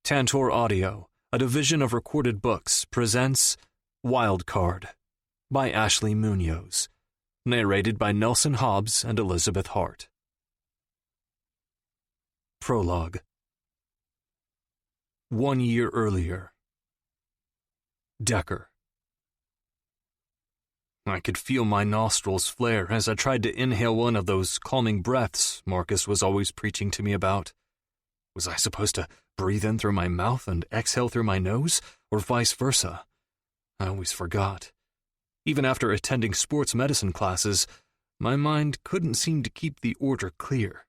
Tantor Audio, a division of Recorded Books, presents Wild Card by Ashley Munoz, narrated by Nelson Hobbs and Elizabeth Hart. Prologue. 1 year earlier. Decker. I could feel my nostrils flare as I tried to inhale one of those calming breaths Marcus was always preaching to me about. Was I supposed to breathe in through my mouth and exhale through my nose, or vice versa? I always forgot. Even after attending sports medicine classes, my mind couldn't seem to keep the order clear.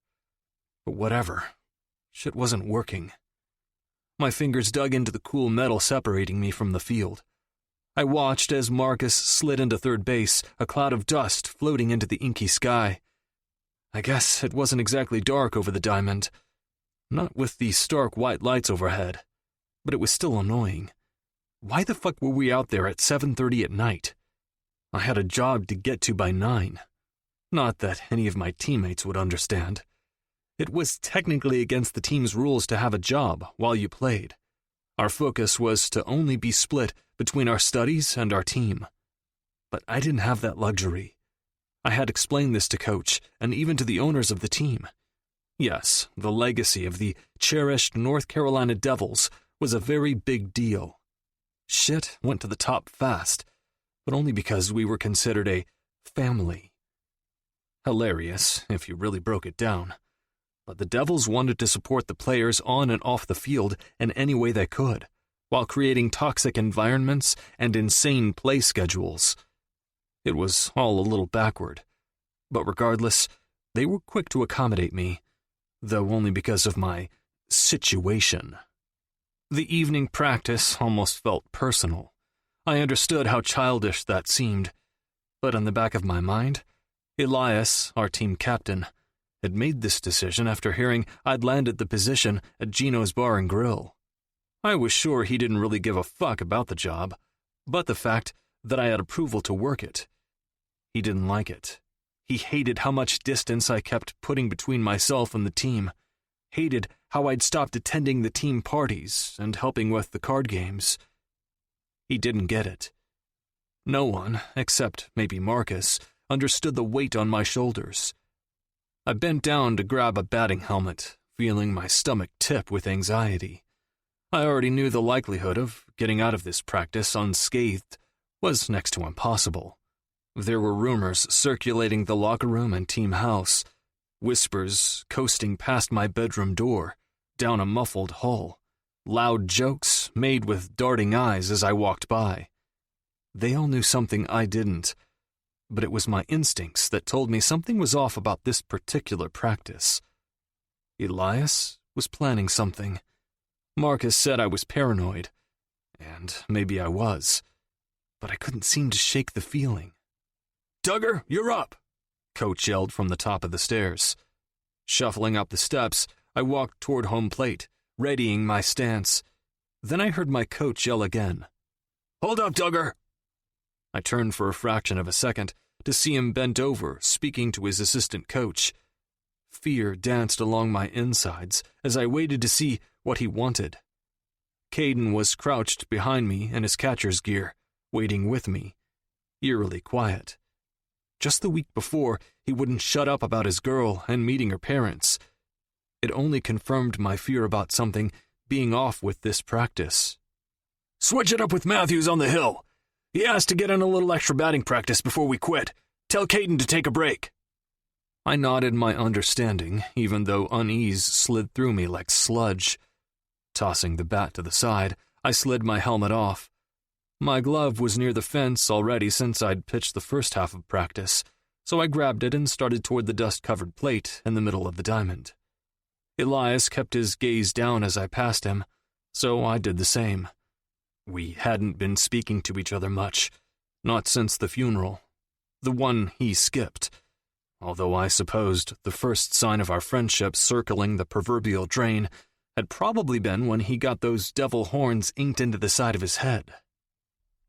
But whatever. Shit wasn't working. My fingers dug into the cool metal separating me from the field. I watched as Marcus slid into third base, a cloud of dust floating into the inky sky. I guess it wasn't exactly dark over the diamond. Not with the stark white lights overhead. But it was still annoying. Why the fuck were we out there at 7:30 at night? I had a job to get to by 9. Not that any of my teammates would understand. It was technically against the team's rules to have a job while you played. Our focus was to only be split between our studies and our team. But I didn't have that luxury. I had explained this to Coach and even to the owners of the team. Yes, the legacy of the cherished North Carolina Devils was a very big deal. Shit went to the top fast, but only because we were considered a family. Hilarious, if you really broke it down. But the Devils wanted to support the players on and off the field in any way they could, while creating toxic environments and insane play schedules. It was all a little backward, but regardless, they were quick to accommodate me, though only because of my situation. The evening practice almost felt personal. I understood how childish that seemed, but in the back of my mind, Elias, our team captain, had made this decision after hearing I'd landed the position at Gino's Bar and Grill. I was sure he didn't really give a fuck about the job, but the fact that I had approval to work it. He didn't like it. He hated how much distance I kept putting between myself and the team, hated how I'd stopped attending the team parties and helping with the card games. He didn't get it. No one, except maybe Marcus, understood the weight on my shoulders. I bent down to grab a batting helmet, feeling my stomach tip with anxiety. I already knew the likelihood of getting out of this practice unscathed was next to impossible. There were rumors circulating the locker room and team house, whispers coasting past my bedroom door, down a muffled hall, loud jokes made with darting eyes as I walked by. They all knew something I didn't, but it was my instincts that told me something was off about this particular practice. Elias was planning something. Marcus said I was paranoid, and maybe I was, but I couldn't seem to shake the feeling. "Duggar, you're up!" Coach yelled from the top of the stairs. Shuffling up the steps, I walked toward home plate, readying my stance. Then I heard my coach yell again. "Hold up, Duggar!" I turned for a fraction of a second to see him bent over, speaking to his assistant coach. Fear danced along my insides as I waited to see what he wanted. Caden was crouched behind me in his catcher's gear, waiting with me, eerily quiet. Just the week before, he wouldn't shut up about his girl and meeting her parents. It only confirmed my fear about something being off with this practice. "Switch it up with Matthews on the hill. He asked to get in a little extra batting practice before we quit. Tell Caden to take a break." I nodded my understanding, even though unease slid through me like sludge. Tossing the bat to the side, I slid my helmet off. My glove was near the fence already since I'd pitched the first half of practice, so I grabbed it and started toward the dust-covered plate in the middle of the diamond. Elias kept his gaze down as I passed him, so I did the same. We hadn't been speaking to each other much, not since the funeral, the one he skipped, although I supposed the first sign of our friendship circling the proverbial drain had probably been when he got those devil horns inked into the side of his head.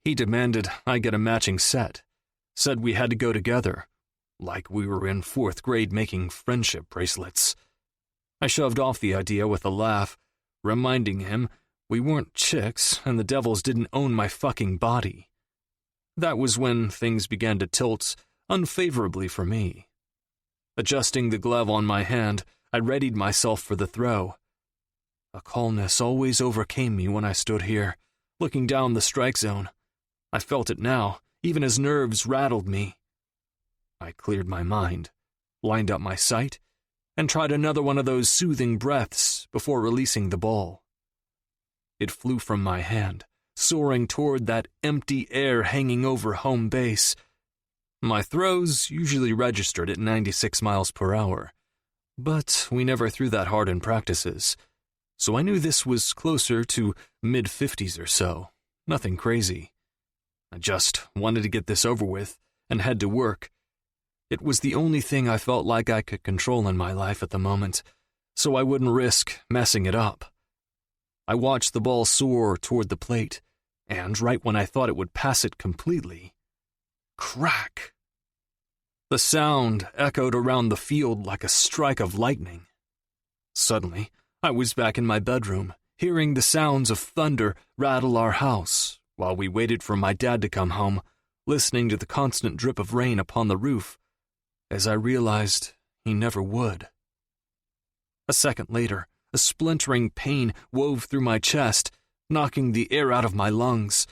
He demanded I get a matching set, said we had to go together, like we were in 4th grade making friendship bracelets. I shoved off the idea with a laugh, reminding him we weren't chicks and the devils didn't own my fucking body. That was when things began to tilt unfavorably for me. Adjusting the glove on my hand, I readied myself for the throw. A calmness always overcame me when I stood here, looking down the strike zone. I felt it now, even as nerves rattled me. I cleared my mind, lined up my sight, and tried another one of those soothing breaths before releasing the ball. It flew from my hand, soaring toward that empty air hanging over home base. My throws usually registered at 96 miles per hour, but we never threw that hard in practices, so I knew this was closer to mid-50s or so, nothing crazy. I just wanted to get this over with and head to work. It was the only thing I felt like I could control in my life at the moment, so I wouldn't risk messing it up. I watched the ball soar toward the plate, and right when I thought it would pass it completely, crack! The sound echoed around the field like a strike of lightning. Suddenly, I was back in my bedroom, hearing the sounds of thunder rattle our house, while we waited for my dad to come home, listening to the constant drip of rain upon the roof, as I realized he never would. A second later, a splintering pain wove through my chest, knocking the air out of my lungs.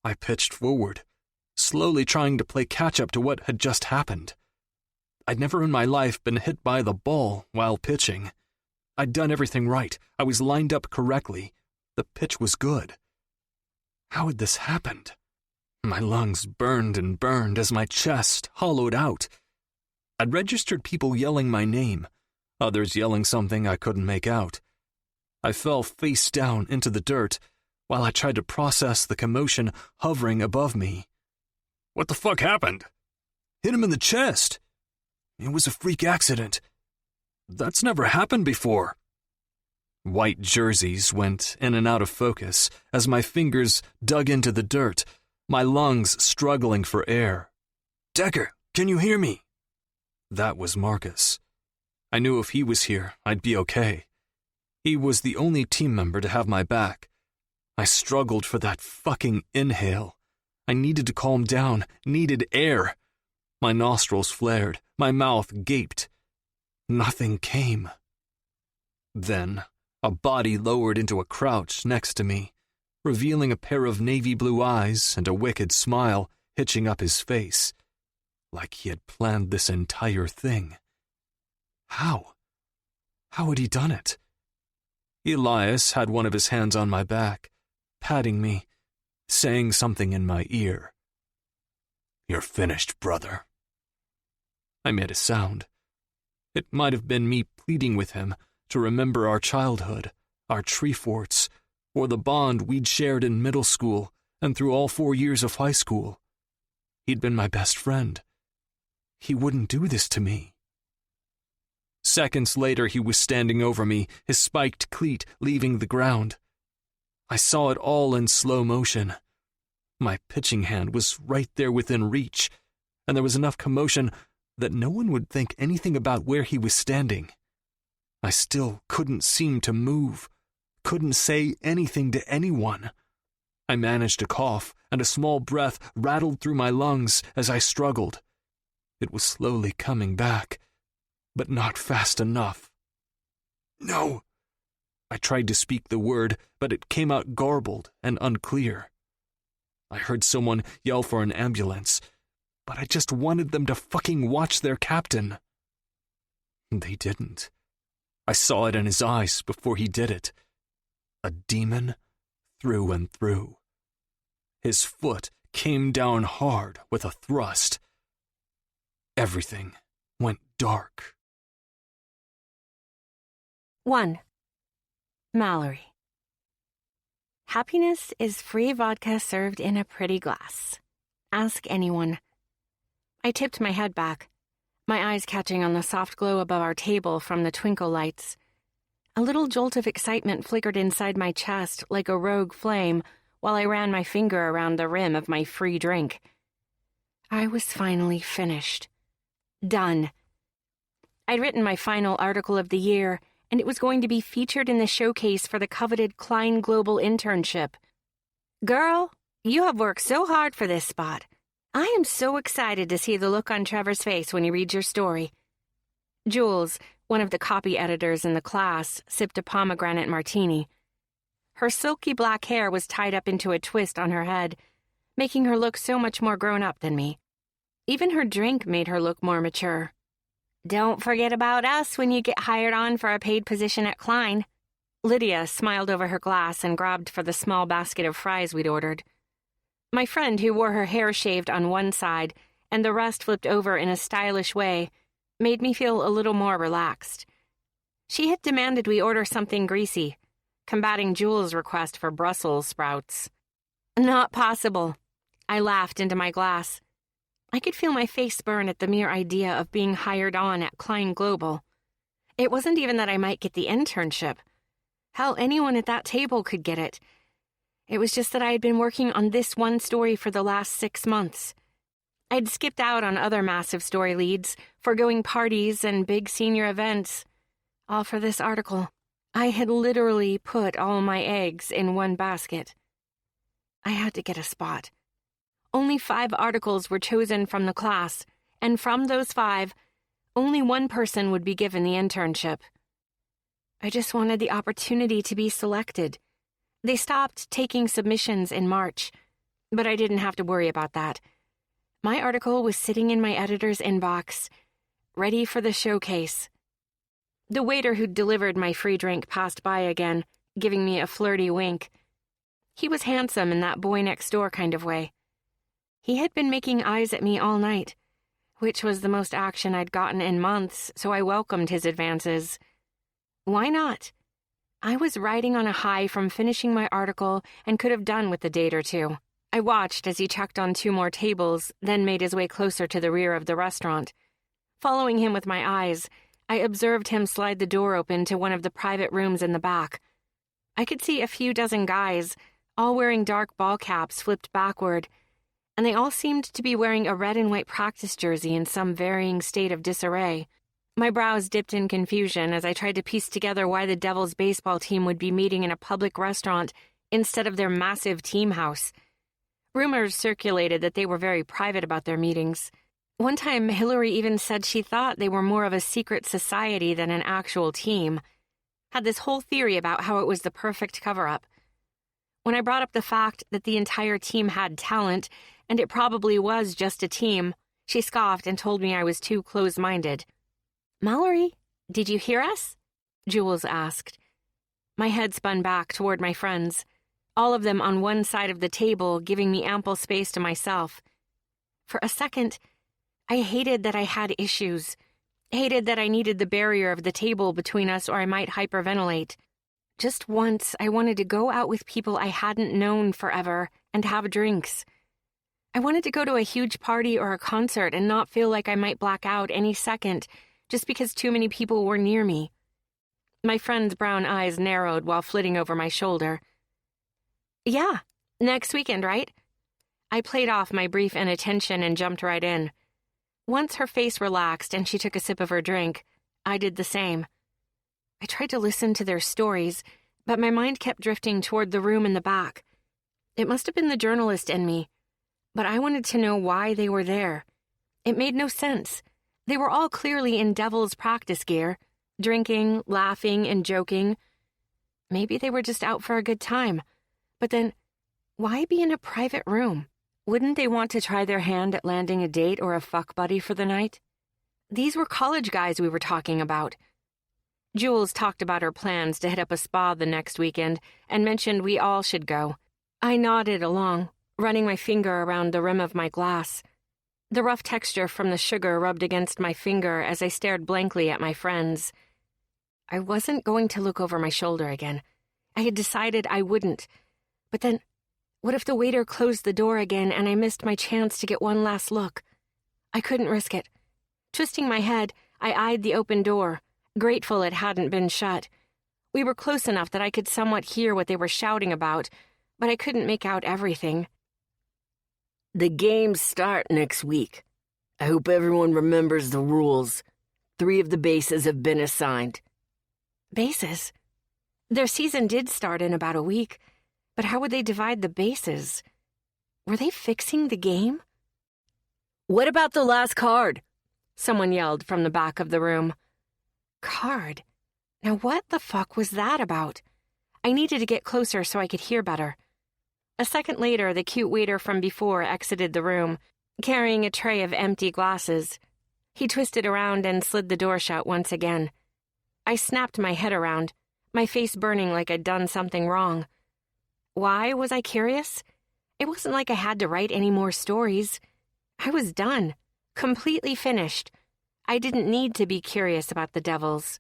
I pitched forward, slowly trying to play catch-up to what had just happened. I'd never in my life been hit by the ball while pitching. I'd done everything right. I was lined up correctly. The pitch was good. How had this happened? My lungs burned and burned as my chest hollowed out. I'd registered people yelling my name, others yelling something I couldn't make out. I fell face down into the dirt while I tried to process the commotion hovering above me. What the fuck happened? Hit him in the chest. It was a freak accident. That's never happened before. White jerseys went in and out of focus as my fingers dug into the dirt, my lungs struggling for air. Decker, can you hear me? That was Marcus. I knew if he was here, I'd be okay. He was the only team member to have my back. I struggled for that fucking inhale. I needed to calm down, needed air. My nostrils flared, my mouth gaped. Nothing came. Then, a body lowered into a crouch next to me, revealing a pair of navy blue eyes and a wicked smile hitching up his face, like he had planned this entire thing. How? How had he done it? Elias had one of his hands on my back, patting me, saying something in my ear. You're finished, brother. I made a sound. It might have been me pleading with him to remember our childhood, our tree forts, or the bond we'd shared in middle school and through all 4 years of high school. He'd been my best friend. He wouldn't do this to me. Seconds later, he was standing over me, his spiked cleat leaving the ground. I saw it all in slow motion. My pitching hand was right there within reach, and there was enough commotion that no one would think anything about where he was standing. I still couldn't seem to move, couldn't say anything to anyone. I managed to cough, and a small breath rattled through my lungs as I struggled. It was slowly coming back, but not fast enough. No! I tried to speak the word, but it came out garbled and unclear. I heard someone yell for an ambulance, but I just wanted them to fucking watch their captain. They didn't. I saw it in his eyes before he did it. A demon through and through. His foot came down hard with a thrust. Everything went dark. 1. Mallory. Happiness is free vodka served in a pretty glass. Ask anyone. I tipped my head back, my eyes catching on the soft glow above our table from the twinkle lights. A little jolt of excitement flickered inside my chest like a rogue flame while I ran my finger around the rim of my free drink. I was finally finished. Done. I'd written my final article of the year, and it was going to be featured in the showcase for the coveted Klein Global internship. Girl, you have worked so hard for this spot. I am so excited to see the look on Trevor's face when he reads your story. Jules, one of the copy editors in the class, sipped a pomegranate martini. Her silky black hair was tied up into a twist on her head, making her look so much more grown up than me. Even her drink made her look more mature. Don't forget about us when you get hired on for a paid position at Klein. Lydia smiled over her glass and grabbed for the small basket of fries we'd ordered. My friend, who wore her hair shaved on one side and the rest flipped over in a stylish way, made me feel a little more relaxed. She had demanded we order something greasy, combating Jules' request for Brussels sprouts. Not possible. I laughed into my glass. I could feel my face burn at the mere idea of being hired on at Klein Global. It wasn't even that I might get the internship. Hell, anyone at that table could get it. It was just that I had been working on this one story for the last 6 months. I'd skipped out on other massive story leads, foregoing parties and big senior events, all for this article. I had literally put all my eggs in one basket. I had to get a spot. Only 5 articles were chosen from the class, and from those 5, only one person would be given the internship. I just wanted the opportunity to be selected. They stopped taking submissions in March, but I didn't have to worry about that. My article was sitting in my editor's inbox, ready for the showcase. The waiter who delivered my free drink passed by again, giving me a flirty wink. He was handsome in that boy-next-door kind of way. He had been making eyes at me all night, which was the most action I'd gotten in months, so I welcomed his advances. Why not? I was riding on a high from finishing my article and could have done with a date or two. I watched as he checked on 2 more tables, then made his way closer to the rear of the restaurant. Following him with my eyes, I observed him slide the door open to one of the private rooms in the back. I could see a few dozen guys, all wearing dark ball caps flipped backward, and they all seemed to be wearing a red and white practice jersey in some varying state of disarray. My brows dipped in confusion as I tried to piece together why the Devils baseball team would be meeting in a public restaurant instead of their massive team house. Rumors circulated that they were very private about their meetings. One time, Hillary even said she thought they were more of a secret society than an actual team. Had this whole theory about how it was the perfect cover-up. When I brought up the fact that the entire team had talent, and it probably was just a team, she scoffed and told me I was too close-minded. "Mallory, did you hear us?" Jules asked. My head spun back toward my friends, all of them on one side of the table, giving me ample space to myself. For a second, I hated that I had issues, hated that I needed the barrier of the table between us or I might hyperventilate. Just once, I wanted to go out with people I hadn't known forever and have drinks. I wanted to go to a huge party or a concert and not feel like I might black out any second just because too many people were near me. My friend's brown eyes narrowed while flitting over my shoulder. "Yeah, next weekend, right?" I played off my brief inattention and jumped right in. Once her face relaxed and she took a sip of her drink, I did the same. I tried to listen to their stories, but my mind kept drifting toward the room in the back. It must have been the journalist in me, but I wanted to know why they were there. It made no sense. They were all clearly in Devil's practice gear, drinking, laughing, and joking. Maybe they were just out for a good time. But then, why be in a private room? Wouldn't they want to try their hand at landing a date or a fuck buddy for the night? These were college guys we were talking about. Jules talked about her plans to hit up a spa the next weekend and mentioned we all should go. I nodded along, running my finger around the rim of my glass. The rough texture from the sugar rubbed against my finger as I stared blankly at my friends. I wasn't going to look over my shoulder again. I had decided I wouldn't. But then, what if the waiter closed the door again and I missed my chance to get one last look? I couldn't risk it. Twisting my head, I eyed the open door, grateful it hadn't been shut. We were close enough that I could somewhat hear what they were shouting about, but I couldn't make out everything. "The games start next week. I hope everyone remembers the rules. 3 of the bases have been assigned. Bases? Their season did start in about a week, but how would they divide the bases? Were they fixing the game? What about the last card? Someone yelled from the back of the room. Card? Now what the fuck was that about? I needed to get closer so I could hear better. A second later, the cute waiter from before exited the room, carrying a tray of empty glasses. He twisted around and slid the door shut once again. I snapped my head around, my face burning like I'd done something wrong. Why was I curious? It wasn't like I had to write any more stories. I was done, completely finished. I didn't need to be curious about the devils.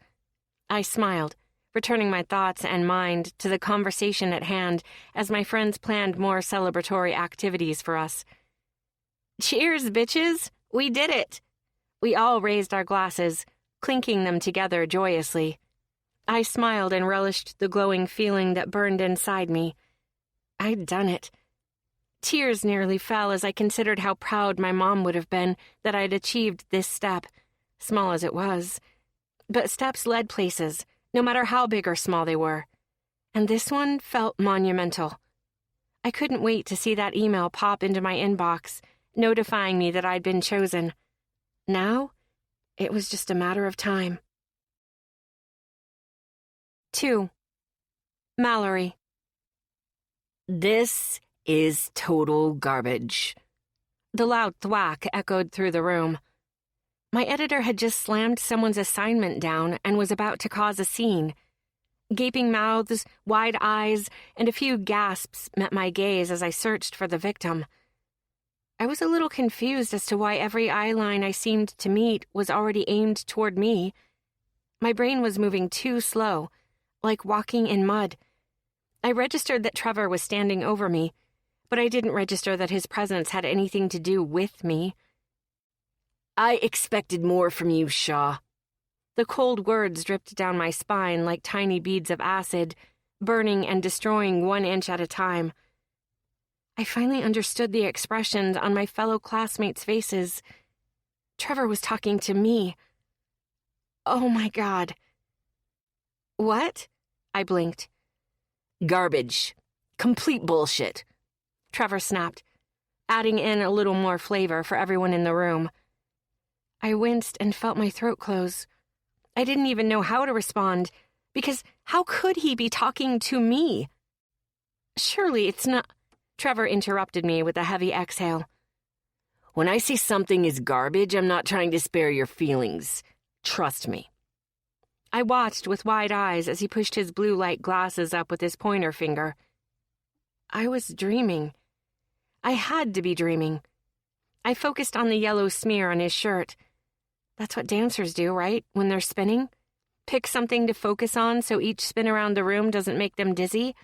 I smiled, returning my thoughts and mind to the conversation at hand as my friends planned more celebratory activities for us. Cheers, bitches! We did it! We all raised our glasses, clinking them together joyously. I smiled and relished the glowing feeling that burned inside me. I'd done it. Tears nearly fell as I considered how proud my mom would have been that I'd achieved this step, small as it was. But steps led places, no matter how big or small they were. And this one felt monumental. I couldn't wait to see that email pop into my inbox, notifying me that I'd been chosen. Now, it was just a matter of time. 2. Mallory. This is total garbage. The loud thwack echoed through the room. My editor had just slammed someone's assignment down and was about to cause a scene. Gaping mouths, wide eyes, and a few gasps met my gaze as I searched for the victim. I was a little confused as to why every eyeline I seemed to meet was already aimed toward me. My brain was moving too slow, like walking in mud. I registered that Trevor was standing over me, but I didn't register that his presence had anything to do with me. I expected more from you, Shaw. The cold words dripped down my spine like tiny beads of acid, burning and destroying 1 inch at a time. I finally understood the expressions on my fellow classmates' faces. Trevor was talking to me. Oh my God. What? I blinked. Garbage. Complete bullshit. Trevor snapped, adding in a little more flavor for everyone in the room. I winced and felt my throat close. I didn't even know how to respond, because how could he be talking to me? Surely it's not... Trevor interrupted me with a heavy exhale. When I say something is garbage, I'm not trying to spare your feelings. Trust me. I watched with wide eyes as he pushed his blue light glasses up with his pointer finger. I was dreaming. I had to be dreaming. I focused on the yellow smear on his shirt. That's what dancers do, right, when they're spinning? Pick something to focus on so each spin around the room doesn't make them dizzy.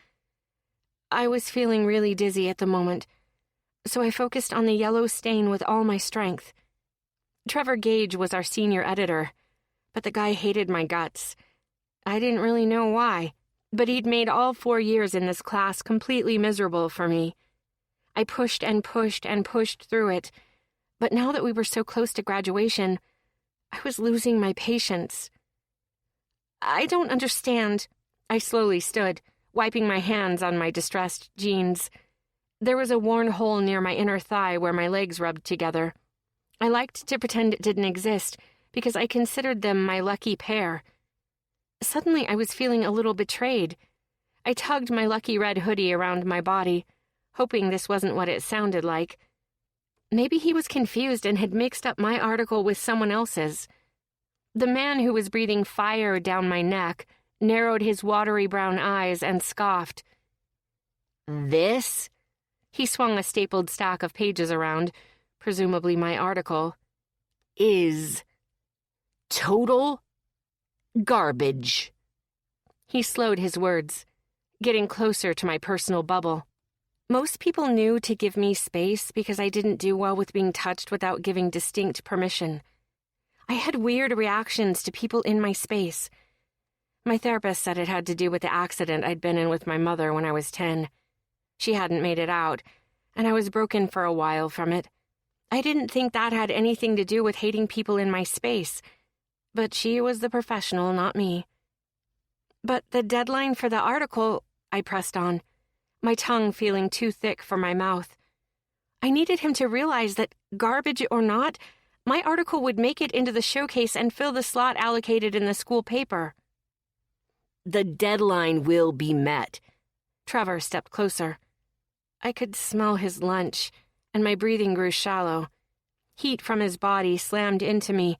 I was feeling really dizzy at the moment, so I focused on the yellow stain with all my strength. Trevor Gage was our senior editor, but the guy hated my guts. I didn't really know why, but he'd made all 4 years in this class completely miserable for me. I pushed and pushed and pushed through it, but now that we were so close to graduation, I was losing my patience. I don't understand. I slowly stood, wiping my hands on my distressed jeans. There was a worn hole near my inner thigh where my legs rubbed together. I liked to pretend it didn't exist because I considered them my lucky pair. Suddenly, I was feeling a little betrayed. I tugged my lucky red hoodie around my body, hoping this wasn't what it sounded like. Maybe he was confused and had mixed up my article with someone else's. The man who was breathing fire down my neck narrowed his watery brown eyes and scoffed. This? He swung a stapled stack of pages around, presumably my article. Is total garbage. He slowed his words, getting closer to my personal bubble. Most people knew to give me space because I didn't do well with being touched without giving distinct permission. I had weird reactions to people in my space. My therapist said it had to do with the accident I'd been in with my mother when I was 10. She hadn't made it out, and I was broken for a while from it. I didn't think that had anything to do with hating people in my space, but she was the professional, not me. But the deadline for the article, I pressed on, my tongue feeling too thick for my mouth. I needed him to realize that, garbage or not, my article would make it into the showcase and fill the slot allocated in the school paper. The deadline will be met. Trevor stepped closer. I could smell his lunch, and my breathing grew shallow. Heat from his body slammed into me,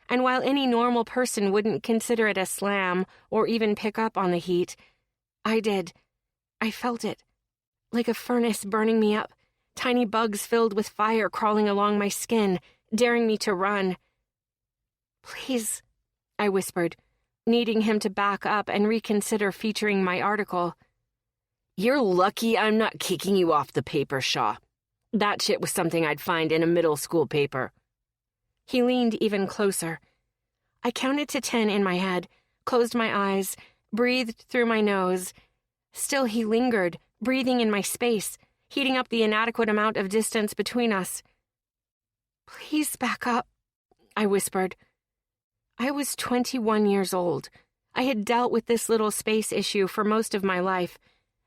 and while any normal person wouldn't consider it a slam or even pick up on the heat, I did. I felt it, like a furnace burning me up, tiny bugs filled with fire crawling along my skin, daring me to run. "Please," I whispered, needing him to back up and reconsider featuring my article. You're lucky I'm not kicking you off the paper, Shaw. That shit was something I'd find in a middle school paper. He leaned even closer. I counted to 10 in my head, closed my eyes, breathed through my nose. Still he lingered, breathing in my space, heating up the inadequate amount of distance between us. "Please back up," I whispered. I was 21 years old. I had dealt with this little space issue for most of my life,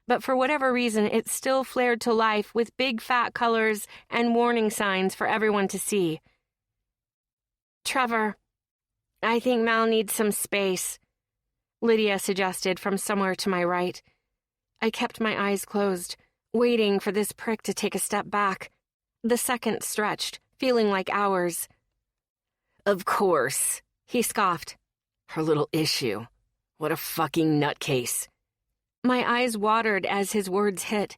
but for whatever reason it still flared to life with big fat colors and warning signs for everyone to see. "Trevor, I think Mal needs some space," Lydia suggested from somewhere to my right. I kept my eyes closed, waiting for this prick to take a step back. The seconds stretched, feeling like hours. "Of course," he scoffed. "Her little issue. What a fucking nutcase." My eyes watered as his words hit.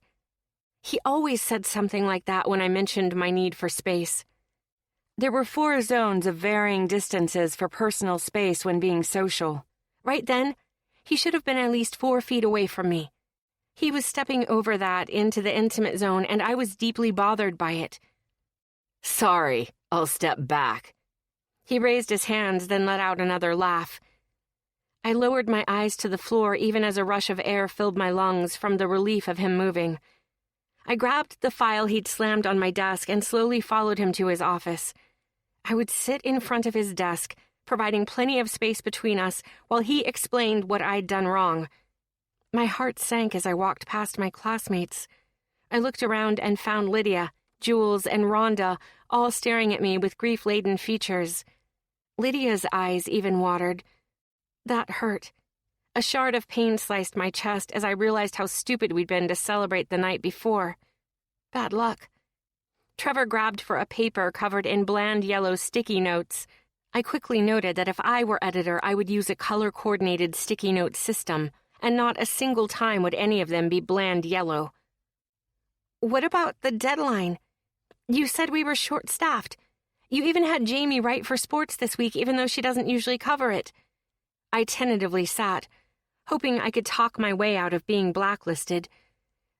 He always said something like that when I mentioned my need for space. There were 4 zones of varying distances for personal space when being social. Right then, he should have been at least 4 feet away from me. He was stepping over that into the intimate zone, and I was deeply bothered by it. "Sorry, I'll step back." He raised his hands, then let out another laugh. I lowered my eyes to the floor even as a rush of air filled my lungs from the relief of him moving. I grabbed the file he'd slammed on my desk and slowly followed him to his office. I would sit in front of his desk, providing plenty of space between us while he explained what I'd done wrong. My heart sank as I walked past my classmates. I looked around and found Lydia, Jules, and Rhonda all staring at me with grief-laden features. Lydia's eyes even watered. That hurt. A shard of pain sliced my chest as I realized how stupid we'd been to celebrate the night before. Bad luck. Trevor grabbed for a paper covered in bland yellow sticky notes. I quickly noted that if I were editor, I would use a color-coordinated sticky note system, and not a single time would any of them be bland yellow. "What about the deadline? You said we were short-staffed. You even had Jamie write for sports this week, even though she doesn't usually cover it." I tentatively sat, hoping I could talk my way out of being blacklisted.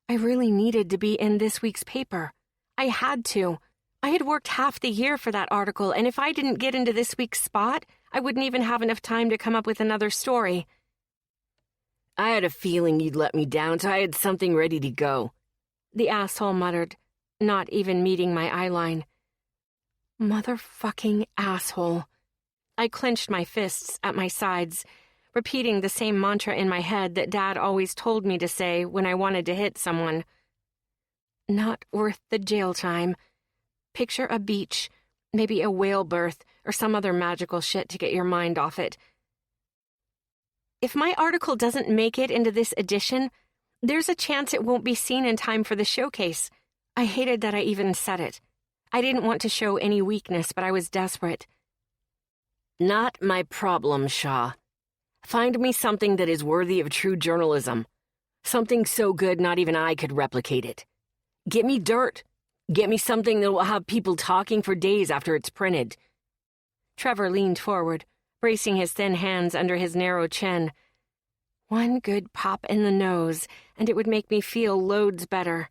I really needed to be in this week's paper. I had to. I had worked half the year for that article, and if I didn't get into this week's spot, I wouldn't even have enough time to come up with another story. "I had a feeling you'd let me down, so I had something ready to go," the asshole muttered, not even meeting my eyeline. Motherfucking asshole. I clenched my fists at my sides, repeating the same mantra in my head that Dad always told me to say when I wanted to hit someone. Not worth the jail time. Picture a beach, maybe a whale birth, or some other magical shit to get your mind off it. If my article doesn't make it into this edition, there's a chance it won't be seen in time for the showcase. I hated that I even said it. I didn't want to show any weakness, but I was desperate. "Not my problem, Shaw. Find me something that is worthy of true journalism. Something so good not even I could replicate it. Get me dirt. Get me something that will have people talking for days after it's printed." Trevor leaned forward, bracing his thin hands under his narrow chin. One good pop in the nose, and it would make me feel loads better.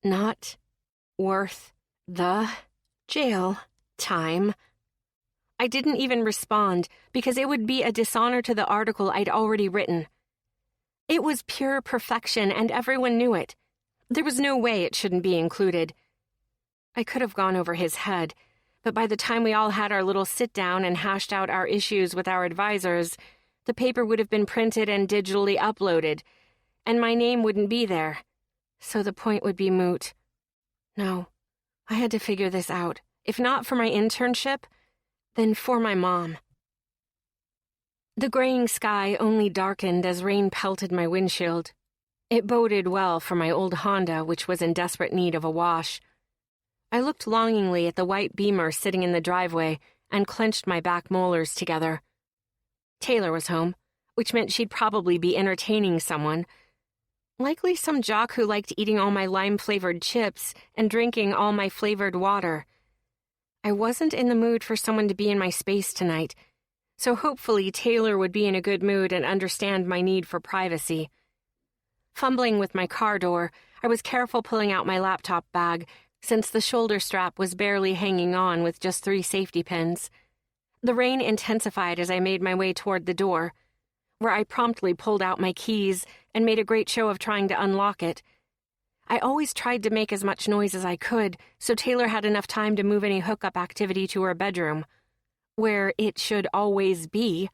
Not worth the jail time. I didn't even respond because it would be a dishonor to the article I'd already written. It was pure perfection, and everyone knew it. There was no way it shouldn't be included. I could have gone over his head, but by the time we all had our little sit-down and hashed out our issues with our advisors, The paper would have been printed and digitally uploaded, and my name wouldn't be there. So the point would be moot. No, I had to figure this out. If not for my internship, then for my mom. The graying sky only darkened as rain pelted my windshield. It boded well for my old Honda, which was in desperate need of a wash. I looked longingly at the white Beamer sitting in the driveway and clenched my back molars together. Taylor was home, which meant she'd probably be entertaining someone. Likely some jock who liked eating all my lime-flavored chips and drinking all my flavored water. I wasn't in the mood for someone to be in my space tonight, so hopefully Taylor would be in a good mood and understand my need for privacy. Fumbling with my car door, I was careful pulling out my laptop bag, since the shoulder strap was barely hanging on with just 3 safety pins. The rain intensified as I made my way toward the door, where I promptly pulled out my keys and made a great show of trying to unlock it. I always tried to make as much noise as I could, so Taylor had enough time to move any hookup activity to her bedroom, where it should always be.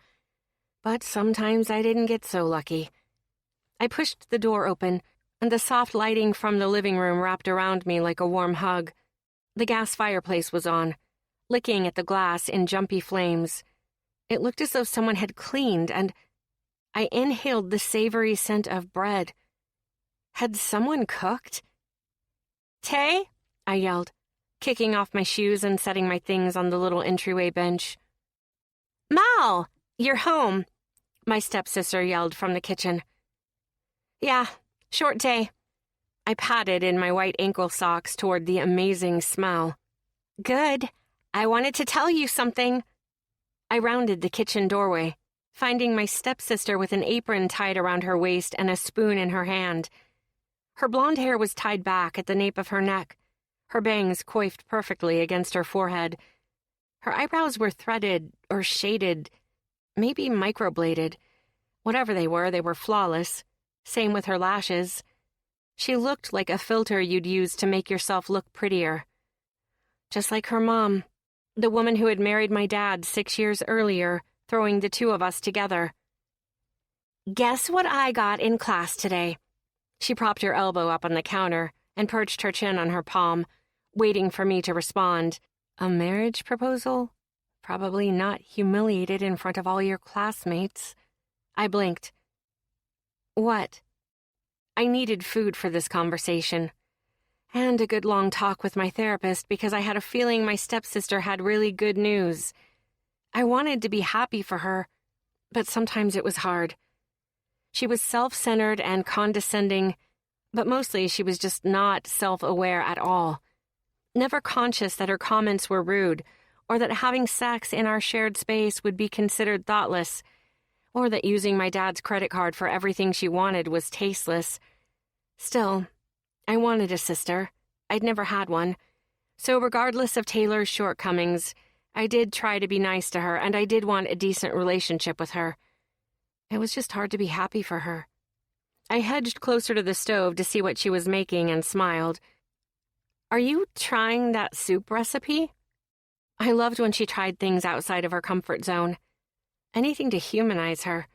But sometimes I didn't get so lucky. I pushed the door open, and the soft lighting from the living room wrapped around me like a warm hug. The gas fireplace was on, licking at the glass in jumpy flames. It looked as though someone had cleaned, and I inhaled the savory scent of bread. Had someone cooked? "Tay?" I yelled, kicking off my shoes and setting my things on the little entryway bench. "Mal, you're home," my stepsister yelled from the kitchen. "Yeah, short day." I padded in my white ankle socks toward the amazing smell. "Good. I wanted to tell you something." I rounded the kitchen doorway, finding my stepsister with an apron tied around her waist and a spoon in her hand. Her blonde hair was tied back at the nape of her neck, her bangs coiffed perfectly against her forehead. Her eyebrows were threaded or shaded, maybe microbladed. Whatever they were flawless. Same with her lashes. She looked like a filter you'd use to make yourself look prettier. Just like her mom, the woman who had married my dad 6 years earlier, throwing the two of us together. "Guess what I got in class today?" She propped her elbow up on the counter and perched her chin on her palm, waiting for me to respond. "A marriage proposal? Probably not humiliated in front of all your classmates." I blinked. "What?" I needed food for this conversation, and a good long talk with my therapist because I had a feeling my stepsister had really good news. I wanted to be happy for her, but sometimes it was hard. She was self-centered and condescending, but mostly she was just not self-aware at all. Never conscious that her comments were rude, or that having sex in our shared space would be considered thoughtless, or that using my dad's credit card for everything she wanted was tasteless. Still, I wanted a sister. I'd never had one. So regardless of Taylor's shortcomings, I did try to be nice to her, and I did want a decent relationship with her. It was just hard to be happy for her. I hedged closer to the stove to see what she was making and smiled. "Are you trying that soup recipe?" I loved when she tried things outside of her comfort zone. Anything to humanize her.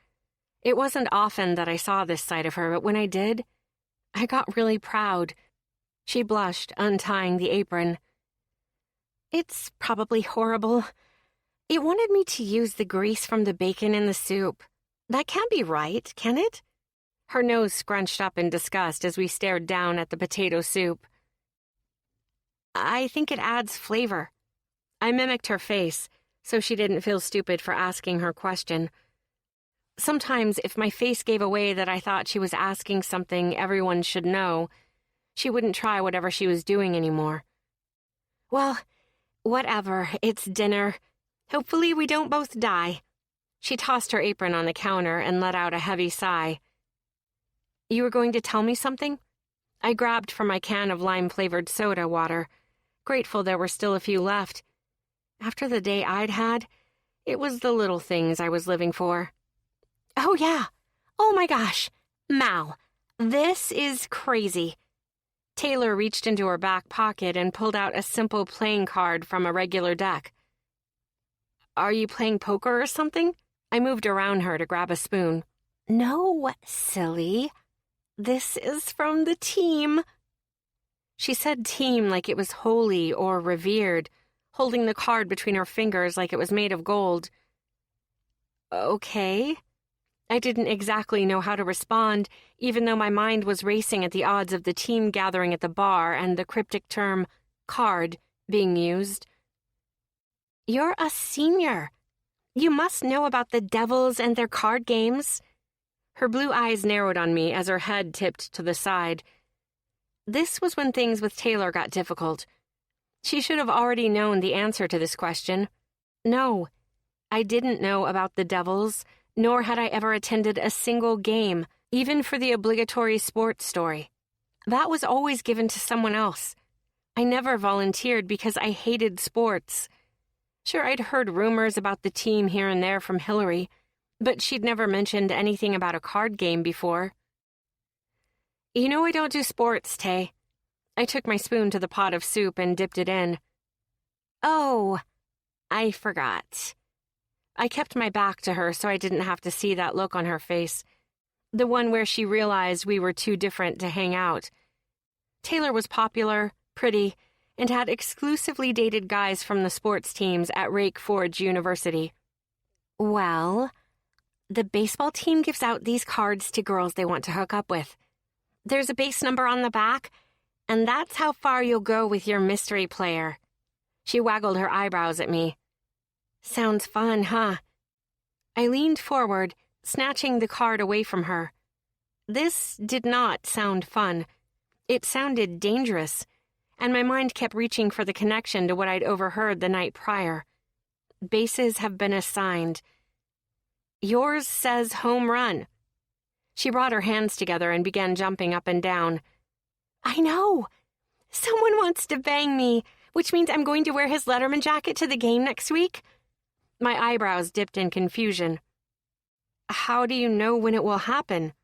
It wasn't often that I saw this side of her, but when I did, I got really proud. She blushed, untying the apron. "It's probably horrible. It wanted me to use the grease from the bacon in the soup. That can't be right, can it?" Her nose scrunched up in disgust as we stared down at the potato soup. "I think it adds flavor." I mimicked her face, so she didn't feel stupid for asking her question. Sometimes, if my face gave away that I thought she was asking something everyone should know, she wouldn't try whatever she was doing anymore. "Well, whatever, it's dinner. Hopefully we don't both die." She tossed her apron on the counter and let out a heavy sigh. "You were going to tell me something?" I grabbed from my can of lime-flavored soda water, grateful there were still a few left. After the day I'd had, it was the little things I was living for. "Oh, yeah. Oh, my gosh. Mal, this is crazy." Taylor reached into her back pocket and pulled out a simple playing card from a regular deck. "Are you playing poker or something?" I moved around her to grab a spoon. "No, silly. This is from the team." She said team like it was holy or revered, holding the card between her fingers like it was made of gold. Okay. I didn't exactly know how to respond, even though my mind was racing at the odds of the team gathering at the bar and the cryptic term, card, being used. "You're a senior. You must know about the Devils and their card games." Her blue eyes narrowed on me as her head tipped to the side. This was when things with Taylor got difficult. She should have already known the answer to this question. No, I didn't know about the Devils, nor had I ever attended a single game, even for the obligatory sports story. That was always given to someone else. I never volunteered because I hated sports. Sure, I'd heard rumors about the team here and there from Hillary, but she'd never mentioned anything about a card game before. "You know I don't do sports, Tay." I took my spoon to the pot of soup and dipped it in. "Oh, I forgot." I kept my back to her so I didn't have to see that look on her face, the one where she realized we were too different to hang out. Taylor was popular, pretty, and had exclusively dated guys from the sports teams at Rake Forge University. "Well, the baseball team gives out these cards to girls they want to hook up with. There's a base number on the back, and that's how far you'll go with your mystery player." She waggled her eyebrows at me. "Sounds fun, huh?" I leaned forward, snatching the card away from her. This did not sound fun. It sounded dangerous, and my mind kept reaching for the connection to what I'd overheard the night prior. Bases have been assigned. "Yours says home run." She brought her hands together and began jumping up and down. "I know. Someone wants to bang me, which means I'm going to wear his Letterman jacket to the game next week." My eyebrows dipped in confusion. "How do you know when it will happen?"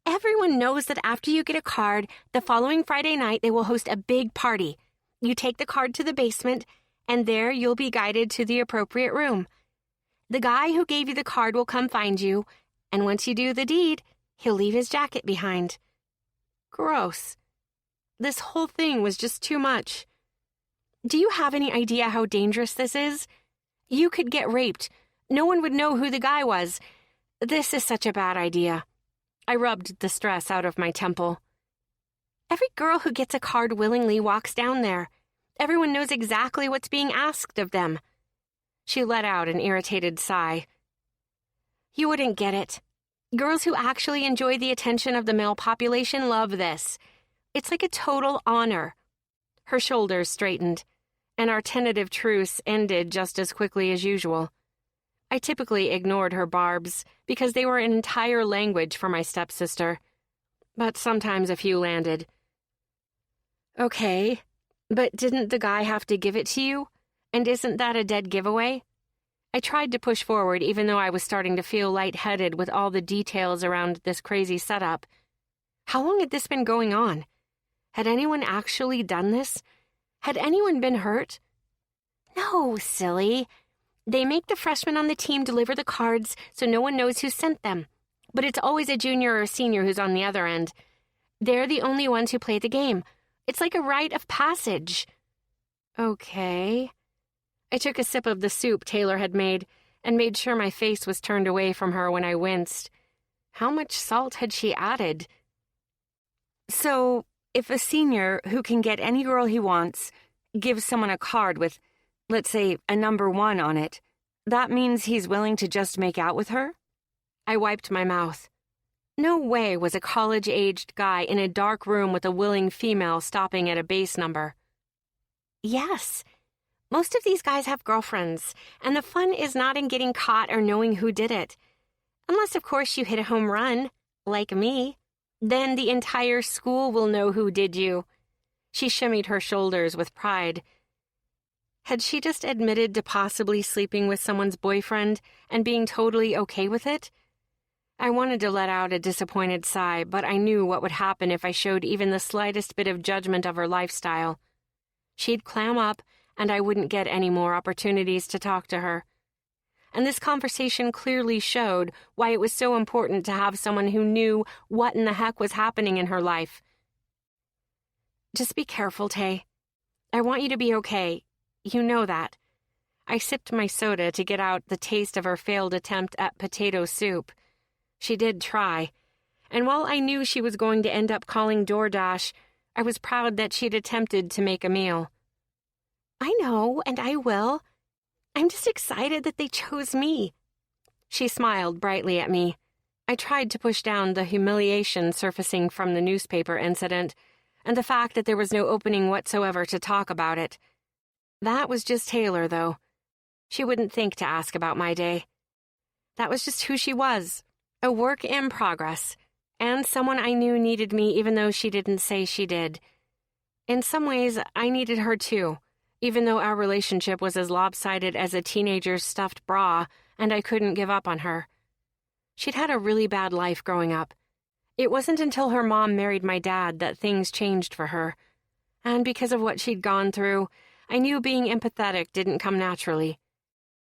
"Everyone knows that after you get a card, the following Friday night they will host a big party. You take the card to the basement, and there you'll be guided to the appropriate room. The guy who gave you the card will come find you, and once you do the deed, he'll leave his jacket behind." Gross. This whole thing was just too much. Do you have any idea how dangerous this is? You could get raped. No one would know who the guy was. This is such a bad idea. I rubbed the stress out of my temple. Every girl who gets a card willingly walks down there. Everyone knows exactly what's being asked of them. She let out an irritated sigh. You wouldn't get it. Girls who actually enjoy the attention of the male population love this. It's like a total honor. Her shoulders straightened, and our tentative truce ended just as quickly as usual. I typically ignored her barbs because they were an entire language for my stepsister, but sometimes a few landed. Okay, but didn't the guy have to give it to you? And isn't that a dead giveaway? I tried to push forward even though I was starting to feel lightheaded with all the details around this crazy setup. How long had this been going on? Had anyone actually done this? Had anyone been hurt? No, silly. They make the freshmen on the team deliver the cards so no one knows who sent them. But it's always a junior or senior who's on the other end. They're the only ones who play the game. It's like a rite of passage. Okay. I took a sip of the soup Taylor had made and made sure my face was turned away from her when I winced. How much salt had she added? So, if a senior who can get any girl he wants gives someone a card with, let's say, a number 1 on it, that means he's willing to just make out with her? I wiped my mouth. No way was a college-aged guy in a dark room with a willing female stopping at a base number. Yes. Most of these guys have girlfriends, and the fun is not in getting caught or knowing who did it. Unless, of course, you hit a home run, like me. Then the entire school will know who did you. She shimmied her shoulders with pride. Had she just admitted to possibly sleeping with someone's boyfriend and being totally okay with it? I wanted to let out a disappointed sigh, but I knew what would happen if I showed even the slightest bit of judgment of her lifestyle. She'd clam up, and I wouldn't get any more opportunities to talk to her. and this conversation clearly showed why it was so important to have someone who knew what in the heck was happening in her life. Just be careful, Tay. I want you to be okay. You know that. I sipped my soda to get out the taste of her failed attempt at potato soup. She did try, and while I knew she was going to end up calling DoorDash, I was proud that she'd attempted to make a meal. I know, and I will. I'm just excited that they chose me. She smiled brightly at me. I tried to push down the humiliation surfacing from the newspaper incident, and the fact that there was no opening whatsoever to talk about it. That was just Taylor, though. She wouldn't think to ask about my day. That was just who she was, a work in progress, and someone I knew needed me even though she didn't say she did. In some ways, I needed her too, even though our relationship was as lopsided as a teenager's stuffed bra, and I couldn't give up on her. She'd had a really bad life growing up. It wasn't until her mom married my dad that things changed for her. And because of what she'd gone through, I knew being empathetic didn't come naturally.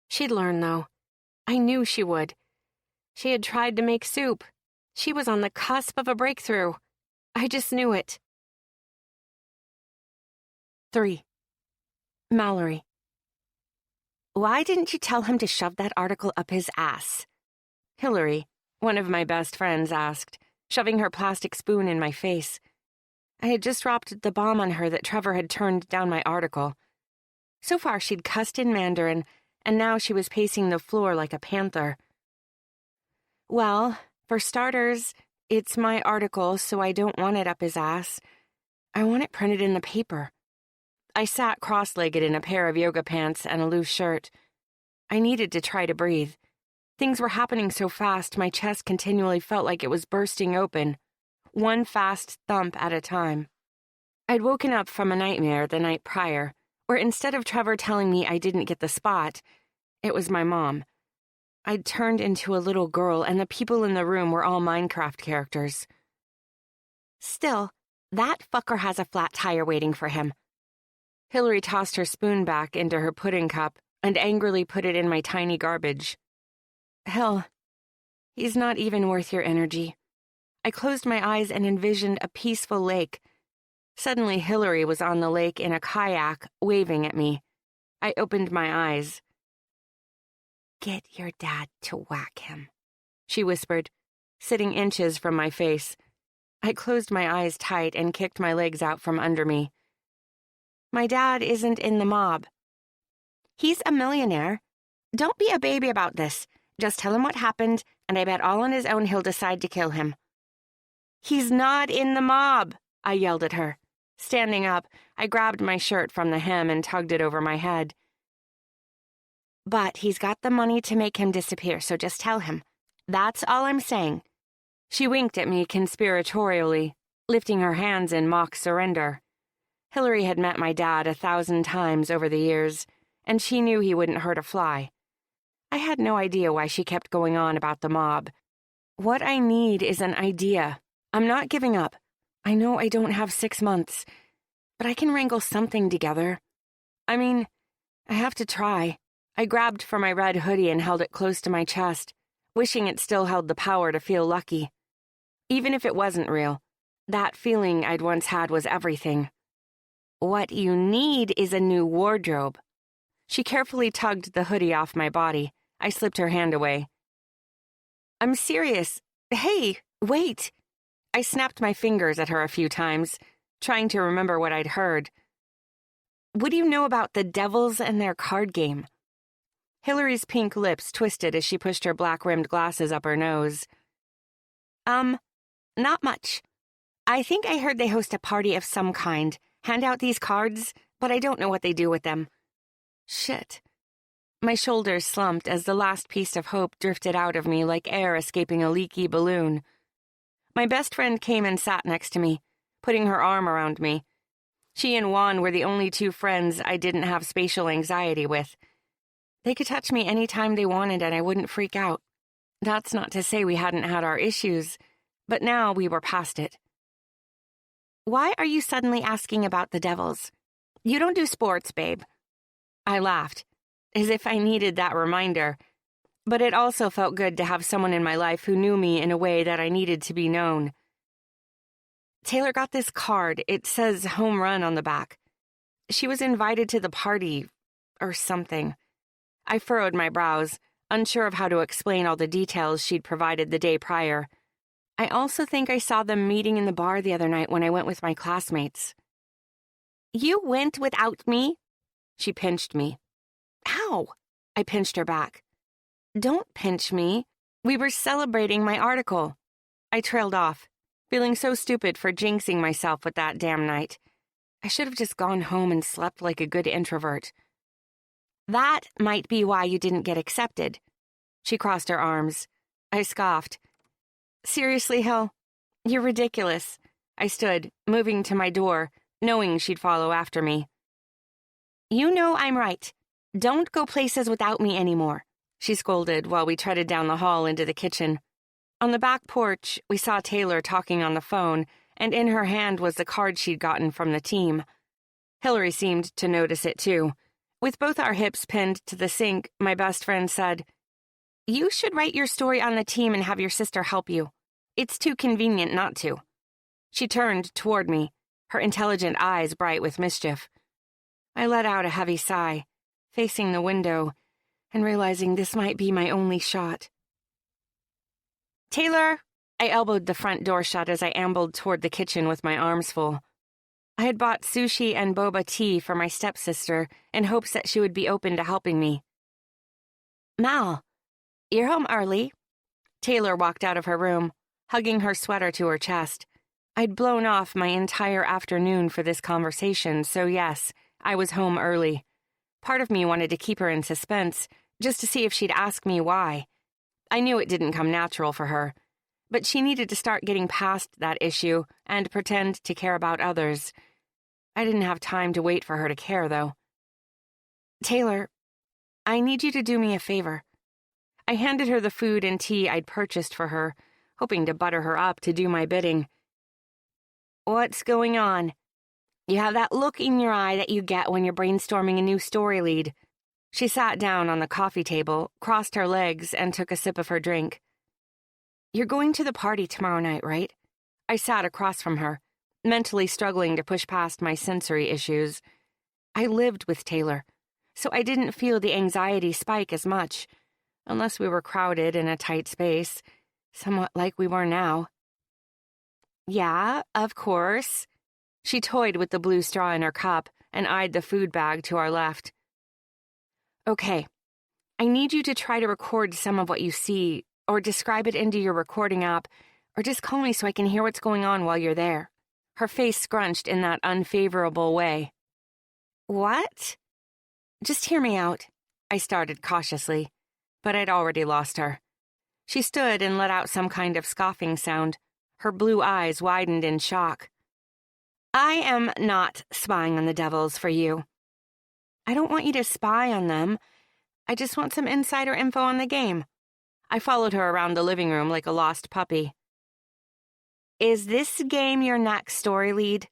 She'd learn, though. I knew she would. She had tried to make soup. She was on the cusp of a breakthrough. I just knew it. 3. Mallory. Why didn't you tell him to shove that article up his ass? Hillary, one of my best friends, asked, shoving her plastic spoon in my face. I had just dropped the bomb on her that Trevor had turned down my article. So far she'd cussed in Mandarin, and now she was pacing the floor like a panther. Well, for starters, it's my article, so I don't want it up his ass. I want it printed in the paper. I sat cross-legged in a pair of yoga pants and a loose shirt. I needed to try to breathe. Things were happening so fast, my chest continually felt like it was bursting open, one fast thump at a time. I'd woken up from a nightmare the night prior, where instead of Trevor telling me I didn't get the spot, it was my mom. I'd turned into a little girl, and the people in the room were all Minecraft characters. Still, that fucker has a flat tire waiting for him. Hillary tossed her spoon back into her pudding cup and angrily put it in my tiny garbage. Hell, he's not even worth your energy. I closed my eyes and envisioned a peaceful lake. Suddenly, Hillary was on the lake in a kayak, waving at me. I opened my eyes. Get your dad to whack him, she whispered, sitting inches from my face. I closed my eyes tight and kicked my legs out from under me. My dad isn't in the mob. He's a millionaire. Don't be a baby about this. Just tell him what happened, and I bet all on his own he'll decide to kill him. He's not in the mob, I yelled at her. Standing up, I grabbed my shirt from the hem and tugged it over my head. But he's got the money to make him disappear, so just tell him. That's all I'm saying. She winked at me conspiratorially, lifting her hands in mock surrender. Hillary had met my dad 1,000 times over the years, and she knew he wouldn't hurt a fly. I had no idea why she kept going on about the mob. What I need is an idea. I'm not giving up. I know I don't have 6 months, but I can wrangle something together. I mean, I have to try. I grabbed for my red hoodie and held it close to my chest, wishing it still held the power to feel lucky. Even if it wasn't real, that feeling I'd once had was everything. What you need is a new wardrobe. She carefully tugged the hoodie off my body. I slipped her hand away. I'm serious. Hey, wait. I snapped my fingers at her a few times, trying to remember what I'd heard. What do you know about the Devils and their card game? Hillary's pink lips twisted as she pushed her black-rimmed glasses up her nose. Not much. I think I heard they host a party of some kind, hand out these cards, but I don't know what they do with them. Shit. My shoulders slumped as the last piece of hope drifted out of me like air escaping a leaky balloon. My best friend came and sat next to me, putting her arm around me. She and Juan were the only two friends I didn't have spatial anxiety with. They could touch me any time they wanted and I wouldn't freak out. That's not to say we hadn't had our issues, but now we were past it. Why are you suddenly asking about the Devils? You don't do sports, babe. I laughed, as if I needed that reminder. But it also felt good to have someone in my life who knew me in a way that I needed to be known. Taylor got this card. It says home run on the back. She was invited to the party, or something. I furrowed my brows, unsure of how to explain all the details she'd provided the day prior. I also think I saw them meeting in the bar the other night when I went with my classmates. "You went without me?" She pinched me. "Ow!" I pinched her back. "Don't pinch me. We were celebrating my article." I trailed off, feeling so stupid for jinxing myself with that damn night. I should have just gone home and slept like a good introvert. "That might be why you didn't get accepted." She crossed her arms. I scoffed. "Seriously, Hill? You're ridiculous." I stood, moving to my door, knowing she'd follow after me. "You know I'm right. Don't go places without me anymore," she scolded while we treaded down the hall into the kitchen. On the back porch, we saw Taylor talking on the phone, and in her hand was the card she'd gotten from the team. Hillary seemed to notice it too. With both our hips pinned to the sink, my best friend said, "You should write your story on the team and have your sister help you. It's too convenient not to." She turned toward me, her intelligent eyes bright with mischief. I let out a heavy sigh, facing the window, and realizing this might be my only shot. "Taylor!" I elbowed the front door shut as I ambled toward the kitchen with my arms full. I had bought sushi and boba tea for my stepsister in hopes that she would be open to helping me. "Mal, you're home early." Taylor walked out of her room, hugging her sweater to her chest. I'd blown off my entire afternoon for this conversation, so yes, I was home early. Part of me wanted to keep her in suspense, just to see if she'd ask me why. I knew it didn't come natural for her, but she needed to start getting past that issue and pretend to care about others. I didn't have time to wait for her to care, though. "Taylor, I need you to do me a favor." I handed her the food and tea I'd purchased for her, hoping to butter her up to do my bidding. "What's going on?" "You have that look in your eye that you get when you're brainstorming a new story lead." She sat down on the coffee table, crossed her legs, and took a sip of her drink. "You're going to the party tomorrow night, right?" I sat across from her, mentally struggling to push past my sensory issues. I lived with Taylor, so I didn't feel the anxiety spike as much, unless we were crowded in a tight space, somewhat like we were now. "Yeah, of course." She toyed with the blue straw in her cup and eyed the food bag to our left. "Okay, I need you to try to record some of what you see, or describe it into your recording app, or just call me so I can hear what's going on while you're there." Her face scrunched in that unfavorable way. "What?" "Just hear me out," I started cautiously, but I'd already lost her. She stood and let out some kind of scoffing sound. Her blue eyes widened in shock. "I am not spying on the devils for you." "I don't want you to spy on them. I just want some insider info on the game." I followed her around the living room like a lost puppy. "Is this game your next story lead?"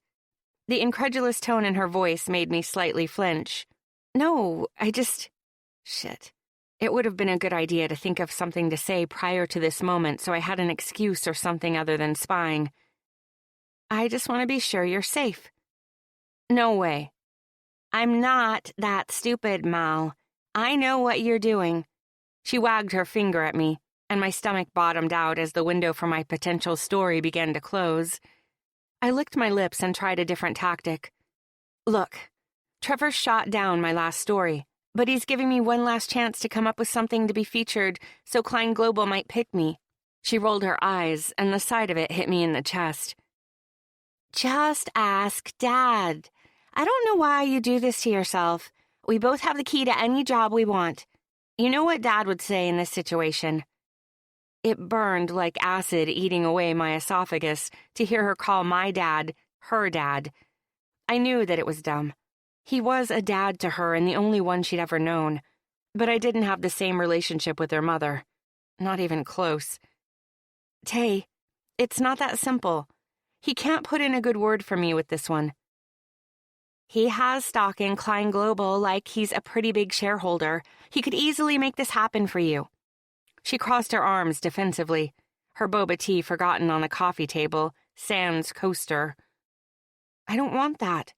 The incredulous tone in her voice made me slightly flinch. "No, Shit. It would have been a good idea to think of something to say prior to this moment so I had an excuse or something other than spying. "I just want to be sure you're safe." "No way." "I'm not that stupid, Mal. I know what you're doing." She wagged her finger at me, and my stomach bottomed out as the window for my potential story began to close. I licked my lips and tried a different tactic. "Look, Trevor shot down my last story, but he's giving me one last chance to come up with something to be featured so Klein Global might pick me." She rolled her eyes, and the side of it hit me in the chest. "Just ask Dad. I don't know why you do this to yourself. We both have the key to any job we want. You know what Dad would say in this situation." It burned like acid eating away my esophagus to hear her call my dad her dad. I knew that it was dumb. He was a dad to her and the only one she'd ever known, but I didn't have the same relationship with her mother. Not even close. "Tay, it's not that simple. He can't put in a good word for me with this one." "He has stock in Klein Global like he's a pretty big shareholder. He could easily make this happen for you." She crossed her arms defensively, her boba tea forgotten on the coffee table, sans coaster. I don't want that.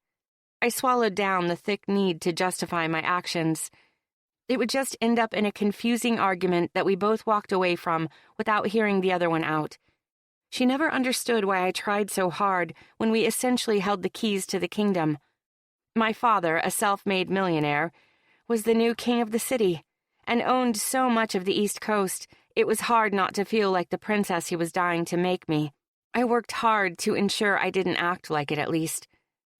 I swallowed down the thick need to justify my actions. It would just end up in a confusing argument that we both walked away from without hearing the other one out. She never understood why I tried so hard when we essentially held the keys to the kingdom. My father, a self-made millionaire, was the new king of the city and owned so much of the East Coast, it was hard not to feel like the princess he was dying to make me. I worked hard to ensure I didn't act like it, at least.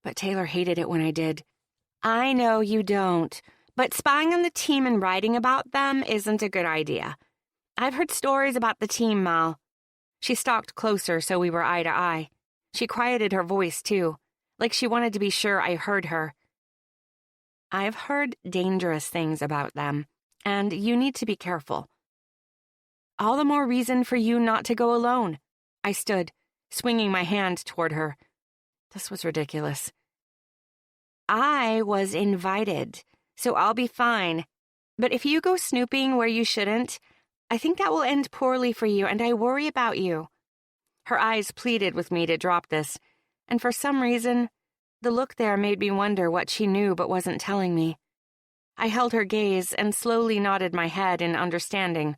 But Taylor hated it when I did. I know you don't, but spying on the team and writing about them isn't a good idea. I've heard stories about the team, Mal. She stalked closer so we were eye to eye. She quieted her voice, too, like she wanted to be sure I heard her. I've heard dangerous things about them, and you need to be careful. All the more reason for you not to go alone. I stood, swinging my hand toward her. This was ridiculous. I was invited, so I'll be fine. But if you go snooping where you shouldn't, I think that will end poorly for you, and I worry about you. Her eyes pleaded with me to drop this, and for some reason, the look there made me wonder what she knew but wasn't telling me. I held her gaze and slowly nodded my head in understanding.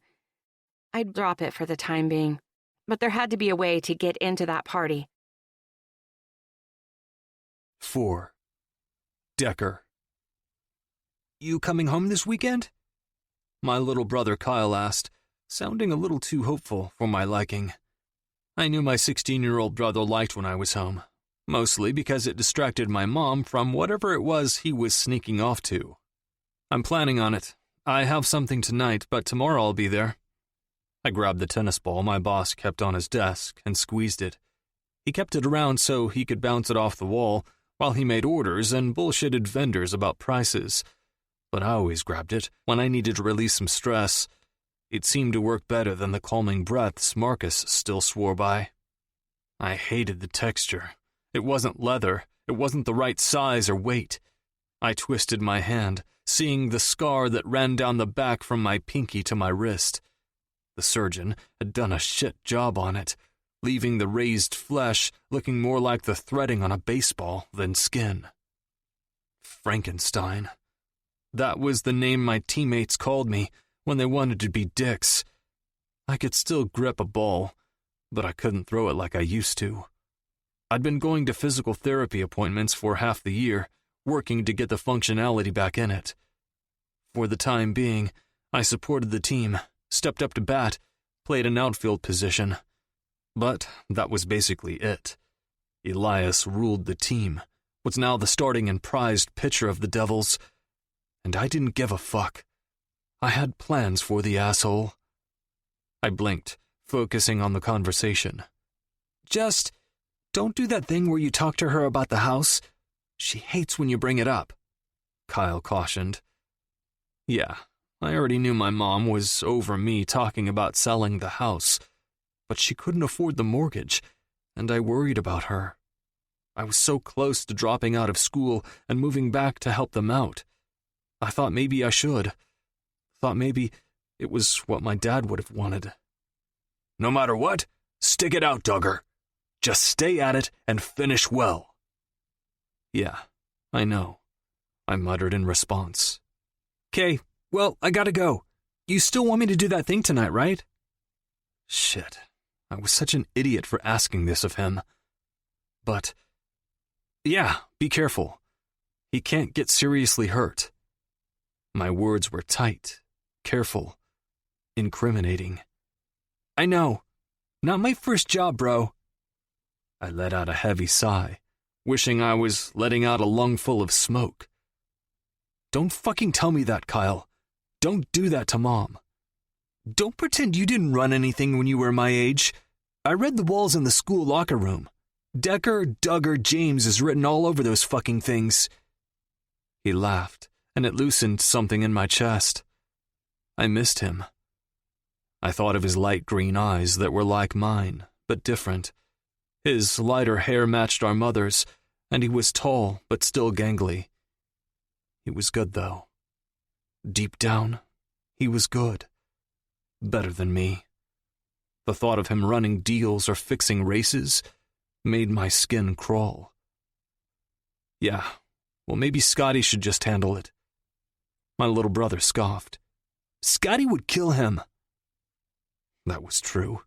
I'd drop it for the time being, but there had to be a way to get into that party. 4. Decker. You coming home this weekend? My little brother Kyle asked, sounding a little too hopeful for my liking. I knew my 16-year-old brother liked when I was home, mostly because it distracted my mom from whatever it was he was sneaking off to. I'm planning on it. I have something tonight, but tomorrow I'll be there. I grabbed the tennis ball my boss kept on his desk and squeezed it. He kept it around so he could bounce it off the wall while he made orders and bullshitted vendors about prices. But I always grabbed it when I needed to release some stress. It seemed to work better than the calming breaths Marcus still swore by. I hated the texture. It wasn't leather. It wasn't the right size or weight. I twisted my hand, seeing the scar that ran down the back from my pinky to my wrist. The surgeon had done a shit job on it, leaving the raised flesh looking more like the threading on a baseball than skin. Frankenstein. That was the name my teammates called me when they wanted to be dicks. I could still grip a ball, but I couldn't throw it like I used to. I'd been going to physical therapy appointments for half the year, working to get the functionality back in it. For the time being, I supported the team, stepped up to bat, played an outfield position. But that was basically it. Elias ruled the team, was now the starting and prized pitcher of the Devils, and I didn't give a fuck. I had plans for the asshole. I blinked, focusing on the conversation. Just don't do that thing where you talk to her about the house. She hates when you bring it up, Kyle cautioned. Yeah, I already knew my mom was over me talking about selling the house, but she couldn't afford the mortgage, and I worried about her. I was so close to dropping out of school and moving back to help them out. I thought maybe I should. Thought maybe it was what my dad would have wanted. No matter what, stick it out, Duggar. Just stay at it and finish well. Yeah, I know, I muttered in response. 'Kay, well, I gotta go. You still want me to do that thing tonight, right? Shit, I was such an idiot for asking this of him. But, yeah, be careful. He can't get seriously hurt. My words were tight, careful, incriminating. I know. Not my first job, bro. I let out a heavy sigh, wishing I was letting out a lungful of smoke. Don't fucking tell me that, Kyle. Don't do that to Mom. Don't pretend you didn't run anything when you were my age. I read the walls in the school locker room. Decker, Duggar, James is written all over those fucking things. He laughed, and it loosened something in my chest. I missed him. I thought of his light green eyes that were like mine, but different. His lighter hair matched our mother's, and he was tall but still gangly. He was good, though. Deep down, he was good. better than me. The thought of him running deals or fixing races made my skin crawl. Yeah, well, maybe Scotty should just handle it. My little brother scoffed. Scotty would kill him. That was true.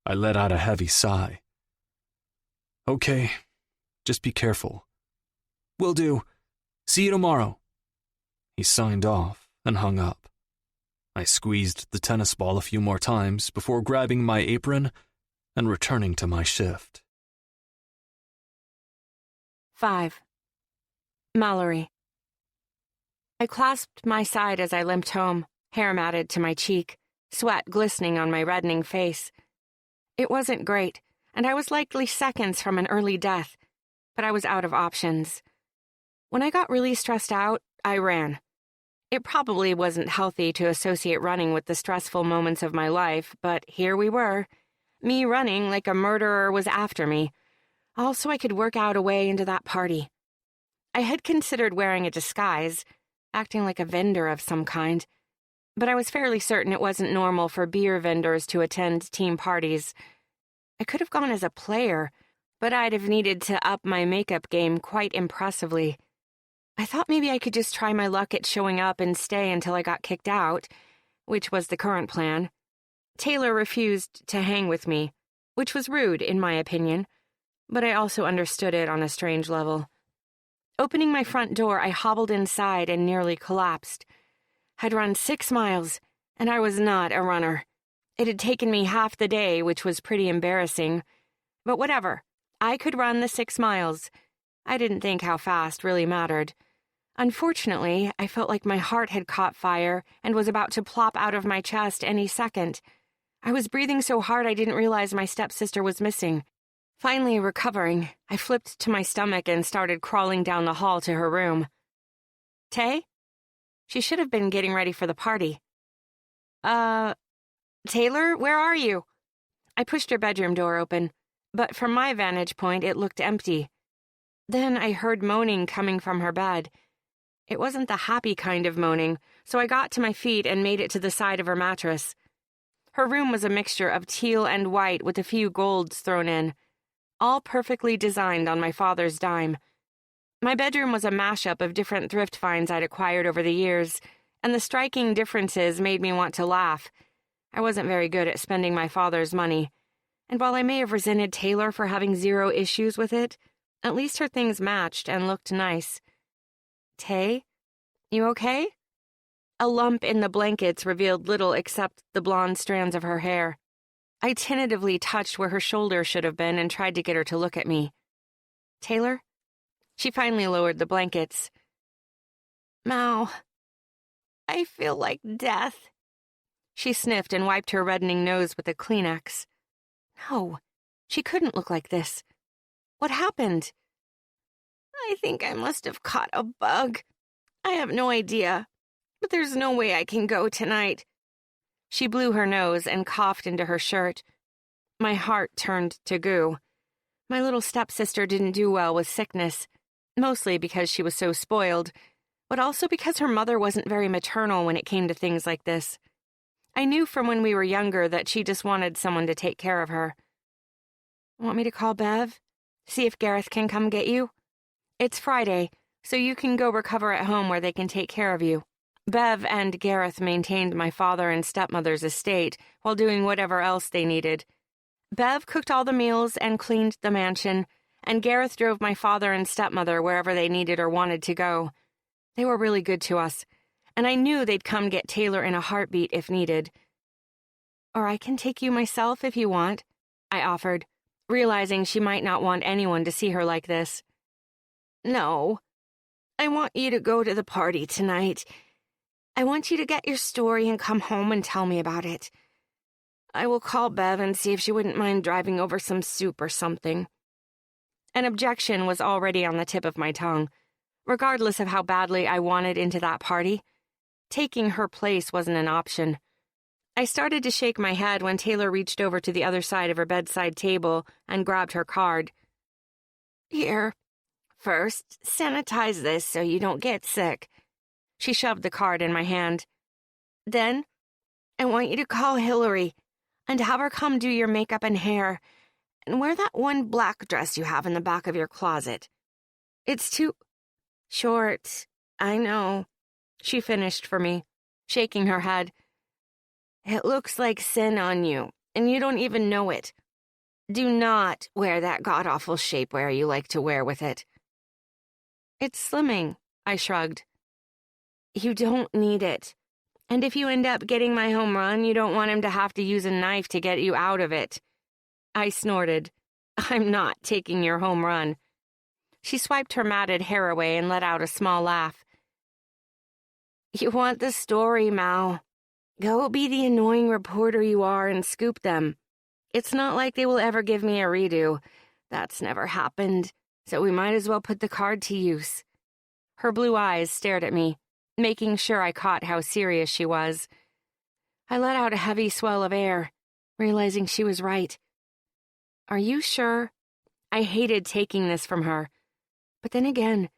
I let out a heavy sigh. Okay, just be careful. Will do. See you tomorrow. He signed off and hung up. I squeezed the tennis ball a few more times before grabbing my apron and returning to my shift. 5. Mallory. I clasped my side as I limped home, hair matted to my cheek, sweat glistening on my reddening face. It wasn't great, and I was likely seconds from an early death, but I was out of options. When I got really stressed out, I ran. It probably wasn't healthy to associate running with the stressful moments of my life, but here we were, me running like a murderer was after me, all so I could work out a way into that party. I had considered wearing a disguise, acting like a vendor of some kind, but I was fairly certain it wasn't normal for beer vendors to attend team parties. I could have gone as a player, but I'd have needed to up my makeup game quite impressively. I thought maybe I could just try my luck at showing up and stay until I got kicked out, which was the current plan. Taylor refused to hang with me, which was rude in my opinion, but I also understood it on a strange level. Opening my front door, I hobbled inside and nearly collapsed. I'd run 6 miles, and I was not a runner. It had taken me half the day, which was pretty embarrassing. But whatever, I could run the 6 miles. I didn't think how fast really mattered. Unfortunately, I felt like my heart had caught fire and was about to plop out of my chest any second. I was breathing so hard I didn't realize my stepsister was missing. Finally recovering, I flipped to my stomach and started crawling down the hall to her room. Tay? She should have been getting ready for the party. Taylor, where are you? I pushed her bedroom door open, but from my vantage point it looked empty. Then I heard moaning coming from her bed. It wasn't the happy kind of moaning, so I got to my feet and made it to the side of her mattress. Her room was a mixture of teal and white with a few golds thrown in, all perfectly designed on my father's dime. My bedroom was a mashup of different thrift finds I'd acquired over the years, and the striking differences made me want to laugh. I wasn't very good at spending my father's money, and while I may have resented Taylor for having zero issues with it, at least her things matched and looked nice. Tay, you okay? A lump in the blankets revealed little except the blonde strands of her hair. I tentatively touched where her shoulder should have been and tried to get her to look at me. Taylor? She finally lowered the blankets. Mal, I feel like death. She sniffed and wiped her reddening nose with a Kleenex. No, she couldn't look like this. What happened? I think I must have caught a bug. I have no idea, but there's no way I can go tonight. She blew her nose and coughed into her shirt. My heart turned to goo. My little stepsister didn't do well with sickness, mostly because she was so spoiled, but also because her mother wasn't very maternal when it came to things like this. I knew from when we were younger that she just wanted someone to take care of her. Want me to call Bev? See if Gareth can come get you? It's Friday, so you can go recover at home where they can take care of you. Bev and Gareth maintained my father and stepmother's estate while doing whatever else they needed. Bev cooked all the meals and cleaned the mansion, and Gareth drove my father and stepmother wherever they needed or wanted to go. They were really good to us, and I knew they'd come get Taylor in a heartbeat if needed. Or I can take you myself if you want, I offered, realizing she might not want anyone to see her like this. No, I want you to go to the party tonight. I want you to get your story and come home and tell me about it. I will call Bev and see if she wouldn't mind driving over some soup or something. An objection was already on the tip of my tongue. Regardless of how badly I wanted into that party, taking her place wasn't an option. I started to shake my head when Taylor reached over to the other side of her bedside table and grabbed her card. Here, first, sanitize this so you don't get sick. She shoved the card in my hand. Then, I want you to call Hillary and have her come do your makeup and hair and wear that one black dress you have in the back of your closet. It's too short, I know, she finished for me, shaking her head. It looks like sin on you, and you don't even know it. Do not wear that god-awful shapewear you like to wear with it. It's slimming, I shrugged. You don't need it. And if you end up getting my home run, you don't want him to have to use a knife to get you out of it. I snorted. I'm not taking your home run. She swiped her matted hair away and let out a small laugh. You want the story, Mal. Go be the annoying reporter you are and scoop them. It's not like they will ever give me a redo. That's never happened, so we might as well put the card to use. Her blue eyes stared at me, making sure I caught how serious she was. I let out a heavy swell of air, realizing she was right. Are you sure? I hated taking this from her. But then again,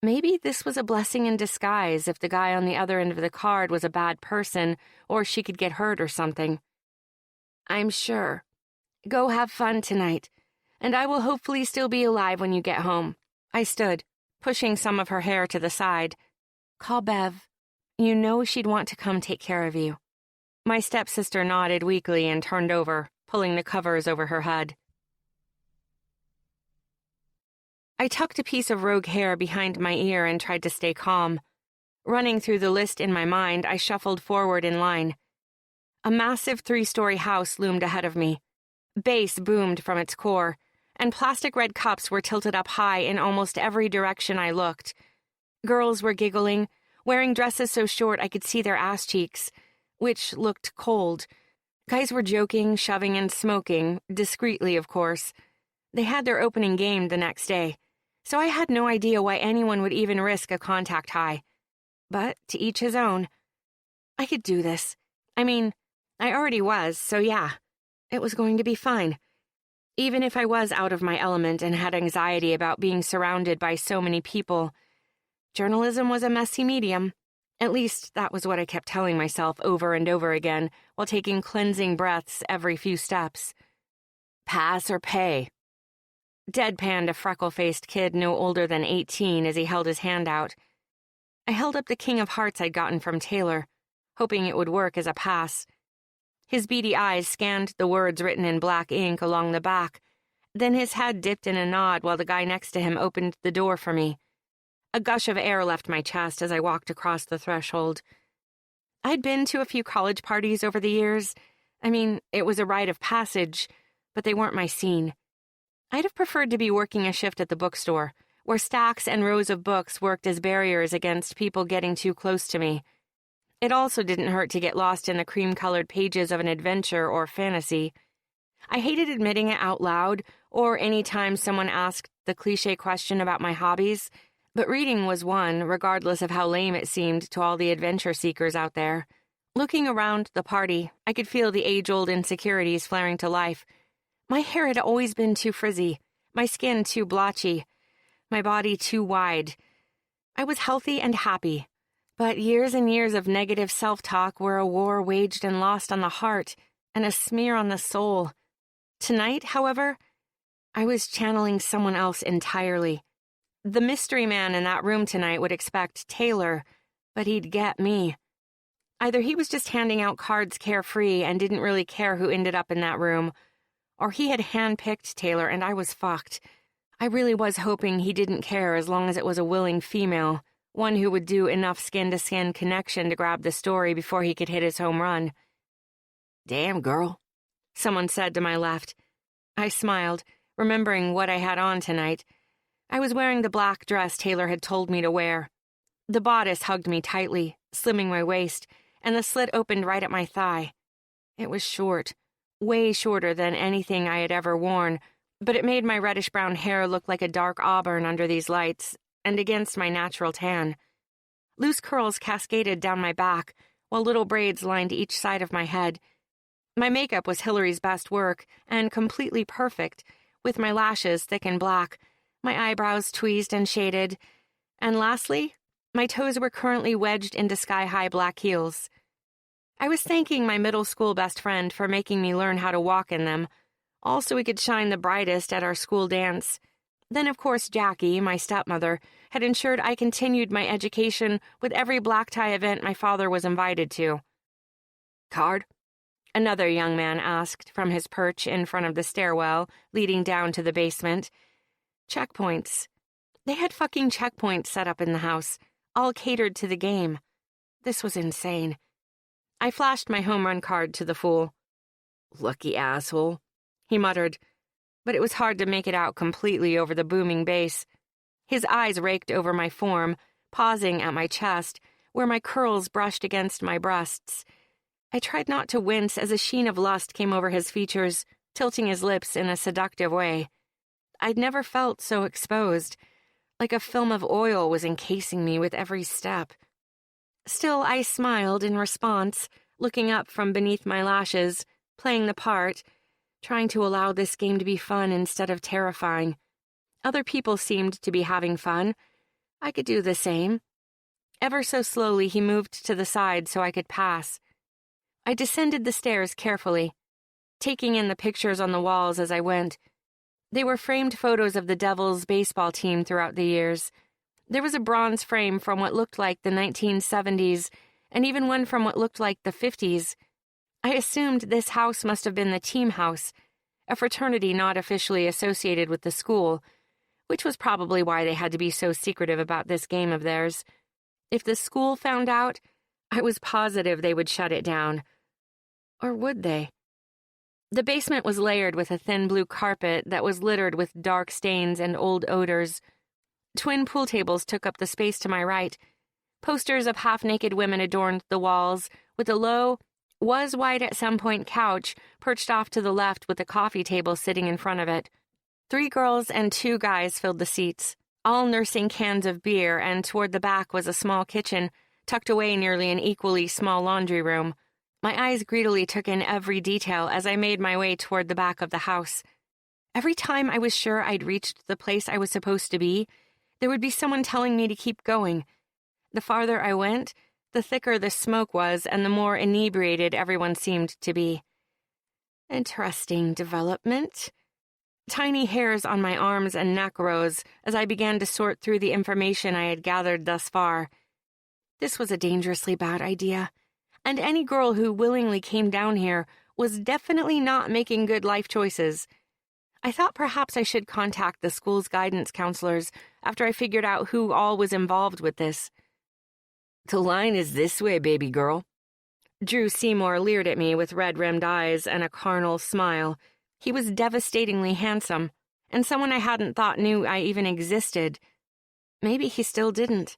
maybe this was a blessing in disguise if the guy on the other end of the card was a bad person or she could get hurt or something. I'm sure. Go have fun tonight, and I will hopefully still be alive when you get home. I stood, pushing some of her hair to the side. Call Bev. You know she'd want to come take care of you. My stepsister nodded weakly and turned over, pulling the covers over her head. I tucked a piece of rogue hair behind my ear and tried to stay calm. Running through the list in my mind, I shuffled forward in line. A massive 3-story house loomed ahead of me. Bass boomed from its core, and plastic red cups were tilted up high in almost every direction I looked. Girls were giggling, wearing dresses so short I could see their ass cheeks, which looked cold. Guys were joking, shoving, and smoking, discreetly, of course. They had their opening game the next day, so I had no idea why anyone would even risk a contact high. But to each his own. I could do this. I mean, I already was, so yeah, it was going to be fine. Even if I was out of my element and had anxiety about being surrounded by so many people, journalism was a messy medium. At least that was what I kept telling myself over and over again while taking cleansing breaths every few steps. Pass or pay. Deadpanned a freckle-faced kid no older than 18 as he held his hand out. I held up the King of Hearts I'd gotten from Taylor, hoping it would work as a pass. His beady eyes scanned the words written in black ink along the back, then his head dipped in a nod while the guy next to him opened the door for me. A gush of air left my chest as I walked across the threshold. I'd been to a few college parties over the years. I mean, it was a rite of passage, but they weren't my scene. I'd have preferred to be working a shift at the bookstore, where stacks and rows of books worked as barriers against people getting too close to me. It also didn't hurt to get lost in the cream-colored pages of an adventure or fantasy. I hated admitting it out loud or any time someone asked the cliché question about my hobbies, but reading was one, regardless of how lame it seemed to all the adventure seekers out there. Looking around the party, I could feel the age-old insecurities flaring to life. My hair had always been too frizzy, my skin too blotchy, my body too wide. I was healthy and happy, but years and years of negative self-talk were a war waged and lost on the heart and a smear on the soul. Tonight, however, I was channeling someone else entirely. The mystery man in that room tonight would expect Taylor, but he'd get me. Either he was just handing out cards carefree and didn't really care who ended up in that room, or he had handpicked Taylor and I was fucked. I really was hoping he didn't care as long as it was a willing female, one who would do enough skin-to-skin connection to grab the story before he could hit his home run. Damn, girl, someone said to my left. I smiled, remembering what I had on tonight. I was wearing the black dress Taylor had told me to wear. The bodice hugged me tightly, slimming my waist, and the slit opened right at my thigh. It was short, way shorter than anything I had ever worn, but it made my reddish-brown hair look like a dark auburn under these lights and against my natural tan. Loose curls cascaded down my back, while little braids lined each side of my head. My makeup was Hillary's best work, and completely perfect, with my lashes thick and black, my eyebrows tweezed and shaded, and lastly, my toes were currently wedged into sky-high black heels. I was thanking my middle school best friend for making me learn how to walk in them, all so we could shine the brightest at our school dance. Then, of course, Jackie, my stepmother, had ensured I continued my education with every black tie event my father was invited to. "Card?" another young man asked from his perch in front of the stairwell leading down to the basement. Checkpoints. They had fucking checkpoints set up in the house, all catered to the game. This was insane. I flashed my home run card to the fool. "Lucky asshole," he muttered, but it was hard to make it out completely over the booming bass. His eyes raked over my form, pausing at my chest, where my curls brushed against my breasts. I tried not to wince as a sheen of lust came over his features, tilting his lips in a seductive way. I'd never felt so exposed, like a film of oil was encasing me with every step. Still, I smiled in response, looking up from beneath my lashes, playing the part, trying to allow this game to be fun instead of terrifying. Other people seemed to be having fun. I could do the same. Ever so slowly, he moved to the side so I could pass. I descended the stairs carefully, taking in the pictures on the walls as I went. They were framed photos of the Devils baseball team throughout the years. There was a bronze frame from what looked like the 1970s, and even one from what looked like the 50s. I assumed this house must have been the team house, a fraternity not officially associated with the school, which was probably why they had to be so secretive about this game of theirs. If the school found out, I was positive they would shut it down. Or would they? The basement was layered with a thin blue carpet that was littered with dark stains and old odors. Twin pool tables took up the space to my right. Posters of half-naked women adorned the walls, with a low, was white at some point couch perched off to the left with a coffee table sitting in front of it. 3 girls and 2 guys filled the seats, all nursing cans of beer, and toward the back was a small kitchen, tucked away nearly an equally small laundry room. My eyes greedily took in every detail as I made my way toward the back of the house. Every time I was sure I'd reached the place I was supposed to be, there would be someone telling me to keep going. The farther I went, the thicker the smoke was and the more inebriated everyone seemed to be. Interesting development. Tiny hairs on my arms and neck rose as I began to sort through the information I had gathered thus far. This was a dangerously bad idea, and any girl who willingly came down here was definitely not making good life choices. I thought perhaps I should contact the school's guidance counselors after I figured out who all was involved with this. "The line is this way, baby girl." Drew Seymour leered at me with red-rimmed eyes and a carnal smile. He was devastatingly handsome, and someone I hadn't thought knew I even existed. Maybe he still didn't.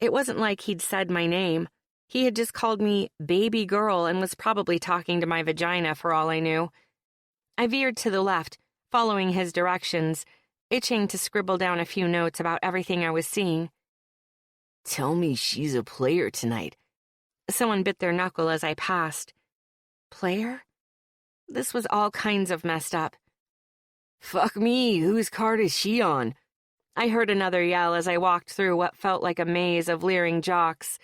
It wasn't like he'd said my name. He had just called me baby girl and was probably talking to my vagina for all I knew. I veered to the left, following his directions, itching to scribble down a few notes about everything I was seeing. "Tell me she's a player tonight." Someone bit their knuckle as I passed. Player? This was all kinds of messed up. "Fuck me, whose card is she on?" I heard another yell as I walked through what felt like a maze of leering jocks,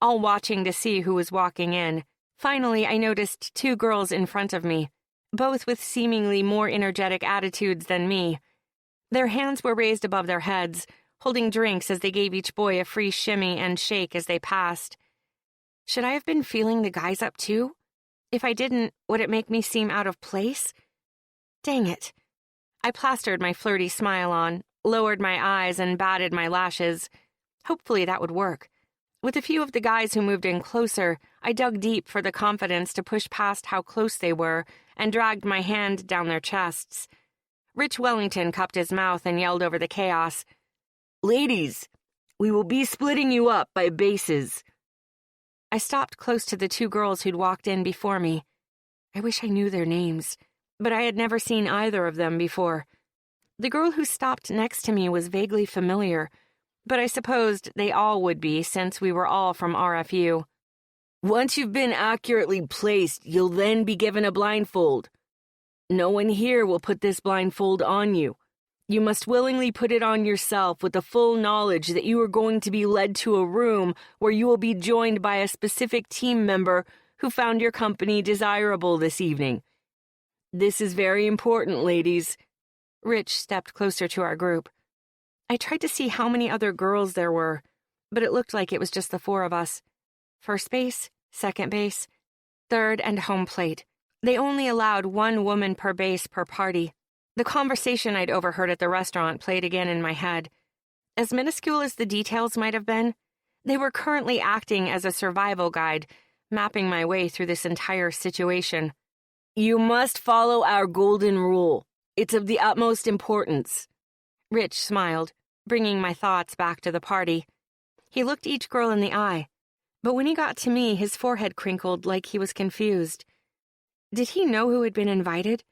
all watching to see who was walking in. Finally, I noticed 2 girls in front of me, both with seemingly more energetic attitudes than me. Their hands were raised above their heads, holding drinks as they gave each boy a free shimmy and shake as they passed. Should I have been feeling the guys up too? If I didn't, would it make me seem out of place? Dang it. I plastered my flirty smile on, lowered my eyes, and batted my lashes. Hopefully that would work. With a few of the guys who moved in closer, I dug deep for the confidence to push past how close they were and dragged my hand down their chests. Rich Wellington cupped his mouth and yelled over the chaos, "Ladies, we will be splitting you up by bases." I stopped close to the 2 girls who'd walked in before me. I wish I knew their names, but I had never seen either of them before. The girl who stopped next to me was vaguely familiar, but I supposed they all would be since we were all from RFU. "Once you've been accurately placed, you'll then be given a blindfold. No one here will put this blindfold on you. You must willingly put it on yourself with the full knowledge that you are going to be led to a room where you will be joined by a specific team member who found your company desirable this evening. This is very important, ladies." Rich stepped closer to our group. I tried to see how many other girls there were, but it looked like it was just the four of us. First base, second base, third, and home plate. They only allowed one woman per base per party. The conversation I'd overheard at the restaurant played again in my head. As minuscule as the details might have been, they were currently acting as a survival guide, mapping my way through this entire situation. "You must follow our golden rule. It's of the utmost importance." Rich smiled, bringing my thoughts back to the party. He looked each girl in the eye, but when he got to me, his forehead crinkled like he was confused. Did he know who had been invited?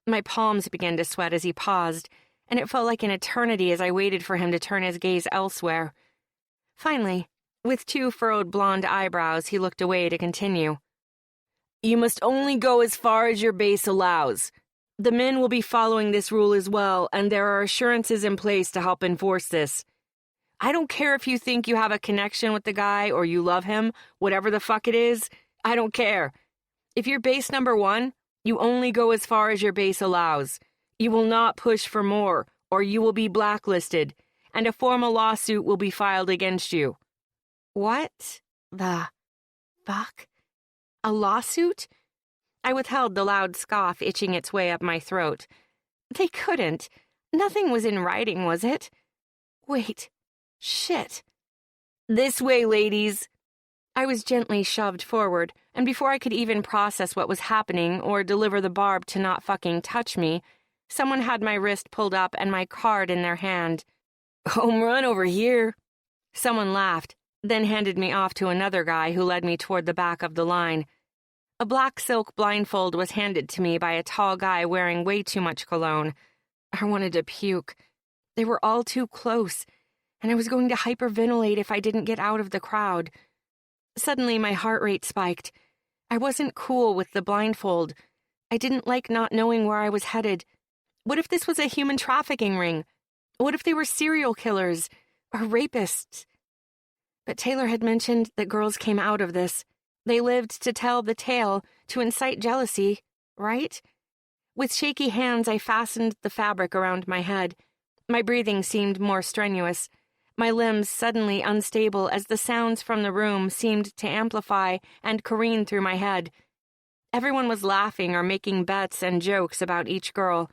My palms began to sweat as he paused, and it felt like an eternity as I waited for him to turn his gaze elsewhere. Finally, with two furrowed blonde eyebrows, he looked away to continue. "You must only go as far as your base allows. The men will be following this rule as well, and there are assurances in place to help enforce this. I don't care if you think you have a connection with the guy or you love him, whatever the fuck it is. I don't care. If you're base number 1, you only go as far as your base allows. You will not push for more, or you will be blacklisted, and a formal lawsuit will be filed against you." What the fuck? A lawsuit? I withheld the loud scoff itching its way up my throat. They couldn't. Nothing was in writing, was it? Wait. Shit. "This way, ladies." I was gently shoved forward, and before I could even process what was happening or deliver the barb to not fucking touch me, someone had my wrist pulled up and my card in their hand. "Home run over here." Someone laughed, then handed me off to another guy who led me toward the back of the line. A black silk blindfold was handed to me by a tall guy wearing way too much cologne. I wanted to puke. They were all too close, and I was going to hyperventilate if I didn't get out of the crowd. Suddenly, my heart rate spiked. I wasn't cool with the blindfold. I didn't like not knowing where I was headed. What if this was a human trafficking ring? What if they were serial killers or rapists? But Taylor had mentioned that girls came out of this. They lived to tell the tale, to incite jealousy, right? With shaky hands, I fastened the fabric around my head. My breathing seemed more strenuous, my limbs suddenly unstable as the sounds from the room seemed to amplify and careen through my head. Everyone was laughing or making bets and jokes about each girl.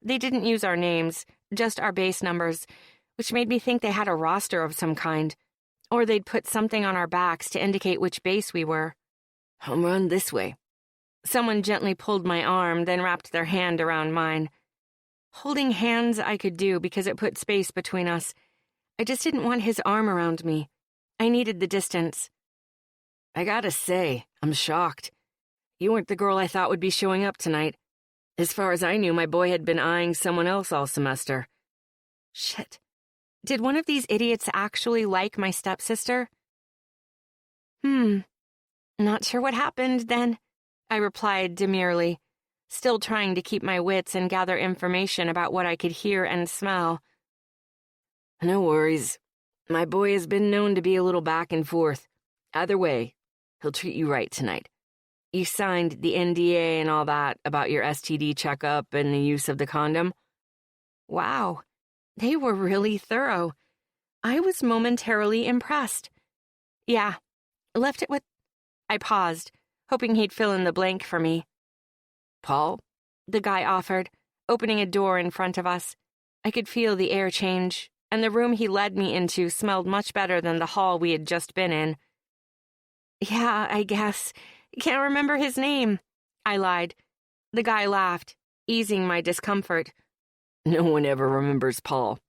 They didn't use our names, just our base numbers, which made me think they had a roster of some kind. Or they'd put something on our backs to indicate which base we were. "Home run this way." Someone gently pulled my arm, then wrapped their hand around mine. Holding hands I could do because it put space between us. I just didn't want his arm around me. I needed the distance. "I gotta say, I'm shocked. You weren't the girl I thought would be showing up tonight. As far as I knew, my boy had been eyeing someone else all semester." Shit. Did one of these idiots actually like my stepsister? Not sure what happened then, I replied demurely, still trying to keep my wits and gather information about what I could hear and smell. "No worries. My boy has been known to be a little back and forth. Either way, he'll treat you right tonight. You signed the NDA and all that about your STD checkup and the use of the condom." Wow, they were really thorough. I was momentarily impressed. Yeah, left it with... I paused, hoping he'd fill in the blank for me. "Paul?" the guy offered, opening a door in front of us. I could feel the air change, and the room he led me into smelled much better than the hall we had just been in. Yeah, I guess. Can't remember his name, I lied. The guy laughed, easing my discomfort. "No one ever remembers Paul."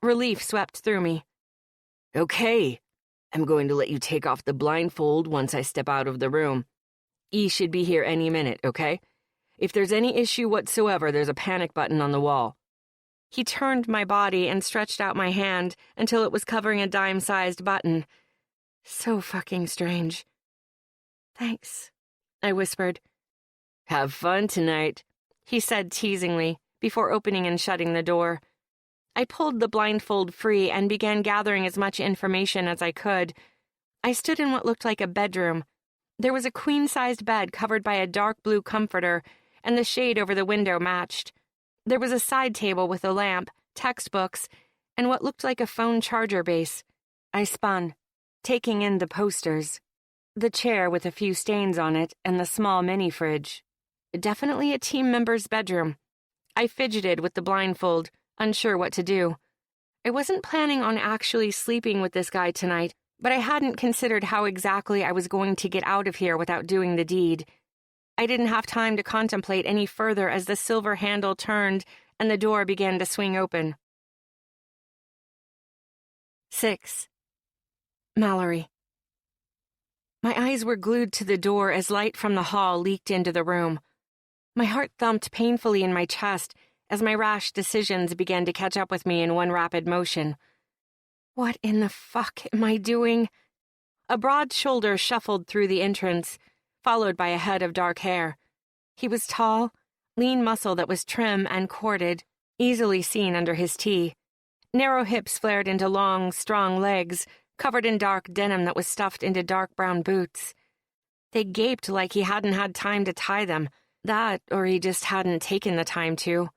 Relief swept through me. "Okay, I'm going to let you take off the blindfold once I step out of the room. E should be here any minute, okay? If there's any issue whatsoever, there's a panic button on the wall." He turned my body and stretched out my hand until it was covering a dime-sized button. So fucking strange. "Thanks," I whispered. "Have fun tonight," he said teasingly, before opening and shutting the door. I pulled the blindfold free and began gathering as much information as I could. I stood in what looked like a bedroom. There was a queen-sized bed covered by a dark blue comforter, and the shade over the window matched. There was a side table with a lamp, textbooks, and what looked like a phone charger base. I spun, taking in the posters. The chair with a few stains on it, and the small mini-fridge. Definitely a team member's bedroom. I fidgeted with the blindfold, unsure what to do. I wasn't planning on actually sleeping with this guy tonight, but I hadn't considered how exactly I was going to get out of here without doing the deed. I didn't have time to contemplate any further as the silver handle turned and the door began to swing open. 6. Mallory. My eyes were glued to the door as light from the hall leaked into the room. My heart thumped painfully in my chest as my rash decisions began to catch up with me in one rapid motion. What in the fuck am I doing? A broad shoulder shuffled through the entrance, followed by a head of dark hair. He was tall, lean muscle that was trim and corded, easily seen under his tee. Narrow hips flared into long, strong legs, covered in dark denim that was stuffed into dark brown boots. They gaped like he hadn't had time to tie them. That, or he just hadn't taken the time to.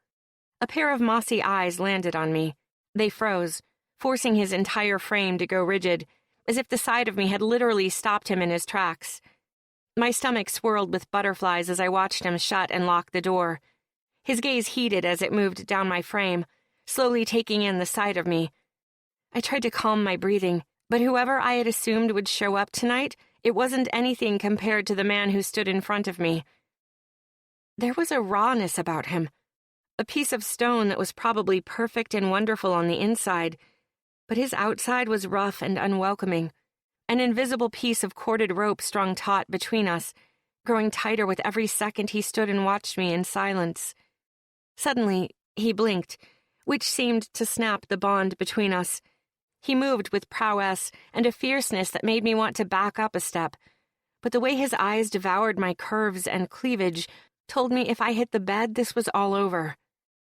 A pair of mossy eyes landed on me. They froze, forcing his entire frame to go rigid, as if the side of me had literally stopped him in his tracks. My stomach swirled with butterflies as I watched him shut and lock the door. His gaze heated as it moved down my frame, slowly taking in the side of me. I tried to calm my breathing, but whoever I had assumed would show up tonight, it wasn't anything compared to the man who stood in front of me. There was a rawness about him, a piece of stone that was probably perfect and wonderful on the inside, but his outside was rough and unwelcoming, an invisible piece of corded rope strung taut between us, growing tighter with every second he stood and watched me in silence. Suddenly, he blinked, which seemed to snap the bond between us. He moved with prowess and a fierceness that made me want to back up a step, but the way his eyes devoured my curves and cleavage told me if I hit the bed, this was all over.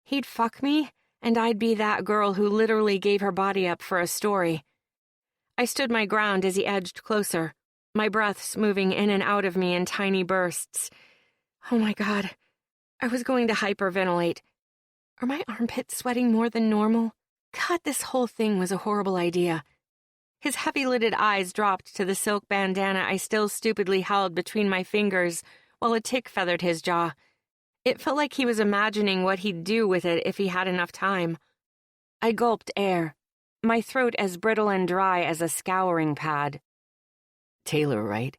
He'd fuck me, and I'd be that girl who literally gave her body up for a story. I stood my ground as he edged closer, my breaths moving in and out of me in tiny bursts. Oh my God, I was going to hyperventilate. Are my armpits sweating more than normal? God, this whole thing was a horrible idea. His heavy-lidded eyes dropped to the silk bandana I still stupidly held between my fingers, while a tick feathered his jaw. It felt like he was imagining what he'd do with it if he had enough time. I gulped air, my throat as brittle and dry as a scouring pad. Taylor, right?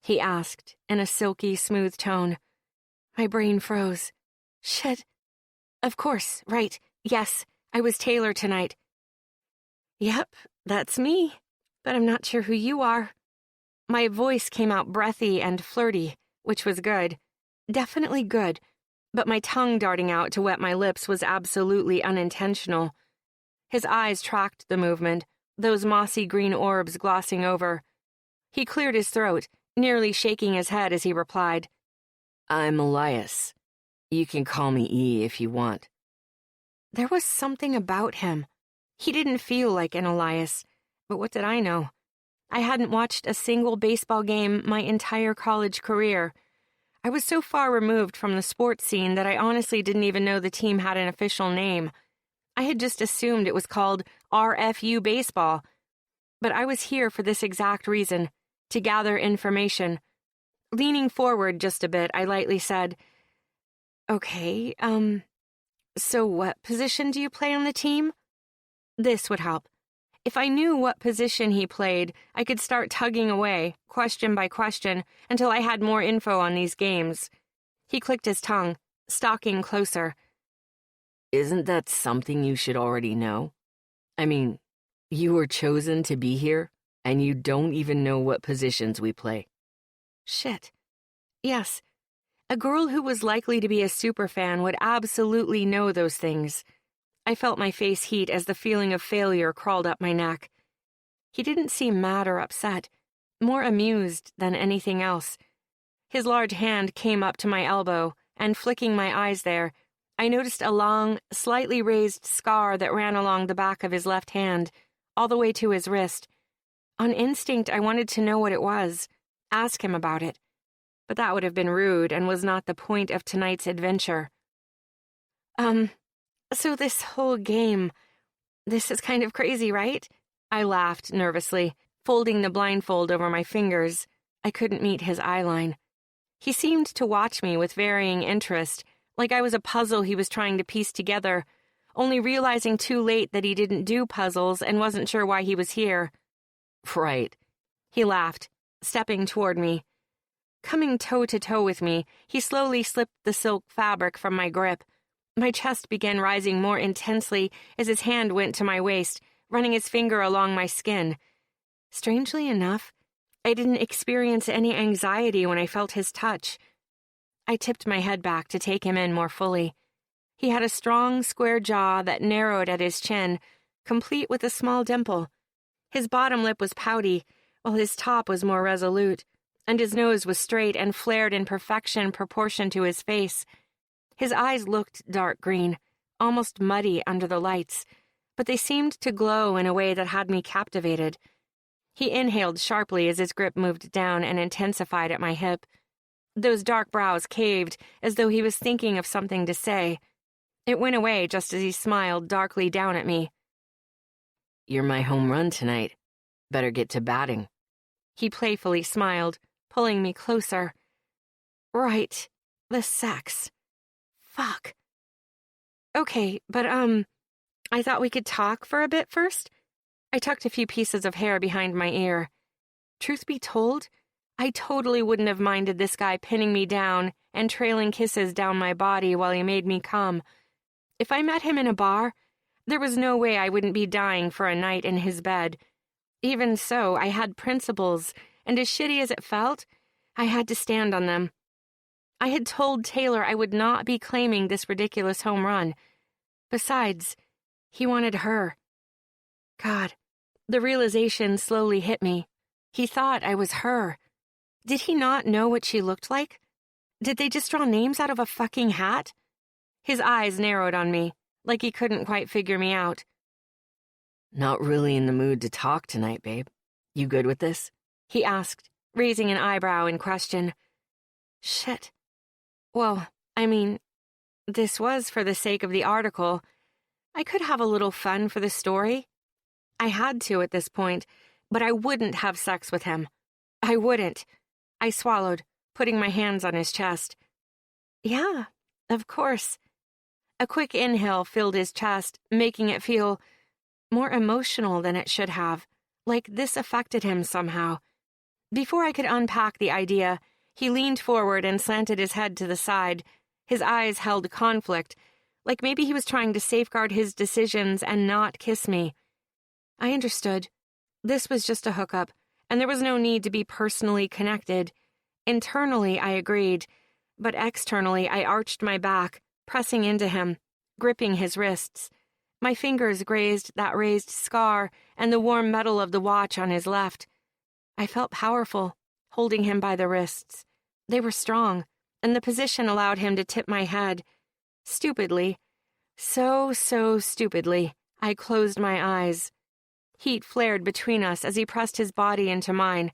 He asked, in a silky, smooth tone. My brain froze. Shit. Of course, right. Yes, I was Taylor tonight. Yep, that's me, but I'm not sure who you are. My voice came out breathy and flirty, which was good. Definitely good, but my tongue darting out to wet my lips was absolutely unintentional. His eyes tracked the movement, those mossy green orbs glossing over. He cleared his throat, nearly shaking his head as he replied, I'm Elias. You can call me E if you want. There was something about him. He didn't feel like an Elias, but what did I know? I hadn't watched a single baseball game my entire college career. I was so far removed from the sports scene that I honestly didn't even know the team had an official name. I had just assumed it was called RFU Baseball. But I was here for this exact reason, to gather information. Leaning forward just a bit, I lightly said, Okay, so what position do you play on the team? This would help. If I knew what position he played, I could start tugging away, question by question, until I had more info on these games. He clicked his tongue, stalking closer. Isn't that something you should already know? I mean, you were chosen to be here, and you don't even know what positions we play. Shit. Yes. A girl who was likely to be a superfan would absolutely know those things. I felt my face heat as the feeling of failure crawled up my neck. He didn't seem mad or upset, more amused than anything else. His large hand came up to my elbow, and flicking my eyes there, I noticed a long, slightly raised scar that ran along the back of his left hand, all the way to his wrist. On instinct, I wanted to know what it was. ask him about it, but that would have been rude and was not the point of tonight's adventure. So this whole game, this is kind of crazy, right? I laughed nervously, folding the blindfold over my fingers. I couldn't meet his eyeline. He seemed to watch me with varying interest, like I was a puzzle he was trying to piece together, only realizing too late that he didn't do puzzles and wasn't sure why he was here. Right. He laughed, stepping toward me. Coming toe-to-toe with me, he slowly slipped the silk fabric from my grip. My chest began rising more intensely as his hand went to my waist, running his finger along my skin. Strangely enough, I didn't experience any anxiety when I felt his touch. I tipped my head back to take him in more fully. He had a strong, square jaw that narrowed at his chin, complete with a small dimple. His bottom lip was pouty, while his top was more resolute, and his nose was straight and flared in perfection proportioned to his face. His eyes looked dark green, almost muddy under the lights, but they seemed to glow in a way that had me captivated. He inhaled sharply as his grip moved down and intensified at my hip. Those dark brows caved as though he was thinking of something to say. It went away just as he smiled darkly down at me. You're my home run tonight. Better get to batting. He playfully smiled, pulling me closer. Right, the sex. Fuck. Okay, but I thought we could talk for a bit first. I tucked a few pieces of hair behind my ear. Truth be told, I totally wouldn't have minded this guy pinning me down and trailing kisses down my body while he made me come. If I met him in a bar, there was no way I wouldn't be dying for a night in his bed. Even so, I had principles, and as shitty as it felt, I had to stand on them. I had told Taylor I would not be claiming this ridiculous home run. Besides, he wanted her. God, the realization slowly hit me. He thought I was her. Did he not know what she looked like? Did they just draw names out of a fucking hat? His eyes narrowed on me, like he couldn't quite figure me out. Not really in the mood to talk tonight, babe. You good with this? He asked, raising an eyebrow in question. Shit. Well, I mean, this was for the sake of the article. I could have a little fun for the story. I had to at this point, but I wouldn't have sex with him. I wouldn't. I swallowed, putting my hands on his chest. Yeah, of course. A quick inhale filled his chest, making it feel more emotional than it should have, like this affected him somehow. Before I could unpack the idea, he leaned forward and slanted his head to the side. His eyes held conflict, like maybe he was trying to safeguard his decisions and not kiss me. I understood. This was just a hookup, and there was no need to be personally connected. Internally, I agreed, but externally, I arched my back, pressing into him, gripping his wrists. My fingers grazed that raised scar and the warm metal of the watch on his left. I felt powerful, holding him by the wrists. They were strong, and the position allowed him to tip my head. Stupidly, so stupidly, I closed my eyes. Heat flared between us as he pressed his body into mine.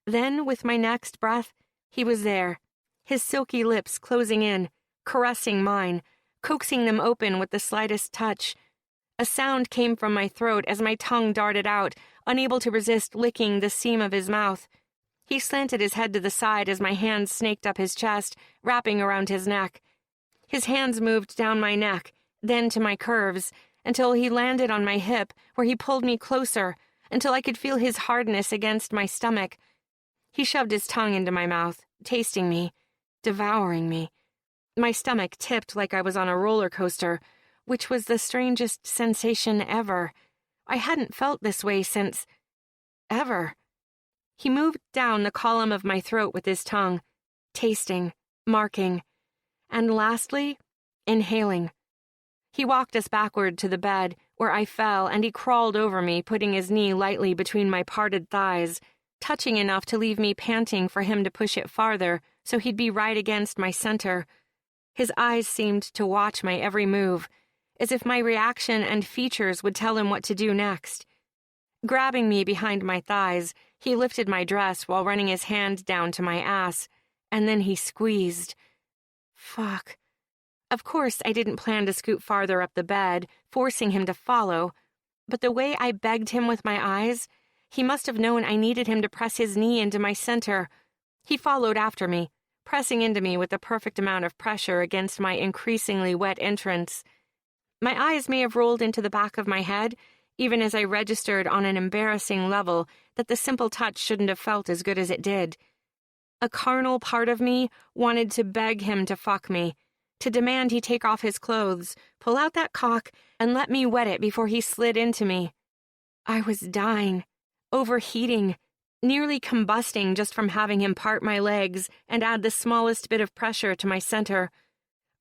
Then, with my next breath, he was there, his silky lips closing in, caressing mine, coaxing them open with the slightest touch. A sound came from my throat as my tongue darted out, unable to resist licking the seam of his mouth. He slanted his head to the side as my hands snaked up his chest, wrapping around his neck. His hands moved down my neck, then to my curves, until he landed on my hip, where he pulled me closer, until I could feel his hardness against my stomach. He shoved his tongue into my mouth, tasting me, devouring me. My stomach tipped like I was on a roller coaster, which was the strangest sensation ever. I hadn't felt this way since... ever. He moved down the column of my throat with his tongue, tasting, marking, and lastly, inhaling. He walked us backward to the bed, where I fell, and he crawled over me, putting his knee lightly between my parted thighs, touching enough to leave me panting for him to push it farther, so he'd be right against my center. His eyes seemed to watch my every move, as if my reaction and features would tell him what to do next. Grabbing me behind my thighs, He lifted my dress while running his hand down to my ass, and then he squeezed. Fuck. Of course, I didn't plan to scoot farther up the bed, forcing him to follow, but the way I begged him with my eyes, he must have known I needed him to press his knee into my center. He followed after me, pressing into me with the perfect amount of pressure against my increasingly wet entrance. My eyes may have rolled into the back of my head, even as I registered on an embarrassing level that the simple touch shouldn't have felt as good as it did. A carnal part of me wanted to beg him to fuck me, to demand he take off his clothes, pull out that cock, and let me wet it before he slid into me. I was dying, overheating, nearly combusting just from having him part my legs and add the smallest bit of pressure to my center.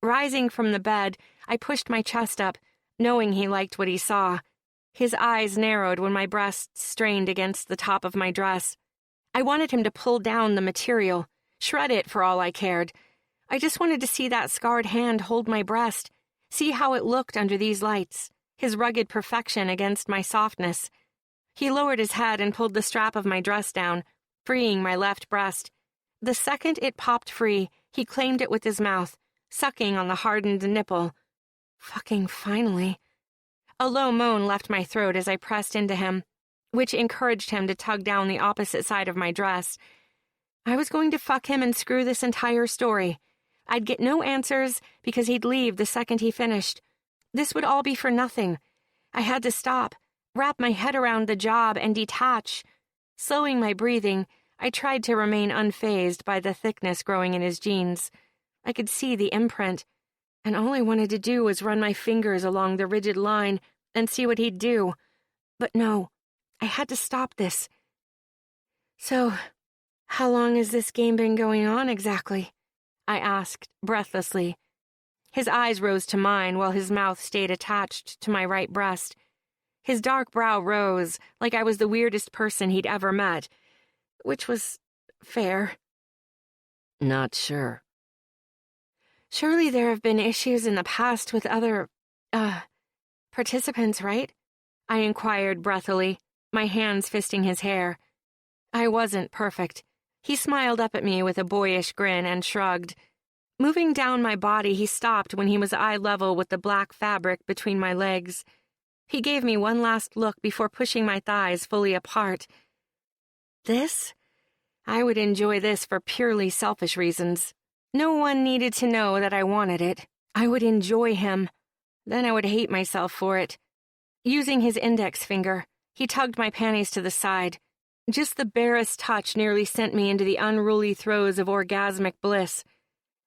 Rising from the bed, I pushed my chest up, knowing he liked what he saw. His eyes narrowed when my breasts strained against the top of my dress. I wanted him to pull down the material, shred it for all I cared. I just wanted to see that scarred hand hold my breast, see how it looked under these lights, his rugged perfection against my softness. He lowered his head and pulled the strap of my dress down, freeing my left breast. The second it popped free, he claimed it with his mouth, sucking on the hardened nipple. Fucking finally. A low moan left my throat as I pressed into him, which encouraged him to tug down the opposite side of my dress. I was going to fuck him and screw this entire story. I'd get no answers because he'd leave the second he finished. This would all be for nothing. I had to stop, wrap my head around the job, and detach. Slowing my breathing, I tried to remain unfazed by the thickness growing in his jeans. I could see the imprint, and all I wanted to do was run my fingers along the rigid line and see what he'd do. But no, I had to stop this. So, how long has this game been going on exactly? I asked, breathlessly. His eyes rose to mine while his mouth stayed attached to my right breast. His dark brow rose like I was the weirdest person he'd ever met, which was fair. Not sure. Surely there have been issues in the past with other, participants, right? I inquired breathily, my hands fisting his hair. I wasn't perfect. He smiled up at me with a boyish grin and shrugged. Moving down my body, he stopped when he was eye level with the black fabric between my legs. He gave me one last look before pushing my thighs fully apart. This? I would enjoy this for purely selfish reasons. No one needed to know that I wanted it. I would enjoy him. Then I would hate myself for it. Using his index finger, he tugged my panties to the side. Just the barest touch nearly sent me into the unruly throes of orgasmic bliss.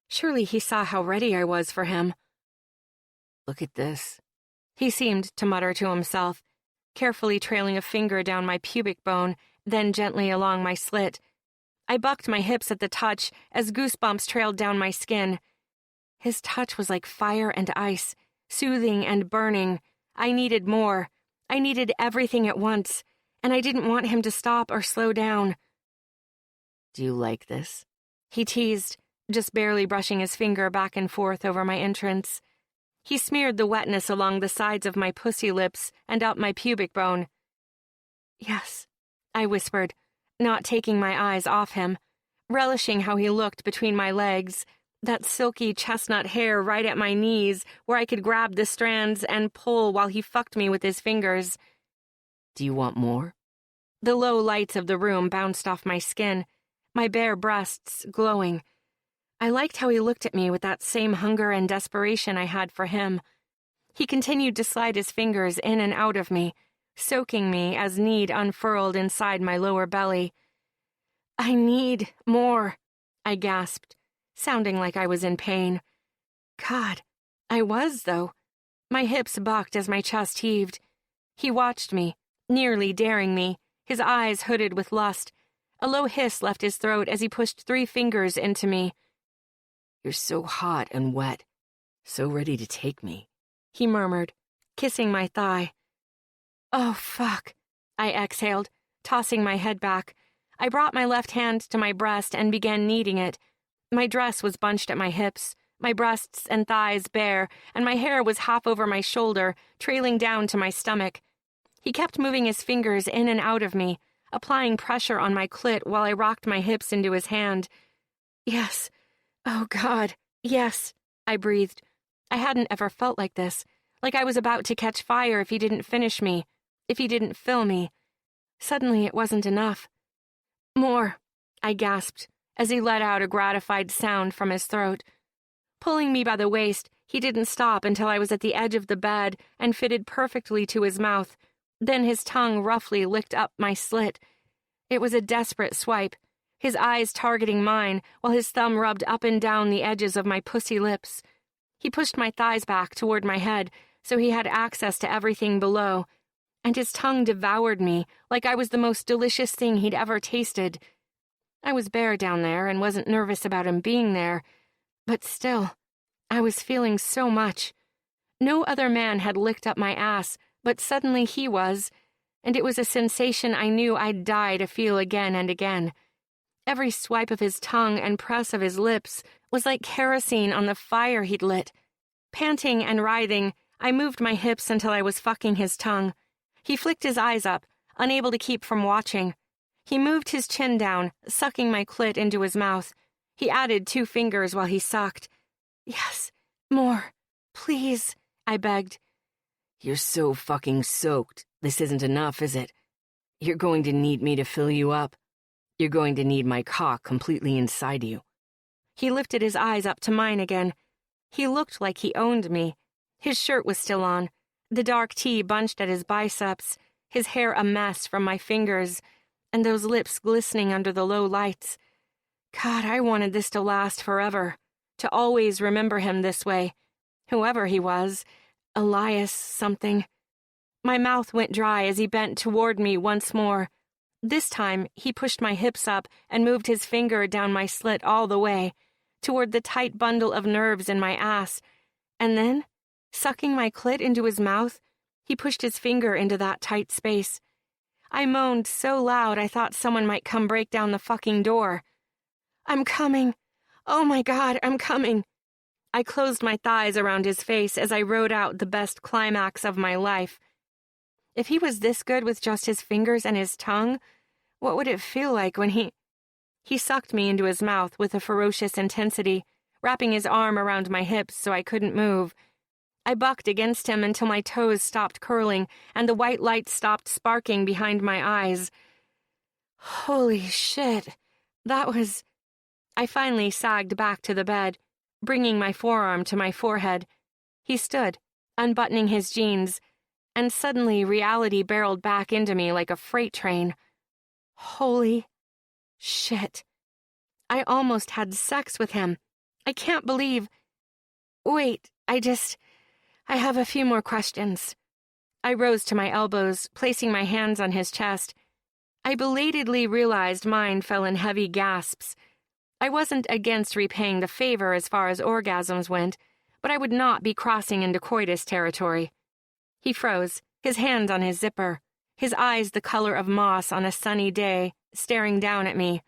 Surely he saw how ready I was for him. Look at this. He seemed to mutter to himself, carefully trailing a finger down my pubic bone, then gently along my slit. I bucked my hips at the touch as goosebumps trailed down my skin. His touch was like fire and ice, soothing and burning. I needed more. I needed everything at once, and I didn't want him to stop or slow down. Do you like this? He teased, just barely brushing his finger back and forth over my entrance. He smeared the wetness along the sides of my pussy lips and up my pubic bone. Yes, I whispered, not taking my eyes off him, relishing how he looked between my legs, that silky chestnut hair right at my knees where I could grab the strands and pull while he fucked me with his fingers. Do you want more? The low lights of the room bounced off my skin, my bare breasts glowing. I liked how he looked at me with that same hunger and desperation I had for him. He continued to slide his fingers in and out of me, soaking me as need unfurled inside my lower belly. I need more, I gasped, sounding like I was in pain. God, I was, though. My hips bucked as my chest heaved. He watched me, nearly daring me, his eyes hooded with lust. A low hiss left his throat as he pushed 3 fingers into me. You're so hot and wet, so ready to take me, he murmured, kissing my thigh. Oh, fuck, I exhaled, tossing my head back. I brought my left hand to my breast and began kneading it. My dress was bunched at my hips, my breasts and thighs bare, and my hair was half over my shoulder, trailing down to my stomach. He kept moving his fingers in and out of me, applying pressure on my clit while I rocked my hips into his hand. Yes. Oh, God. Yes, I breathed. I hadn't ever felt like this, like I was about to catch fire if he didn't finish me, if he didn't fill me. Suddenly it wasn't enough. More, I gasped, as he let out a gratified sound from his throat. Pulling me by the waist, he didn't stop until I was at the edge of the bed and fitted perfectly to his mouth. Then his tongue roughly licked up my slit. It was a desperate swipe, his eyes targeting mine while his thumb rubbed up and down the edges of my pussy lips. He pushed my thighs back toward my head so he had access to everything below, and his tongue devoured me like I was the most delicious thing he'd ever tasted. I was bare down there and wasn't nervous about him being there, but still, I was feeling so much. No other man had licked up my ass, but suddenly he was, and it was a sensation I knew I'd die to feel again and again. Every swipe of his tongue and press of his lips was like kerosene on the fire he'd lit. Panting and writhing, I moved my hips until I was fucking his tongue. He flicked his eyes up, unable to keep from watching. He moved his chin down, sucking my clit into his mouth. He added 2 fingers while he sucked. Yes, more, please, I begged. You're so fucking soaked. This isn't enough, is it? You're going to need me to fill you up. You're going to need my cock completely inside you. He lifted his eyes up to mine again. He looked like he owned me. His shirt was still on, the dark tee bunched at his biceps, his hair a mess from my fingers, and those lips glistening under the low lights. God, I wanted this to last forever, to always remember him this way, whoever he was, Elias something. My mouth went dry as he bent toward me once more. This time, he pushed my hips up and moved his finger down my slit all the way, toward the tight bundle of nerves in my ass, and then, sucking my clit into his mouth, he pushed his finger into that tight space. I moaned so loud I thought someone might come break down the fucking door. I'm coming. Oh my God, I'm coming. I closed my thighs around his face as I wrote out the best climax of my life. If he was this good with just his fingers and his tongue, what would it feel like when he sucked me into his mouth with a ferocious intensity, wrapping his arm around my hips so I couldn't move. I bucked against him until my toes stopped curling and the white light stopped sparking behind my eyes. Holy shit, that was... I finally sagged back to the bed, bringing my forearm to my forehead. He stood, unbuttoning his jeans, and suddenly reality barreled back into me like a freight train. Holy shit. I almost had sex with him. I can't believe... Wait, I have a few more questions. I rose to my elbows, placing my hands on his chest. I belatedly realized mine fell in heavy gasps. I wasn't against repaying the favor as far as orgasms went, but I would not be crossing into coitus territory. He froze, his hand on his zipper, his eyes the color of moss on a sunny day, staring down at me.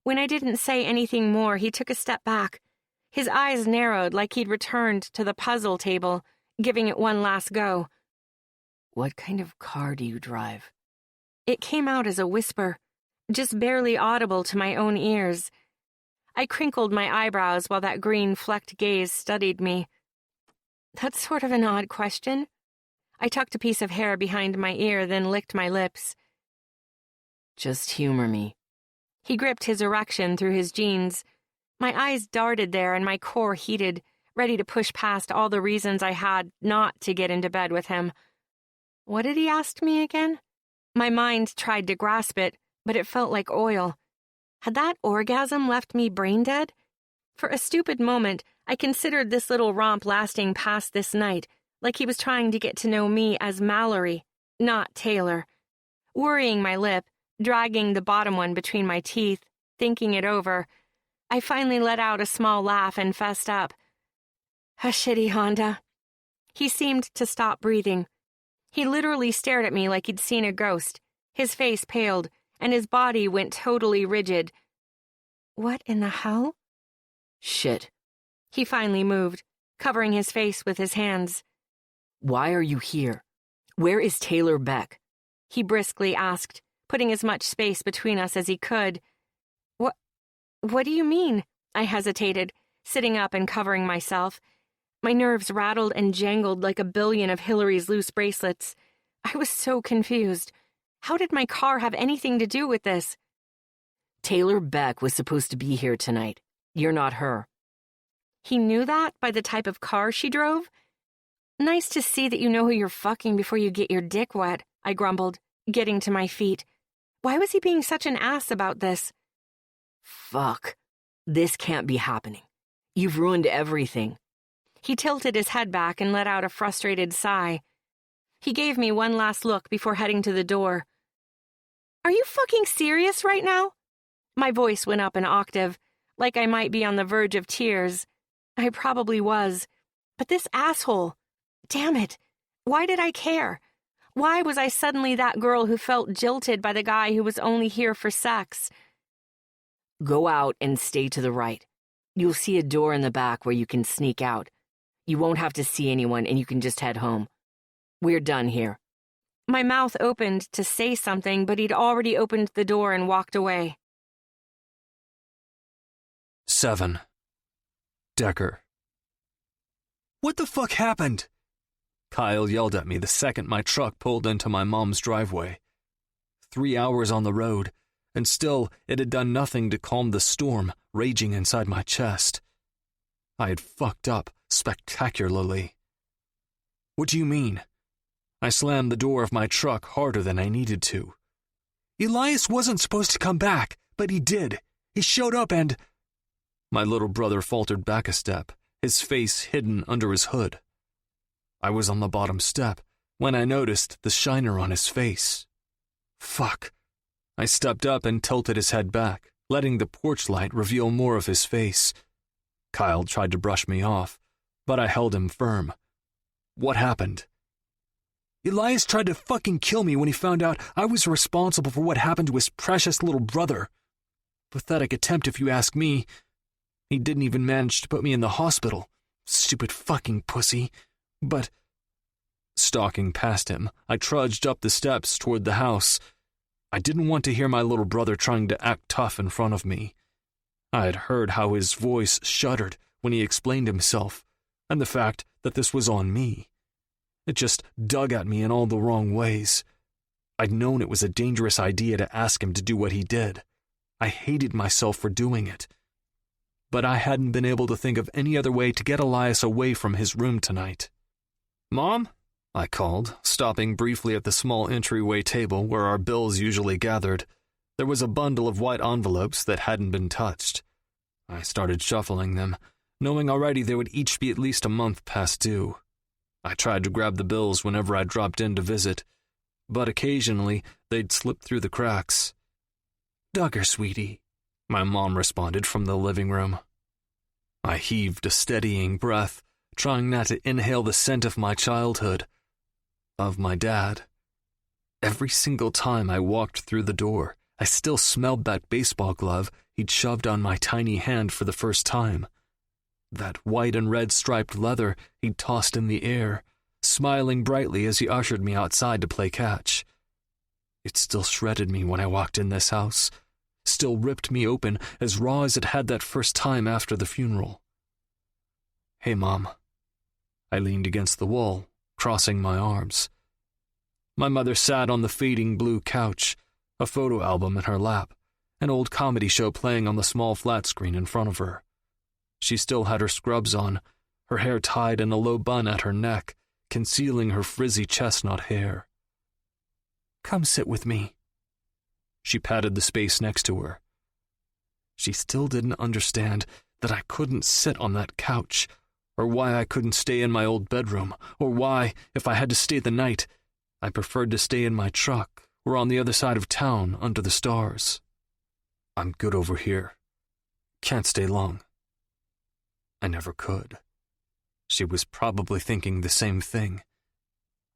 When I didn't say anything more, he took a step back. His eyes narrowed like he'd returned to the puzzle table, giving it one last go. What kind of car do you drive? It came out as a whisper, just barely audible to my own ears. I crinkled my eyebrows while that green-flecked gaze studied me. That's sort of an odd question. I tucked a piece of hair behind my ear, then licked my lips. Just humor me. He gripped his erection through his jeans. My eyes darted there and my core heated, ready to push past all the reasons I had not to get into bed with him. What did he ask me again? My mind tried to grasp it, but it felt like oil. Had that orgasm left me brain dead? For a stupid moment, I considered this little romp lasting past this night, like he was trying to get to know me as Mallory, not Taylor. Worrying my lip, dragging the bottom one between my teeth, thinking it over, I finally let out a small laugh and fessed up. A shitty Honda. He seemed to stop breathing. He literally stared at me like he'd seen a ghost. His face paled, and his body went totally rigid. What in the hell? Shit. He finally moved, covering his face with his hands. Why are you here? Where is Taylor Beck? He briskly asked, putting as much space between us as he could. What do you mean? I hesitated, sitting up and covering myself. My nerves rattled and jangled like a billion of Hillary's loose bracelets. I was so confused. How did my car have anything to do with this? Taylor Beck was supposed to be here tonight. You're not her. He knew that by the type of car she drove? Nice to see that you know who you're fucking before you get your dick wet, I grumbled, getting to my feet. Why was he being such an ass about this? Fuck. This can't be happening. You've ruined everything. He tilted his head back and let out a frustrated sigh. He gave me one last look before heading to the door. Are you fucking serious right now? My voice went up an octave, like I might be on the verge of tears. I probably was. But this asshole, damn it, why did I care? Why was I suddenly that girl who felt jilted by the guy who was only here for sex? Go out and stay to the right. You'll see a door in the back where you can sneak out. You won't have to see anyone and you can just head home. We're done here. My mouth opened to say something, but he'd already opened the door and walked away. 7. Decker. What the fuck happened? Kyle yelled at me the second my truck pulled into my mom's driveway. 3 hours on the road, and still it had done nothing to calm the storm raging inside my chest. I had fucked up spectacularly. What do you mean? I slammed the door of my truck harder than I needed to. Elias wasn't supposed to come back, but he did. He showed up and... My little brother faltered back a step, his face hidden under his hood. I was on the bottom step when I noticed the shiner on his face. Fuck. I stepped up and tilted his head back, letting the porch light reveal more of his face. Kyle tried to brush me off, but I held him firm. What happened? Elias tried to fucking kill me when he found out I was responsible for what happened to his precious little brother. Pathetic attempt if you ask me. He didn't even manage to put me in the hospital. Stupid fucking pussy. But... Stalking past him, I trudged up the steps toward the house. I didn't want to hear my little brother trying to act tough in front of me. I had heard how his voice shuddered when he explained himself, and the fact that this was on me. It just dug at me in all the wrong ways. I'd known it was a dangerous idea to ask him to do what he did. I hated myself for doing it. But I hadn't been able to think of any other way to get Elias away from his room tonight. Mom? I called, stopping briefly at the small entryway table where our bills usually gathered. There was a bundle of white envelopes that hadn't been touched. I started shuffling them, knowing already they would each be at least a month past due. I tried to grab the bills whenever I dropped in to visit, but occasionally they'd slip through the cracks. "Duggar, sweetie," my mom responded from the living room. I heaved a steadying breath, trying not to inhale the scent of my childhood, of my dad. Every single time I walked through the door, I still smelled that baseball glove he'd shoved on my tiny hand for the first time. That white and red striped leather he'd tossed in the air, smiling brightly as he ushered me outside to play catch. It still shredded me when I walked in this house, still ripped me open as raw as it had that first time after the funeral. "Hey, Mom." I leaned against the wall, crossing my arms. My mother sat on the fading blue couch, a photo album in her lap, an old comedy show playing on the small flat screen in front of her. She still had her scrubs on, her hair tied in a low bun at her neck, concealing her frizzy chestnut hair. "Come sit with me." She patted the space next to her. She still didn't understand that I couldn't sit on that couch, or why I couldn't stay in my old bedroom, or why, if I had to stay the night, I preferred to stay in my truck or on the other side of town under the stars. "I'm good over here. Can't stay long." I never could. She was probably thinking the same thing.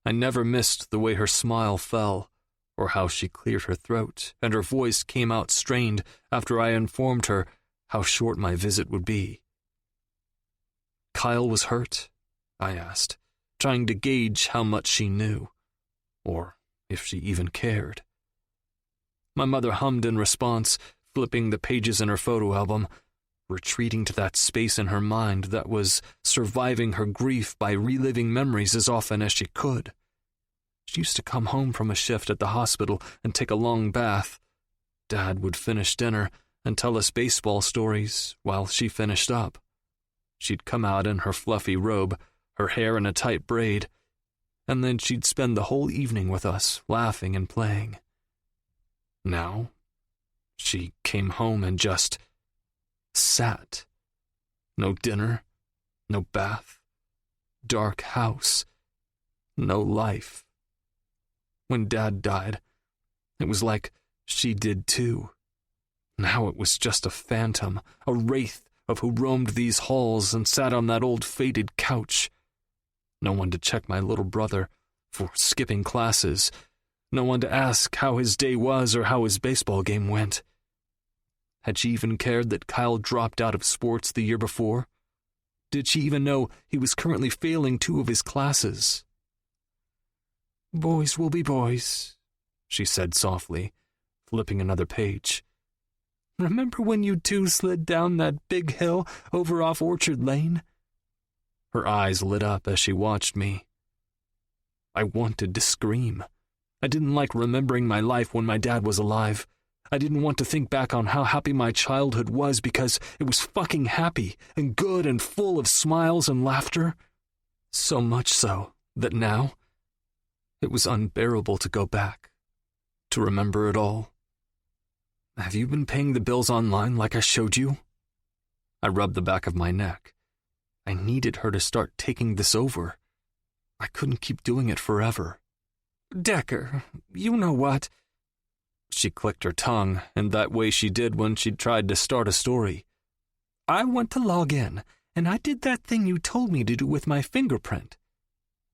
I never missed the way her smile fell, or how she cleared her throat, and her voice came out strained after I informed her how short my visit would be. "Kyle was hurt?" I asked, trying to gauge how much she knew, or if she even cared. My mother hummed in response, flipping the pages in her photo album, retreating to that space in her mind that was surviving her grief by reliving memories as often as she could. She used to come home from a shift at the hospital and take a long bath. Dad would finish dinner and tell us baseball stories while she finished up. She'd come out in her fluffy robe, her hair in a tight braid, and then she'd spend the whole evening with us, laughing and playing. Now, she came home and just sat. No dinner, no bath, dark house, no life. When Dad died, it was like she did too. Now it was just a phantom, a wraith of who roamed these halls and sat on that old faded couch. No one to check my little brother for skipping classes. No one to ask how his day was or how his baseball game went. Had she even cared that Kyle dropped out of sports the year before? Did she even know he was currently failing 2 of his classes? "Boys will be boys," she said softly, flipping another page. "Remember when you 2 slid down that big hill over off Orchard Lane?" Her eyes lit up as she watched me. I wanted to scream. I didn't like remembering my life when my dad was alive. I didn't want to think back on how happy my childhood was because it was fucking happy and good and full of smiles and laughter. So much so that now it was unbearable to go back, to remember it all. "Have you been paying the bills online like I showed you?" I rubbed the back of my neck. I needed her to start taking this over. I couldn't keep doing it forever. "Decker, you know what?" She clicked her tongue in that way she did when she'd tried to start a story. "I went to log in, and I did that thing you told me to do with my fingerprint."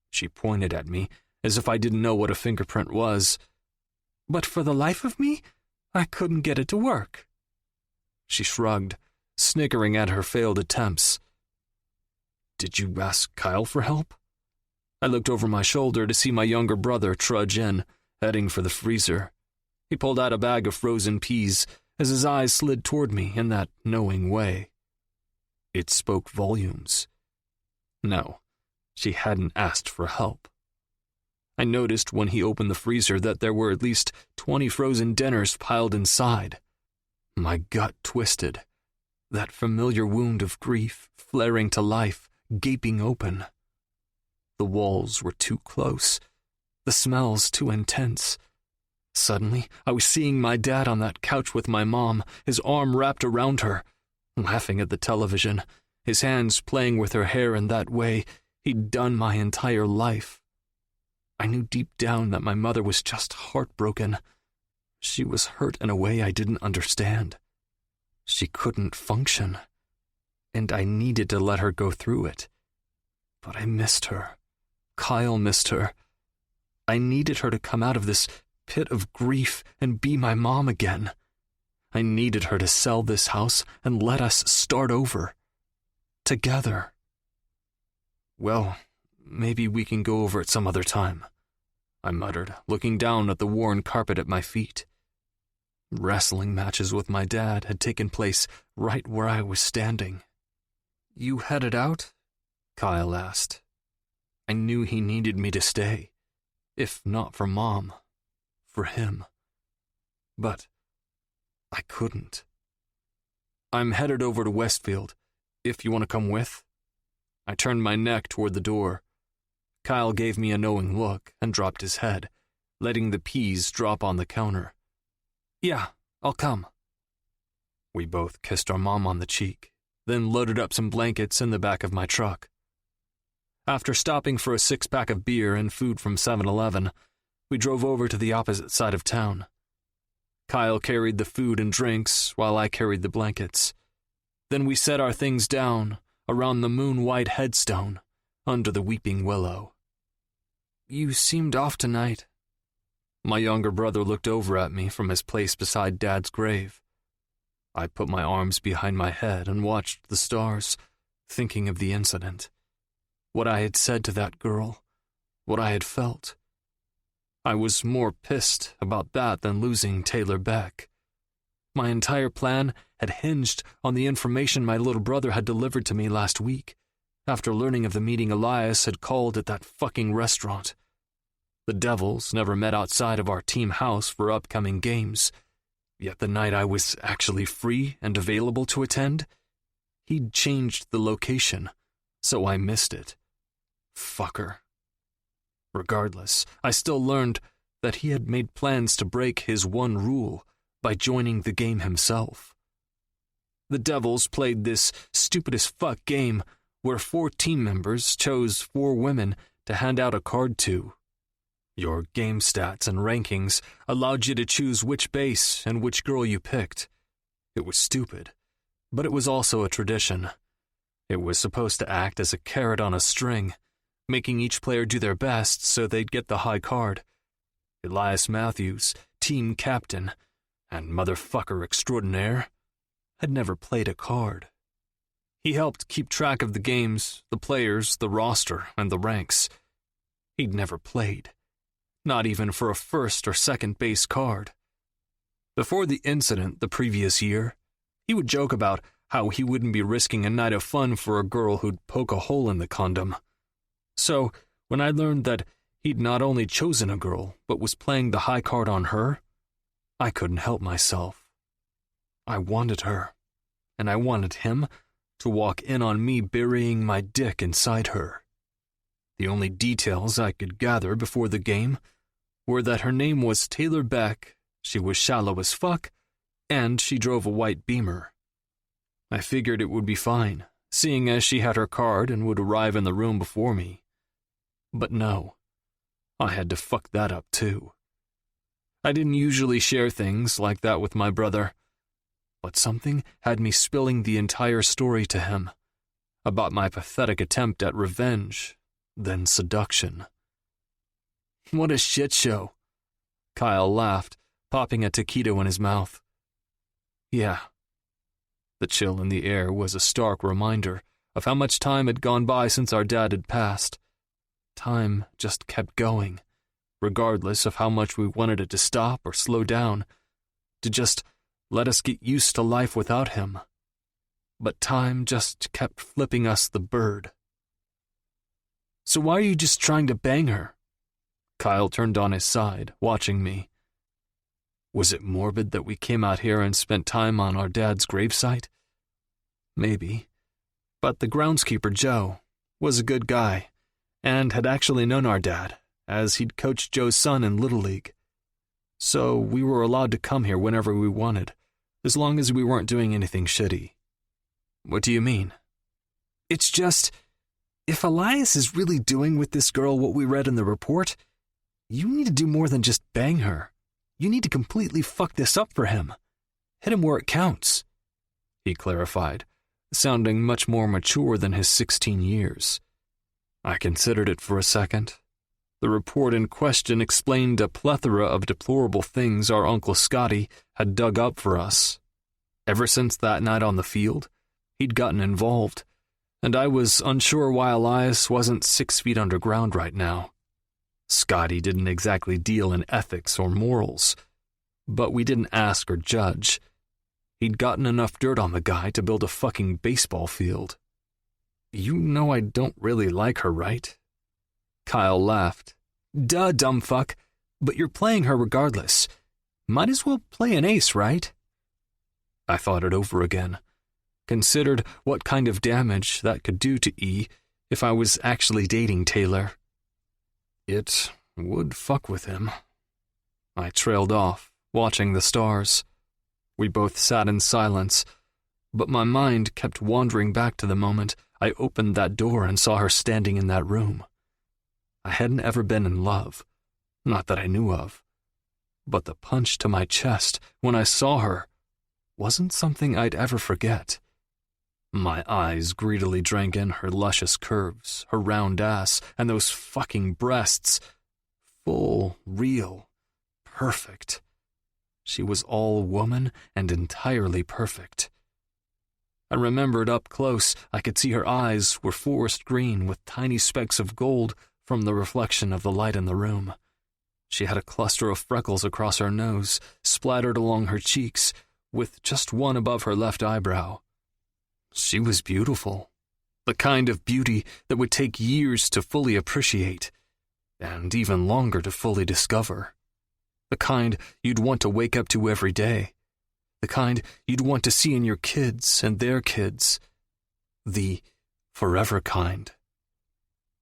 She pointed at me as if I didn't know what a fingerprint was. "But for the life of me, I couldn't get it to work." She shrugged, snickering at her failed attempts. "Did you ask Kyle for help?" I looked over my shoulder to see my younger brother trudge in, heading for the freezer. He pulled out a bag of frozen peas as his eyes slid toward me in that knowing way. It spoke volumes. No, she hadn't asked for help. I noticed when he opened the freezer that there were at least 20 frozen dinners piled inside. My gut twisted. That familiar wound of grief flaring to life, gaping open. The walls were too close, the smells too intense. Suddenly, I was seeing my dad on that couch with my mom, his arm wrapped around her, laughing at the television, his hands playing with her hair in that way he'd done my entire life. I knew deep down that my mother was just heartbroken. She was hurt in a way I didn't understand. She couldn't function, and I needed to let her go through it. But I missed her. Kyle missed her. I needed her to come out of this pit of grief and be my mom again. I needed her to sell this house and let us start over. Together. "Well, maybe we can go over it some other time," I muttered, looking down at the worn carpet at my feet. Wrestling matches with my dad had taken place right where I was standing. "You headed out?" Kyle asked. I knew he needed me to stay, if not for Mom, for him. But I couldn't. "I'm headed over to Westfield, if you want to come with." I turned my neck toward the door. Kyle gave me a knowing look and dropped his head, letting the peas drop on the counter. "Yeah, I'll come." We both kissed our mom on the cheek, then loaded up some blankets in the back of my truck. After stopping for a 6-pack of beer and food from 7-Eleven, we drove over to the opposite side of town. Kyle carried the food and drinks while I carried the blankets. Then we set our things down around the moon-white headstone under the weeping willow. "You seemed off tonight." My younger brother looked over at me from his place beside Dad's grave. I put my arms behind my head and watched the stars, thinking of the incident. What I had said to that girl, what I had felt. I was more pissed about that than losing Taylor Beck. My entire plan had hinged on the information my little brother had delivered to me last week, after learning of the meeting Elias had called at that fucking restaurant. The Devils never met outside of our team house for upcoming games, yet the night I was actually free and available to attend, he'd changed the location, so I missed it. Fucker. Regardless, I still learned that he had made plans to break his one rule by joining the game himself. The Devils played this stupid-as-fuck game where 4 team members chose 4 women to hand out a card to. Your game stats and rankings allowed you to choose which base and which girl you picked. It was stupid, but it was also a tradition. It was supposed to act as a carrot on a string, making each player do their best so they'd get the high card. Elias Matthews, team captain, and motherfucker extraordinaire, had never played a card. He helped keep track of the games, the players, the roster, and the ranks. He'd never played, not even for a first or second base card. Before the incident the previous year, he would joke about how he wouldn't be risking a night of fun for a girl who'd poke a hole in the condom. So, when I learned that he'd not only chosen a girl, but was playing the high card on her, I couldn't help myself. I wanted her, and I wanted him to walk in on me burying my dick inside her. The only details I could gather before the game were that her name was Taylor Beck, she was shallow as fuck, and she drove a white Beamer. I figured it would be fine, seeing as she had her card and would arrive in the room before me. But no, I had to fuck that up too. I didn't usually share things like that with my brother, but something had me spilling the entire story to him, about my pathetic attempt at revenge, then seduction. What a shit show, Kyle laughed, popping a taquito in his mouth. Yeah. The chill in the air was a stark reminder of how much time had gone by since our dad had passed. Time just kept going, regardless of how much we wanted it to stop or slow down, to just let us get used to life without him. But time just kept flipping us the bird. So why are you just trying to bang her? Kyle turned on his side, watching me. Was it morbid that we came out here and spent time on our dad's gravesite? Maybe. But the groundskeeper, Joe, was a good guy, and had actually known our dad, as he'd coached Joe's son in Little League. So we were allowed to come here whenever we wanted, as long as we weren't doing anything shitty. What do you mean? It's just, if Elias is really doing with this girl what we read in the report, you need to do more than just bang her. You need to completely fuck this up for him. Hit him where it counts, he clarified, sounding much more mature than his 16 years. I considered it for a second. The report in question explained a plethora of deplorable things our Uncle Scotty had dug up for us. Ever since that night on the field, he'd gotten involved, and I was unsure why Elias wasn't 6 feet underground right now. Scotty didn't exactly deal in ethics or morals, but we didn't ask or judge. He'd gotten enough dirt on the guy to build a fucking baseball field. You know I don't really like her, right? Kyle laughed. Duh, dumb fuck, but you're playing her regardless. Might as well play an ace, right? I thought it over again, considered what kind of damage that could do to E if I was actually dating Taylor. It would fuck with him. I trailed off, watching the stars. We both sat in silence, but my mind kept wandering back to the moment I opened that door and saw her standing in that room. I hadn't ever been in love, not that I knew of, but the punch to my chest when I saw her wasn't something I'd ever forget. My eyes greedily drank in her luscious curves, her round ass, and those fucking breasts. Full, real, perfect. She was all woman and entirely perfect. I remembered up close I could see her eyes were forest green with tiny specks of gold from the reflection of the light in the room. She had a cluster of freckles across her nose, splattered along her cheeks, with just one above her left eyebrow. She was beautiful. The kind of beauty that would take years to fully appreciate, and even longer to fully discover. The kind you'd want to wake up to every day. The kind you'd want to see in your kids and their kids. The forever kind.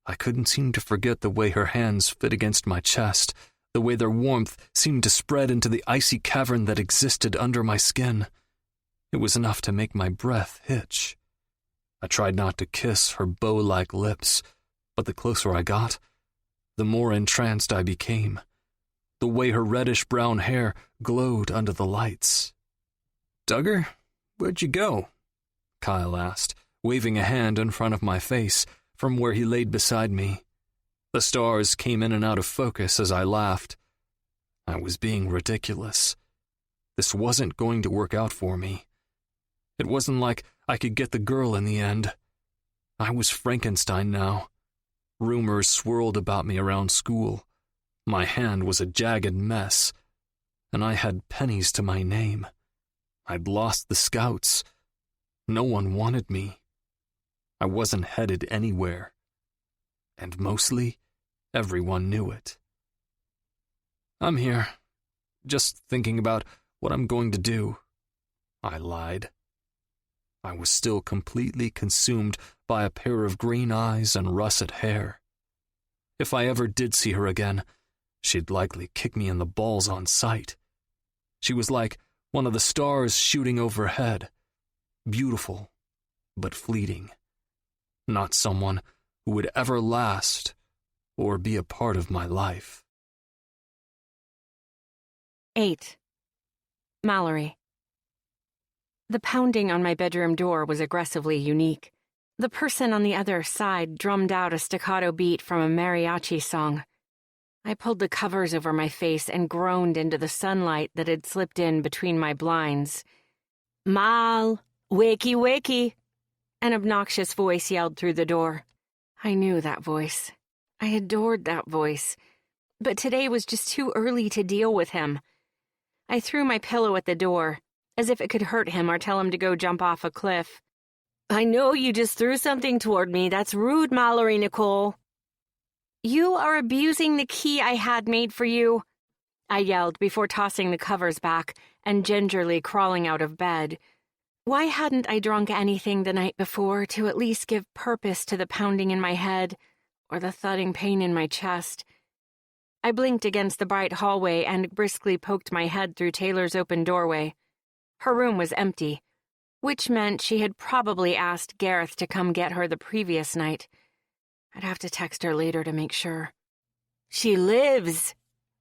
I couldn't seem to forget the way her hands fit against my chest, the way their warmth seemed to spread into the icy cavern that existed under my skin. It was enough to make my breath hitch. I tried not to kiss her bow-like lips, but the closer I got, the more entranced I became. The way her reddish-brown hair glowed under the lights. "Duggar, where'd you go?" Kyle asked, waving a hand in front of my face from where he laid beside me. The stars came in and out of focus as I laughed. I was being ridiculous. This wasn't going to work out for me. It wasn't like I could get the girl in the end. I was Frankenstein now. Rumors swirled about me around school. My hand was a jagged mess, and I had pennies to my name. I'd lost the scouts. No one wanted me. I wasn't headed anywhere. And mostly, everyone knew it. "I'm here, just thinking about what I'm going to do," I lied. I was still completely consumed by a pair of green eyes and russet hair. If I ever did see her again, she'd likely kick me in the balls on sight. She was like one of the stars shooting overhead, beautiful but fleeting. Not someone who would ever last or be a part of my life. 8. Mallory. The pounding on my bedroom door was aggressively unique. The person on the other side drummed out a staccato beat from a mariachi song. I pulled the covers over my face and groaned into the sunlight that had slipped in between my blinds. "Mal, wakey, wakey," an obnoxious voice yelled through the door. I knew that voice. I adored that voice. But today was just too early to deal with him. I threw my pillow at the door, as if it could hurt him or tell him to go jump off a cliff. "I know you just threw something toward me. That's rude, Mallory Nicole." "You are abusing the key I had made for you," I yelled before tossing the covers back and gingerly crawling out of bed. Why hadn't I drunk anything the night before to at least give purpose to the pounding in my head or the thudding pain in my chest? I blinked against the bright hallway and briskly poked my head through Taylor's open doorway. Her room was empty, which meant she had probably asked Gareth to come get her the previous night. I'd have to text her later to make sure. "She lives,"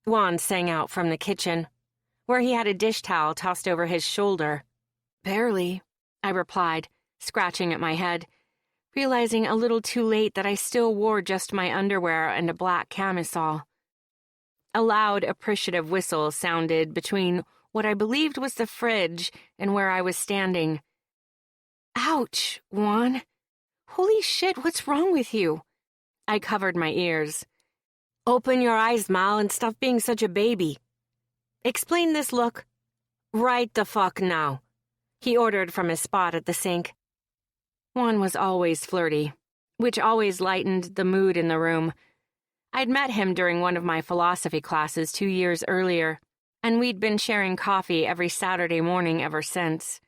Juan sang out from the kitchen, where he had a dish towel tossed over his shoulder. "Barely," I replied, scratching at my head, realizing a little too late that I still wore just my underwear and a black camisole. A loud, appreciative whistle sounded between what I believed was the fridge and where I was standing. "Ouch, Juan. Holy shit, what's wrong with you?" I covered my ears. "Open your eyes, Mal, and stop being such a baby. Explain this look. Right the fuck now," he ordered from his spot at the sink. Juan was always flirty, which always lightened the mood in the room. I'd met him during one of my philosophy classes 2 years earlier, and we'd been sharing coffee every Saturday morning ever since.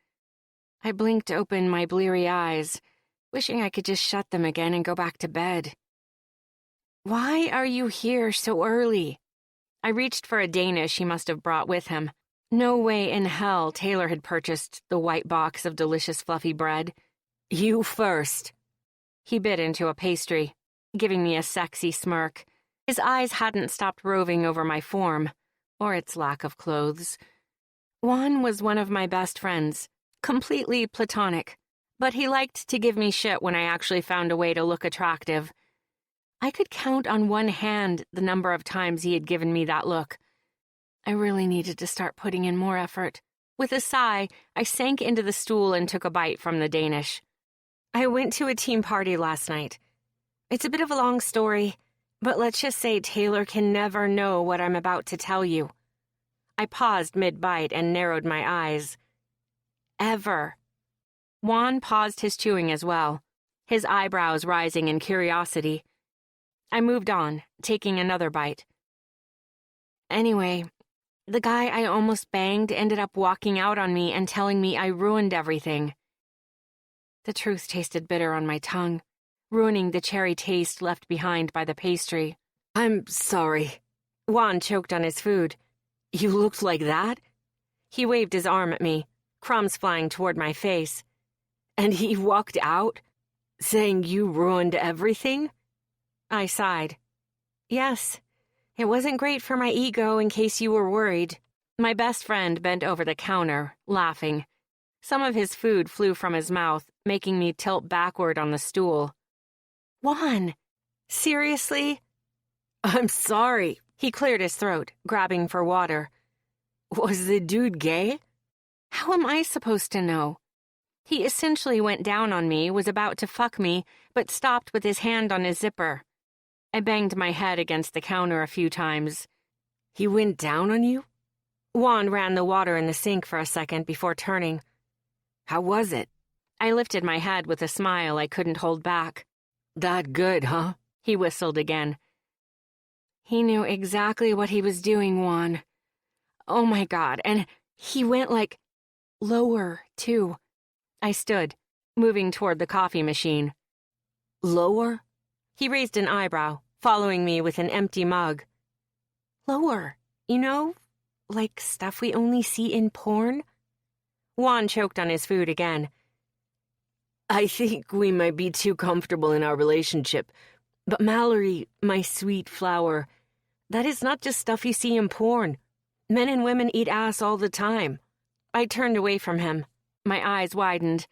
I blinked open my bleary eyes, wishing I could just shut them again and go back to bed. "Why are you here so early?" I reached for a Danish he must have brought with him. No way in hell Taylor had purchased the white box of delicious fluffy bread. "You first." He bit into a pastry, giving me a sexy smirk. His eyes hadn't stopped roving over my form, or its lack of clothes. Juan was one of my best friends, completely platonic, but he liked to give me shit when I actually found a way to look attractive. I could count on one hand the number of times he had given me that look. I really needed to start putting in more effort. With a sigh, I sank into the stool and took a bite from the Danish. "I went to a team party last night. It's a bit of a long story, But let's just say Taylor can never know what I'm about to tell you. I paused mid-bite and narrowed my eyes. Ever. Juan paused his chewing as well, his eyebrows rising in curiosity. I moved on, taking another bite. Anyway, the guy I almost banged ended up walking out on me and telling me I ruined everything. The truth tasted bitter on my tongue, ruining the cherry taste left behind by the pastry. I'm sorry. Juan choked on his food. You looked like that? He waved his arm at me, crumbs flying toward my face. And he walked out, saying you ruined everything? I sighed. Yes, it wasn't great for my ego in case you were worried. My best friend bent over the counter, laughing. Some of his food flew from his mouth, making me tilt backward on the stool. Juan, seriously? I'm sorry. He cleared his throat, grabbing for water. Was the dude gay? How am I supposed to know? He essentially went down on me, was about to fuck me, but stopped with his hand on his zipper. I banged my head against the counter a few times. He went down on you? Juan ran the water in the sink for a second before turning. How was it? I lifted my head with a smile I couldn't hold back. That good, huh? He whistled again. He knew exactly what he was doing, Juan. Oh my God, and he went like lower, too. I stood, moving toward the coffee machine. Lower? He raised an eyebrow, following me with an empty mug. Lower, you know, like stuff we only see in porn? Juan choked on his food again. I think we might be too comfortable in our relationship, but Mallory, my sweet flower, that is not just stuff you see in porn. Men and women eat ass all the time. I turned away from him. My eyes widened,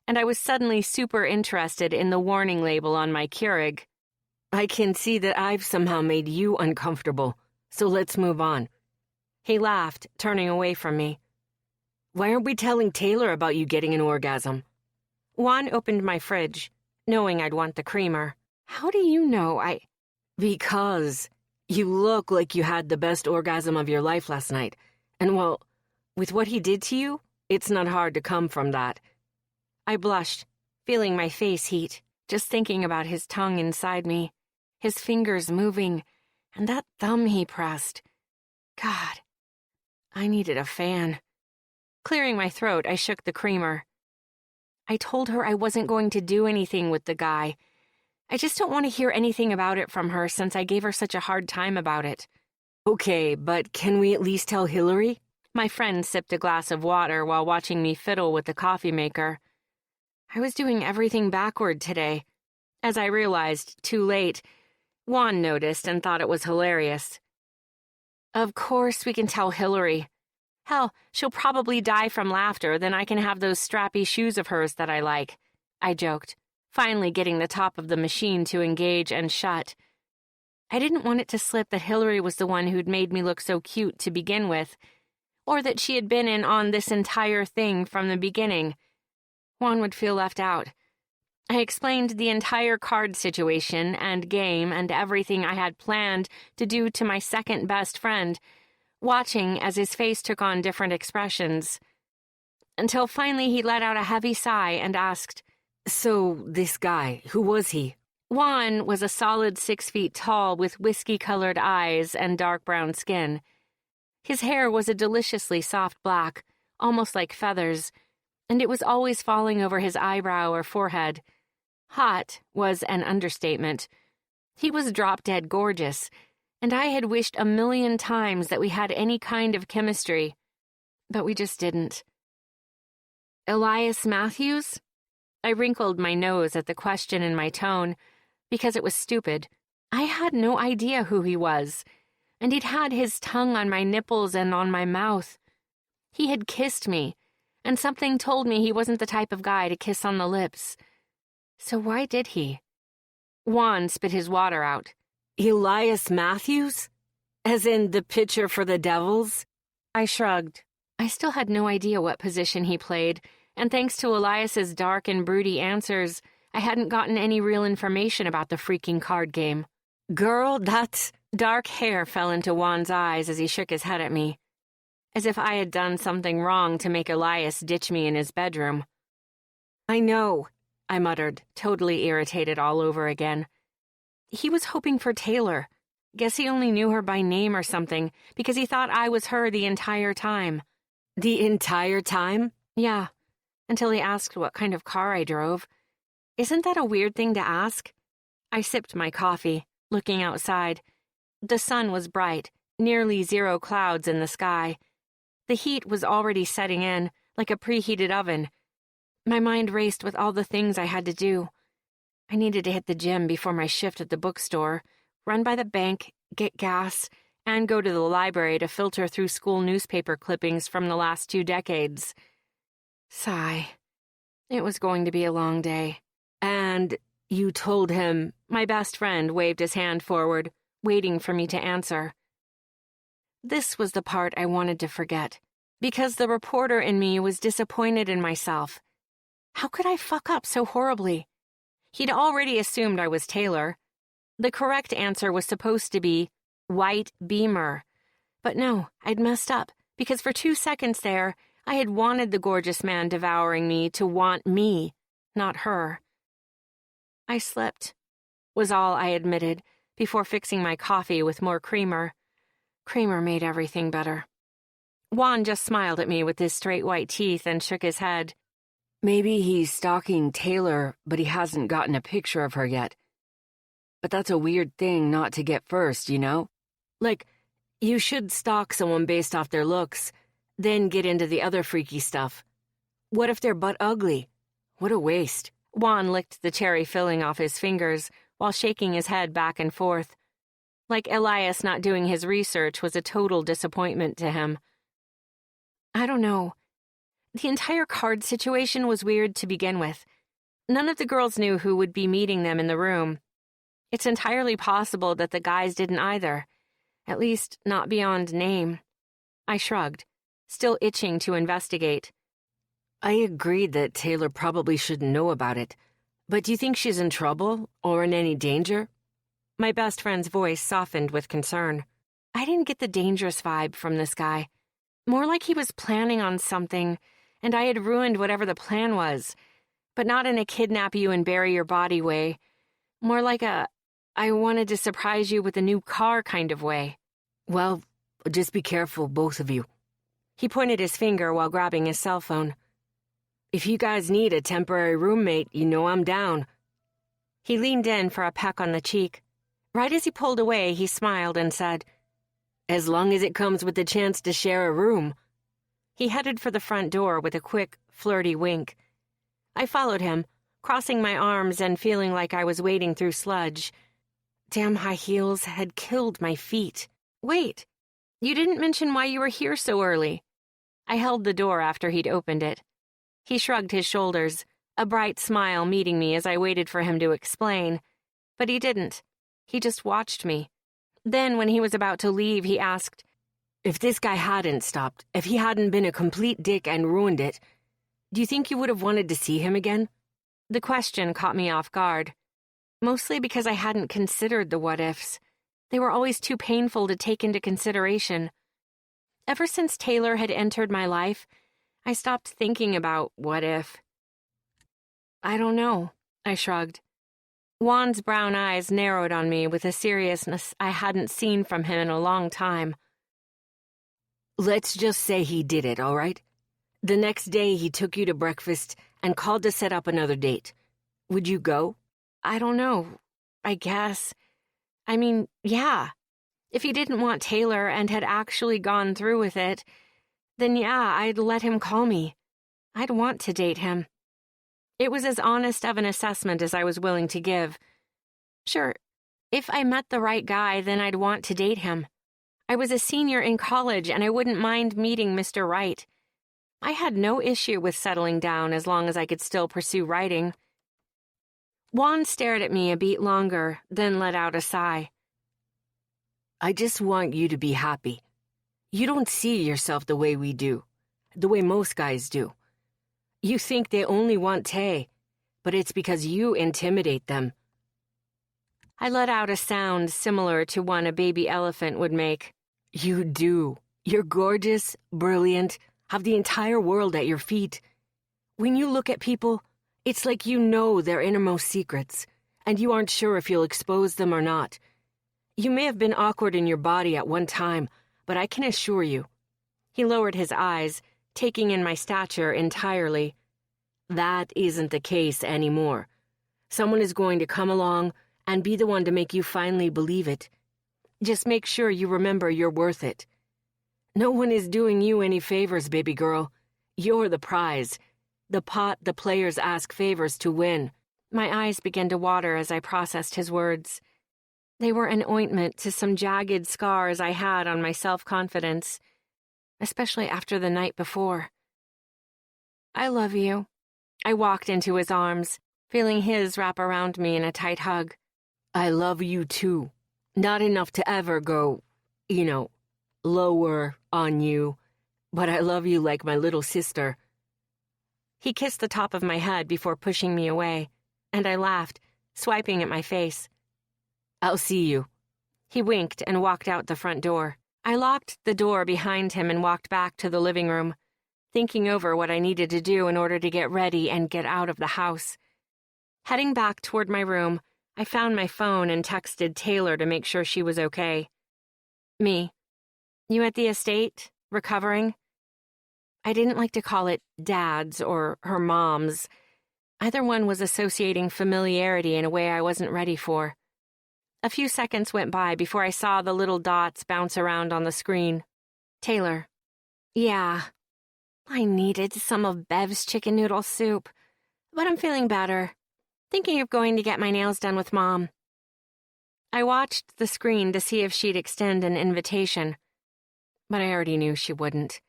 and I was suddenly super interested in the warning label on my Keurig. I can see that I've somehow made you uncomfortable, so let's move on. He laughed, turning away from me. Why aren't we telling Taylor about you getting an orgasm? Juan opened my fridge, knowing I'd want the creamer. How do you know I... Because you look like you had the best orgasm of your life last night. And well, with what he did to you, it's not hard to come from that. I blushed, feeling my face heat, just thinking about his tongue inside me, his fingers moving, and that thumb he pressed. God, I needed a fan. Clearing my throat, I shook the creamer. I told her I wasn't going to do anything with the guy. I just don't want to hear anything about it from her since I gave her such a hard time about it. Okay, but can we at least tell Hillary? My friend sipped a glass of water while watching me fiddle with the coffee maker. I was doing everything backward today. As I realized, too late, Juan noticed and thought it was hilarious. Of course we can tell Hillary. Hell, she'll probably die from laughter, then I can have those strappy shoes of hers that I like, I joked, finally getting the top of the machine to engage and shut. I didn't want it to slip that Hillary was the one who'd made me look so cute to begin with, or that she had been in on this entire thing from the beginning. Juan would feel left out. I explained the entire card situation and game and everything I had planned to do to my second best friend, watching as his face took on different expressions. Until finally he let out a heavy sigh and asked, So, this guy, who was he? Juan was a solid 6 feet tall with whiskey-colored eyes and dark brown skin. His hair was a deliciously soft black, almost like feathers, and it was always falling over his eyebrow or forehead. Hot was an understatement. He was drop-dead gorgeous, and I had wished a million times that we had any kind of chemistry, but we just didn't. Elias Matthews? I wrinkled my nose at the question in my tone, because it was stupid. I had no idea who he was, and he'd had his tongue on my nipples and on my mouth. He had kissed me, and something told me he wasn't the type of guy to kiss on the lips. So why did he? Juan spit his water out. Elias Matthews? As in the pitcher for the Devils? I shrugged. I still had no idea what position he played, and thanks to Elias's dark and broody answers, I hadn't gotten any real information about the freaking card game. Girl, that's... Dark hair fell into Juan's eyes as he shook his head at me, as if I had done something wrong to make Elias ditch me in his bedroom. I know, I muttered, totally irritated all over again. He was hoping for Taylor. Guess he only knew her by name or something, because he thought I was her the entire time. The entire time? Yeah, until he asked what kind of car I drove. Isn't that a weird thing to ask? I sipped my coffee, looking outside. The sun was bright, nearly 0 clouds in the sky. The heat was already setting in, like a preheated oven. My mind raced with all the things I had to do. I needed to hit the gym before my shift at the bookstore, run by the bank, get gas, and go to the library to filter through school newspaper clippings from the last 2 decades. Sigh. It was going to be a long day. And you told him... My best friend waved his hand forward, waiting for me to answer. This was the part I wanted to forget, because the reporter in me was disappointed in myself. How could I fuck up so horribly? He'd already assumed I was Taylor. The correct answer was supposed to be white Beamer. But no, I'd messed up, because for 2 seconds there, I had wanted the gorgeous man devouring me to want me, not her. I slipped, was all I admitted, before fixing my coffee with more creamer. Creamer made everything better. Juan just smiled at me with his straight white teeth and shook his head. Maybe he's stalking Taylor, but he hasn't gotten a picture of her yet. But that's a weird thing not to get first, you know? Like, you should stalk someone based off their looks, then get into the other freaky stuff. What if they're butt ugly? What a waste. Juan licked the cherry filling off his fingers while shaking his head back and forth. Like Elias not doing his research was a total disappointment to him. I don't know. The entire card situation was weird to begin with. None of the girls knew who would be meeting them in the room. It's entirely possible that the guys didn't either. At least, not beyond name. I shrugged, still itching to investigate. I agreed that Taylor probably shouldn't know about it. But do you think she's in trouble or in any danger? My best friend's voice softened with concern. I didn't get the dangerous vibe from this guy. More like he was planning on something, and I had ruined whatever the plan was. But not in a kidnap you and bury your body way. More like a, I wanted to surprise you with a new car kind of way. Well, just be careful, both of you. He pointed his finger while grabbing his cell phone. If you guys need a temporary roommate, you know I'm down. He leaned in for a peck on the cheek. Right as he pulled away, he smiled and said, As long as it comes with the chance to share a room. He headed for the front door with a quick, flirty wink. I followed him, crossing my arms and feeling like I was wading through sludge. Damn high heels had killed my feet. Wait, you didn't mention why you were here so early. I held the door after he'd opened it. He shrugged his shoulders, a bright smile meeting me as I waited for him to explain. But he didn't. He just watched me. Then, when he was about to leave, he asked, If this guy hadn't stopped, if he hadn't been a complete dick and ruined it, do you think you would have wanted to see him again? The question caught me off guard. Mostly because I hadn't considered the what-ifs. They were always too painful to take into consideration. Ever since Taylor had entered my life, I stopped thinking about what if. I don't know, I shrugged. Juan's brown eyes narrowed on me with a seriousness I hadn't seen from him in a long time. Let's just say he did it, all right? The next day he took you to breakfast and called to set up another date. Would you go? I don't know. I guess. I mean, yeah. If he didn't want Taylor and had actually gone through with it, then yeah, I'd let him call me. I'd want to date him. It was as honest of an assessment as I was willing to give. Sure, if I met the right guy, then I'd want to date him. I was a senior in college, and I wouldn't mind meeting Mr. Right. I had no issue with settling down as long as I could still pursue writing. Juan stared at me a beat longer, then let out a sigh. I just want you to be happy. You don't see yourself the way we do, the way most guys do. You think they only want Tay, but it's because you intimidate them. I let out a sound similar to one a baby elephant would make. You do. You're gorgeous, brilliant, have the entire world at your feet. When you look at people, it's like you know their innermost secrets, and you aren't sure if you'll expose them or not. You may have been awkward in your body at one time, but I can assure you. He lowered his eyes, taking in my stature entirely. That isn't the case anymore. Someone is going to come along and be the one to make you finally believe it. Just make sure you remember you're worth it. No one is doing you any favors, baby girl. You're the prize. The pot the players ask favors to win. My eyes began to water as I processed his words. They were an ointment to some jagged scars I had on my self-confidence, especially after the night before. I love you. I walked into his arms, feeling his wrap around me in a tight hug. I love you too. Not enough to ever go, lower on you, but I love you like my little sister. He kissed the top of my head before pushing me away, and I laughed, swiping at my face. I'll see you. He winked and walked out the front door. I locked the door behind him and walked back to the living room, thinking over what I needed to do in order to get ready and get out of the house. Heading back toward my room, I found my phone and texted Taylor to make sure she was okay. Me. You at the estate? Recovering? I didn't like to call it Dad's or her mom's. Either one was associating familiarity in a way I wasn't ready for. A few seconds went by before I saw the little dots bounce around on the screen. Taylor. Yeah. I needed some of Bev's chicken noodle soup, but I'm feeling better. Thinking of going to get my nails done with Mom. I watched the screen to see if she'd extend an invitation, but I already knew she wouldn't.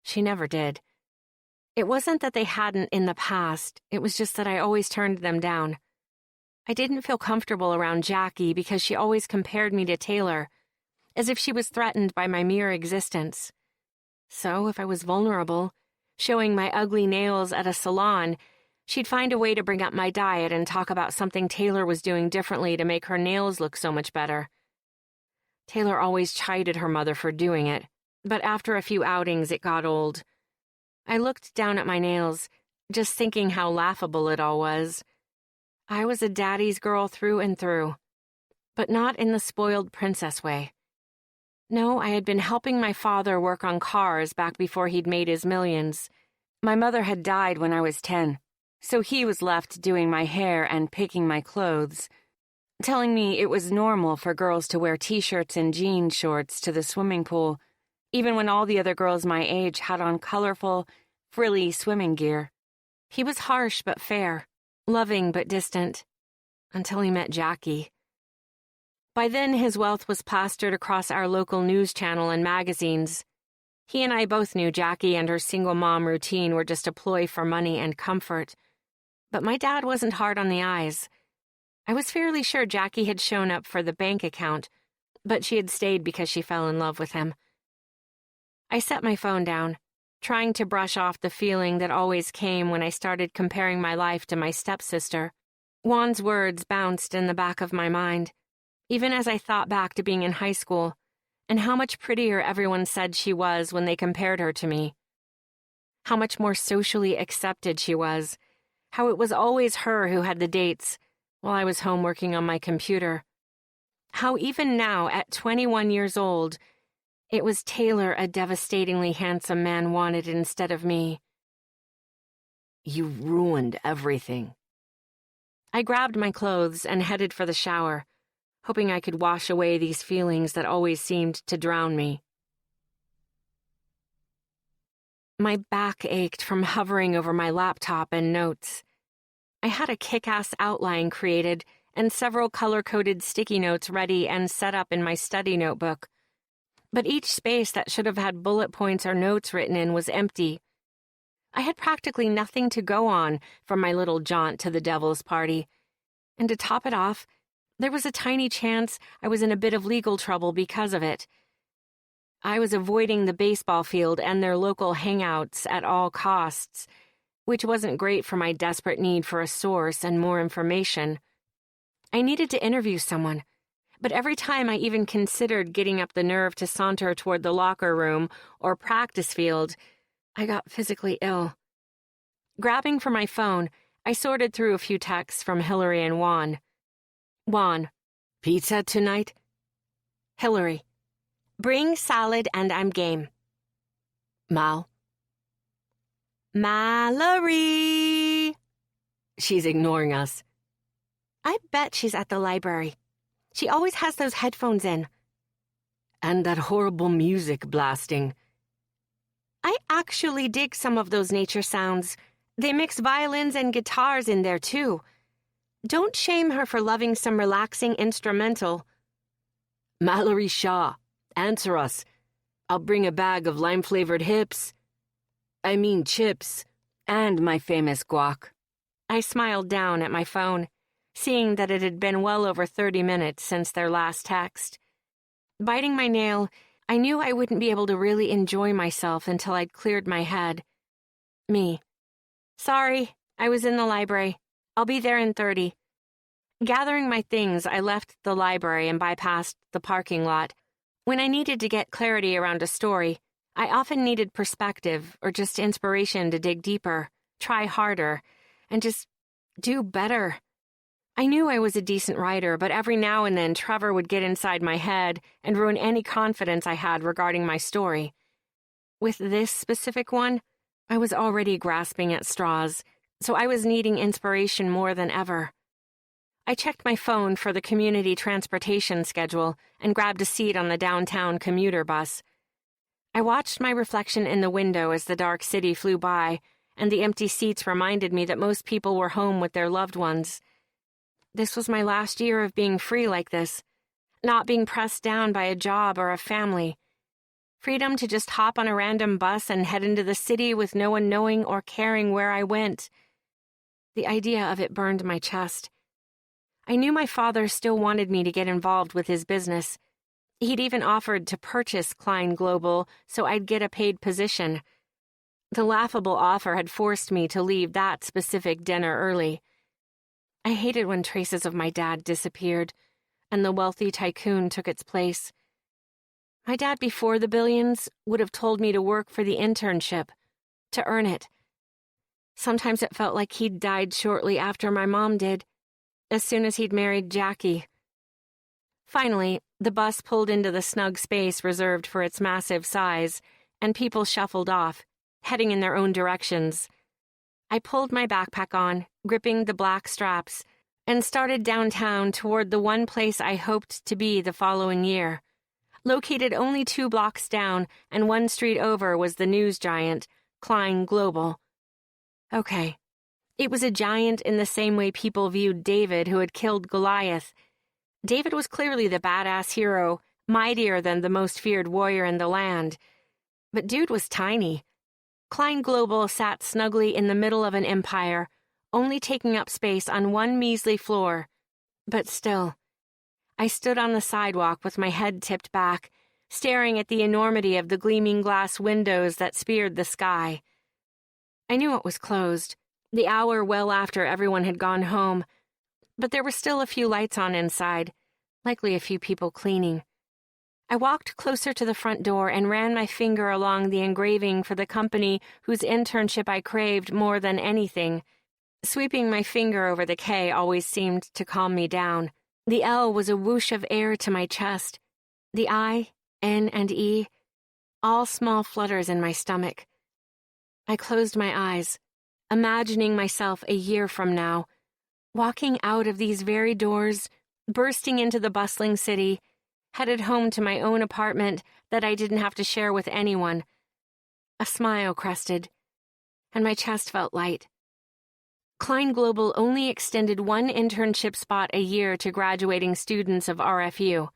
She never did. It wasn't that they hadn't in the past, it was just that I always turned them down. I didn't feel comfortable around Jackie because she always compared me to Taylor, as if she was threatened by my mere existence. So if I was vulnerable, showing my ugly nails at a salon, she'd find a way to bring up my diet and talk about something Taylor was doing differently to make her nails look so much better. Taylor always chided her mother for doing it, but after a few outings it got old. I looked down at my nails, just thinking how laughable it all was. I was a daddy's girl through and through, but not in the spoiled princess way. No, I had been helping my father work on cars back before he'd made his millions. My mother had died when I was 10, so he was left doing my hair and picking my clothes, telling me it was normal for girls to wear t-shirts and jean shorts to the swimming pool, even when all the other girls my age had on colorful, frilly swimming gear. He was harsh but fair, loving but distant, until he met Jackie. By then, his wealth was plastered across our local news channel and magazines. He and I both knew Jackie and her single mom routine were just a ploy for money and comfort. But my dad wasn't hard on the eyes. I was fairly sure Jackie had shown up for the bank account, but she had stayed because she fell in love with him. I set my phone down, trying to brush off the feeling that always came when I started comparing my life to my stepsister. Juan's words bounced in the back of my mind, even as I thought back to being in high school, and how much prettier everyone said she was when they compared her to me. How much more socially accepted she was, how it was always her who had the dates, while I was home working on my computer. How even now, at 21 years old, it was Taylor a devastatingly handsome man wanted instead of me. You ruined everything. I grabbed my clothes and headed for the shower, hoping I could wash away these feelings that always seemed to drown me. My back ached from hovering over my laptop and notes. I had a kick-ass outline created and several color-coded sticky notes ready and set up in my study notebook. But each space that should have had bullet points or notes written in was empty. I had practically nothing to go on from my little jaunt to the Devil's Party. And to top it off, there was a tiny chance I was in a bit of legal trouble because of it. I was avoiding the baseball field and their local hangouts at all costs, which wasn't great for my desperate need for a source and more information. I needed to interview someone, but every time I even considered getting up the nerve to saunter toward the locker room or practice field, I got physically ill. Grabbing for my phone, I sorted through a few texts from Hillary and Juan. Juan, pizza tonight? Hillary, bring salad and I'm game. Mal. Mallory! She's ignoring us. I bet she's at the library. She always has those headphones in. And that horrible music blasting. I actually dig some of those nature sounds. They mix violins and guitars in there, too. Don't shame her for loving some relaxing instrumental. Mallory Shaw, answer us. I'll bring a bag of lime-flavored chips, and my famous guac. I smiled down at my phone, seeing that it had been well over 30 minutes since their last text. Biting my nail, I knew I wouldn't be able to really enjoy myself until I'd cleared my head. Me. Sorry, I was in the library. I'll be there in 30. Gathering my things, I left the library and bypassed the parking lot. When I needed to get clarity around a story, I often needed perspective or just inspiration to dig deeper, try harder, and just do better. I knew I was a decent writer, but every now and then Trevor would get inside my head and ruin any confidence I had regarding my story. With this specific one, I was already grasping at straws, so I was needing inspiration more than ever. I checked my phone for the community transportation schedule and grabbed a seat on the downtown commuter bus. I watched my reflection in the window as the dark city flew by, and the empty seats reminded me that most people were home with their loved ones. This was my last year of being free like this, not being pressed down by a job or a family. Freedom to just hop on a random bus and head into the city with no one knowing or caring where I went. The idea of it burned my chest. I knew my father still wanted me to get involved with his business. He'd even offered to purchase Klein Global so I'd get a paid position. The laughable offer had forced me to leave that specific dinner early. I hated when traces of my dad disappeared, and the wealthy tycoon took its place. My dad before the billions would have told me to work for the internship, to earn it. Sometimes it felt like he'd died shortly after my mom did, as soon as he'd married Jackie. Finally, the bus pulled into the snug space reserved for its massive size, and people shuffled off, heading in their own directions. I pulled my backpack on, gripping the black straps, and started downtown toward the one place I hoped to be the following year. Located only 2 blocks down and 1 street over was the news giant, Klein Global. Okay, it was a giant in the same way people viewed David who had killed Goliath. David was clearly the badass hero, mightier than the most feared warrior in the land. But dude was tiny. Klein Global sat snugly in the middle of an empire, only taking up space on 1 measly floor. But still, I stood on the sidewalk with my head tipped back, staring at the enormity of the gleaming glass windows that speared the sky. I knew it was closed, the hour well after everyone had gone home, but there were still a few lights on inside, likely a few people cleaning. I walked closer to the front door and ran my finger along the engraving for the company whose internship I craved more than anything. Sweeping my finger over the K always seemed to calm me down. The L was a whoosh of air to my chest. The I, N, and E, all small flutters in my stomach. I closed my eyes, imagining myself a year from now, walking out of these very doors, bursting into the bustling city, headed home to my own apartment that I didn't have to share with anyone. A smile crested, and my chest felt light. Klein Global only extended 1 internship spot a year to graduating students of RFU,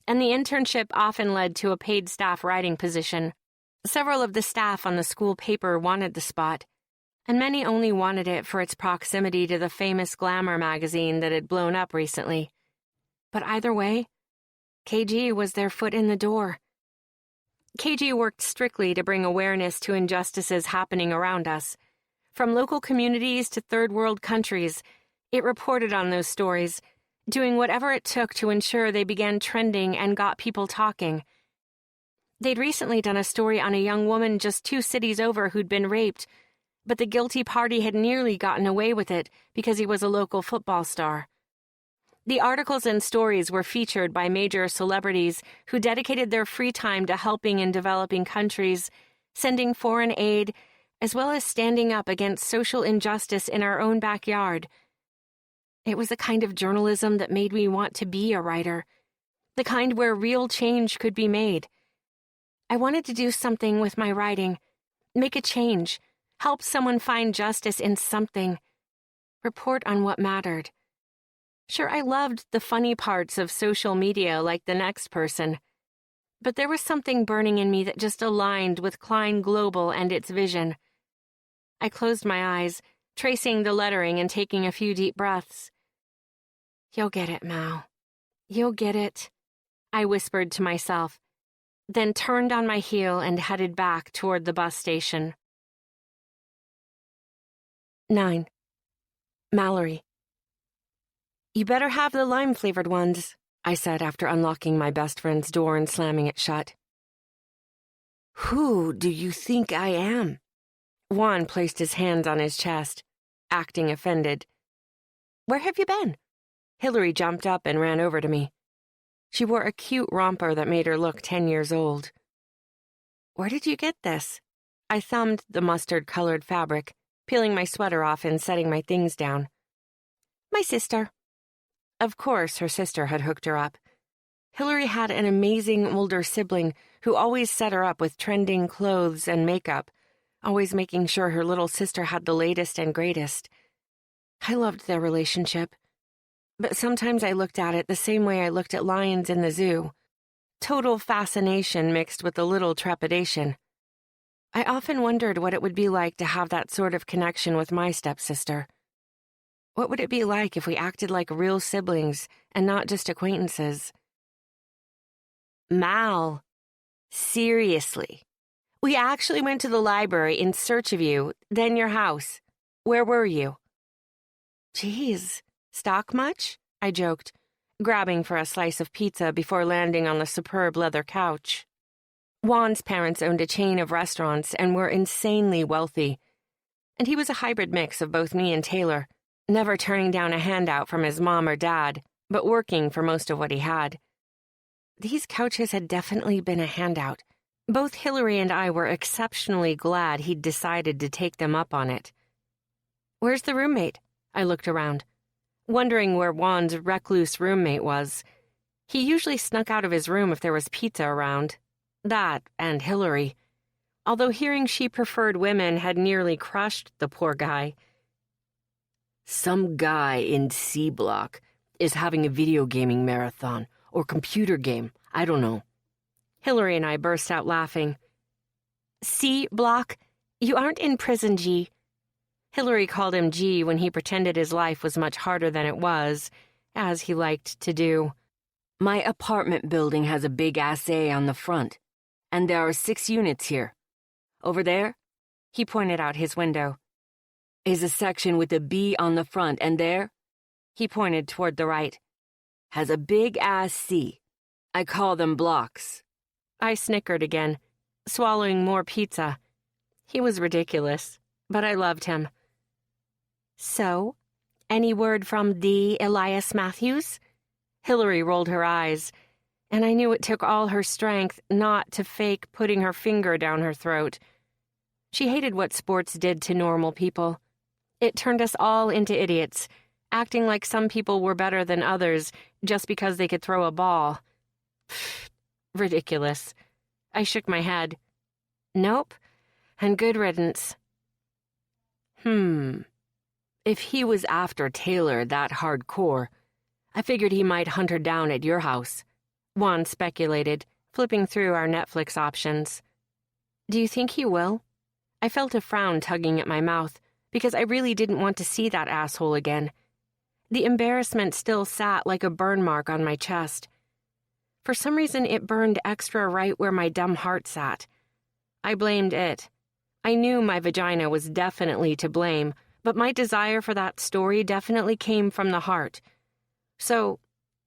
and the internship often led to a paid staff writing position. Several of the staff on the school paper wanted the spot, and many only wanted it for its proximity to the famous glamour magazine that had blown up recently. But either way, KG was their foot in the door. KG worked strictly to bring awareness to injustices happening around us. From local communities to third world countries, it reported on those stories, doing whatever it took to ensure they began trending and got people talking. They'd recently done a story on a young woman just 2 cities over who'd been raped, but the guilty party had nearly gotten away with it because he was a local football star. The articles and stories were featured by major celebrities who dedicated their free time to helping in developing countries, sending foreign aid, as well as standing up against social injustice in our own backyard. It was the kind of journalism that made me want to be a writer, the kind where real change could be made. I wanted to do something with my writing, make a change, help someone find justice in something, report on what mattered. Sure, I loved the funny parts of social media like the next person, but there was something burning in me that just aligned with Klein Global and its vision. I closed my eyes, tracing the lettering and taking a few deep breaths. "You'll get it, Mao. You'll get it," I whispered to myself, then turned on my heel and headed back toward the bus station. 9. Mallory. "You better have the lime-flavored ones," I said after unlocking my best friend's door and slamming it shut. "Who do you think I am?" Juan placed his hands on his chest, acting offended. "Where have you been?" Hillary jumped up and ran over to me. She wore a cute romper that made her look 10 years old. "Where did you get this?" I thumbed the mustard-colored fabric, peeling my sweater off and setting my things down. "My sister." Of course, her sister had hooked her up. Hillary had an amazing older sibling who always set her up with trending clothes and makeup, always making sure her little sister had the latest and greatest. I loved their relationship, but sometimes I looked at it the same way I looked at lions in the zoo. Total fascination mixed with a little trepidation. I often wondered what it would be like to have that sort of connection with my stepsister. What would it be like if we acted like real siblings and not just acquaintances? "Mal, seriously. We actually went to the library in search of you, then your house. Where were you?" "Geez, stock much?" I joked, grabbing for a slice of pizza before landing on the superb leather couch. Juan's parents owned a chain of restaurants and were insanely wealthy, and he was a hybrid mix of both me and Taylor, never turning down a handout from his mom or dad, but working for most of what he had. These couches had definitely been a handout. Both Hillary and I were exceptionally glad he'd decided to take them up on it. "Where's the roommate?" I looked around, wondering where Juan's recluse roommate was. He usually snuck out of his room if there was pizza around. That and Hillary. Although hearing she preferred women had nearly crushed the poor guy. "Some guy in C Block is having a video gaming marathon, or computer game, I don't know." Hillary and I burst out laughing. "C Block? You aren't in prison, G." Hillary called him G when he pretended his life was much harder than it was, as he liked to do. "My apartment building has a big ass A on the front, and there are 6 units here. Over there," he pointed out his window, "is a section with a B on the front, and there," he pointed toward the right, "has a big ass C. I call them blocks." I snickered again, swallowing more pizza. He was ridiculous, but I loved him. "So, any word from the Elias Matthews?" Hillary rolled her eyes, and I knew it took all her strength not to fake putting her finger down her throat. She hated what sports did to normal people. It turned us all into idiots, acting like some people were better than others just because they could throw a ball. Ridiculous. I shook my head. "Nope, and good riddance." If he was after Taylor that hardcore, I figured he might hunt her down at your house," Juan speculated, flipping through our Netflix options. "Do you think he will?" I felt a frown tugging at my mouth, because I really didn't want to see that asshole again. The embarrassment still sat like a burn mark on my chest. For some reason, it burned extra right where my dumb heart sat. I blamed it. I knew my vagina was definitely to blame, but my desire for that story definitely came from the heart. So,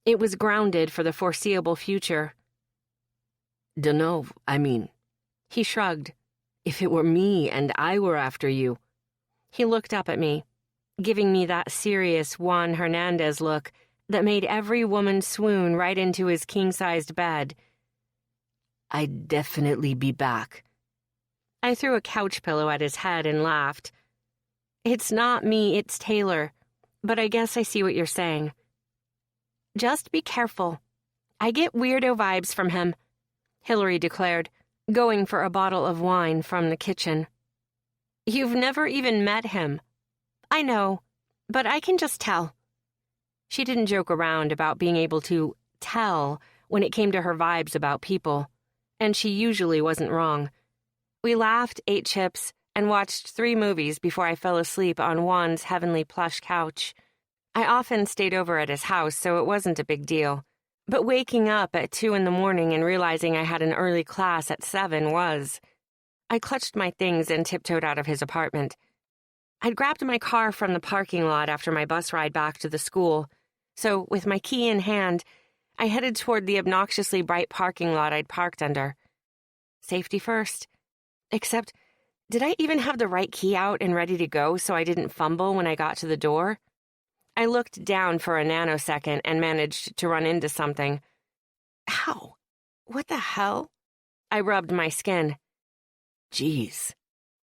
it was grounded for the foreseeable future. Dunno, I mean, he shrugged. If it were me and I were after you. He looked up at me, giving me that serious Juan Hernandez look that made every woman swoon right into his king-sized bed. I'd definitely be back. I threw a couch pillow at his head and laughed. It's not me, it's Taylor, but I guess I see what you're saying. Just be careful. I get weirdo vibes from him, Hillary declared, going for a bottle of wine from the kitchen. You've never even met him. I know, but I can just tell. She didn't joke around about being able to tell when it came to her vibes about people, and she usually wasn't wrong. We laughed, ate chips, and watched 3 movies before I fell asleep on Juan's heavenly plush couch. I often stayed over at his house, so it wasn't a big deal. But waking up at 2 in the morning and realizing I had an early class at 7 was. I clutched my things and tiptoed out of his apartment. I'd grabbed my car from the parking lot after my bus ride back to the school, so with my key in hand, I headed toward the obnoxiously bright parking lot I'd parked under. Safety first. Except, did I even have the right key out and ready to go so I didn't fumble when I got to the door? I looked down for a nanosecond and managed to run into something. Ow! What the hell? I rubbed my skin. Jeez.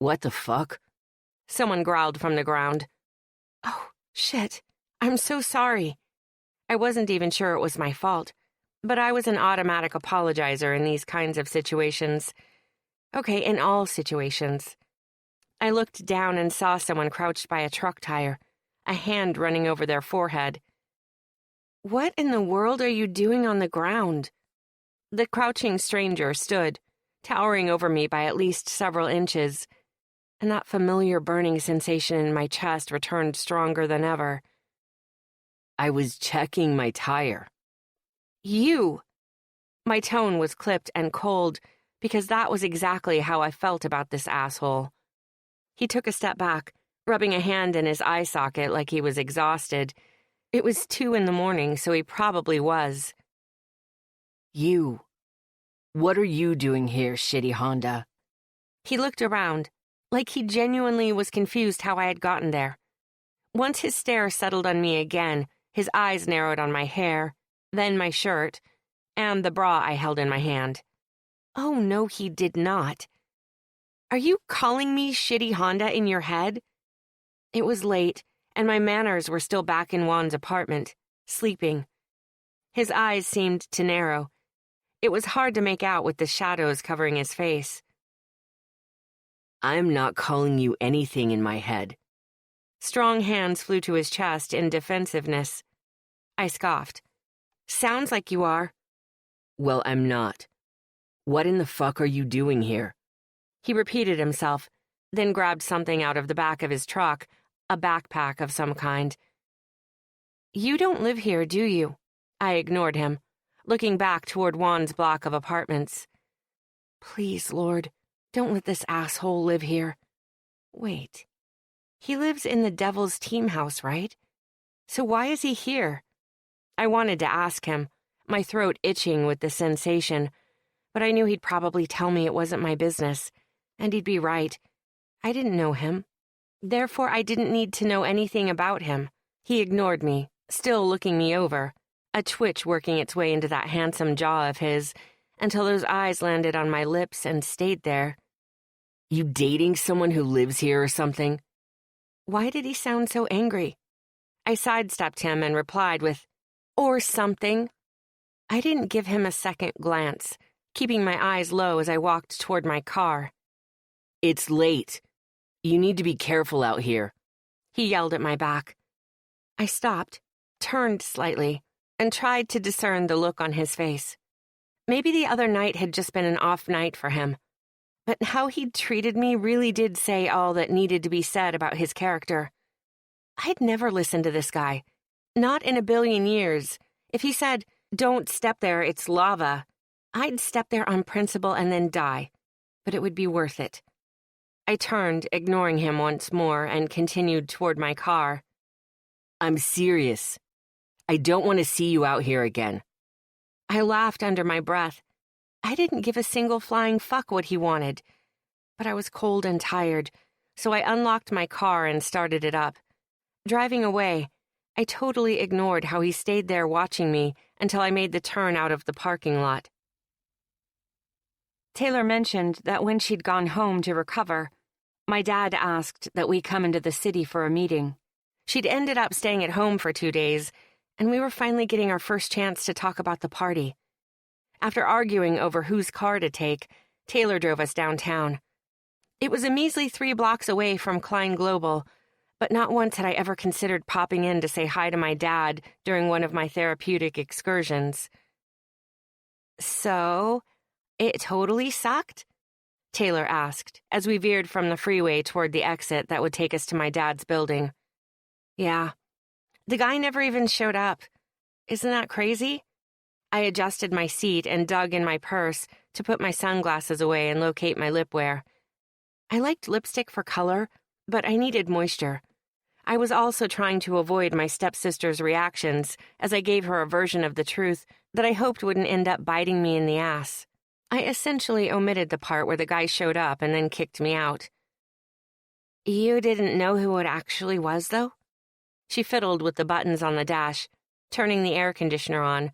What the fuck? Someone growled from the ground. Oh, shit. I'm so sorry. I wasn't even sure it was my fault, but I was an automatic apologizer in these kinds of situations. Okay, in all situations. I looked down and saw someone crouched by a truck tire, a hand running over their forehead. What in the world are you doing on the ground? The crouching stranger stood, towering over me by at least several inches, and that familiar burning sensation in my chest returned stronger than ever. I was checking my tire. You! My tone was clipped and cold, because that was exactly how I felt about this asshole. He took a step back, rubbing a hand in his eye socket like he was exhausted. It was 2 in the morning, so he probably was. You. What are you doing here, shitty Honda? He looked around, like he genuinely was confused how I had gotten there. Once his stare settled on me again, his eyes narrowed on my hair, then my shirt, and the bra I held in my hand. Oh, no, he did not. Are you calling me shitty Honda in your head? It was late, and my manners were still back in Juan's apartment, sleeping. His eyes seemed to narrow. It was hard to make out with the shadows covering his face. I'm not calling you anything in my head. Strong hands flew to his chest in defensiveness. I scoffed. Sounds like you are. Well, I'm not. What in the fuck are you doing here? He repeated himself, then grabbed something out of the back of his truck, a backpack of some kind. You don't live here, do you? I ignored him, looking back toward Juan's block of apartments. Please, Lord, don't let this asshole live here. Wait. He lives in the Devil's Team house, right? So why is he here? I wanted to ask him, my throat itching with the sensation, but I knew he'd probably tell me it wasn't my business, and he'd be right. I didn't know him. Therefore, I didn't need to know anything about him. He ignored me, still looking me over, a twitch working its way into that handsome jaw of his, until those eyes landed on my lips and stayed there. You dating someone who lives here or something? Why did he sound so angry? I sidestepped him and replied with, or something. I didn't give him a second glance, keeping my eyes low as I walked toward my car. It's late. You need to be careful out here. He yelled at my back. I stopped, turned slightly, and tried to discern the look on his face. Maybe the other night had just been an off night for him. But how he'd treated me really did say all that needed to be said about his character. I'd never listened to this guy. Not in a billion years. If he said, don't step there, it's lava, I'd step there on principle and then die. But it would be worth it. I turned, ignoring him once more, and continued toward my car. I'm serious. I don't want to see you out here again. I laughed under my breath. I didn't give a single flying fuck what he wanted. But I was cold and tired, so I unlocked my car and started it up. Driving away, I totally ignored how he stayed there watching me until I made the turn out of the parking lot. Taylor mentioned that when she'd gone home to recover, my dad asked that we come into the city for a meeting. She'd ended up staying at home for 2 days, and we were finally getting our first chance to talk about the party. After arguing over whose car to take, Taylor drove us downtown. It was a measly 3 blocks away from Klein Global, but not once had I ever considered popping in to say hi to my dad during one of my therapeutic excursions. So, it totally sucked? Taylor asked, as we veered from the freeway toward the exit that would take us to my dad's building. Yeah. The guy never even showed up. Isn't that crazy? I adjusted my seat and dug in my purse to put my sunglasses away and locate my lip wear. I liked lipstick for color, but I needed moisture. I was also trying to avoid my stepsister's reactions as I gave her a version of the truth that I hoped wouldn't end up biting me in the ass. I essentially omitted the part where the guy showed up and then kicked me out. You didn't know who it actually was, though? She fiddled with the buttons on the dash, turning the air conditioner on.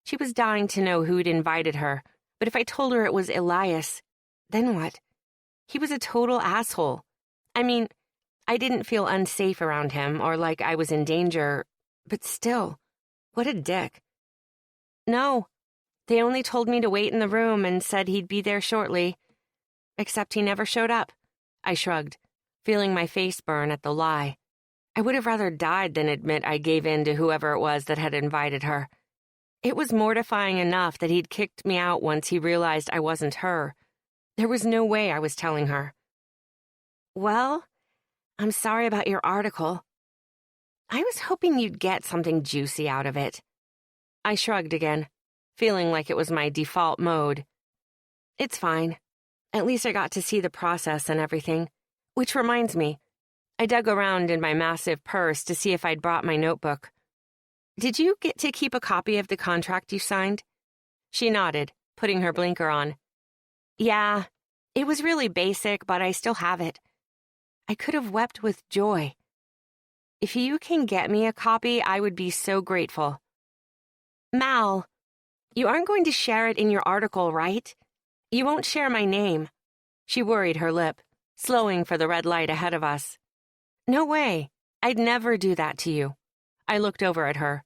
She was dying to know who'd invited her, but if I told her it was Elias, then what? He was a total asshole. I mean, I didn't feel unsafe around him or like I was in danger, but still, what a dick. No, they only told me to wait in the room and said he'd be there shortly. Except he never showed up. I shrugged, feeling my face burn at the lie. I would have rather died than admit I gave in to whoever it was that had invited her. It was mortifying enough that he'd kicked me out once he realized I wasn't her. There was no way I was telling her. Well, I'm sorry about your article. I was hoping you'd get something juicy out of it. I shrugged again, feeling like it was my default mode. It's fine. At least I got to see the process and everything. Which reminds me, I dug around in my massive purse to see if I'd brought my notebook. Did you get to keep a copy of the contract you signed? She nodded, putting her blinker on. Yeah, it was really basic, but I still have it. I could have wept with joy. If you can get me a copy, I would be so grateful. Mal, you aren't going to share it in your article, right? You won't share my name. She worried her lip, slowing for the red light ahead of us. No way. I'd never do that to you. I looked over at her.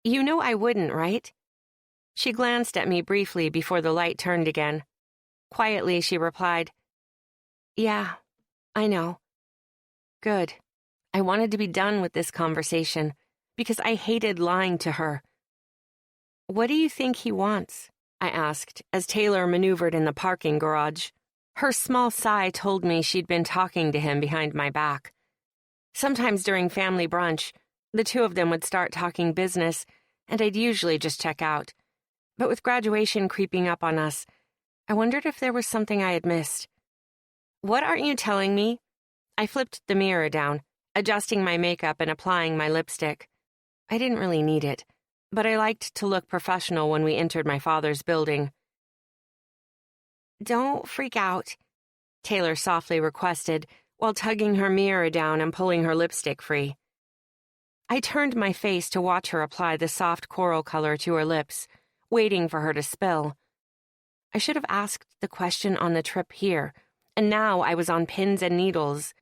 You know I wouldn't, right? She glanced at me briefly before the light turned again. Quietly, she replied, Yeah, I know. Good. I wanted to be done with this conversation because I hated lying to her. What do you think he wants? I asked as Taylor maneuvered in the parking garage. Her small sigh told me she'd been talking to him behind my back. Sometimes during family brunch, the two of them would start talking business, and I'd usually just check out. But with graduation creeping up on us, I wondered if there was something I had missed. What aren't you telling me? I flipped the mirror down, adjusting my makeup and applying my lipstick. I didn't really need it, but I liked to look professional when we entered my father's building. Don't freak out, Taylor softly requested, while tugging her mirror down and pulling her lipstick free. I turned my face to watch her apply the soft coral color to her lips, waiting for her to spill. I should have asked the question on the trip here, and now I was on pins and needles.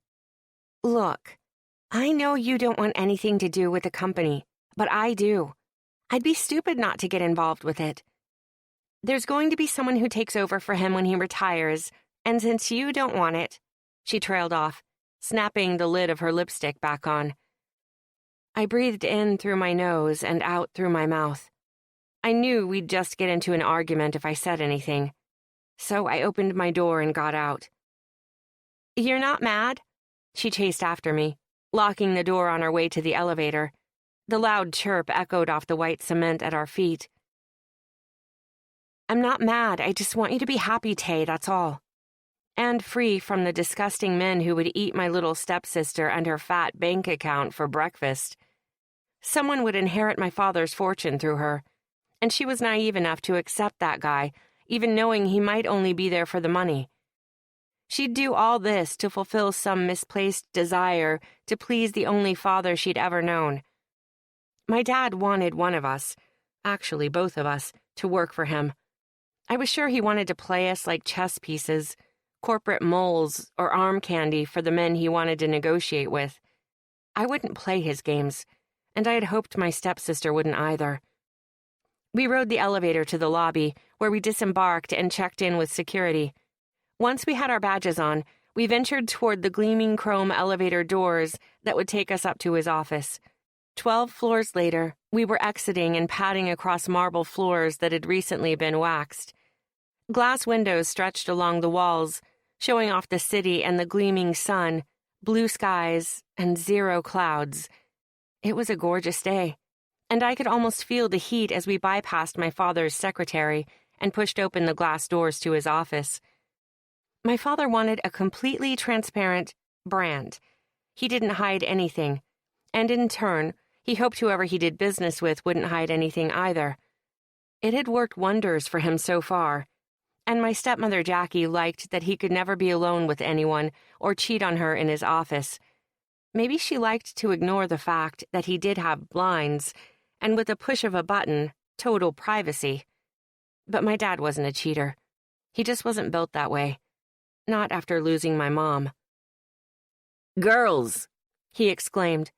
Look, I know you don't want anything to do with the company, but I do. I'd be stupid not to get involved with it. There's going to be someone who takes over for him when he retires, and since you don't want it, she trailed off, snapping the lid of her lipstick back on. I breathed in through my nose and out through my mouth. I knew we'd just get into an argument if I said anything, so I opened my door and got out. You're not mad? She chased after me, locking the door on our way to the elevator. The loud chirp echoed off the white cement at our feet. I'm not mad. I just want you to be happy, Tay, that's all. And free from the disgusting men who would eat my little stepsister and her fat bank account for breakfast. Someone would inherit my father's fortune through her, and she was naive enough to accept that guy, even knowing he might only be there for the money. She'd do all this to fulfill some misplaced desire to please the only father she'd ever known. My dad wanted one of us, actually both of us, to work for him. I was sure he wanted to play us like chess pieces, corporate moles, or arm candy for the men he wanted to negotiate with. I wouldn't play his games, and I had hoped my stepsister wouldn't either. We rode the elevator to the lobby, where we disembarked and checked in with security. Once we had our badges on, we ventured toward the gleaming chrome elevator doors that would take us up to his office. 12 floors later, we were exiting and padding across marble floors that had recently been waxed. Glass windows stretched along the walls, showing off the city and the gleaming sun, blue skies, and zero clouds. It was a gorgeous day, and I could almost feel the heat as we bypassed my father's secretary and pushed open the glass doors to his office. My father wanted a completely transparent brand. He didn't hide anything, and in turn, he hoped whoever he did business with wouldn't hide anything either. It had worked wonders for him so far, and my stepmother Jackie liked that he could never be alone with anyone or cheat on her in his office. Maybe she liked to ignore the fact that he did have blinds, and with a push of a button, total privacy. But my dad wasn't a cheater. He just wasn't built that way. Not after losing my mom. "Girls!" he exclaimed,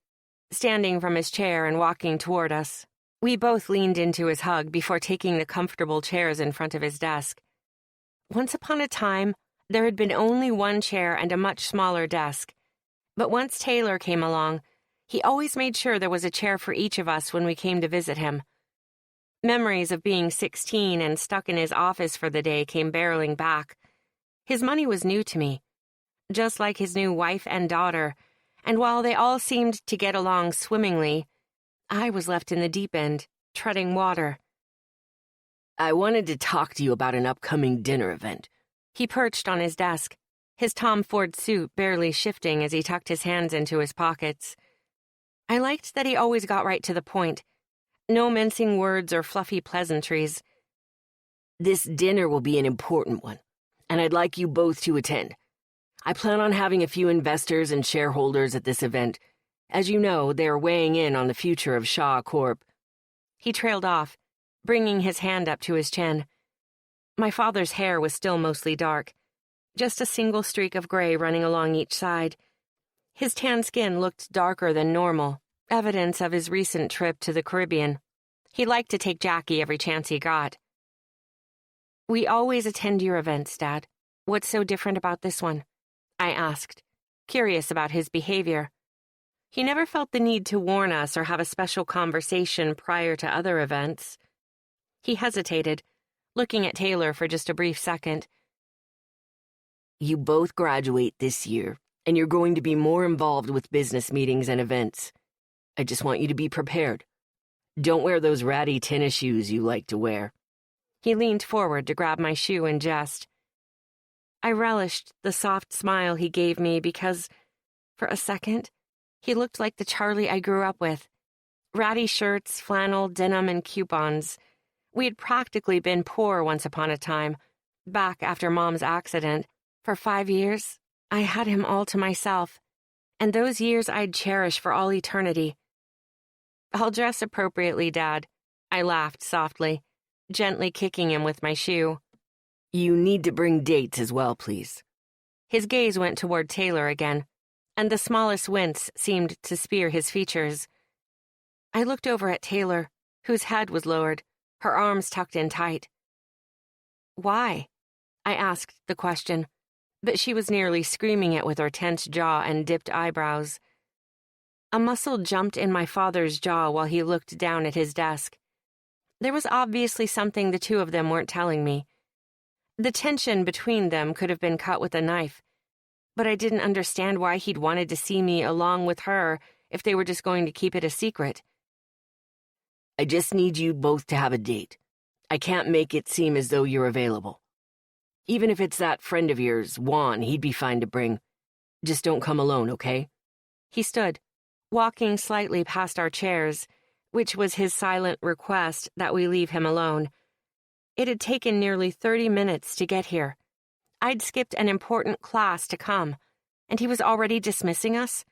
standing from his chair and walking toward us. We both leaned into his hug before taking the comfortable chairs in front of his desk. Once upon a time, there had been only one chair and a much smaller desk. But once Taylor came along, he always made sure there was a chair for each of us when we came to visit him. Memories of being 16 and stuck in his office for the day came barreling back. His money was new to me, just like his new wife and daughter, and while they all seemed to get along swimmingly, I was left in the deep end, treading water. "I wanted to talk to you about an upcoming dinner event." He perched on his desk, his Tom Ford suit barely shifting as he tucked his hands into his pockets. I liked that he always got right to the point. No mincing words or fluffy pleasantries. "This dinner will be an important one, and I'd like you both to attend. I plan on having a few investors and shareholders at this event. As you know, they are weighing in on the future of Shaw Corp." He trailed off, bringing his hand up to his chin. My father's hair was still mostly dark, just a single streak of gray running along each side. His tan skin looked darker than normal, evidence of his recent trip to the Caribbean. He liked to take Jackie every chance he got. "We always attend your events, Dad. What's so different about this one?" I asked, curious about his behavior. He never felt the need to warn us or have a special conversation prior to other events. He hesitated, looking at Taylor for just a brief second. "You both graduate this year, and you're going to be more involved with business meetings and events. I just want you to be prepared. Don't wear those ratty tennis shoes you like to wear." He leaned forward to grab my shoe in jest. I relished the soft smile he gave me because, for a second, he looked like the Charlie I grew up with. Ratty shirts, flannel, denim, and coupons. We had practically been poor once upon a time, back after Mom's accident. For 5 years, I had him all to myself, and those years I'd cherish for all eternity. "I'll dress appropriately, Dad," I laughed softly, gently kicking him with my shoe. "You need to bring dates as well, please." His gaze went toward Taylor again, and the smallest wince seemed to spear his features. I looked over at Taylor, whose head was lowered, her arms tucked in tight. "Why?" I asked the question, but she was nearly screaming it with her tense jaw and dipped eyebrows. A muscle jumped in my father's jaw while he looked down at his desk. There was obviously something the two of them weren't telling me. The tension between them could have been cut with a knife, but I didn't understand why he'd wanted to see me along with her if they were just going to keep it a secret. "I just need you both to have a date. I can't make it seem as though you're available. Even if it's that friend of yours, Juan, he'd be fine to bring. Just don't come alone, okay?" He stood, walking slightly past our chairs, which was his silent request that we leave him alone. It had taken nearly 30 minutes to get here. I'd skipped an important class to come, and he was already dismissing us?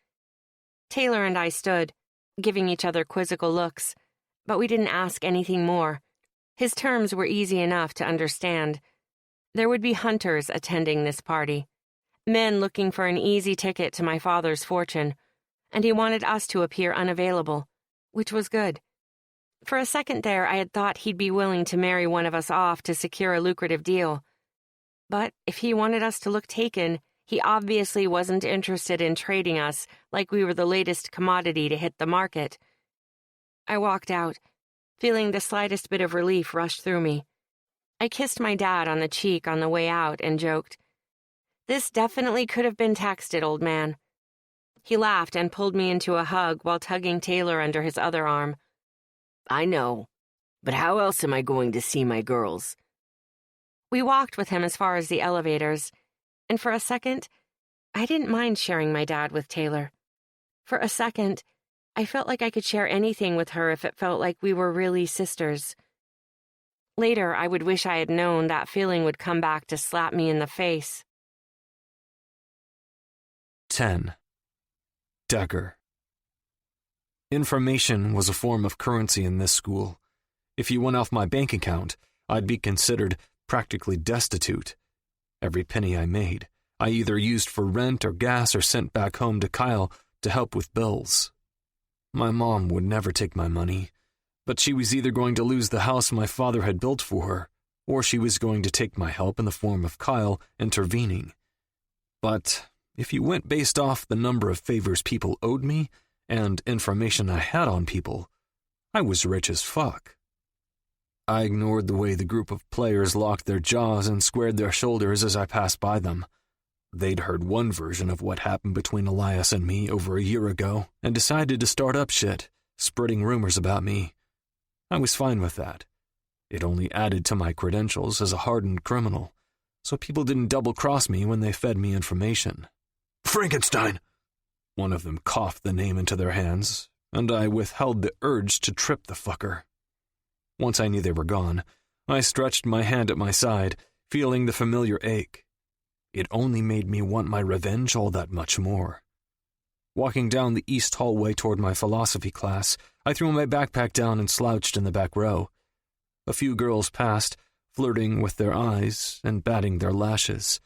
Taylor and I stood, giving each other quizzical looks, but we didn't ask anything more. His terms were easy enough to understand. There would be hunters attending this party, men looking for an easy ticket to my father's fortune, and he wanted us to appear unavailable, which was good. For a second there, I had thought he'd be willing to marry one of us off to secure a lucrative deal. But if he wanted us to look taken, he obviously wasn't interested in trading us like we were the latest commodity to hit the market. I walked out, feeling the slightest bit of relief rush through me. I kissed my dad on the cheek on the way out and joked, "This definitely could have been texted, old man." He laughed and pulled me into a hug while tugging Taylor under his other arm. I know, but how else am I going to see my girls? We walked with him as far as the elevators, and for a second, I didn't mind sharing my dad with Taylor. For a second, I felt like I could share anything with her if it felt like we were really sisters. Later, I would wish I had known that feeling would come back to slap me in the face. 10. Dagger. Information was a form of currency in this school. If you went off my bank account, I'd be considered practically destitute. Every penny I made, I either used for rent or gas or sent back home to Kyle to help with bills. My mom would never take my money, but she was either going to lose the house my father had built for her, or she was going to take my help in the form of Kyle intervening. But if you went based off the number of favors people owed me and information I had on people, I was rich as fuck. I ignored the way the group of players locked their jaws and squared their shoulders as I passed by them. They'd heard one version of what happened between Elias and me over a year ago and decided to start up shit, spreading rumors about me. I was fine with that. It only added to my credentials as a hardened criminal, so people didn't double-cross me when they fed me information. "Frankenstein!" One of them coughed the name into their hands, and I withheld the urge to trip the fucker. Once I knew they were gone, I stretched my hand at my side, feeling the familiar ache. It only made me want my revenge all that much more. Walking down the east hallway toward my philosophy class, I threw my backpack down and slouched in the back row. A few girls passed, flirting with their eyes and batting their lashes.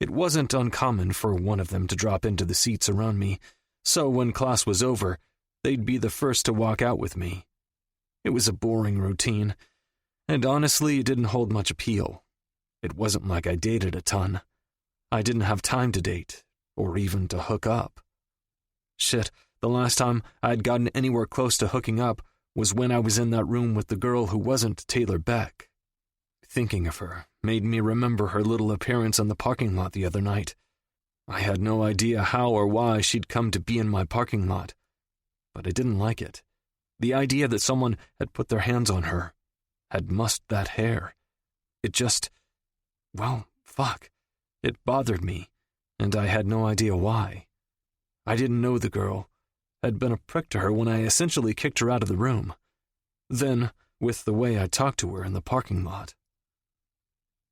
It wasn't uncommon for one of them to drop into the seats around me, so when class was over, they'd be the first to walk out with me. It was a boring routine, and honestly, it didn't hold much appeal. It wasn't like I dated a ton. I didn't have time to date, or even to hook up. Shit, the last time I'd gotten anywhere close to hooking up was when I was in that room with the girl who wasn't Taylor Beck. Thinking of her made me remember her little appearance in the parking lot the other night. I had no idea how or why she'd come to be in my parking lot, but I didn't like it. The idea that someone had put their hands on her, had mussed that hair. It just, well, fuck. It bothered me, and I had no idea why. I didn't know the girl, had been a prick to her when I essentially kicked her out of the room. Then, with the way I talked to her in the parking lot.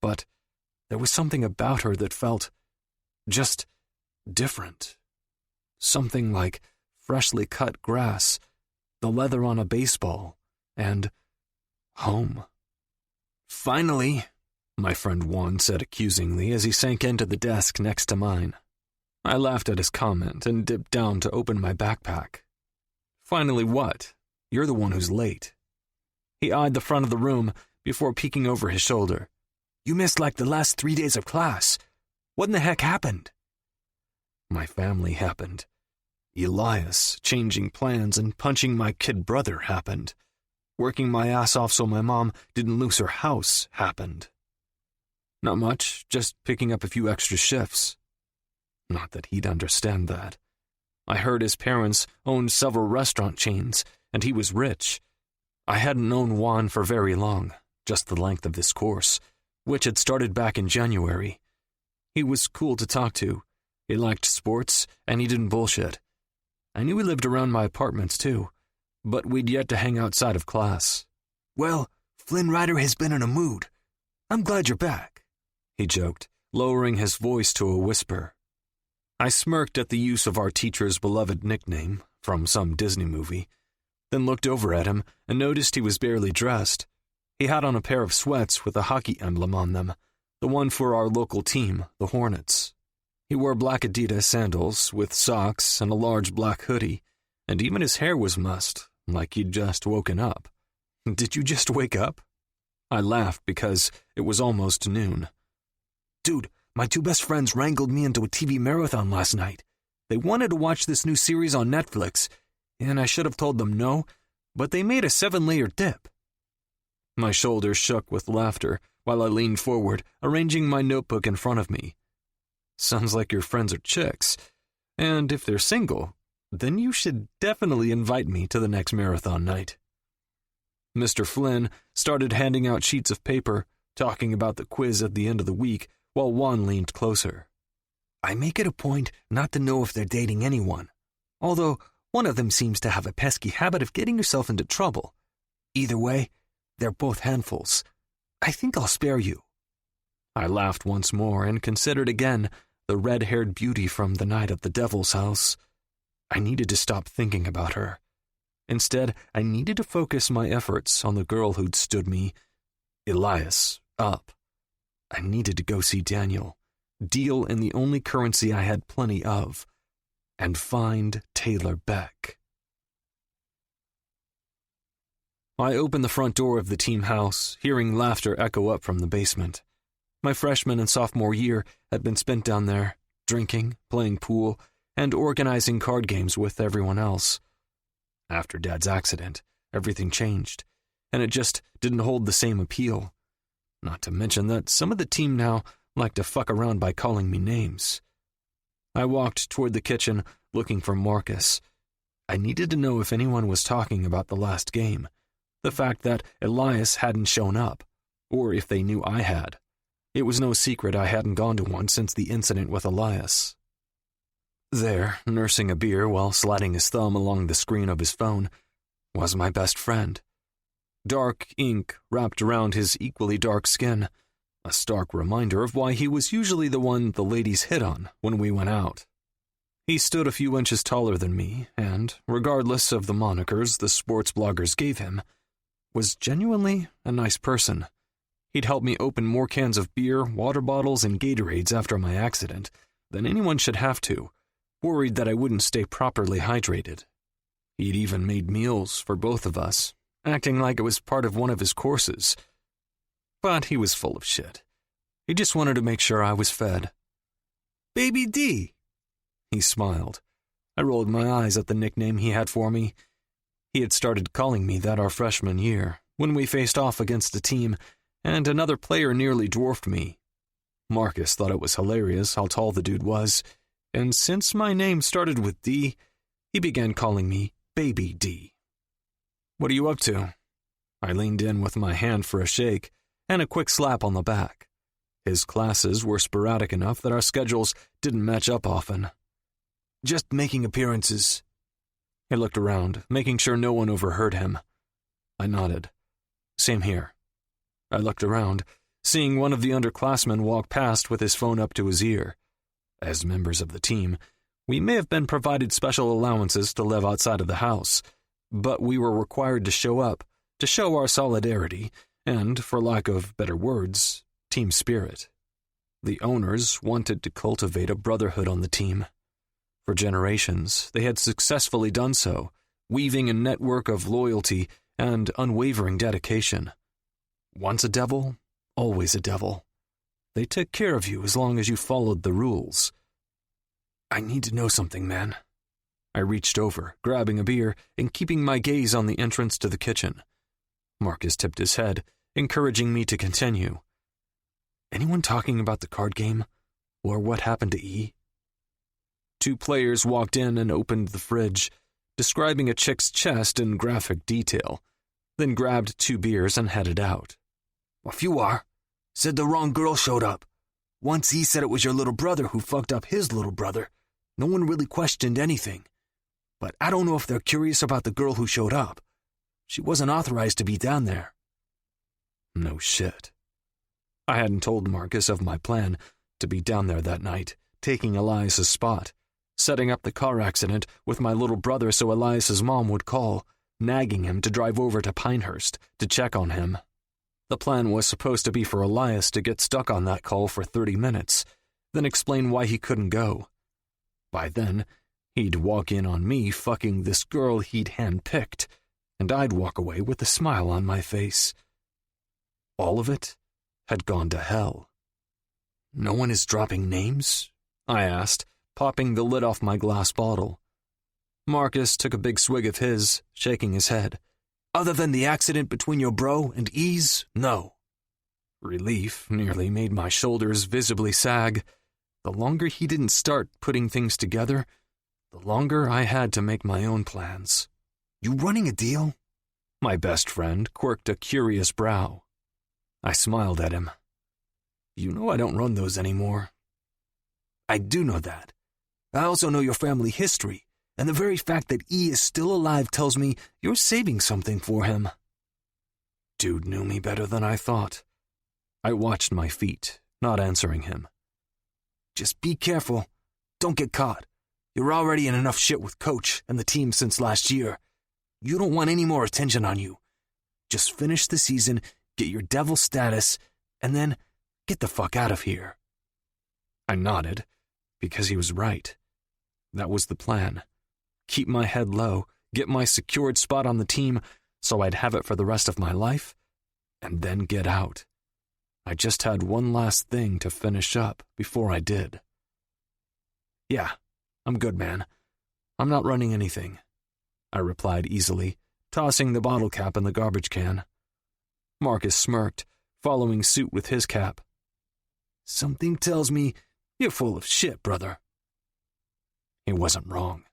But there was something about her that felt just different. Something like freshly cut grass, the leather on a baseball, and home. "Finally," my friend Juan said accusingly as he sank into the desk next to mine. I laughed at his comment and dipped down to open my backpack. "Finally what? You're the one who's late." He eyed the front of the room before peeking over his shoulder. "You missed like the last 3 days of class. What in the heck happened?" My family happened. Elias changing plans and punching my kid brother happened. Working my ass off so my mom didn't lose her house happened. Not much, just picking up a few extra shifts. Not that he'd understand that. I heard his parents owned several restaurant chains, and he was rich. I hadn't known Juan for very long, just the length of this course, which had started back in January. He was cool to talk to. He liked sports, and he didn't bullshit. I knew he lived around my apartments, too, but we'd yet to hang outside of class. "Well, Flynn Rider has been in a mood. I'm glad you're back," he joked, lowering his voice to a whisper. I smirked at the use of our teacher's beloved nickname from some Disney movie, then looked over at him and noticed he was barely dressed. He had on a pair of sweats with a hockey emblem on them, the one for our local team, the Hornets. He wore black Adidas sandals with socks and a large black hoodie, and even his hair was mussed, like he'd just woken up. "Did you just wake up?" I laughed because it was almost noon. "Dude, my two best friends wrangled me into a TV marathon last night. They wanted to watch this new series on Netflix, and I should have told them no, but they made a 7-layer dip." My shoulders shook with laughter while I leaned forward, arranging my notebook in front of me. "Sounds like your friends are chicks, and if they're single, then you should definitely invite me to the next marathon night." Mr. Flynn started handing out sheets of paper, talking about the quiz at the end of the week, while Juan leaned closer. "I make it a point not to know if they're dating anyone, although one of them seems to have a pesky habit of getting herself into trouble. Either way, they're both handfuls. I think I'll spare you." I laughed once more and considered again the red-haired beauty from the night at the Devil's house. I needed to stop thinking about her. Instead, I needed to focus my efforts on the girl who'd stood me, Elias, up. I needed to go see Daniel, deal in the only currency I had plenty of, and find Taylor Beck. I opened the front door of the team house, hearing laughter echo up from the basement. My freshman and sophomore year had been spent down there, drinking, playing pool, and organizing card games with everyone else. After Dad's accident, everything changed, and it just didn't hold the same appeal. Not to mention that some of the team now like to fuck around by calling me names. I walked toward the kitchen, looking for Marcus. I needed to know if anyone was talking about the last game, the fact that Elias hadn't shown up, or if they knew I had. It was no secret I hadn't gone to one since the incident with Elias. There, nursing a beer while sliding his thumb along the screen of his phone, was my best friend. Dark ink wrapped around his equally dark skin, a stark reminder of why he was usually the one the ladies hit on when we went out. He stood a few inches taller than me, and, regardless of the monikers the sports bloggers gave him, was genuinely a nice person. He'd helped me open more cans of beer, water bottles, and Gatorades after my accident than anyone should have to, worried that I wouldn't stay properly hydrated. He'd even made meals for both of us, acting like it was part of one of his courses. But he was full of shit. He just wanted to make sure I was fed. "Baby D." He smiled. I rolled my eyes at the nickname he had for me. He had started calling me that our freshman year, when we faced off against a team, and another player nearly dwarfed me. Marcus thought it was hilarious how tall the dude was, and since my name started with D, he began calling me Baby D. "What are you up to?" I leaned in with my hand for a shake and a quick slap on the back. His classes were sporadic enough that our schedules didn't match up often. "Just making appearances." He looked around, making sure no one overheard him. I nodded. "Same here." I looked around, seeing one of the underclassmen walk past with his phone up to his ear. As members of the team, we may have been provided special allowances to live outside of the house, but we were required to show up, to show our solidarity, and, for lack of better words, team spirit. The owners wanted to cultivate a brotherhood on the team. For generations, they had successfully done so, weaving a network of loyalty and unwavering dedication. Once a devil, always a devil. They took care of you as long as you followed the rules. "I need to know something, man." I reached over, grabbing a beer and keeping my gaze on the entrance to the kitchen. Marcus tipped his head, encouraging me to continue. "Anyone talking about the card game? Or what happened to E?" Two players walked in and opened the fridge, describing a chick's chest in graphic detail, then grabbed 2 beers and headed out. "A few are. Said the wrong girl showed up. Once he said it was your little brother who fucked up his little brother. No one really questioned anything. but I don't know if they're curious about the girl who showed up. She wasn't authorized to be down there." No shit. I hadn't told Marcus of my plan to be down there that night, taking Elias's spot, setting up the car accident with my little brother so Elias's mom would call, nagging him to drive over to Pinehurst to check on him. The plan was supposed to be for Elias to get stuck on that call for 30 minutes, then explain why he couldn't go. By then, he'd walk in on me fucking this girl he'd handpicked, and I'd walk away with a smile on my face. All of it had gone to hell. "No one is dropping names?" I asked, popping the lid off my glass bottle. Marcus took a big swig of his, shaking his head. "Other than the accident between your bro and Ease, no." Relief nearly made my shoulders visibly sag. The longer he didn't start putting things together, the longer I had to make my own plans. "You running a deal?" My best friend quirked a curious brow. I smiled at him. "You know I don't run those anymore." "I do know that. I also know your family history, and the very fact that E is still alive tells me you're saving something for him." Dude knew me better than I thought. I watched my feet, not answering him. "Just be careful. Don't get caught. You're already in enough shit with Coach and the team since last year. You don't want any more attention on you. Just finish the season, get your devil status, and then get the fuck out of here." I nodded, because he was right. That was the plan. Keep my head low, get my secured spot on the team so I'd have it for the rest of my life, and then get out. I just had one last thing to finish up before I did. "Yeah, I'm good, man. I'm not running anything," I replied easily, tossing the bottle cap in the garbage can. Marcus smirked, following suit with his cap. "Something tells me you're full of shit, brother." He wasn't wrong,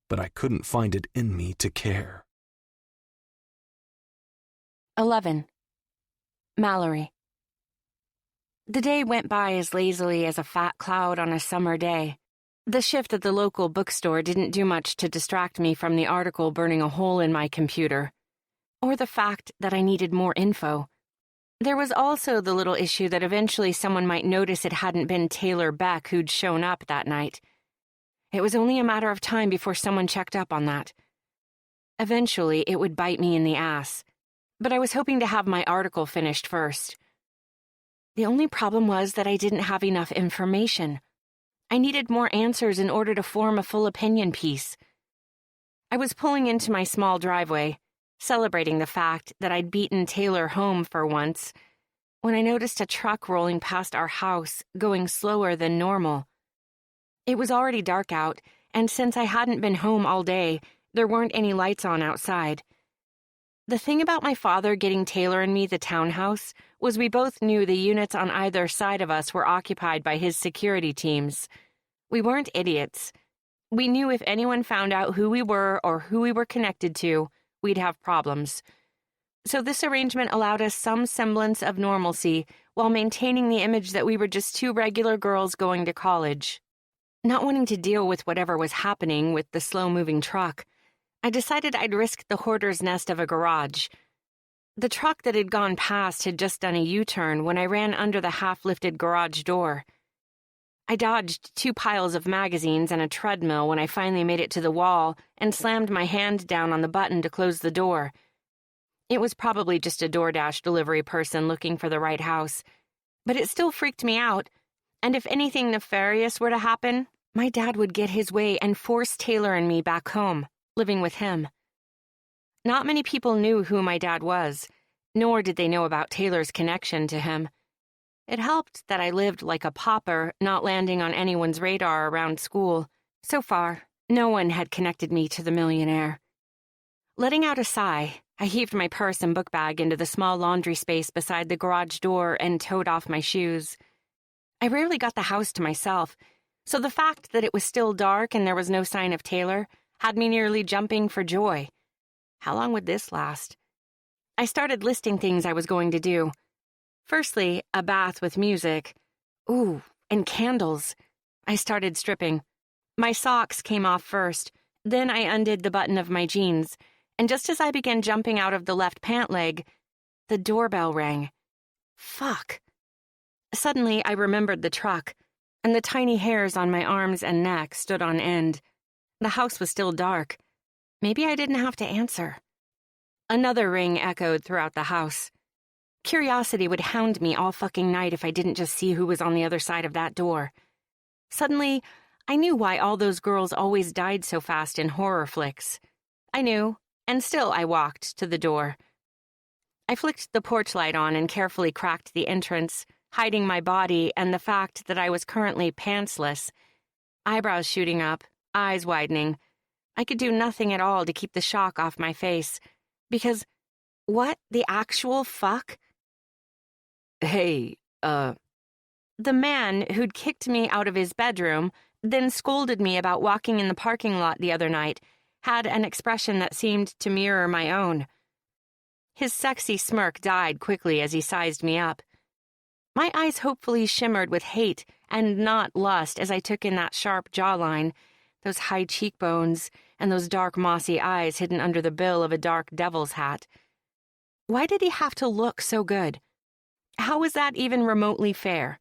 but I couldn't find it in me to care. 11. Mallory. The day went by as lazily as a fat cloud on a summer day. The shift at the local bookstore didn't do much to distract me from the article burning a hole in my computer, or the fact that I needed more info. There was also the little issue that eventually someone might notice it hadn't been Taylor Beck who'd shown up that night. It was only a matter of time before someone checked up on that. Eventually, it would bite me in the ass, but I was hoping to have my article finished first. The only problem was that I didn't have enough information. I needed more answers in order to form a full opinion piece. I was pulling into my small driveway, celebrating the fact that I'd beaten Taylor home for once, when I noticed a truck rolling past our house, going slower than normal. It was already dark out, and since I hadn't been home all day, there weren't any lights on outside. The thing about my father getting Taylor and me the townhouse was we both knew the units on either side of us were occupied by his security teams. We weren't idiots. We knew if anyone found out who we were or who we were connected to, we'd have problems. So this arrangement allowed us some semblance of normalcy while maintaining the image that we were just two regular girls going to college. Not wanting to deal with whatever was happening with the slow-moving truck, I decided I'd risk the hoarder's nest of a garage. The truck that had gone past had just done a U-turn when I ran under the half-lifted garage door. I dodged 2 piles of magazines and a treadmill when I finally made it to the wall and slammed my hand down on the button to close the door. It was probably just a DoorDash delivery person looking for the right house, but it still freaked me out, and if anything nefarious were to happen, my dad would get his way and force Taylor and me back home, living with him. Not many people knew who my dad was, nor did they know about Taylor's connection to him. It helped that I lived like a pauper, not landing on anyone's radar around school. So far, no one had connected me to the millionaire. Letting out a sigh, I heaved my purse and book bag into the small laundry space beside the garage door and towed off my shoes. I rarely got the house to myself, so the fact that it was still dark and there was no sign of Taylor had me nearly jumping for joy. How long would this last? I started listing things I was going to do. Firstly, a bath with music. Ooh, and candles. I started stripping. My socks came off first, Then I undid the button of my jeans, and just as I began jumping out of the left pant leg, the doorbell rang. Fuck. Suddenly, I remembered the truck, and the tiny hairs on my arms and neck stood on end. The house was still dark. Maybe I didn't have to answer. Another ring echoed throughout the house. Curiosity would hound me all fucking night if I didn't just see who was on the other side of that door. Suddenly, I knew why all those girls always died so fast in horror flicks. I knew, and still I walked to the door. I flicked the porch light on and carefully cracked the entrance, hiding my body and the fact that I was currently pantsless. Eyebrows shooting up, eyes widening. I could do nothing at all to keep the shock off my face, because what the actual fuck? Hey, The man who'd kicked me out of his bedroom, then scolded me about walking in the parking lot the other night, had an expression that seemed to mirror my own. His sexy smirk died quickly as he sized me up. My eyes hopefully shimmered with hate and not lust as I took in that sharp jawline, those high cheekbones, and those dark mossy eyes hidden under the bill of a dark devil's hat. Why did he have to look so good? How was that even remotely fair?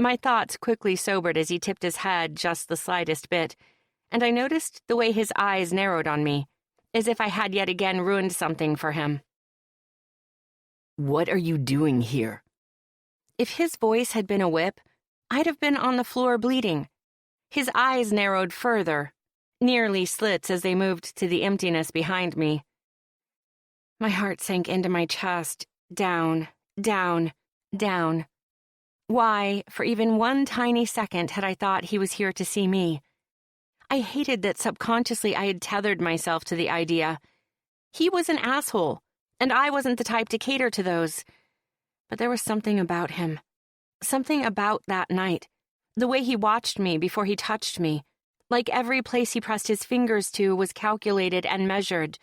My thoughts quickly sobered as he tipped his head just the slightest bit, and I noticed the way his eyes narrowed on me, as if I had yet again ruined something for him. what are you doing here? If his voice had been a whip, I'd have been on the floor bleeding. His eyes narrowed further, nearly slits as they moved to the emptiness behind me. My heart sank into my chest, down, down, down. Why, for even one tiny second, had I thought he was here to see me? I hated that subconsciously I had tethered myself to the idea. He was an asshole, and I wasn't the type to cater to those. But there was something about him. Something about that night. The way he watched me before he touched me. Like every place he pressed his fingers to was calculated and measured.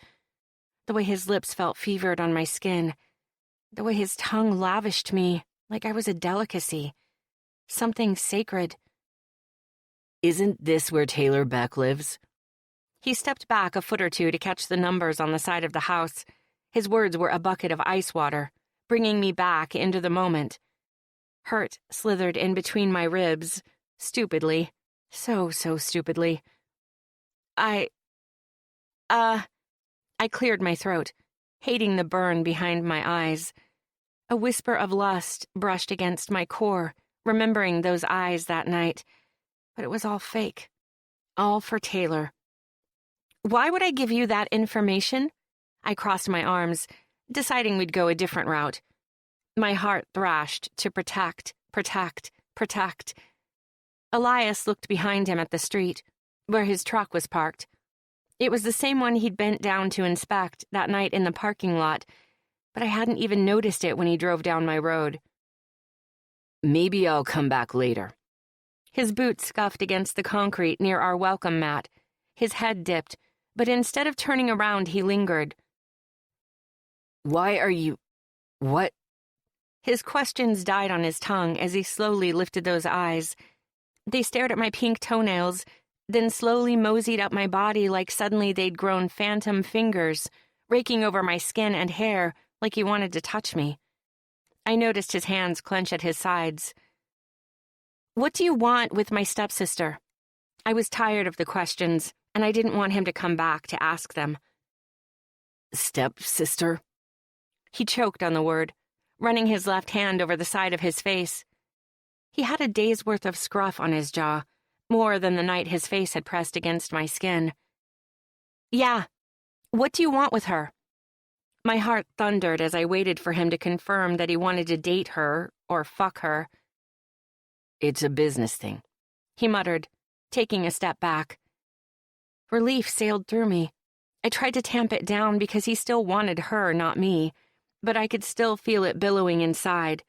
The way his lips felt fevered on my skin. The way his tongue lavished me like I was a delicacy. Something sacred. Isn't this where Taylor Beck lives? He stepped back a foot or two to catch the numbers on the side of the house. His words were a bucket of ice water, bringing me back into the moment. Hurt slithered in between my ribs, stupidly. So stupidly. I cleared my throat, hating the burn behind my eyes. A whisper of lust brushed against my core, remembering those eyes that night. But it was all fake. All for Taylor. Why would I give you that information? I crossed my arms, deciding we'd go a different route. My heart thrashed to protect. Elias looked behind him at the street, where his truck was parked. It was the same one he'd bent down to inspect that night in the parking lot, but I hadn't even noticed it when he drove down my road. Maybe I'll come back later. His boots scuffed against the concrete near our welcome mat. His head dipped, but instead of turning around, he lingered. Why are you... What? His questions died on his tongue as he slowly lifted those eyes. They stared at my pink toenails, then slowly moseyed up my body like suddenly they'd grown phantom fingers, raking over my skin and hair like he wanted to touch me. I noticed his hands clench at his sides. What do you want with my stepsister? I was tired of the questions, and I didn't want him to come back to ask them. Stepsister? He choked on the word, running his left hand over the side of his face. He had a day's worth of scruff on his jaw, more than the night his face had pressed against my skin. Yeah. What do you want with her? My heart thundered as I waited for him to confirm that he wanted to date her or fuck her. It's a business thing, he muttered, taking a step back. Relief sailed through me. I tried to tamp it down because he still wanted her, not me, but I could still feel it billowing inside.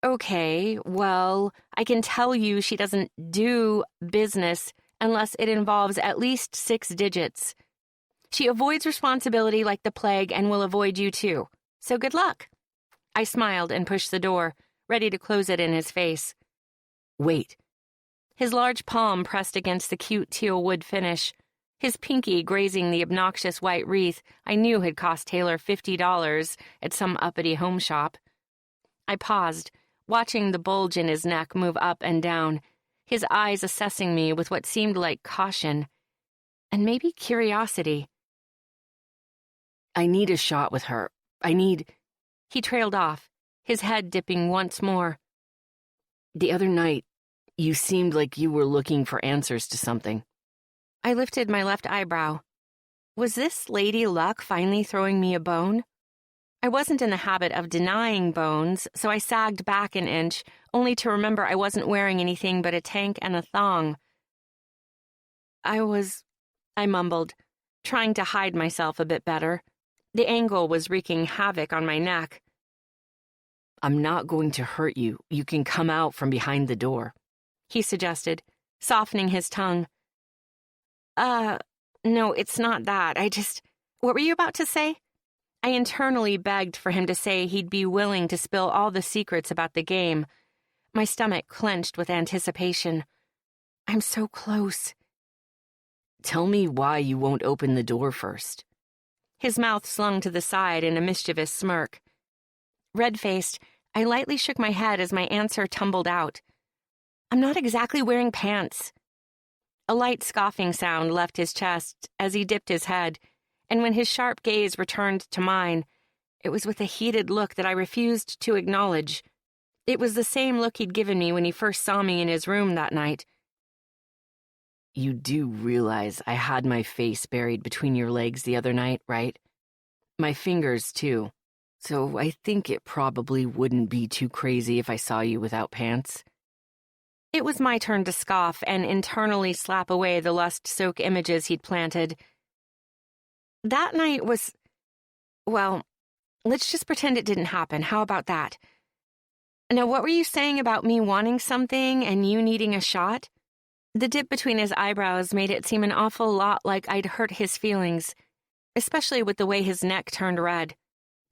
Okay, well, I can tell you she doesn't do business unless it involves at least 6 digits. She avoids responsibility like the plague and will avoid you too. So good luck. I smiled and pushed the door, ready to close it in his face. Wait. his large palm pressed against the cute teal wood finish, his pinky grazing the obnoxious white wreath I knew had cost Taylor $50 at some uppity home shop. I paused, watching the bulge in his neck move up and down, his eyes assessing me with what seemed like caution, and maybe curiosity. I need a shot with her. He trailed off, his head dipping once more. The other night, you seemed like you were looking for answers to something. I lifted my left eyebrow. Was this Lady Luck finally throwing me a bone? I wasn't in the habit of denying bones, so I sagged back an inch, only to remember I wasn't wearing anything but a tank and a thong. I mumbled, trying to hide myself a bit better. The angle was wreaking havoc on my neck. I'm not going to hurt you. You can come out from behind the door, he suggested, softening his tongue. No, it's not that. What were you about to say? I internally begged for him to say he'd be willing to spill all the secrets about the game. My stomach clenched with anticipation. I'm so close. Tell me why you won't open the door first. His mouth slung to the side in a mischievous smirk. Red-faced, I lightly shook my head as my answer tumbled out. I'm not exactly wearing pants. A light scoffing sound left his chest as he dipped his head, and when his sharp gaze returned to mine, it was with a heated look that I refused to acknowledge. It was the same look he'd given me when he first saw me in his room that night. You do realize I had my face buried between your legs the other night, right? My fingers, too. So I think it probably wouldn't be too crazy if I saw you without pants. It was my turn to scoff and internally slap away the lust-soaked images he'd planted. That night was... well, let's just pretend it didn't happen. How about that? Now, what were you saying about me wanting something and you needing a shot? The dip between his eyebrows made it seem an awful lot like I'd hurt his feelings, especially with the way his neck turned red.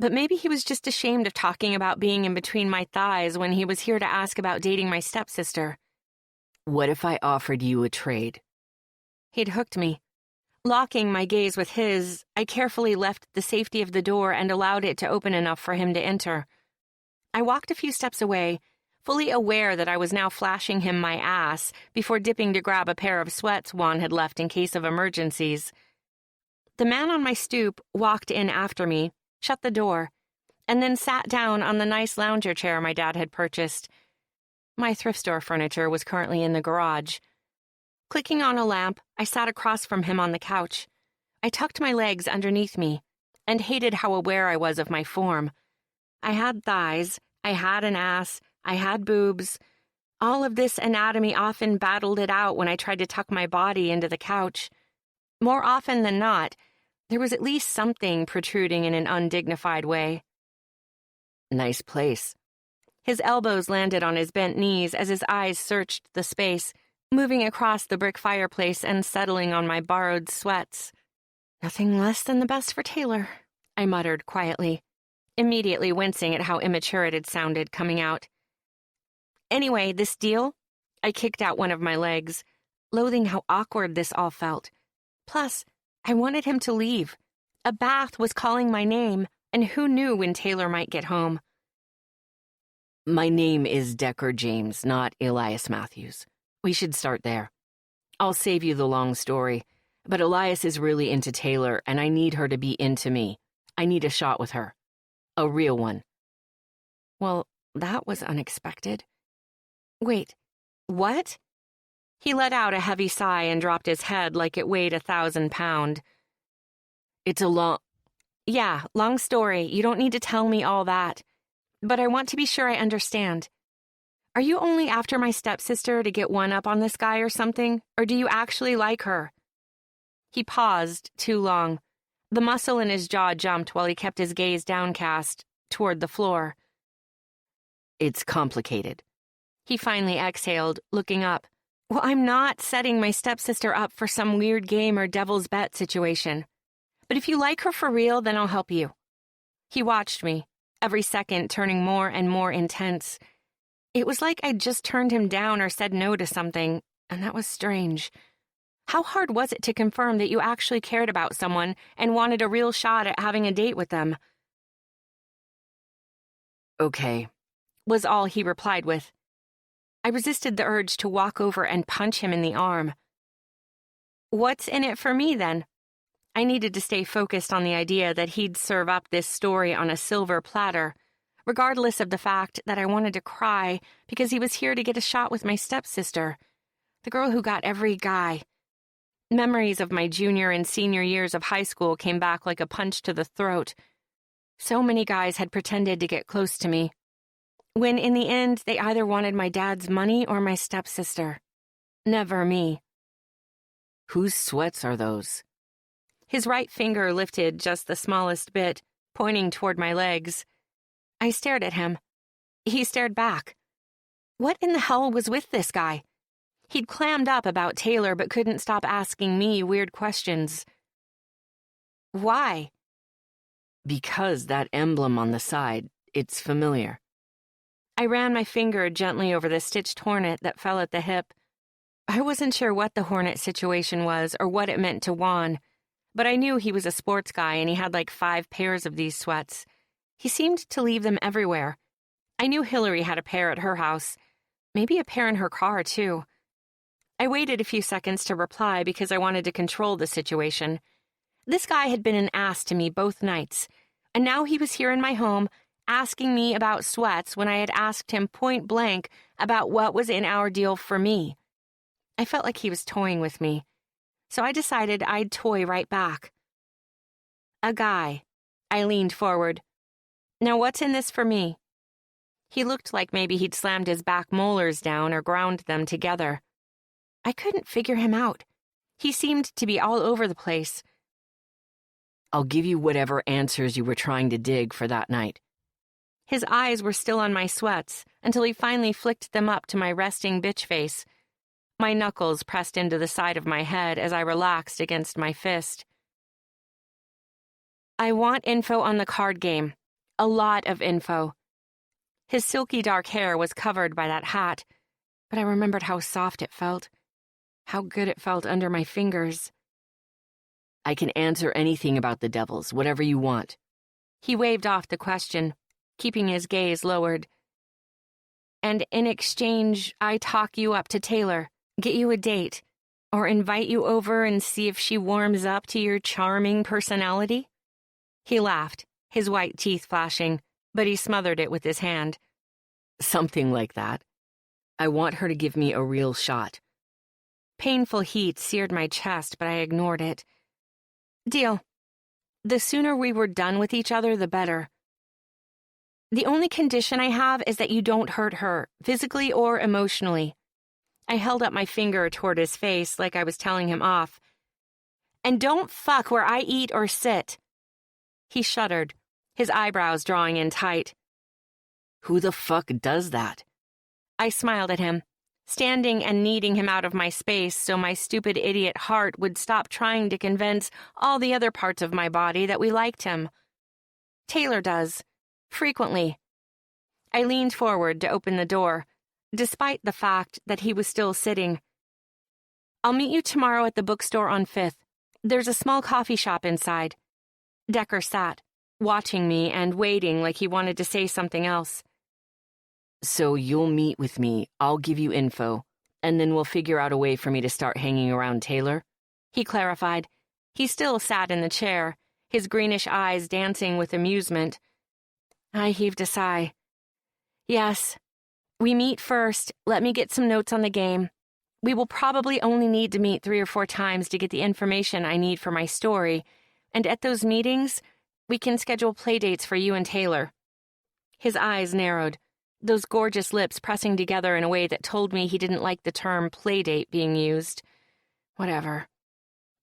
But maybe he was just ashamed of talking about being in between my thighs when he was here to ask about dating my stepsister. What if I offered you a trade? He'd hooked me. Locking my gaze with his, I carefully left the safety of the door and allowed it to open enough for him to enter. I walked a few steps away, fully aware that I was now flashing him my ass before dipping to grab a pair of sweats Juan had left in case of emergencies. The man on my stoop walked in after me, shut the door, and then sat down on the nice lounger chair my dad had purchased. My thrift store furniture was currently in the garage. Clicking on a lamp, I sat across from him on the couch. I tucked my legs underneath me and hated how aware I was of my form. I had thighs, I had an ass, I had boobs. All of this anatomy often battled it out when I tried to tuck my body into the couch. More often than not, there was at least something protruding in an undignified way. Nice place. His elbows landed on his bent knees as his eyes searched the space, moving across the brick fireplace and settling on my borrowed sweats. Nothing less than the best for Taylor, I muttered quietly, immediately wincing at how immature it had sounded coming out. Anyway, this deal? I kicked out one of my legs, loathing how awkward this all felt. Plus, I wanted him to leave. A bath was calling my name, and who knew when Taylor might get home. My name is Decker James, not Elias Matthews. We should start there. I'll save you the long story, but Elias is really into Taylor, and I need her to be into me. I need a shot with her. A real one. Well, that was unexpected. Wait, what? He let out a heavy sigh and dropped his head like it weighed 1,000 pounds. It's a long... Yeah, long story. You don't need to tell me all that. But I want to be sure I understand. Are you only after my stepsister to get one up on this guy or something? Or do you actually like her? He paused too long. The muscle in his jaw jumped while he kept his gaze downcast, toward the floor. It's complicated. He finally exhaled, looking up. Well, I'm not setting my stepsister up for some weird game or devil's bet situation. But if you like her for real, then I'll help you. He watched me, every second turning more and more intense. It was like I'd just turned him down or said no to something, and that was strange. How hard was it to confirm that you actually cared about someone and wanted a real shot at having a date with them? Okay, Was all he replied with. I resisted the urge to walk over and punch him in the arm. What's in it for me, then? I needed to stay focused on the idea that he'd serve up this story on a silver platter, regardless of the fact that I wanted to cry because he was here to get a shot with my stepsister, the girl who got every guy. Memories of my junior and senior years of high school came back like a punch to the throat. So many guys had pretended to get close to me, when in the end they either wanted my dad's money or my stepsister. Never me. whose sweats are those? His right finger lifted just the smallest bit, pointing toward my legs. I stared at him. He stared back. What in the hell was with this guy? He'd clammed up about Taylor but couldn't stop asking me weird questions. Why? Because that emblem on the side, it's familiar. I ran my finger gently over the stitched hornet that fell at the hip. I wasn't sure what the hornet situation was or what it meant to Juan, but I knew he was a sports guy and he had like 5 pairs of these sweats. He seemed to leave them everywhere. I knew Hillary had a pair at her house, maybe a pair in her car, too. I waited a few seconds to reply because I wanted to control the situation. This guy had been an ass to me both nights, and now he was here in my home asking me about sweats when I had asked him point blank about what was in our deal for me. I felt like he was toying with me, so I decided I'd toy right back. A guy. I leaned forward. Now what's in this for me? He looked like maybe he'd slammed his back molars down or ground them together. I couldn't figure him out. He seemed to be all over the place. I'll give you whatever answers you were trying to dig for that night. His eyes were still on my sweats until he finally flicked them up to my resting bitch face. My knuckles pressed into the side of my head as I relaxed against my fist. I want info on the card game. A lot of info. His silky dark hair was covered by that hat, but I remembered how soft it felt, how good it felt under my fingers. I can answer anything about the devils, whatever you want. He waved off the question, keeping his gaze lowered. And in exchange, I talk you up to Taylor, get you a date, or invite you over and see if she warms up to your charming personality? He laughed, his white teeth flashing, but he smothered it with his hand. Something like that. I want her to give me a real shot. Painful heat seared my chest, but I ignored it. Deal. The sooner we were done with each other, the better. The only condition I have is that you don't hurt her, physically or emotionally. I held up my finger toward his face like I was telling him off. And don't fuck where I eat or sit. He shuddered, his eyebrows drawing in tight. Who the fuck does that? I smiled at him, standing and kneading him out of my space so my stupid idiot heart would stop trying to convince all the other parts of my body that we liked him. Taylor does. Frequently. I leaned forward to open the door, despite the fact that he was still sitting. I'll meet you tomorrow at the bookstore on 5th. There's a small coffee shop inside. Decker sat, watching me and waiting like he wanted to say something else. So you'll meet with me, I'll give you info, and then we'll figure out a way for me to start hanging around Taylor? He clarified. He still sat in the chair, his greenish eyes dancing with amusement. I heaved a sigh. Yes. We meet first. Let me get some notes on the game. We will probably only need to meet 3 or 4 times to get the information I need for my story, and at those meetings, we can schedule playdates for you and Taylor. His eyes narrowed, those gorgeous lips pressing together in a way that told me he didn't like the term playdate being used. Whatever.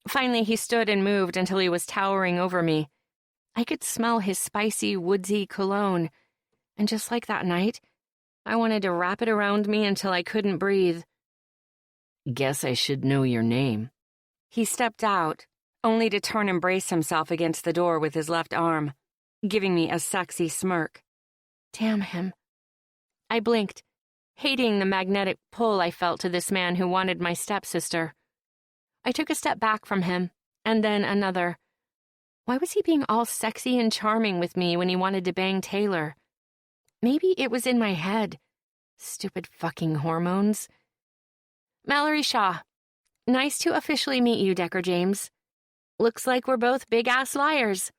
Finally, he stood and moved until he was towering over me. I could smell his spicy, woodsy cologne, and just like that night, I wanted to wrap it around me until I couldn't breathe. Guess I should know your name. He stepped out, only to turn and brace himself against the door with his left arm, giving me a sexy smirk. Damn him. I blinked. hating the magnetic pull I felt to this man who wanted my stepsister. I took a step back from him, and then another. Why was he being all sexy and charming with me when he wanted to bang Taylor? Maybe it was in my head. Stupid fucking hormones. Mallory Shaw. Nice to officially meet you, Decker James. Looks like we're both big-ass liars.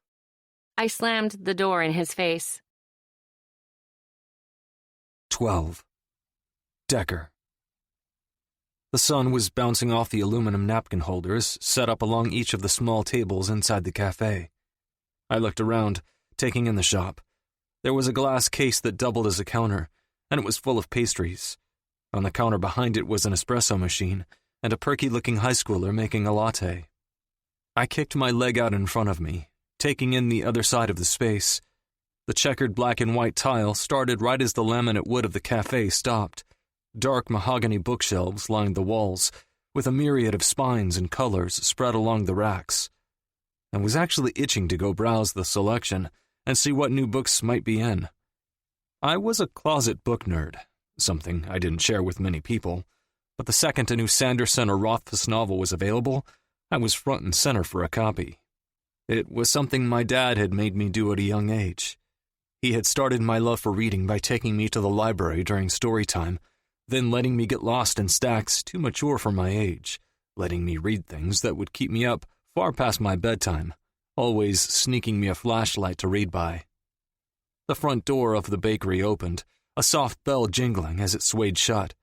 I slammed the door in his face. 12. Decker. The sun was bouncing off the aluminum napkin holders set up along each of the small tables inside the cafe. I looked around, taking in the shop. There was a glass case that doubled as a counter, and it was full of pastries. On the counter behind it was an espresso machine, and a perky-looking high schooler making a latte. I kicked my leg out in front of me, taking in the other side of the space. The checkered black and white tile started right as the laminate wood of the cafe stopped. Dark mahogany bookshelves lined the walls, with a myriad of spines and colors spread along the racks. I was actually itching to go browse the selection and see what new books might be in. I was a closet book nerd, something I didn't share with many people, but the second a new Sanderson or Rothfuss novel was available, I was front and center for a copy. It was something my dad had made me do at a young age. He had started my love for reading by taking me to the library during story time, then letting me get lost in stacks too mature for my age, letting me read things that would keep me up far past my bedtime, always sneaking me a flashlight to read by. The front door of the bakery opened, a soft bell jingling as it swayed shut.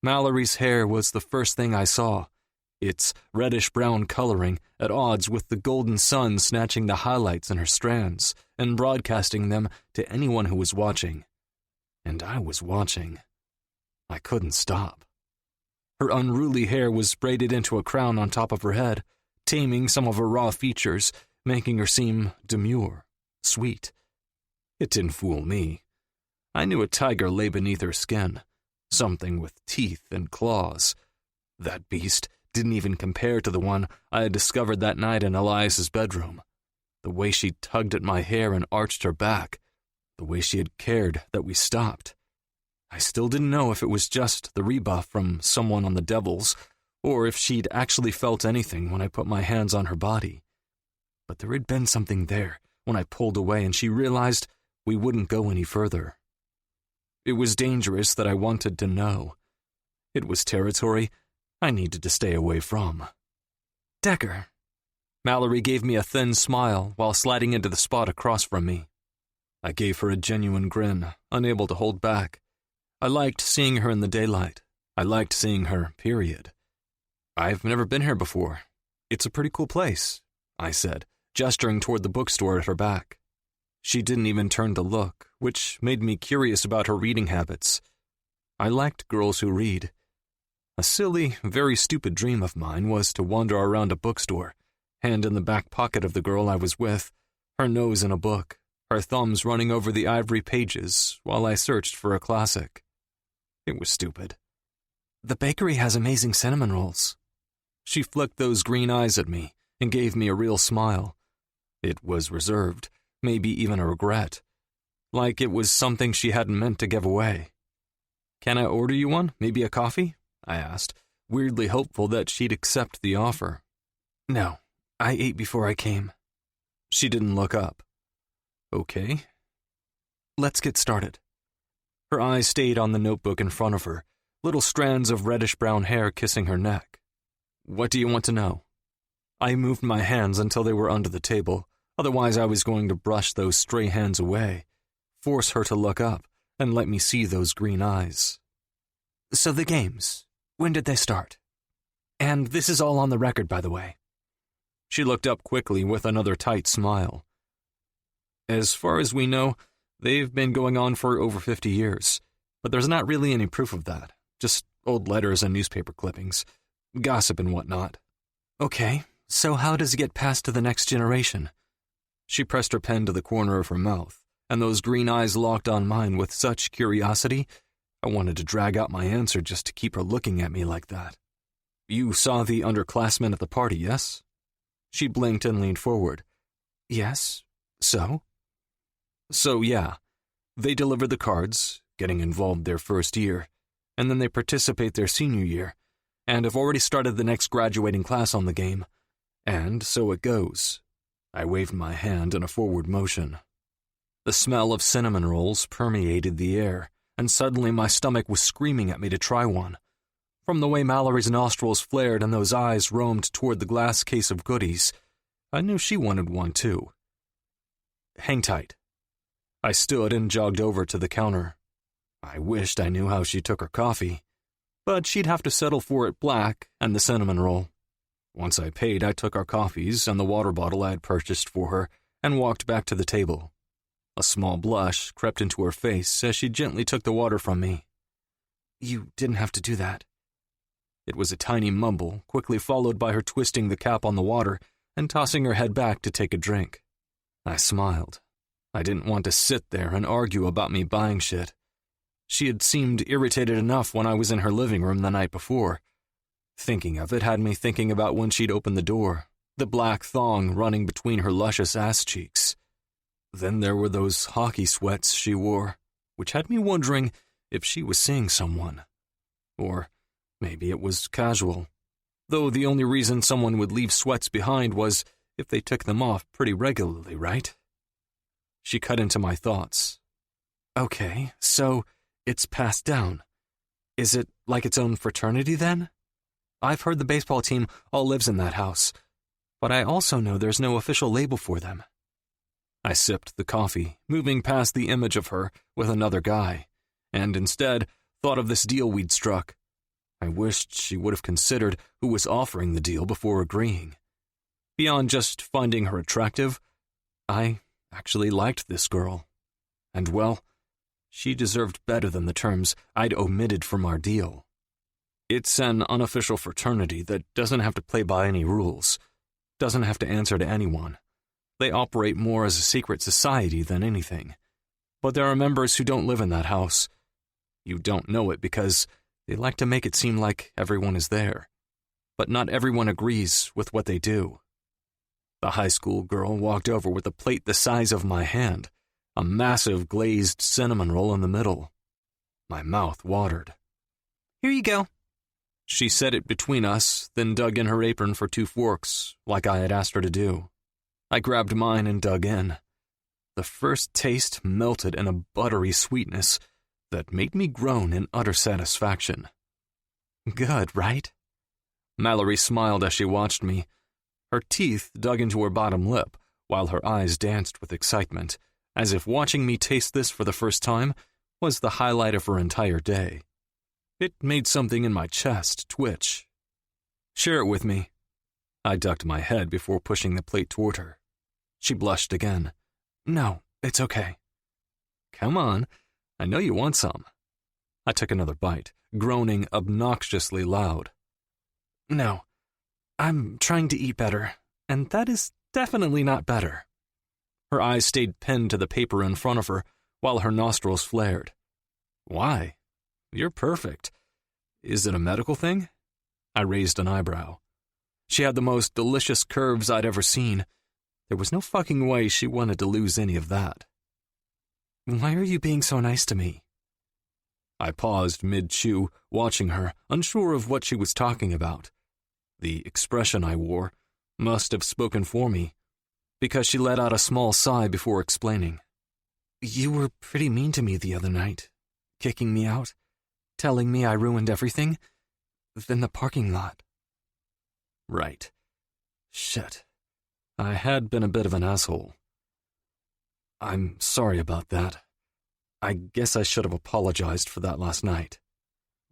Mallory's hair was the first thing I saw, its reddish-brown coloring at odds with the golden sun snatching the highlights in her strands and broadcasting them to anyone who was watching. And I was watching. I couldn't stop. Her unruly hair was braided into a crown on top of her head, taming some of her raw features, making her seem demure, sweet. It didn't fool me. I knew a tiger lay beneath her skin, something with teeth and claws. That beast didn't even compare to the one I had discovered that night in Elias's bedroom. The way she tugged at my hair and arched her back, the way she had cared that we stopped. I still didn't know if it was just the rebuff from someone on the Devils, or if she'd actually felt anything when I put my hands on her body. But there had been something there when I pulled away and she realized we wouldn't go any further. It was dangerous that I wanted to know. It was territory I needed to stay away from. Decker. Mallory gave me a thin smile while sliding into the spot across from me. I gave her a genuine grin, unable to hold back. I liked seeing her in the daylight. I liked seeing her, period. I've never been here before. It's a pretty cool place, I said, gesturing toward the bookstore at her back. She didn't even turn to look, which made me curious about her reading habits. I liked girls who read. A silly, very stupid dream of mine was to wander around a bookstore, hand in the back pocket of the girl I was with, her nose in a book, her thumbs running over the ivory pages while I searched for a classic. It was stupid. The bakery has amazing cinnamon rolls. She flicked those green eyes at me and gave me a real smile. It was reserved, maybe even a regret, like it was something she hadn't meant to give away. Can I order you one, maybe a coffee? I asked, weirdly hopeful that she'd accept the offer. No, I ate before I came. She didn't look up. Okay. Let's get started. Her eyes stayed on the notebook in front of her, little strands of reddish-brown hair kissing her neck. What do you want to know? I moved my hands until they were under the table, otherwise I was going to brush those stray hands away, force her to look up, and let me see those green eyes. So the games, when did they start? And this is all on the record, by the way. She looked up quickly with another tight smile. As far as we know, they've been going on for over 50 years, but there's not really any proof of that, just old letters and newspaper clippings, gossip and whatnot. Okay, so how does it get passed to the next generation? She pressed her pen to the corner of her mouth, and those green eyes locked on mine with such curiosity, I wanted to drag out my answer just to keep her looking at me like that. You saw the underclassmen at the party, yes? She blinked and leaned forward. Yes, so? So, yeah, they delivered the cards, getting involved their first year, and then they participate their senior year, and have already started the next graduating class on the game. And so it goes. I waved my hand in a forward motion. The smell of cinnamon rolls permeated the air, and suddenly my stomach was screaming at me to try one. From the way Mallory's nostrils flared and those eyes roamed toward the glass case of goodies, I knew she wanted one too. Hang tight. I stood and jogged over to the counter. I wished I knew how she took her coffee, but she'd have to settle for it black and the cinnamon roll. Once I paid, I took our coffees and the water bottle I had purchased for her and walked back to the table. A small blush crept into her face as she gently took the water from me. "You didn't have to do that." It was a tiny mumble, quickly followed by her twisting the cap on the water and tossing her head back to take a drink. I smiled. I didn't want to sit there and argue about me buying shit. She had seemed irritated enough when I was in her living room the night before. Thinking of it had me thinking about when she'd opened the door, the black thong running between her luscious ass cheeks. Then there were those hockey sweats she wore, which had me wondering if she was seeing someone. Or maybe it was casual, though the only reason someone would leave sweats behind was if they took them off pretty regularly, right? She cut into my thoughts. "Okay, so it's passed down. Is it like its own fraternity then? I've heard the baseball team all lives in that house, but I also know there's no official label for them." I sipped the coffee, moving past the image of her with another guy, and instead thought of this deal we'd struck. I wished she would have considered who was offering the deal before agreeing. Beyond just finding her attractive, I actually liked this girl. And well, she deserved better than the terms I'd omitted from our deal. It's an unofficial fraternity that doesn't have to play by any rules, doesn't have to answer to anyone. They operate more as a secret society than anything. But there are members who don't live in that house. You don't know it because they like to make it seem like everyone is there. But not everyone agrees with what they do. The high school girl walked over with a plate the size of my hand, a massive glazed cinnamon roll in the middle. My mouth watered. "Here you go." She set it between us, then dug in her apron for 2 forks, like I had asked her to do. I grabbed mine and dug in. The first taste melted in a buttery sweetness that made me groan in utter satisfaction. "Good, right?" Mallory smiled as she watched me. Her teeth dug into her bottom lip, while her eyes danced with excitement, as if watching me taste this for the first time was the highlight of her entire day. It made something in my chest twitch. "Share it with me." I ducked my head before pushing the plate toward her. She blushed again. "No, it's okay." "Come on, I know you want some." I took another bite, groaning obnoxiously loud. "No, I'm trying to eat better, and that is definitely not better." Her eyes stayed pinned to the paper in front of her, while her nostrils flared. "Why? You're perfect. Is it a medical thing?" I raised an eyebrow. She had the most delicious curves I'd ever seen. There was no fucking way she wanted to lose any of that. "Why are you being so nice to me?" I paused mid-chew, watching her, unsure of what she was talking about. The expression I wore must have spoken for me, because she let out a small sigh before explaining. "You were pretty mean to me the other night, kicking me out, telling me I ruined everything, then the parking lot." Right. Shit. I had been a bit of an asshole. "I'm sorry about that. I guess I should have apologized for that last night."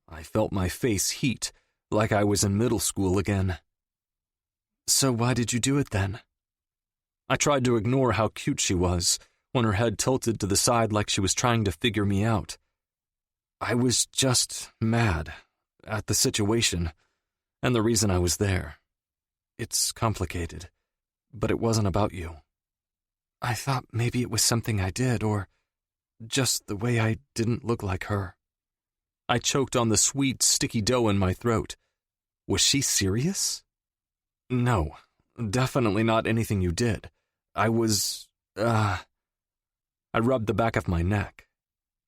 I felt my face heat, like I was in middle school again. "So why did you do it then?" I tried to ignore how cute she was, when her head tilted to the side like she was trying to figure me out. "I was just mad at the situation, and the reason I was there. It's complicated, but it wasn't about you." "I thought maybe it was something I did, or just the way I didn't look like her." I choked on the sweet, sticky dough in my throat. Was she serious? "No, definitely not anything you did. I was, I rubbed the back of my neck.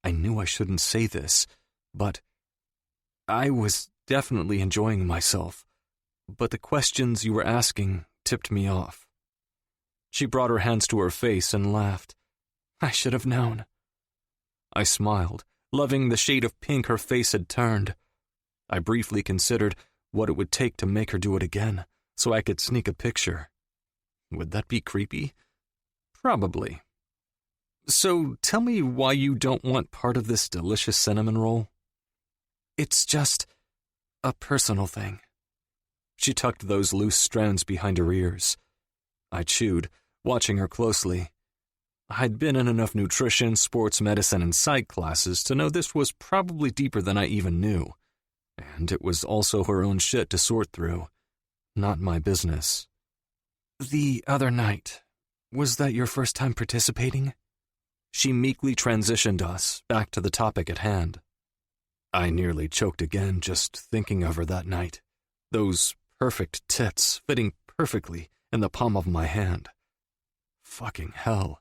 I knew I shouldn't say this, but I was definitely enjoying myself, but the questions you were asking tipped me off. She brought her hands to her face and laughed. I should have known. I smiled, loving the shade of pink her face had turned. I briefly considered what it would take to make her do it again, so I could sneak a picture. Would that be creepy? Probably. So tell me why you don't want part of this delicious cinnamon roll. It's just a personal thing. She tucked those loose strands behind her ears. I chewed, watching her closely. I'd been in enough nutrition, sports medicine, and psych classes to know this was probably deeper than I even knew. And it was also her own shit to sort through. Not my business. The other night, was that your first time participating? She meekly transitioned us back to the topic at hand. I nearly choked again just thinking of her that night. Those perfect tits fitting perfectly in the palm of my hand. Fucking hell.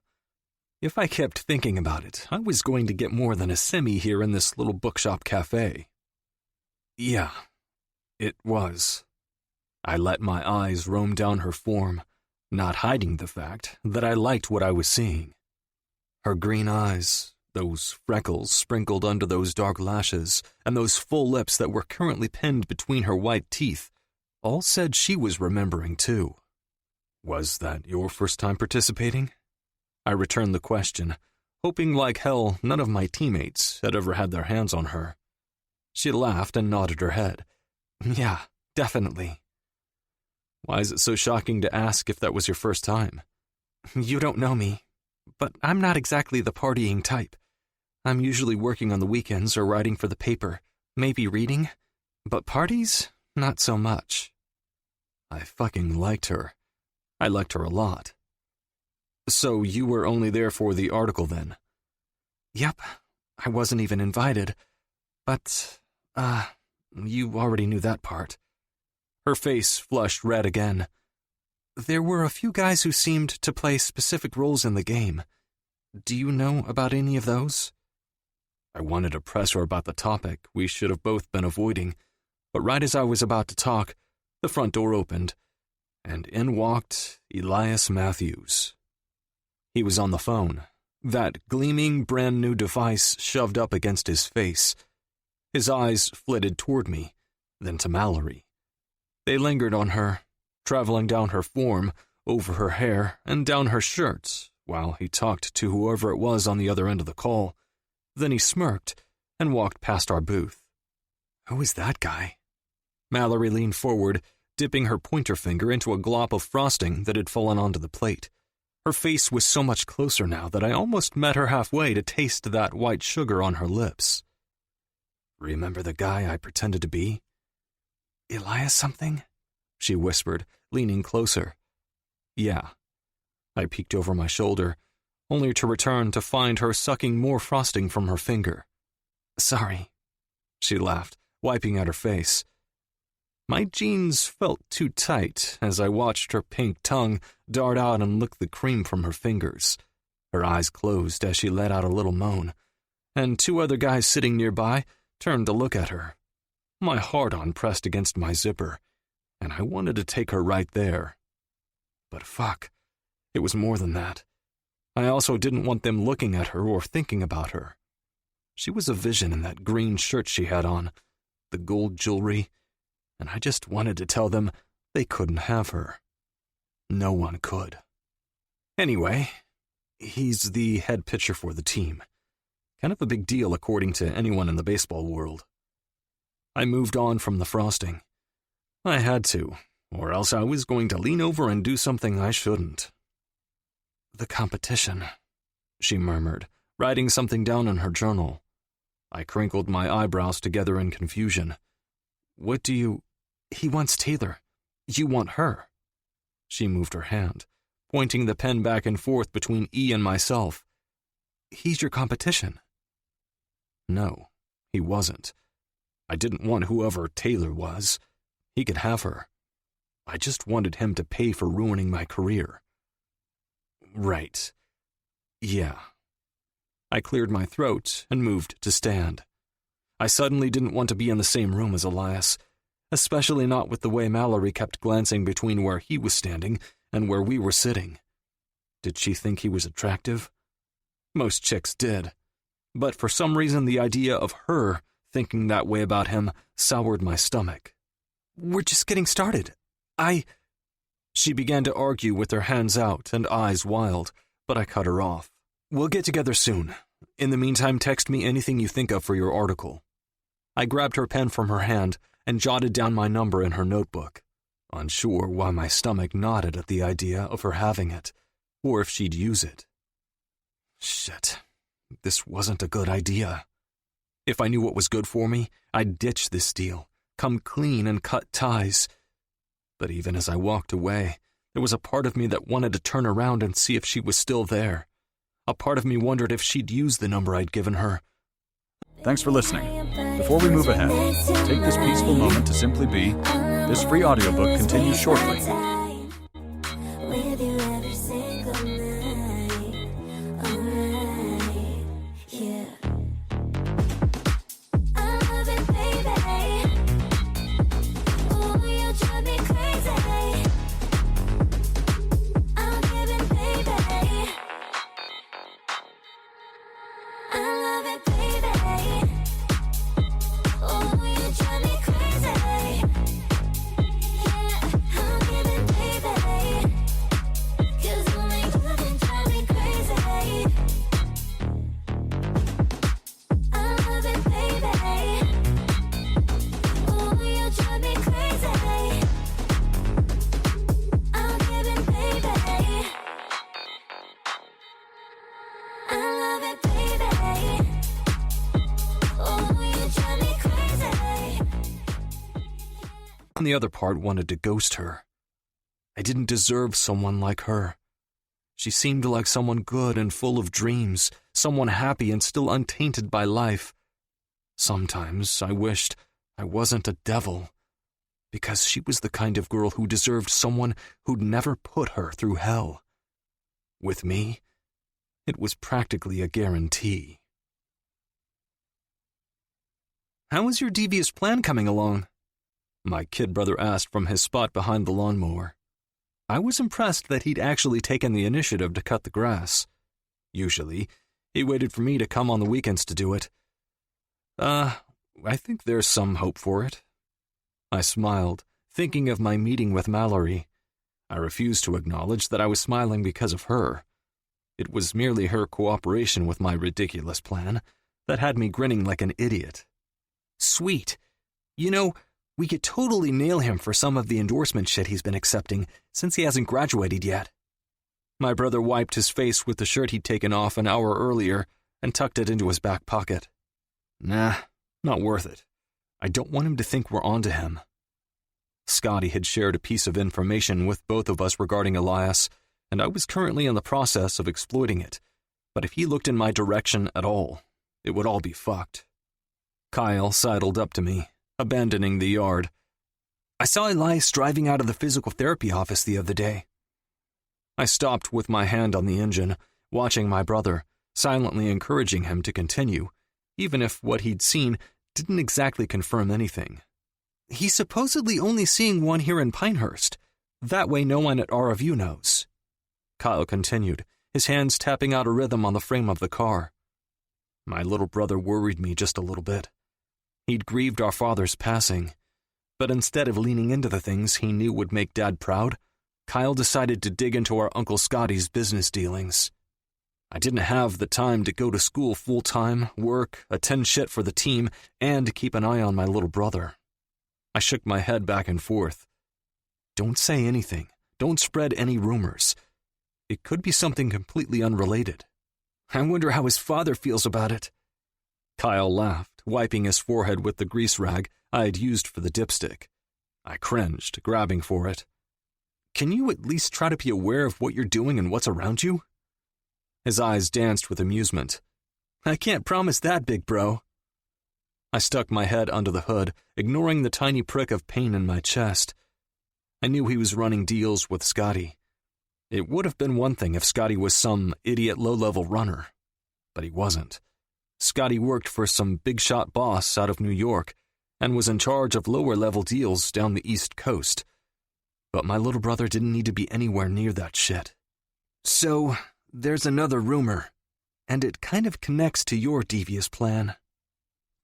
If I kept thinking about it, I was going to get more than a semi here in this little bookshop cafe. Yeah, it was. I let my eyes roam down her form, not hiding the fact that I liked what I was seeing. Her green eyes, those freckles sprinkled under those dark lashes, and those full lips that were currently pinned between her white teeth, all said she was remembering too. Was that your first time participating? I returned the question, hoping like hell none of my teammates had ever had their hands on her. She laughed and nodded her head. Yeah, definitely. Why is it so shocking to ask if that was your first time? You don't know me, but I'm not exactly the partying type. I'm usually working on the weekends or writing for the paper, maybe reading, but parties, not so much. I fucking liked her. I liked her a lot. So you were only there for the article then? Yep, I wasn't even invited, but, you already knew that part. Her face flushed red again. There were a few guys who seemed to play specific roles in the game. Do you know about any of those? I wanted to press her about the topic we should have both been avoiding, but right as I was about to talk, the front door opened, and in walked Elias Matthews. He was on the phone, that gleaming brand-new device shoved up against his face. His eyes flitted toward me, then to Mallory. They lingered on her, traveling down her form, over her hair, and down her shirt, while he talked to whoever it was on the other end of the call. Then he smirked and walked past our booth. Who is that guy? Mallory leaned forward, dipping her pointer finger into a glop of frosting that had fallen onto the plate. Her face was so much closer now that I almost met her halfway to taste that white sugar on her lips. Remember the guy I pretended to be? Elias something? She whispered, leaning closer. Yeah. I peeked over my shoulder, only to return to find her sucking more frosting from her finger. Sorry. She laughed, wiping at her face. My jeans felt too tight as I watched her pink tongue dart out and lick the cream from her fingers. Her eyes closed as she let out a little moan, and two other guys sitting nearby turned to look at her. My hard-on pressed against my zipper, and I wanted to take her right there. But fuck, it was more than that. I also didn't want them looking at her or thinking about her. She was a vision in that green shirt she had on, the gold jewelry, and I just wanted to tell them they couldn't have her. No one could. Anyway, he's the head pitcher for the team. Kind of a big deal according to anyone in the baseball world. I moved on from the frosting. I had to, or else I was going to lean over and do something I shouldn't. The competition, she murmured, writing something down in her journal. I crinkled my eyebrows together in confusion. What do you... He wants Taylor. You want her. She moved her hand, pointing the pen back and forth between E and myself. He's your competition. No, he wasn't. I didn't want whoever Taylor was. He could have her. I just wanted him to pay for ruining my career. Right. Yeah. I cleared my throat and moved to stand. I suddenly didn't want to be in the same room as Elias, especially not with the way Mallory kept glancing between where he was standing and where we were sitting. Did she think he was attractive? Most chicks did. But for some reason the idea of her thinking that way about him soured my stomach. "We're just getting started. She began to argue with her hands out and eyes wild, but I cut her off. "We'll get together soon. In the meantime, text me anything you think of for your article." I grabbed her pen from her hand and jotted down my number in her notebook, unsure why my stomach nodded at the idea of her having it, or if she'd use it. Shit, this wasn't a good idea. If I knew what was good for me, I'd ditch this deal, come clean and cut ties. But even as I walked away, there was a part of me that wanted to turn around and see if she was still there. A part of me wondered if she'd use the number I'd given her. Thanks for listening. Before we move ahead, take this peaceful moment to simply be. This free audiobook continues shortly. And the other part wanted to ghost her. I didn't deserve someone like her. She seemed like someone good and full of dreams, someone happy and still untainted by life. Sometimes I wished I wasn't a devil, because she was the kind of girl who deserved someone who'd never put her through hell. With me, it was practically a guarantee. "How is your devious plan coming along?" my kid brother asked from his spot behind the lawnmower. I was impressed that he'd actually taken the initiative to cut the grass. Usually, he waited for me to come on the weekends to do it. I think there's some hope for it." I smiled, thinking of my meeting with Mallory. I refused to acknowledge that I was smiling because of her. It was merely her cooperation with my ridiculous plan that had me grinning like an idiot. "Sweet. You know, we could totally nail him for some of the endorsement shit he's been accepting since he hasn't graduated yet." My brother wiped his face with the shirt he'd taken off an hour earlier and tucked it into his back pocket. "Nah, not worth it. I don't want him to think we're onto him." Scotty had shared a piece of information with both of us regarding Elias, and I was currently in the process of exploiting it. But if he looked in my direction at all, it would all be fucked. Kyle sidled up to me, abandoning the yard. "I saw Elias driving out of the physical therapy office the other day." I stopped with my hand on the engine, watching my brother, silently encouraging him to continue, even if what he'd seen didn't exactly confirm anything. "He's supposedly only seeing one here in Pinehurst. That way no one at RFU knows." Kyle continued, his hands tapping out a rhythm on the frame of the car. My little brother worried me just a little bit. He'd grieved our father's passing, but instead of leaning into the things he knew would make Dad proud, Kyle decided to dig into our Uncle Scotty's business dealings. I didn't have the time to go to school full-time, work, attend shit for the team, and keep an eye on my little brother. I shook my head back and forth. "Don't say anything. Don't spread any rumors. It could be something completely unrelated. I wonder how his father feels about it." Kyle laughed, wiping his forehead with the grease rag I had used for the dipstick. I cringed, grabbing for it. "Can you at least try to be aware of what you're doing and what's around you?" His eyes danced with amusement. "I can't promise that, big bro." I stuck my head under the hood, ignoring the tiny prick of pain in my chest. I knew he was running deals with Scotty. It would have been one thing if Scotty was some idiot low-level runner, but he wasn't. Scotty worked for some big-shot boss out of New York and was in charge of lower-level deals down the East Coast. But my little brother didn't need to be anywhere near that shit. So, there's another rumor, and it kind of connects to your devious plan.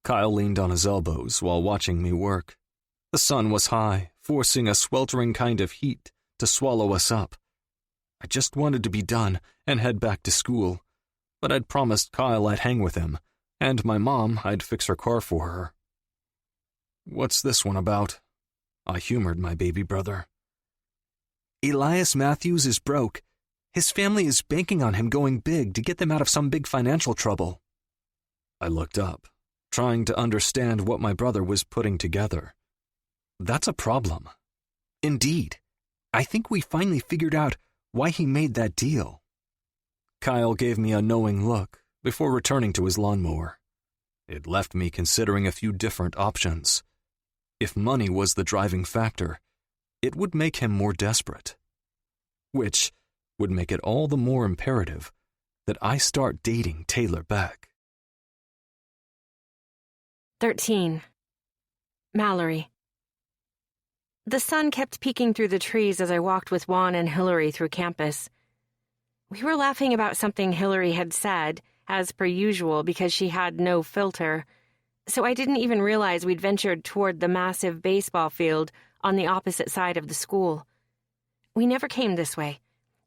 Kyle leaned on his elbows while watching me work. The sun was high, forcing a sweltering kind of heat to swallow us up. I just wanted to be done and head back to school, but I'd promised Kyle I'd hang with him, and my mom I'd fix her car for her. "What's this one about?" I humored my baby brother. Elias Matthews is broke. His family is banking on him going big to get them out of some big financial trouble. I looked up, trying to understand what my brother was putting together. That's a problem. Indeed. I think we finally figured out why he made that deal. Kyle gave me a knowing look before returning to his lawnmower. It left me considering a few different options. If money was the driving factor, it would make him more desperate. Which would make it all the more imperative that I start dating Taylor Beck. 13. Mallory. The sun kept peeking through the trees as I walked with Juan and Hillary through campus. We were laughing about something Hillary had said, as per usual, because she had no filter, so I didn't even realize we'd ventured toward the massive baseball field on the opposite side of the school. We never came this way,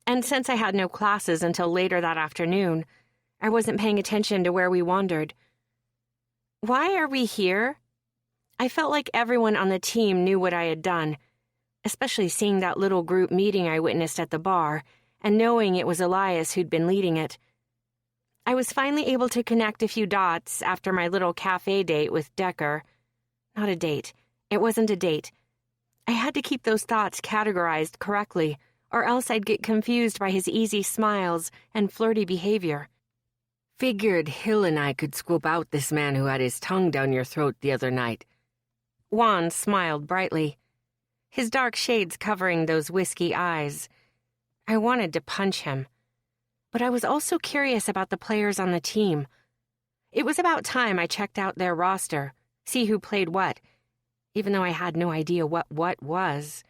and since I had no classes until later that afternoon, I wasn't paying attention to where we wandered. Why are we here? I felt like everyone on the team knew what I had done, especially seeing that little group meeting I witnessed at the bar and knowing it was Elias who'd been leading it. I was finally able to connect a few dots after my little cafe date with Decker. Not a date. It wasn't a date. I had to keep those thoughts categorized correctly, or else I'd get confused by his easy smiles and flirty behavior. Figured Hill and I could scope out this man who had his tongue down your throat the other night. Juan smiled brightly, his dark shades covering those whiskey eyes. I wanted to punch him, but I was also curious about the players on the team. It was about time I checked out their roster, see who played what, even though I had no idea what was.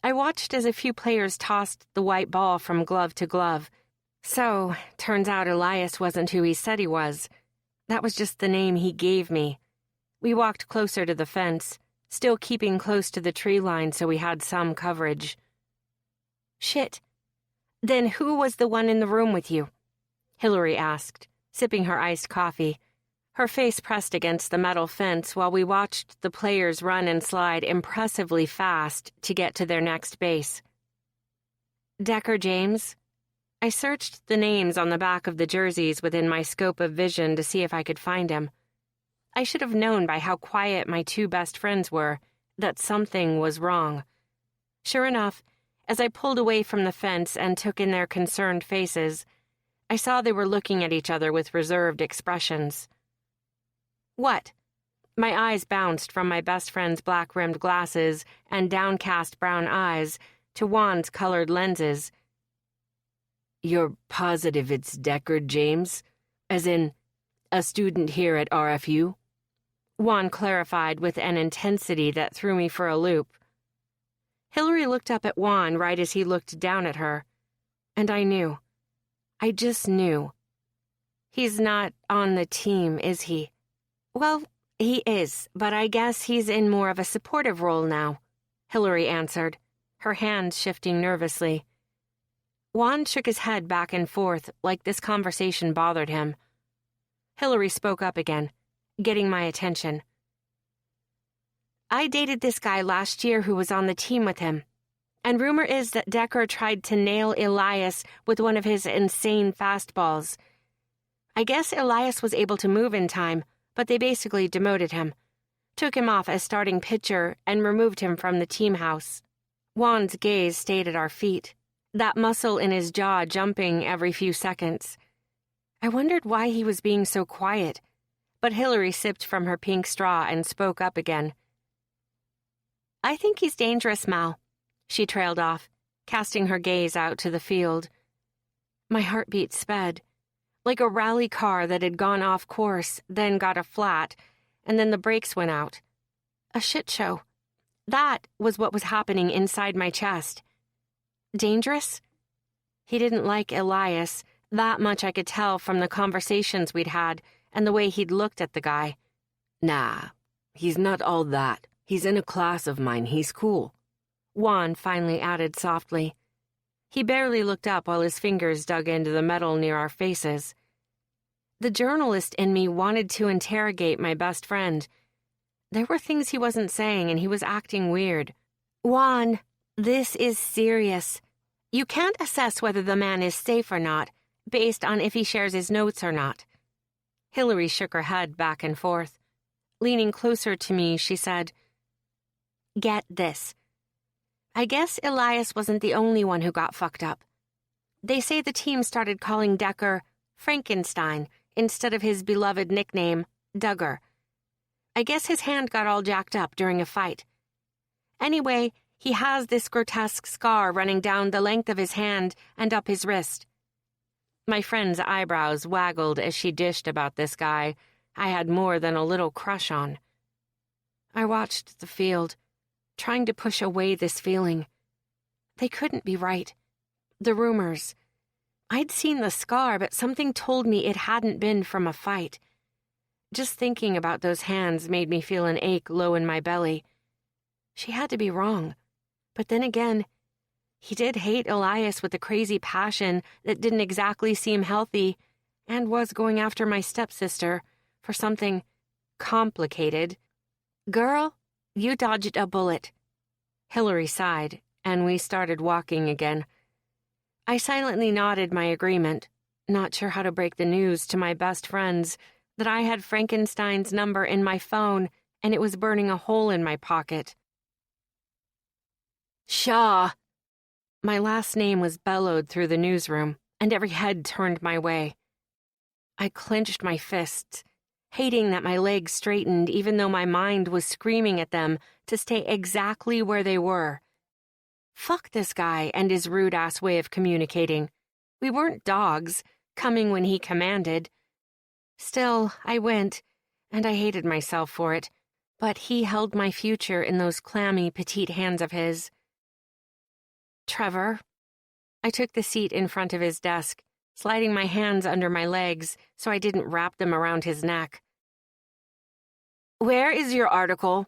I watched as a few players tossed the white ball from glove to glove. So, turns out Elias wasn't who he said he was. That was just the name he gave me. We walked closer to the fence, still keeping close to the tree line so we had some coverage. Shit. Then who was the one in the room with you? Hillary asked, sipping her iced coffee, her face pressed against the metal fence while we watched the players run and slide impressively fast to get to their next base. Decker James? I searched the names on the back of the jerseys within my scope of vision to see if I could find him. I should have known by how quiet my two best friends were that something was wrong. Sure enough, as I pulled away from the fence and took in their concerned faces, I saw they were looking at each other with reserved expressions. What? My eyes bounced from my best friend's black-rimmed glasses and downcast brown eyes to Juan's colored lenses. You're positive it's Deckard James? As in, a student here at RFU? Juan clarified with an intensity that threw me for a loop. Hillary looked up at Juan right as he looked down at her, and I knew. I just knew. He's not on the team, is he? Well, he is, but I guess he's in more of a supportive role now, Hillary answered, her hands shifting nervously. Juan shook his head back and forth like this conversation bothered him. Hillary spoke up again, getting my attention. I dated this guy last year who was on the team with him, and rumor is that Decker tried to nail Elias with one of his insane fastballs. I guess Elias was able to move in time, but they basically demoted him, took him off as starting pitcher, and removed him from the team house. Juan's gaze stayed at our feet, that muscle in his jaw jumping every few seconds. I wondered why he was being so quiet, but Hillary sipped from her pink straw and spoke up again. I think he's dangerous, Mal, she trailed off, casting her gaze out to the field. My heartbeat sped. like a rally car that had gone off course, then got a flat, and then the brakes went out. A shit show. That was what was happening inside my chest. Dangerous? He didn't like Elias. That much I could tell from the conversations we'd had and the way he'd looked at the guy. Nah, he's not all that. He's in a class of mine. He's cool. Juan finally added softly. He barely looked up while his fingers dug into the metal near our faces. The journalist in me wanted to interrogate my best friend. There were things he wasn't saying, and he was acting weird. Juan, this is serious. You can't assess whether the man is safe or not, based on if he shares his notes or not. Hillary shook her head back and forth. Leaning closer to me, she said, "Get this. I guess Elias wasn't the only one who got fucked up. They say the team started calling Decker Frankenstein instead of his beloved nickname, Duggar. I guess his hand got all jacked up during a fight. Anyway, he has this grotesque scar running down the length of his hand and up his wrist." My friend's eyebrows waggled as she dished about this guy I had more than a little crush on. I watched the field, trying to push away this feeling. They couldn't be right. The rumors. I'd seen the scar, but something told me it hadn't been from a fight. Just thinking about those hands made me feel an ache low in my belly. She had to be wrong. But then again, he did hate Elias with a crazy passion that didn't exactly seem healthy, and was going after my stepsister for something complicated. "Girl, you dodged a bullet." Hillary sighed, and we started walking again. I silently nodded my agreement, not sure how to break the news to my best friends that I had Frankenstein's number in my phone and it was burning a hole in my pocket. "Shaw!" My last name was bellowed through the newsroom, and every head turned my way. I clenched my fists, hating that my legs straightened even though my mind was screaming at them to stay exactly where they were. Fuck this guy and his rude-ass way of communicating. We weren't dogs, coming when he commanded. Still, I went, and I hated myself for it, but he held my future in those clammy, petite hands of his. "Trevor." I took the seat in front of his desk, sliding my hands under my legs so I didn't wrap them around his neck. "Where is your article?"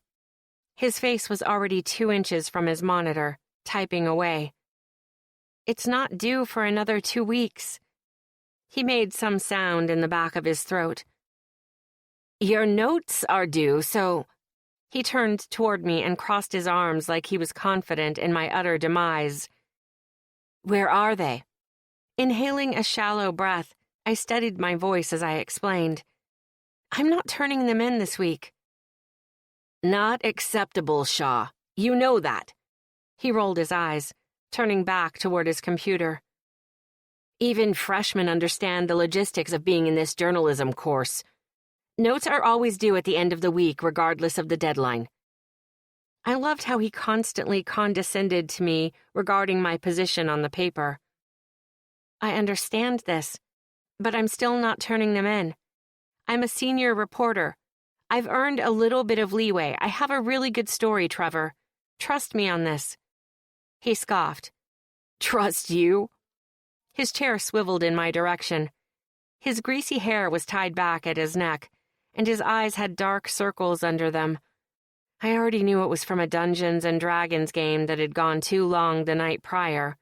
His face was already 2 inches from his monitor, typing away. "It's not due for another 2 weeks." He made some sound in the back of his throat. "Your notes are due, so—" He turned toward me and crossed his arms like he was confident in my utter demise. "Where are they?" Inhaling a shallow breath, I steadied my voice as I explained. "I'm not turning them in this week." "Not acceptable, Shaw. You know that." He rolled his eyes, turning back toward his computer. "Even freshmen understand the logistics of being in this journalism course. Notes are always due at the end of the week, regardless of the deadline." I loved how he constantly condescended to me regarding my position on the paper. "I understand this, but I'm still not turning them in. I'm a senior reporter. I've earned a little bit of leeway. I have a really good story, Trevor. Trust me on this." He scoffed. "Trust you?" His chair swiveled in my direction. His greasy hair was tied back at his neck, and his eyes had dark circles under them. I already knew it was from a Dungeons and Dragons game that had gone too long the night prior.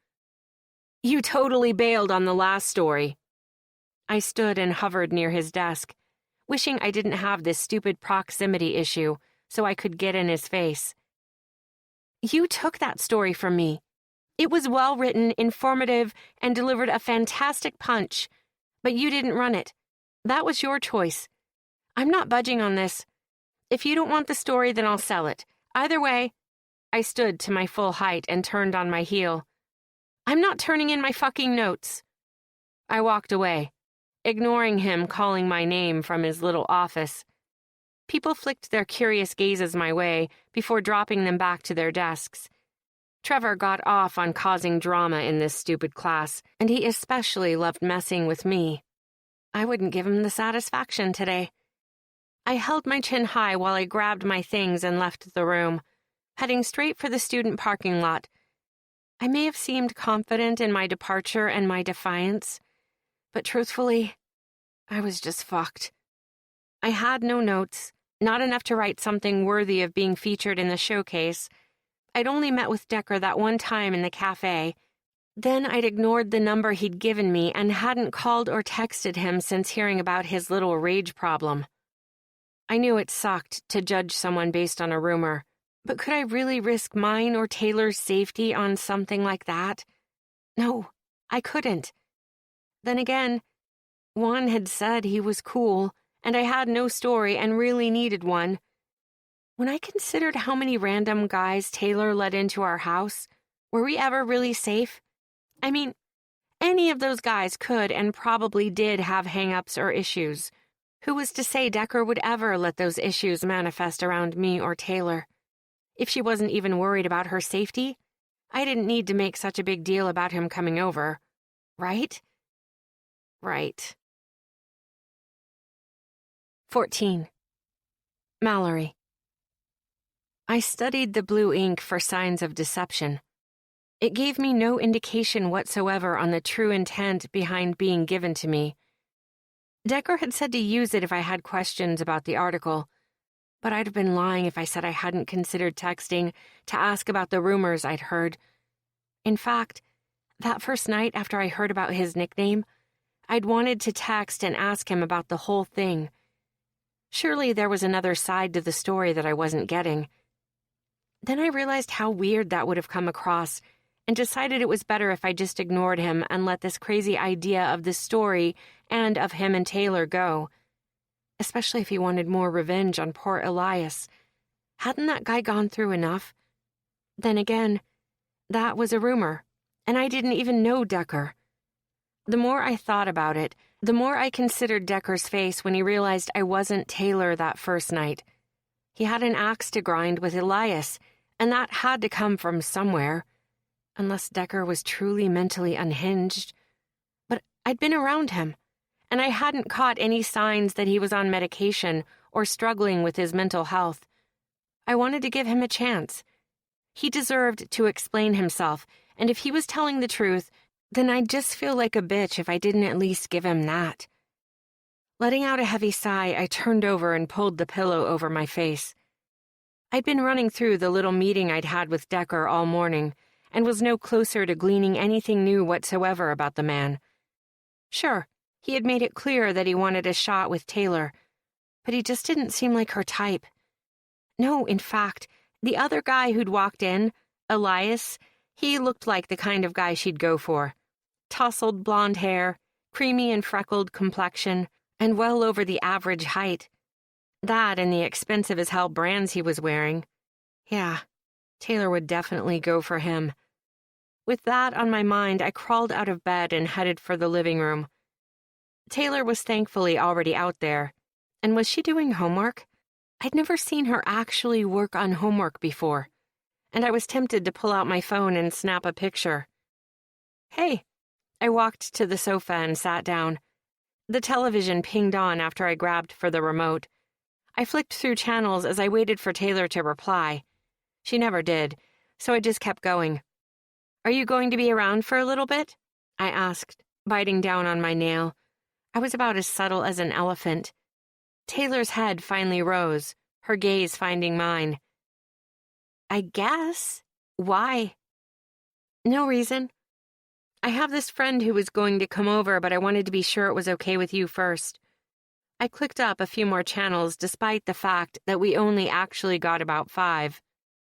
"You totally bailed on the last story." I stood and hovered near his desk, wishing I didn't have this stupid proximity issue so I could get in his face. "You took that story from me. It was well-written, informative, and delivered a fantastic punch, but you didn't run it. That was your choice. I'm not budging on this. If you don't want the story, then I'll sell it. Either way," I stood to my full height and turned on my heel. "I'm not turning in my fucking notes." I walked away, ignoring him calling my name from his little office. People flicked their curious gazes my way before dropping them back to their desks. Trevor got off on causing drama in this stupid class, and he especially loved messing with me. I wouldn't give him the satisfaction today. I held my chin high while I grabbed my things and left the room, heading straight for the student parking lot. I may have seemed confident in my departure and my defiance, but truthfully, I was just fucked. I had no notes, not enough to write something worthy of being featured in the showcase. I'd only met with Decker that one time in the cafe. Then I'd ignored the number he'd given me and hadn't called or texted him since hearing about his little rage problem. I knew it sucked to judge someone based on a rumor, but could I really risk mine or Taylor's safety on something like that? No, I couldn't. Then again, Juan had said he was cool, and I had no story and really needed one. When I considered how many random guys Taylor let into our house, were we ever really safe? I mean, any of those guys could and probably did have hang-ups or issues. Who was to say Decker would ever let those issues manifest around me or Taylor? If she wasn't even worried about her safety, I didn't need to make such a big deal about him coming over. Right? Right. 14. Mallory. I studied the blue ink for signs of deception. It gave me no indication whatsoever on the true intent behind being given to me. Decker had said to use it if I had questions about the article, but I'd have been lying if I said I hadn't considered texting to ask about the rumors I'd heard. In fact, that first night after I heard about his nickname, I'd wanted to text and ask him about the whole thing. Surely there was another side to the story that I wasn't getting. Then I realized how weird that would have come across and decided it was better if I just ignored him and let this crazy idea of the story and of him and Taylor go. Especially if he wanted more revenge on poor Elias. Hadn't that guy gone through enough? Then again, that was a rumor, and I didn't even know Decker. The more I thought about it, the more I considered Decker's face when he realized I wasn't Taylor that first night. He had an axe to grind with Elias, and that had to come from somewhere. Unless Decker was truly mentally unhinged. But I'd been around him, and I hadn't caught any signs that he was on medication or struggling with his mental health. I wanted to give him a chance. He deserved to explain himself, and if he was telling the truth, then I'd just feel like a bitch if I didn't at least give him that. Letting out a heavy sigh, I turned over and pulled the pillow over my face. I'd been running through the little meeting I'd had with Decker all morning, and was no closer to gleaning anything new whatsoever about the man. Sure, he had made it clear that he wanted a shot with Taylor, but he just didn't seem like her type. No, in fact, the other guy who'd walked in, Elias, he looked like the kind of guy she'd go for. Tousled blonde hair, creamy and freckled complexion, and well over the average height. That and the expensive-as-hell brands he was wearing. Yeah, Taylor would definitely go for him. With that on my mind, I crawled out of bed and headed for the living room. Taylor was thankfully already out there. And was she doing homework? I'd never seen her actually work on homework before, and I was tempted to pull out my phone and snap a picture. Hey. I walked to the sofa and sat down. The television pinged on after I grabbed for the remote. I flicked through channels as I waited for Taylor to reply. She never did, so I just kept going. Are you going to be around for a little bit? I asked, biting down on my nail. I was about as subtle as an elephant. Taylor's head finally rose, her gaze finding mine. I guess. Why? No reason. I have this friend who was going to come over, but I wanted to be sure it was okay with you first. I clicked up a few more channels despite the fact that we only actually got about 5.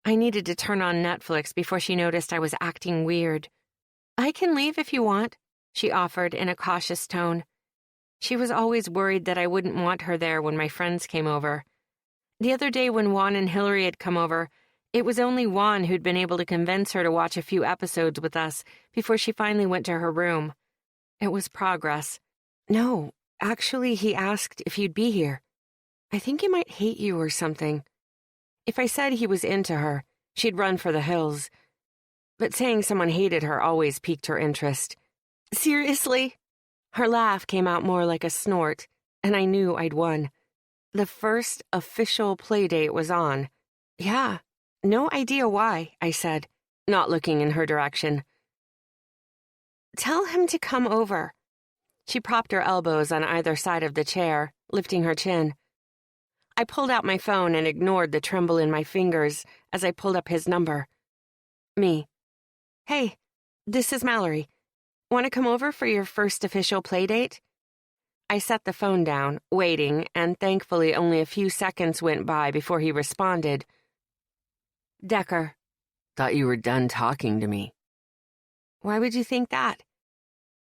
I needed to turn on Netflix before she noticed I was acting weird. I can leave if you want, she offered in a cautious tone. She was always worried that I wouldn't want her there when my friends came over. The other day when Juan and Hillary had come over, it was only Juan who'd been able to convince her to watch a few episodes with us before she finally went to her room. It was progress. No, actually, he asked if you'd be here. I think he might hate you or something. If I said he was into her, she'd run for the hills. But saying someone hated her always piqued her interest. Seriously? Her laugh came out more like a snort, and I knew I'd won. The first official playdate was on. Yeah, no idea why, I said, not looking in her direction. Tell him to come over. She propped her elbows on either side of the chair, lifting her chin. I pulled out my phone and ignored the tremble in my fingers as I pulled up his number. Me. Hey, this is Mallory. Want to come over for your first official playdate? I set the phone down, waiting, and thankfully only a few seconds went by before he responded. Decker. Thought you were done talking to me. Why would you think that?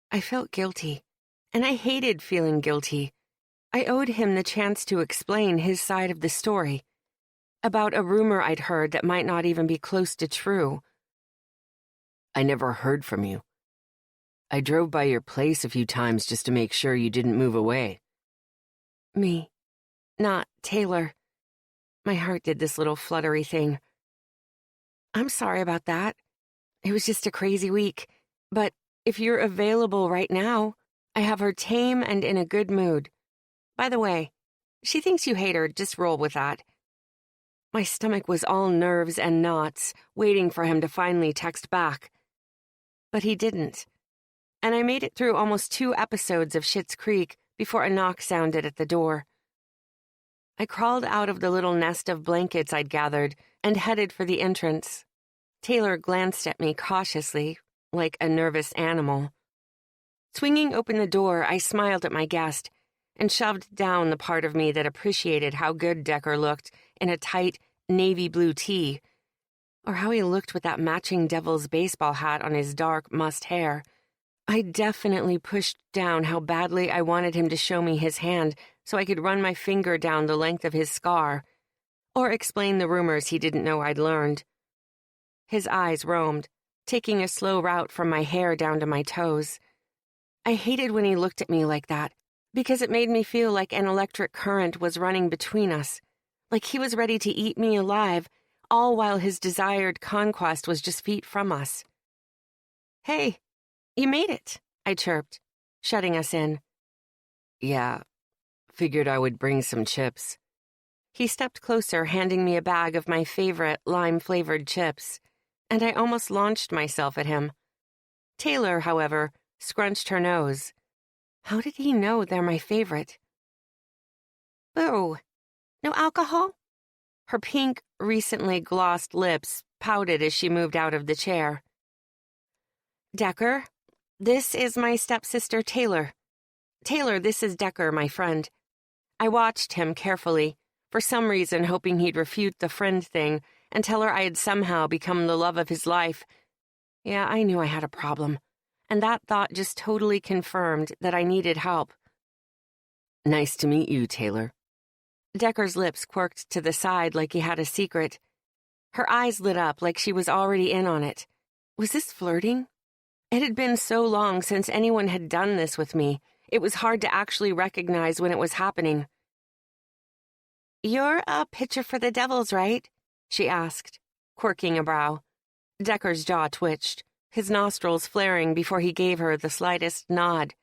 I felt guilty, and I hated feeling guilty. I owed him the chance to explain his side of the story, about a rumor I'd heard that might not even be close to true. I never heard from you. I drove by your place a few times just to make sure you didn't move away. Me, not Taylor. My heart did this little fluttery thing. I'm sorry about that. It was just a crazy week, but if you're available right now, I have her tame and in a good mood. By the way, she thinks you hate her, just roll with that. My stomach was all nerves and knots, waiting for him to finally text back. But he didn't. And I made it through almost 2 episodes of Schitt's Creek before a knock sounded at the door. I crawled out of the little nest of blankets I'd gathered and headed for the entrance. Taylor glanced at me cautiously, like a nervous animal. Swinging open the door, I smiled at my guest and shoved down the part of me that appreciated how good Decker looked in a tight navy blue tee, or how he looked with that matching Devil's baseball hat on his dark mussed hair. I definitely pushed down how badly I wanted him to show me his hand so I could run my finger down the length of his scar, or explain the rumors he didn't know I'd learned. His eyes roamed, taking a slow route from my hair down to my toes. I hated when he looked at me like that, because it made me feel like an electric current was running between us, like he was ready to eat me alive, all while his desired conquest was just feet from us. Hey, you made it, I chirped, shutting us in. Yeah, figured I would bring some chips. He stepped closer, handing me a bag of my favorite lime-flavored chips, and I almost launched myself at him. Taylor, however, scrunched her nose. How did he know they're my favorite? Boo! No alcohol? Her pink, recently glossed lips pouted as she moved out of the chair. Decker, this is my stepsister Taylor. Taylor, this is Decker, my friend. I watched him carefully, for some reason hoping he'd refute the friend thing and tell her I had somehow become the love of his life. Yeah, I knew I had a problem, and that thought just totally confirmed that I needed help. Nice to meet you, Taylor. Decker's lips quirked to the side like he had a secret. Her eyes lit up like she was already in on it. Was this flirting? It had been so long since anyone had done this with me, it was hard to actually recognize when it was happening. You're a pitcher for the Devils, right? She asked, quirking a brow. Decker's jaw twitched, his nostrils flaring before he gave her the slightest nod.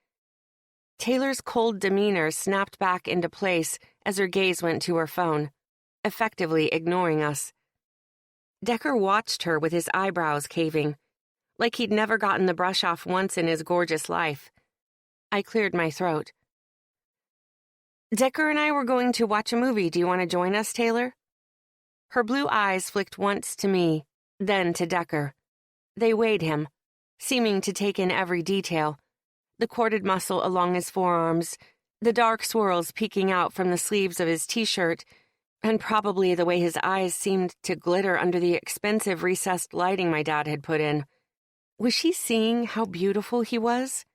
Taylor's cold demeanor snapped back into place as her gaze went to her phone, effectively ignoring us. Decker watched her with his eyebrows caving, like he'd never gotten the brush off once in his gorgeous life. I cleared my throat. Decker and I were going to watch a movie. Do you want to join us, Taylor? Her blue eyes flicked once to me, then to Decker. They weighed him, seeming to take in every detail. The corded muscle along his forearms, the dark swirls peeking out from the sleeves of his t-shirt, and probably the way his eyes seemed to glitter under the expensive recessed lighting my dad had put in. Was she seeing how beautiful he was?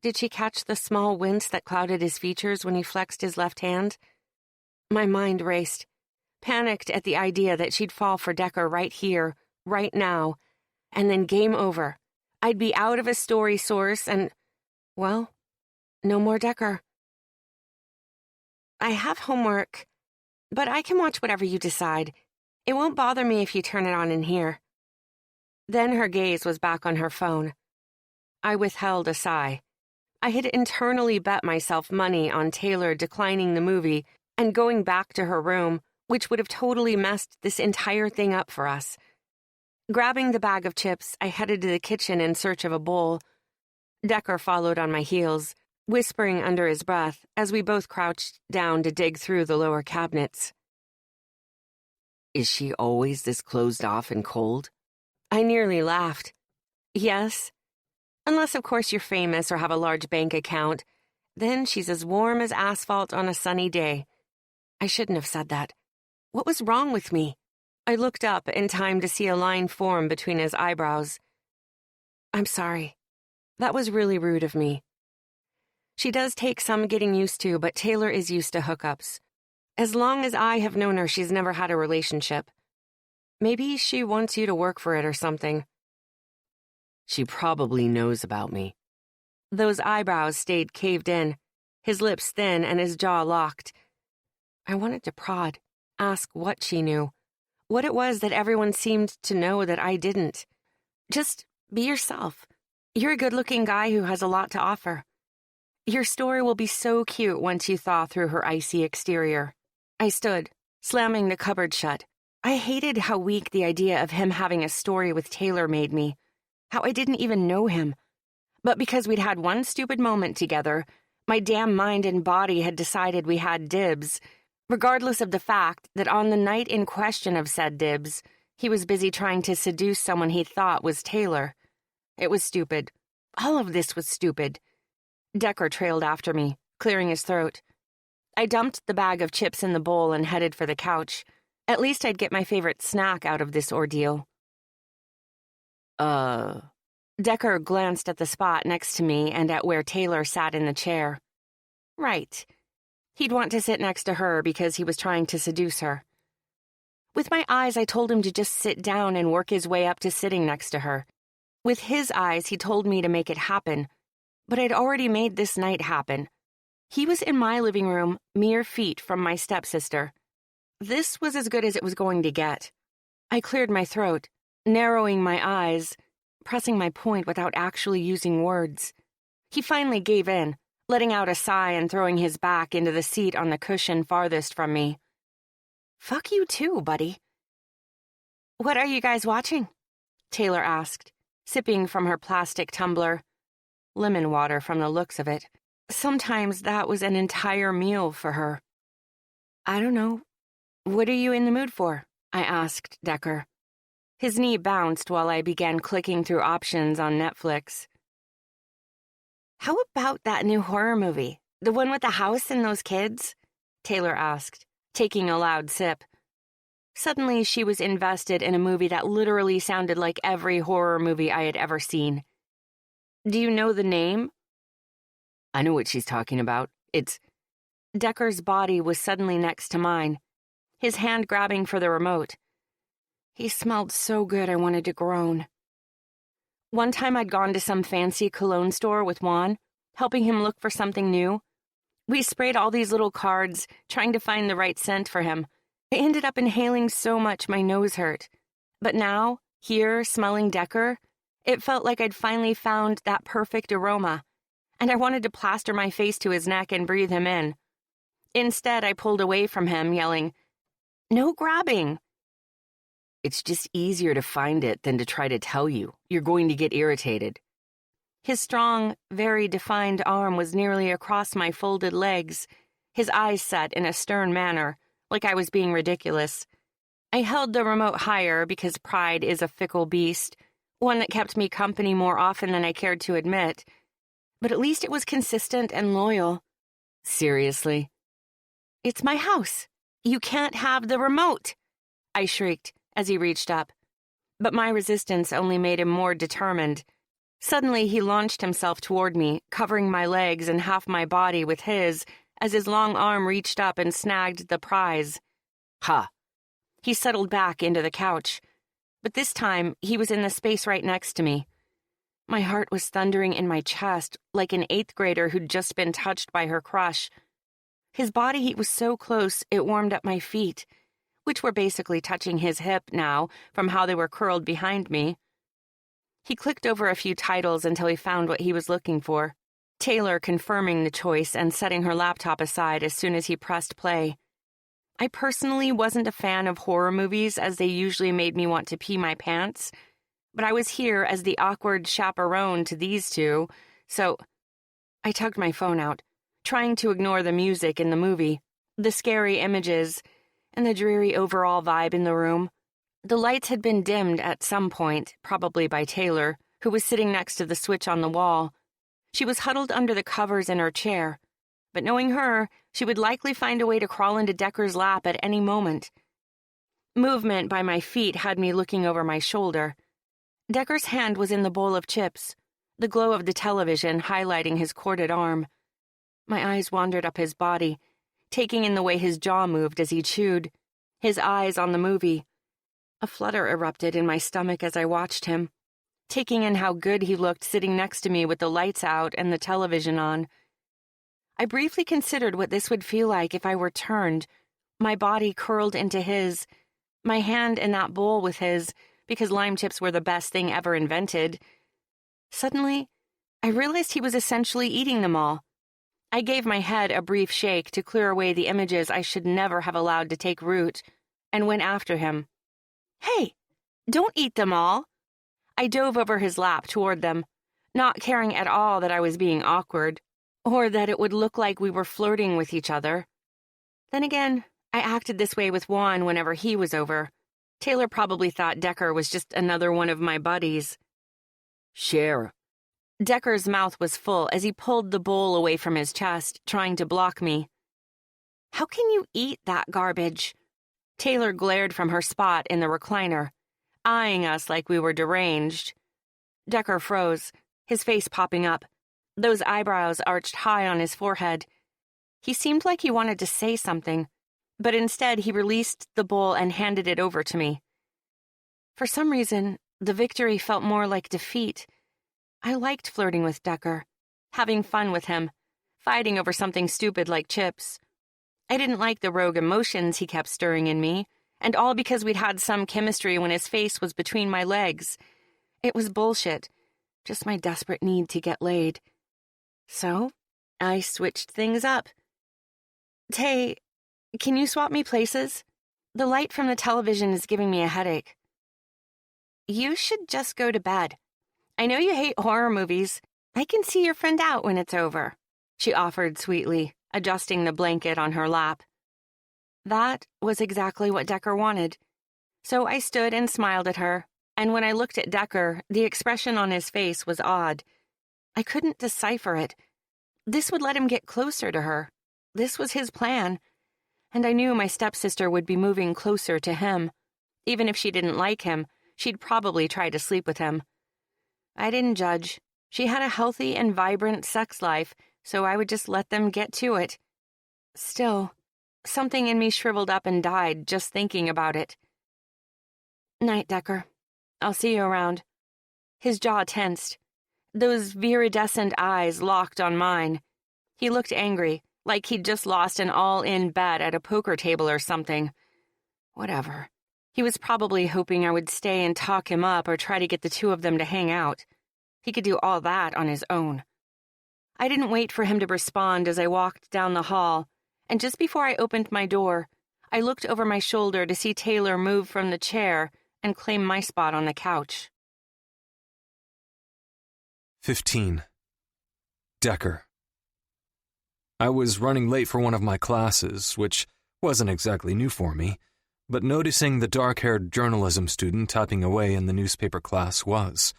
Did she catch the small wince that clouded his features when he flexed his left hand? My mind raced, panicked at the idea that she'd fall for Decker right here, right now, and then game over. I'd be out of a story source and, well, no more Decker. I have homework, but I can watch whatever you decide. It won't bother me if you turn it on in here. Then her gaze was back on her phone. I withheld a sigh. I had internally bet myself money on Taylor declining the movie and going back to her room, which would have totally messed this entire thing up for us. Grabbing the bag of chips, I headed to the kitchen in search of a bowl. Decker followed on my heels, whispering under his breath as we both crouched down to dig through the lower cabinets. Is she always this closed off and cold? I nearly laughed. Yes. Unless, of course, you're famous or have a large bank account. Then she's as warm as asphalt on a sunny day. I shouldn't have said that. What was wrong with me? I looked up in time to see a line form between his eyebrows. I'm sorry. That was really rude of me. She does take some getting used to, but Taylor is used to hookups. As long as I have known her, she's never had a relationship. Maybe she wants you to work for it or something. She probably knows about me. Those eyebrows stayed caved in, his lips thin and his jaw locked. I wanted to prod, ask what she knew, what it was that everyone seemed to know that I didn't. Just be yourself. You're a good-looking guy who has a lot to offer. Your story will be so cute once you thaw through her icy exterior. I stood, slamming the cupboard shut. I hated how weak the idea of him having a story with Taylor made me, how I didn't even know him. But because we'd had one stupid moment together, my damn mind and body had decided we had dibs, regardless of the fact that on the night in question of said dibs, he was busy trying to seduce someone he thought was Taylor. It was stupid. All of this was stupid. Decker trailed after me, clearing his throat. I dumped the bag of chips in the bowl and headed for the couch. At least I'd get my favorite snack out of this ordeal. Decker glanced at the spot next to me and at where Taylor sat in the chair. Right. He'd want to sit next to her because he was trying to seduce her. With my eyes, I told him to just sit down and work his way up to sitting next to her. With his eyes, he told me to make it happen. But I'd already made this night happen. He was in my living room, mere feet from my stepsister. This was as good as it was going to get. I cleared my throat, narrowing my eyes, pressing my point without actually using words. He finally gave in, letting out a sigh and throwing his back into the seat on the cushion farthest from me. Fuck you too, buddy. What are you guys watching? Taylor asked, sipping from her plastic tumbler. Lemon water from the looks of it. Sometimes that was an entire meal for her. I don't know. What are you in the mood for? I asked Decker. His knee bounced while I began clicking through options on Netflix. How about that new horror movie? The one with the house and those kids? Taylor asked, taking a loud sip. Suddenly, she was invested in a movie that literally sounded like every horror movie I had ever seen. Do you know the name? I know what she's talking about. It's... Decker's body was suddenly next to mine, his hand grabbing for the remote. He smelled so good I wanted to groan. One time I'd gone to some fancy cologne store with Juan, helping him look for something new. We sprayed all these little cards, trying to find the right scent for him. I ended up inhaling so much my nose hurt. But now, here, smelling Decker, it felt like I'd finally found that perfect aroma, and I wanted to plaster my face to his neck and breathe him in. Instead, I pulled away from him, yelling, "No grabbing!" It's just easier to find it than to try to tell you. You're going to get irritated. His strong, very defined arm was nearly across my folded legs, his eyes set in a stern manner, like I was being ridiculous. I held the remote higher because pride is a fickle beast, one that kept me company more often than I cared to admit. But at least it was consistent and loyal. Seriously? It's my house. You can't have the remote, I shrieked as he reached up. But my resistance only made him more determined. Suddenly he launched himself toward me, covering my legs and half my body with his, as his long arm reached up and snagged the prize. Ha! He settled back into the couch. But this time, he was in the space right next to me. My heart was thundering in my chest, like an 8th grader who'd just been touched by her crush. His body heat was so close, it warmed up my feet, which were basically touching his hip now from how they were curled behind me. He clicked over a few titles until he found what he was looking for. Taylor confirming the choice and setting her laptop aside as soon as he pressed play. I personally wasn't a fan of horror movies as they usually made me want to pee my pants, but I was here as the awkward chaperone to these two, so I tugged my phone out, trying to ignore the music in the movie, the scary images, and the dreary overall vibe in the room. The lights had been dimmed at some point, probably by Taylor, who was sitting next to the switch on the wall. She was huddled under the covers in her chair, but knowing her, she would likely find a way to crawl into Decker's lap at any moment. Movement by my feet had me looking over my shoulder. Decker's hand was in the bowl of chips, the glow of the television highlighting his corded arm. My eyes wandered up his body, taking in the way his jaw moved as he chewed, his eyes on the movie. A flutter erupted in my stomach as I watched him, taking in how good he looked sitting next to me with the lights out and the television on. I briefly considered what this would feel like if I were turned, my body curled into his, my hand in that bowl with his, because lime chips were the best thing ever invented. Suddenly, I realized he was essentially eating them all. I gave my head a brief shake to clear away the images I should never have allowed to take root, and went after him. "Hey, don't eat them all." I dove over his lap toward them, not caring at all that I was being awkward, or that it would look like we were flirting with each other. Then again, I acted this way with Juan whenever he was over. Taylor probably thought Decker was just another one of my buddies. Share. Decker's mouth was full as he pulled the bowl away from his chest, trying to block me. "How can you eat that garbage?" Taylor glared from her spot in the recliner, eyeing us like we were deranged. Decker froze, his face popping up, those eyebrows arched high on his forehead. He seemed like he wanted to say something, but instead he released the bowl and handed it over to me. For some reason, the victory felt more like defeat. I liked flirting with Decker, having fun with him, fighting over something stupid like chips. I didn't like the rogue emotions he kept stirring in me, and all because we'd had some chemistry when his face was between my legs. It was bullshit, just my desperate need to get laid. So, I switched things up. "Tay, can you swap me places? The light from the television is giving me a headache." "You should just go to bed. I know you hate horror movies. I can see your friend out when it's over," she offered sweetly, adjusting the blanket on her lap. That was exactly what Decker wanted. So I stood and smiled at her, and when I looked at Decker, the expression on his face was odd. I couldn't decipher it. This would let him get closer to her. This was his plan. And I knew my stepsister would be moving closer to him. Even if she didn't like him, she'd probably try to sleep with him. I didn't judge. She had a healthy and vibrant sex life, so I would just let them get to it. Still, something in me shriveled up and died just thinking about it. "Night, Decker. I'll see you around." His jaw tensed. Those viridescent eyes locked on mine. He looked angry, like he'd just lost an all-in bet at a poker table or something. Whatever. He was probably hoping I would stay and talk him up or try to get the two of them to hang out. He could do all that on his own. I didn't wait for him to respond as I walked down the hall, and just before I opened my door, I looked over my shoulder to see Taylor move from the chair and claim my spot on the couch. 15. Decker. I was running late for one of my classes, which wasn't exactly new for me, but noticing the dark-haired journalism student typing away in the newspaper class was.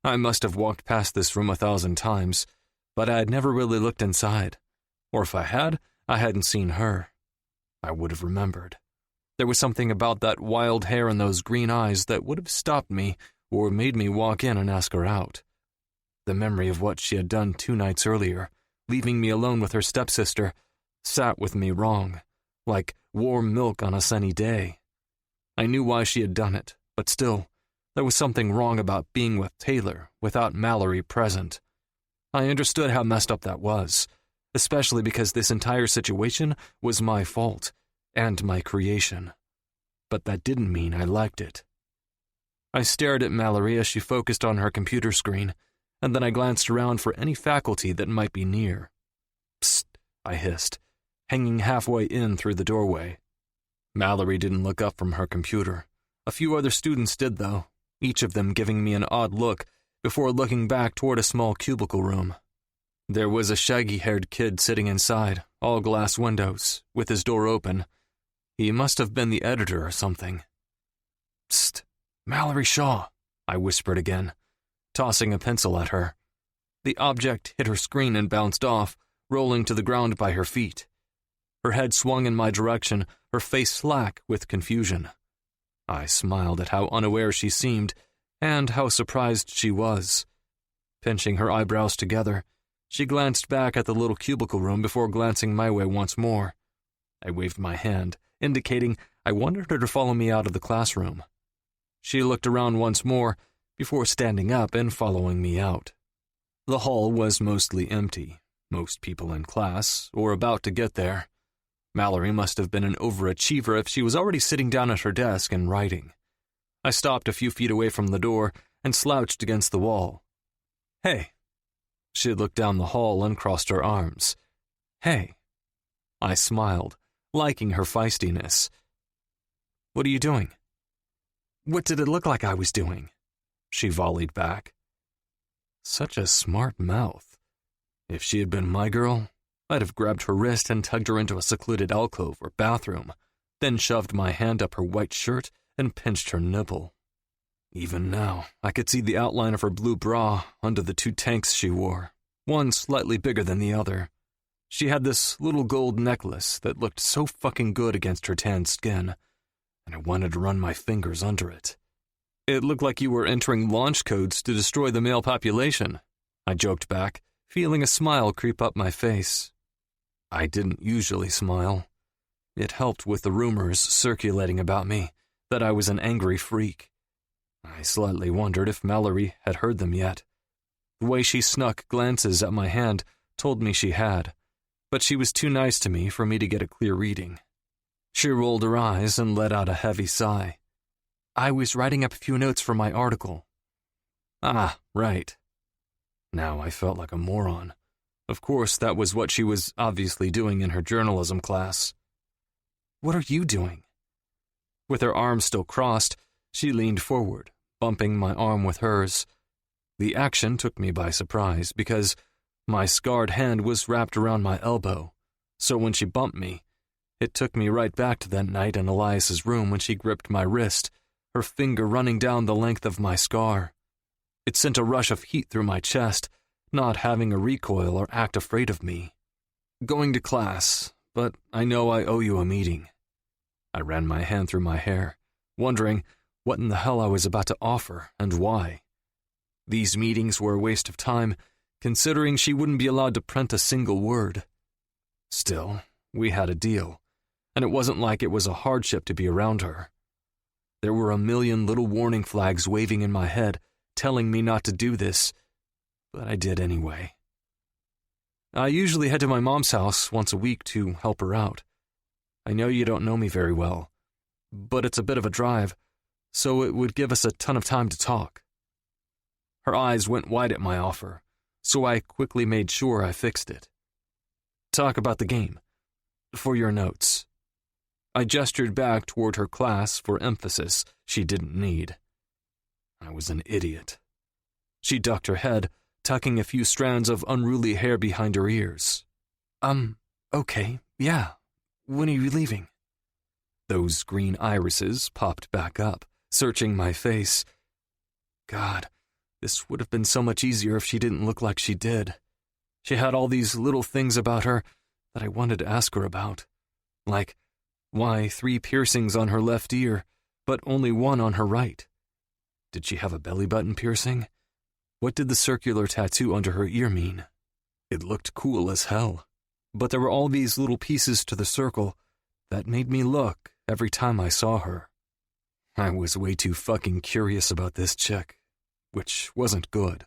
I must have walked past this room 1,000 times, but I had never really looked inside. Or if I had, I hadn't seen her. I would have remembered. There was something about that wild hair and those green eyes that would have stopped me or made me walk in and ask her out. The memory of what she had done 2 nights earlier, leaving me alone with her stepsister, sat with me wrong, like warm milk on a sunny day. I knew why she had done it, but still, there was something wrong about being with Taylor without Mallory present. I understood how messed up that was, especially because this entire situation was my fault and my creation. But that didn't mean I liked it. I stared at Mallory as she focused on her computer screen, and then I glanced around for any faculty that might be near. Psst, I hissed, hanging halfway in through the doorway. Mallory didn't look up from her computer. A few other students did, though, each of them giving me an odd look before looking back toward a small cubicle room. There was a shaggy-haired kid sitting inside, all glass windows, with his door open. He must have been the editor or something. Psst, Mallory Shaw, I whispered again, tossing a pencil at her. The object hit her screen and bounced off, rolling to the ground by her feet. Her head swung in my direction, her face slack with confusion. I smiled at how unaware she seemed, and how surprised she was. Pinching her eyebrows together, she glanced back at the little cubicle room before glancing my way once more. I waved my hand, indicating I wanted her to follow me out of the classroom. She looked around once more before standing up and following me out. The hall was mostly empty, most people in class, or about to get there. Mallory must have been an overachiever if she was already sitting down at her desk and writing. I stopped a few feet away from the door and slouched against the wall. Hey. She looked down the hall and crossed her arms. Hey. I smiled, liking her feistiness. What are you doing? What did it look like I was doing? She volleyed back. Such a smart mouth. If she had been my girl, I'd have grabbed her wrist and tugged her into a secluded alcove or bathroom, then shoved my hand up her white shirt and pinched her nipple. Even now, I could see the outline of her blue bra under the two tanks she wore, one slightly bigger than the other. She had this little gold necklace that looked so fucking good against her tanned skin, and I wanted to run my fingers under it. It looked like you were entering launch codes to destroy the male population, I joked back, feeling a smile creep up my face. I didn't usually smile. It helped with the rumors circulating about me that I was an angry freak. I slightly wondered if Mallory had heard them yet. The way she snuck glances at my hand told me she had, but she was too nice to me for me to get a clear reading. She rolled her eyes and let out a heavy sigh. I was writing up a few notes for my article. Ah, right. Now I felt like a moron. Of course, that was what she was obviously doing in her journalism class. What are you doing? With her arms still crossed, she leaned forward, bumping my arm with hers. The action took me by surprise because my scarred hand was wrapped around my elbow, so when she bumped me, it took me right back to that night in Elias's room when she gripped my wrist, her finger running down the length of my scar. It sent a rush of heat through my chest, not having a recoil or act afraid of me. Going to class, but I know I owe you a meeting. I ran my hand through my hair, wondering what in the hell I was about to offer and why. These meetings were a waste of time, considering she wouldn't be allowed to print a single word. Still, we had a deal, and it wasn't like it was a hardship to be around her. There were a million little warning flags waving in my head, telling me not to do this, but I did anyway. I usually head to my mom's house once a week to help her out. I know you don't know me very well, but it's a bit of a drive, so it would give us a ton of time to talk. Her eyes went wide at my offer, so I quickly made sure I fixed it. Talk about the game. For your notes. I gestured back toward her class for emphasis she didn't need. I was an idiot. She ducked her head, tucking a few strands of unruly hair behind her ears. Okay, yeah. When are you leaving? Those green irises popped back up, searching my face. God, this would have been so much easier if she didn't look like she did. She had all these little things about her that I wanted to ask her about. Like, why 3 piercings on her left ear, but only 1 on her right? Did she have a belly button piercing? What did the circular tattoo under her ear mean? It looked cool as hell, but there were all these little pieces to the circle that made me look every time I saw her. I was way too fucking curious about this chick, which wasn't good.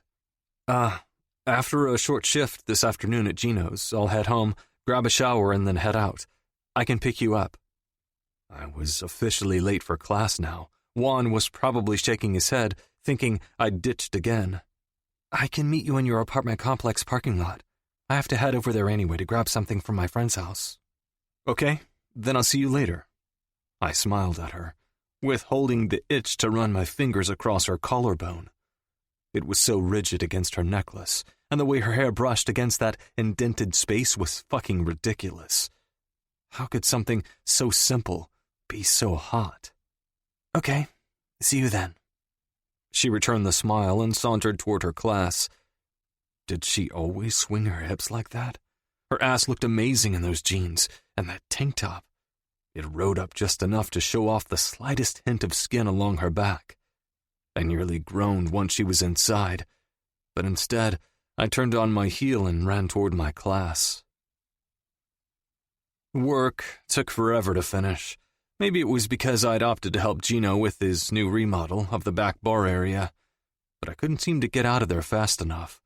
After a short shift this afternoon at Gino's, I'll head home, grab a shower, and then head out. I can pick you up. I was officially late for class now. Juan was probably shaking his head, thinking I'd ditched again. I can meet you in your apartment complex parking lot. I have to head over there anyway to grab something from my friend's house. Okay, then I'll see you later. I smiled at her, withholding the itch to run my fingers across her collarbone. It was so rigid against her necklace, and the way her hair brushed against that indented space was fucking ridiculous. How could something so simple be so hot? Okay, see you then. She returned the smile and sauntered toward her class. Did she always swing her hips like that? Her ass looked amazing in those jeans, and that tank top. It rode up just enough to show off the slightest hint of skin along her back. I nearly groaned once she was inside, but instead, I turned on my heel and ran toward my class. Work took forever to finish. Maybe it was because I'd opted to help Gino with his new remodel of the back bar area, but I couldn't seem to get out of there fast enough.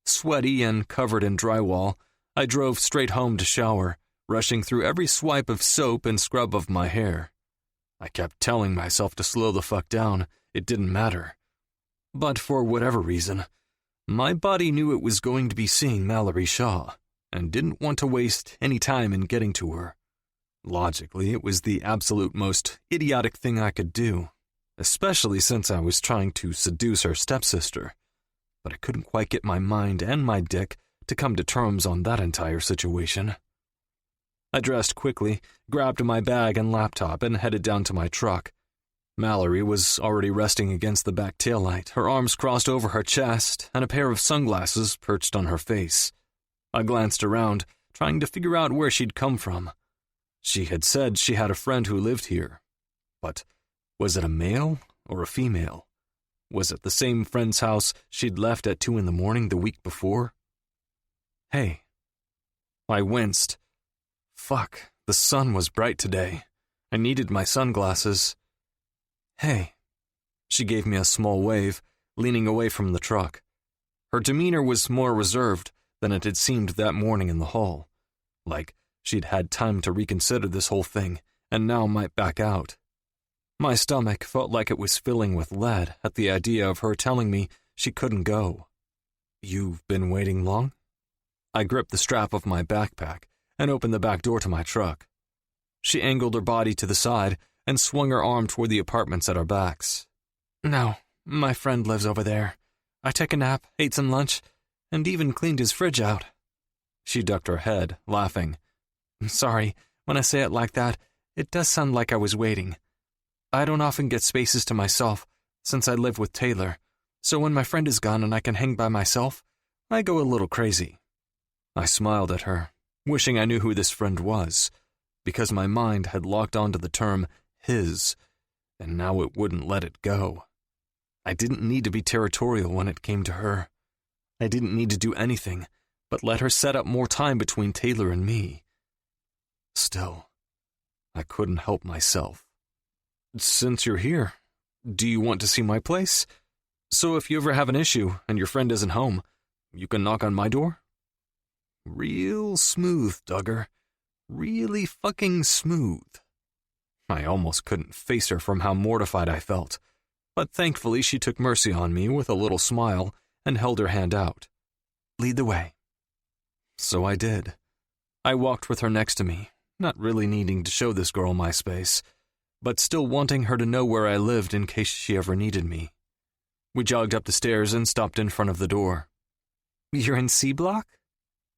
Sweaty and covered in drywall, I drove straight home to shower, rushing through every swipe of soap and scrub of my hair. I kept telling myself to slow the fuck down. It didn't matter. But for whatever reason, my body knew it was going to be seeing Mallory Shaw, and didn't want to waste any time in getting to her. Logically, it was the absolute most idiotic thing I could do, especially since I was trying to seduce her stepsister. But I couldn't quite get my mind and my dick to come to terms on that entire situation. I dressed quickly, grabbed my bag and laptop, and headed down to my truck. Mallory was already resting against the back taillight, her arms crossed over her chest, and a pair of sunglasses perched on her face. I glanced around, trying to figure out where she'd come from. She had said she had a friend who lived here. But was it a male or a female? Was it the same friend's house she'd left at 2 a.m. the week before? Hey. I winced. Fuck, the sun was bright today. I needed my sunglasses. Hey. She gave me a small wave, leaning away from the truck. Her demeanor was more reserved than it had seemed that morning in the hall. Like she'd had time to reconsider this whole thing, and now might back out. My stomach felt like it was filling with lead at the idea of her telling me she couldn't go. You've been waiting long? I gripped the strap of my backpack and opened the back door to my truck. She angled her body to the side and swung her arm toward the apartments at our backs. No, my friend lives over there. I took a nap, ate some lunch, and even cleaned his fridge out. She ducked her head, laughing. Sorry, when I say it like that, it does sound like I was waiting. I don't often get spaces to myself, since I live with Taylor, so when my friend is gone and I can hang by myself, I go a little crazy. I smiled at her, wishing I knew who this friend was, because my mind had locked onto the term his, and now it wouldn't let it go. I didn't need to be territorial when it came to her. I didn't need to do anything but let her set up more time between Taylor and me. Still, I couldn't help myself. Since you're here, do you want to see my place? So if you ever have an issue and your friend isn't home, you can knock on my door? Real smooth, Duggar. Really fucking smooth. I almost couldn't face her from how mortified I felt, but thankfully she took mercy on me with a little smile and held her hand out. Lead the way. So I did. I walked with her next to me, not really needing to show this girl my space, but still wanting her to know where I lived in case she ever needed me. We jogged up the stairs and stopped in front of the door. You're in C Block?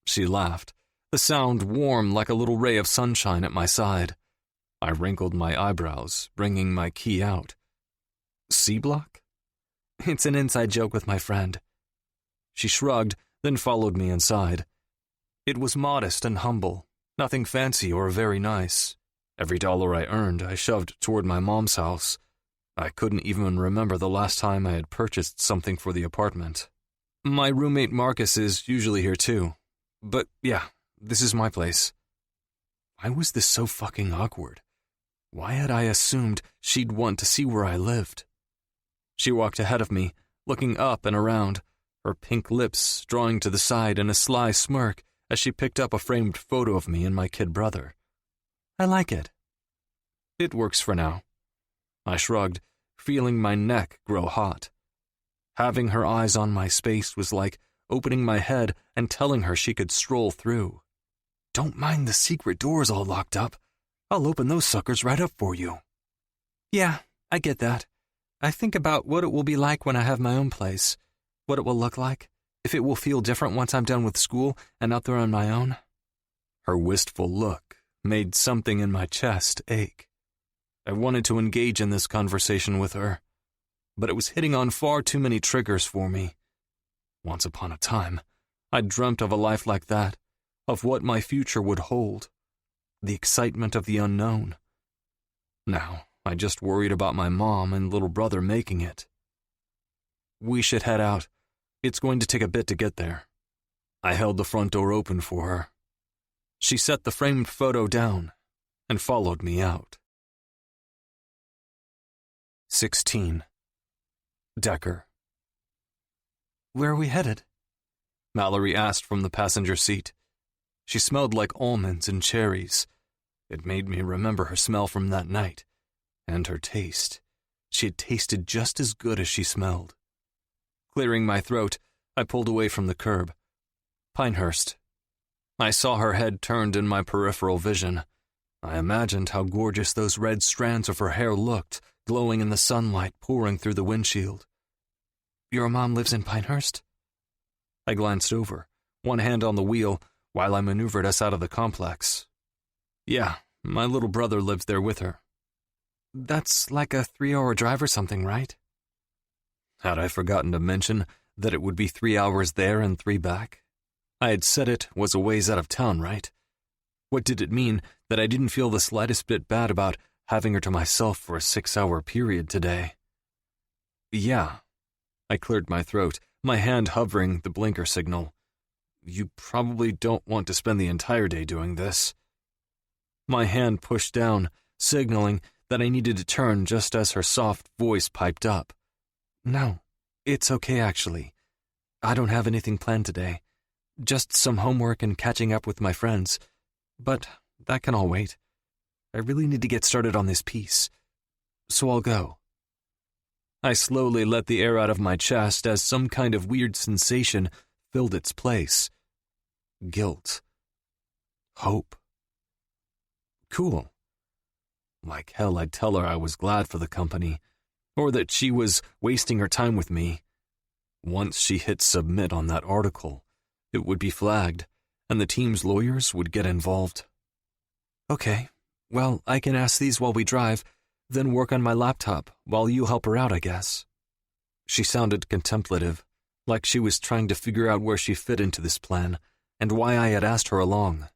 She laughed, the sound warm like a little ray of sunshine at my side. I wrinkled my eyebrows, bringing my key out. C Block? It's an inside joke with my friend. She shrugged, then followed me inside. It was modest and humble, nothing fancy or very nice. Every dollar I earned, I shoved toward my mom's house. I couldn't even remember the last time I had purchased something for the apartment. My roommate Marcus is usually here too. But yeah, this is my place. Why was this so fucking awkward? Why had I assumed she'd want to see where I lived? She walked ahead of me, looking up and around, her pink lips drawing to the side in a sly smirk as she picked up a framed photo of me and my kid brother. I like it. It works for now. I shrugged, feeling my neck grow hot. Having her eyes on my space was like opening my head and telling her she could stroll through. Don't mind the secret doors all locked up. I'll open those suckers right up for you. Yeah, I get that. I think about what it will be like when I have my own place, what it will look like, if it will feel different once I'm done with school and out there on my own. Her wistful look made something in my chest ache. I wanted to engage in this conversation with her, but it was hitting on far too many triggers for me. Once upon a time, I dreamt of a life like that, of what my future would hold, the excitement of the unknown. Now, I just worried about my mom and little brother making it. We should head out. It's going to take a bit to get there. I held the front door open for her. She set the framed photo down and followed me out. 16. Decker. Where are we headed? Mallory asked from the passenger seat. She smelled like almonds and cherries. It made me remember her smell from that night, and her taste. She had tasted just as good as she smelled. Clearing my throat, I pulled away from the curb. Pinehurst. I saw her head turned in my peripheral vision. I imagined how gorgeous those red strands of her hair looked, glowing in the sunlight pouring through the windshield. Your mom lives in Pinehurst? I glanced over, one hand on the wheel, while I maneuvered us out of the complex. Yeah, my little brother lives there with her. That's like a 3-hour drive or something, right? Had I forgotten to mention that it would be 3 hours there and 3 back? I had said it was a ways out of town, right? What did it mean that I didn't feel the slightest bit bad about having her to myself for a 6-hour period today? Yeah. I cleared my throat, my hand hovering the blinker signal. You probably don't want to spend the entire day doing this. My hand pushed down, signaling that I needed to turn just as her soft voice piped up. No, it's okay actually. I don't have anything planned today. Just some homework and catching up with my friends. But that can all wait. I really need to get started on this piece. So I'll go. I slowly let the air out of my chest as some kind of weird sensation filled its place. Guilt. Hope. Cool. Like hell I'd tell her I was glad for the company, or that she was wasting her time with me. Once she hit submit on that article, it would be flagged, and the team's lawyers would get involved. Okay, well, I can ask these while we drive, then work on my laptop while you help her out, I guess. She sounded contemplative, like she was trying to figure out where she fit into this plan and why I had asked her along.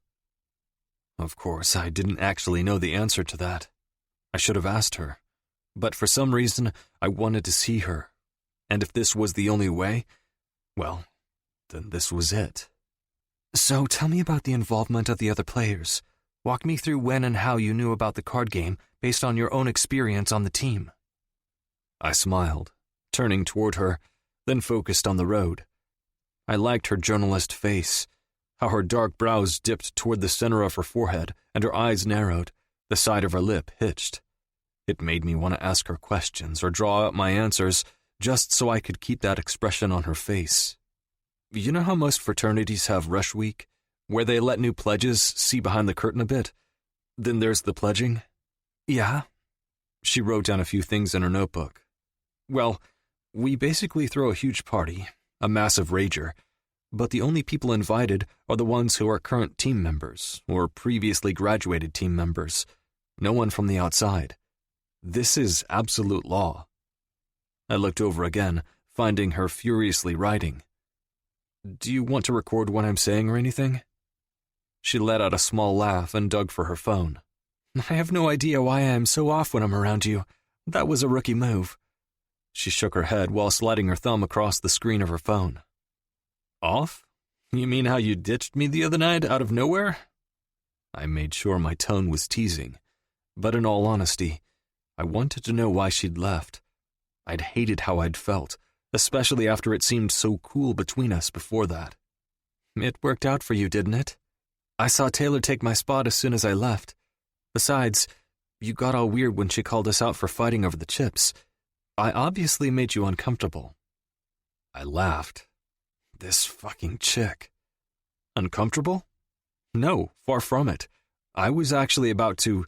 Of course, I didn't actually know the answer to that. I should have asked her, but for some reason, I wanted to see her, and if this was the only way, well, then this was it. So tell me about the involvement of the other players. Walk me through when and how you knew about the card game based on your own experience on the team. I smiled, turning toward her, then focused on the road. I liked her journalist face, how her dark brows dipped toward the center of her forehead and her eyes narrowed, the side of her lip hitched. It made me want to ask her questions or draw out my answers just so I could keep that expression on her face. You know how most fraternities have Rush Week, where they let new pledges see behind the curtain a bit? Then there's the pledging. Yeah. She wrote down a few things in her notebook. Well, we basically throw a huge party, a massive rager, but the only people invited are the ones who are current team members or previously graduated team members. No one from the outside. This is absolute law. I looked over again, finding her furiously writing. Do you want to record what I'm saying or anything? She let out a small laugh and dug for her phone. I have no idea why I am so off when I'm around you. That was a rookie move. She shook her head while sliding her thumb across the screen of her phone. Off? You mean how you ditched me the other night out of nowhere? I made sure my tone was teasing, but in all honesty, I wanted to know why she'd left. I'd hated how I'd felt, especially after it seemed so cool between us before that. It worked out for you, didn't it? I saw Taylor take my spot as soon as I left. Besides, you got all weird when she called us out for fighting over the chips. I obviously made you uncomfortable. I laughed. This fucking chick. Uncomfortable? No, far from it. I was actually about to...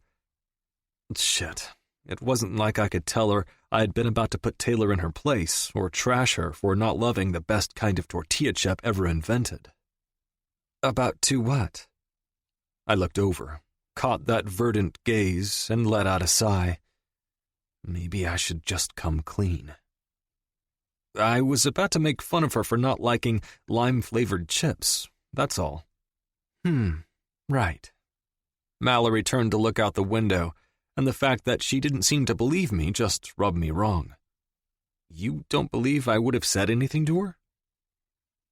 Shit. It wasn't like I could tell her I had been about to put Taylor in her place or trash her for not loving the best kind of tortilla chip ever invented. About to what? I looked over, caught that verdant gaze, and let out a sigh. Maybe I should just come clean. I was about to make fun of her for not liking lime-flavored chips, that's all. Right. Mallory turned to look out the window, and the fact that she didn't seem to believe me just rubbed me wrong. You don't believe I would have said anything to her?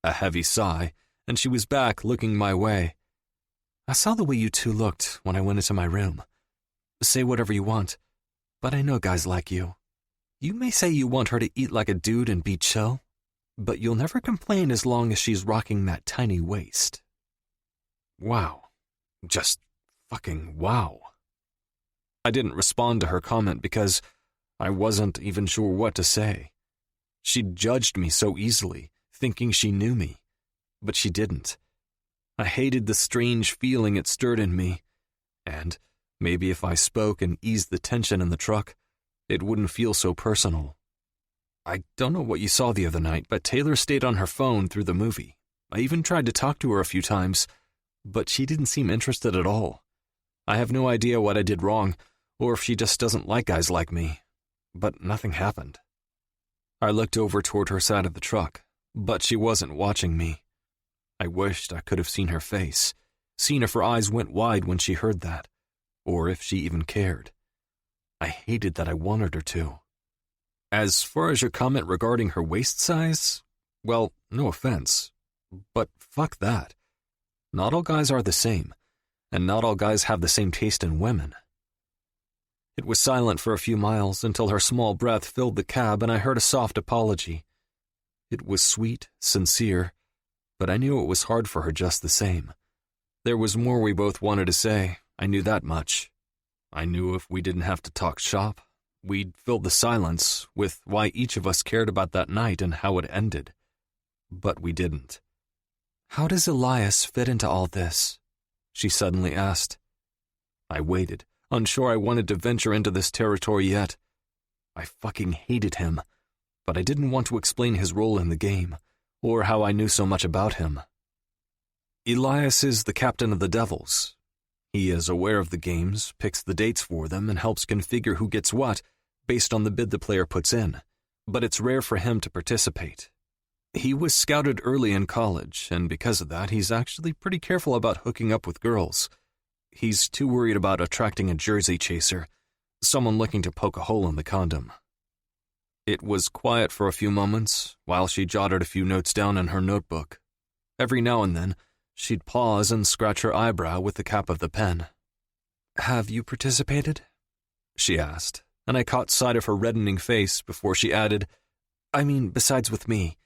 A heavy sigh, and she was back looking my way. I saw the way you two looked when I went into my room. Say whatever you want, but I know guys like you. You may say you want her to eat like a dude and be chill, but you'll never complain as long as she's rocking that tiny waist. Wow. Just fucking wow. I didn't respond to her comment because I wasn't even sure what to say. She'd judged me so easily, thinking she knew me, but she didn't. I hated the strange feeling it stirred in me, and maybe if I spoke and eased the tension in the truck, it wouldn't feel so personal. I don't know what you saw the other night, but Taylor stayed on her phone through the movie. I even tried to talk to her a few times, but she didn't seem interested at all. I have no idea what I did wrong, or if she just doesn't like guys like me, but nothing happened. I looked over toward her side of the truck, but she wasn't watching me. I wished I could have seen her face, seen if her eyes went wide when she heard that, or if she even cared. I hated that I wanted her to. As far as your comment regarding her waist size, well, no offense, but fuck that. Not all guys are the same, and not all guys have the same taste in women. It was silent for a few miles until her small breath filled the cab and I heard a soft apology. It was sweet, sincere, but I knew it was hard for her just the same. There was more we both wanted to say, I knew that much. I knew if we didn't have to talk shop, we'd fill the silence with why each of us cared about that night and how it ended. But we didn't. How does Elias fit into all this? She suddenly asked. I waited, unsure I wanted to venture into this territory yet. I fucking hated him, but I didn't want to explain his role in the game, or how I knew so much about him. Elias is the captain of the Devils. He is aware of the games, picks the dates for them, and helps configure who gets what based on the bid the player puts in, but it's rare for him to participate. He was scouted early in college, and because of that, he's actually pretty careful about hooking up with girls. He's too worried about attracting a jersey chaser, someone looking to poke a hole in the condom. It was quiet for a few moments, while she jotted a few notes down in her notebook. Every now and then, she'd pause and scratch her eyebrow with the cap of the pen. Have you participated? She asked, and I caught sight of her reddening face before she added, I mean, besides with me.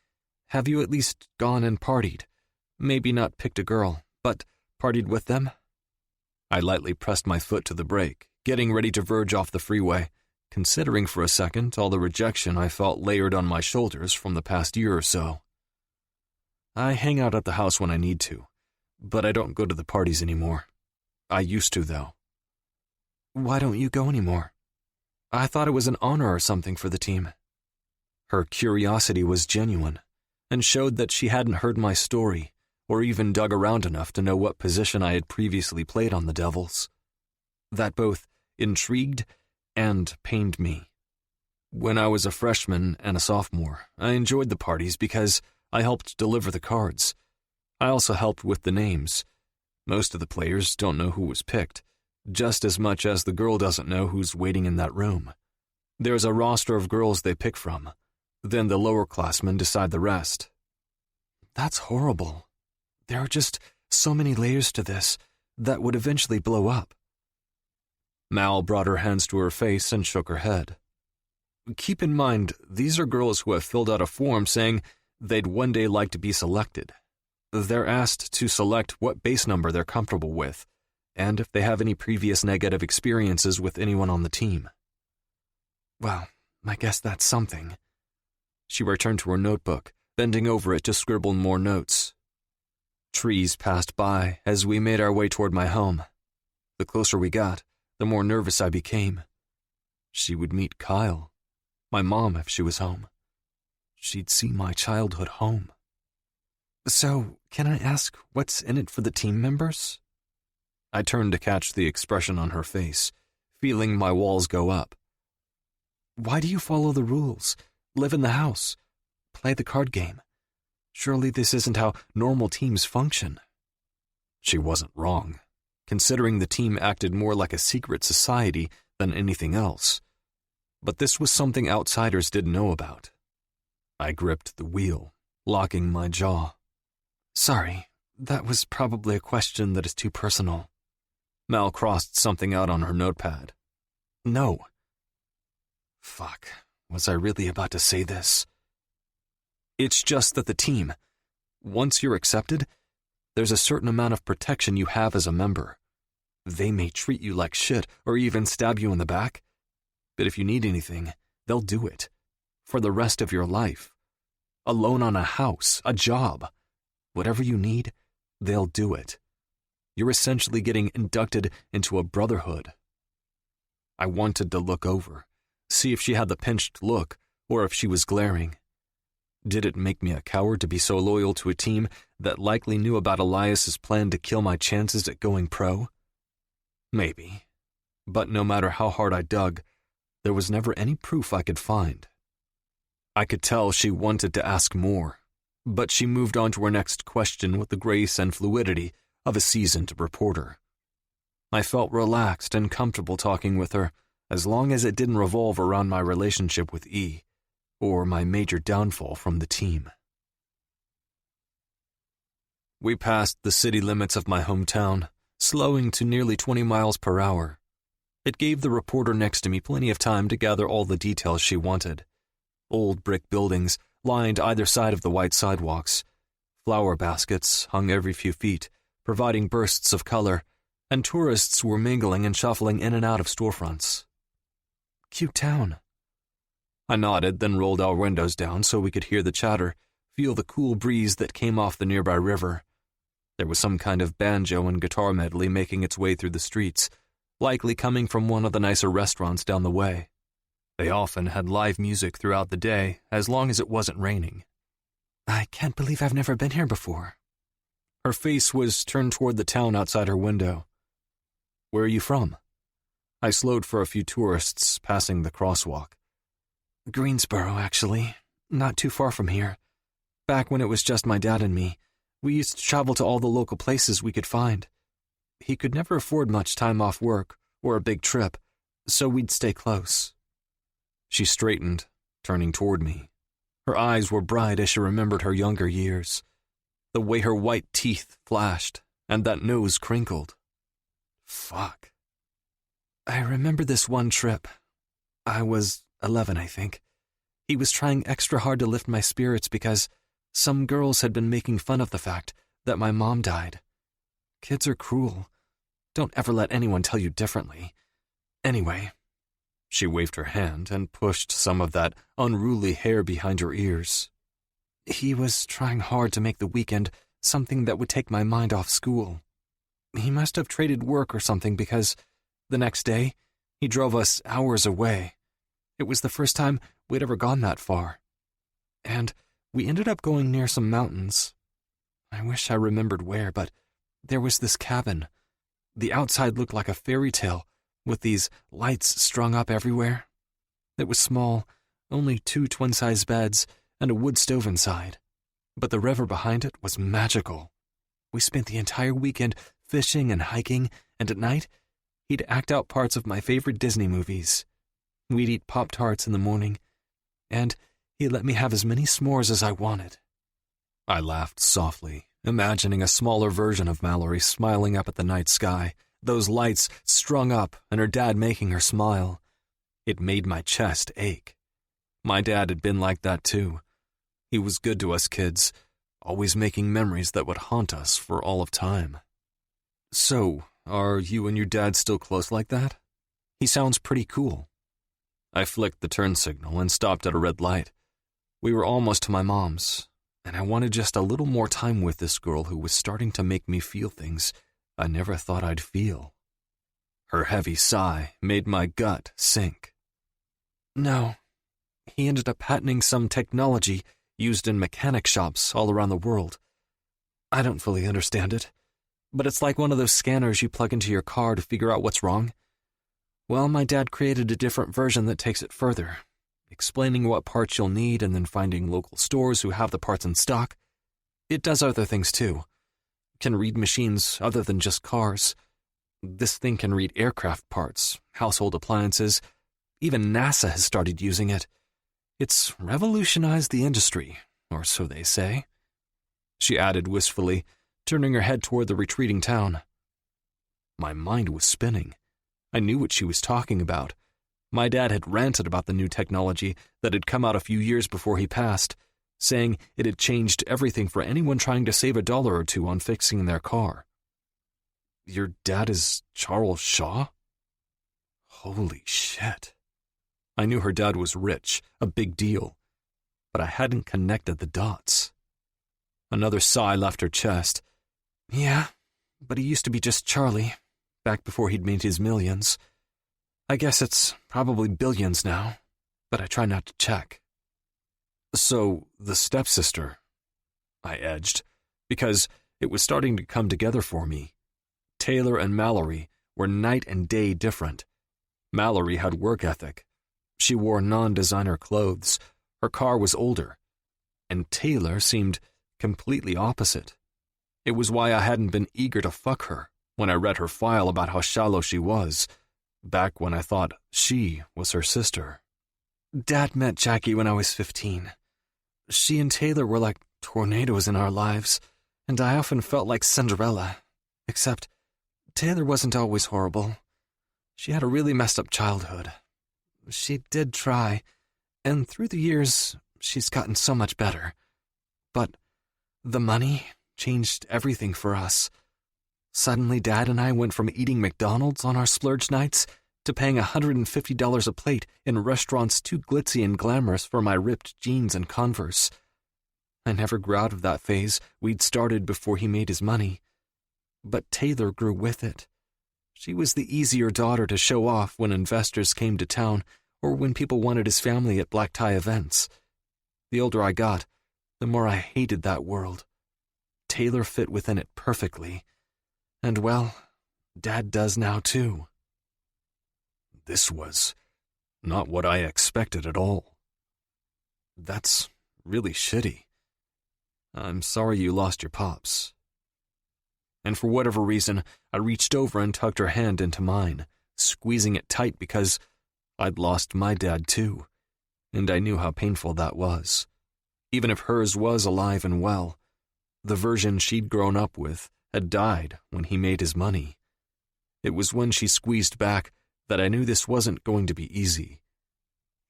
Have you at least gone and partied? Maybe not picked a girl, but partied with them? I lightly pressed my foot to the brake, getting ready to verge off the freeway, considering for a second all the rejection I felt layered on my shoulders from the past year or so. I hang out at the house when I need to, but I don't go to the parties anymore. I used to, though. Why don't you go anymore? I thought it was an honor or something for the team. Her curiosity was genuine, and showed that she hadn't heard my story, or even dug around enough to know what position I had previously played on the Devils. That both intrigued and pained me. When I was a freshman and a sophomore, I enjoyed the parties because I helped deliver the cards. I also helped with the names. Most of the players don't know who was picked, just as much as the girl doesn't know who's waiting in that room. There's a roster of girls they pick from. Then the lowerclassmen decide the rest. That's horrible. There are just so many layers to this that would eventually blow up. Mal brought her hands to her face and shook her head. Keep in mind, these are girls who have filled out a form saying they'd one day like to be selected. They're asked to select what base number they're comfortable with, and if they have any previous negative experiences with anyone on the team. Well, I guess that's something. She returned to her notebook, bending over it to scribble more notes. Trees passed by as we made our way toward my home. The closer we got, the more nervous I became. She would meet Kyle, my mom if she was home. She'd see my childhood home. So, can I ask what's in it for the team members? I turned to catch the expression on her face, feeling my walls go up. Why do you follow the rules, live in the house, play the card game? Surely this isn't how normal teams function. She wasn't wrong, considering the team acted more like a secret society than anything else. But this was something outsiders didn't know about. I gripped the wheel, locking my jaw. Sorry, that was probably a question that is too personal. Mal crossed something out on her notepad. No. Fuck, was I really about to say this? It's just that the team, once you're accepted, there's a certain amount of protection you have as a member. They may treat you like shit or even stab you in the back, but if you need anything, they'll do it. For the rest of your life. A loan on a house, a job. Whatever you need, they'll do it. You're essentially getting inducted into a brotherhood. I wanted to look over, see if she had the pinched look or if she was glaring. Did it make me a coward to be so loyal to a team that likely knew about Elias's plan to kill my chances at going pro? Maybe. But no matter how hard I dug, there was never any proof I could find. I could tell she wanted to ask more, but she moved on to her next question with the grace and fluidity of a seasoned reporter. I felt relaxed and comfortable talking with her as long as it didn't revolve around my relationship with E, or my major downfall from the team. We passed the city limits of my hometown, slowing to nearly 20 miles per hour. It gave the reporter next to me plenty of time to gather all the details she wanted. Old brick buildings lined either side of the white sidewalks. Flower baskets hung every few feet, providing bursts of color, and tourists were mingling and shuffling in and out of storefronts. Cute town. I nodded, then rolled our windows down so we could hear the chatter, feel the cool breeze that came off the nearby river. There was some kind of banjo and guitar medley making its way through the streets, likely coming from one of the nicer restaurants down the way. They often had live music throughout the day, as long as it wasn't raining. I can't believe I've never been here before. Her face was turned toward the town outside her window. Where are you from? I slowed for a few tourists passing the crosswalk. Greensboro, actually. Not too far from here. Back when it was just my dad and me, we used to travel to all the local places we could find. He could never afford much time off work or a big trip, so we'd stay close. She straightened, turning toward me. Her eyes were bright as she remembered her younger years. The way her white teeth flashed, and that nose crinkled. Fuck. I remember this one trip. I was 11, I think. He was trying extra hard to lift my spirits because some girls had been making fun of the fact that my mom died. Kids are cruel. Don't ever let anyone tell you differently. Anyway, she waved her hand and pushed some of that unruly hair behind her ears. He was trying hard to make the weekend something that would take my mind off school. He must have traded work or something because the next day, he drove us hours away. It was the first time we'd ever gone that far. And we ended up going near some mountains. I wish I remembered where, but there was this cabin. The outside looked like a fairy tale, with these lights strung up everywhere. It was small, only 2 twin-size beds and a wood stove inside. But the river behind it was magical. We spent the entire weekend fishing and hiking, and at night, he'd act out parts of my favorite Disney movies. We'd eat Pop-Tarts in the morning, and he'd let me have as many s'mores as I wanted. I laughed softly, imagining a smaller version of Mallory smiling up at the night sky, those lights strung up and her dad making her smile. It made my chest ache. My dad had been like that too. He was good to us kids, always making memories that would haunt us for all of time. So, are you and your dad still close like that? He sounds pretty cool. I flicked the turn signal and stopped at a red light. We were almost to my mom's. and I wanted just a little more time with this girl who was starting to make me feel things I never thought I'd feel. Her heavy sigh made my gut sink. No, he ended up patenting some technology used in mechanic shops all around the world. I don't fully understand it, but it's like one of those scanners you plug into your car to figure out what's wrong. Well, my dad created a different version that takes it further, explaining what parts you'll need and then finding local stores who have the parts in stock. It does other things too. It can read machines other than just cars. This thing can read aircraft parts, household appliances. Even NASA has started using it. It's revolutionized the industry, or so they say. She added wistfully, turning her head toward the retreating town. My mind was spinning. I knew what she was talking about. My dad had ranted about the new technology that had come out a few years before he passed, saying it had changed everything for anyone trying to save $1 or $2 on fixing their car. Your dad is Charles Shaw? Holy shit. I knew her dad was rich, a big deal, but I hadn't connected the dots. Another sigh left her chest. Yeah, but he used to be just Charlie, back before he'd made his millions. I guess it's probably billions now, but I try not to check. So, the stepsister, I edged, because it was starting to come together for me. Taylor and Mallory were night and day different. Mallory had work ethic. She wore non-designer clothes. Her car was older. And Taylor seemed completely opposite. It was why I hadn't been eager to fuck her when I read her file about how shallow she was, back when I thought she was her sister. Dad met Jackie when I was 15. She and Taylor were like tornadoes in our lives, and I often felt like Cinderella, except Taylor wasn't always horrible. She had a really messed up childhood. She did try, and through the years, she's gotten so much better. But the money changed everything for us. Suddenly, Dad and I went from eating McDonald's on our splurge nights to paying $150 a plate in restaurants too glitzy and glamorous for my ripped jeans and Converse. I never grew out of that phase we'd started before he made his money. But Taylor grew with it. She was the easier daughter to show off when investors came to town or when people wanted his family at black tie events. The older I got, the more I hated that world. Taylor fit within it perfectly. And well, Dad does now too. This was not what I expected at all. That's really shitty. I'm sorry you lost your pops. And for whatever reason, I reached over and tucked her hand into mine, squeezing it tight because I'd lost my dad too, and I knew how painful that was. Even if hers was alive and well, the version she'd grown up with had died when he made his money. It was when she squeezed back that I knew this wasn't going to be easy.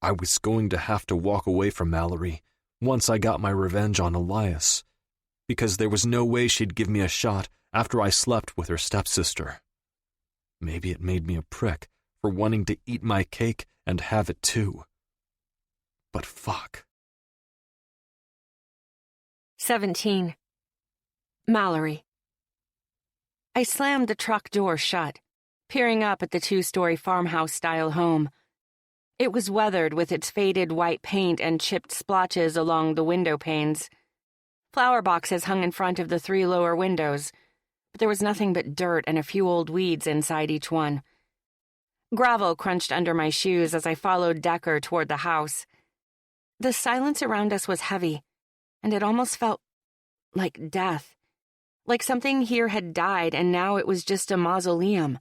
I was going to have to walk away from Mallory once I got my revenge on Elias, because there was no way she'd give me a shot after I slept with her stepsister. Maybe it made me a prick for wanting to eat my cake and have it too. But fuck. 17. Mallory. I slammed the truck door shut, peering up at the 2-story farmhouse-style home. It was weathered with its faded white paint and chipped splotches along the window panes. Flower boxes hung in front of the 3 lower windows, but there was nothing but dirt and a few old weeds inside each one. Gravel crunched under my shoes as I followed Decker toward the house. The silence around us was heavy, and it almost felt like death. Like something here had died and now it was just a mausoleum.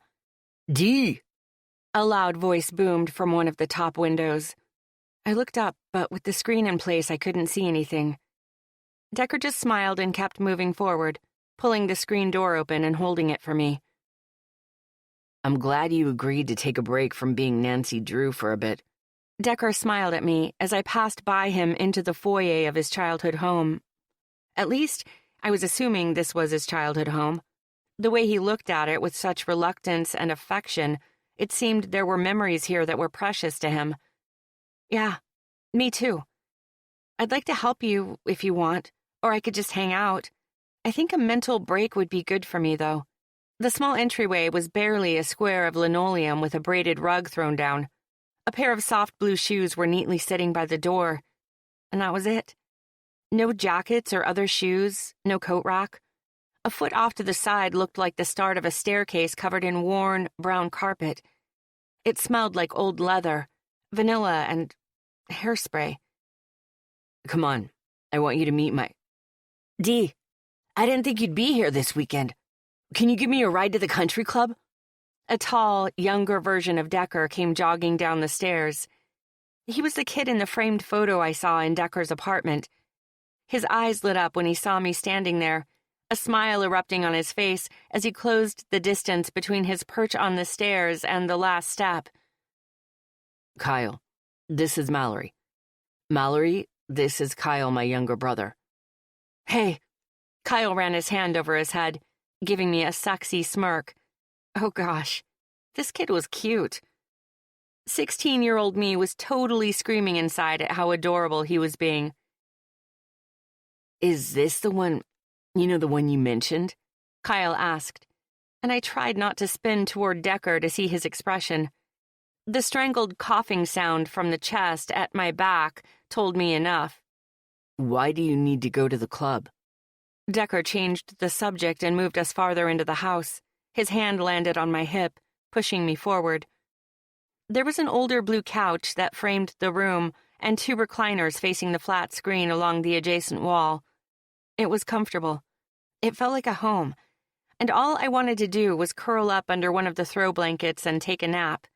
D! A loud voice boomed from one of the top windows. I looked up, but with the screen in place I couldn't see anything. Decker just smiled and kept moving forward, pulling the screen door open and holding it for me. I'm glad you agreed to take a break from being Nancy Drew for a bit. Decker smiled at me as I passed by him into the foyer of his childhood home. At least, I was assuming this was his childhood home. The way he looked at it with such reluctance and affection, it seemed there were memories here that were precious to him. Yeah, me too. I'd like to help you if you want, Or I could just hang out. I think a mental break would be good for me, though. The small entryway was barely a square of linoleum with a braided rug thrown down. A pair of soft blue shoes were neatly sitting by the door. And that was it. No jackets or other shoes, no coat rack. A foot off to the side looked like the start of a staircase covered in worn, brown carpet. It smelled like old leather, vanilla, and hairspray. Come on, I want you to meet my... Dee, I didn't think you'd be here this weekend. Can you give me a ride to the country club? A tall, younger version of Decker came jogging down the stairs. He was the kid in the framed photo I saw in Decker's apartment. His eyes lit up when he saw me standing there, a smile erupting on his face as he closed the distance between his perch on the stairs and the last step. Kyle, this is Mallory. Mallory, this is Kyle, my younger brother. Hey. Kyle ran his hand over his head, giving me a sexy smirk. Oh gosh, this kid was cute. 16-year-old me was totally screaming inside at how adorable he was being. Is this the one, the one you mentioned? Kyle asked, and I tried not to spin toward Decker to see his expression. The strangled coughing sound from the chest at my back told me enough. Why do you need to go to the club? Decker changed the subject and moved us farther into the house. His hand landed on my hip, pushing me forward. There was an older blue couch that framed the room and 2 recliners facing the flat screen along the adjacent wall. It was comfortable. It felt like a home, and all I wanted to do was curl up under one of the throw blankets and take a nap.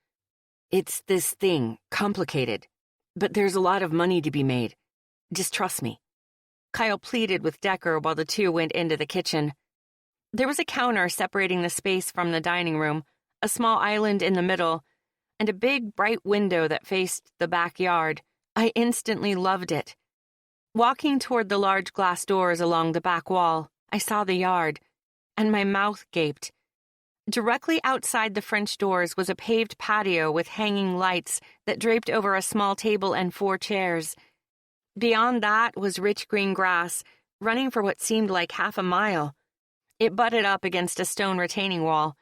It's this thing, complicated, but there's a lot of money to be made. Just trust me. Kyle pleaded with Decker while the two went into the kitchen. There was a counter separating the space from the dining room, a small island in the middle, and a big, bright window that faced the backyard. I instantly loved it. Walking toward the large glass doors along the back wall, I saw the yard, and my mouth gaped. Directly outside the French doors was a paved patio with hanging lights that draped over a small table and 4 chairs. Beyond that was rich green grass, running for what seemed like half a mile. It butted up against a stone retaining wall.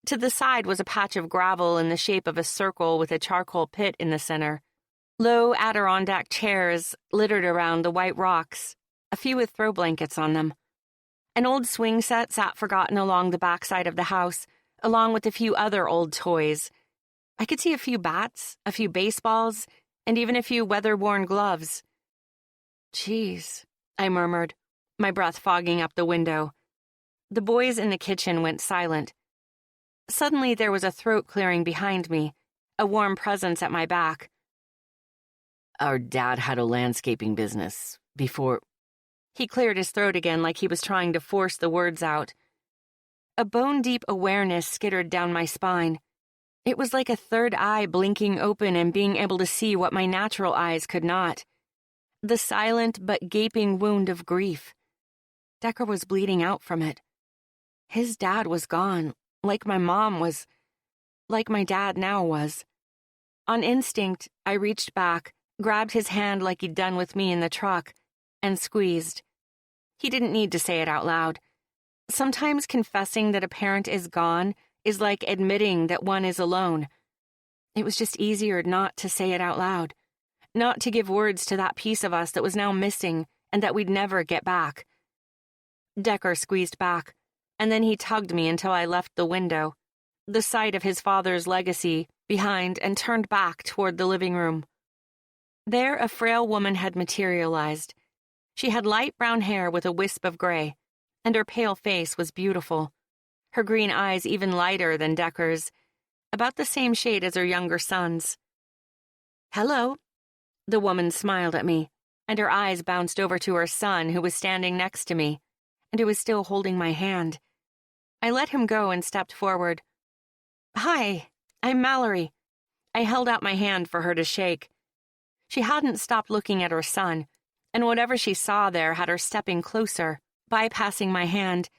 To the side was a patch of gravel in the shape of a circle with a charcoal pit in the center. Low Adirondack chairs littered around the white rocks, a few with throw blankets on them. An old swing set sat forgotten along the backside of the house, along with a few other old toys. I could see a few bats, a few baseballs, and even a few weather-worn gloves. "Geez," I murmured, my breath fogging up the window. The boys in the kitchen went silent. Suddenly there was a throat clearing behind me, a warm presence at my back. Our dad had a landscaping business before... He cleared his throat again like he was trying to force the words out. A bone-deep awareness skittered down my spine. It was like a third eye blinking open and being able to see what my natural eyes could not. The silent but gaping wound of grief. Decker was bleeding out from it. His dad was gone, like my mom was, like my dad now was. On instinct, I reached back, grabbed his hand like he'd done with me in the truck, and squeezed. He didn't need to say it out loud. Sometimes confessing that a parent is gone is like admitting that one is alone. It was just easier not to say it out loud. Not to give words to that piece of us that was now missing and that we'd never get back. Decker squeezed back, and then he tugged me until I left the window, the sight of his father's legacy, behind and turned back toward the living room. There a frail woman had materialized. She had light brown hair with a wisp of gray, and her pale face was beautiful. Her green eyes even lighter than Decker's, about the same shade as her younger son's. "Hello." The woman smiled at me, and her eyes bounced over to her son, who was standing next to me, and who was still holding my hand. I let him go and stepped forward. "Hi, I'm Mallory." I held out my hand for her to shake. She hadn't stopped looking at her son, and whatever she saw there had her stepping closer, bypassing my hand,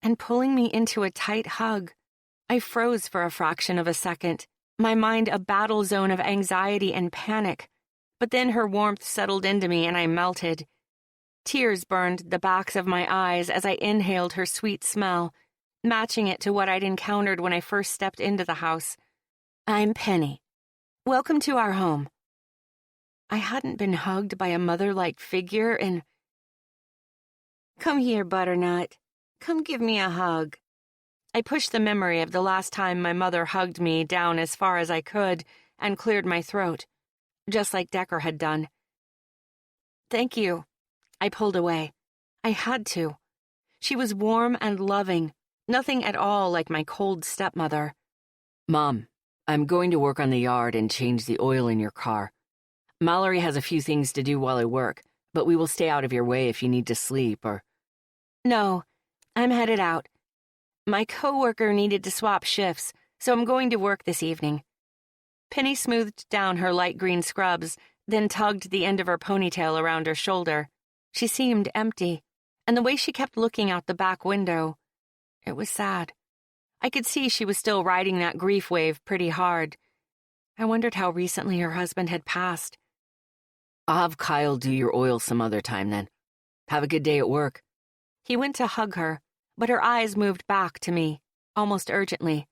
and pulling me into a tight hug. I froze for a fraction of a second, my mind a battle zone of anxiety and panic. But then her warmth settled into me and I melted. Tears burned the backs of my eyes as I inhaled her sweet smell, matching it to what I'd encountered when I first stepped into the house. "I'm Penny. Welcome to our home." I hadn't been hugged by a mother-like figure in... "Come here, Butternut. Come give me a hug." I pushed the memory of the last time my mother hugged me down as far as I could and cleared my throat, just like Decker had done. "Thank you." I pulled away. I had to. She was warm and loving, nothing at all like my cold stepmother. Mom, I'm going to work on the yard and change the oil in your car. Mallory has a few things to do while I work, but we will stay out of your way if you need to sleep or... "No, I'm headed out. My coworker needed to swap shifts, so I'm going to work this evening." Penny smoothed down her light green scrubs, then tugged the end of her ponytail around her shoulder. She seemed empty, and the way she kept looking out the back window, it was sad. I could see she was still riding that grief wave pretty hard. I wondered how recently her husband had passed. I'll have Kyle do your oil some other time then. Have a good day at work. He went to hug her, but her eyes moved back to me, almost urgently.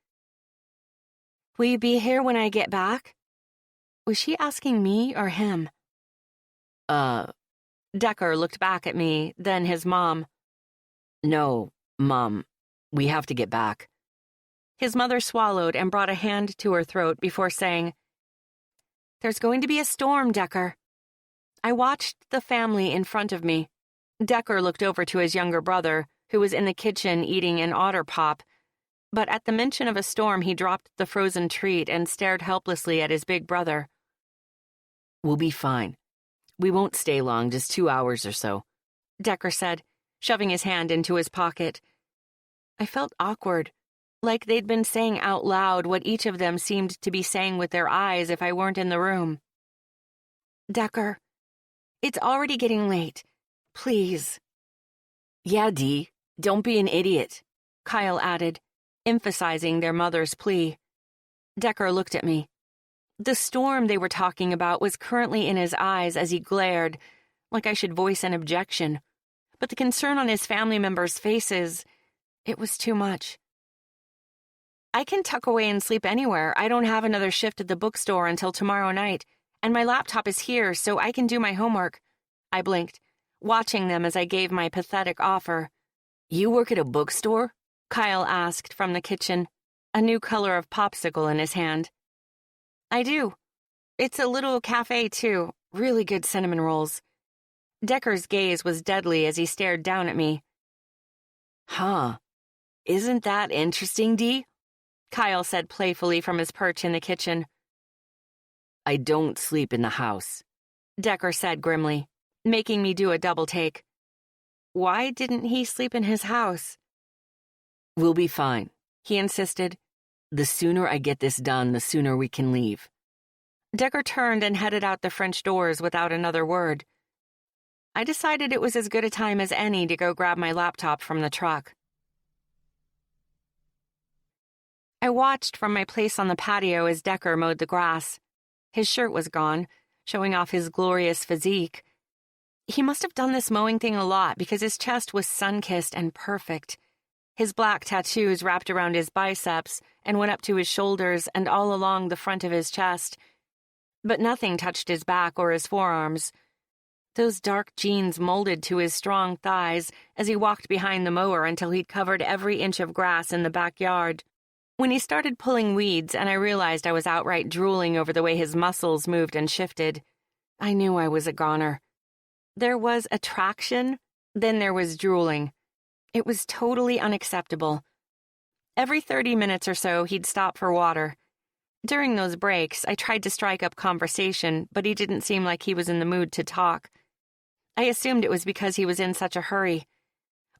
"Will you be here when I get back?" Was she asking me or him? Decker looked back at me, then his mom. No, Mom. We have to get back. His mother swallowed and brought a hand to her throat before saying, "There's going to be a storm, Decker." I watched the family in front of me. Decker looked over to his younger brother, who was in the kitchen eating an otter pop, but at the mention of a storm he dropped the frozen treat and stared helplessly at his big brother. We'll be fine. We won't stay long, just 2 hours or so, Decker said, shoving his hand into his pocket. I felt awkward, like they'd been saying out loud what each of them seemed to be saying with their eyes if I weren't in the room. "Decker, it's already getting late. Please." Yeah, Dee, don't be an idiot, Kyle added, emphasizing their mother's plea. Decker looked at me. The storm they were talking about was currently in his eyes as he glared, like I should voice an objection. But the concern on his family members' faces, it was too much. "I can tuck away and sleep anywhere. I don't have another shift at the bookstore until tomorrow night, and my laptop is here so I can do my homework." I blinked, watching them as I gave my pathetic offer. You work at a bookstore? Kyle asked from the kitchen, a new color of popsicle in his hand. "I do. It's a little cafe, too. Really good cinnamon rolls." Decker's gaze was deadly as he stared down at me. Huh. Isn't that interesting, Dee? Kyle said playfully from his perch in the kitchen. "I don't sleep in the house," Decker said grimly, making me do a double take. Why didn't he sleep in his house? "We'll be fine," he insisted. "The sooner I get this done, the sooner we can leave." Decker turned and headed out the French doors without another word. I decided it was as good a time as any to go grab my laptop from the truck. I watched from my place on the patio as Decker mowed the grass. His shirt was gone, showing off his glorious physique. He must have done this mowing thing a lot because his chest was sun-kissed and perfect. His black tattoos wrapped around his biceps and went up to his shoulders and all along the front of his chest. But nothing touched his back or his forearms. Those dark jeans molded to his strong thighs as he walked behind the mower until he'd covered every inch of grass in the backyard. When he started pulling weeds and I realized I was outright drooling over the way his muscles moved and shifted, I knew I was a goner. There was attraction, then there was drooling. It was totally unacceptable. Every 30 minutes or so, he'd stop for water. During those breaks, I tried to strike up conversation, but he didn't seem like he was in the mood to talk. I assumed it was because he was in such a hurry.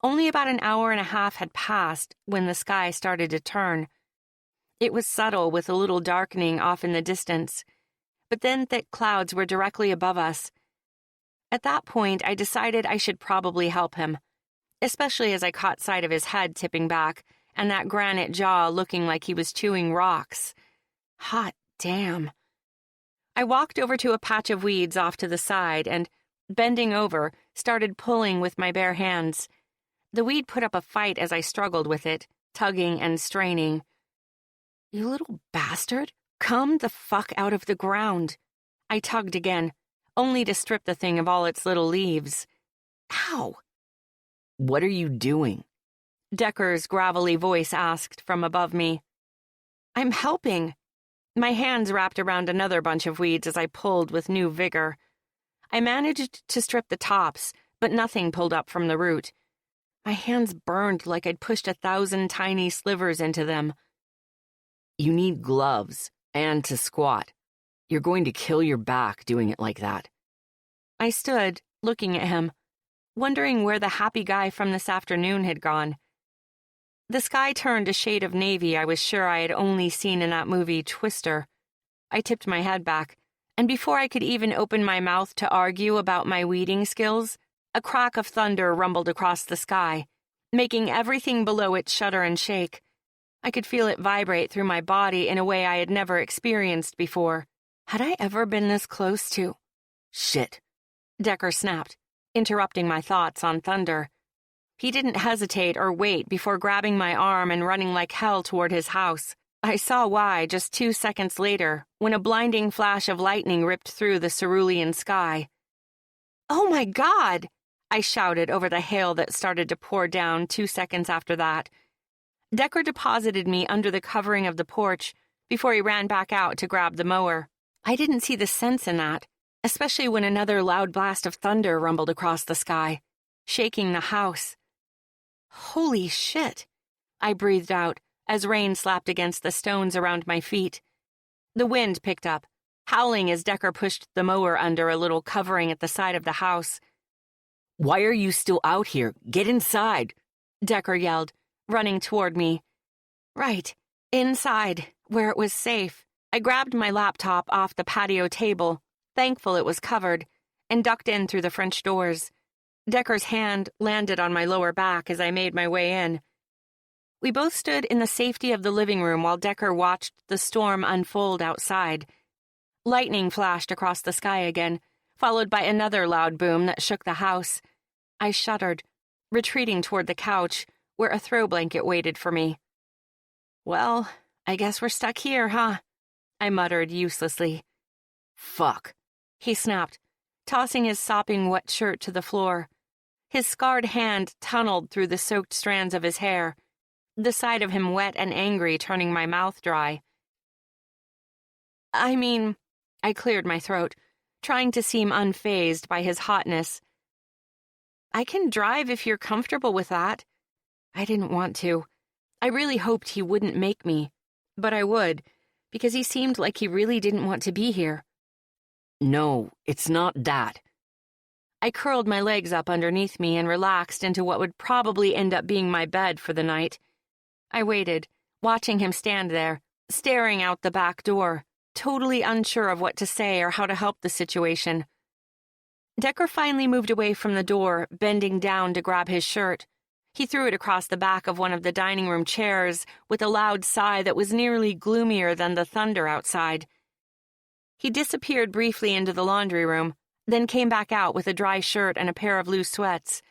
Only about an hour and a half had passed when the sky started to turn. It was subtle with a little darkening off in the distance, but then thick clouds were directly above us. At that point, I decided I should probably help him, especially as I caught sight of his head tipping back and that granite jaw looking like he was chewing rocks. Hot damn. I walked over to a patch of weeds off to the side and, bending over, started pulling with my bare hands. The weed put up a fight as I struggled with it, tugging and straining. "You little bastard, come the fuck out of the ground." I tugged again, only to strip the thing of all its little leaves. Ow! "What are you doing?" Decker's gravelly voice asked from above me. "I'm helping." My hands wrapped around another bunch of weeds as I pulled with new vigor. I managed to strip the tops, but nothing pulled up from the root. My hands burned like I'd pushed 1,000 tiny slivers into them. "You need gloves, and to squat. You're going to kill your back doing it like that." I stood, looking at him, wondering where the happy guy from this afternoon had gone. The sky turned a shade of navy I was sure I had only seen in that movie Twister. I tipped my head back, and before I could even open my mouth to argue about my weeding skills, a crack of thunder rumbled across the sky, making everything below it shudder and shake. I could feel it vibrate through my body in a way I had never experienced before. Had I ever been this close to— "Shit," Decker snapped, interrupting my thoughts on thunder. He didn't hesitate or wait before grabbing my arm and running like hell toward his house. I saw why just 2 seconds later, when a blinding flash of lightning ripped through the cerulean sky. "Oh my God!" I shouted over the hail that started to pour down 2 seconds after that. Decker deposited me under the covering of the porch before he ran back out to grab the mower. I didn't see the sense in that, especially when another loud blast of thunder rumbled across the sky, shaking the house. "Holy shit," I breathed out as rain slapped against the stones around my feet. The wind picked up, howling as Decker pushed the mower under a little covering at the side of the house. "Why are you still out here? Get inside!" Decker yelled, running toward me. Right, inside, where it was safe. I grabbed my laptop off the patio table, thankful it was covered, and ducked in through the French doors. Decker's hand landed on my lower back as I made my way in. We both stood in the safety of the living room while Decker watched the storm unfold outside. Lightning flashed across the sky again, followed by another loud boom that shook the house. I shuddered, retreating toward the couch, where a throw blanket waited for me. "Well, I guess we're stuck here, huh?" I muttered uselessly. "Fuck," he snapped, tossing his sopping wet shirt to the floor. His scarred hand tunneled through the soaked strands of his hair, the sight of him wet and angry turning my mouth dry. I cleared my throat, trying to seem unfazed by his hotness. "I can drive if you're comfortable with that." I didn't want to. I really hoped he wouldn't make me, but I would, because he seemed like he really didn't want to be here. "No, it's not that." I curled my legs up underneath me and relaxed into what would probably end up being my bed for the night. I waited, watching him stand there, staring out the back door, totally unsure of what to say or how to help the situation. Decker finally moved away from the door, bending down to grab his shirt. He threw it across the back of one of the dining room chairs with a loud sigh that was nearly gloomier than the thunder outside. He disappeared briefly into the laundry room, then came back out with a dry shirt and a pair of loose sweats.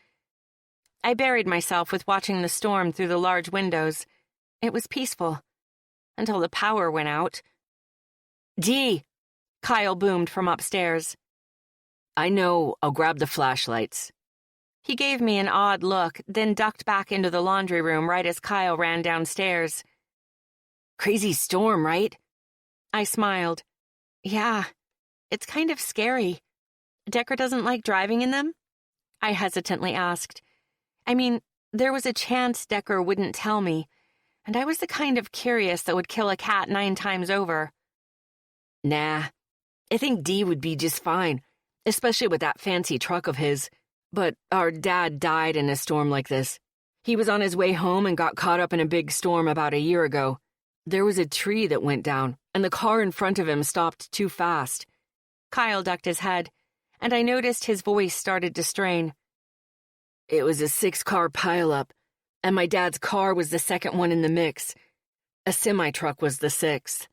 I buried myself with watching the storm through the large windows. It was peaceful. Until the power went out. "Dee!" Kyle boomed from upstairs. "I know, I'll grab the flashlights." He gave me an odd look, then ducked back into the laundry room right as Kyle ran downstairs. "Crazy storm, right?" I smiled. "Yeah, it's kind of scary. Decker doesn't like driving in them?" I hesitantly asked. There was a chance Decker wouldn't tell me, and I was the kind of curious that would kill a cat 9 times over. "Nah, I think Dee would be just fine, especially with that fancy truck of his. But our dad died in a storm like this. He was on his way home and got caught up in a big storm about a year ago. There was a tree that went down, and the car in front of him stopped too fast." Kyle ducked his head, and I noticed his voice started to strain. "It was a 6-car pileup, and my dad's car was the second one in the mix. A semi-truck was the 6th.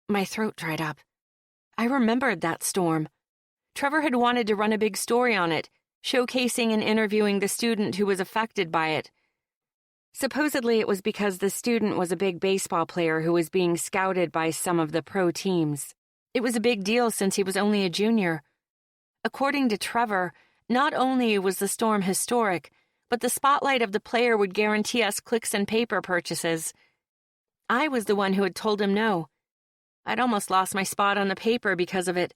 My throat dried up. I remembered that storm. Trevor had wanted to run a big story on it, showcasing and interviewing the student who was affected by it. Supposedly it was because the student was a big baseball player who was being scouted by some of the pro teams. It was a big deal since he was only a junior. According to Trevor, not only was the storm historic, but the spotlight of the player would guarantee us clicks and paper purchases. I was the one who had told him no. I'd almost lost my spot on the paper because of it,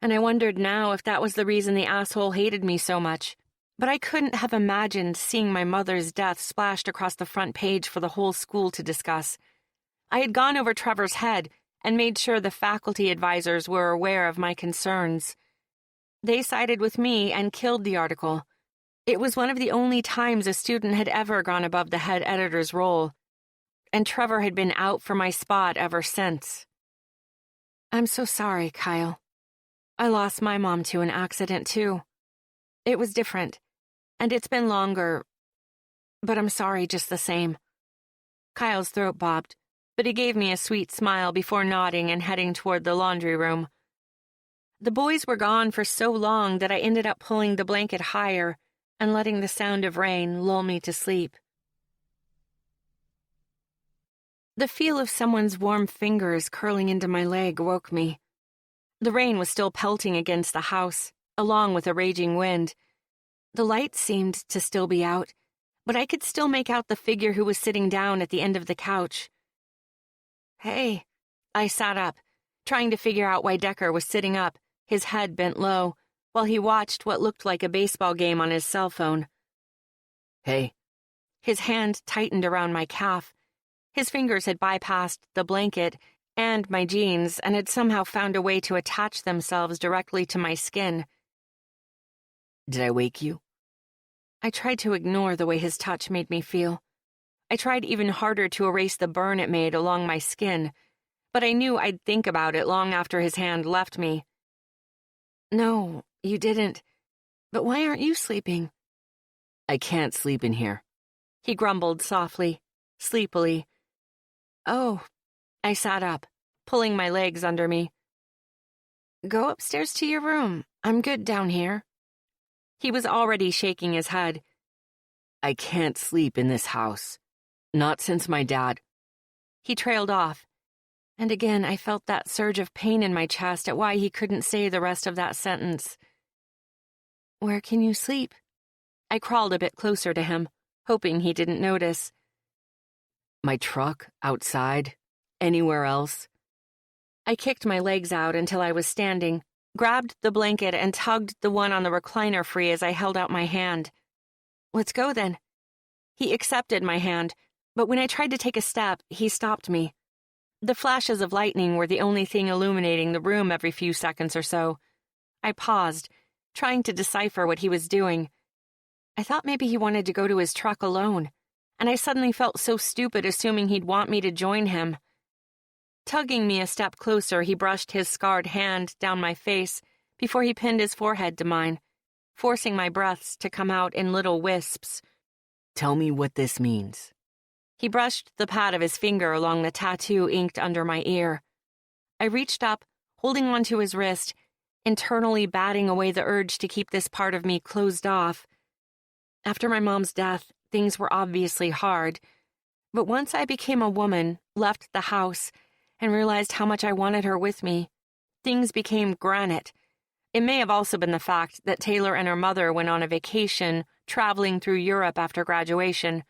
and I wondered now if that was the reason the asshole hated me so much. But I couldn't have imagined seeing my mother's death splashed across the front page for the whole school to discuss. I had gone over Trevor's head and made sure the faculty advisors were aware of my concerns. They sided with me and killed the article. It was one of the only times a student had ever gone above the head editor's role, and Trevor had been out for my spot ever since. I'm so sorry, Kyle. I lost my mom to an accident, too. It was different, and it's been longer, but I'm sorry just the same. Kyle's throat bobbed, but he gave me a sweet smile before nodding and heading toward the laundry room. The boys were gone for so long that I ended up pulling the blanket higher and letting the sound of rain lull me to sleep. The feel of someone's warm fingers curling into my leg woke me. The rain was still pelting against the house, along with a raging wind. The lights seemed to still be out, but I could still make out the figure who was sitting down at the end of the couch. Hey, I sat up, trying to figure out why Decker was sitting up, his head bent low, while he watched what looked like a baseball game on his cell phone. Hey. His hand tightened around my calf. His fingers had bypassed the blanket and my jeans and had somehow found a way to attach themselves directly to my skin. Did I wake you? I tried to ignore the way his touch made me feel. I tried even harder to erase the burn it made along my skin, but I knew I'd think about it long after his hand left me. No, you didn't. But why aren't you sleeping? I can't sleep in here. He grumbled softly, sleepily. Oh, I sat up, pulling my legs under me. Go upstairs to your room. I'm good down here. He was already shaking his head. I can't sleep in this house. Not since my dad. He trailed off, and again I felt that surge of pain in my chest at why he couldn't say the rest of that sentence. Where can you sleep? I crawled a bit closer to him, hoping he didn't notice. My truck, outside, anywhere else. I kicked my legs out until I was standing, grabbed the blanket and tugged the one on the recliner free as I held out my hand. Let's go then. He accepted my hand, but when I tried to take a step, he stopped me. The flashes of lightning were the only thing illuminating the room every few seconds or so. I paused, trying to decipher what he was doing. I thought maybe he wanted to go to his truck alone, and I suddenly felt so stupid assuming he'd want me to join him. Tugging me a step closer, he brushed his scarred hand down my face before he pinned his forehead to mine, forcing my breaths to come out in little wisps. Tell me what this means. He brushed the pad of his finger along the tattoo inked under my ear. I reached up, holding onto his wrist, internally batting away the urge to keep this part of me closed off. After my mom's death, things were obviously hard, but once I became a woman, left the house, and realized how much I wanted her with me, things became granite. It may have also been the fact that Taylor and her mother went on a vacation, traveling through Europe after graduation.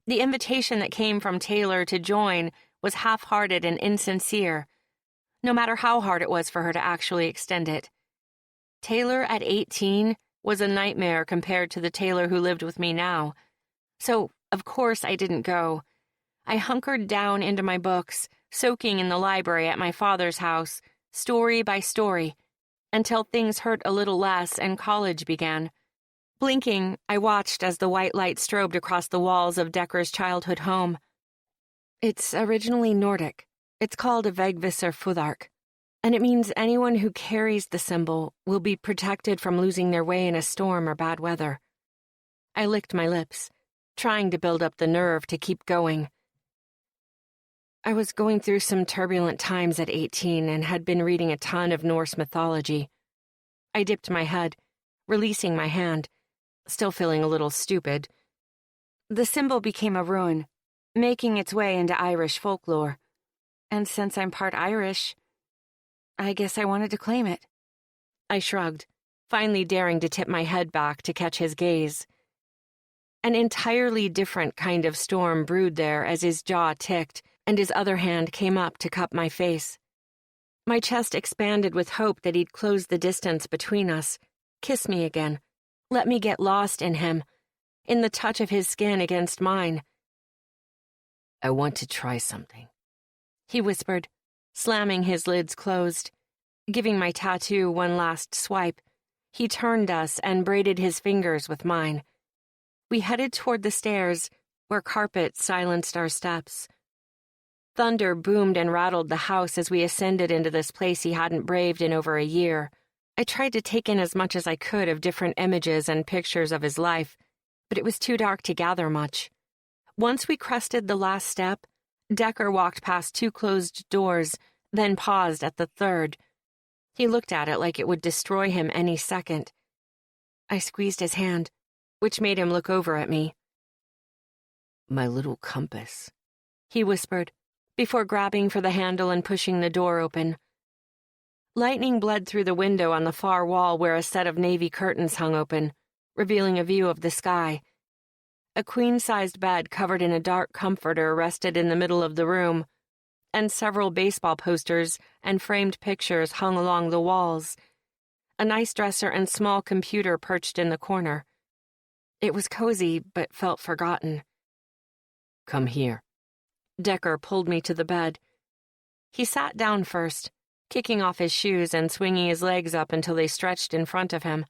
The invitation that came from Taylor to join was half-hearted and insincere, no matter how hard it was for her to actually extend it. Taylor at 18 was a nightmare compared to the Taylor who lived with me now. So, of course, I didn't go. I hunkered down into my books, soaking in the library at my father's house, story by story, until things hurt a little less and college began. Blinking, I watched as the white light strobed across the walls of Decker's childhood home. It's originally Nordic. It's called a Vegvisser Futhark, and it means anyone who carries the symbol will be protected from losing their way in a storm or bad weather. I licked my lips, trying to build up the nerve to keep going. I was going through some turbulent times at 18 and had been reading a ton of Norse mythology. I dipped my head, releasing my hand, still feeling a little stupid. The symbol became a rune, making its way into Irish folklore. And since I'm part Irish, I guess I wanted to claim it. I shrugged, finally daring to tip my head back to catch his gaze. An entirely different kind of storm brewed there as his jaw ticked and his other hand came up to cup my face. My chest expanded with hope that he'd close the distance between us, kiss me again, let me get lost in him, in the touch of his skin against mine. I want to try something, he whispered, slamming his lids closed. Giving my tattoo one last swipe, he turned us and braided his fingers with mine. We headed toward the stairs, where carpet silenced our steps. Thunder boomed and rattled the house as we ascended into this place he hadn't braved in over a year. I tried to take in as much as I could of different images and pictures of his life, but it was too dark to gather much. Once we crested the last step, Decker walked past 2 closed doors, then paused at the third. He looked at it like it would destroy him any second. I squeezed his hand, which made him look over at me. My little compass, he whispered, before grabbing for the handle and pushing the door open. Lightning bled through the window on the far wall where a set of navy curtains hung open, revealing a view of the sky. A queen-sized bed covered in a dark comforter rested in the middle of the room, and several baseball posters and framed pictures hung along the walls. A nice dresser and small computer perched in the corner. It was cozy, but felt forgotten. Come here. Decker pulled me to the bed. He sat down first, kicking off his shoes and swinging his legs up until they stretched in front of him.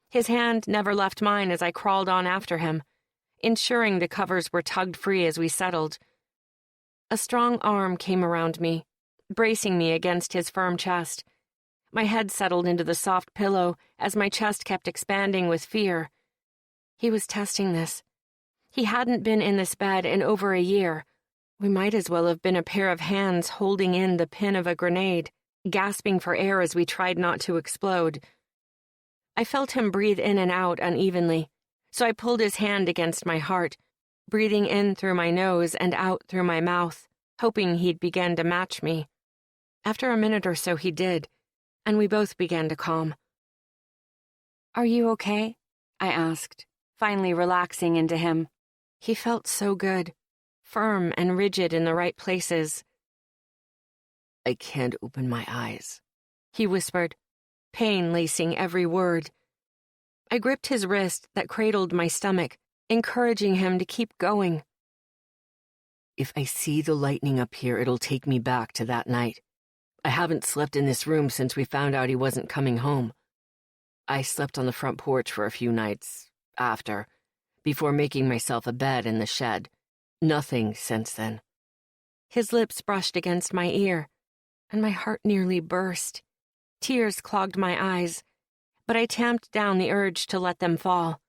His hand never left mine as I crawled on after him, ensuring the covers were tugged free as we settled. A strong arm came around me, bracing me against his firm chest. My head settled into the soft pillow as my chest kept expanding with fear. He was testing this. He hadn't been in this bed in over a year. We might as well have been a pair of hands holding in the pin of a grenade, gasping for air as we tried not to explode. I felt him breathe in and out unevenly, so I pulled his hand against my heart, breathing in through my nose and out through my mouth, hoping he'd begin to match me. After a minute or so he did, and we both began to calm. "Are you okay?" I asked, finally relaxing into him. He felt so good, firm and rigid in the right places. I can't open my eyes, he whispered, pain lacing every word. I gripped his wrist that cradled my stomach, encouraging him to keep going. If I see the lightning up here, it'll take me back to that night. I haven't slept in this room since we found out he wasn't coming home. I slept on the front porch for a few nights after, before making myself a bed in the shed. Nothing since then. His lips brushed against my ear, and my heart nearly burst. Tears clogged my eyes, but I tamped down the urge to let them fall.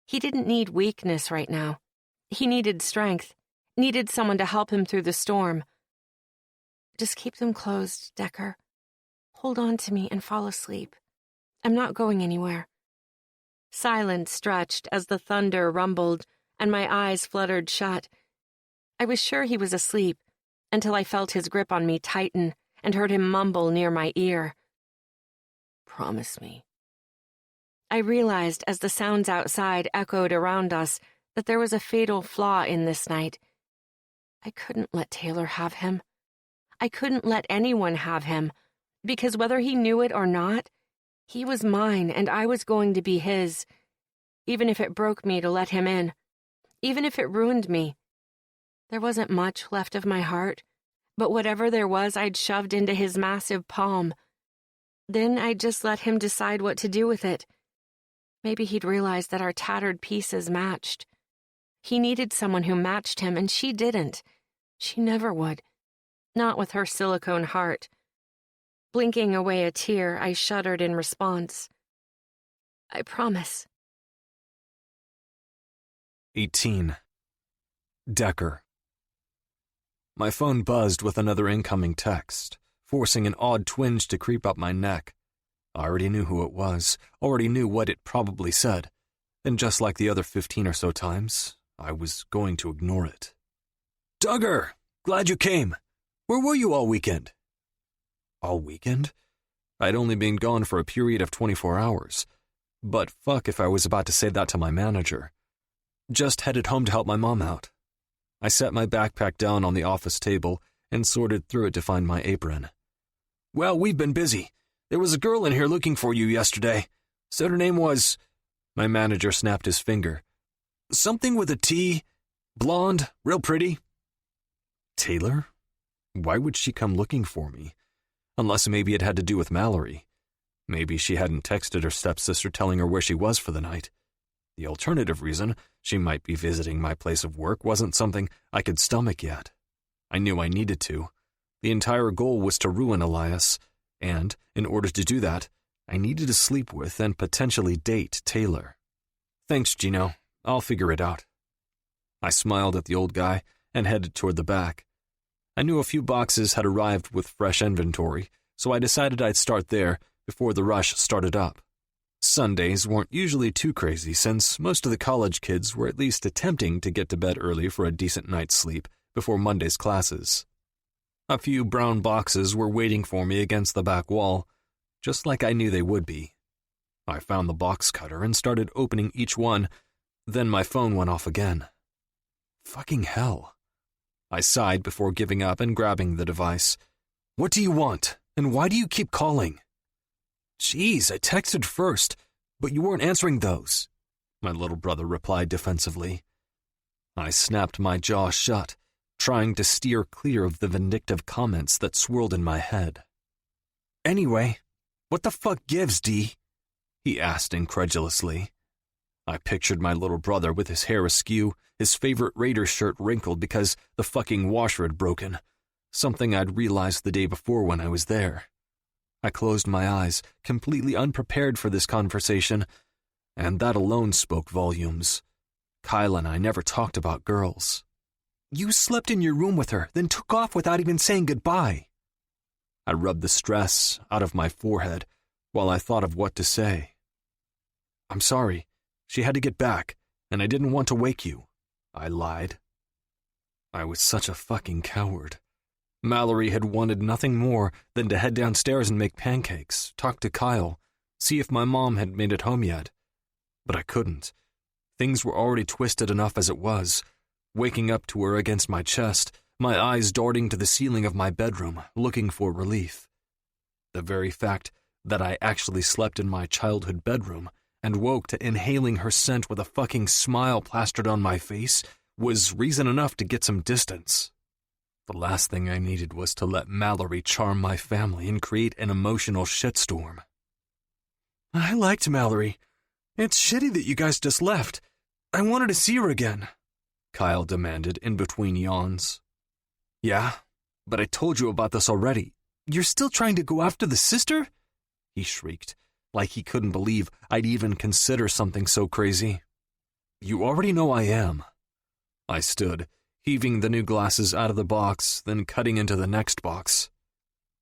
He didn't need weakness right now. He needed strength, needed someone to help him through the storm. Just keep them closed, Decker. Hold on to me and fall asleep. I'm not going anywhere. Silence stretched as the thunder rumbled and my eyes fluttered shut. I was sure he was asleep until I felt his grip on me tighten and heard him mumble near my ear. Promise me. I realized as the sounds outside echoed around us that there was a fatal flaw in this night. I couldn't let Taylor have him. I couldn't let anyone have him, because whether he knew it or not, he was mine and I was going to be his, even if it broke me to let him in, even if it ruined me. There wasn't much left of my heart, but whatever there was I'd shoved into his massive palm. Then I'd just let him decide what to do with it. Maybe he'd realize that our tattered pieces matched. He needed someone who matched him, and she didn't. She never would. Not with her silicone heart. Blinking away a tear, I shuddered in response. I promise. 18. Decker. My phone buzzed with another incoming text, forcing an odd twinge to creep up my neck. I already knew who it was, already knew what it probably said, and just like the other 15 or so times, I was going to ignore it. Duggar! Glad you came. Where were you all weekend? All weekend? I'd only been gone for a period of 24 hours. But fuck if I was about to say that to my manager. Just headed home to help my mom out. I set my backpack down on the office table and sorted through it to find my apron. Well, we've been busy. There was a girl in here looking for you yesterday. Said her name was... My manager snapped his finger. Something with a T. Blonde, real pretty. Taylor? Why would she come looking for me? Unless maybe it had to do with Mallory. Maybe she hadn't texted her stepsister telling her where she was for the night. The alternative reason, she might be visiting my place of work, wasn't something I could stomach yet. I knew I needed to. The entire goal was to ruin Elias, and, in order to do that, I needed to sleep with and potentially date Taylor. Thanks, Gino. I'll figure it out. I smiled at the old guy and headed toward the back. I knew a few boxes had arrived with fresh inventory, so I decided I'd start there before the rush started up. Sundays weren't usually too crazy since most of the college kids were at least attempting to get to bed early for a decent night's sleep before Monday's classes. A few brown boxes were waiting for me against the back wall, just like I knew they would be. I found the box cutter and started opening each one, then my phone went off again. Fucking hell. I sighed before giving up and grabbing the device. What do you want, and why do you keep calling? Jeez, I texted first, but you weren't answering those, my little brother replied defensively. I snapped my jaw shut, trying to steer clear of the vindictive comments that swirled in my head. Anyway, what the fuck gives, D? He asked incredulously. I pictured my little brother with his hair askew, his favorite Raiders shirt wrinkled because the fucking washer had broken, something I'd realized the day before when I was there. I closed my eyes, completely unprepared for this conversation, and that alone spoke volumes. Kyle and I never talked about girls. You slept in your room with her, then took off without even saying goodbye. I rubbed the stress out of my forehead while I thought of what to say. I'm sorry. She had to get back, and I didn't want to wake you, I lied. I was such a fucking coward. Mallory had wanted nothing more than to head downstairs and make pancakes, talk to Kyle, see if my mom had made it home yet. But I couldn't. Things were already twisted enough as it was, waking up to her against my chest, my eyes darting to the ceiling of my bedroom, looking for relief. The very fact that I actually slept in my childhood bedroom and woke to inhaling her scent with a fucking smile plastered on my face was reason enough to get some distance. The last thing I needed was to let Mallory charm my family and create an emotional shitstorm. I liked Mallory. It's shitty that you guys just left. I wanted to see her again, Kyle demanded in between yawns. Yeah, but I told you about this already. You're still trying to go after the sister? He shrieked, like he couldn't believe I'd even consider something so crazy. You already know I am. I stood, heaving the new glasses out of the box, then cutting into the next box.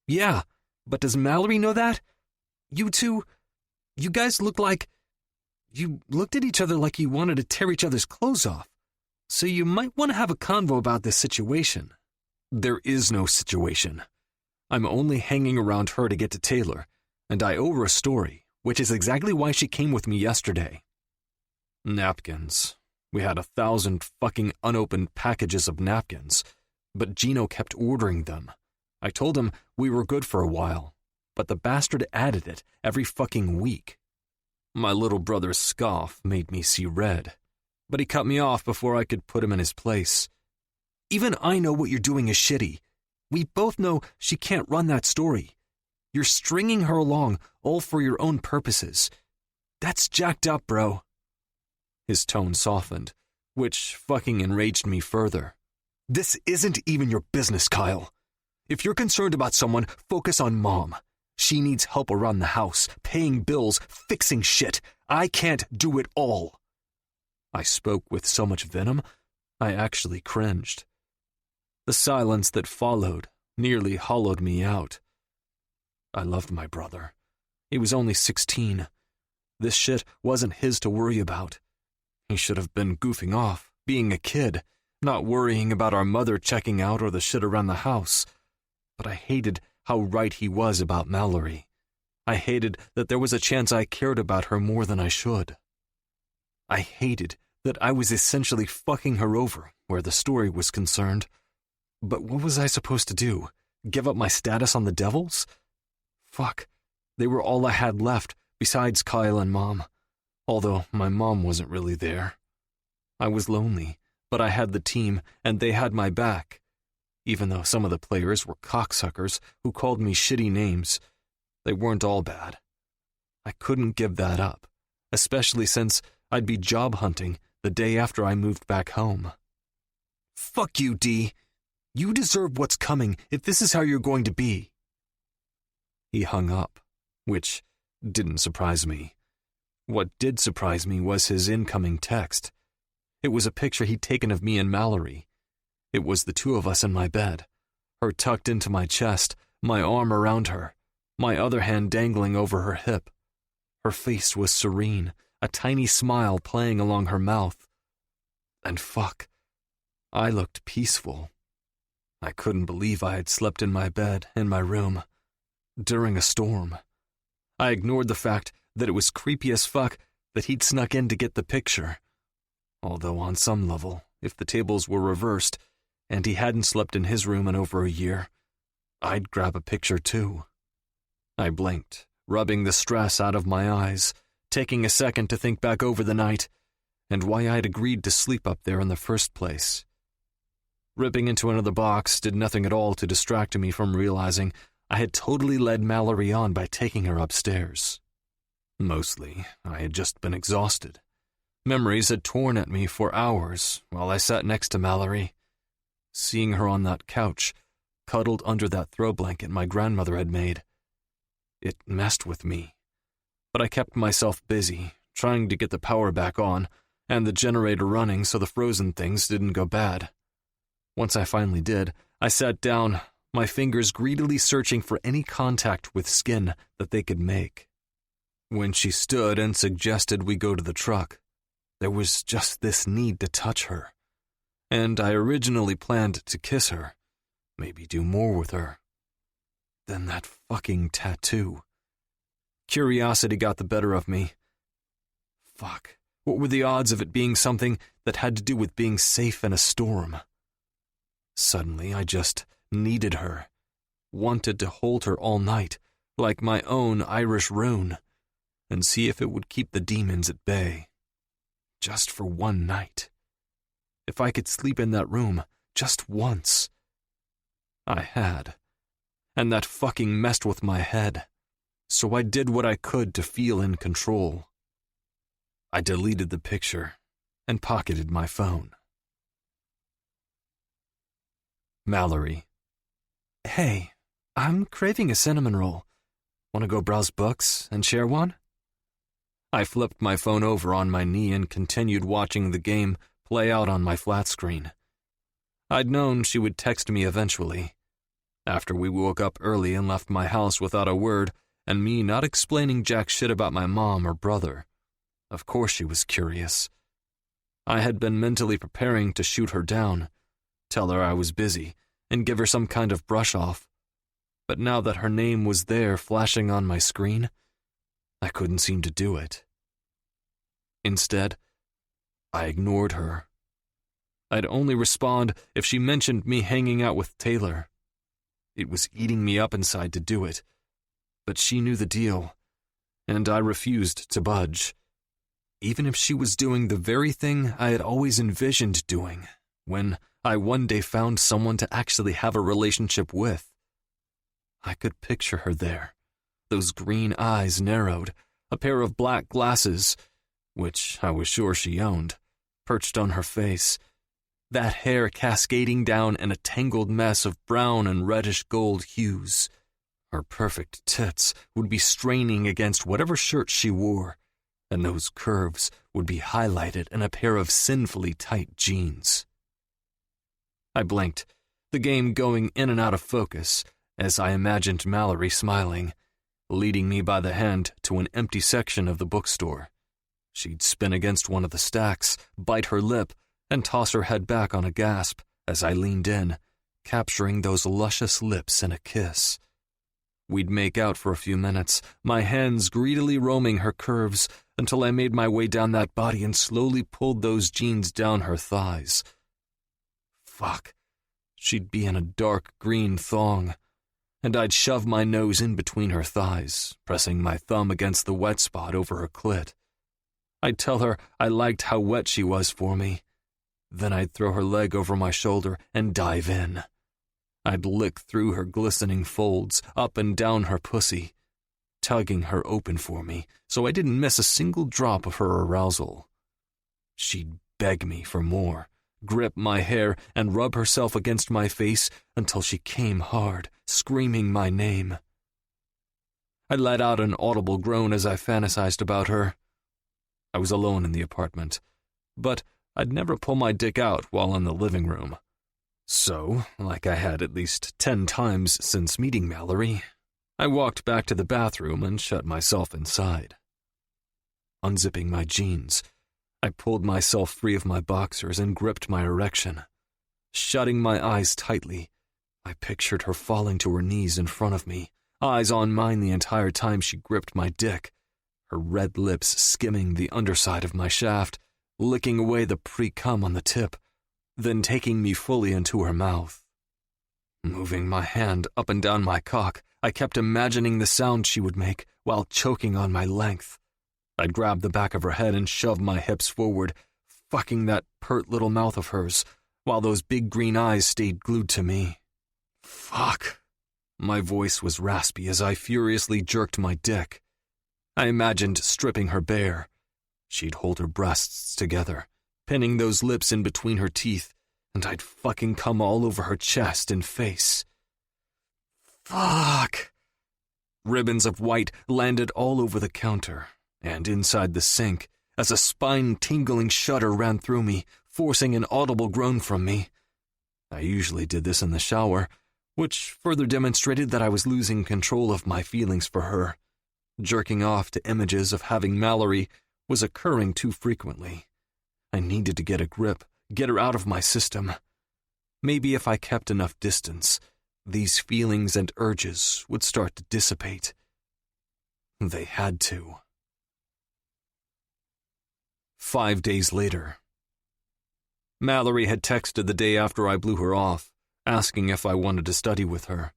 Yeah, but does Mallory know that? You guys look like... You looked at each other like you wanted to tear each other's clothes off, so you might want to have a convo about this situation. There is no situation. I'm only hanging around her to get to Taylor, and I owe her a story, which is exactly why she came with me yesterday. Napkins. We had 1,000 fucking unopened packages of napkins, but Gino kept ordering them. I told him we were good for a while, but the bastard added it every fucking week. My little brother's scoff made me see red, but he cut me off before I could put him in his place. Even I know what you're doing is shitty. We both know she can't run that story. You're stringing her along all for your own purposes. That's jacked up, bro. His tone softened, which fucking enraged me further. This isn't even your business, Kyle. If you're concerned about someone, focus on Mom. She needs help around the house, paying bills, fixing shit. I can't do it all. I spoke with so much venom, I actually cringed. The silence that followed nearly hollowed me out. I loved my brother. He was only 16. This shit wasn't his to worry about. He should have been goofing off, being a kid, not worrying about our mother checking out or the shit around the house. But I hated how right he was about Mallory. I hated that there was a chance I cared about her more than I should. I hated that I was essentially fucking her over where the story was concerned. But what was I supposed to do? Give up my status on the Devils? Fuck. They were all I had left, besides Kyle and Mom. Although my mom wasn't really there. I was lonely, but I had the team, and they had my back. Even though some of the players were cocksuckers who called me shitty names, they weren't all bad. I couldn't give that up, especially since I'd be job hunting the day after I moved back home. Fuck you, D. You deserve what's coming if this is how you're going to be. He hung up, which didn't surprise me. What did surprise me was his incoming text. It was a picture he'd taken of me and Mallory. It was the two of us in my bed, her tucked into my chest, my arm around her, my other hand dangling over her hip. Her face was serene, a tiny smile playing along her mouth. And fuck, I looked peaceful. I couldn't believe I had slept in my bed, in my room, during a storm. I ignored the fact that it was creepy as fuck that he'd snuck in to get the picture. Although on some level, if the tables were reversed, and he hadn't slept in his room in over a year, I'd grab a picture too. I blinked, rubbing the stress out of my eyes, taking a second to think back over the night, and why I'd agreed to sleep up there in the first place. Ripping into another box did nothing at all to distract me from realizing I had totally led Mallory on by taking her upstairs. Mostly, I had just been exhausted. Memories had torn at me for hours while I sat next to Mallory. Seeing her on that couch, cuddled under that throw blanket my grandmother had made, it messed with me. But I kept myself busy, trying to get the power back on and the generator running so the frozen things didn't go bad. Once I finally did, I sat down, my fingers greedily searching for any contact with skin that they could make. When she stood and suggested we go to the truck, there was just this need to touch her. And I originally planned to kiss her, maybe do more with her. Then that fucking tattoo. Curiosity got the better of me. Fuck, what were the odds of it being something that had to do with being safe in a storm? Suddenly, I just needed her, wanted to hold her all night, like my own Irish rune, and see if it would keep the demons at bay. Just for one night. If I could sleep in that room just once. I had. And that fucking messed with my head. So I did what I could to feel in control. I deleted the picture and pocketed my phone. Mallory. Hey, I'm craving a cinnamon roll. Want to go browse books and share one? I flipped my phone over on my knee and continued watching the game play out on my flat screen. I'd known she would text me eventually. After we woke up early and left my house without a word, and me not explaining jack shit about my mom or brother. Of course she was curious. I had been mentally preparing to shoot her down, tell her I was busy, and give her some kind of brush off. But now that her name was there flashing on my screen, I couldn't seem to do it. Instead, I ignored her. I'd only respond if she mentioned me hanging out with Taylor. It was eating me up inside to do it, but she knew the deal, and I refused to budge, even if she was doing the very thing I had always envisioned doing when I one day found someone to actually have a relationship with. I could picture her there, those green eyes narrowed, a pair of black glasses, which I was sure she owned, perched on her face, that hair cascading down in a tangled mess of brown and reddish gold hues. Her perfect tits would be straining against whatever shirt she wore, and those curves would be highlighted in a pair of sinfully tight jeans. I blinked, the game going in and out of focus, as I imagined Mallory smiling, leading me by the hand to an empty section of the bookstore. She'd spin against one of the stacks, bite her lip, and toss her head back on a gasp as I leaned in, capturing those luscious lips in a kiss. We'd make out for a few minutes, my hands greedily roaming her curves until I made my way down that body and slowly pulled those jeans down her thighs. Fuck. She'd be in a dark green thong, and I'd shove my nose in between her thighs, pressing my thumb against the wet spot over her clit. I'd tell her I liked how wet she was for me. Then I'd throw her leg over my shoulder and dive in. I'd lick through her glistening folds, up and down her pussy, tugging her open for me so I didn't miss a single drop of her arousal. She'd beg me for more, grip my hair, and rub herself against my face until she came hard, screaming my name. I let out an audible groan as I fantasized about her. I was alone in the apartment, but I'd never pull my dick out while in the living room. So, like I had at least 10 times since meeting Mallory, I walked back to the bathroom and shut myself inside. Unzipping my jeans, I pulled myself free of my boxers and gripped my erection. Shutting my eyes tightly, I pictured her falling to her knees in front of me, eyes on mine the entire time she gripped my dick, her red lips skimming the underside of my shaft, licking away the pre-cum on the tip, then taking me fully into her mouth. Moving my hand up and down my cock, I kept imagining the sound she would make while choking on my length. I'd grab the back of her head and shove my hips forward, fucking that pert little mouth of hers, while those big green eyes stayed glued to me. Fuck. My voice was raspy as I furiously jerked my dick. I imagined stripping her bare. She'd hold her breasts together, pinning those lips in between her teeth, and I'd fucking come all over her chest and face. Fuck. Ribbons of white landed all over the counter and inside the sink as a spine-tingling shudder ran through me, forcing an audible groan from me. I usually did this in the shower, which further demonstrated that I was losing control of my feelings for her. Jerking off to images of having Mallory was occurring too frequently. I needed to get a grip, get her out of my system. Maybe if I kept enough distance, these feelings and urges would start to dissipate. They had to. 5 days later. Mallory had texted the day after I blew her off, asking if I wanted to study with her,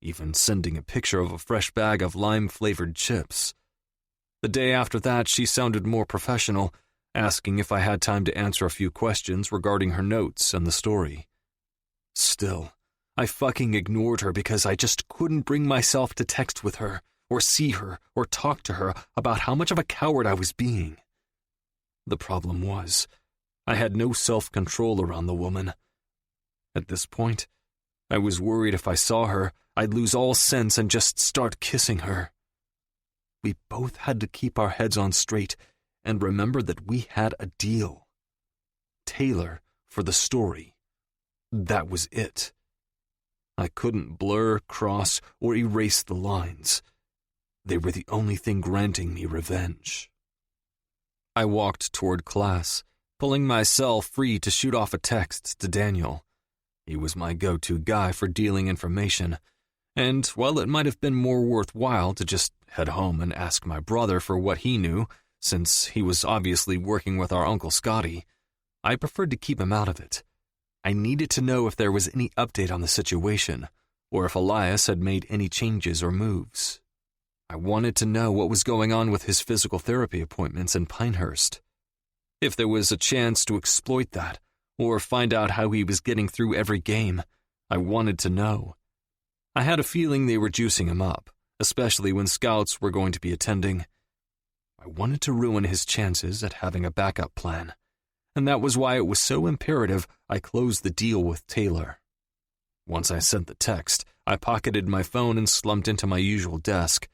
even sending a picture of a fresh bag of lime-flavored chips. The day after that, she sounded more professional, asking if I had time to answer a few questions regarding her notes and the story. Still, I fucking ignored her because I just couldn't bring myself to text with her, or see her, or talk to her about how much of a coward I was being. The problem was, I had no self-control around the woman. At this point, I was worried if I saw her, I'd lose all sense and just start kissing her. We both had to keep our heads on straight and remember that we had a deal. Taylor for the story. That was it. I couldn't blur, cross, or erase the lines. They were the only thing granting me revenge. I walked toward class, pulling myself free to shoot off a text to Daniel. He was my go-to guy for dealing information, and while it might have been more worthwhile to just head home and ask my brother for what he knew, since he was obviously working with our Uncle Scotty, I preferred to keep him out of it. I needed to know if there was any update on the situation, or if Elias had made any changes or moves. I wanted to know what was going on with his physical therapy appointments in Pinehurst. If there was a chance to exploit that, or find out how he was getting through every game, I wanted to know. I had a feeling they were juicing him up, especially when scouts were going to be attending. I wanted to ruin his chances at having a backup plan, and that was why it was so imperative I closed the deal with Taylor. Once I sent the text, I pocketed my phone and slumped into my usual desk.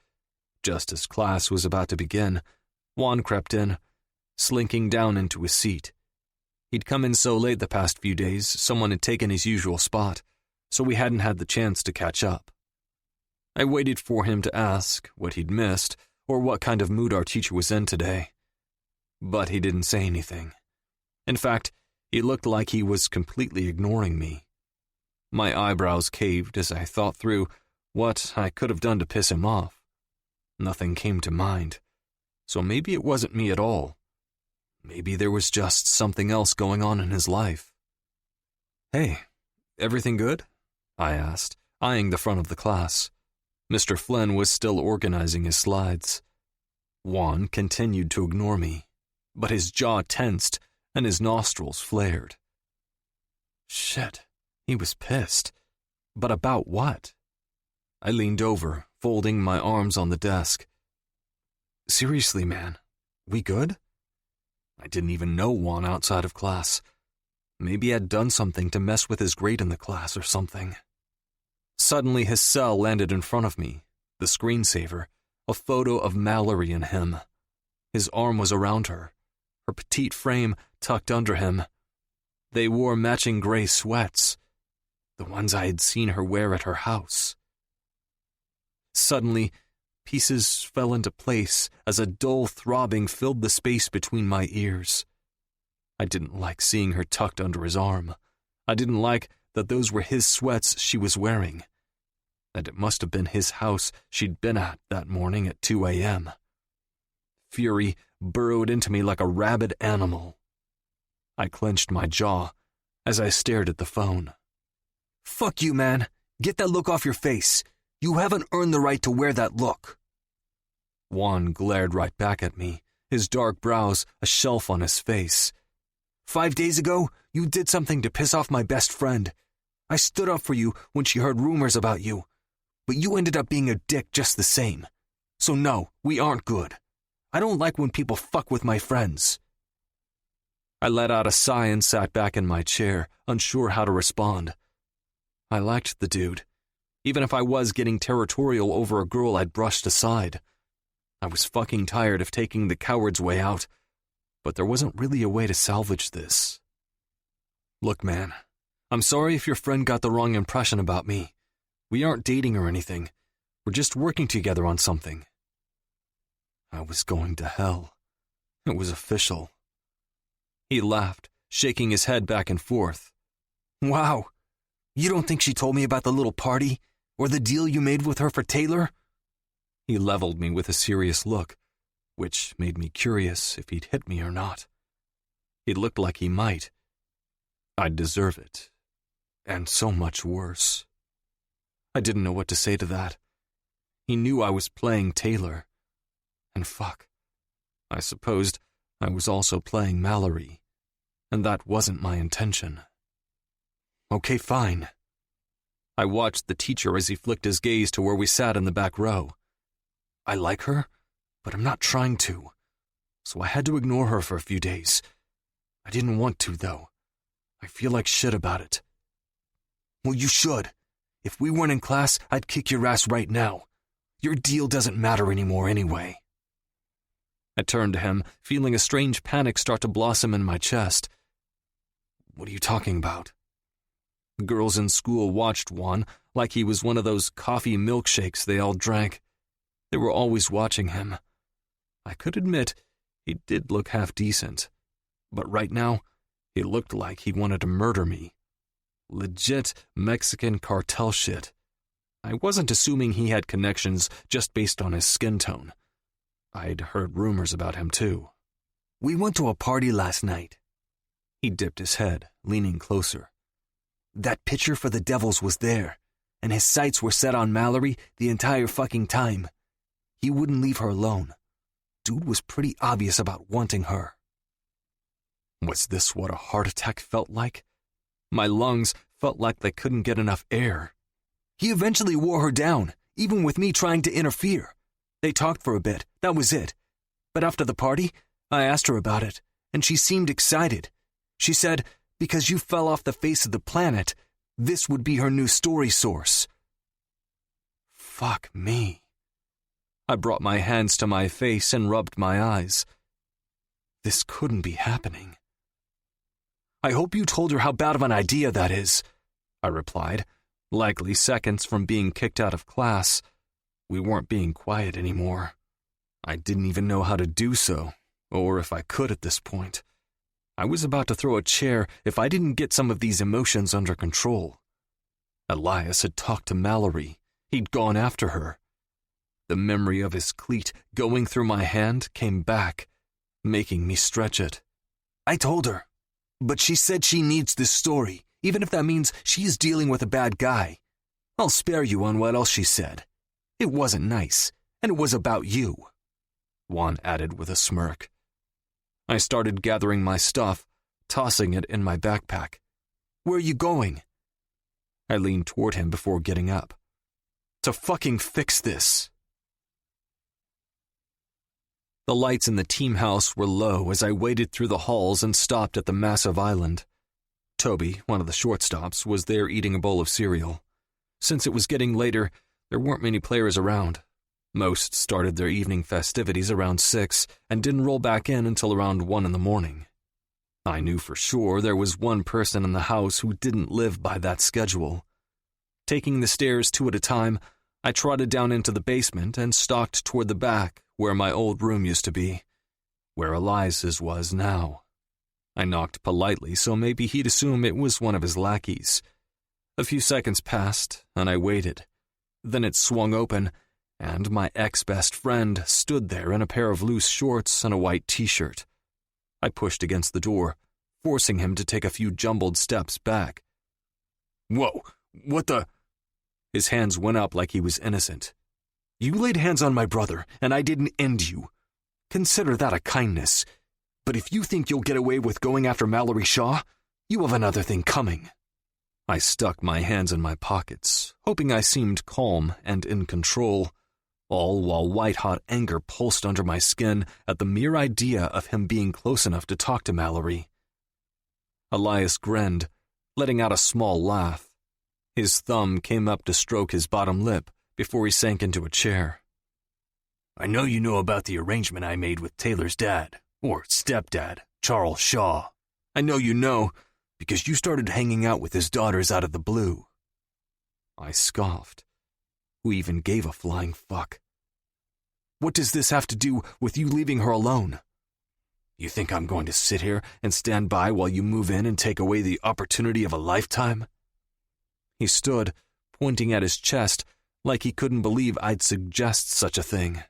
Just as class was about to begin, Juan crept in, slinking down into his seat. He'd come in so late the past few days, someone had taken his usual spot, so we hadn't had the chance to catch up. I waited for him to ask what he'd missed or what kind of mood our teacher was in today. But he didn't say anything. In fact, he looked like he was completely ignoring me. My eyebrows caved as I thought through what I could have done to piss him off. Nothing came to mind, so maybe it wasn't me at all. Maybe there was just something else going on in his life. "Hey, everything good?" I asked, eyeing the front of the class. Mr. Flynn was still organizing his slides. Juan continued to ignore me, but his jaw tensed and his nostrils flared. Shit, he was pissed. But about what? I leaned over, folding my arms on the desk. "Seriously, man, we good?" I didn't even know Juan outside of class. Maybe I'd done something to mess with his grade in the class or something. Suddenly his cell landed in front of me, the screensaver, a photo of Mallory and him. His arm was around her, her petite frame tucked under him. They wore matching gray sweats, the ones I had seen her wear at her house. Suddenly, pieces fell into place as a dull throbbing filled the space between my ears. I didn't like seeing her tucked under his arm. I didn't like that those were his sweats she was wearing, and it must have been his house she'd been at that morning at 2 a.m. Fury burrowed into me like a rabid animal. I clenched my jaw as I stared at the phone. "Fuck you, man. Get that look off your face. You haven't earned the right to wear that look." Juan glared right back at me, his dark brows a shelf on his face. "5 days ago, you did something to piss off my best friend. I stood up for you when she heard rumors about you, but you ended up being a dick just the same. So no, we aren't good. I don't like when people fuck with my friends." I let out a sigh and sat back in my chair, unsure how to respond. I liked the dude, even if I was getting territorial over a girl I'd brushed aside. I was fucking tired of taking the coward's way out, but there wasn't really a way to salvage this. "Look, man, I'm sorry if your friend got the wrong impression about me. We aren't dating or anything. We're just working together on something." I was going to hell. It was official. He laughed, shaking his head back and forth. "Wow, you don't think she told me about the little party or the deal you made with her for Taylor?" He leveled me with a serious look, which made me curious if he'd hit me or not. It looked like he might. I'd deserve it, and so much worse. I didn't know what to say to that. He knew I was playing Taylor. And fuck, I supposed I was also playing Mallory, and that wasn't my intention. "Okay, fine." I watched the teacher as he flicked his gaze to where we sat in the back row. I like her, but I'm not trying to, so I had to ignore her for a few days. I didn't want to, though. I feel like shit about it. "Well, you should. If we weren't in class, I'd kick your ass right now. Your deal doesn't matter anymore anyway." I turned to him, feeling a strange panic start to blossom in my chest. "What are you talking about?" Girls in school watched Juan like he was one of those coffee milkshakes they all drank. They were always watching him. I could admit he did look half decent, but right now he looked like he wanted to murder me. Legit Mexican cartel shit. I wasn't assuming he had connections just based on his skin tone. I'd heard rumors about him too. "We went to a party last night." He dipped his head, leaning closer. "That pitcher for the Devils was there, and his sights were set on Mallory the entire fucking time. He wouldn't leave her alone. Dude was pretty obvious about wanting her." Was this what a heart attack felt like? My lungs felt like they couldn't get enough air. "He eventually wore her down, even with me trying to interfere. They talked for a bit, that was it. But after the party, I asked her about it, and she seemed excited. She said, because you fell off the face of the planet, this would be her new story source." Fuck me. I brought my hands to my face and rubbed my eyes. This couldn't be happening. "I hope you told her how bad of an idea that is," I replied, likely seconds from being kicked out of class. we weren't being quiet anymore. I didn't even know how to do so, or if I could at this point. I was about to throw a chair if I didn't get some of these emotions under control. Elias had talked to Mallory. He'd gone after her. The memory of his cleat going through my hand came back, making me stretch it. I told her, but she said she needs this story, even if that means she's dealing with a bad guy. I'll spare you on what else she said. It wasn't nice, and it was about you, Juan added with a smirk. I started gathering my stuff, tossing it in my backpack. Where are you going? I leaned toward him before getting up. To fucking fix this. The lights in the team house were low as I waded through the halls and stopped at the massive island. Toby, one of the shortstops, was there eating a bowl of cereal. Since it was getting later, there weren't many players around. Most started their evening festivities around 6 and didn't roll back in until around 1 in the morning. I knew for sure there was one person in the house who didn't live by that schedule. Taking the stairs 2 at a time, I trotted down into the basement and stalked toward the back where my old room used to be, where Elias's was now. I knocked politely so maybe he'd assume it was one of his lackeys. A few seconds passed, and I waited. Then it swung open, and my ex-best friend stood there in a pair of loose shorts and a white t-shirt. I pushed against the door, forcing him to take a few jumbled steps back. Whoa, what the? His hands went up like he was innocent. You laid hands on my brother, and I didn't end you. Consider that a kindness. But if you think you'll get away with going after Mallory Shaw, you have another thing coming. I stuck my hands in my pockets, hoping I seemed calm and in control, all while white-hot anger pulsed under my skin at the mere idea of him being close enough to talk to Mallory. Elias grinned, letting out a small laugh. His thumb came up to stroke his bottom lip before he sank into a chair. I know you know about the arrangement I made with Taylor's dad, or stepdad, Charles Shaw. I know you know, because you started hanging out with his daughters out of the blue. I scoffed. Who even gave a flying fuck? What does this have to do with you leaving her alone? You think I'm going to sit here and stand by while you move in and take away the opportunity of a lifetime? He stood, pointing at his chest, like he couldn't believe I'd suggest such a thing.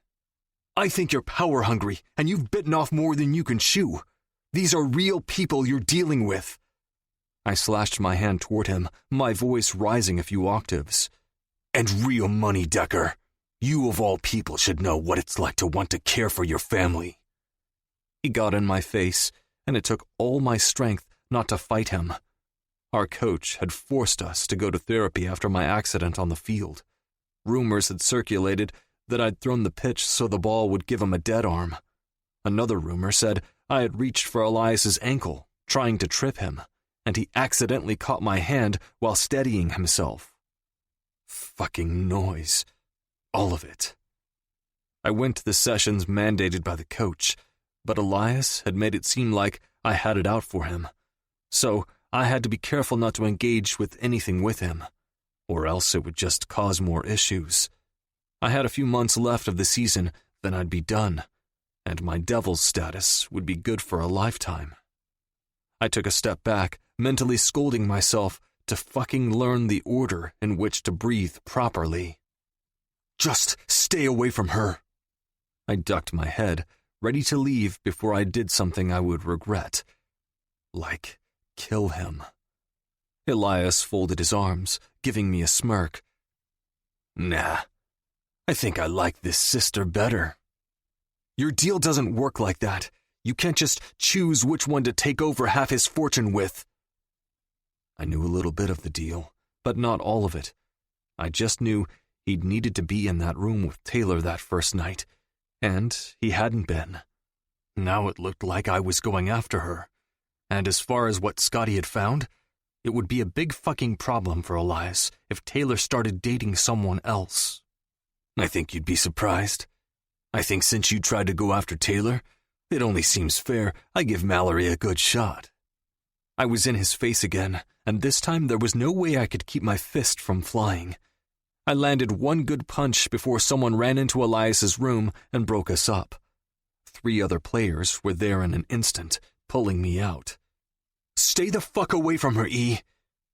I think you're power-hungry, and you've bitten off more than you can chew. These are real people you're dealing with. I slashed my hand toward him, my voice rising a few octaves. And real money, Decker. You of all people should know what it's like to want to care for your family. He got in my face, and it took all my strength not to fight him. Our coach had forced us to go to therapy after my accident on the field. Rumors had circulated that I'd thrown the pitch so the ball would give him a dead arm. Another rumor said I had reached for Elias's ankle, trying to trip him, and he accidentally caught my hand while steadying himself. Fucking noise. All of it. I went to the sessions mandated by the coach, but Elias had made it seem like I had it out for him. So I had to be careful not to engage with anything with him, or else it would just cause more issues. I had a few months left of the season, then I'd be done, and my Devil's status would be good for a lifetime. I took a step back, mentally scolding myself to fucking learn the order in which to breathe properly. Just stay away from her. I ducked my head, ready to leave before I did something I would regret. Like kill him. Elias folded his arms, giving me a smirk. Nah, I think I like this sister better. Your deal doesn't work like that. You can't just choose which one to take over half his fortune with. I knew a little bit of the deal, but not all of it. I just knew he'd needed to be in that room with Taylor that first night, and he hadn't been. Now it looked like I was going after her, and as far as what Scotty had found, it would be a big fucking problem for Elias if Taylor started dating someone else. I think you'd be surprised. I think since you tried to go after Taylor, it only seems fair I give Mallory a good shot. I was in his face again, and this time there was no way I could keep my fist from flying. I landed one good punch before someone ran into Elias's room and broke us up. 3 other players were there in an instant, pulling me out. "Stay the fuck away from her, E,"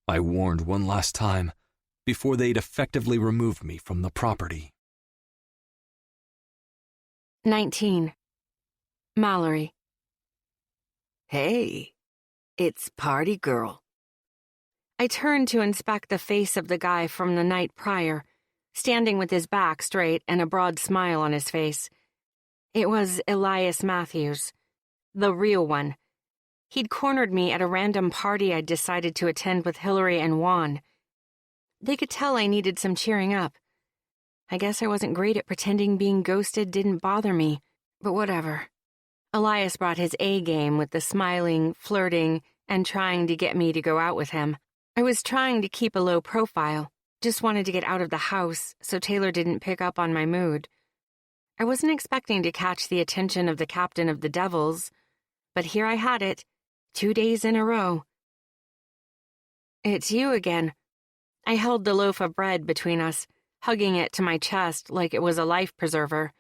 I warned one last time, before they'd effectively removed me from the property. 19. Mallory. Hey, it's Party Girl. I turned to inspect the face of the guy from the night prior, standing with his back straight and a broad smile on his face. It was Elias Matthews, the real one. He'd cornered me at a random party I'd decided to attend with Hillary and Juan. They could tell I needed some cheering up. I guess I wasn't great at pretending being ghosted didn't bother me, but whatever. Elias brought his A game with the smiling, flirting, and trying to get me to go out with him. I was trying to keep a low profile, just wanted to get out of the house so Taylor didn't pick up on my mood. I wasn't expecting to catch the attention of the captain of the Devils, but here I had it, 2 days in a row. "It's you again." I held the loaf of bread between us, hugging it to my chest like it was a life preserver.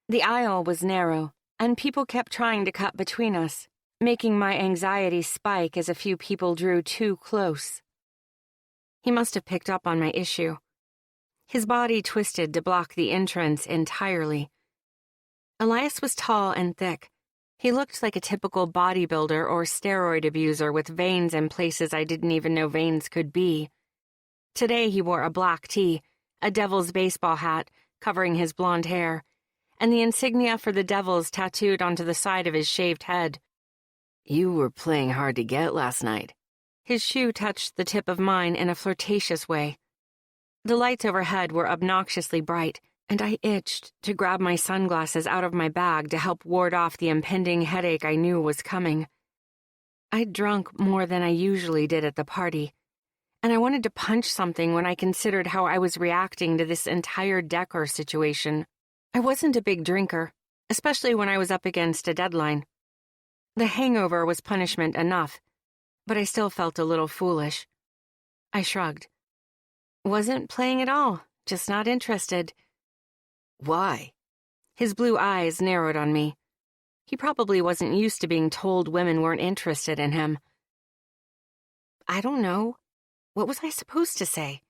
The aisle was narrow, and people kept trying to cut between us, making my anxiety spike as a few people drew too close. He must have picked up on my issue. His body twisted to block the entrance entirely. Elias was tall and thick. He looked like a typical bodybuilder or steroid abuser with veins in places I didn't even know veins could be. Today he wore a black tee, a Devils baseball hat covering his blonde hair, and the insignia for the Devils tattooed onto the side of his shaved head. You were playing hard to get last night. His shoe touched the tip of mine in a flirtatious way. The lights overhead were obnoxiously bright, and I itched to grab my sunglasses out of my bag to help ward off the impending headache I knew was coming. I'd drunk more than I usually did at the party, and I wanted to punch something when I considered how I was reacting to this entire Decker situation. I wasn't a big drinker, especially when I was up against a deadline. The hangover was punishment enough, but I still felt a little foolish. I shrugged. Wasn't playing at all, just not interested. Why? His blue eyes narrowed on me. He probably wasn't used to being told women weren't interested in him. I don't know. What was I supposed to say?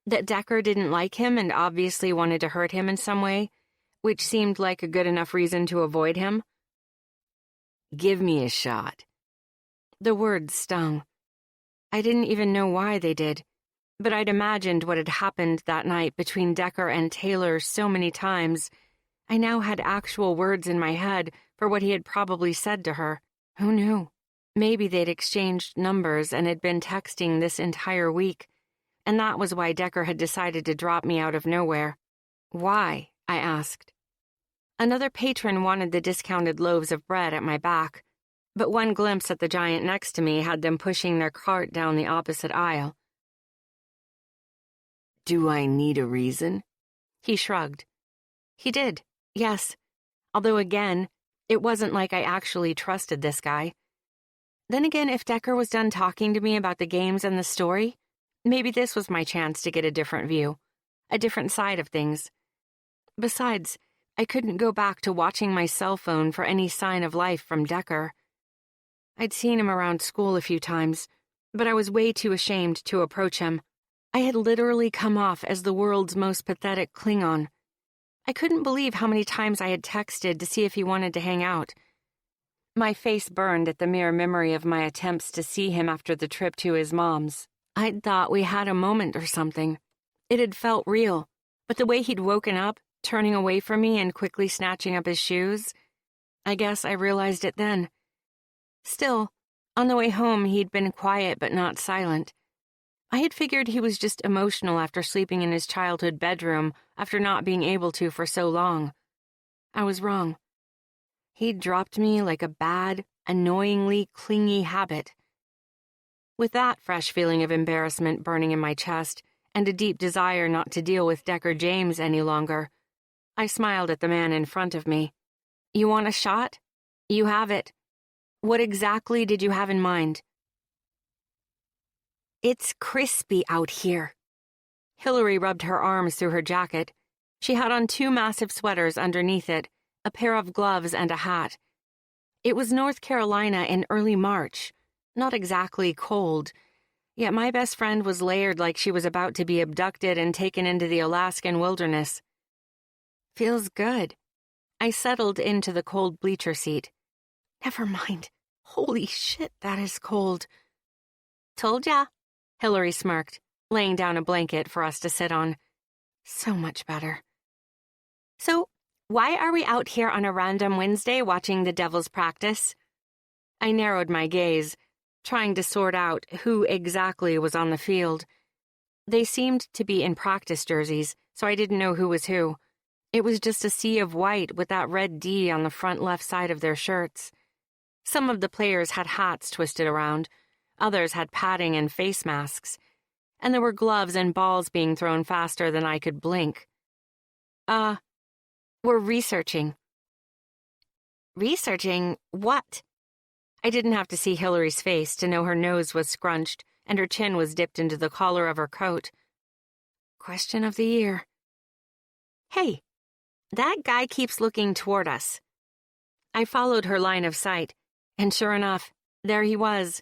That Decker didn't like him and obviously wanted to hurt him in some way, which seemed like a good enough reason to avoid him? Give me a shot. The words stung. I didn't even know why they did, but I'd imagined what had happened that night between Decker and Taylor so many times. I now had actual words in my head for what he had probably said to her. Who knew? Maybe they'd exchanged numbers and had been texting this entire week, and that was why Decker had decided to drop me out of nowhere. Why? I asked. Another patron wanted the discounted loaves of bread at my back, but one glimpse at the giant next to me had them pushing their cart down the opposite aisle. Do I need a reason? He shrugged. He did, yes. Although again, it wasn't like I actually trusted this guy. Then again, if Decker was done talking to me about the games and the story, maybe this was my chance to get a different view, a different side of things. Besides, I couldn't go back to watching my cell phone for any sign of life from Decker. I'd seen him around school a few times, but I was way too ashamed to approach him. I had literally come off as the world's most pathetic Klingon. I couldn't believe how many times I had texted to see if he wanted to hang out. My face burned at the mere memory of my attempts to see him after the trip to his mom's. I'd thought we had a moment or something. It had felt real, but the way he'd woken up, turning away from me and quickly snatching up his shoes, I guess I realized it then. Still, on the way home he'd been quiet but not silent. I had figured he was just emotional after sleeping in his childhood bedroom after not being able to for so long. I was wrong. He'd dropped me like a bad, annoyingly clingy habit. With that fresh feeling of embarrassment burning in my chest and a deep desire not to deal with Decker James any longer, I smiled at the man in front of me. You want a shot? You have it. What exactly did you have in mind? It's crispy out here. Hillary rubbed her arms through her jacket. She had on 2 massive sweaters underneath it, a pair of gloves and a hat. It was North Carolina in early March, not exactly cold, yet my best friend was layered like she was about to be abducted and taken into the Alaskan wilderness. Feels good. I settled into the cold bleacher seat. Never mind. Holy shit, that is cold. Told ya, Hillary smirked, laying down a blanket for us to sit on. So much better. So, why are we out here on a random Wednesday watching the Devils practice? I narrowed my gaze, trying to sort out who exactly was on the field. They seemed to be in practice jerseys, so I didn't know who was who. It was just a sea of white with that red D on the front left side of their shirts. Some of the players had hats twisted around, others had padding and face masks, and there were gloves and balls being thrown faster than I could blink. We're researching. Researching what? I didn't have to see Hillary's face to know her nose was scrunched and her chin was dipped into the collar of her coat. Question of the year. Hey, that guy keeps looking toward us. I followed her line of sight, and sure enough, there he was,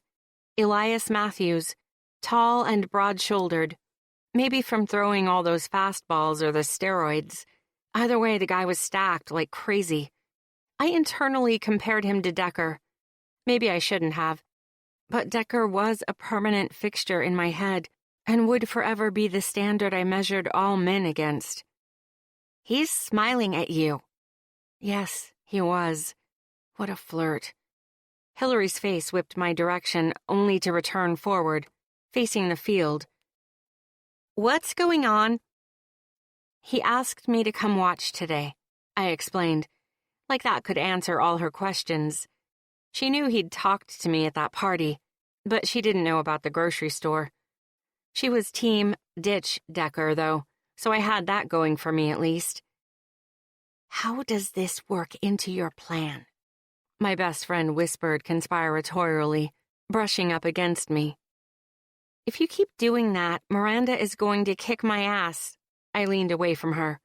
Elias Matthews, tall and broad-shouldered, maybe from throwing all those fastballs or the steroids. Either way, the guy was stacked like crazy. I internally compared him to Decker. Maybe I shouldn't have. But Decker was a permanent fixture in my head and would forever be the standard I measured all men against. He's smiling at you. Yes, he was. What a flirt. Hillary's face whipped my direction, only to return forward, facing the field. What's going on? He asked me to come watch today, I explained, like that could answer all her questions. She knew he'd talked to me at that party, but she didn't know about the grocery store. She was team ditch Decker, though, so I had that going for me at least. How does this work into your plan? My best friend whispered conspiratorially, brushing up against me. If you keep doing that, Miranda is going to kick my ass. I leaned away from her.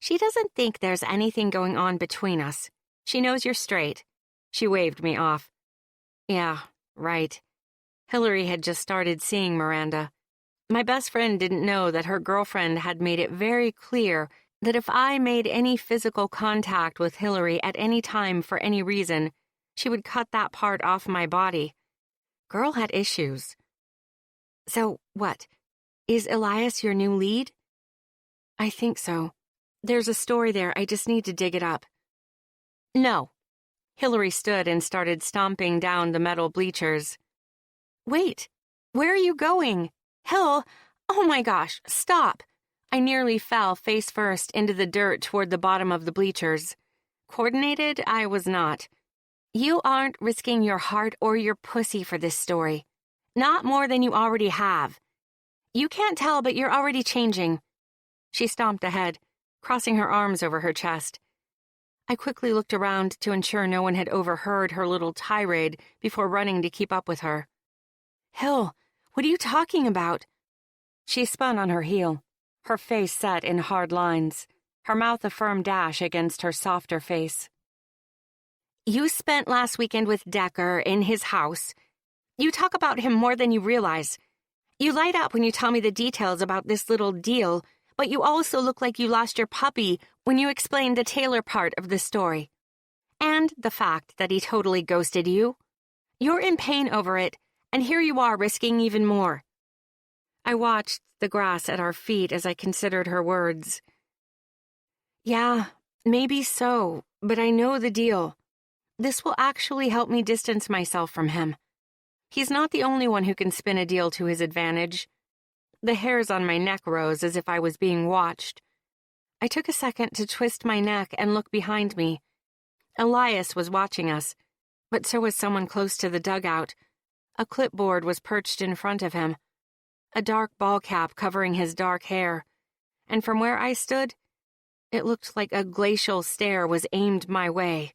She doesn't think there's anything going on between us. She knows you're straight. She waved me off. Yeah, right. Hillary had just started seeing Miranda. My best friend didn't know that her girlfriend had made it very clear that if I made any physical contact with Hillary at any time for any reason, she would cut that part off my body. Girl had issues. So, what? Is Elias your new lead? I think so. There's a story there, I just need to dig it up. No. Hillary stood and started stomping down the metal bleachers. Wait, where are you going? Hill, oh my gosh, stop. I nearly fell face first into the dirt toward the bottom of the bleachers. Coordinated, I was not. You aren't risking your heart or your pussy for this story. Not more than you already have. You can't tell, but you're already changing. She stomped ahead, crossing her arms over her chest. I quickly looked around to ensure no one had overheard her little tirade before running to keep up with her. Hill, what are you talking about? She spun on her heel, her face set in hard lines, her mouth a firm dash against her softer face. You spent last weekend with Decker in his house. You talk about him more than you realize. You light up when you tell me the details about this little deal, but you also look like you lost your puppy when you explain the Taylor part of the story. And the fact that he totally ghosted you. You're in pain over it, and here you are risking even more. I watched the grass at our feet as I considered her words. Yeah, maybe so, but I know the deal. This will actually help me distance myself from him. He's not the only one who can spin a deal to his advantage. The hairs on my neck rose as if I was being watched. I took a second to twist my neck and look behind me. Elias was watching us, but so was someone close to the dugout. A clipboard was perched in front of him, a dark ball cap covering his dark hair, and from where I stood, it looked like a glacial stare was aimed my way.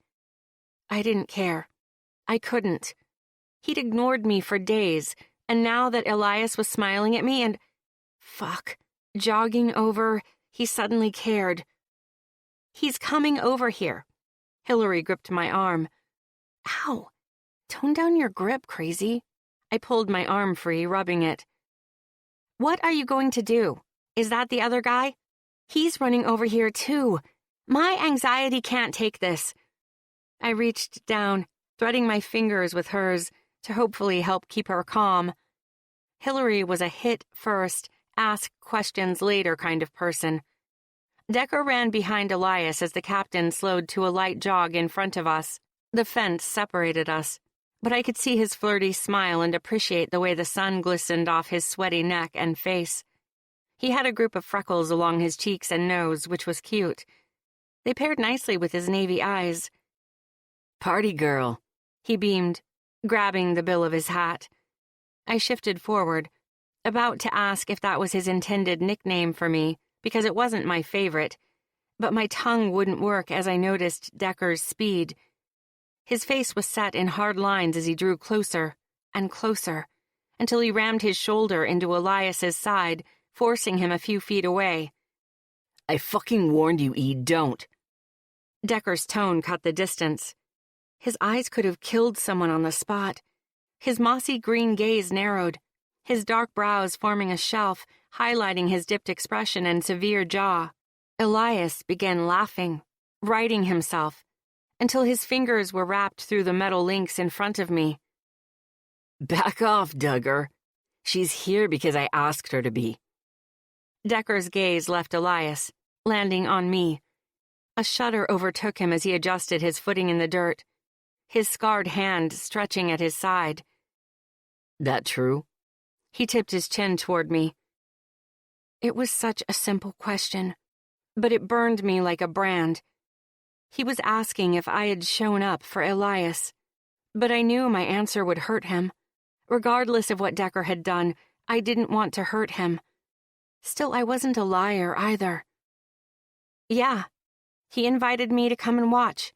I didn't care. I couldn't. He'd ignored me for days, and now that Elias was smiling at me and... Fuck. Jogging over, he suddenly cared. "He's coming over here." Hillary gripped my arm. "Ow! Tone down your grip, crazy." I pulled my arm free, rubbing it. "What are you going to do? Is that the other guy? He's running over here, too. My anxiety can't take this." I reached down, threading my fingers with hers to hopefully help keep her calm. Hillary was a hit first, ask questions later kind of person. Decker ran behind Elias as the captain slowed to a light jog in front of us. The fence separated us, but I could see his flirty smile and appreciate the way the sun glistened off his sweaty neck and face. He had a group of freckles along his cheeks and nose, which was cute. They paired nicely with his navy eyes. "Party girl," he beamed, grabbing the bill of his hat. I shifted forward, about to ask if that was his intended nickname for me, because it wasn't my favorite, but my tongue wouldn't work as I noticed Decker's speed. His face was set in hard lines as he drew closer and closer, until he rammed his shoulder into Elias's side, forcing him a few feet away. "I fucking warned you, E, don't." Decker's tone cut the distance. His eyes could have killed someone on the spot. His mossy green gaze narrowed, his dark brows forming a shelf, highlighting his dipped expression and severe jaw. Elias began laughing, righting himself, until his fingers were wrapped through the metal links in front of me. "Back off, Duggar. She's here because I asked her to be." Decker's gaze left Elias, landing on me. A shudder overtook him as he adjusted his footing in the dirt, his scarred hand stretching at his side. "That true?" He tipped his chin toward me. It was such a simple question, but it burned me like a brand. He was asking if I had shown up for Elias, but I knew my answer would hurt him. Regardless of what Decker had done, I didn't want to hurt him. Still, I wasn't a liar either. "Yeah, he invited me to come and watch."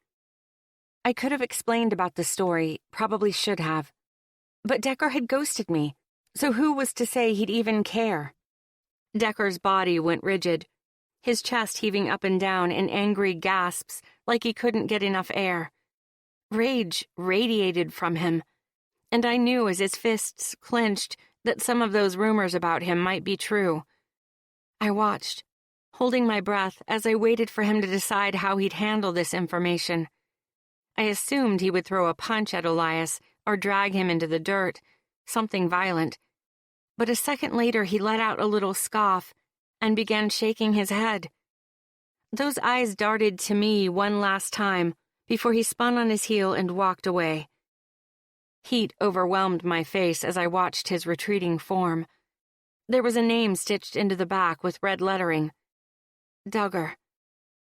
I could have explained about the story, probably should have. But Decker had ghosted me, so who was to say he'd even care? Decker's body went rigid, his chest heaving up and down in angry gasps like he couldn't get enough air. Rage radiated from him, and I knew as his fists clenched that some of those rumors about him might be true. I watched, holding my breath as I waited for him to decide how he'd handle this information. I assumed he would throw a punch at Elias or drag him into the dirt, something violent. But a second later he let out a little scoff and began shaking his head. Those eyes darted to me one last time before he spun on his heel and walked away. Heat overwhelmed my face as I watched his retreating form. There was a name stitched into the back with red lettering. Duggar,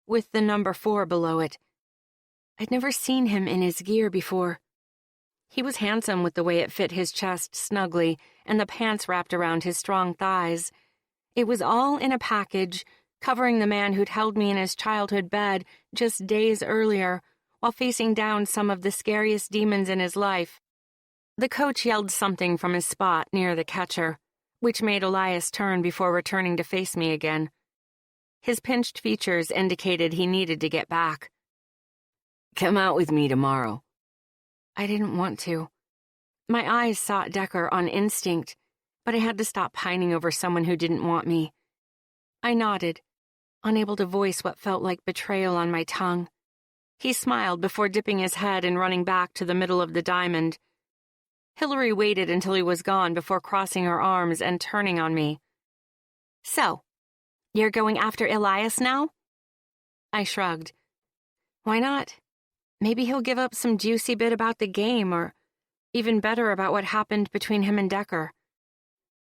with the number 4 below it. I'd never seen him in his gear before. He was handsome with the way it fit his chest snugly and the pants wrapped around his strong thighs. It was all in a package, covering the man who'd held me in his childhood bed just days earlier, while facing down some of the scariest demons in his life. The coach yelled something from his spot near the catcher, which made Elias turn before returning to face me again. His pinched features indicated he needed to get back. "Come out with me tomorrow." I didn't want to. My eyes sought Decker on instinct, but I had to stop pining over someone who didn't want me. I nodded, unable to voice what felt like betrayal on my tongue. He smiled before dipping his head and running back to the middle of the diamond. Hillary waited until he was gone before crossing her arms and turning on me. "So, you're going after Elias now?" I shrugged. "Why not? Maybe he'll give up some juicy bit about the game, or even better about what happened between him and Decker.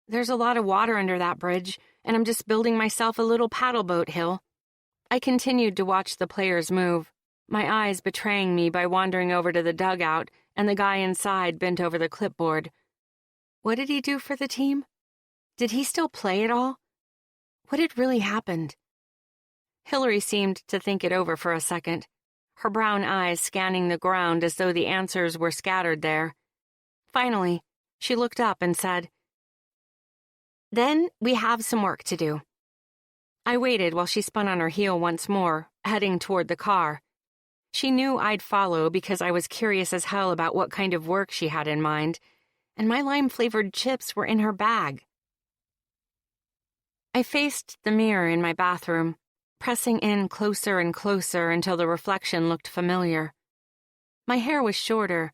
There's a lot of water under that bridge, and I'm just building myself a little paddle boat hill." I continued to watch the players move, my eyes betraying me by wandering over to the dugout and the guy inside bent over the clipboard. What did he do for the team? Did he still play at all? What had really happened? Hillary seemed to think it over for a second, her brown eyes scanning the ground as though the answers were scattered there. Finally, she looked up and said, "Then we have some work to do. I waited while she spun on her heel once more, heading toward the car. She knew I'd follow because I was curious as hell about what kind of work she had in mind, and my lime-flavored chips were in her bag. I faced the mirror in my bathroom, pressing in closer and closer until the reflection looked familiar. My hair was shorter,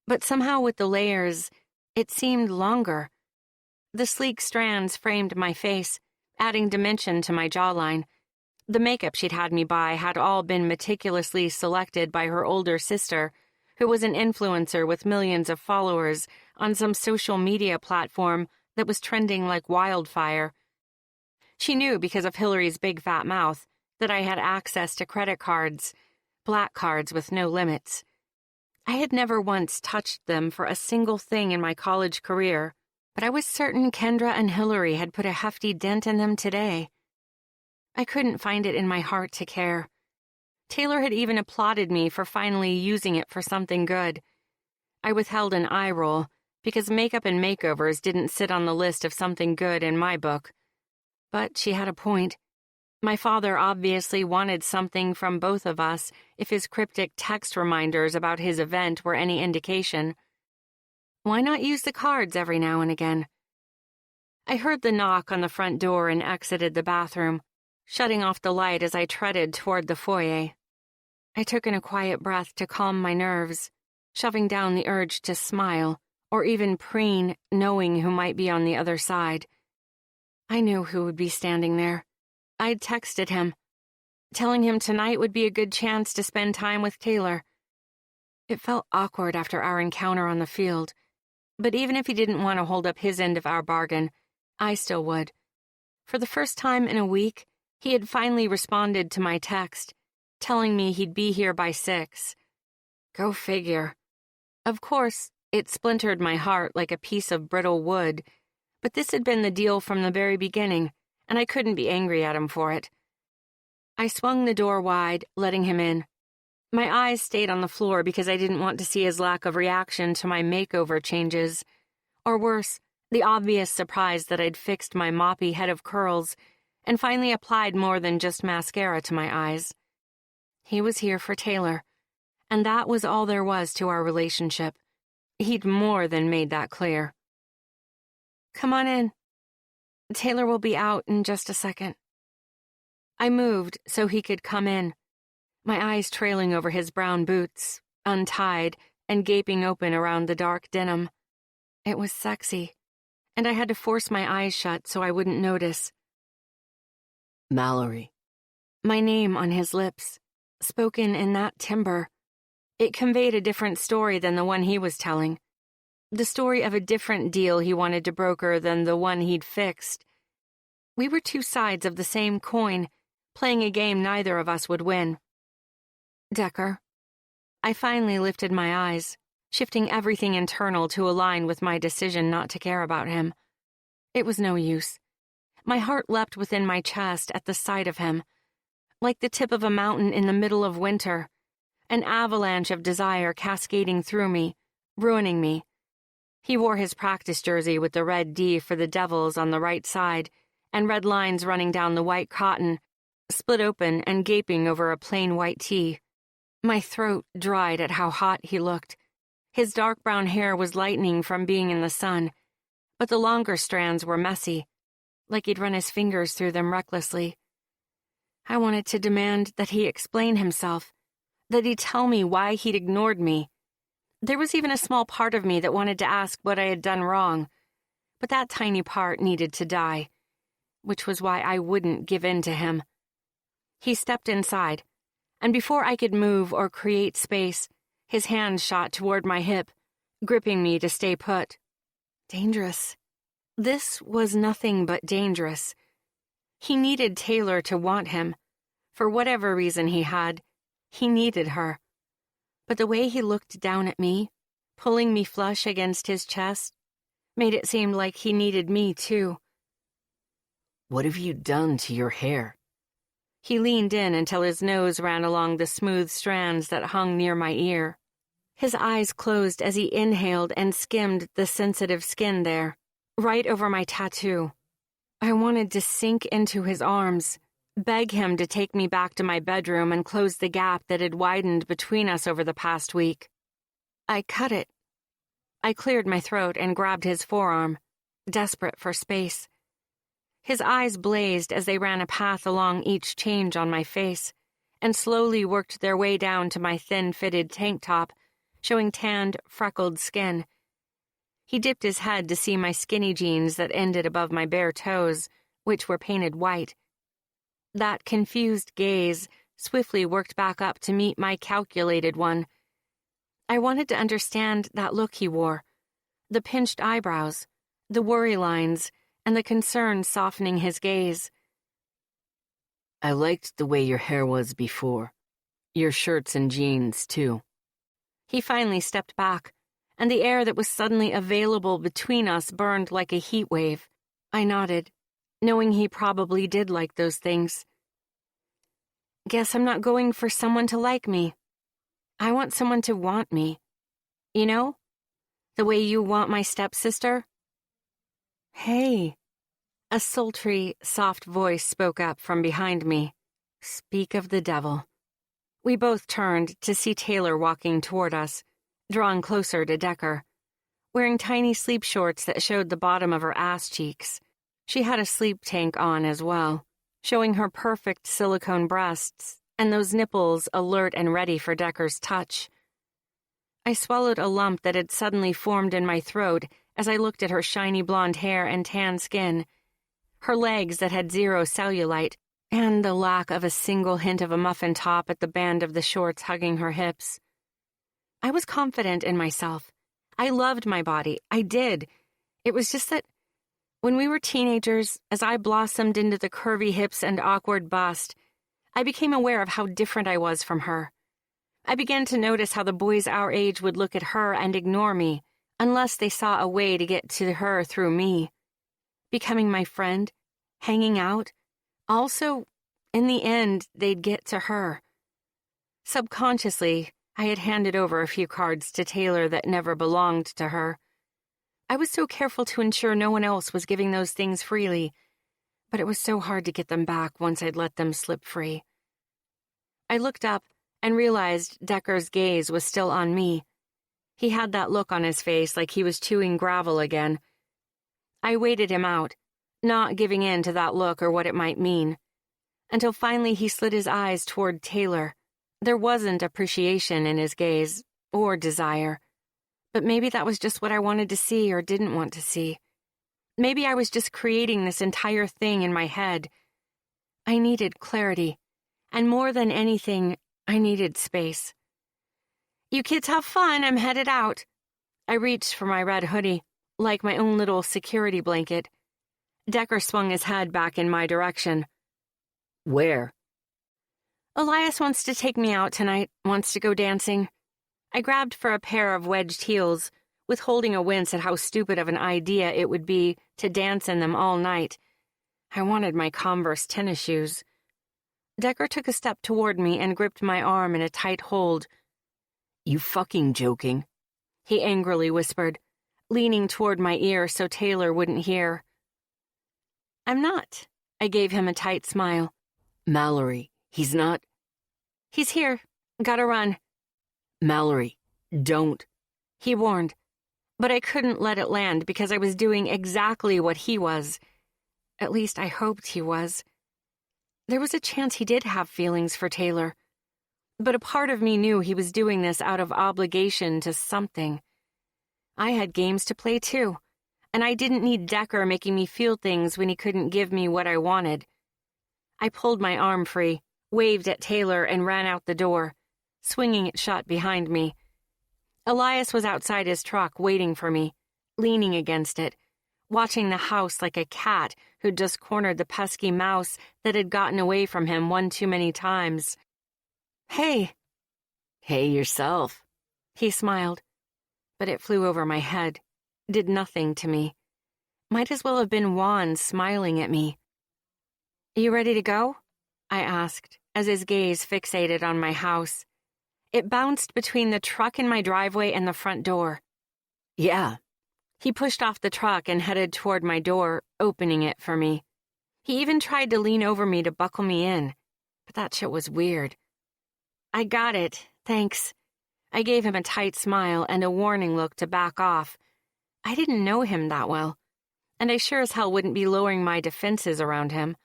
but somehow with the layers, it seemed longer. The sleek strands framed my face, adding dimension to my jawline. The makeup she'd had me buy had all been meticulously selected by her older sister, who was an influencer with millions of followers on some social media platform that was trending like wildfire. She knew because of Hillary's big fat mouth that I had access to credit cards, black cards with no limits. I had never once touched them for a single thing in my college career, but I was certain Kendra and Hillary had put a hefty dent in them today. I couldn't find it in my heart to care. Taylor had even applauded me for finally using it for something good. I withheld an eye roll because makeup and makeovers didn't sit on the list of something good in my book. But she had a point. My father obviously wanted something from both of us if his cryptic text reminders about his event were any indication. Why not use the cards every now and again? I heard the knock on the front door and exited the bathroom, shutting off the light as I treaded toward the foyer. I took in a quiet breath to calm my nerves, shoving down the urge to smile or even preen, knowing who might be on the other side. I knew who would be standing there. I'd texted him, telling him tonight would be a good chance to spend time with Taylor. It felt awkward after our encounter on the field, but even if he didn't want to hold up his end of our bargain, I still would. For the first time in a week, he had finally responded to my text, telling me he'd be here by 6. Go figure. Of course, it splintered my heart like a piece of brittle wood, but this had been the deal from the very beginning, and I couldn't be angry at him for it. I swung the door wide, letting him in. My eyes stayed on the floor because I didn't want to see his lack of reaction to my makeover changes, or worse, the obvious surprise that I'd fixed my moppy head of curls and finally applied more than just mascara to my eyes. He was here for Taylor, and that was all there was to our relationship. He'd more than made that clear. Come on in. Taylor will be out in just a second. I moved so he could come in, my eyes trailing over his brown boots, untied and gaping open around the dark denim. It was sexy, and I had to force my eyes shut so I wouldn't notice. Mallory. My name on his lips, spoken in that timbre. It conveyed a different story than the one he was telling. The story of a different deal he wanted to broker than the one he'd fixed. We were two sides of the same coin, playing a game neither of us would win. Decker. I finally lifted my eyes, shifting everything internal to align with my decision not to care about him. It was no use. My heart leapt within my chest at the sight of him, like the tip of a mountain in the middle of winter, an avalanche of desire cascading through me, ruining me. He wore his practice jersey with the red D for the Devils on the right side, and red lines running down the white cotton, split open and gaping over a plain white tee. My throat dried at how hot he looked. His dark brown hair was lightening from being in the sun, but the longer strands were messy, like he'd run his fingers through them recklessly. I wanted to demand that he explain himself, that he tell me why he'd ignored me. There was even a small part of me that wanted to ask what I had done wrong, but that tiny part needed to die, which was why I wouldn't give in to him. He stepped inside, and before I could move or create space, his hand shot toward my hip, gripping me to stay put. Dangerous. This was nothing but dangerous. He needed Taylor to want him. For whatever reason he had, he needed her. But the way he looked down at me, pulling me flush against his chest, made it seem like he needed me too. What have you done to your hair? He leaned in until his nose ran along the smooth strands that hung near my ear. His eyes closed as he inhaled and skimmed the sensitive skin there, right over my tattoo. I wanted to sink into his arms, beg him to take me back to my bedroom and close the gap that had widened between us over the past week. I cut it. I cleared my throat and grabbed his forearm, desperate for space. His eyes blazed as they ran a path along each change on my face and slowly worked their way down to my thin-fitted tank top, showing tanned, freckled skin. He dipped his head to see my skinny jeans that ended above my bare toes, which were painted white. That confused gaze swiftly worked back up to meet my calculated one. I wanted to understand that look he wore, the pinched eyebrows, the worry lines, and the concern softening his gaze. I liked the way your hair was before. Your shirts and jeans, too. He finally stepped back, and the air that was suddenly available between us burned like a heat wave. I nodded, knowing he probably did like those things. Guess I'm not going for someone to like me. I want someone to want me. You know? The way you want my stepsister? Hey. A sultry, soft voice spoke up from behind me. Speak of the devil. We both turned to see Taylor walking toward us, drawn closer to Decker, wearing tiny sleep shorts that showed the bottom of her ass cheeks. She had a sleep tank on as well, showing her perfect silicone breasts and those nipples alert and ready for Decker's touch. I swallowed a lump that had suddenly formed in my throat as I looked at her shiny blonde hair and tan skin, her legs that had zero cellulite, and the lack of a single hint of a muffin top at the band of the shorts hugging her hips. I was confident in myself. I loved my body. I did. It was just that when we were teenagers, as I blossomed into the curvy hips and awkward bust, I became aware of how different I was from her. I began to notice how the boys our age would look at her and ignore me, unless they saw a way to get to her through me. Becoming my friend, hanging out, also, in the end, they'd get to her. Subconsciously, I had handed over a few cards to Taylor that never belonged to her. I was so careful to ensure no one else was giving those things freely, but it was so hard to get them back once I'd let them slip free. I looked up and realized Decker's gaze was still on me. He had that look on his face like he was chewing gravel again. I waited him out, not giving in to that look or what it might mean, until finally he slid his eyes toward Taylor. There wasn't appreciation in his gaze, or desire, but maybe that was just what I wanted to see or didn't want to see. Maybe I was just creating this entire thing in my head. I needed clarity, and more than anything, I needed space. You kids have fun, I'm headed out. I reached for my red hoodie, like my own little security blanket. Decker swung his head back in my direction. Where? Elias wants to take me out tonight, wants to go dancing. I grabbed for a pair of wedged heels, withholding a wince at how stupid of an idea it would be to dance in them all night. I wanted my Converse tennis shoes. Decker took a step toward me and gripped my arm in a tight hold. You fucking joking? He angrily whispered, leaning toward my ear so Taylor wouldn't hear. I'm not. I gave him a tight smile. Mallory, he's not. He's here. Gotta run. Mallory, don't. He warned, but I couldn't let it land because I was doing exactly what he was. At least I hoped he was. There was a chance he did have feelings for Taylor, but a part of me knew he was doing this out of obligation to something. I had games to play too, and I didn't need Decker making me feel things when he couldn't give me what I wanted. I pulled my arm free, waved at Taylor, and ran out the door, swinging it shut behind me. Elias was outside his truck waiting for me, leaning against it, watching the house like a cat who'd just cornered the pesky mouse that had gotten away from him one too many times. Hey. Hey yourself. He smiled, but it flew over my head, did nothing to me. Might as well have been Juan smiling at me. You ready to go? I asked, as his gaze fixated on my house. It bounced between the truck in my driveway and the front door. Yeah. He pushed off the truck and headed toward my door, opening it for me. He even tried to lean over me to buckle me in, but that shit was weird. I got it, thanks. I gave him a tight smile and a warning look to back off. I didn't know him that well, and I sure as hell wouldn't be lowering my defenses around him.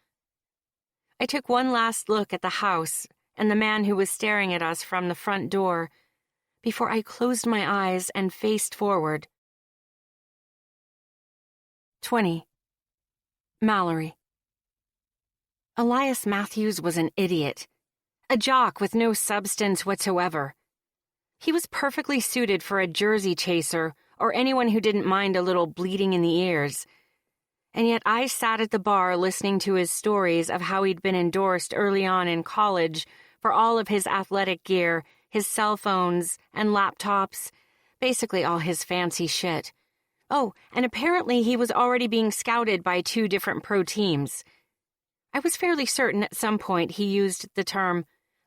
I took one last look at the house and the man who was staring at us from the front door before I closed my eyes and faced forward. 20. Mallory. Elias Matthews was an idiot, a jock with no substance whatsoever. He was perfectly suited for a jersey chaser or anyone who didn't mind a little bleeding in the ears. And yet I sat at the bar listening to his stories of how he'd been endorsed early on in college for all of his athletic gear, his cell phones and laptops, basically all his fancy shit. Oh, and apparently he was already being scouted by 2 different pro teams. I was fairly certain at some point he used the term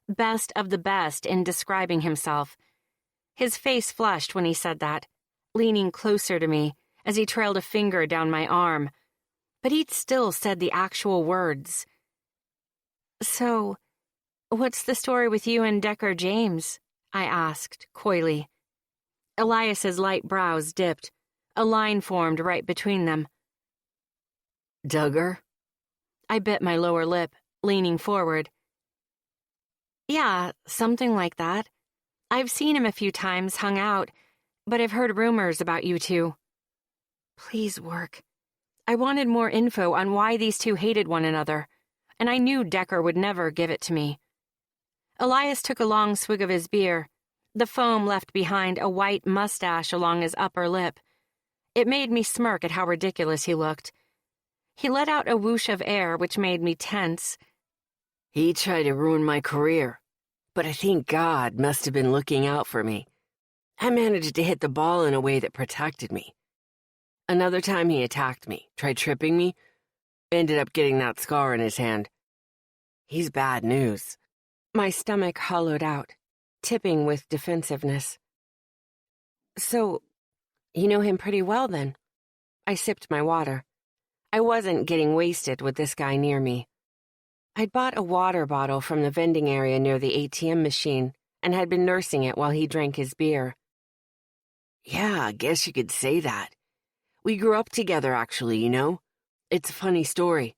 best of the best in describing himself. His face flushed when he said that, leaning closer to me as he trailed a finger down my arm. But he'd still said the actual words. So, what's the story with you and Decker James? I asked, coyly. Elias's light brows dipped. A line formed right between them. Duggar? I bit my lower lip, leaning forward. Yeah, something like that. I've seen him a few times, hung out, but I've heard rumors about you two. Please work. I wanted more info on why these 2 hated one another, and I knew Decker would never give it to me. Elias took a long swig of his beer. The foam left behind a white mustache along his upper lip. It made me smirk at how ridiculous he looked. He let out a whoosh of air which made me tense. He tried to ruin my career, but I think God must have been looking out for me. I managed to hit the ball in a way that protected me. Another time he attacked me, tried tripping me, ended up getting that scar in his hand. He's bad news. My stomach hollowed out, tipping with defensiveness. So, you know him pretty well then? I sipped my water. I wasn't getting wasted with this guy near me. I'd bought a water bottle from the vending area near the ATM machine and had been nursing it while he drank his beer. Yeah, I guess you could say that. We grew up together, actually, you know? It's a funny story.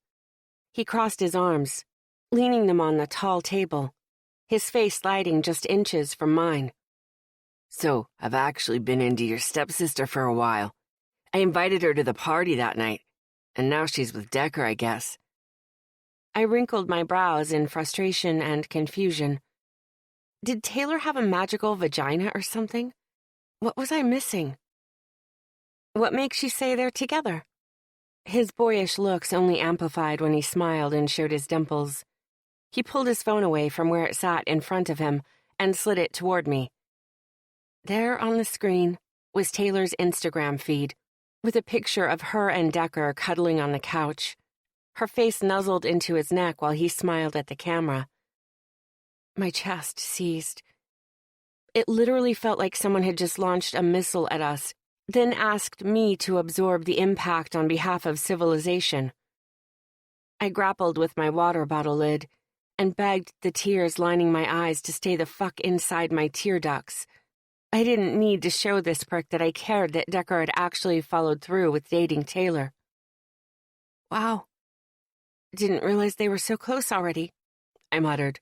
He crossed his arms, leaning them on the tall table, his face sliding just inches from mine. So, I've actually been into your stepsister for a while. I invited her to the party that night, and now she's with Decker, I guess. I wrinkled my brows in frustration and confusion. Did Taylor have a magical vagina or something? What was I missing? What makes you say they're together? His boyish looks only amplified when he smiled and showed his dimples. He pulled his phone away from where it sat in front of him and slid it toward me. There on the screen was Taylor's Instagram feed, with a picture of her and Decker cuddling on the couch. Her face nuzzled into his neck while he smiled at the camera. My chest seized. It literally felt like someone had just launched a missile at us, then asked me to absorb the impact on behalf of civilization. I grappled with my water bottle lid and begged the tears lining my eyes to stay the fuck inside my tear ducts. I didn't need to show this prick that I cared that Decker had actually followed through with dating Taylor. Wow. Didn't realize they were so close already, I muttered,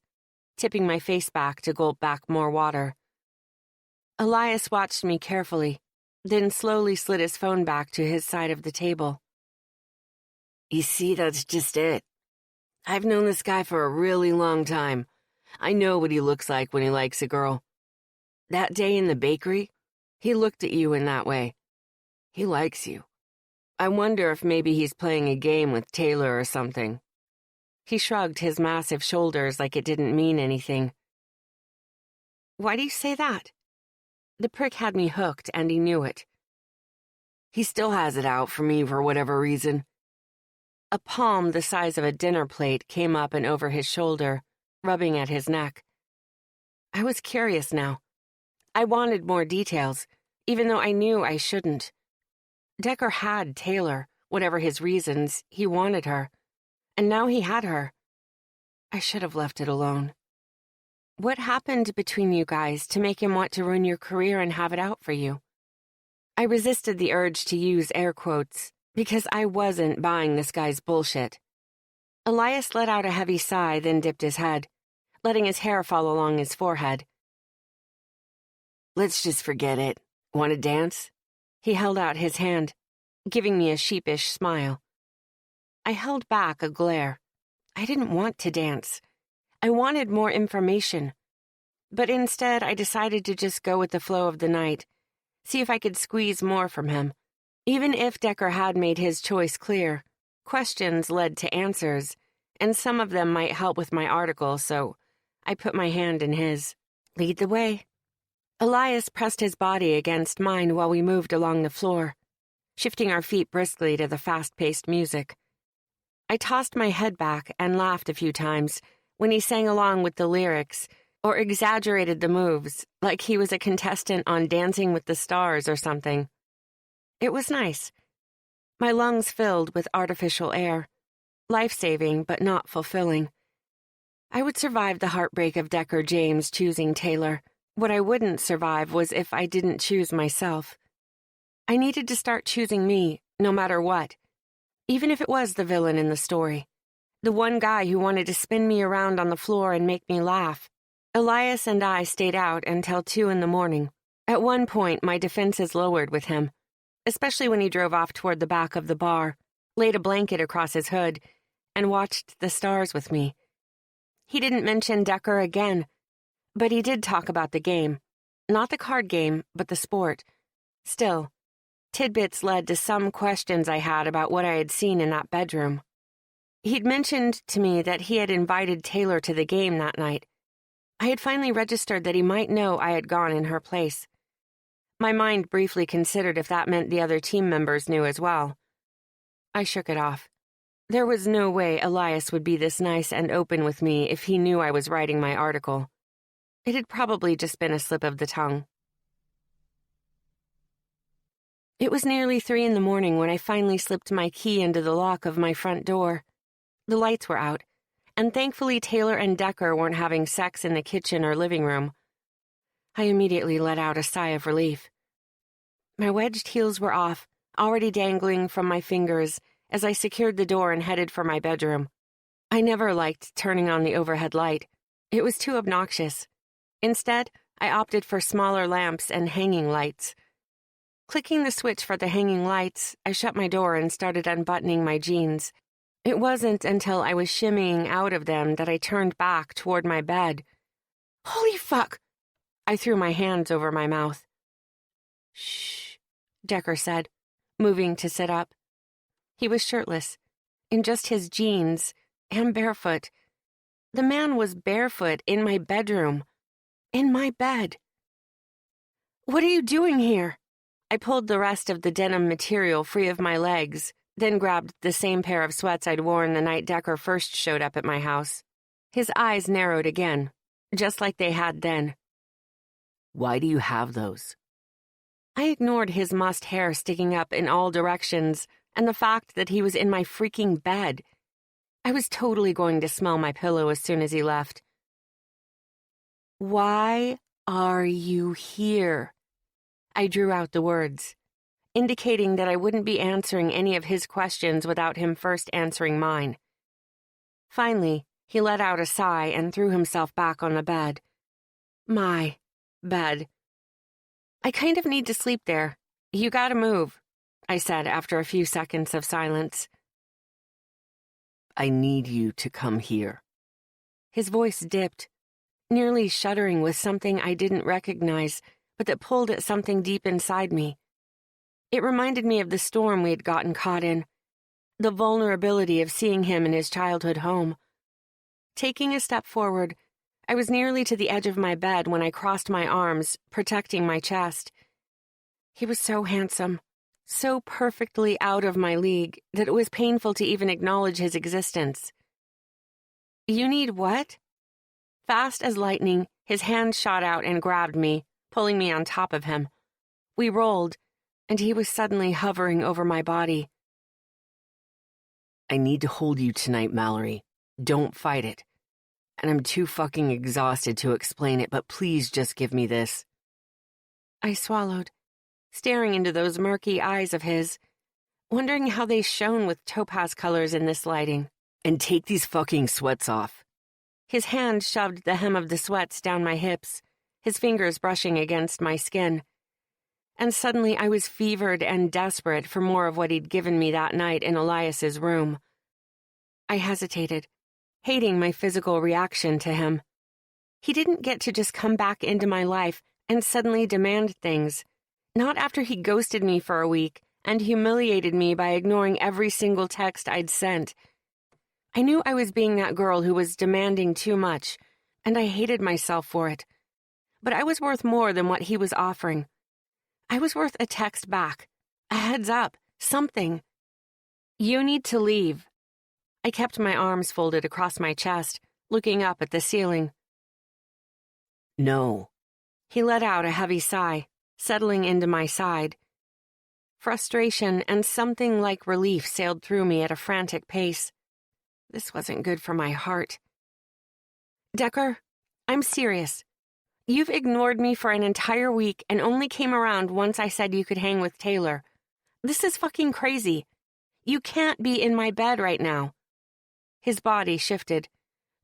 tipping my face back to gulp back more water. Elias watched me carefully, then slowly slid his phone back to his side of the table. You see, that's just it. I've known this guy for a really long time. I know what he looks like when he likes a girl. That day in the bakery, he looked at you in that way. He likes you. I wonder if maybe he's playing a game with Taylor or something. He shrugged his massive shoulders like it didn't mean anything. Why do you say that? The prick had me hooked, and he knew it. He still has it out for me for whatever reason. A palm the size of a dinner plate came up and over his shoulder, rubbing at his neck. I was curious now. I wanted more details, even though I knew I shouldn't. Decker had Taylor, whatever his reasons, he wanted her. and now he had her. I should have left it alone. What happened between you guys to make him want to ruin your career and have it out for you? I resisted the urge to use air quotes, because I wasn't buying this guy's bullshit. Elias let out a heavy sigh, then dipped his head, letting his hair fall along his forehead. Let's just forget it. Want to dance? He held out his hand, giving me a sheepish smile. I held back a glare. I didn't want to dance. I wanted more information. But instead, I decided to just go with the flow of the night, see if I could squeeze more from him. Even if Decker had made his choice clear, questions led to answers, and some of them might help with my article, so I put my hand in his. Lead the way. Elias pressed his body against mine while we moved along the floor, shifting our feet briskly to the fast-paced music. I tossed my head back and laughed a few times when he sang along with the lyrics or exaggerated the moves like he was a contestant on Dancing with the Stars or something. It was nice. My lungs filled with artificial air, life-saving but not fulfilling. I would survive the heartbreak of Decker James choosing Taylor. What I wouldn't survive was if I didn't choose myself. I needed to start choosing me, no matter what. Even if it was the villain in the story. The one guy who wanted to spin me around on the floor and make me laugh. Elias and I stayed out until 2 a.m. At one point, my defenses lowered with him, especially when he drove off toward the back of the bar, laid a blanket across his hood, and watched the stars with me. He didn't mention Decker again, but he did talk about the game. Not the card game, but the sport. Still, tidbits led to some questions I had about what I had seen in that bedroom. He'd mentioned to me that he had invited Taylor to the game that night. I had finally registered that he might know I had gone in her place. My mind briefly considered if that meant the other team members knew as well. I shook it off. There was no way Elias would be this nice and open with me if he knew I was writing my article. It had probably just been a slip of the tongue. It was nearly 3 a.m. when I finally slipped my key into the lock of my front door. The lights were out, and thankfully Taylor and Decker weren't having sex in the kitchen or living room. I immediately let out a sigh of relief. My wedged heels were off, already dangling from my fingers as I secured the door and headed for my bedroom. I never liked turning on the overhead light. It was too obnoxious. Instead, I opted for smaller lamps and hanging lights. Clicking the switch for the hanging lights, I shut my door and started unbuttoning my jeans. It wasn't until I was shimmying out of them that I turned back toward my bed. Holy fuck! I threw my hands over my mouth. Shh, Decker said, moving to sit up. He was shirtless, in just his jeans, and barefoot. The man was barefoot in my bedroom. In my bed. What are you doing here? I pulled the rest of the denim material free of my legs, then grabbed the same pair of sweats I'd worn the night Decker first showed up at my house. His eyes narrowed again, just like they had then. Why do you have those? I ignored his mussed hair sticking up in all directions and the fact that he was in my freaking bed. I was totally going to smell my pillow as soon as he left. Why are you here? I drew out the words, indicating that I wouldn't be answering any of his questions without him first answering mine. Finally, he let out a sigh and threw himself back on the bed. My bed. I kind of need to sleep there. You gotta move, I said after a few seconds of silence. I need you to come here. His voice dipped, nearly shuddering with something I didn't recognize, but that pulled at something deep inside me. It reminded me of the storm we had gotten caught in, the vulnerability of seeing him in his childhood home. Taking a step forward, I was nearly to the edge of my bed when I crossed my arms, protecting my chest. He was so handsome, so perfectly out of my league that it was painful to even acknowledge his existence. You need what? Fast as lightning, his hand shot out and grabbed me, pulling me on top of him. We rolled, and he was suddenly hovering over my body. I need to hold you tonight, Mallory. Don't fight it. And I'm too fucking exhausted to explain it, but please just give me this. I swallowed, staring into those murky eyes of his, wondering how they shone with topaz colors in this lighting. And take these fucking sweats off. His hand shoved the hem of the sweats down my hips, his fingers brushing against my skin. And suddenly I was fevered and desperate for more of what he'd given me that night in Elias's room. I hesitated, hating my physical reaction to him. He didn't get to just come back into my life and suddenly demand things, not after he ghosted me for a week and humiliated me by ignoring every single text I'd sent. I knew I was being that girl who was demanding too much, and I hated myself for it. But I was worth more than what he was offering. I was worth a text back, a heads up, something. You need to leave. I kept my arms folded across my chest, looking up at the ceiling. No. He let out a heavy sigh, settling into my side. Frustration and something like relief sailed through me at a frantic pace. This wasn't good for my heart. Decker, I'm serious. You've ignored me for an entire week and only came around once I said you could hang with Taylor. This is fucking crazy. You can't be in my bed right now. His body shifted,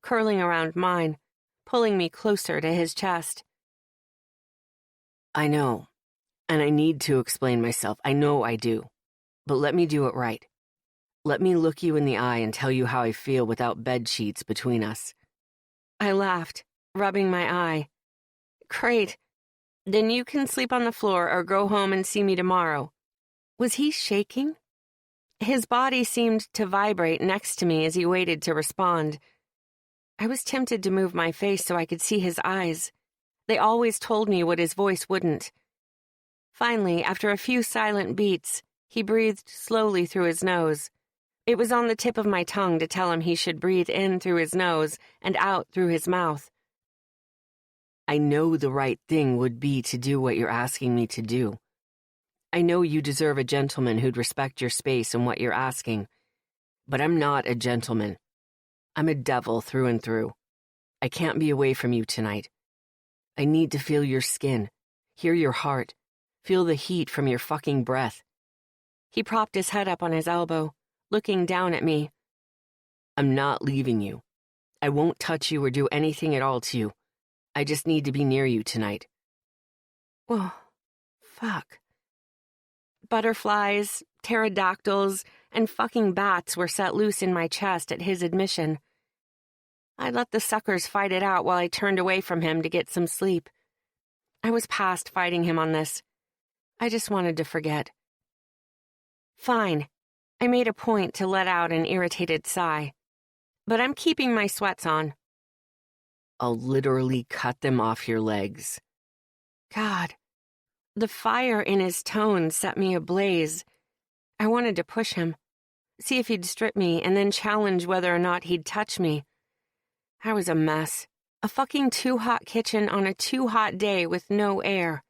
curling around mine, pulling me closer to his chest. I know, and I need to explain myself. I know I do. But let me do it right. Let me look you in the eye and tell you how I feel without bed sheets between us. I laughed, rubbing my eye. Great. Then you can sleep on the floor or go home and see me tomorrow. Was he shaking? His body seemed to vibrate next to me as he waited to respond. I was tempted to move my face so I could see his eyes. They always told me what his voice wouldn't. Finally, after a few silent beats, he breathed slowly through his nose. It was on the tip of my tongue to tell him he should breathe in through his nose and out through his mouth. I know the right thing would be to do what you're asking me to do. I know you deserve a gentleman who'd respect your space and what you're asking. But I'm not a gentleman. I'm a devil through and through. I can't be away from you tonight. I need to feel your skin, hear your heart, feel the heat from your fucking breath. He propped his head up on his elbow, looking down at me. I'm not leaving you. I won't touch you or do anything at all to you. I just need to be near you tonight. Whoa, fuck. Butterflies, pterodactyls, and fucking bats were set loose in my chest at his admission. I let the suckers fight it out while I turned away from him to get some sleep. I was past fighting him on this. I just wanted to forget. Fine. I made a point to let out an irritated sigh. But I'm keeping my sweats on. I'll literally cut them off your legs. God. The fire in his tone set me ablaze. I wanted to push him, see if he'd strip me, and then challenge whether or not he'd touch me. I was a mess. A fucking too-hot kitchen on a too-hot day with no air.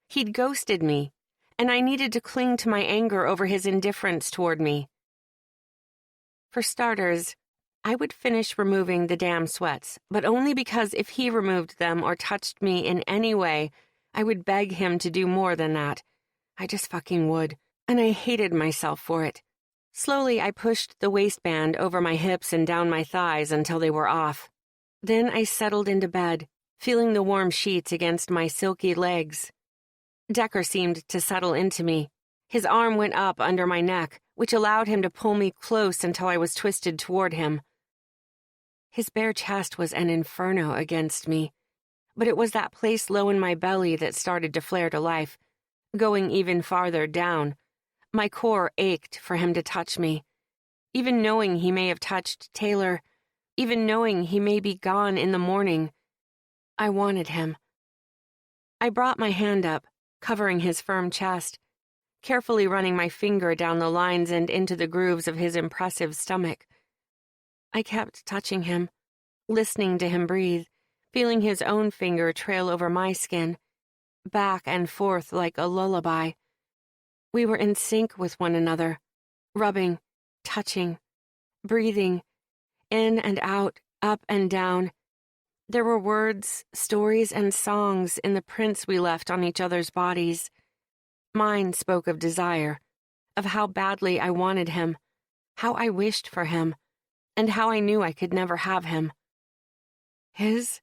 He'd ghosted me, and I needed to cling to my anger over his indifference toward me. For starters, I would finish removing the damn sweats, but only because if he removed them or touched me in any way, I would beg him to do more than that. I just fucking would, and I hated myself for it. Slowly, I pushed the waistband over my hips and down my thighs until they were off. Then I settled into bed, feeling the warm sheets against my silky legs. Decker seemed to settle into me. His arm went up under my neck, which allowed him to pull me close until I was twisted toward him. His bare chest was an inferno against me, but it was that place low in my belly that started to flare to life, going even farther down. My core ached for him to touch me. Even knowing he may have touched Taylor, even knowing he may be gone in the morning, I wanted him. I brought my hand up, covering his firm chest, carefully running my finger down the lines and into the grooves of his impressive stomach. I kept touching him, listening to him breathe, feeling his own finger trail over my skin, back and forth like a lullaby. We were in sync with one another, rubbing, touching, breathing, in and out, up and down. There were words, stories, and songs in the prints we left on each other's bodies. Mine spoke of desire, of how badly I wanted him, how I wished for him, and how I knew I could never have him. His?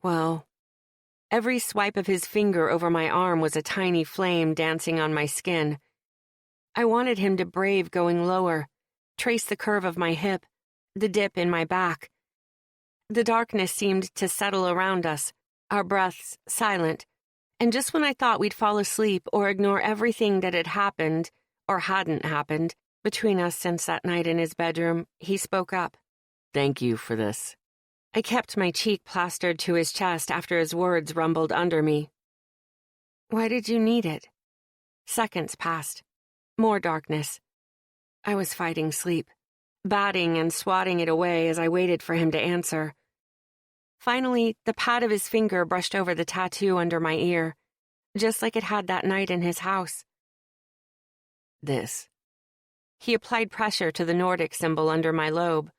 Well, every swipe of his finger over my arm was a tiny flame dancing on my skin. I wanted him to brave going lower, trace the curve of my hip, the dip in my back. The darkness seemed to settle around us, our breaths silent, and just when I thought we'd fall asleep or ignore everything that had happened, or hadn't happened, between us since that night in his bedroom, he spoke up. "Thank you for this." I kept my cheek plastered to his chest after his words rumbled under me. "Why did you need it?" Seconds passed. More darkness. I was fighting sleep, batting and swatting it away as I waited for him to answer. Finally, the pad of his finger brushed over the tattoo under my ear, just like it had that night in his house. "This." He applied pressure to the Nordic symbol under my lobe.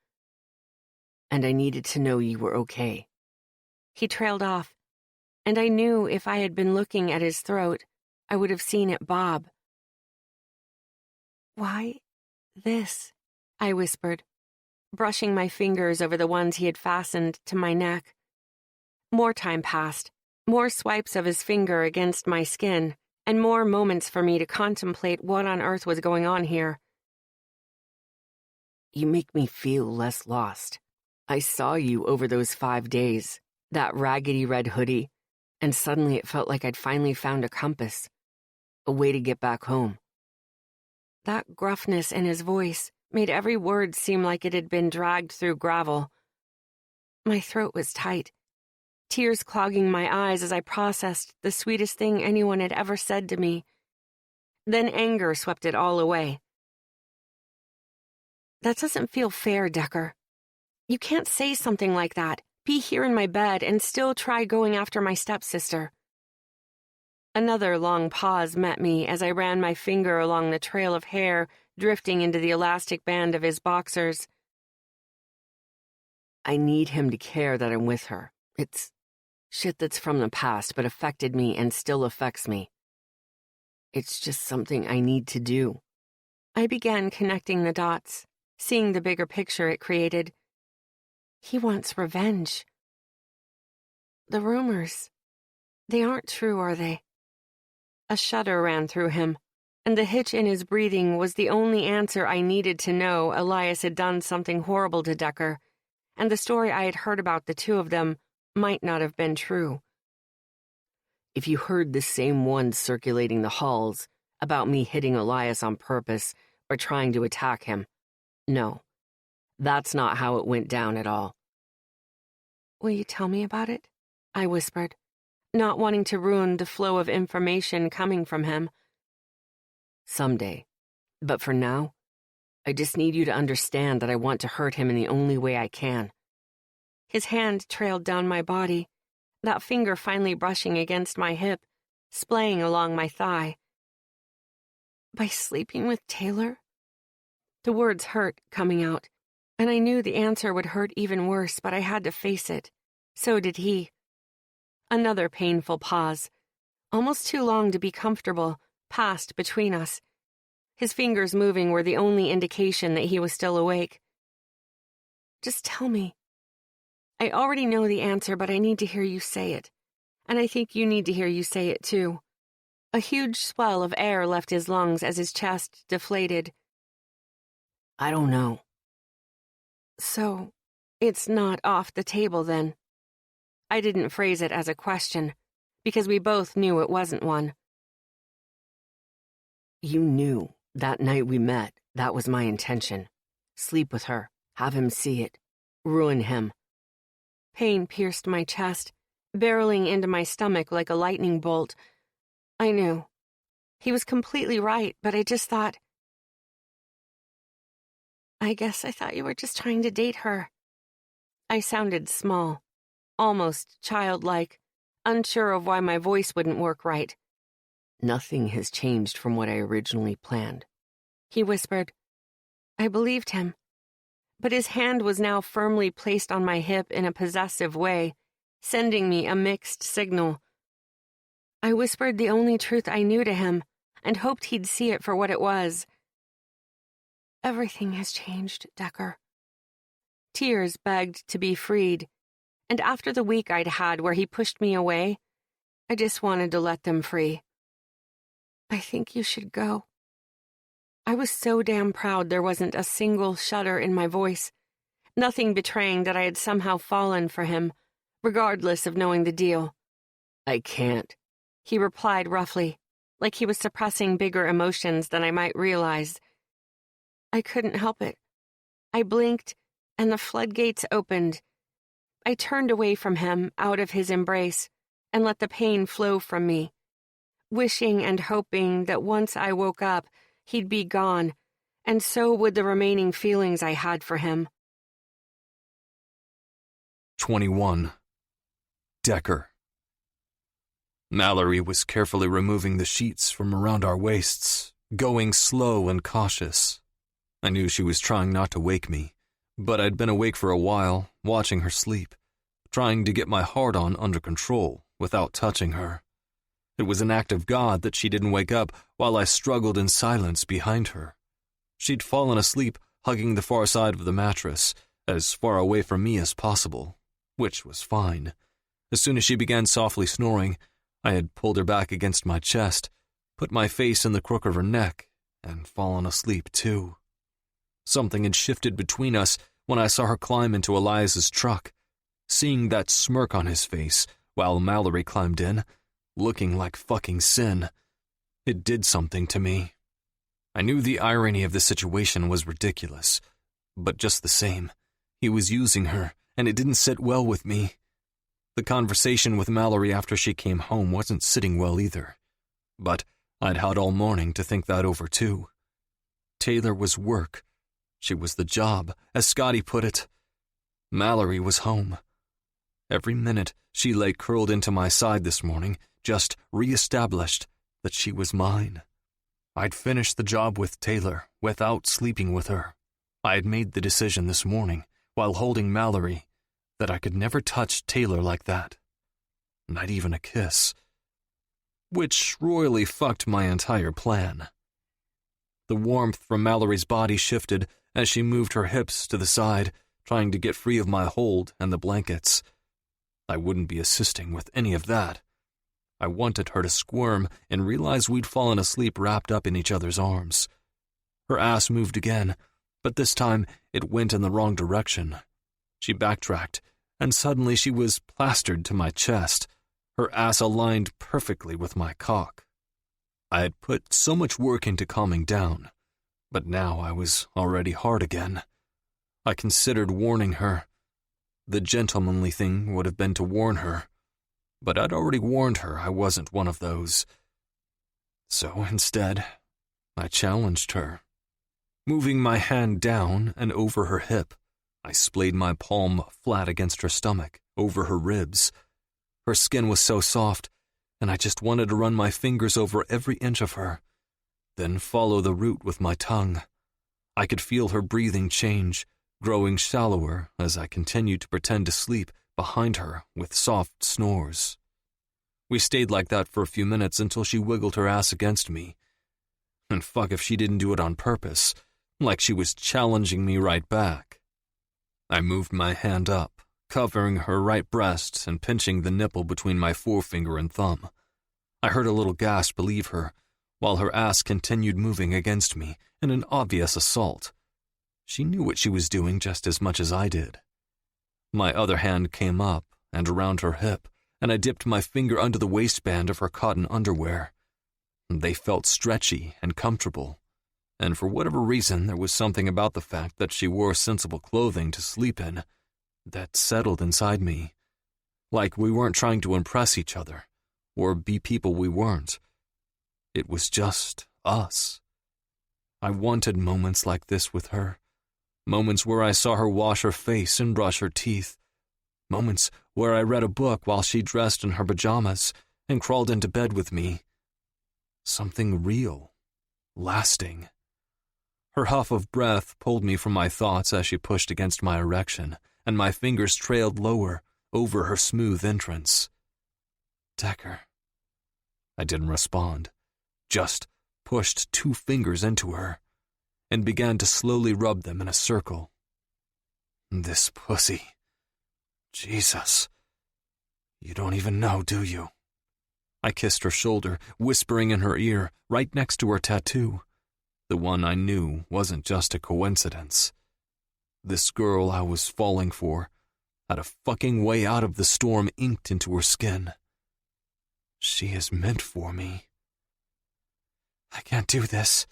"And I needed to know you were okay." He trailed off, and I knew if I had been looking at his throat, I would have seen it bob. "Why this?" I whispered, brushing my fingers over the ones he had fastened to my neck. More time passed, more swipes of his finger against my skin, and more moments for me to contemplate what on earth was going on here. "You make me feel less lost. I saw you over those 5 days, that raggedy red hoodie, and suddenly it felt like I'd finally found a compass, a way to get back home." That gruffness in his voice made every word seem like it had been dragged through gravel. My throat was tight, tears clogging my eyes as I processed the sweetest thing anyone had ever said to me. Then anger swept it all away. "That doesn't feel fair, Decker. You can't say something like that, be here in my bed, and still try going after my stepsister." Another long pause met me as I ran my finger along the trail of hair drifting into the elastic band of his boxers. "I need him to care that I'm with her. It's shit that's from the past but affected me and still affects me. It's just something I need to do." I began connecting the dots, seeing the bigger picture it created. He wants revenge. The rumors, they aren't true, are they? A shudder ran through him, and the hitch in his breathing was the only answer I needed to know Elias had done something horrible to Decker, and the story I had heard about the two of them might not have been true. "If you heard the same ones circulating the halls about me hitting Elias on purpose or trying to attack him, no, that's not how it went down at all." "Will you tell me about it?" I whispered, not wanting to ruin the flow of information coming from him. "Someday. But for now, I just need you to understand that I want to hurt him in the only way I can." His hand trailed down my body, that finger finally brushing against my hip, splaying along my thigh. "By sleeping with Taylor?" The words hurt coming out, and I knew the answer would hurt even worse, but I had to face it. So did he. Another painful pause, almost too long to be comfortable, passed between us. His fingers moving were the only indication that he was still awake. "Just tell me. I already know the answer, but I need to hear you say it. And I think you need to hear you say it too." A huge swell of air left his lungs as his chest deflated. "I don't know." "So, it's not off the table then?" I didn't phrase it as a question, because we both knew it wasn't one. "You knew, that night we met, that was my intention. Sleep with her, have him see it, ruin him." Pain pierced my chest, barreling into my stomach like a lightning bolt. I knew. He was completely right, but I just thought... "I guess I thought you were just trying to date her." I sounded small, almost childlike, unsure of why my voice wouldn't work right. "Nothing has changed from what I originally planned," he whispered. I believed him. but his hand was now firmly placed on my hip in a possessive way, sending me a mixed signal. I whispered the only truth I knew to him and hoped he'd see it for what it was. Everything has changed, Decker. Tears begged to be freed, and after the week I'd had where he pushed me away, I just wanted to let them free. I think you should go. I was so damn proud there wasn't a single shudder in my voice, nothing betraying that I had somehow fallen for him, regardless of knowing the deal. I can't, he replied roughly, like he was suppressing bigger emotions than I might realize. I couldn't help it. I blinked, and the floodgates opened. I turned away from him, out of his embrace, and let the pain flow from me, wishing and hoping that once I woke up, he'd be gone, and so would the remaining feelings I had for him. 21. Decker. Mallory was carefully removing the sheets from around our waists, going slow and cautious. I knew she was trying not to wake me, but I'd been awake for a while, watching her sleep, trying to get my heart-on under control without touching her. It was an act of God that she didn't wake up while I struggled in silence behind her. She'd fallen asleep hugging the far side of the mattress, as far away from me as possible, which was fine. As soon as she began softly snoring, I had pulled her back against my chest, put my face in the crook of her neck, and fallen asleep too. Something had shifted between us when I saw her climb into Elias's truck. Seeing that smirk on his face while Mallory climbed in, looking like fucking sin, it did something to me. I knew the irony of the situation was ridiculous, but just the same, he was using her, and it didn't sit well with me. The conversation with Mallory after she came home wasn't sitting well either, but I'd had all morning to think that over too. Taylor was work. She was the job, as Scotty put it. Mallory was home. Every minute she lay curled into my side this morning just re-established that she was mine. I'd finished the job with Taylor without sleeping with her. I had made the decision this morning, while holding Mallory, that I could never touch Taylor like that. Not even a kiss. Which royally fucked my entire plan. The warmth from Mallory's body shifted as she moved her hips to the side, trying to get free of my hold and the blankets. I wouldn't be assisting with any of that. I wanted her to squirm and realize we'd fallen asleep wrapped up in each other's arms. Her ass moved again, but this time it went in the wrong direction. She backtracked, and suddenly she was plastered to my chest, her ass aligned perfectly with my cock. I had put so much work into calming down, but now I was already hard again. I considered warning her. The gentlemanly thing would have been to warn her, but I'd already warned her I wasn't one of those. So instead, I challenged her. Moving my hand down and over her hip, I splayed my palm flat against her stomach, over her ribs. Her skin was so soft, and I just wanted to run my fingers over every inch of her, then follow the root with my tongue. I could feel her breathing change, growing shallower as I continued to pretend to sleep behind her with soft snores. We stayed like that for a few minutes until she wiggled her ass against me. And fuck if she didn't do it on purpose, like she was challenging me right back. I moved my hand up, covering her right breast and pinching the nipple between my forefinger and thumb. I heard a little gasp leave her, while her ass continued moving against me in an obvious assault. She knew what she was doing just as much as I did. My other hand came up and around her hip, and I dipped my finger under the waistband of her cotton underwear. They felt stretchy and comfortable, and for whatever reason there was something about the fact that she wore sensible clothing to sleep in that settled inside me, like we weren't trying to impress each other or be people we weren't. It was just us. I wanted moments like this with her, moments where I saw her wash her face and brush her teeth, moments where I read a book while she dressed in her pajamas and crawled into bed with me. Something real, lasting. Her huff of breath pulled me from my thoughts as she pushed against my erection, and my fingers trailed lower over her smooth entrance. Decker. I didn't respond, just pushed 2 fingers into her and began to slowly rub them in a circle. This pussy. Jesus. You don't even know, do you? I kissed her shoulder, whispering in her ear, right next to her tattoo. The one I knew wasn't just a coincidence. This girl I was falling for had a fucking way out of the storm inked into her skin. She is meant for me. I can't do this.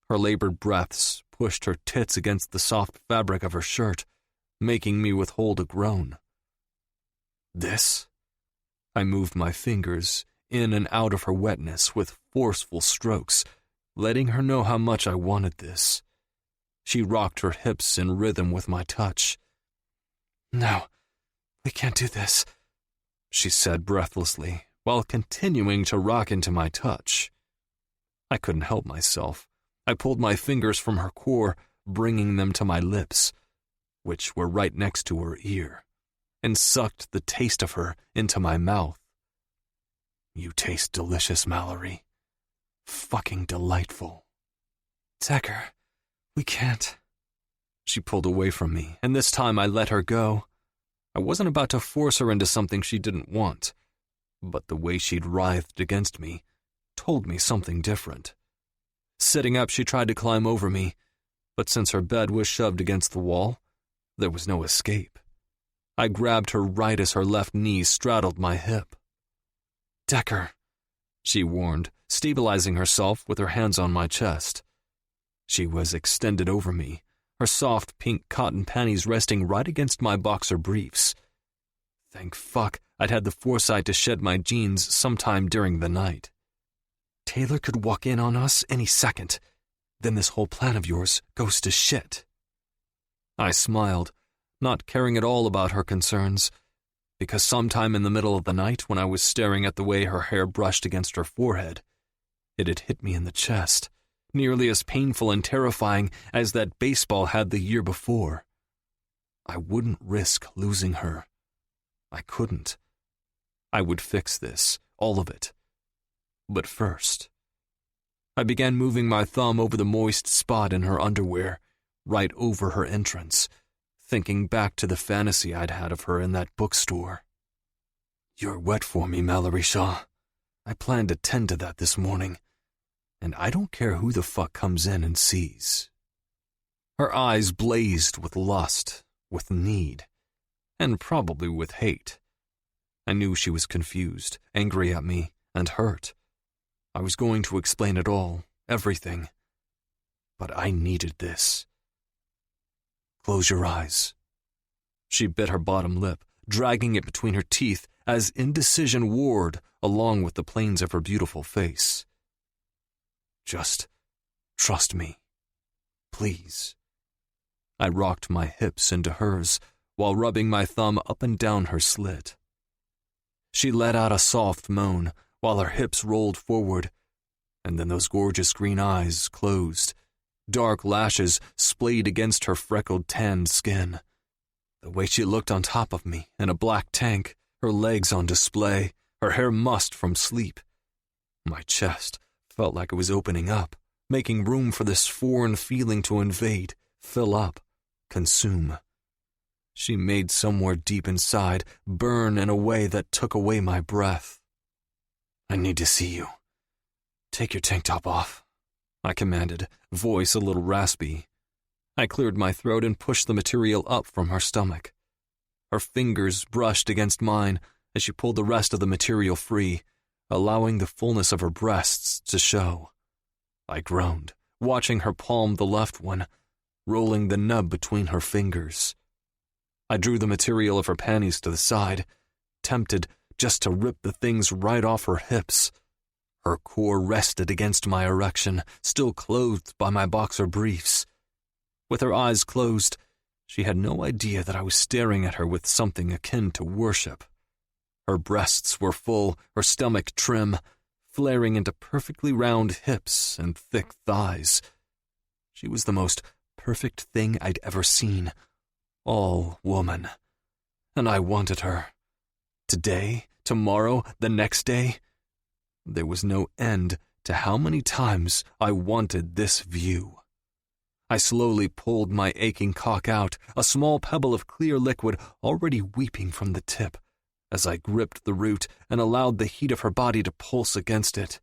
Her labored breaths pushed her tits against the soft fabric of her shirt, making me withhold a groan. This? I moved my fingers in and out of her wetness with forceful strokes, letting her know how much I wanted this. She rocked her hips in rhythm with my touch. No, we can't do this, she said breathlessly, while continuing to rock into my touch. I couldn't help myself. I pulled my fingers from her core, bringing them to my lips, which were right next to her ear, and sucked the taste of her into my mouth. You taste delicious, Mallory. Fucking delightful. Decker, we can't. She pulled away from me, and this time I let her go. I wasn't about to force her into something she didn't want, but the way she'd writhed against me told me something different. Sitting up, she tried to climb over me, but since her bed was shoved against the wall, there was no escape. I grabbed her right as her left knee straddled my hip. Decker, she warned, stabilizing herself with her hands on my chest. She was extended over me, her soft pink cotton panties resting right against my boxer briefs. Thank fuck I'd had the foresight to shed my jeans sometime during the night. Taylor could walk in on us any second. Then this whole plan of yours goes to shit. I smiled, not caring at all about her concerns, because sometime in the middle of the night when I was staring at the way her hair brushed against her forehead, it had hit me in the chest, nearly as painful and terrifying as that baseball had the year before. I wouldn't risk losing her. I couldn't. I would fix this, all of it. But first, I began moving my thumb over the moist spot in her underwear, right over her entrance, thinking back to the fantasy I'd had of her in that bookstore. You're wet for me, Mallory Shaw. I planned to tend to that this morning, and I don't care who the fuck comes in and sees. Her eyes blazed with lust, with need, and probably with hate. I knew she was confused, angry at me, and hurt. I was going to explain it all, everything. But I needed this. Close your eyes. She bit her bottom lip, dragging it between her teeth as indecision warred along with the planes of her beautiful face. Just trust me. Please. I rocked my hips into hers while rubbing my thumb up and down her slit. She let out a soft moan while her hips rolled forward, and then those gorgeous green eyes closed, dark lashes splayed against her freckled tanned skin. The way she looked on top of me in a black tank, her legs on display, her hair mussed from sleep. My chest felt like it was opening up, making room for this foreign feeling to invade, fill up, consume. She made somewhere deep inside burn in a way that took away my breath. I need to see you. Take your tank top off, I commanded, voice a little raspy. I cleared my throat and pushed the material up from her stomach. Her fingers brushed against mine as she pulled the rest of the material free, allowing the fullness of her breasts to show. I groaned, watching her palm the left one, rolling the nub between her fingers. I drew the material of her panties to the side, tempted just to rip the things right off her hips. Her core rested against my erection, still clothed by my boxer briefs. With her eyes closed, she had no idea that I was staring at her with something akin to worship. Her breasts were full, her stomach trim, flaring into perfectly round hips and thick thighs. She was the most perfect thing I'd ever seen. All woman. And I wanted her. Today, tomorrow, the next day. There was no end to how many times I wanted this view. I slowly pulled my aching cock out, a small pebble of clear liquid already weeping from the tip, as I gripped the root and allowed the heat of her body to pulse against it.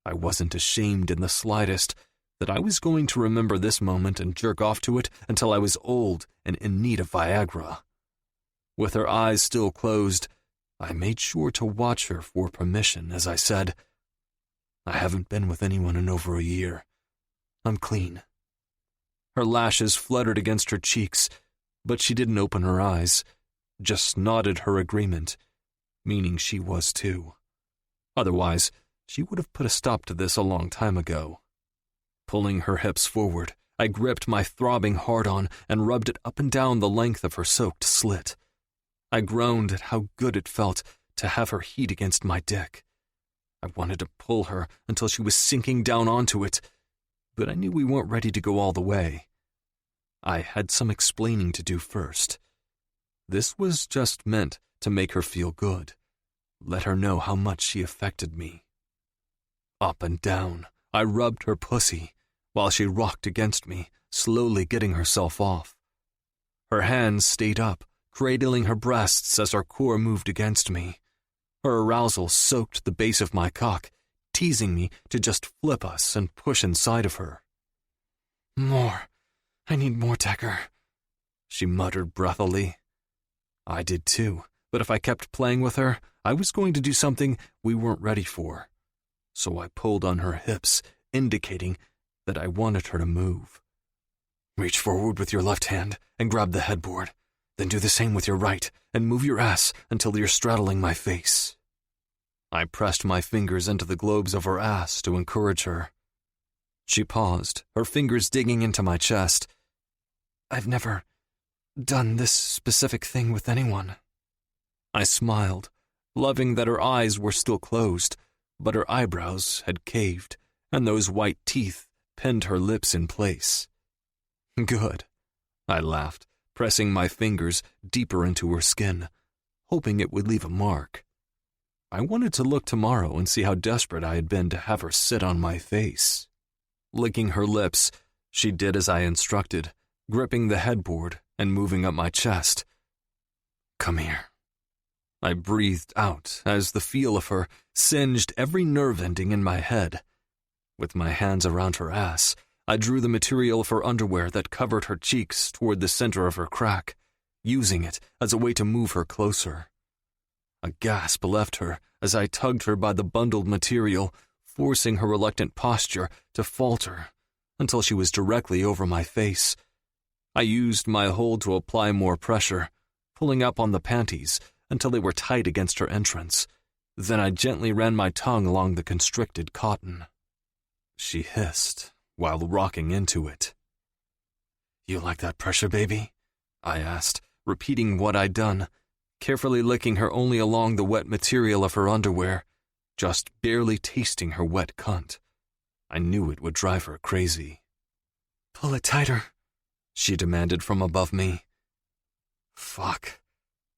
I wasn't ashamed in the slightest that I was going to remember this moment and jerk off to it until I was old and in need of Viagra. With her eyes still closed, I made sure to watch her for permission as I said, "I haven't been with anyone in over a year. I'm clean." Her lashes fluttered against her cheeks, but she didn't open her eyes, just nodded her agreement, meaning she was too. Otherwise, she would have put a stop to this a long time ago. Pulling her hips forward, I gripped my throbbing hard-on and rubbed it up and down the length of her soaked slit. I groaned at how good it felt to have her heat against my dick. I wanted to pull her until she was sinking down onto it, but I knew we weren't ready to go all the way. I had some explaining to do first. This was just meant to make her feel good, let her know how much she affected me. Up and down, I rubbed her pussy, while she rocked against me, slowly getting herself off. Her hands stayed up, cradling her breasts as her core moved against me. Her arousal soaked the base of my cock, teasing me to just flip us and push inside of her. "More. I need more, Decker," she muttered breathily. I did too, but if I kept playing with her, I was going to do something we weren't ready for. So I pulled on her hips, indicating that I wanted her to move. "Reach forward with your left hand and grab the headboard. Then do the same with your right and move your ass until you're straddling my face." I pressed my fingers into the globes of her ass to encourage her. She paused, her fingers digging into my chest. "I've never done this specific thing with anyone." I smiled, loving that her eyes were still closed, but her eyebrows had caved, and those white teeth pinned her lips in place. "Good," I laughed, pressing my fingers deeper into her skin, hoping it would leave a mark. I wanted to look tomorrow and see how desperate I had been to have her sit on my face. Licking her lips, she did as I instructed, gripping the headboard and moving up my chest. "Come here." I breathed out as the feel of her singed every nerve ending in my head. With my hands around her ass, I drew the material of her underwear that covered her cheeks toward the center of her crack, using it as a way to move her closer. A gasp left her as I tugged her by the bundled material, forcing her reluctant posture to falter until she was directly over my face. I used my hold to apply more pressure, pulling up on the panties until they were tight against her entrance. Then I gently ran my tongue along the constricted cotton. She hissed while rocking into it. "You like that pressure, baby?" I asked, repeating what I'd done, carefully licking her only along the wet material of her underwear, just barely tasting her wet cunt. I knew it would drive her crazy. "Pull it tighter," she demanded from above me. Fuck.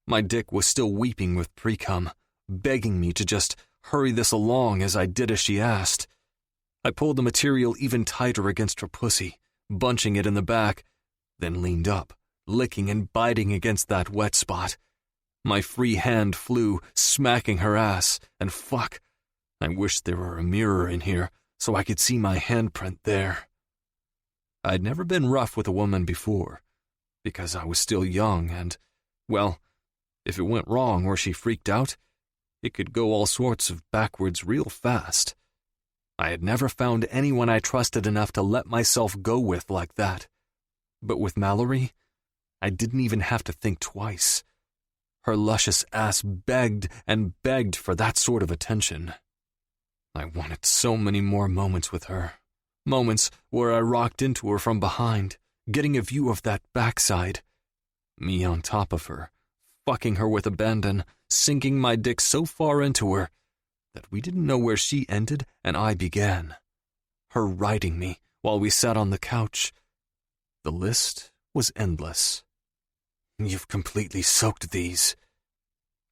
My dick was still weeping with pre-cum, begging me to just hurry this along as I did as she asked. I pulled the material even tighter against her pussy, bunching it in the back, then leaned up, licking and biting against that wet spot. My free hand flew, smacking her ass, and fuck, I wished there were a mirror in here so I could see my handprint there. I'd never been rough with a woman before, because I was still young and, well, if it went wrong or she freaked out, it could go all sorts of backwards real fast. I had never found anyone I trusted enough to let myself go with like that. But with Mallory, I didn't even have to think twice. Her luscious ass begged and begged for that sort of attention. I wanted so many more moments with her. Moments where I rocked into her from behind, getting a view of that backside. Me on top of her, fucking her with abandon, sinking my dick so far into her that we didn't know where she ended and I began. Her riding me, while we sat on the couch. The list was endless. You've completely soaked these.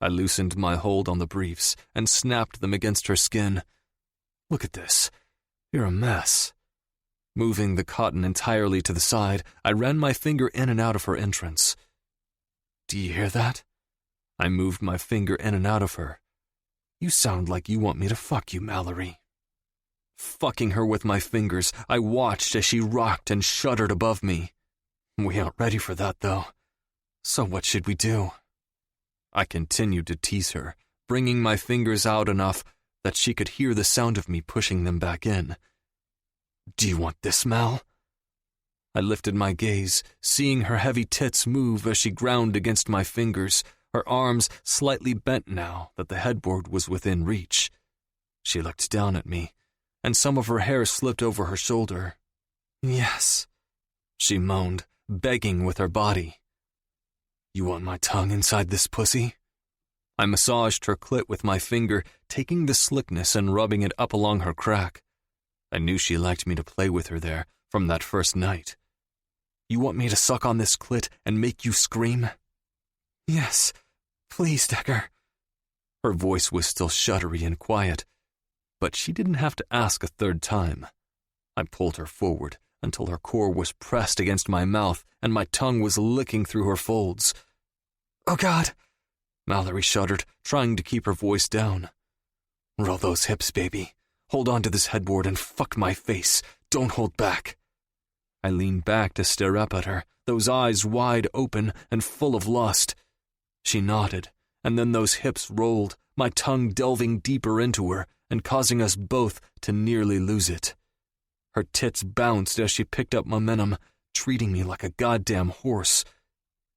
I loosened my hold on the briefs and snapped them against her skin. Look at this. You're a mess. Moving the cotton entirely to the side, I ran my finger in and out of her entrance. Do you hear that? I moved my finger in and out of her. You sound like you want me to fuck you, Mallory. Fucking her with my fingers, I watched as she rocked and shuddered above me. We aren't ready for that, though. So what should we do? I continued to tease her, bringing my fingers out enough that she could hear the sound of me pushing them back in. Do you want this, Mal? I lifted my gaze, seeing her heavy tits move as she ground against my fingers, her arms slightly bent now that the headboard was within reach. She looked down at me, and some of her hair slipped over her shoulder. Yes, she moaned, begging with her body. You want my tongue inside this pussy? I massaged her clit with my finger, taking the slickness and rubbing it up along her crack. I knew she liked me to play with her there from that first night. You want me to suck on this clit and make you scream? Yes, please, Decker. Her voice was still shuddery and quiet, but she didn't have to ask a third time. I pulled her forward until her core was pressed against my mouth and my tongue was licking through her folds. Oh, God! Mallory shuddered, trying to keep her voice down. Roll those hips, baby. Hold on to this headboard and fuck my face. Don't hold back. I leaned back to stare up at her, those eyes wide open and full of lust. She nodded, and then those hips rolled, my tongue delving deeper into her and causing us both to nearly lose it. Her tits bounced as she picked up momentum, treating me like a goddamn horse.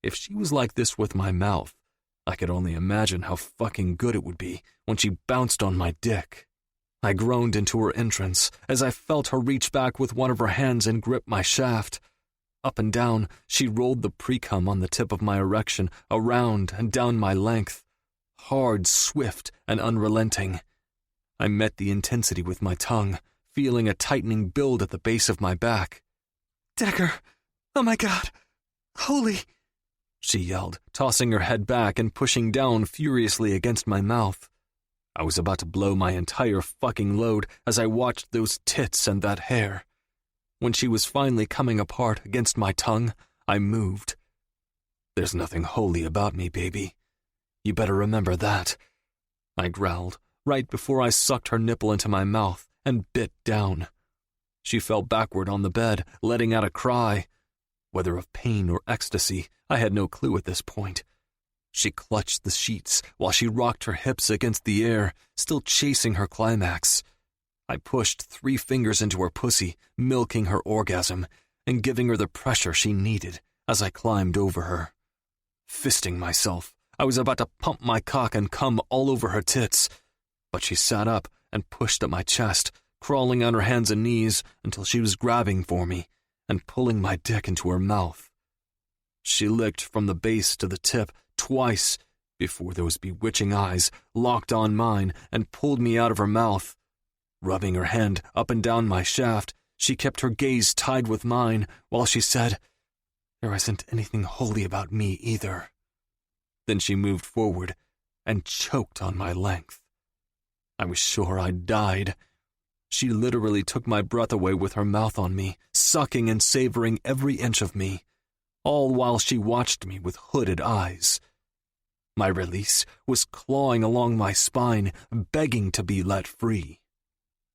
If she was like this with my mouth, I could only imagine how fucking good it would be when she bounced on my dick. I groaned into her entrance as I felt her reach back with one of her hands and grip my shaft. Up and down, she rolled the pre-cum on the tip of my erection around and down my length. Hard, swift, and unrelenting. I met the intensity with my tongue, feeling a tightening build at the base of my back. Decker! Oh my God! Holy! She yelled, tossing her head back and pushing down furiously against my mouth. I was about to blow my entire fucking load as I watched those tits and that hair. When she was finally coming apart against my tongue, I moved. There's nothing holy about me, baby. You better remember that. I growled, right before I sucked her nipple into my mouth and bit down. She fell backward on the bed, letting out a cry. Whether of pain or ecstasy, I had no clue at this point. She clutched the sheets while she rocked her hips against the air, still chasing her climax. I pushed 3 fingers into her pussy, milking her orgasm, and giving her the pressure she needed as I climbed over her. Fisting myself, I was about to pump my cock and cum all over her tits, but she sat up and pushed at my chest, crawling on her hands and knees until she was grabbing for me and pulling my dick into her mouth. She licked from the base to the tip twice before those bewitching eyes locked on mine and pulled me out of her mouth. Rubbing her hand up and down my shaft, she kept her gaze tied with mine while she said, "There isn't anything holy about me either." Then she moved forward and choked on my length. I was sure I'd died. She literally took my breath away with her mouth on me, sucking and savoring every inch of me, all while she watched me with hooded eyes. My release was clawing along my spine, begging to be let free.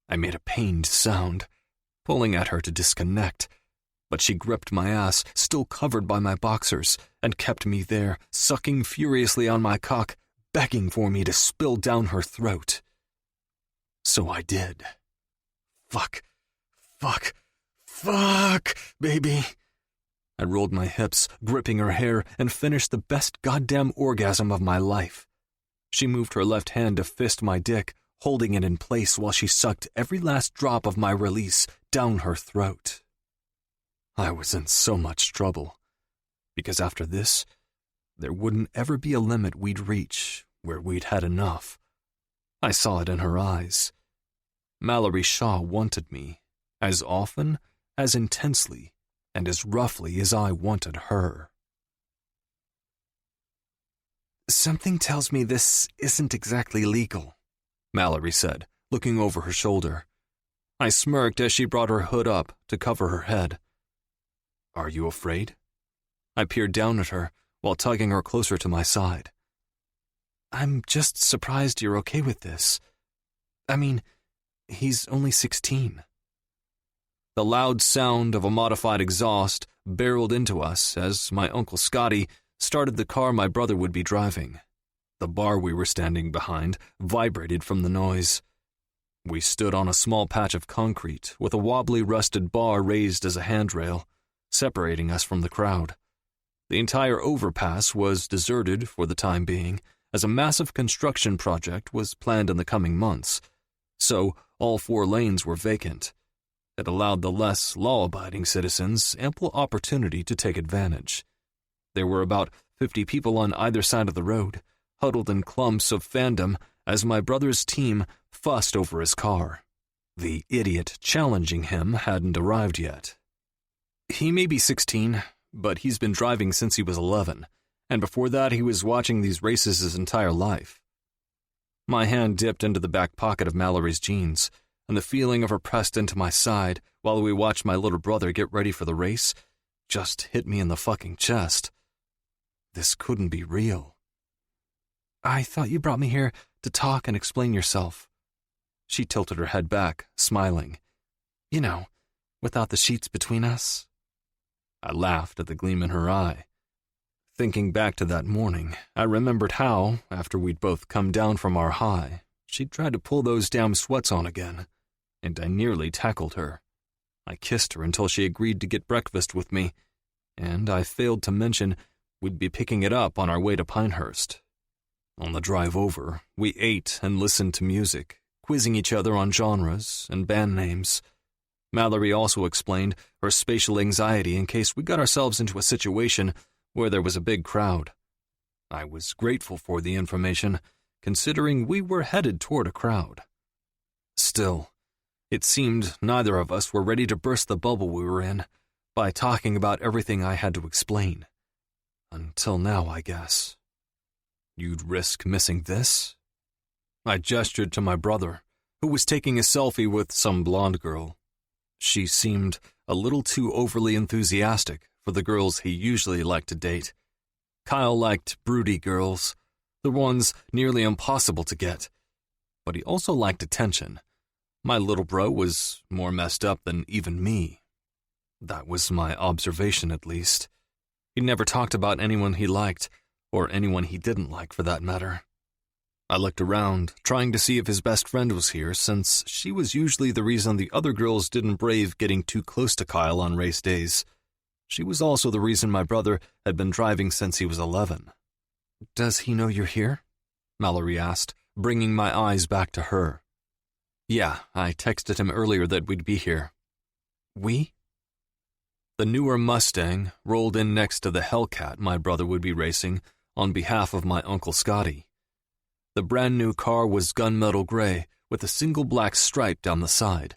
I made a pained sound, pulling at her to disconnect, but she gripped my ass, still covered by my boxers, and kept me there, sucking furiously on my cock, begging for me to spill down her throat. So I did. Fuck, baby. I rolled my hips, gripping her hair, and finished the best goddamn orgasm of my life. She moved her left hand to fist my dick, holding it in place while she sucked every last drop of my release down her throat. I was in so much trouble, because after this, there wouldn't ever be a limit we'd reach where we'd had enough. I saw it in her eyes. Mallory Shaw wanted me as often as intensely and as roughly as I wanted her. Something tells me this isn't exactly legal, Mallory said, looking over her shoulder. I smirked as she brought her hood up to cover her head. Are you afraid? I peered down at her while tugging her closer to my side. I'm just surprised you're okay with this. I mean, he's only 16. The loud sound of a modified exhaust barreled into us as my Uncle Scotty started the car my brother would be driving. The bar we were standing behind vibrated from the noise. We stood on a small patch of concrete with a wobbly rusted bar raised as a handrail, separating us from the crowd. The entire overpass was deserted for the time being, as a massive construction project was planned in the coming months, so all 4 lanes were vacant. It allowed the less law-abiding citizens ample opportunity to take advantage. There were about 50 people on either side of the road, huddled in clumps of fandom as my brother's team fussed over his car. The idiot challenging him hadn't arrived yet. He may be 16, but he's been driving since he was 11, and before that he was watching these races his entire life. My hand dipped into the back pocket of Mallory's jeans, and the feeling of her pressed into my side while we watched my little brother get ready for the race just hit me in the fucking chest. This couldn't be real. I thought you brought me here to talk and explain yourself. She tilted her head back, smiling. You know, without the sheets between us. I laughed at the gleam in her eye. Thinking back to that morning, I remembered how, after we'd both come down from our high, she'd tried to pull those damn sweats on again, and I nearly tackled her. I kissed her until she agreed to get breakfast with me, and I failed to mention we'd be picking it up on our way to Pinehurst. On the drive over, we ate and listened to music, quizzing each other on genres and band names. Mallory also explained her spatial anxiety in case we got ourselves into a situation where there was a big crowd. I was grateful for the information, considering we were headed toward a crowd. Still, it seemed neither of us were ready to burst the bubble we were in by talking about everything I had to explain. Until now, I guess. You'd risk missing this? I gestured to my brother, who was taking a selfie with some blonde girl. She seemed a little too overly enthusiastic for the girls he usually liked to date. Kyle liked broody girls, the ones nearly impossible to get. But he also liked attention. My little bro was more messed up than even me. That was my observation, at least. He never talked about anyone he liked, or anyone he didn't like for that matter. I looked around, trying to see if his best friend was here, since she was usually the reason the other girls didn't brave getting too close to Kyle on race days. She was also the reason my brother had been driving since he was 11. Does he know you're here? Mallory asked, bringing my eyes back to her. Yeah, I texted him earlier that we'd be here. We? The newer Mustang rolled in next to the Hellcat my brother would be racing on behalf of my Uncle Scotty. The brand-new car was gunmetal gray with a single black stripe down the side,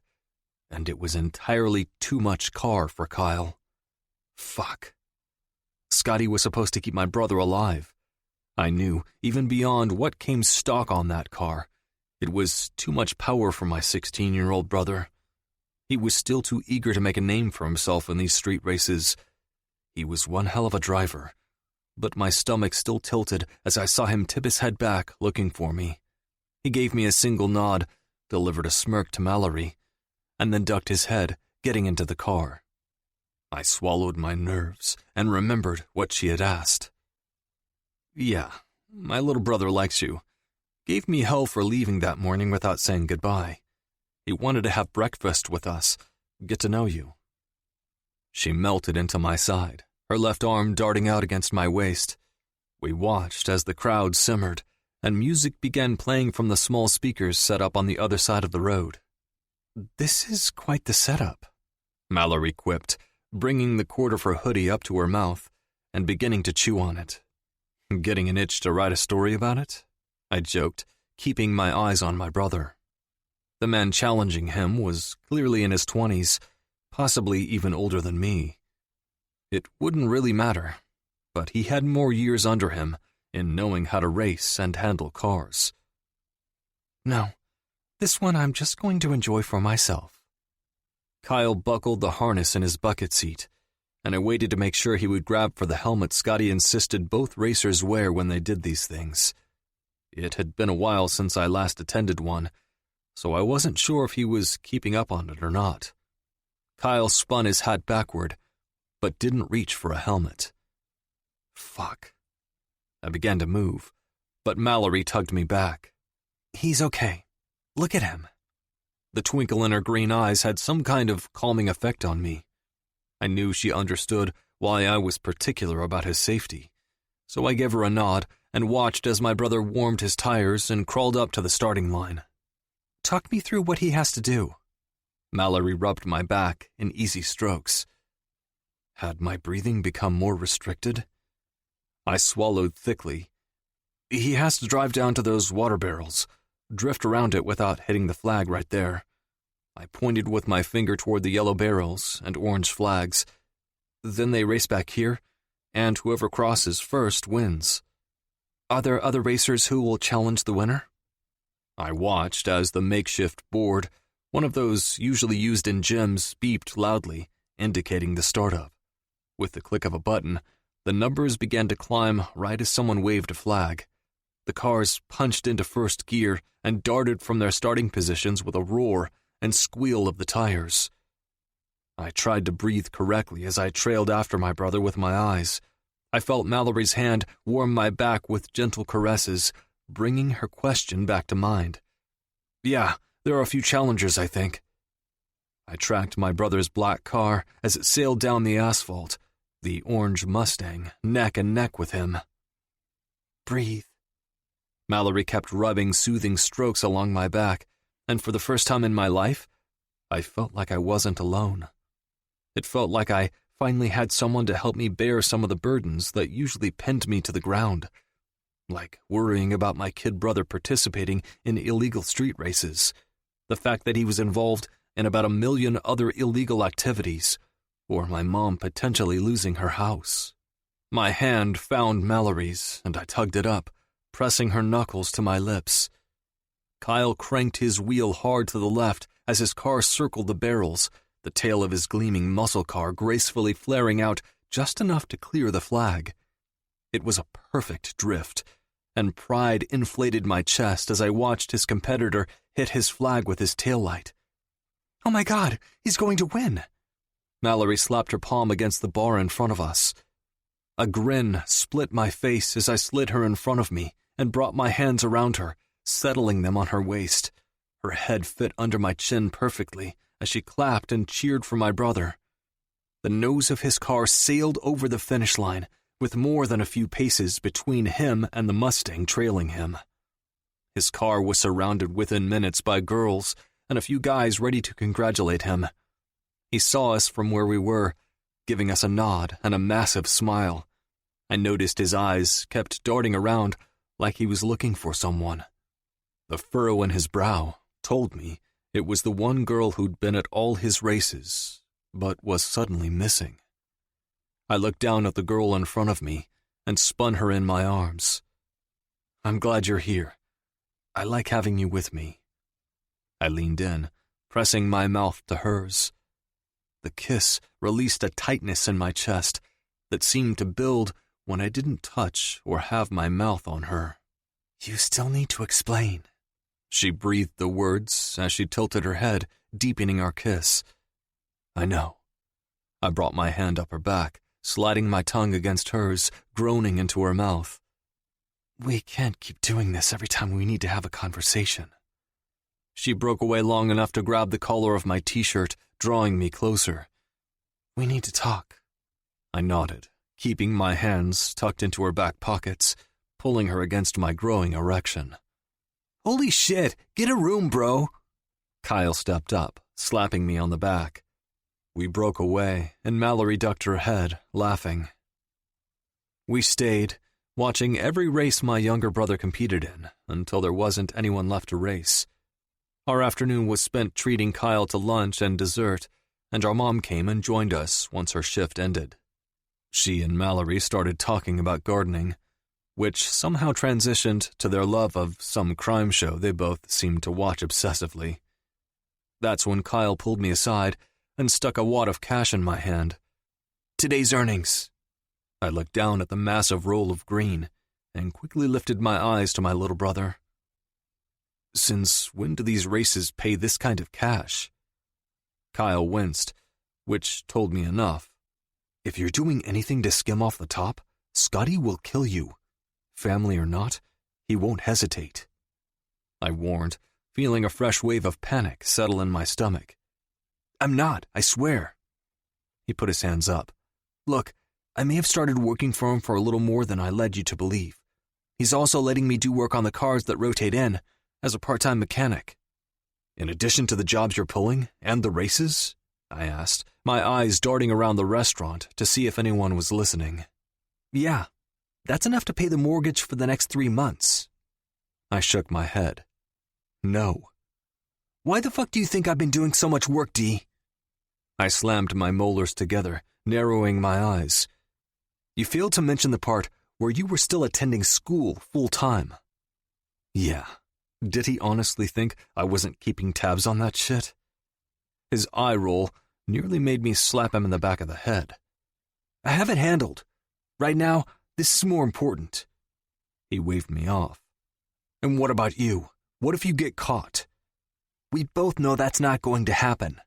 and it was entirely too much car for Kyle. Fuck. Scotty was supposed to keep my brother alive. I knew, even beyond what came stock on that car, it was too much power for my 16-year-old brother. He was still too eager to make a name for himself in these street races. He was one hell of a driver, but my stomach still tilted as I saw him tip his head back, looking for me. He gave me a single nod, delivered a smirk to Mallory, and then ducked his head, getting into the car. I swallowed my nerves and remembered what she had asked. Yeah, my little brother likes you. Gave me hell for leaving that morning without saying goodbye. He wanted to have breakfast with us, get to know you. She melted into my side, her left arm darting out against my waist. We watched as the crowd simmered, and music began playing from the small speakers set up on the other side of the road. This is quite the setup, Mallory quipped, bringing the cord of her hoodie up to her mouth and beginning to chew on it. Getting an itch to write a story about it? I joked, keeping my eyes on my brother. The man challenging him was clearly in his 20s, possibly even older than me. It wouldn't really matter, but he had more years under him in knowing how to race and handle cars. No, this one I'm just going to enjoy for myself. Kyle buckled the harness in his bucket seat, and I waited to make sure he would grab for the helmet Scotty insisted both racers wear when they did these things. It had been a while since I last attended one, so I wasn't sure if he was keeping up on it or not. Kyle spun his hat backward, but didn't reach for a helmet. Fuck. I began to move, but Mallory tugged me back. He's okay. Look at him. The twinkle in her green eyes had some kind of calming effect on me. I knew she understood why I was particular about his safety, so I gave her a nod and watched as my brother warmed his tires and crawled up to the starting line. Talk me through what he has to do. Mallory rubbed my back in easy strokes. Had my breathing become more restricted? I swallowed thickly. He has to drive down to those water barrels, drift around it without hitting the flag right there. I pointed with my finger toward the yellow barrels and orange flags. Then they race back here, and whoever crosses first wins. Are there other racers who will challenge the winner? I watched as the makeshift board, one of those usually used in gyms, beeped loudly, indicating the startup. With the click of a button, the numbers began to climb right as someone waved a flag. The cars punched into first gear and darted from their starting positions with a roar and squeal of the tires. I tried to breathe correctly as I trailed after my brother with my eyes. I felt Mallory's hand warm my back with gentle caresses, bringing her question back to mind. Yeah, there are a few challengers, I think. I tracked my brother's black car as it sailed down the asphalt, the orange Mustang neck and neck with him. Breathe. Mallory kept rubbing soothing strokes along my back, and for the first time in my life, I felt like I wasn't alone. It felt like I finally had someone to help me bear some of the burdens that usually pinned me to the ground, like worrying about my kid brother participating in illegal street races, the fact that he was involved in about 1 million other illegal activities, or my mom potentially losing her house. My hand found Mallory's, and I tugged it up, pressing her knuckles to my lips. Kyle cranked his wheel hard to the left as his car circled the barrels, the tail of his gleaming muscle car gracefully flaring out just enough to clear the flag. It was a perfect drift, and pride inflated my chest as I watched his competitor hit his flag with his taillight. Oh my God, he's going to win! Mallory slapped her palm against the bar in front of us. A grin split my face as I slid her in front of me and brought my hands around her, settling them on her waist. Her head fit under my chin perfectly as she clapped and cheered for my brother. The nose of his car sailed over the finish line, with more than a few paces between him and the Mustang trailing him. His car was surrounded within minutes by girls and a few guys ready to congratulate him. He saw us from where we were, giving us a nod and a massive smile. I noticed his eyes kept darting around like he was looking for someone. The furrow in his brow told me it was the one girl who'd been at all his races, but was suddenly missing. I looked down at the girl in front of me and spun her in my arms. I'm glad you're here. I like having you with me. I leaned in, pressing my mouth to hers. The kiss released a tightness in my chest that seemed to build when I didn't touch or have my mouth on her. You still need to explain. She breathed the words as she tilted her head, deepening our kiss. I know. I brought my hand up her back, sliding my tongue against hers, groaning into her mouth. We can't keep doing this every time we need to have a conversation. She broke away long enough to grab the collar of my t-shirt, drawing me closer. We need to talk. I nodded, keeping my hands tucked into her back pockets, pulling her against my growing erection. Holy shit, get a room, bro. Kyle stepped up, slapping me on the back. We broke away, and Mallory ducked her head, laughing. We stayed, watching every race my younger brother competed in, until there wasn't anyone left to race. Our afternoon was spent treating Kyle to lunch and dessert, and our mom came and joined us once her shift ended. She and Mallory started talking about gardening, which somehow transitioned to their love of some crime show they both seemed to watch obsessively. That's when Kyle pulled me aside and stuck a wad of cash in my hand. "Today's earnings." I looked down at the massive roll of green and quickly lifted my eyes to my little brother. "Since when do these races pay this kind of cash?" Kyle winced, which told me enough. "If you're doing anything to skim off the top, Scotty will kill you. Family or not, he won't hesitate." I warned, feeling a fresh wave of panic settle in my stomach. "I'm not, I swear." He put his hands up. "Look, I may have started working for him for a little more than I led you to believe. He's also letting me do work on the cars that rotate in, as a part-time mechanic." "In addition to the jobs you're pulling, and the races?" I asked, my eyes darting around the restaurant to see if anyone was listening. "Yeah, that's enough to pay the mortgage for the next 3 months." I shook my head. "No." "Why the fuck do you think I've been doing so much work, D?" I slammed my molars together, narrowing my eyes. "You failed to mention the part where you were still attending school full-time." Yeah. Did he honestly think I wasn't keeping tabs on that shit? His eye roll nearly made me slap him in the back of the head. "I have it handled. Right now, this is more important." He waved me off. "And what about you? What if you get caught?" "We both know that's not going to happen."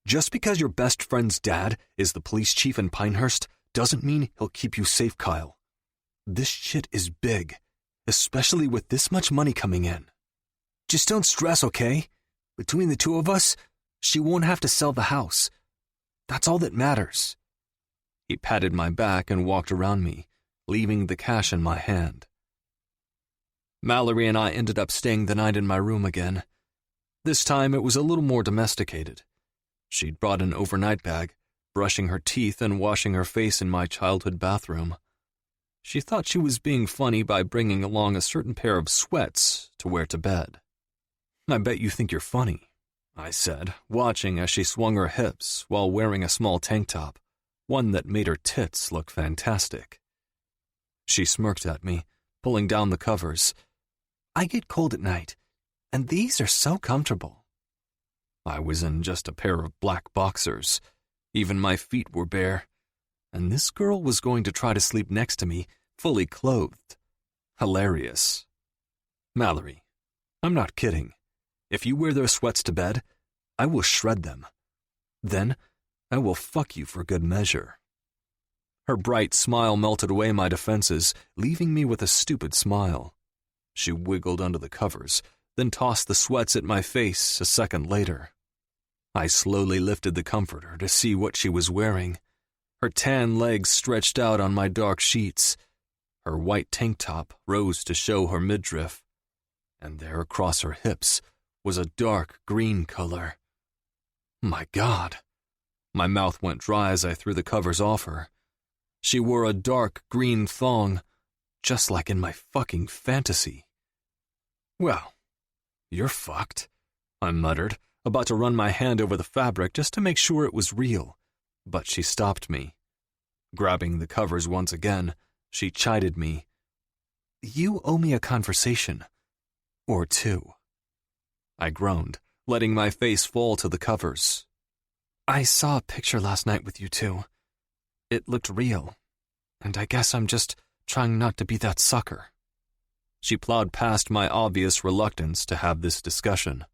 "Just because your best friend's dad is the police chief in Pinehurst doesn't mean he'll keep you safe, Kyle. This shit is big, especially with this much money coming in. Just don't stress, okay? Between the two of us, she won't have to sell the house. That's all that matters." He patted my back and walked around me, leaving the cash in my hand. Mallory and I ended up staying the night in my room again. This time it was a little more domesticated. She'd brought an overnight bag, brushing her teeth and washing her face in my childhood bathroom. She thought she was being funny by bringing along a certain pair of sweats to wear to bed. "I bet you think you're funny," I said, watching as she swung her hips while wearing a small tank top, one that made her tits look fantastic. She smirked at me, pulling down the covers. "I get cold at night, and these are so comfortable." I was in just a pair of black boxers. Even my feet were bare, and this girl was going to try to sleep next to me, fully clothed. Hilarious. "Mallory, I'm not kidding. If you wear those sweats to bed, I will shred them. Then, I will fuck you for good measure." Her bright smile melted away my defenses, leaving me with a stupid smile. She wiggled under the covers, then tossed the sweats at my face a second later. I slowly lifted the comforter to see what she was wearing. Her tan legs stretched out on my dark sheets. Her white tank top rose to show her midriff. And there across her hips was a dark green color. My God. My mouth went dry as I threw the covers off her. She wore a dark green thong, just like in my fucking fantasy. "Well, you're fucked," I muttered, about to run my hand over the fabric just to make sure it was real, but she stopped me. Grabbing the covers once again, she chided me. "You owe me a conversation. Or two." I groaned, letting my face fall to the covers. "I saw a picture last night with you two. It looked real, and I guess I'm just trying not to be that sucker." She plowed past my obvious reluctance to have this discussion.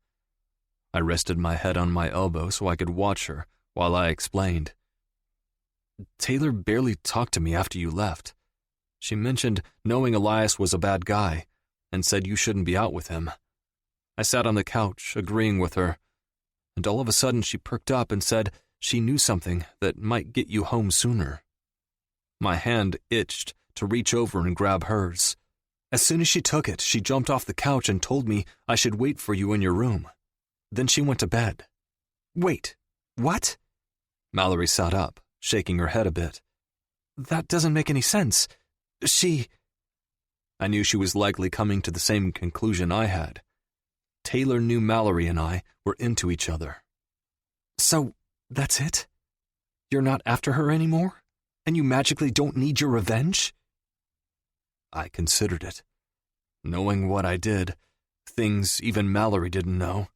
I rested my head on my elbow so I could watch her while I explained. "Taylor barely talked to me after you left. She mentioned knowing Elias was a bad guy and said you shouldn't be out with him. I sat on the couch, agreeing with her, and all of a sudden she perked up and said she knew something that might get you home sooner." My hand itched to reach over and grab hers. "As soon as she took it, she jumped off the couch and told me I should wait for you in your room. Then she went to bed." "Wait, what?" Mallory sat up, shaking her head a bit. "That doesn't make any sense. She—" I knew she was likely coming to the same conclusion I had. Taylor knew Mallory and I were into each other. "So, That's it? You're not after her anymore? And you magically don't need your revenge? I considered it. Knowing what I did, things even Mallory didn't know,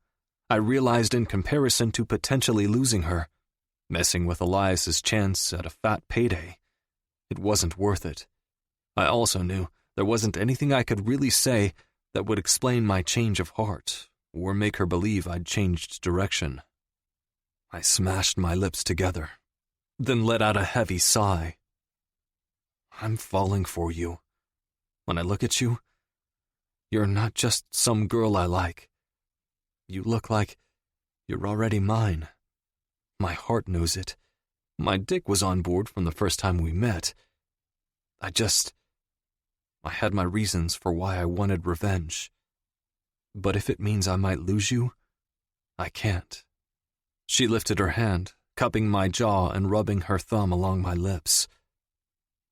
I realized in comparison to potentially losing her, messing with Elias's chance at a fat payday, it wasn't worth it. I also knew there wasn't anything I could really say that would explain my change of heart or make her believe I'd changed direction. I smashed my lips together, then let out a heavy sigh. I'm falling for you. When I look at you, you're not just some girl I like. You look like you're already mine. My heart knows it. My dick was on board from the first time we met. I had my reasons for why I wanted revenge. But if it means I might lose you, I can't. She lifted her hand, cupping my jaw and rubbing her thumb along my lips.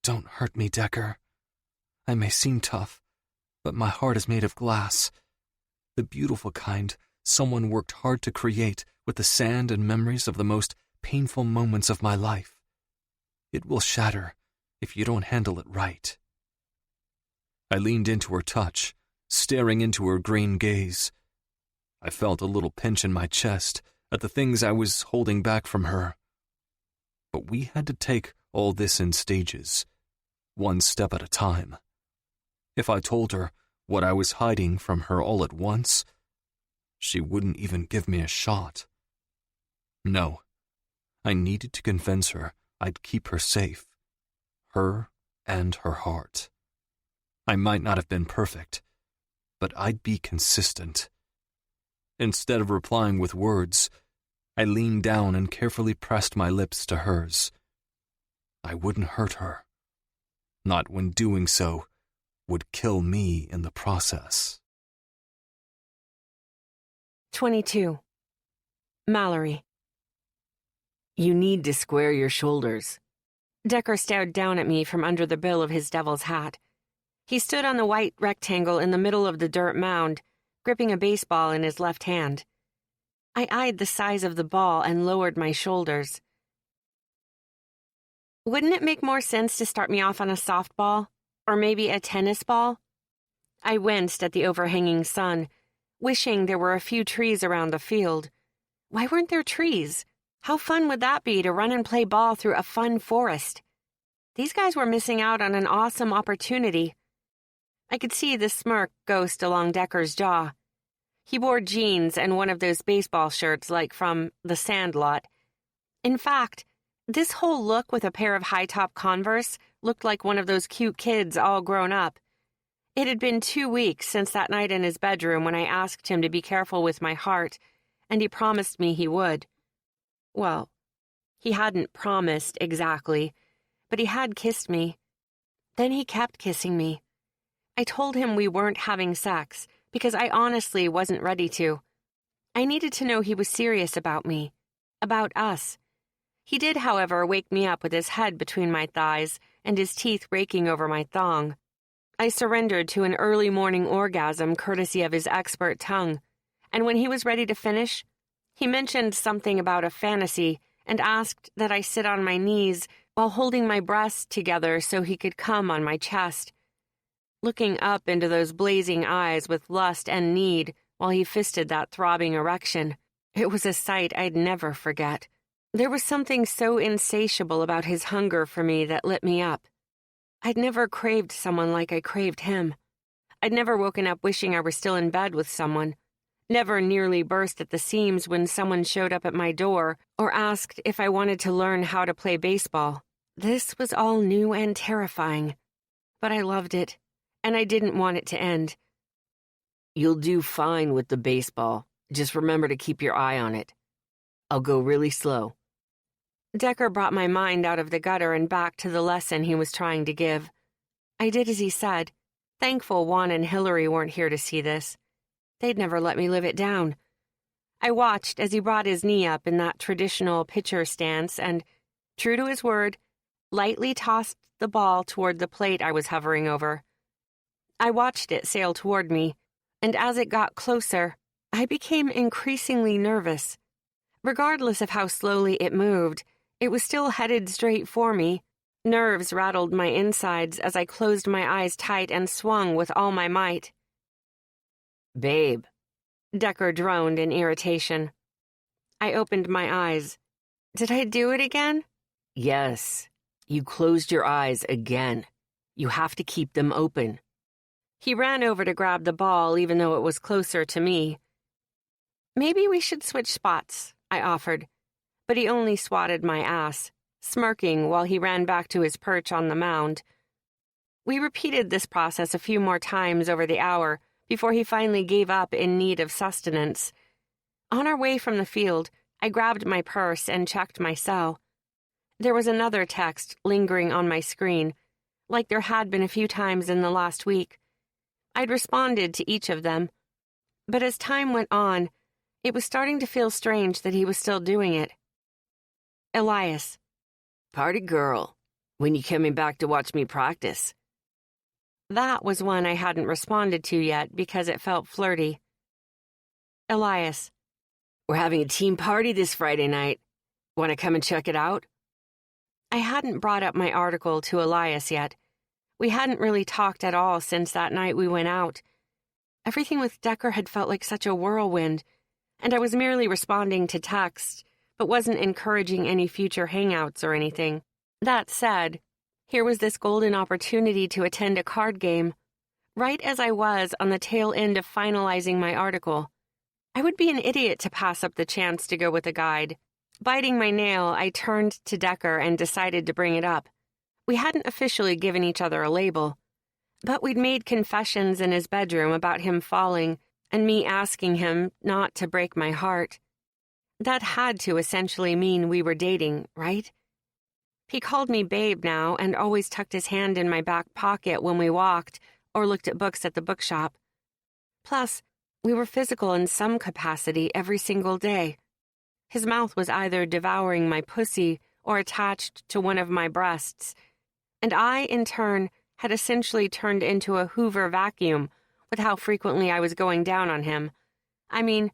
Don't hurt me, Decker. I may seem tough, but my heart is made of glass. The beautiful kind someone worked hard to create with the sand and memories of the most painful moments of my life. It will shatter if you don't handle it right. I leaned into her touch, staring into her green gaze. I felt a little pinch in my chest at the things I was holding back from her. But we had to take all this in stages, one step at a time. If I told her what I was hiding from her all at once, she wouldn't even give me a shot. No, I needed to convince her I'd keep her safe, her and her heart. I might not have been perfect, but I'd be consistent. Instead of replying with words, I leaned down and carefully pressed my lips to hers. I wouldn't hurt her. Not when doing so would kill me in the process. 22. Mallory. You need to square your shoulders. Decker stared down at me from under the bill of his devil's hat. He stood on the white rectangle in the middle of the dirt mound, gripping a baseball in his left hand. I eyed the size of the ball and lowered my shoulders. Wouldn't it make more sense to start me off on a softball? Or maybe a tennis ball? I winced at the overhanging sun, wishing there were a few trees around the field. Why weren't there trees? How fun would that be to run and play ball through a fun forest? These guys were missing out on an awesome opportunity. I could see the smirk ghost along Decker's jaw. He wore jeans and one of those baseball shirts like from The Sandlot. In fact, this whole look with a pair of high-top Converse looked like one of those cute kids all grown up. It had been 2 weeks since that night in his bedroom when I asked him to be careful with my heart, and he promised me he would. Well, he hadn't promised exactly, but he had kissed me. Then he kept kissing me. I told him we weren't having sex because I honestly wasn't ready to. I needed to know he was serious about me, about us. He did, however, wake me up with his head between my thighs and his teeth raking over my thong. I surrendered to an early morning orgasm courtesy of his expert tongue, and when he was ready to finish, he mentioned something about a fantasy and asked that I sit on my knees while holding my breasts together so he could come on my chest. Looking up into those blazing eyes with lust and need while he fisted that throbbing erection, it was a sight I'd never forget. There was something so insatiable about his hunger for me that lit me up. I'd never craved someone like I craved him. I'd never woken up wishing I were still in bed with someone, never nearly burst at the seams when someone showed up at my door or asked if I wanted to learn how to play baseball. This was all new and terrifying, but I loved it, and I didn't want it to end. You'll do fine with the baseball. Just remember to keep your eye on it. I'll go really slow. Decker brought my mind out of the gutter and back to the lesson he was trying to give. I did as he said, thankful Juan and Hillary weren't here to see this. They'd never let me live it down. I watched as he brought his knee up in that traditional pitcher stance and, true to his word, lightly tossed the ball toward the plate I was hovering over. I watched it sail toward me, and as it got closer, I became increasingly nervous. Regardless of how slowly it moved, it was still headed straight for me. Nerves rattled my insides as I closed my eyes tight and swung with all my might. Babe. Decker droned in irritation. I opened my eyes. Did I do it again? Yes. You closed your eyes again. You have to keep them open. He ran over to grab the ball even though it was closer to me. Maybe we should switch spots, I offered, but he only swatted my ass, smirking while he ran back to his perch on the mound. We repeated this process a few more times over the hour before he finally gave up in need of sustenance. On our way from the field, I grabbed my purse and checked my cell. There was another text lingering on my screen, like there had been a few times in the last week. I'd responded to each of them, but as time went on, it was starting to feel strange that he was still doing it. Elias. Party girl. When you coming back to watch me practice? That was one I hadn't responded to yet because it felt flirty. Elias. We're having a team party this Friday night. Want to come and check it out? I hadn't brought up my article to Elias yet. We hadn't really talked at all since that night we went out. Everything with Decker had felt like such a whirlwind, and I was merely responding to texts, but wasn't encouraging any future hangouts or anything. That said, here was this golden opportunity to attend a card game, right as I was on the tail end of finalizing my article. I would be an idiot to pass up the chance to go with a guide. Biting my nail, I turned to Decker and decided to bring it up. We hadn't officially given each other a label, but we'd made confessions in his bedroom about him falling and me asking him not to break my heart. That had to essentially mean we were dating, right? He called me babe now and always tucked his hand in my back pocket when we walked or looked at books at the bookshop. Plus, we were physical in some capacity every single day. His mouth was either devouring my pussy or attached to one of my breasts, and I, in turn, had essentially turned into a Hoover vacuum with how frequently I was going down on him. I mean,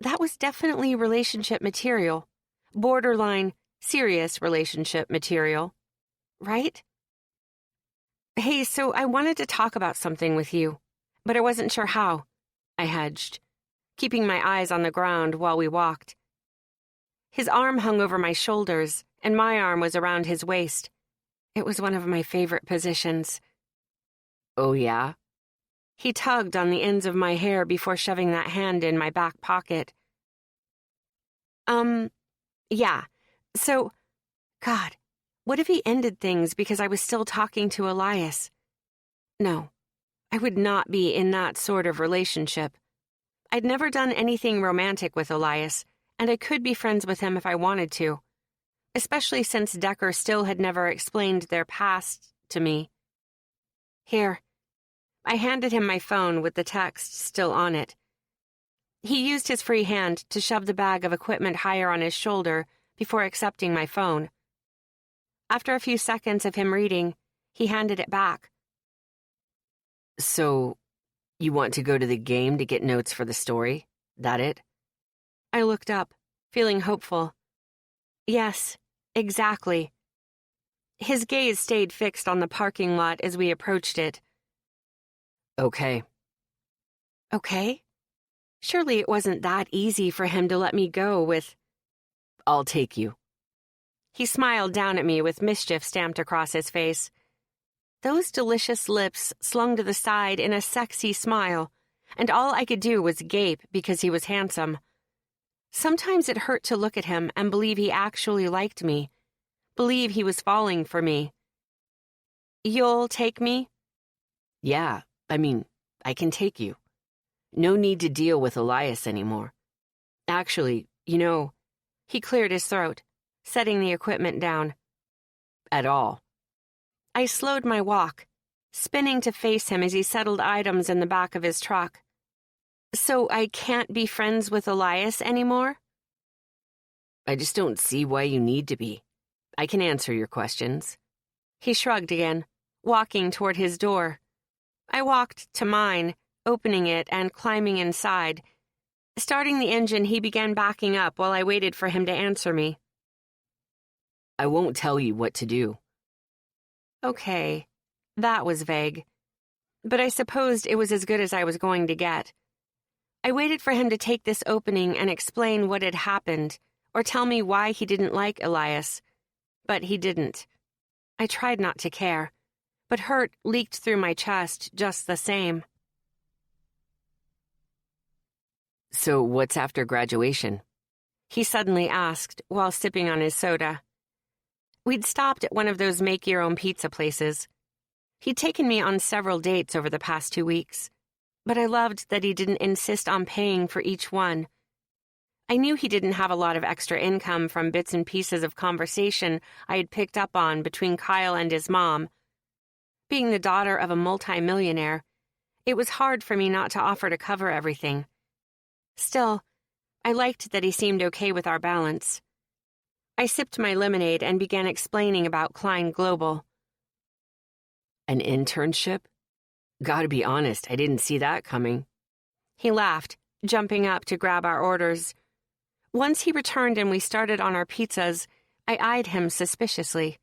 that was definitely relationship material. Borderline, serious relationship material. Right? Hey, so I wanted to talk about something with you, but I wasn't sure how. I hedged, keeping my eyes on the ground while we walked. His arm hung over my shoulders, and my arm was around his waist. It was one of my favorite positions. Oh, yeah? He tugged on the ends of my hair before shoving that hand in my back pocket. Yeah. So, God, what if he ended things because I was still talking to Elias? No, I would not be in that sort of relationship. I'd never done anything romantic with Elias, and I could be friends with him if I wanted to, especially since Decker still had never explained their past to me. Here. I handed him my phone with the text still on it. He used his free hand to shove the bag of equipment higher on his shoulder before accepting my phone. After a few seconds of him reading, he handed it back. So, you want to go to the game to get notes for the story? That it? I looked up, feeling hopeful. Yes, exactly. His gaze stayed fixed on the parking lot as we approached it. Okay. Okay? Surely it wasn't that easy for him to let me go with, I'll take you. He smiled down at me with mischief stamped across his face. Those delicious lips slung to the side in a sexy smile, and all I could do was gape because he was handsome. Sometimes it hurt to look at him and believe he actually liked me, believe he was falling for me. You'll take me? Yeah, I can take you. No need to deal with Elias anymore. Actually, he cleared his throat, setting the equipment down. At all. I slowed my walk, spinning to face him as he settled items in the back of his truck. So I can't be friends with Elias anymore? I just don't see why you need to be. I can answer your questions. He shrugged again, walking toward his door. I walked to mine, opening it and climbing inside. Starting the engine, he began backing up while I waited for him to answer me. I won't tell you what to do. Okay, that was vague. But I supposed it was as good as I was going to get. I waited for him to take this opening and explain what had happened, or tell me why he didn't like Elias. But he didn't. I tried not to care, but hurt leaked through my chest just the same. So what's after graduation? He suddenly asked while sipping on his soda. We'd stopped at one of those make-your-own-pizza places. He'd taken me on several dates over the past 2 weeks, but I loved that he didn't insist on paying for each one. I knew he didn't have a lot of extra income from bits and pieces of conversation I had picked up on between Kyle and his mom. Being the daughter of a multi-millionaire, it was hard for me not to offer to cover everything. Still, I liked that he seemed okay with our balance. I sipped my lemonade and began explaining about Klein Global. An internship? Gotta be honest, I didn't see that coming. He laughed, jumping up to grab our orders. Once he returned and we started on our pizzas, I eyed him suspiciously.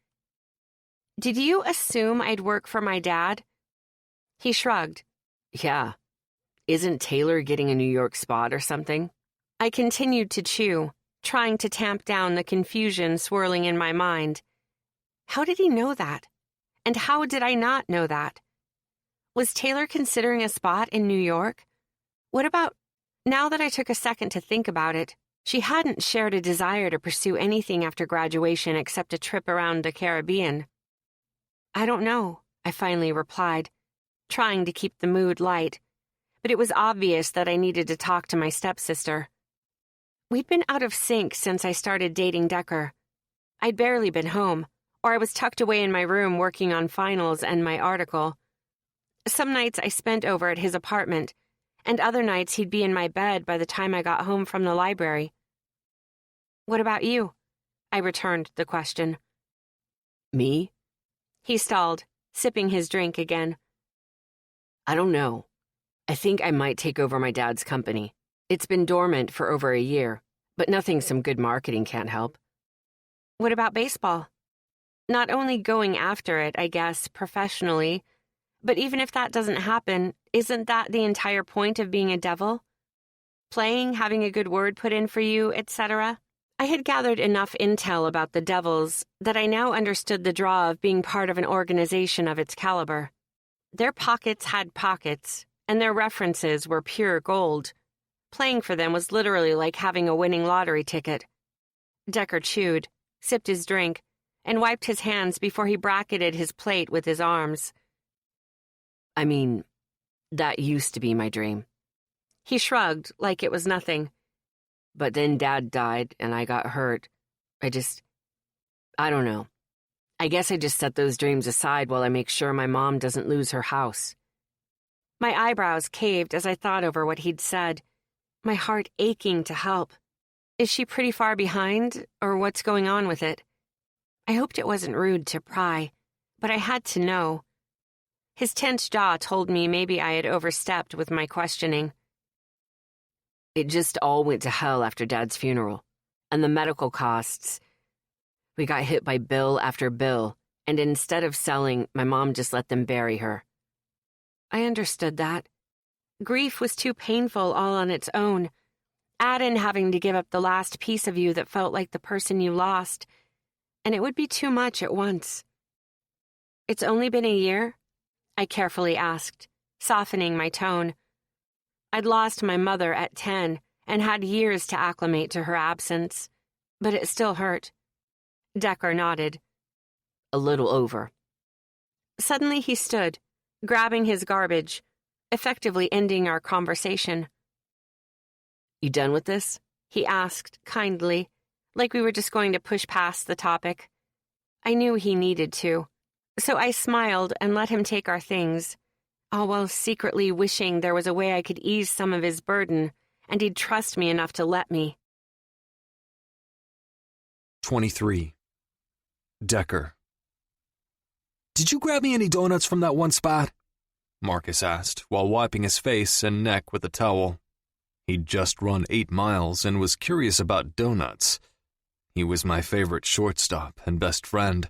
Did you assume I'd work for my dad? He shrugged. Yeah. Isn't Taylor getting a New York spot or something? I continued to chew, trying to tamp down the confusion swirling in my mind. How did he know that? And how did I not know that? Was Taylor considering a spot in New York? What about, now that I took a second to think about it, she hadn't shared a desire to pursue anything after graduation except a trip around the Caribbean. I don't know, I finally replied, trying to keep the mood light, but it was obvious that I needed to talk to my stepsister. We'd been out of sync since I started dating Decker. I'd barely been home, or I was tucked away in my room working on finals and my article. Some nights I spent over at his apartment, and other nights he'd be in my bed by the time I got home from the library. What about you? I returned the question. Me? He stalled, sipping his drink again. I don't know. I think I might take over my dad's company. It's been dormant for over a year, but nothing some good marketing can't help. What about baseball? Not only going after it, I guess, professionally, but even if that doesn't happen, isn't that the entire point of being a devil? Playing, having a good word put in for you, etc.? I had gathered enough intel about the Devils that I now understood the draw of being part of an organization of its caliber. Their pockets had pockets, and their references were pure gold. Playing for them was literally like having a winning lottery ticket. Decker chewed, sipped his drink, and wiped his hands before he bracketed his plate with his arms. I mean, that used to be my dream. He shrugged like it was nothing. But then Dad died and I got hurt. I don't know. I guess I just set those dreams aside while I make sure my mom doesn't lose her house. My eyebrows caved as I thought over what he'd said, my heart aching to help. Is she pretty far behind, or what's going on with it? I hoped it wasn't rude to pry, but I had to know. His tense jaw told me maybe I had overstepped with my questioning. It just all went to hell after Dad's funeral. And the medical costs. We got hit by bill after bill, and instead of selling, my mom just let them bury her. I understood that. Grief was too painful all on its own. Add in having to give up the last piece of you that felt like the person you lost, and it would be too much at once. It's only been a year? I carefully asked, softening my tone. I'd lost my mother at 10 and had years to acclimate to her absence, but it still hurt. Decker nodded. A little over. Suddenly he stood, grabbing his garbage, effectively ending our conversation. You done with this? He asked, kindly, like we were just going to push past the topic. I knew he needed to, so I smiled and let him take our things, all while secretly wishing there was a way I could ease some of his burden, and he'd trust me enough to let me. 23. Decker. Did you grab me any donuts from that one spot? Marcus asked, while wiping his face and neck with a towel. He'd just run 8 miles and was curious about donuts. He was my favorite shortstop and best friend.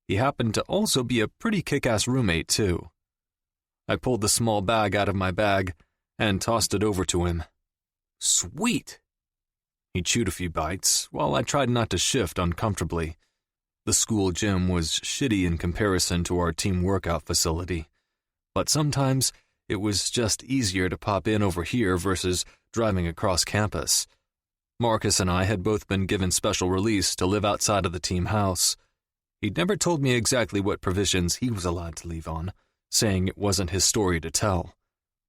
He happened to also be a pretty kick-ass roommate, too. I pulled the small bag out of my bag and tossed it over to him. "Sweet!" He chewed a few bites, while I tried not to shift uncomfortably. The school gym was shitty in comparison to our team workout facility, but sometimes it was just easier to pop in over here versus driving across campus. Marcus and I had both been given special release to live outside of the team house. He'd never told me exactly what provisions he was allowed to leave on, saying it wasn't his story to tell,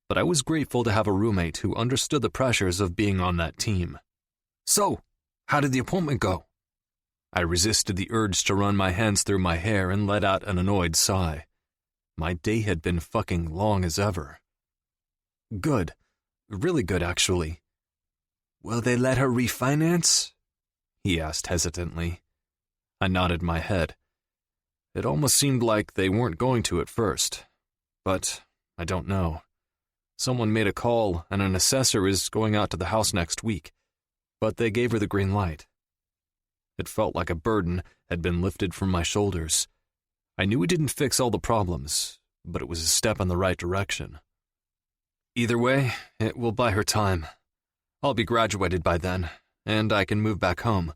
but I was grateful to have a roommate who understood the pressures of being on that team. "So, how did the appointment go?" I resisted the urge to run my hands through my hair and let out an annoyed sigh. My day had been fucking long as ever. "Good. Really good, actually." "Will they let her refinance?" he asked hesitantly. I nodded my head. It almost seemed like they weren't going to at first, but I don't know. Someone made a call and an assessor is going out to the house next week, but they gave her the green light. It felt like a burden had been lifted from my shoulders. I knew it didn't fix all the problems, but it was a step in the right direction. Either way, it will buy her time. I'll be graduated by then, and I can move back home,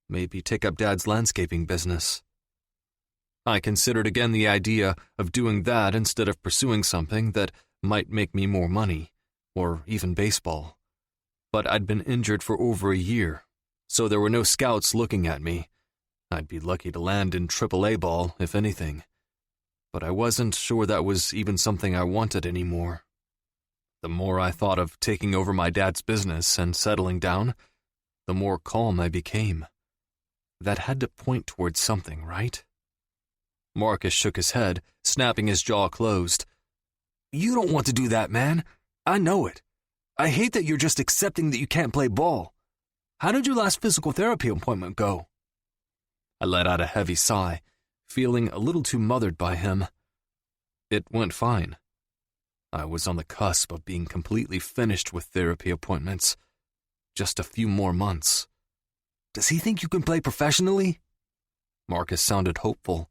maybe take up Dad's landscaping business. I considered again the idea of doing that instead of pursuing something that might make me more money, or even baseball. But I'd been injured for over a year, so there were no scouts looking at me. I'd be lucky to land in AAA ball, if anything. But I wasn't sure that was even something I wanted anymore. The more I thought of taking over my dad's business and settling down, the more calm I became. That had to point towards something, right? Marcus shook his head, snapping his jaw closed. "You don't want to do that, man. I know it. I hate that you're just accepting that you can't play ball. How did your last physical therapy appointment go?" I let out a heavy sigh, feeling a little too mothered by him. It went fine. I was on the cusp of being completely finished with therapy appointments. Just a few more months. "Does he think you can play professionally?" Marcus sounded hopeful,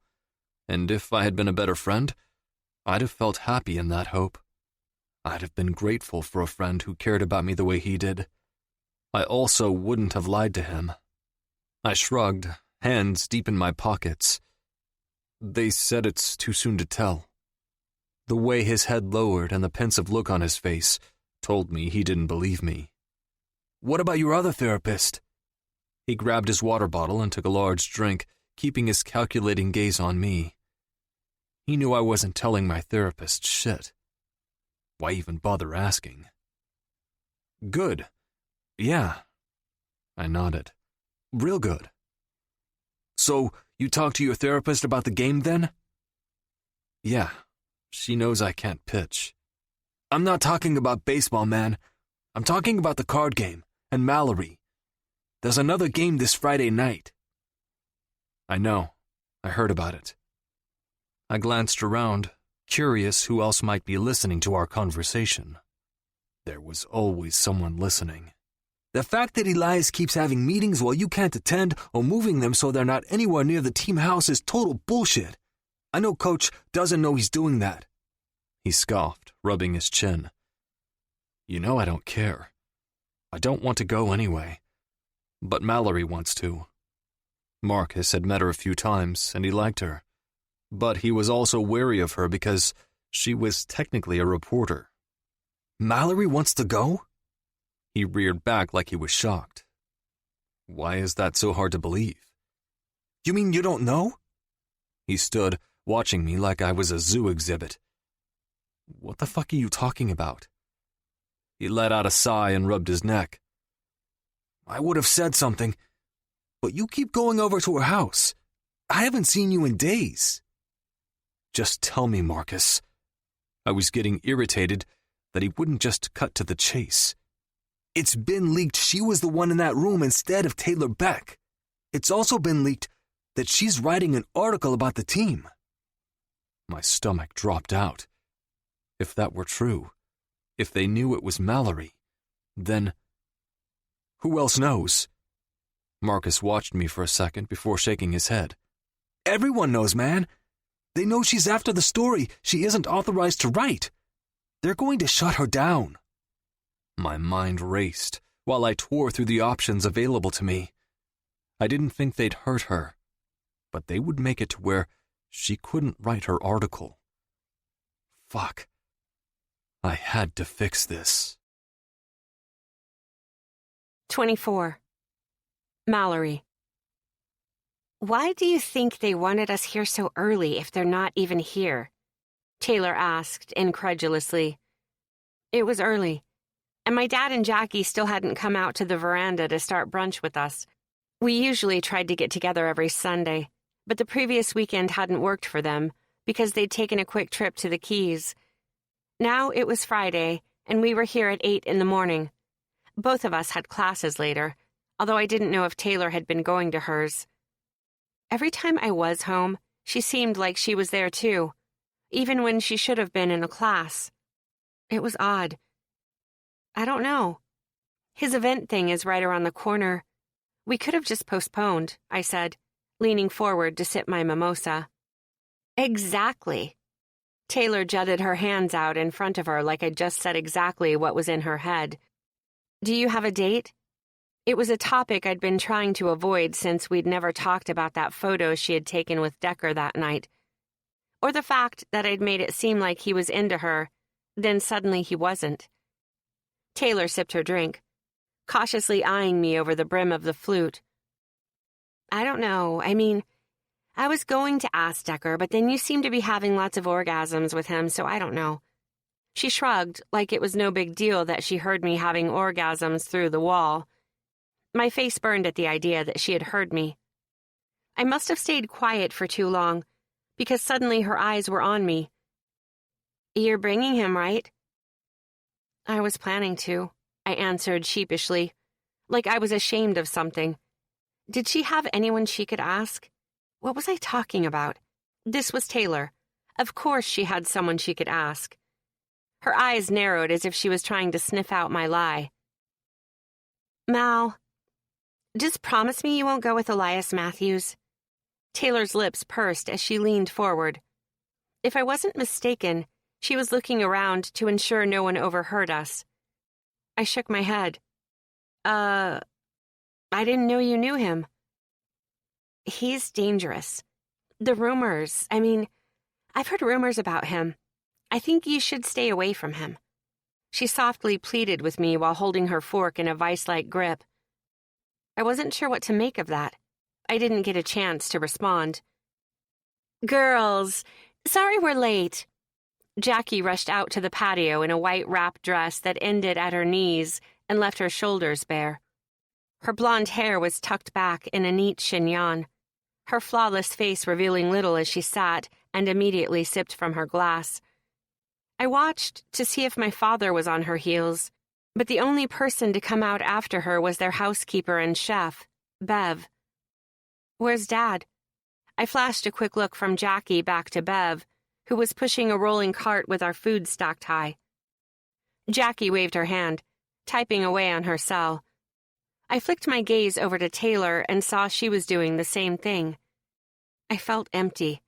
and if I had been a better friend, I'd have felt happy in that hope. I'd have been grateful for a friend who cared about me the way he did. I also wouldn't have lied to him. I shrugged, hands deep in my pockets. They said it's too soon to tell. The way his head lowered and the pensive look on his face told me he didn't believe me. "What about your other therapist?" He grabbed his water bottle and took a large drink, keeping his calculating gaze on me. He knew I wasn't telling my therapist shit. Why even bother asking? "Good. Yeah." I nodded. "Real good." "So, you talked to your therapist about the game then?" "Yeah. She knows I can't pitch." "I'm not talking about baseball, man. I'm talking about the card game, and Mallory. There's another game this Friday night." "I know. I heard about it." I glanced around, curious who else might be listening to our conversation. There was always someone listening. "The fact that Elias keeps having meetings while you can't attend or moving them so they're not anywhere near the team house is total bullshit. I know Coach doesn't know he's doing that." He scoffed, rubbing his chin. "You know I don't care. I don't want to go anyway. But Mallory wants to." Marcus had met her a few times, and he liked her. But he was also wary of her because she was technically a reporter. "Mallory wants to go?" He reared back like he was shocked. "Why is that so hard to believe?" "You mean you don't know?" He stood, watching me like I was a zoo exhibit. "What the fuck are you talking about?" He let out a sigh and rubbed his neck. "I would have said something, but you keep going over to her house. I haven't seen you in days." "Just tell me, Marcus." I was getting irritated that he wouldn't just cut to the chase. "It's been leaked she was the one in that room instead of Taylor Beck. It's also been leaked that she's writing an article about the team." My stomach dropped out. If that were true, if they knew it was Mallory, Then, who else knows? Marcus watched me for a second before shaking his head. Everyone knows, man. They know she's after the story she isn't authorized to write. They're going to shut her down. My mind raced while I tore through the options available to me. I didn't think they'd hurt her, but they would make it to where she couldn't write her article. Fuck. I had to fix this. 24. Mallory. Why do you think they wanted us here so early if they're not even here? Taylor asked incredulously. It was early, and my dad and Jackie still hadn't come out to the veranda to start brunch with us. We usually tried to get together every Sunday, but the previous weekend hadn't worked for them because they'd taken a quick trip to the Keys. Now it was Friday, and we were here at 8 in the morning. Both of us had classes later, although I didn't know if Taylor had been going to hers. Every time I was home, she seemed like she was there too, even when she should have been in a class. It was odd. I don't know. His event thing is right around the corner. We could have just postponed, I said, leaning forward to sip my mimosa. Exactly. Taylor jutted her hands out in front of her like I'd just said exactly what was in her head. Do you have a date? It was a topic I'd been trying to avoid since we'd never talked about that photo she had taken with Decker that night. Or the fact that I'd made it seem like he was into her, then suddenly he wasn't. Taylor sipped her drink, cautiously eyeing me over the brim of the flute. I don't know. I mean, I was going to ask Decker, but then you seem to be having lots of orgasms with him, so I don't know. She shrugged, like it was no big deal that she heard me having orgasms through the wall. My face burned at the idea that she had heard me. I must have stayed quiet for too long, because suddenly her eyes were on me. You're bringing him, right? I was planning to, I answered sheepishly, like I was ashamed of something. Did she have anyone she could ask? What was I talking about? This was Taylor. Of course she had someone she could ask. Her eyes narrowed as if she was trying to sniff out my lie. Mal, just promise me you won't go with Elias Matthews. Taylor's lips pursed as she leaned forward. If I wasn't mistaken, she was looking around to ensure no one overheard us. I shook my head. I didn't know you knew him. He's dangerous. The rumors, I've heard rumors about him. I think you should stay away from him. She softly pleaded with me while holding her fork in a vice-like grip. I wasn't sure what to make of that. I didn't get a chance to respond. Girls, sorry we're late. Jackie rushed out to the patio in a white wrap dress that ended at her knees and left her shoulders bare. Her blonde hair was tucked back in a neat chignon, her flawless face revealing little as she sat and immediately sipped from her glass. I watched to see if my father was on her heels, but the only person to come out after her was their housekeeper and chef, Bev. Where's Dad? I flashed a quick look from Jackie back to Bev, who was pushing a rolling cart with our food stacked high. Jackie waved her hand, typing away on her cell. I flicked my gaze over to Taylor and saw she was doing the same thing. I felt empty.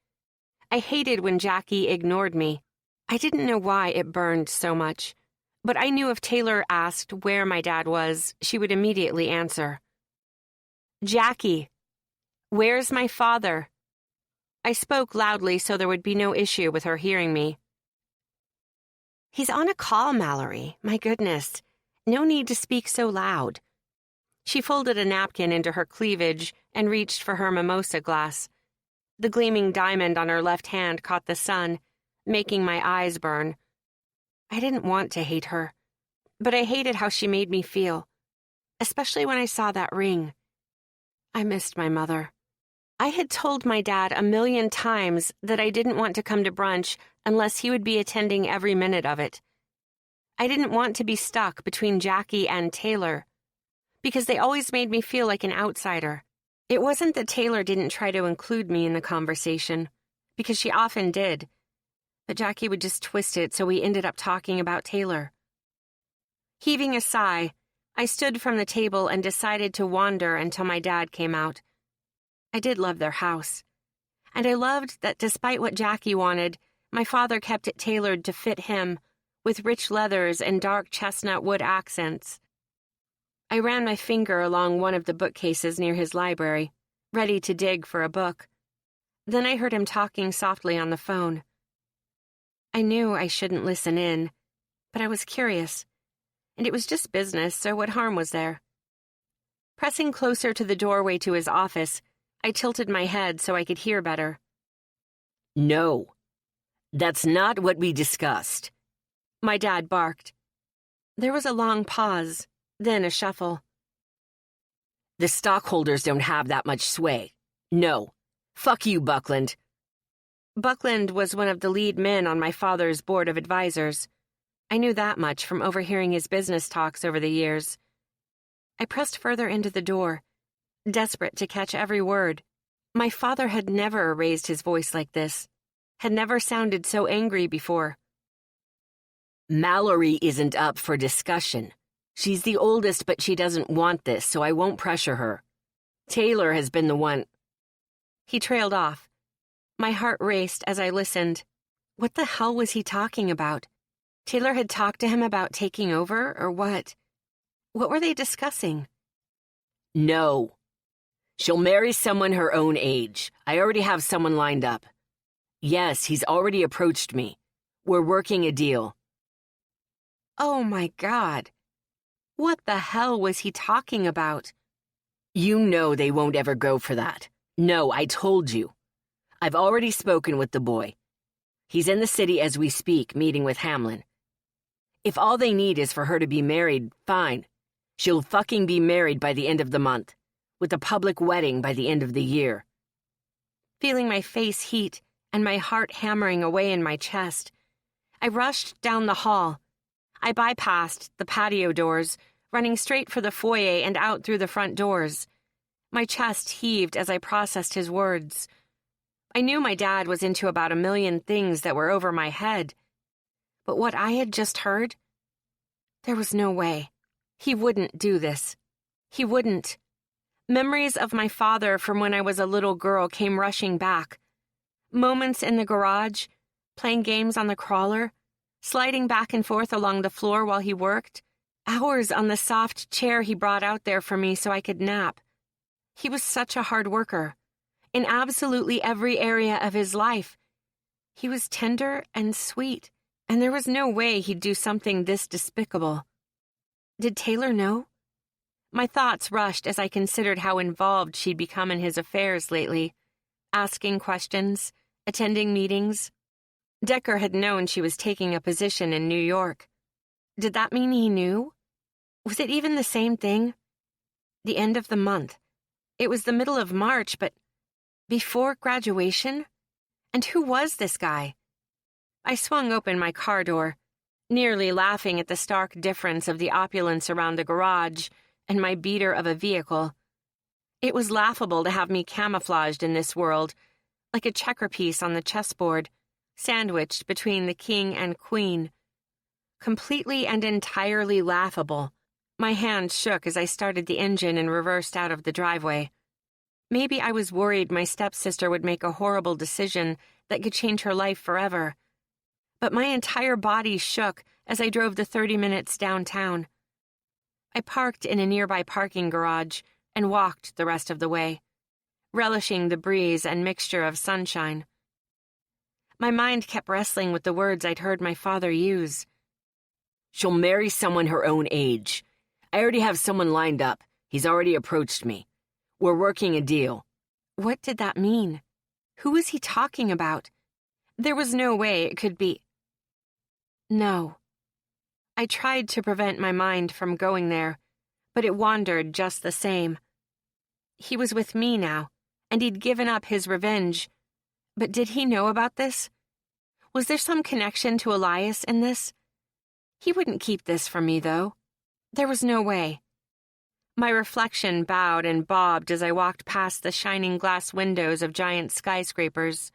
I hated when Jackie ignored me. I didn't know why it burned so much, but I knew if Taylor asked where my dad was, she would immediately answer. Jackie, where's my father? I spoke loudly so there would be no issue with her hearing me. He's on a call, Mallory. My goodness. No need to speak so loud. She folded a napkin into her cleavage and reached for her mimosa glass. The gleaming diamond on her left hand caught the sun, making my eyes burn. I didn't want to hate her, but I hated how she made me feel, especially when I saw that ring. I missed my mother. I had told my dad 1,000,000 times that I didn't want to come to brunch unless he would be attending every minute of it. I didn't want to be stuck between Jackie and Taylor, because they always made me feel like an outsider. It wasn't that Taylor didn't try to include me in the conversation, because she often did, but Jackie would just twist it so we ended up talking about Taylor. Heaving a sigh, I stood from the table and decided to wander until my dad came out. I did love their house. And I loved that despite what Jackie wanted, my father kept it tailored to fit him, with rich leathers and dark chestnut wood accents. I ran my finger along one of the bookcases near his library, ready to dig for a book. Then I heard him talking softly on the phone. I knew I shouldn't listen in, but I was curious, and it was just business, so what harm was there? Pressing closer to the doorway to his office, I tilted my head so I could hear better. No, that's not what we discussed. My dad barked. There was a long pause, then a shuffle. The stockholders don't have that much sway. No. Fuck you, Buckland. Buckland was one of the lead men on my father's board of advisors. I knew that much from overhearing his business talks over the years. I pressed further into the door, desperate to catch every word. My father had never raised his voice like this, had never sounded so angry before. Mallory isn't up for discussion. She's the oldest, but she doesn't want this, so I won't pressure her. Taylor has been the one. He trailed off. My heart raced as I listened. What the hell was he talking about? Taylor had talked to him about taking over, or what? What were they discussing? No. She'll marry someone her own age. I already have someone lined up. Yes, he's already approached me. We're working a deal. Oh my God. What the hell was he talking about? You know they won't ever go for that. No, I told you. I've already spoken with the boy. He's in the city as we speak, meeting with Hamlin. If all they need is for her to be married, fine. She'll fucking be married by the end of the month, with a public wedding by the end of the year. Feeling my face heat and my heart hammering away in my chest, I rushed down the hall. I bypassed the patio doors, running straight for the foyer and out through the front doors. My chest heaved as I processed his words. I knew my dad was into about 1,000,000 things that were over my head. But what I had just heard? There was no way. He wouldn't do this. He wouldn't. Memories of my father from when I was a little girl came rushing back. Moments in the garage, playing games on the crawler, sliding back and forth along the floor while he worked, hours on the soft chair he brought out there for me so I could nap. He was such a hard worker. In absolutely every area of his life. He was tender and sweet, and there was no way he'd do something this despicable. Did Taylor know? My thoughts rushed as I considered how involved she'd become in his affairs lately, asking questions, attending meetings. Decker had known she was taking a position in New York. Did that mean he knew? Was it even the same thing? The end of the month. It was the middle of March, but before graduation? And who was this guy? I swung open my car door, nearly laughing at the stark difference of the opulence around the garage and my beater of a vehicle. It was laughable to have me camouflaged in this world, like a checker piece on the chessboard, sandwiched between the king and queen. Completely and entirely laughable. My hand shook as I started the engine and reversed out of the driveway. Maybe I was worried my stepsister would make a horrible decision that could change her life forever. But my entire body shook as I drove the 30 minutes downtown. I parked in a nearby parking garage and walked the rest of the way, relishing the breeze and mixture of sunshine. My mind kept wrestling with the words I'd heard my father use. She'll marry someone her own age. I already have someone lined up. He's already approached me. We're working a deal. What did that mean? Who was he talking about? There was no way it could be. No. I tried to prevent my mind from going there, but it wandered just the same. He was with me now, and he'd given up his revenge. But did he know about this? Was there some connection to Elias in this? He wouldn't keep this from me, though. There was no way. My reflection bowed and bobbed as I walked past the shining glass windows of giant skyscrapers.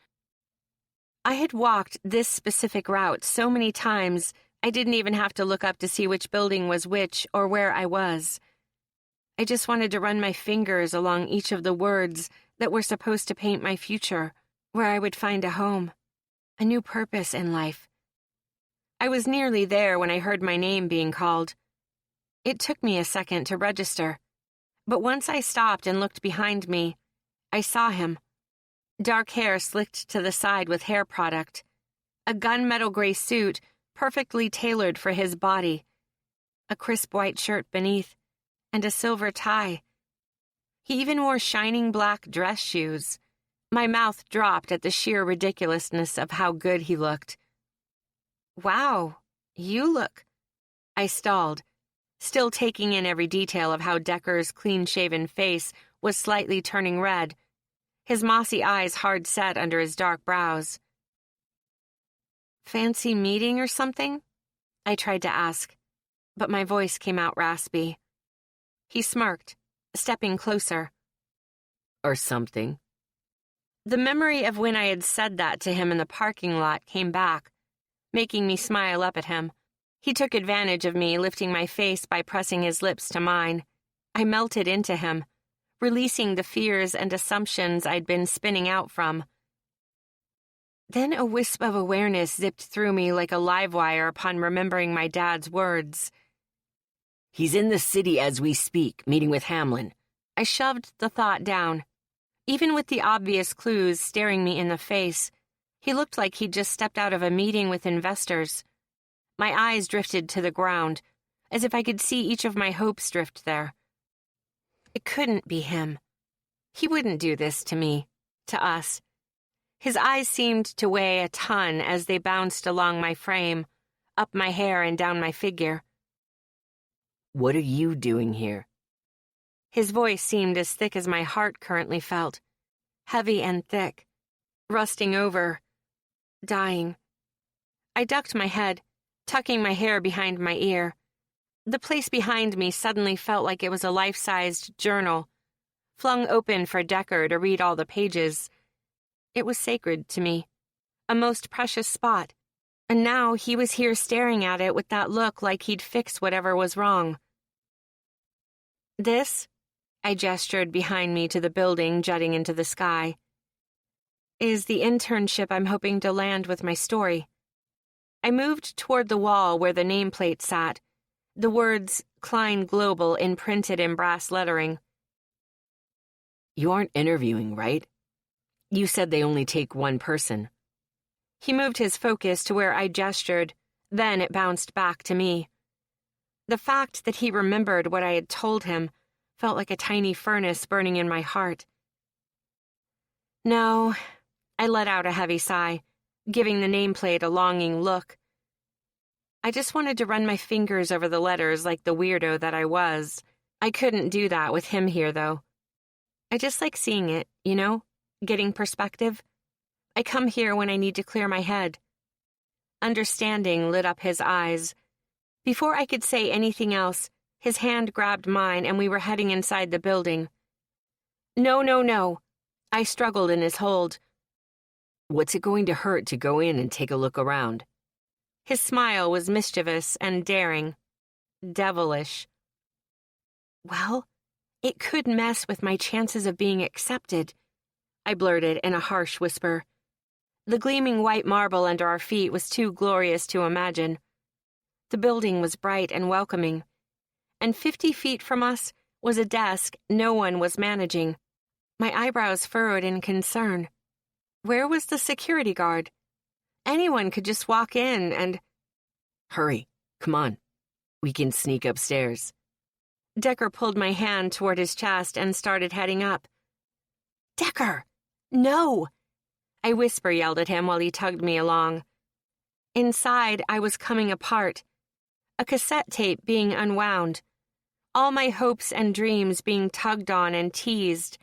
I had walked this specific route so many times I didn't even have to look up to see which building was which or where I was. I just wanted to run my fingers along each of the words that were supposed to paint my future, where I would find a home, a new purpose in life. I was nearly there when I heard my name being called. It took me a second to register, but once I stopped and looked behind me, I saw him. Dark hair slicked to the side with hair product, a gunmetal gray suit perfectly tailored for his body, a crisp white shirt beneath, and a silver tie. He even wore shining black dress shoes. My mouth dropped at the sheer ridiculousness of how good he looked. "Wow, you look..." I stalled, still taking in every detail of how Decker's clean-shaven face was slightly turning red, his mossy eyes hard set under his dark brows. "Fancy meeting or something?" I tried to ask, but my voice came out raspy. He smirked, stepping closer. Or something. The memory of when I had said that to him in the parking lot came back, making me smile up at him. He took advantage of me lifting my face by pressing his lips to mine. I melted into him, releasing the fears and assumptions I'd been spinning out from. Then a wisp of awareness zipped through me like a live wire upon remembering my dad's words. "He's in the city as we speak, meeting with Hamlin." I shoved the thought down. Even with the obvious clues staring me in the face, he looked like he'd just stepped out of a meeting with investors. My eyes drifted to the ground, as if I could see each of my hopes drift there. It couldn't be him. He wouldn't do this to me, to us. His eyes seemed to weigh a ton as they bounced along my frame, up my hair and down my figure. "What are you doing here?" His voice seemed as thick as my heart currently felt, heavy and thick, rusting over, dying. I ducked my head, tucking my hair behind my ear. The place behind me suddenly felt like it was a life-sized journal, flung open for Decker to read all the pages. It was sacred to me, a most precious spot, and now he was here staring at it with that look like he'd fix whatever was wrong. "This," I gestured behind me to the building jutting into the sky, "is the internship I'm hoping to land with my story." I moved toward the wall where the nameplate sat, the words Klein Global imprinted in brass lettering. "You aren't interviewing, right? You said they only take one person." He moved his focus to where I gestured, then it bounced back to me. The fact that he remembered what I had told him felt like a tiny furnace burning in my heart. "No," I let out a heavy sigh, giving the nameplate a longing look. I just wanted to run my fingers over the letters like the weirdo that I was. I couldn't do that with him here, though. I just like seeing it, you know, getting perspective. I come here when I need to clear my head. Understanding lit up his eyes. Before I could say anything else, his hand grabbed mine and we were heading inside the building. "No, no, no." I struggled in his hold. "What's it going to hurt to go in and take a look around?" His smile was mischievous and daring, devilish. "Well, it could mess with my chances of being accepted," I blurted in a harsh whisper. The gleaming white marble under our feet was too glorious to imagine. The building was bright and welcoming, and 50 feet from us was a desk no one was managing. My eyebrows furrowed in concern. Where was the security guard? Anyone could just walk in and... "Hurry, come on. We can sneak upstairs." Decker pulled my hand toward his chest and started heading up. "Decker! No!" I whisper-yelled at him while he tugged me along. Inside, I was coming apart. A cassette tape being unwound. All my hopes and dreams being tugged on and teased.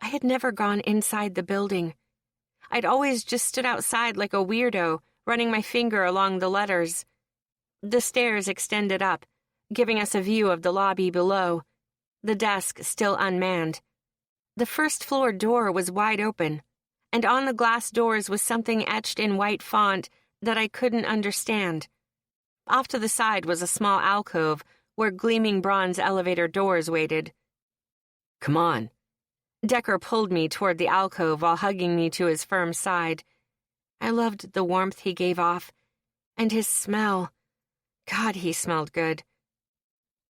I had never gone inside the building. I'd always just stood outside like a weirdo, running my finger along the letters. The stairs extended up, giving us a view of the lobby below, the desk still unmanned. The first-floor door was wide open, and on the glass doors was something etched in white font that I couldn't understand. Off to the side was a small alcove where gleaming bronze elevator doors waited. Come on. Decker pulled me toward the alcove while hugging me to his firm side. I loved the warmth he gave off, and his smell. God, he smelled good.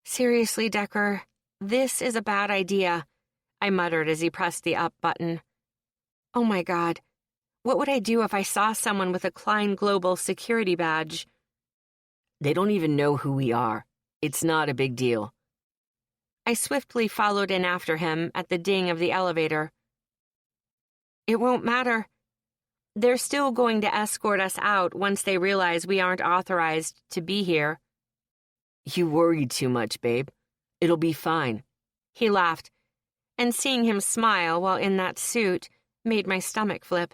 Seriously, Decker, this is a bad idea, I muttered as he pressed the up button. Oh my God, what would I do if I saw someone with a Klein Global security badge? They don't even know who we are. It's not a big deal. I swiftly followed in after him at the ding of the elevator. It won't matter. They're still going to escort us out once they realize we aren't authorized to be here. You worry too much, babe. It'll be fine. He laughed, and seeing him smile while in that suit made my stomach flip.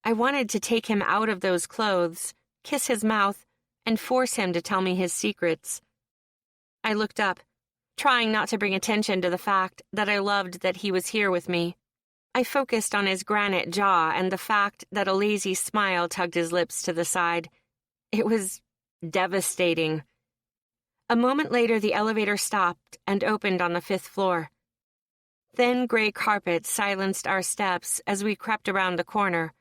I wanted to take him out of those clothes, kiss his mouth, and force him to tell me his secrets. I looked up, trying not to bring attention to the fact that I loved that he was here with me. I focused on his granite jaw and the fact that a lazy smile tugged his lips to the side. It was devastating. A moment later, the elevator stopped and opened on the 5th floor. Thin gray carpet silenced our steps as we crept around the corner,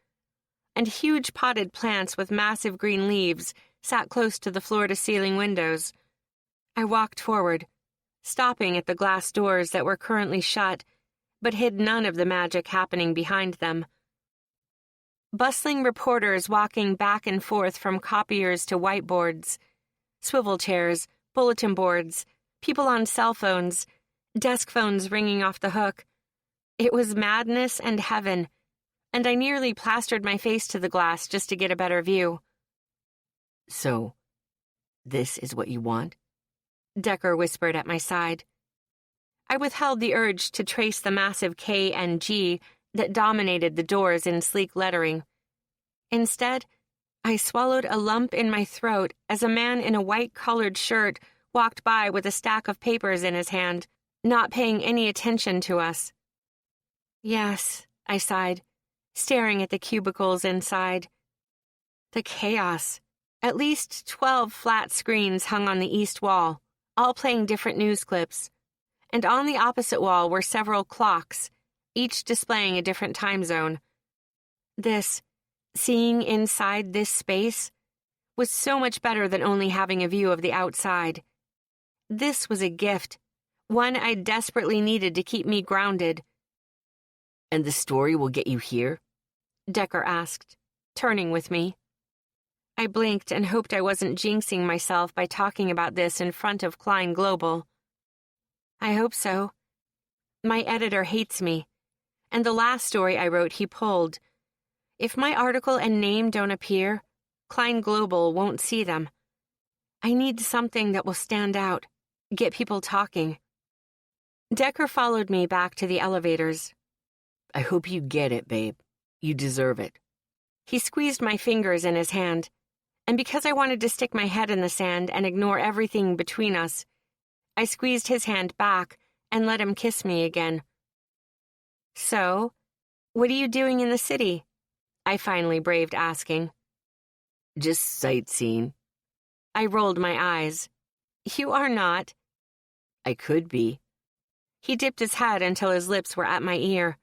and huge potted plants with massive green leaves sat close to the floor-to-ceiling windows. I walked forward, stopping at the glass doors that were currently shut, but hid none of the magic happening behind them. Bustling reporters walking back and forth from copiers to whiteboards, swivel chairs, bulletin boards, people on cell phones, desk phones ringing off the hook. It was madness and heaven, and I nearly plastered my face to the glass just to get a better view. So, this is what you want? Decker whispered at my side. I withheld the urge to trace the massive K and G that dominated the doors in sleek lettering. Instead, I swallowed a lump in my throat as a man in a white-collared shirt walked by with a stack of papers in his hand, not paying any attention to us. Yes, I sighed, staring at the cubicles inside. The chaos. At least 12 flat screens hung on the east wall, all playing different news clips. And on the opposite wall were several clocks, each displaying a different time zone. Seeing inside this space, was so much better than only having a view of the outside. This was a gift, one I desperately needed to keep me grounded. And the story will get you here? Decker asked, turning with me. I blinked and hoped I wasn't jinxing myself by talking about this in front of Klein Global. I hope so. My editor hates me, and the last story I wrote he pulled. If my article and name don't appear, Klein Global won't see them. I need something that will stand out, get people talking. Decker followed me back to the elevators. I hope you get it, babe. You deserve it. He squeezed my fingers in his hand, and because I wanted to stick my head in the sand and ignore everything between us, I squeezed his hand back and let him kiss me again. So, what are you doing in the city? I finally braved asking. Just sightseeing. I rolled my eyes. You are not. I could be. He dipped his head until his lips were at my ear.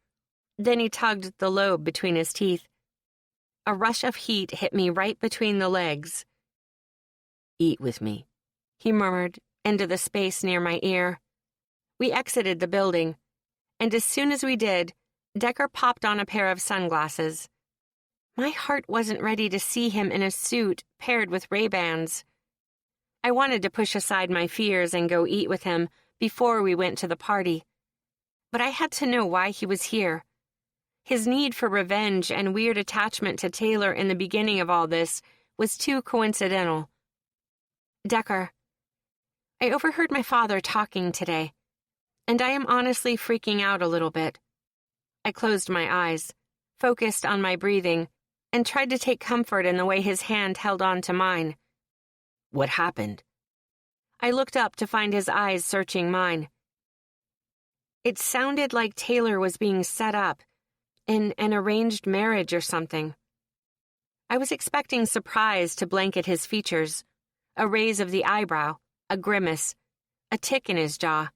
Then he tugged the lobe between his teeth. A rush of heat hit me right between the legs. Eat with me, he murmured into the space near my ear. We exited the building, and as soon as we did, Decker popped on a pair of sunglasses. My heart wasn't ready to see him in a suit paired with Ray-Bans. I wanted to push aside my fears and go eat with him before we went to the party. But I had to know why he was here. His need for revenge and weird attachment to Taylor in the beginning of all this was too coincidental. Decker, I overheard my father talking today, and I am honestly freaking out a little bit. I closed my eyes, focused on my breathing, and tried to take comfort in the way his hand held on to mine. What happened? I looked up to find his eyes searching mine. It sounded like Taylor was being set up in an arranged marriage or something. I was expecting surprise to blanket his features, a raise of the eyebrow, a grimace, a tick in his jaw.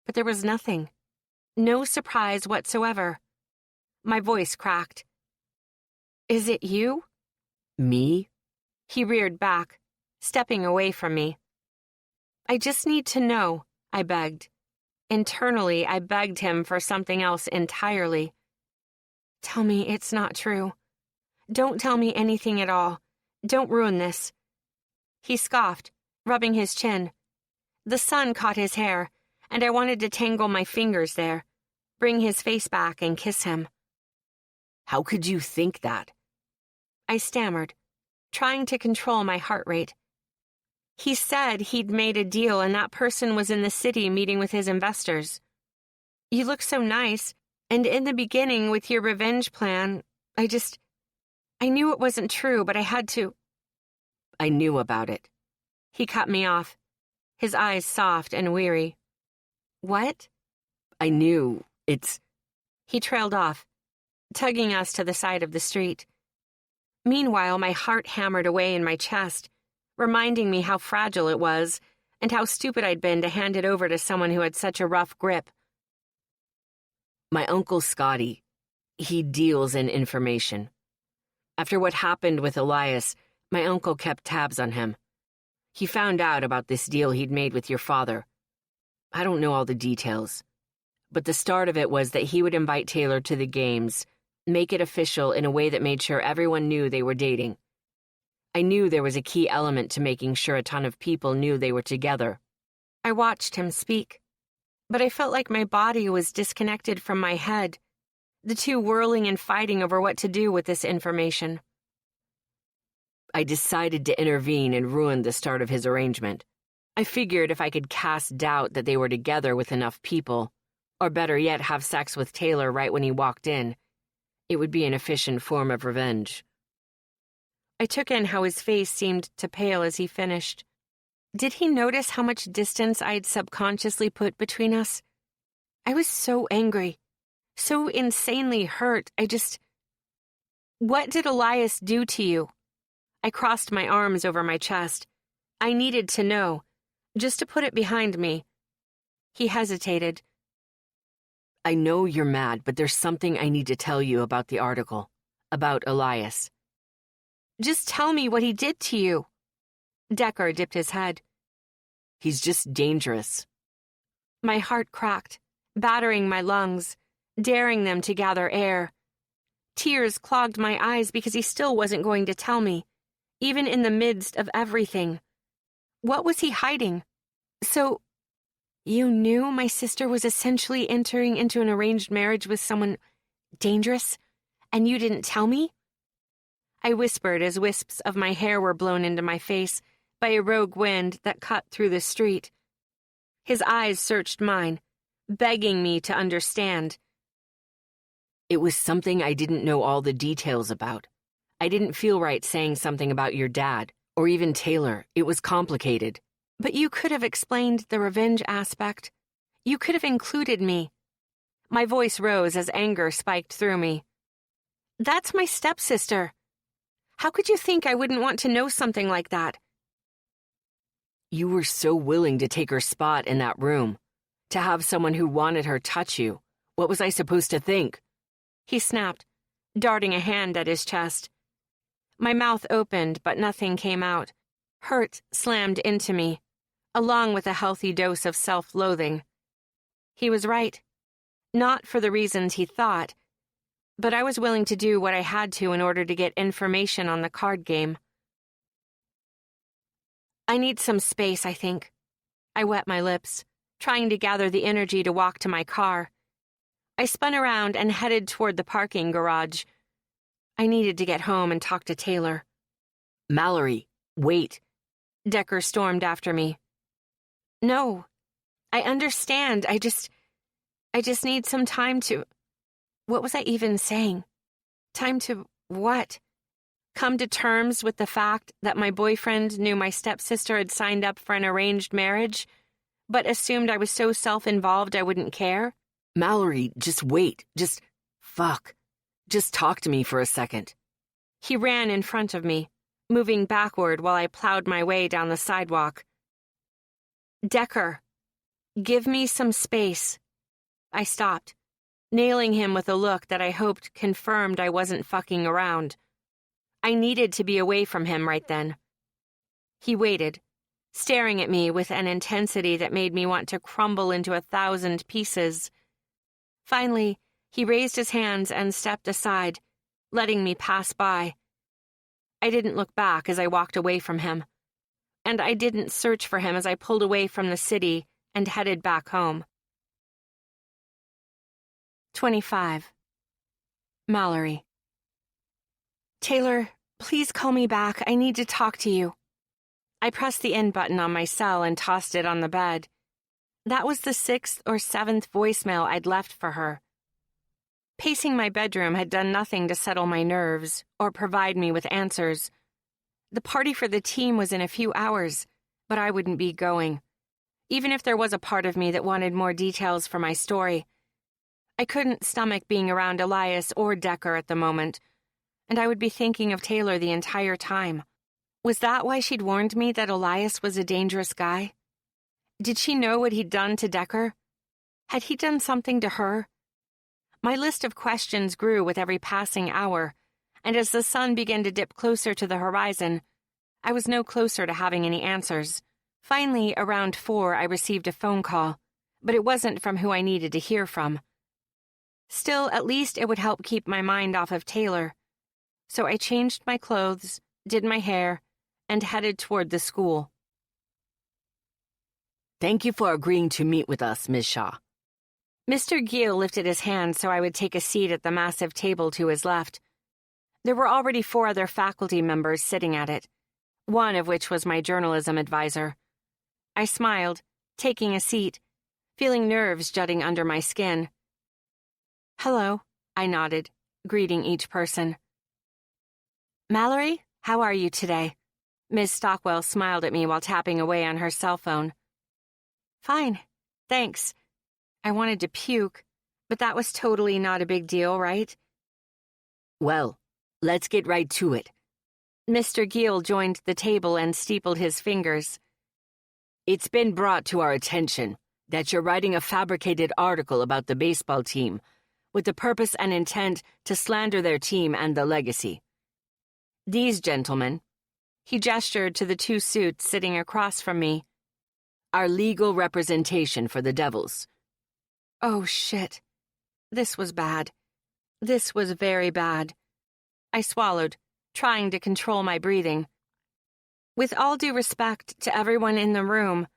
But there was nothing. No surprise whatsoever. My voice cracked. "Is it you?" Me? He reared back, stepping away from me. "I just need to know," I begged. Internally, I begged him for something else entirely. "Tell me it's not true. Don't tell me anything at all. Don't ruin this." He scoffed, rubbing his chin. The sun caught his hair, and I wanted to tangle my fingers there, bring his face back and kiss him. How could you think that? I stammered, trying to control my heart rate. He said he'd made a deal and that person was in the city meeting with his investors. You look so nice, and in the beginning with your revenge plan, I knew it wasn't true, but I had to. I knew about it. He cut me off, his eyes soft and weary. What? I knew. He trailed off, tugging us to the side of the street. Meanwhile, my heart hammered away in my chest, reminding me how fragile it was and how stupid I'd been to hand it over to someone who had such a rough grip. My Uncle Scotty, he deals in information. After what happened with Elias, my uncle kept tabs on him. He found out about this deal he'd made with your father. I don't know all the details, but the start of it was that he would invite Taylor to the games, make it official in a way that made sure everyone knew they were dating. I knew there was a key element to making sure a ton of people knew they were together. I watched him speak, but I felt like my body was disconnected from my head, the two whirling and fighting over what to do with this information. I decided to intervene and ruin the start of his arrangement. I figured if I could cast doubt that they were together with enough people, or better yet, have sex with Taylor right when he walked in, it would be an efficient form of revenge. I took in how his face seemed to pale as he finished. Did he notice how much distance I'd subconsciously put between us? I was so angry, so insanely hurt. What did Elias do to you? I crossed my arms over my chest. I needed to know, just to put it behind me. He hesitated. I know you're mad, but there's something I need to tell you about the article, about Elias. Just tell me what he did to you. Decker dipped his head. He's just dangerous. My heart cracked, battering my lungs, daring them to gather air. Tears clogged my eyes because he still wasn't going to tell me, even in the midst of everything. What was he hiding? So, you knew my sister was essentially entering into an arranged marriage with someone dangerous, and you didn't tell me? I whispered as wisps of my hair were blown into my face by a rogue wind that cut through the street. His eyes searched mine, begging me to understand. It was something I didn't know all the details about. I didn't feel right saying something about your dad, or even Taylor. It was complicated. But you could have explained the revenge aspect. You could have included me. My voice rose as anger spiked through me. That's my stepsister. How could you think I wouldn't want to know something like that? You were so willing to take her spot in that room, to have someone who wanted her touch you. What was I supposed to think? He snapped, darting a hand at his chest. My mouth opened, but nothing came out. Hurt slammed into me, along with a healthy dose of self-loathing. He was right. Not for the reasons he thought, but I was willing to do what I had to in order to get information on the card game. I need some space, I think. I wet my lips, trying to gather the energy to walk to my car. I spun around and headed toward the parking garage. I needed to get home and talk to Taylor. Mallory, wait. Decker stormed after me. No, I understand. I just need some time to... What was I even saying? Time to what? Come to terms with the fact that my boyfriend knew my stepsister had signed up for an arranged marriage, but assumed I was so self-involved I wouldn't care? Mallory, just wait. Just... fuck. Just talk to me for a second. He ran in front of me, moving backward while I plowed my way down the sidewalk. "Decker, give me some space." I stopped, nailing him with a look that I hoped confirmed I wasn't fucking around. I needed to be away from him right then. He waited, staring at me with an intensity that made me want to crumble into 1,000 pieces. Finally, he raised his hands and stepped aside, letting me pass by. I didn't look back as I walked away from him, and I didn't search for him as I pulled away from the city and headed back home. 25. Mallory. "Taylor, please call me back. I need to talk to you." I pressed the end button on my cell and tossed it on the bed. That was the 6th or 7th voicemail I'd left for her. Pacing my bedroom had done nothing to settle my nerves or provide me with answers. The party for the team was in a few hours, but I wouldn't be going, even if there was a part of me that wanted more details for my story. I couldn't stomach being around Elias or Decker at the moment, and I would be thinking of Taylor the entire time. Was that why she'd warned me that Elias was a dangerous guy? Did she know what he'd done to Decker? Had he done something to her? My list of questions grew with every passing hour, and as the sun began to dip closer to the horizon, I was no closer to having any answers. Finally, around 4, I received a phone call, but it wasn't from who I needed to hear from. Still, at least it would help keep my mind off of Taylor. So I changed my clothes, did my hair, and headed toward the school. Thank you for agreeing to meet with us, Ms. Shaw. Mr. Gill lifted his hand so I would take a seat at the massive table to his left. There were already 4 other faculty members sitting at it, one of which was my journalism advisor. I smiled, taking a seat, feeling nerves jutting under my skin. "Hello," I nodded, greeting each person. "Mallory, how are you today?" Ms. Stockwell smiled at me while tapping away on her cell phone. "Fine, thanks." I wanted to puke, but that was totally not a big deal, right? Well, let's get right to it. Mr. Gill joined the table and steepled his fingers. It's been brought to our attention that you're writing a fabricated article about the baseball team with the purpose and intent to slander their team and the legacy. These gentlemen, he gestured to the 2 suits sitting across from me, are legal representation for the Devils. Oh, shit. This was bad. This was very bad. I swallowed, trying to control my breathing. With all due respect to everyone in the room,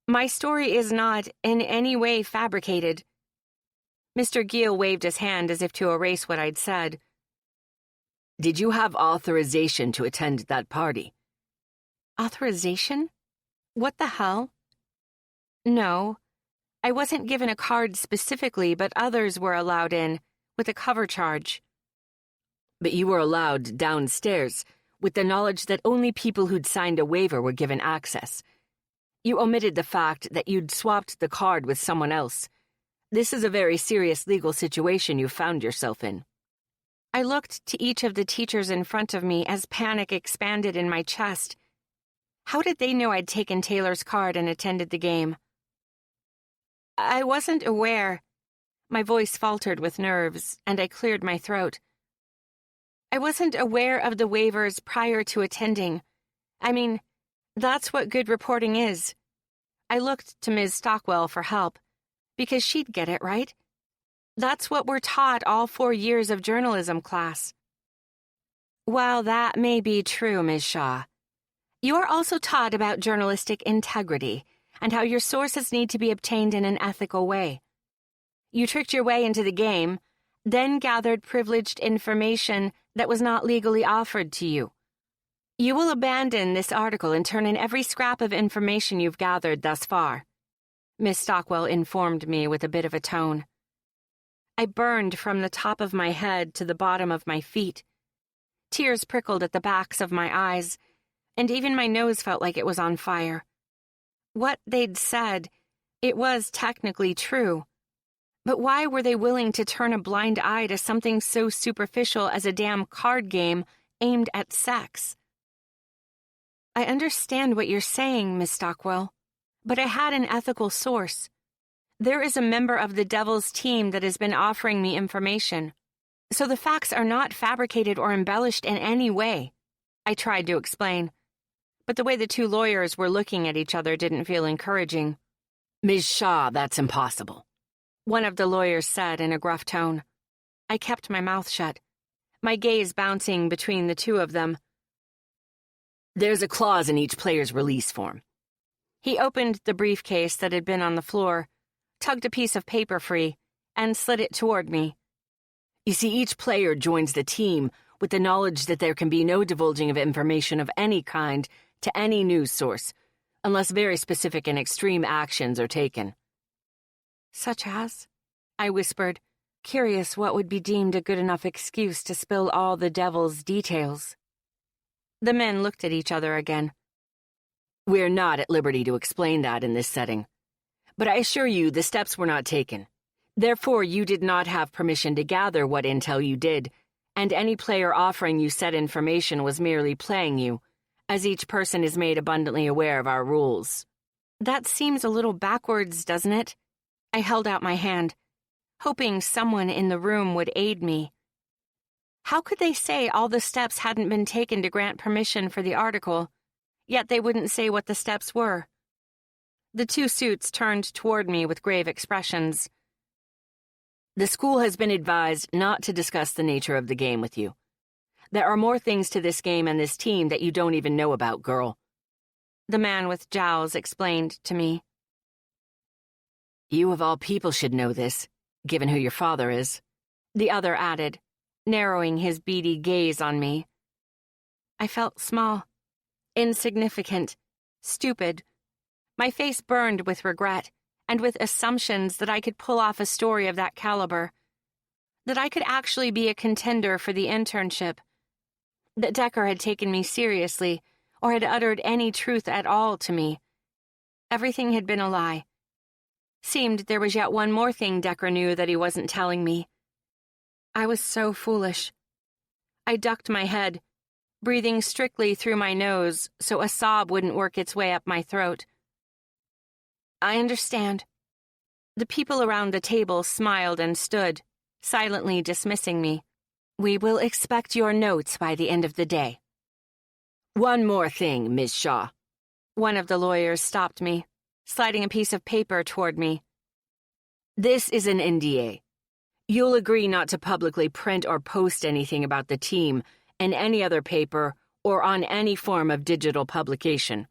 my story is not in any way fabricated. Mr. Gill waved his hand as if to erase what I'd said. Did you have authorization to attend that party? Authorization? What the hell? No. I wasn't given a card specifically, but others were allowed in, with a cover charge. But you were allowed downstairs, with the knowledge that only people who'd signed a waiver were given access. You omitted the fact that you'd swapped the card with someone else. This is a very serious legal situation you found yourself in. I looked to each of the teachers in front of me as panic expanded in my chest. How did they know I'd taken Taylor's card and attended the game? I wasn't aware. My voice faltered with nerves, and I cleared my throat. I wasn't aware of the waivers prior to attending. I mean, that's what good reporting is. I looked to Ms. Stockwell for help, because she'd get it, right? That's what we're taught all 4 years of journalism class. While that may be true, Ms. Shaw, you are also taught about journalistic integrity and how your sources need to be obtained in an ethical way. You tricked your way into the game, then gathered privileged information that was not legally offered to you. You will abandon this article and turn in every scrap of information you've gathered thus far, Miss Stockwell informed me with a bit of a tone. I burned from the top of my head to the bottom of my feet. Tears prickled at the backs of my eyes, and even my nose felt like it was on fire. What they'd said, it was technically true. But why were they willing to turn a blind eye to something so superficial as a damn card game aimed at sex? I understand what you're saying, Miss Stockwell, but I had an ethical source. There is a member of the Devil's team that has been offering me information, so the facts are not fabricated or embellished in any way. I tried to explain, but the way the two lawyers were looking at each other didn't feel encouraging. Ms. Shaw, that's impossible, one of the lawyers said in a gruff tone. I kept my mouth shut, my gaze bouncing between the two of them. There's a clause in each player's release form. He opened the briefcase that had been on the floor, tugged a piece of paper free, and slid it toward me. You see, each player joins the team with the knowledge that there can be no divulging of information of any kind to any news source, unless very specific and extreme actions are taken. Such as? I whispered, curious what would be deemed a good enough excuse to spill all the Devil's details. The men looked at each other again. We're not at liberty to explain that in this setting, but I assure you the steps were not taken. Therefore, you did not have permission to gather what intel you did, and any player offering you said information was merely playing you, as each person is made abundantly aware of our rules. That seems a little backwards, doesn't it? I held out my hand, hoping someone in the room would aid me. How could they say all the steps hadn't been taken to grant permission for the article, yet they wouldn't say what the steps were? The two suits turned toward me with grave expressions. The school has been advised not to discuss the nature of the game with you. There are more things to this game and this team that you don't even know about, girl. The man with jowls explained to me. You of all people should know this, given who your father is, the other added, narrowing his beady gaze on me. I felt small, insignificant, stupid. My face burned with regret and with assumptions that I could pull off a story of that caliber, that I could actually be a contender for the internship, that Decker had taken me seriously or had uttered any truth at all to me. Everything had been a lie. Seemed there was yet one more thing Decker knew that he wasn't telling me. I was so foolish. I ducked my head, breathing strictly through my nose so a sob wouldn't work its way up my throat. I understand. The people around the table smiled and stood, silently dismissing me. We will expect your notes by the end of the day. One more thing, Ms. Shaw. One of the lawyers stopped me, sliding a piece of paper toward me. This is an NDA. You'll agree not to publicly print or post anything about the team in any other paper or on any form of digital publication.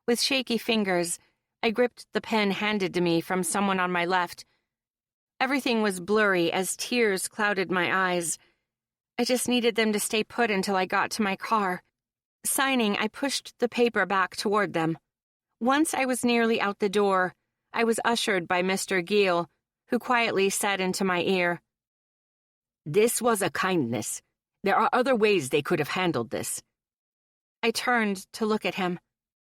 With shaky fingers, I gripped the pen handed to me from someone on my left. Everything was blurry as tears clouded my eyes. I just needed them to stay put until I got to my car. Signing, I pushed the paper back toward them. Once I was nearly out the door, I was ushered by Mr. Giel, who quietly said into my ear, "This was a kindness. There are other ways they could have handled this." I turned to look at him,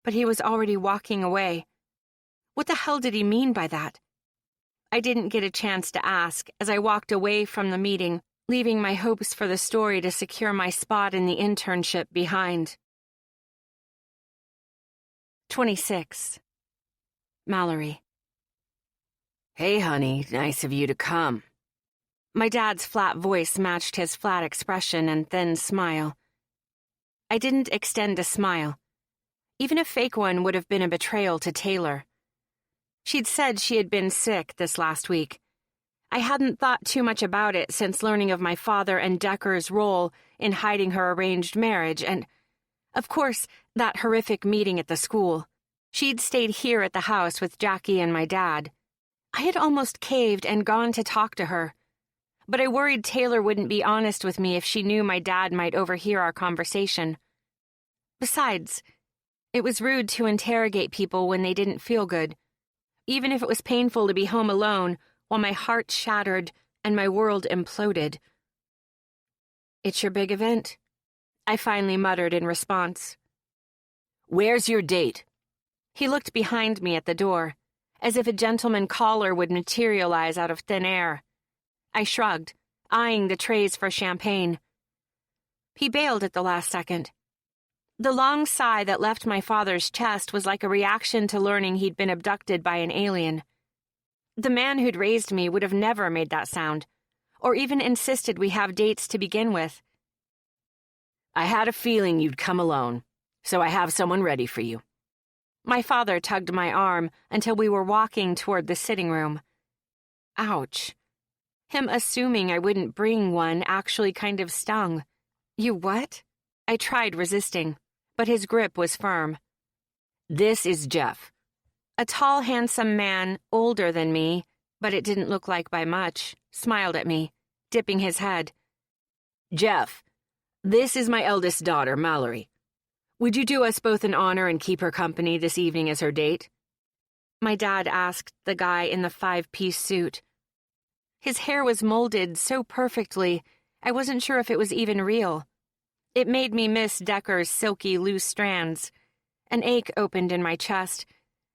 but he was already walking away. What the hell did he mean by that? I didn't get a chance to ask as I walked away from the meeting, leaving my hopes for the story to secure my spot in the internship behind. 26. Mallory. Hey, honey, nice of you to come. My dad's flat voice matched his flat expression and thin smile. I didn't extend a smile. Even a fake one would have been a betrayal to Taylor. She'd said she had been sick this last week. I hadn't thought too much about it since learning of my father and Decker's role in hiding her arranged marriage and, of course, that horrific meeting at the school. She'd stayed here at the house with Jackie and my dad. I had almost caved and gone to talk to her, but I worried Taylor wouldn't be honest with me if she knew my dad might overhear our conversation. Besides, it was rude to interrogate people when they didn't feel good, even if it was painful to be home alone while my heart shattered and my world imploded. "It's your big event," I finally muttered in response. "Where's your date?" He looked behind me at the door, as if a gentleman caller would materialize out of thin air. I shrugged, eyeing the trays for champagne. He bailed at the last second. The long sigh that left my father's chest was like a reaction to learning he'd been abducted by an alien. The man who'd raised me would have never made that sound, or even insisted we have dates to begin with. I had a feeling you'd come alone, so I have someone ready for you. My father tugged my arm until we were walking toward the sitting room. Ouch. Him assuming I wouldn't bring one actually kind of stung. You what? I tried resisting, but his grip was firm. This is Jeff. A tall, handsome man, older than me, but it didn't look like by much, smiled at me, dipping his head. Jeff, this is my eldest daughter, Mallory. Would you do us both an honor and keep her company this evening as her date? My dad asked the guy in the 5-piece suit. His hair was molded so perfectly, I wasn't sure if it was even real. It made me miss Decker's silky, loose strands. An ache opened in my chest,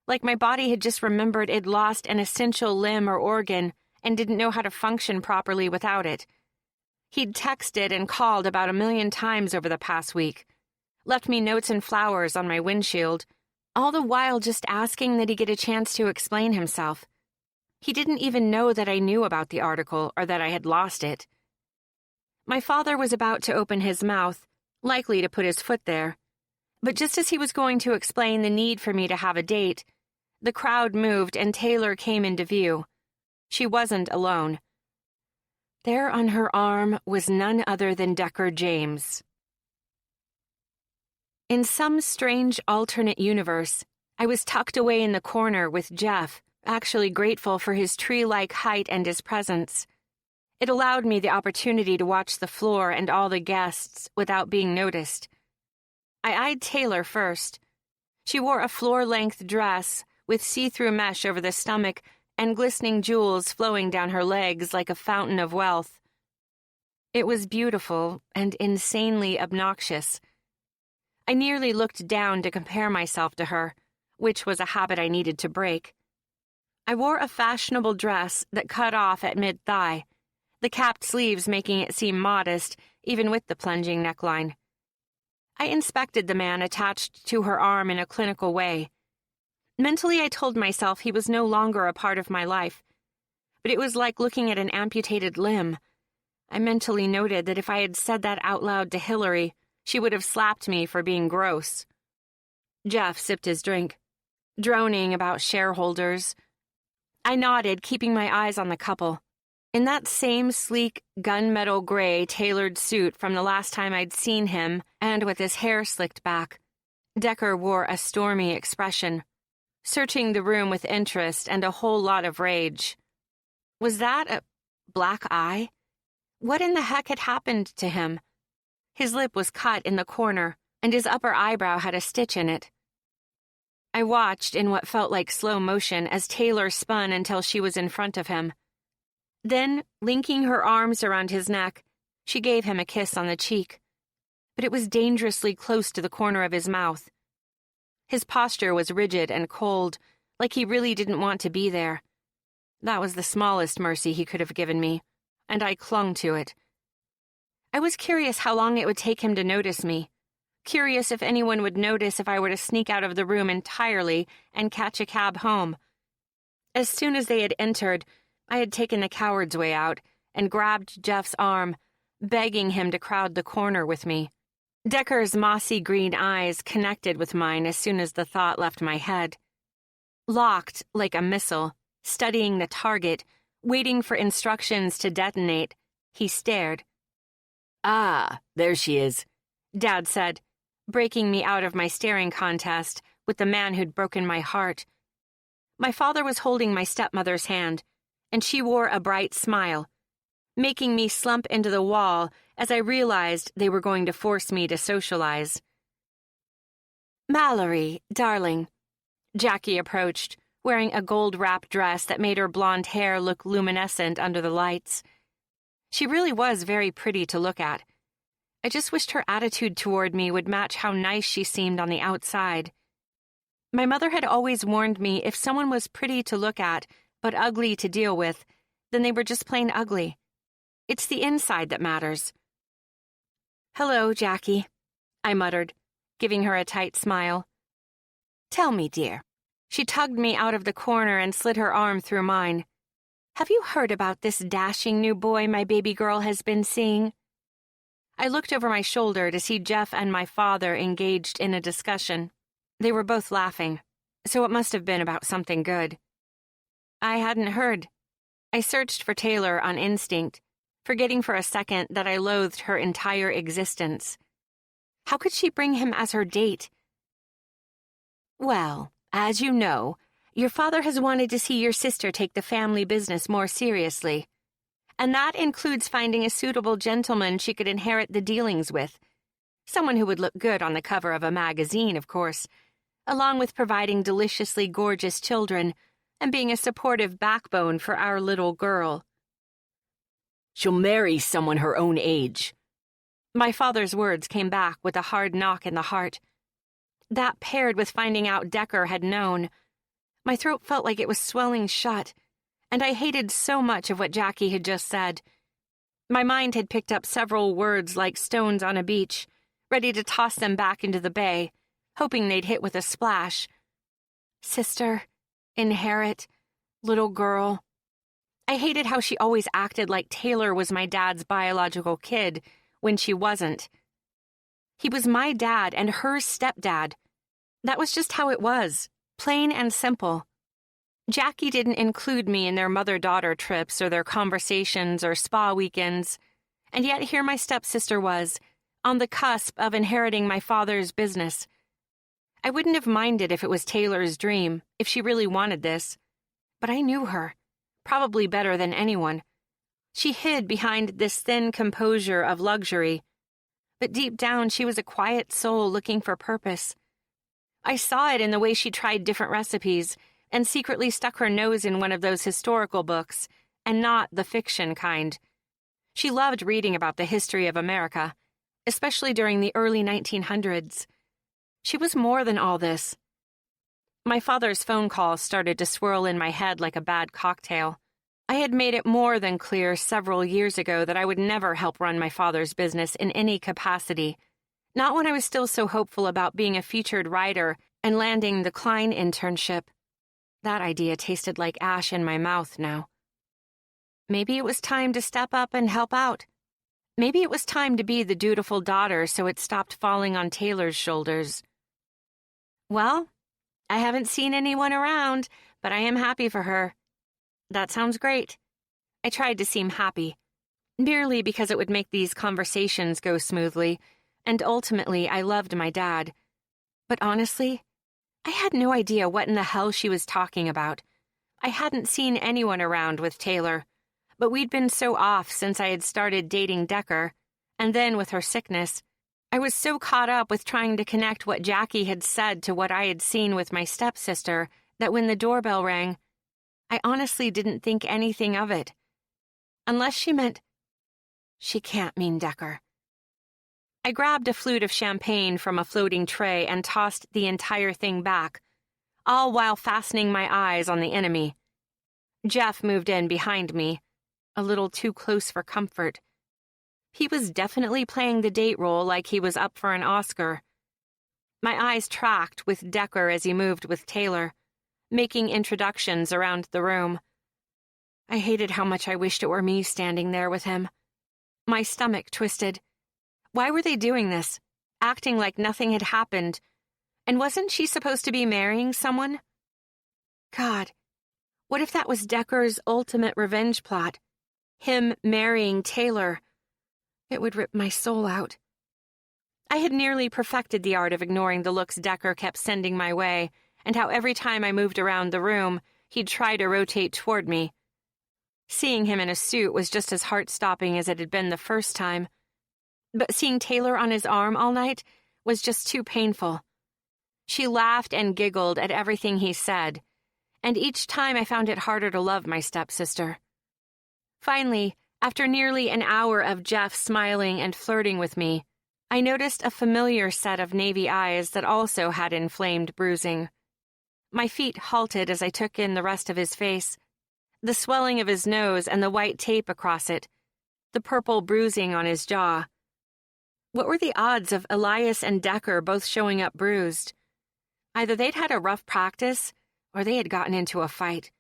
like my body had just remembered it'd lost an essential limb or organ and didn't know how to function properly without it. He'd texted and called about 1,000,000 times over the past week, left me notes and flowers on my windshield, all the while just asking that he get a chance to explain himself. He didn't even know that I knew about the article or that I had lost it. My father was about to open his mouth, likely to put his foot there, but just as he was going to explain the need for me to have a date, the crowd moved and Taylor came into view. She wasn't alone. There on her arm was none other than Decker James. In some strange alternate universe, I was tucked away in the corner with Jeff, actually grateful for his tree-like height and his presence. It allowed me the opportunity to watch the floor and all the guests without being noticed. I eyed Taylor first. She wore a floor-length dress with see-through mesh over the stomach and glistening jewels flowing down her legs like a fountain of wealth. It was beautiful and insanely obnoxious. I nearly looked down to compare myself to her, which was a habit I needed to break. I wore a fashionable dress that cut off at mid-thigh, the capped sleeves making it seem modest, even with the plunging neckline. I inspected the man attached to her arm in a clinical way. Mentally, I told myself he was no longer a part of my life, but it was like looking at an amputated limb. I mentally noted that if I had said that out loud to Hillary, she would have slapped me for being gross. Jeff sipped his drink, droning about shareholders. I nodded, keeping my eyes on the couple. In that same sleek, gunmetal gray tailored suit from the last time I'd seen him, and with his hair slicked back, Decker wore a stormy expression, searching the room with interest and a whole lot of rage. Was that a black eye? What in the heck had happened to him? His lip was cut in the corner, and his upper eyebrow had a stitch in it. I watched in what felt like slow motion as Taylor spun until she was in front of him. Then, linking her arms around his neck, she gave him a kiss on the cheek. But it was dangerously close to the corner of his mouth. His posture was rigid and cold, like he really didn't want to be there. That was the smallest mercy he could have given me, and I clung to it. I was curious how long it would take him to notice me, curious if anyone would notice if I were to sneak out of the room entirely and catch a cab home. As soon as they had entered, I had taken the coward's way out and grabbed Jeff's arm, begging him to crowd the corner with me. Decker's mossy green eyes connected with mine as soon as the thought left my head. Locked like a missile, studying the target, waiting for instructions to detonate, he stared. Ah, there she is, Dad said, breaking me out of my staring contest with the man who'd broken my heart. My father was holding my stepmother's hand, and she wore a bright smile, making me slump into the wall as I realized they were going to force me to socialize. Mallory, darling, Jackie approached, wearing a gold-wrap dress that made her blonde hair look luminescent under the lights. She really was very pretty to look at. I just wished her attitude toward me would match how nice she seemed on the outside. My mother had always warned me if someone was pretty to look at, but ugly to deal with, then they were just plain ugly. It's the inside that matters. Hello, Jackie, I muttered, giving her a tight smile. "Tell me, dear." She tugged me out of the corner and slid her arm through mine. "Have you heard about this dashing new boy my baby girl has been seeing?" I looked over my shoulder to see Jeff and my father engaged in a discussion. They were both laughing, so it must have been about something good. I hadn't heard. I searched for Taylor on instinct, forgetting for a second that I loathed her entire existence. How could she bring him as her date? "Well, as you know, your father has wanted to see your sister take the family business more seriously. And that includes finding a suitable gentleman she could inherit the dealings with. Someone who would look good on the cover of a magazine, of course, along with providing deliciously gorgeous children and being a supportive backbone for our little girl." She'll marry someone her own age. My father's words came back with a hard knock in the heart. That paired with finding out Decker had known. My throat felt like it was swelling shut, and I hated so much of what Jackie had just said. My mind had picked up several words like stones on a beach, ready to toss them back into the bay, hoping they'd hit with a splash. Sister, inherit, little girl. I hated how she always acted like Taylor was my dad's biological kid when she wasn't. He was my dad and her stepdad. That was just how it was, plain and simple. Jackie didn't include me in their mother-daughter trips or their conversations or spa weekends, and yet here my stepsister was, on the cusp of inheriting my father's business. I wouldn't have minded if it was Taylor's dream, if she really wanted this. But I knew her, probably better than anyone. She hid behind this thin composure of luxury, but deep down she was a quiet soul looking for purpose. I saw it in the way she tried different recipes and secretly stuck her nose in one of those historical books, and not the fiction kind. She loved reading about the history of America, especially during the early 1900s. She was more than all this. My father's phone call started to swirl in my head like a bad cocktail. I had made it more than clear several years ago that I would never help run my father's business in any capacity, not when I was still so hopeful about being a featured writer and landing the Klein internship. That idea tasted like ash in my mouth now. Maybe it was time to step up and help out. Maybe it was time to be the dutiful daughter so it stopped falling on Taylor's shoulders. "Well, I haven't seen anyone around, but I am happy for her." "That sounds great." I tried to seem happy, merely because it would make these conversations go smoothly, and ultimately I loved my dad. But honestly, I had no idea what in the hell she was talking about. I hadn't seen anyone around with Taylor, but we'd been so off since I had started dating Decker, and then with her sickness, I was so caught up with trying to connect what Jackie had said to what I had seen with my stepsister that when the doorbell rang, I honestly didn't think anything of it. Unless she meant... She can't mean Decker. I grabbed a flute of champagne from a floating tray and tossed the entire thing back, all while fastening my eyes on the enemy. Jeff moved in behind me, a little too close for comfort. He was definitely playing the date role like he was up for an Oscar. My eyes tracked with Decker as he moved with Taylor, making introductions around the room. I hated how much I wished it were me standing there with him. My stomach twisted. Why were they doing this, acting like nothing had happened? And wasn't she supposed to be marrying someone? God, what if that was Decker's ultimate revenge plot? Him marrying Taylor. It would rip my soul out. I had nearly perfected the art of ignoring the looks Decker kept sending my way, and how every time I moved around the room, he'd try to rotate toward me. Seeing him in a suit was just as heart-stopping as it had been the first time. But seeing Taylor on his arm all night was just too painful. She laughed and giggled at everything he said, and each time I found it harder to love my stepsister. Finally, after nearly an hour of Jeff smiling and flirting with me, I noticed a familiar set of navy eyes that also had inflamed bruising. My feet halted as I took in the rest of his face, the swelling of his nose and the white tape across it, the purple bruising on his jaw. What were the odds of Elias and Decker both showing up bruised? Either they'd had a rough practice, or they had gotten into a fight.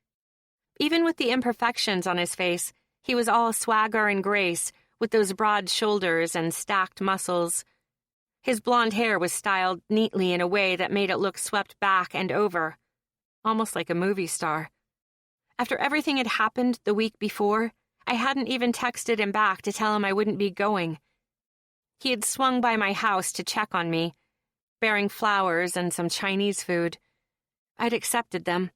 Even with the imperfections on his face, he was all swagger and grace, with those broad shoulders and stacked muscles. His blonde hair was styled neatly in a way that made it look swept back and over, almost like a movie star. After everything had happened the week before, I hadn't even texted him back to tell him I wouldn't be going. He had swung by my house to check on me, bearing flowers and some Chinese food. I'd accepted them,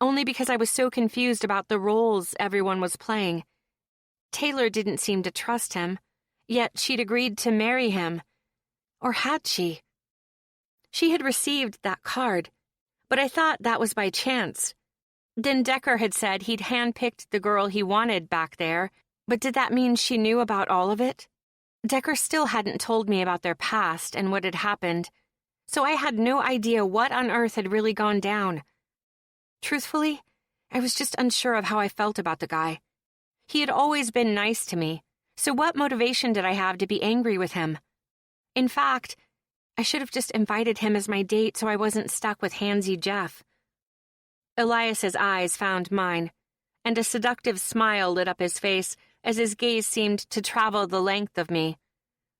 only because I was so confused about the roles everyone was playing. Taylor didn't seem to trust him, yet she'd agreed to marry him. Or had she? She had received that card, but I thought that was by chance. Then Decker had said he'd handpicked the girl he wanted back there, but did that mean she knew about all of it? Decker still hadn't told me about their past and what had happened, so I had no idea what on earth had really gone down. Truthfully, I was just unsure of how I felt about the guy. He had always been nice to me, so what motivation did I have to be angry with him? In fact, I should have just invited him as my date so I wasn't stuck with handsy Jeff. Elias's eyes found mine, and a seductive smile lit up his face as his gaze seemed to travel the length of me,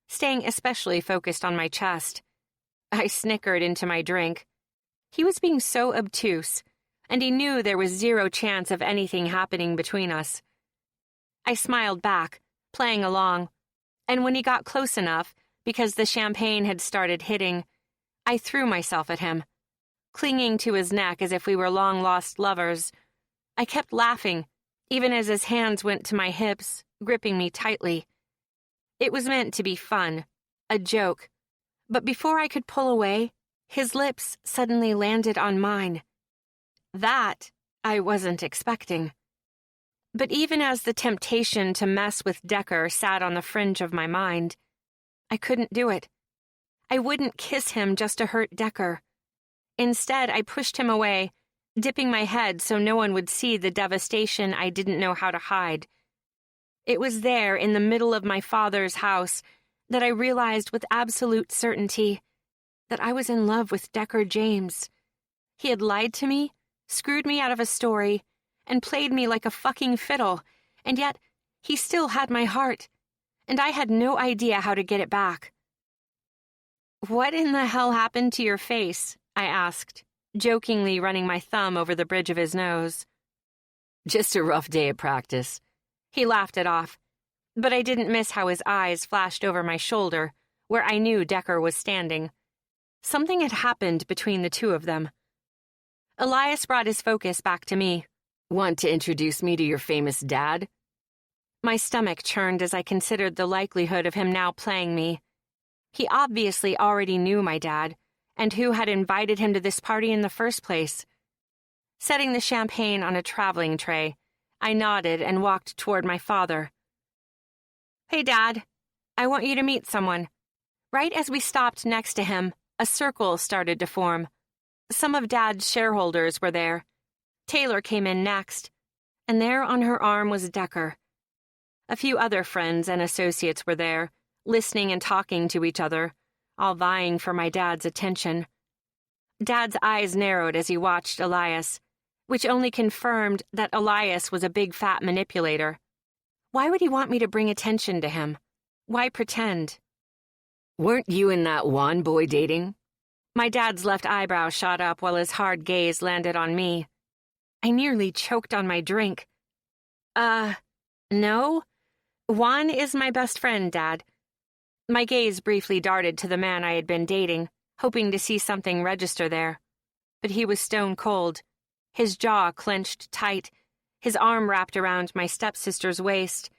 staying especially focused on my chest. I snickered into my drink. He was being so obtuse, and he knew there was zero chance of anything happening between us. I smiled back, playing along, and when he got close enough, because the champagne had started hitting, I threw myself at him, clinging to his neck as if we were long-lost lovers. I kept laughing, even as his hands went to my hips, gripping me tightly. It was meant to be fun, a joke, but before I could pull away, his lips suddenly landed on mine. That I wasn't expecting. But even as the temptation to mess with Decker sat on the fringe of my mind, I couldn't do it. I wouldn't kiss him just to hurt Decker. Instead, I pushed him away, dipping my head so no one would see the devastation I didn't know how to hide. It was there, in the middle of my father's house, that I realized with absolute certainty that I was in love with Decker James. He had lied to me, screwed me out of a story, and played me like a fucking fiddle, and yet he still had my heart, and I had no idea how to get it back. "What in the hell happened to your face?" I asked, jokingly running my thumb over the bridge of his nose. Just a rough day at practice. He laughed it off, but I didn't miss how his eyes flashed over my shoulder, where I knew Decker was standing. Something had happened between the two of them. Elias brought his focus back to me. Want to introduce me to your famous dad? My stomach churned as I considered the likelihood of him now playing me. He obviously already knew my dad, and who had invited him to this party in the first place. Setting the champagne on a traveling tray, I nodded and walked toward my father. "Hey, Dad, I want you to meet someone." Right as we stopped next to him, a circle started to form. Some of Dad's shareholders were there. Taylor came in next, and there on her arm was Decker. A few other friends and associates were there, listening and talking to each other, all vying for my dad's attention. Dad's eyes narrowed as he watched Elias, which only confirmed that Elias was a big fat manipulator. Why would he want me to bring attention to him? Why pretend? Weren't you and that Juan boy dating? My dad's left eyebrow shot up while his hard gaze landed on me. I nearly choked on my drink. No. Juan is my best friend, Dad. My gaze briefly darted to the man I had been dating, hoping to see something register there. But he was stone cold, his jaw clenched tight, his arm wrapped around my stepsister's waist.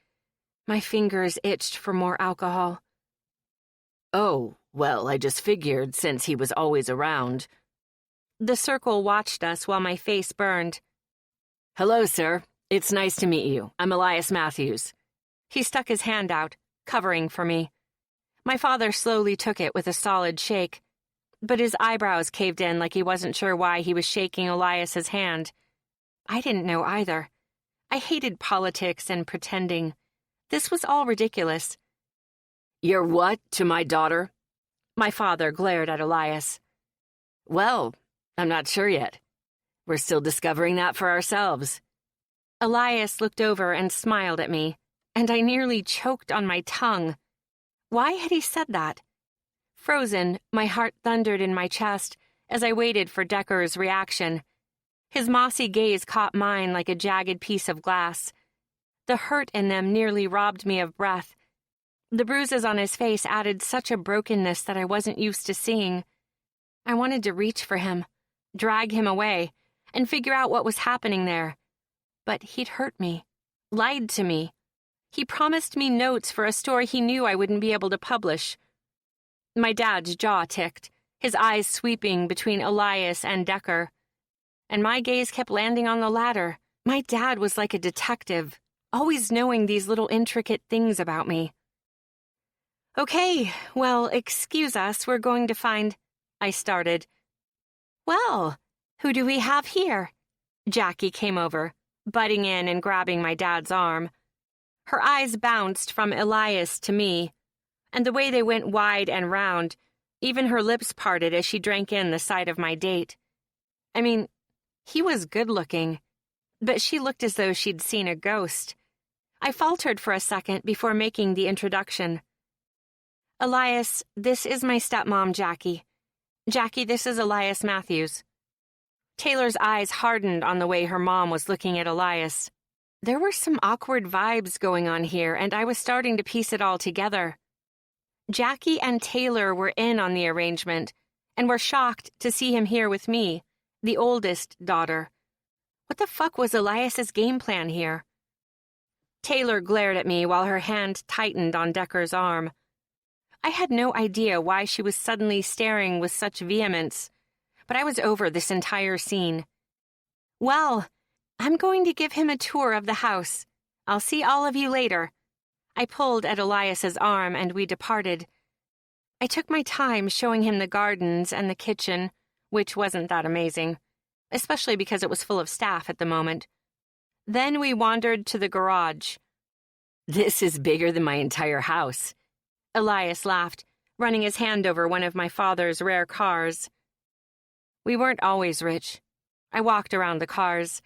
My fingers itched for more alcohol. Oh, well, I just figured since he was always around. The circle watched us while my face burned. Hello, sir. It's nice to meet you. I'm Elias Matthews. He stuck his hand out, covering for me. My father slowly took it with a solid shake, but his eyebrows caved in like he wasn't sure why he was shaking Elias's hand. I didn't know either. I hated politics and pretending. This was all ridiculous. You're what to my daughter? My father glared at Elias. Well, I'm not sure yet. We're still discovering that for ourselves. Elias looked over and smiled at me, and I nearly choked on my tongue. Why had he said that? Frozen, my heart thundered in my chest as I waited for Decker's reaction. His mossy gaze caught mine like a jagged piece of glass. The hurt in them nearly robbed me of breath. The bruises on his face added such a brokenness that I wasn't used to seeing. I wanted to reach for him, drag him away, and figure out what was happening there. But he'd hurt me, lied to me. He promised me notes for a story he knew I wouldn't be able to publish. My dad's jaw ticked, his eyes sweeping between Elias and Decker. And my gaze kept landing on the latter. My dad was like a detective, always knowing these little intricate things about me. Okay, well, excuse us, we're going to find... I started. Well, who do we have here? Jackie came over, butting in and grabbing my dad's arm. Her eyes bounced from Elias to me, and the way they went wide and round, even her lips parted as she drank in the sight of my date. I mean, he was good-looking, but she looked as though she'd seen a ghost. I faltered for a second before making the introduction. Elias, this is my stepmom, Jackie. Jackie, this is Elias Matthews. Taylor's eyes hardened on the way her mom was looking at Elias. There were some awkward vibes going on here, and I was starting to piece it all together. Jackie and Taylor were in on the arrangement, and were shocked to see him here with me, the oldest daughter. What the fuck was Elias's game plan here? Taylor glared at me while her hand tightened on Decker's arm. I had no idea why she was suddenly staring with such vehemence, but I was over this entire scene. Well, I'm going to give him a tour of the house. I'll see all of you later. I pulled at Elias's arm and we departed. I took my time showing him the gardens and the kitchen, which wasn't that amazing, especially because it was full of staff at the moment. Then we wandered to the garage. This is bigger than my entire house. Elias laughed, running his hand over one of my father's rare cars. We weren't always rich. I walked around the cars.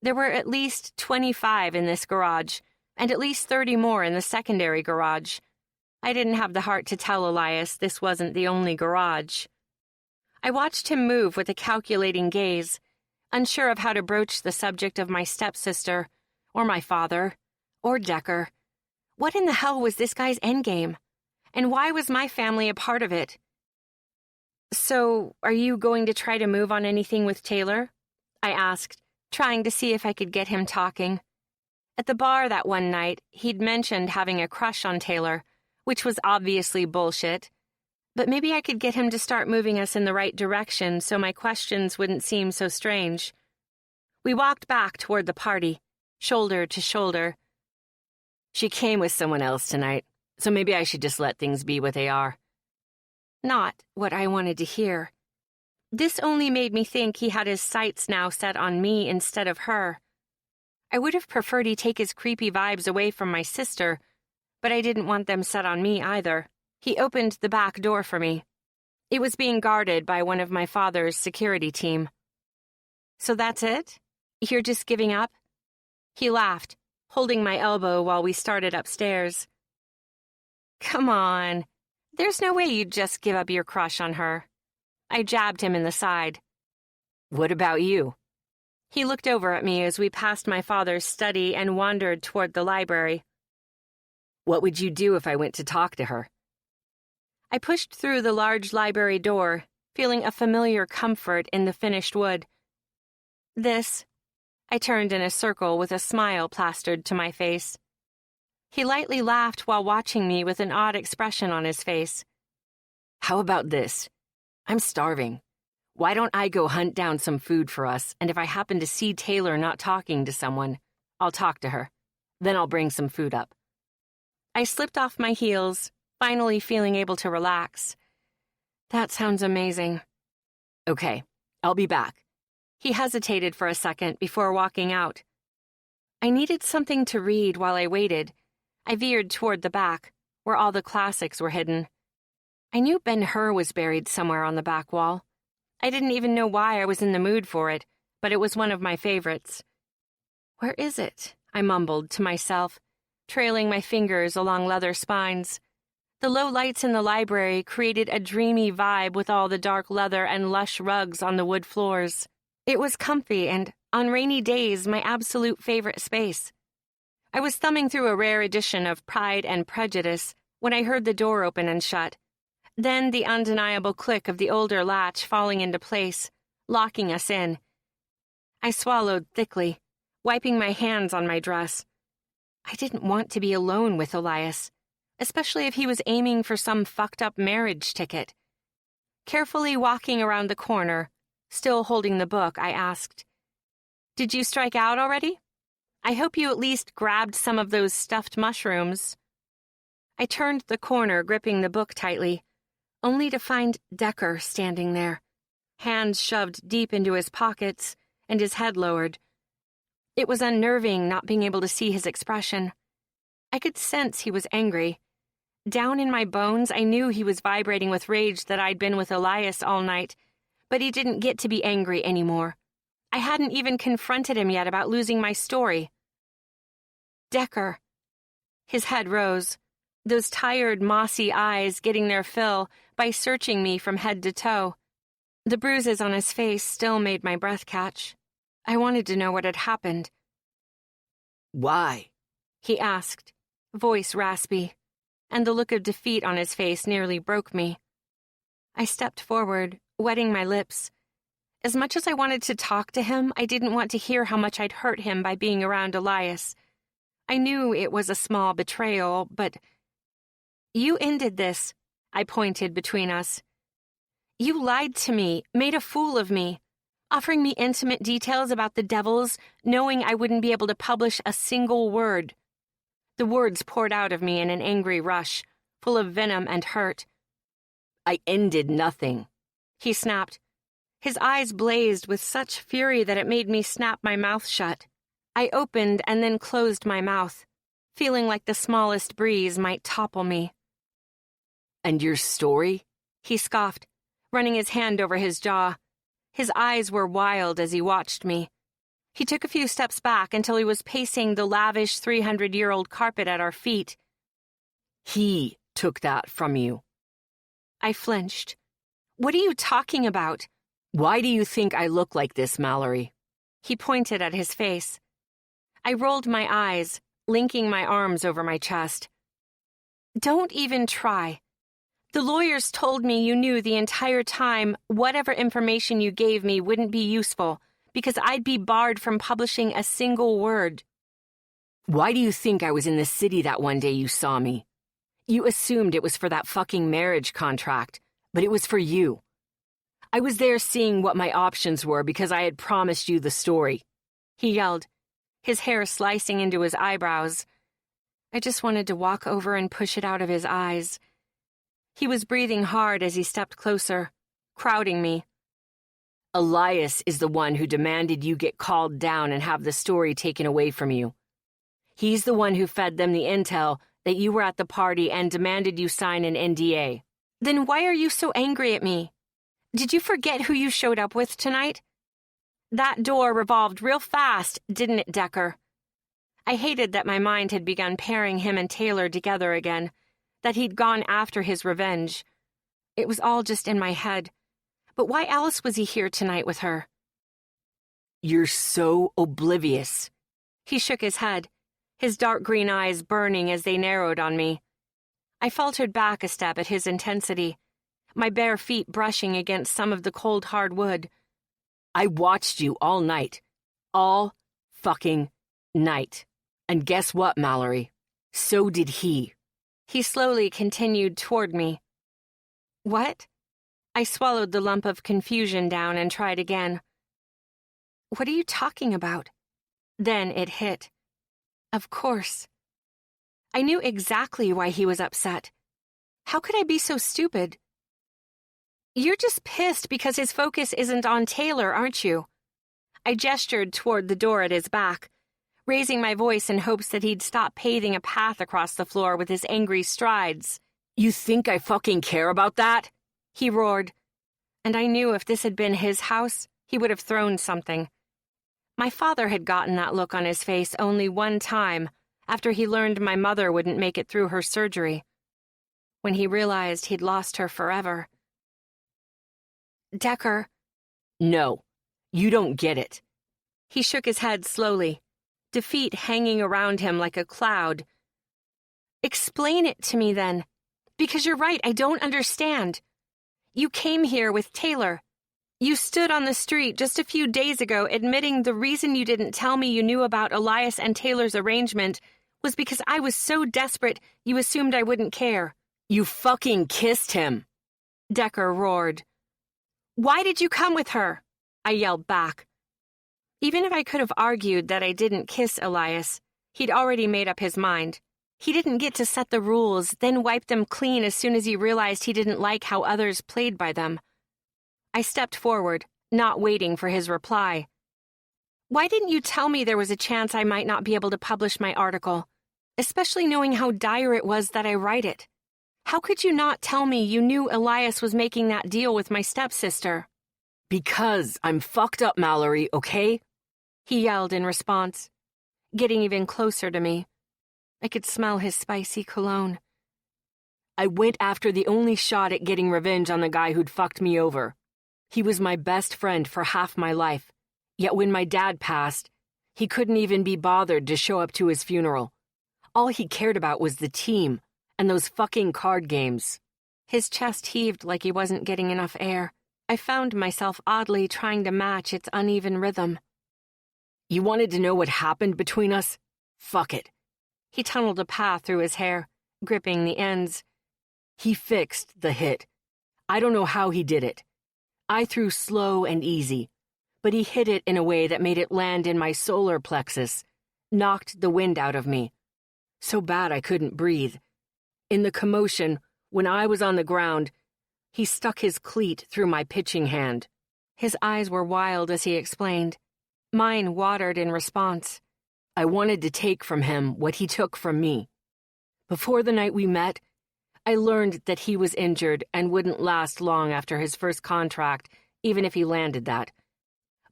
There were at least 25 in this garage, and at least 30 more in the secondary garage. I didn't have the heart to tell Elias this wasn't the only garage. I watched him move with a calculating gaze, unsure of how to broach the subject of my stepsister, or my father, or Decker. What in the hell was this guy's endgame? And why was my family a part of it? So, are you going to try to move on anything with Taylor? I asked, trying to see if I could get him talking. At the bar that one night, he'd mentioned having a crush on Taylor, which was obviously bullshit. But maybe I could get him to start moving us in the right direction so my questions wouldn't seem so strange. We walked back toward the party, shoulder to shoulder. She came with someone else tonight, so maybe I should just let things be what they are. Not what I wanted to hear. This only made me think he had his sights now set on me instead of her. I would have preferred he take his creepy vibes away from my sister, but I didn't want them set on me either. He opened the back door for me. It was being guarded by one of my father's security team. So that's it? You're just giving up? He laughed, holding my elbow while we started upstairs. Come on. There's no way you'd just give up your crush on her. I jabbed him in the side. What about you? He looked over at me as we passed my father's study and wandered toward the library. What would you do if I went to talk to her? I pushed through the large library door, feeling a familiar comfort in the finished wood. I turned in a circle with a smile plastered to my face. He lightly laughed while watching me with an odd expression on his face. How about this? I'm starving. Why don't I go hunt down some food for us, and if I happen to see Taylor not talking to someone, I'll talk to her. Then I'll bring some food up. I slipped off my heels, finally feeling able to relax. That sounds amazing. Okay, I'll be back. He hesitated for a second before walking out. I needed something to read while I waited. I veered toward the back, where all the classics were hidden. I knew Ben-Hur was buried somewhere on the back wall. I didn't even know why I was in the mood for it, but it was one of my favorites. Where is it? I mumbled to myself, trailing my fingers along leather spines. The low lights in the library created a dreamy vibe with all the dark leather and lush rugs on the wood floors. It was comfy and, on rainy days, my absolute favorite space. I was thumbing through a rare edition of Pride and Prejudice when I heard the door open and shut. Then the undeniable click of the older latch falling into place, locking us in. I swallowed thickly, wiping my hands on my dress. I didn't want to be alone with Elias, especially if he was aiming for some fucked-up marriage ticket. Carefully walking around the corner, still holding the book, I asked, "Did you strike out already? I hope you at least grabbed some of those stuffed mushrooms." I turned the corner, gripping the book tightly, only to find Decker standing there, hands shoved deep into his pockets and his head lowered. It was unnerving not being able to see his expression. I could sense he was angry. Down in my bones, I knew he was vibrating with rage that I'd been with Elias all night, but he didn't get to be angry anymore. I hadn't even confronted him yet about losing my story. Decker. His head rose, those tired, mossy eyes getting their fill by searching me from head to toe. The bruises on his face still made my breath catch. I wanted to know what had happened. Why? He asked, voice raspy, and the look of defeat on his face nearly broke me. I stepped forward, wetting my lips. As much as I wanted to talk to him, I didn't want to hear how much I'd hurt him by being around Elias. I knew it was a small betrayal, but... "You ended this," I pointed between us. "You lied to me, made a fool of me, offering me intimate details about the devils, knowing I wouldn't be able to publish a single word." The words poured out of me in an angry rush, full of venom and hurt. "I ended nothing," he snapped. His eyes blazed with such fury that it made me snap my mouth shut. I opened and then closed my mouth, feeling like the smallest breeze might topple me. "And your story?" he scoffed, running his hand over his jaw. His eyes were wild as he watched me. He took a few steps back until he was pacing the lavish 300-year-old carpet at our feet. "He took that from you." I flinched. "What are you talking about?" "Why do you think I look like this, Mallory?" He pointed at his face. I rolled my eyes, linking my arms over my chest. "Don't even try. The lawyers told me you knew the entire time whatever information you gave me wouldn't be useful because I'd be barred from publishing a single word." "Why do you think I was in the city that one day you saw me? You assumed it was for that fucking marriage contract, but it was for you. I was there seeing what my options were because I had promised you the story," he yelled, his hair slicing into his eyebrows. I just wanted to walk over and push it out of his eyes. He was breathing hard as he stepped closer, crowding me. "Elias is the one who demanded you get called down and have the story taken away from you. He's the one who fed them the intel that you were at the party and demanded you sign an NDA. Then why are you so angry at me? Did you forget who you showed up with tonight? That door revolved real fast, didn't it, Decker? I hated that my mind had begun pairing him and Taylor together again, that he'd gone after his revenge. It was all just in my head. But why else was he here tonight with her? "You're so oblivious." He shook his head, his dark green eyes burning as they narrowed on me. I faltered back a step at his intensity, my bare feet brushing against some of the cold hard wood. "I watched you all night. All fucking night. And guess what, Mallory? So did he." He slowly continued toward me. "What?" I swallowed the lump of confusion down and tried again. "What are you talking about?" Then it hit. Of course. I knew exactly why he was upset. How could I be so stupid? "You're just pissed because his focus isn't on Taylor, aren't you?" I gestured toward the door at his back, raising my voice in hopes that he'd stop paving a path across the floor with his angry strides. You think I fucking care about that? He roared, and I knew if this had been his house, he would have thrown something. My father had gotten that look on his face only one time, after he learned my mother wouldn't make it through her surgery, when he realized he'd lost her forever. Decker. No, you don't get it. He shook his head slowly, defeat hanging around him like a cloud. Explain it to me then, because you're right, I don't understand. You came here with Taylor. You stood on the street just a few days ago admitting the reason you didn't tell me you knew about Elias and Taylor's arrangement was because I was so desperate you assumed I wouldn't care. You fucking kissed him. Decker roared. Why did you come with her? I yelled back. Even if I could have argued that I didn't kiss Elias, he'd already made up his mind. He didn't get to set the rules, then wipe them clean as soon as he realized he didn't like how others played by them. I stepped forward, not waiting for his reply. Why didn't you tell me there was a chance I might not be able to publish my article, especially knowing how dire it was that I write it? How could you not tell me you knew Elias was making that deal with my stepsister? Because I'm fucked up, Mallory, okay? He yelled in response, getting even closer to me. I could smell his spicy cologne. I went after the only shot at getting revenge on the guy who'd fucked me over. He was my best friend for half my life, yet when my dad passed, he couldn't even be bothered to show up to his funeral. All he cared about was the team and those fucking card games. His chest heaved like he wasn't getting enough air. I found myself oddly trying to match its uneven rhythm. You wanted to know what happened between us? Fuck it. He tunneled a path through his hair, gripping the ends. He fixed the hit. I don't know how he did it. I threw slow and easy, but he hit it in a way that made it land in my solar plexus, knocked the wind out of me. So bad I couldn't breathe. In the commotion, when I was on the ground, he stuck his cleat through my pitching hand. His eyes were wild as he explained. Mine watered in response. I wanted to take from him what he took from me. Before the night we met, I learned that he was injured and wouldn't last long after his first contract, even if he landed that.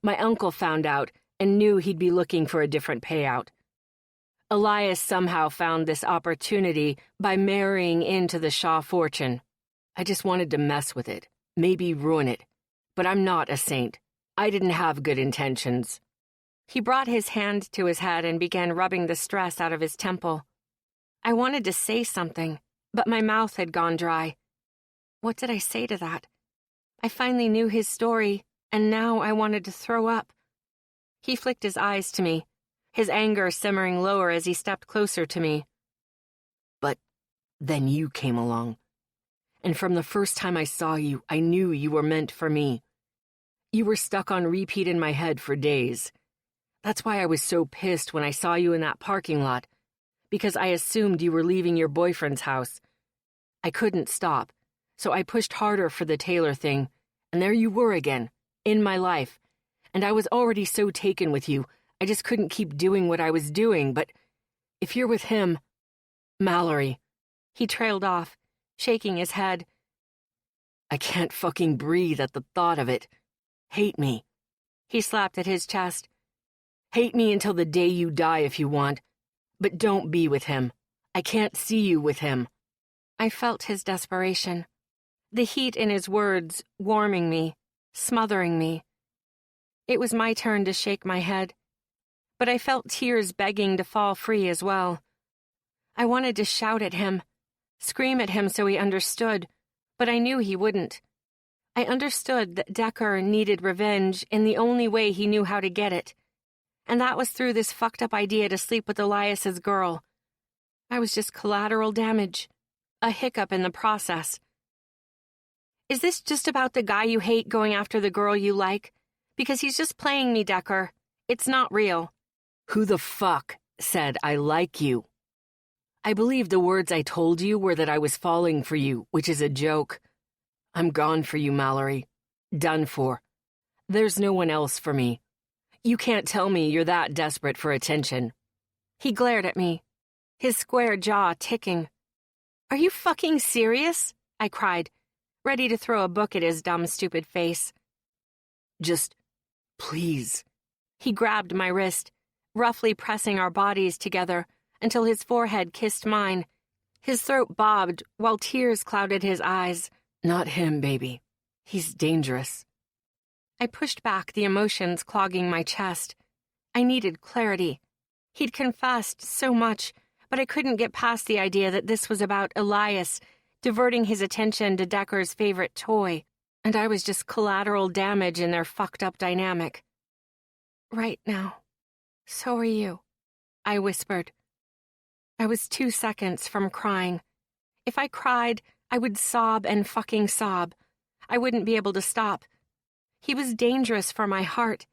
My uncle found out and knew he'd be looking for a different payout. Elias somehow found this opportunity by marrying into the Shaw fortune. I just wanted to mess with it, maybe ruin it. But I'm not a saint. I didn't have good intentions. He brought his hand to his head and began rubbing the stress out of his temple. I wanted to say something, but my mouth had gone dry. What did I say to that? I finally knew his story, and now I wanted to throw up. He flicked his eyes to me, his anger simmering lower as he stepped closer to me. But then you came along. And from the first time I saw you, I knew you were meant for me. You were stuck on repeat in my head for days. That's why I was so pissed when I saw you in that parking lot, because I assumed you were leaving your boyfriend's house. I couldn't stop, so I pushed harder for the Taylor thing, and there you were again, in my life. And I was already so taken with you, I just couldn't keep doing what I was doing, but if you're with him, Mallory. He trailed off, shaking his head. I can't fucking breathe at the thought of it. Hate me. He slapped at his chest. Hate me until the day you die if you want, but don't be with him. I can't see you with him. I felt his desperation, the heat in his words warming me, smothering me. It was my turn to shake my head, but I felt tears begging to fall free as well. I wanted to shout at him, scream at him so he understood, but I knew he wouldn't. I understood that Decker needed revenge in the only way he knew how to get it, and that was through this fucked-up idea to sleep with Elias's girl. I was just collateral damage, a hiccup in the process. Is this just about the guy you hate going after the girl you like? Because he's just playing me, Decker. It's not real. Who the fuck said I like you? I believe the words I told you were that I was falling for you, which is a joke. I'm gone for you, Mallory. Done for. There's no one else for me. You can't tell me you're that desperate for attention. He glared at me, his square jaw ticking. "Are you fucking serious?" I cried, ready to throw a book at his dumb, stupid face. Just, please. He grabbed my wrist, roughly pressing our bodies together until his forehead kissed mine. His throat bobbed while tears clouded his eyes. Not him, baby. He's dangerous. I pushed back, the emotions clogging my chest. I needed clarity. He'd confessed so much, but I couldn't get past the idea that this was about Elias diverting his attention to Decker's favorite toy, and I was just collateral damage in their fucked-up dynamic. "Right now. So are you," I whispered. I was 2 seconds from crying. If I cried, I would sob and fucking sob. I wouldn't be able to stop. He was dangerous for my heart.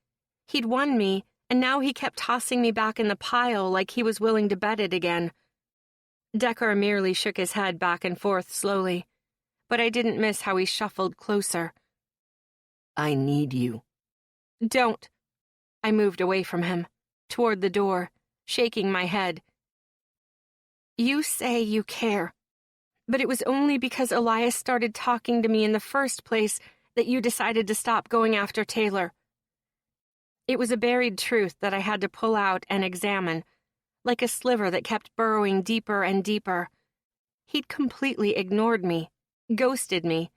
He'd won me, and now he kept tossing me back in the pile like he was willing to bet it again. Decker merely shook his head back and forth slowly, but I didn't miss how he shuffled closer. I need you. Don't. I moved away from him, toward the door, shaking my head. You say you care, but it was only because Elias started talking to me in the first place that you decided to stop going after Taylor. It was a buried truth that I had to pull out and examine, like a sliver that kept burrowing deeper and deeper. He'd completely ignored me, ghosted me,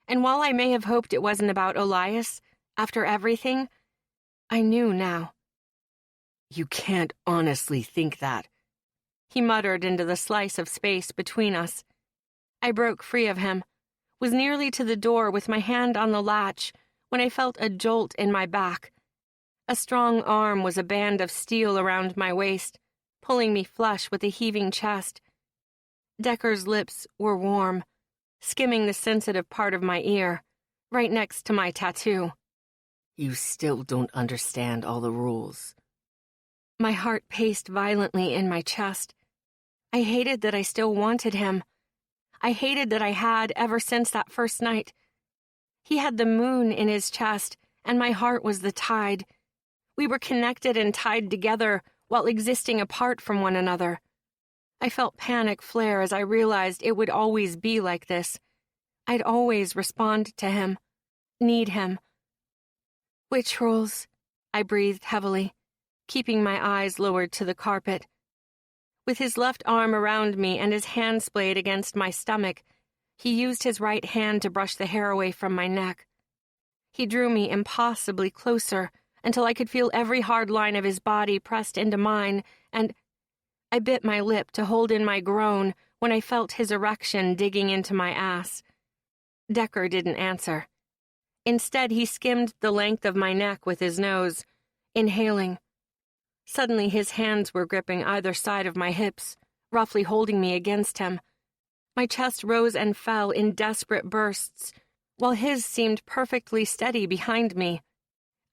and while I may have hoped it wasn't about Elias, after everything, I knew now. You can't honestly think that, he muttered into the slice of space between us. I broke free of him, was nearly to the door with my hand on the latch when I felt a jolt in my back. A strong arm was a band of steel around my waist, pulling me flush with a heaving chest. Decker's lips were warm, skimming the sensitive part of my ear, right next to my tattoo. You still don't understand all the rules. My heart paced violently in my chest. I hated that I still wanted him. I hated that I had ever since that first night. He had the moon in his chest, and my heart was the tide. We were connected and tied together while existing apart from one another. I felt panic flare as I realized it would always be like this. I'd always respond to him, need him. Which rules? I breathed heavily, keeping my eyes lowered to the carpet. With his left arm around me and his hand splayed against my stomach, he used his right hand to brush the hair away from my neck. He drew me impossibly closer until I could feel every hard line of his body pressed into mine, and I bit my lip to hold in my groan when I felt his erection digging into my ass. Decker didn't answer. Instead, he skimmed the length of my neck with his nose, inhaling. Suddenly, his hands were gripping either side of my hips, roughly holding me against him. My chest rose and fell in desperate bursts, while his seemed perfectly steady behind me.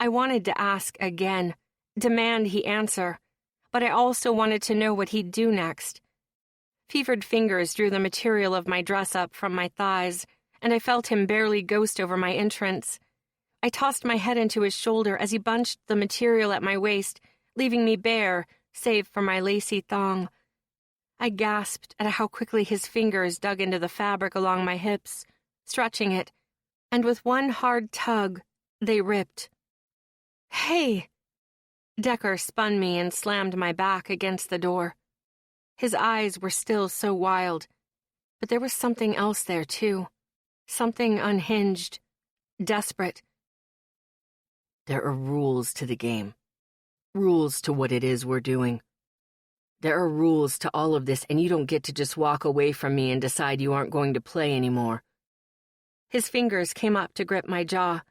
I wanted to ask again, demand he answer, but I also wanted to know what he'd do next. Fevered fingers drew the material of my dress up from my thighs, and I felt him barely ghost over my entrance. I tossed my head into his shoulder as he bunched the material at my waist, leaving me bare, save for my lacy thong. I gasped at how quickly his fingers dug into the fabric along my hips, stretching it, and with one hard tug, they ripped. Hey! Decker spun me and slammed my back against the door. His eyes were still so wild, but there was something else there, too. Something unhinged, desperate. There are rules to the game. Rules to what it is we're doing. There are rules to all of this, and you don't get to just walk away from me and decide you aren't going to play anymore. His fingers came up to grip my jaw,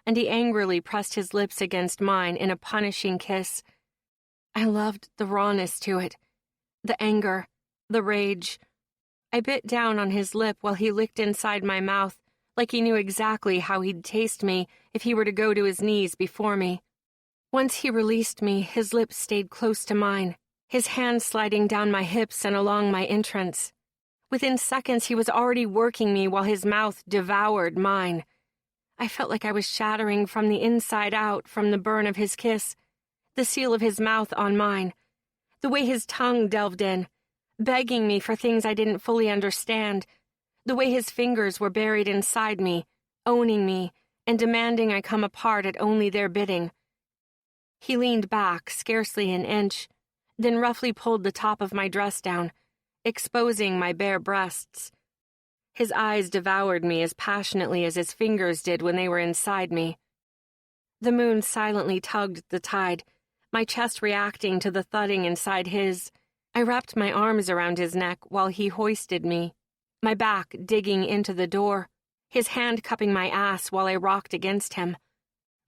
and he angrily pressed his lips against mine in a punishing kiss. I loved the rawness to it, the anger, the rage. I bit down on his lip while he licked inside my mouth, like he knew exactly how he'd taste me if he were to go to his knees before me. Once he released me, his lips stayed close to mine, his hands sliding down my hips and along my entrance. Within seconds, he was already working me while his mouth devoured mine. I felt like I was shattering from the inside out from the burn of his kiss, the seal of his mouth on mine, The way his tongue delved in, begging me for things I didn't fully understand. The way his fingers were buried inside me, owning me, and demanding I come apart at only their bidding. He leaned back, scarcely an inch, then roughly pulled the top of my dress down, exposing my bare breasts. His eyes devoured me as passionately as his fingers did when they were inside me. The moon silently tugged the tide, my chest reacting to the thudding inside his. I wrapped my arms around his neck while he hoisted me, my back digging into the door, his hand cupping my ass while I rocked against him.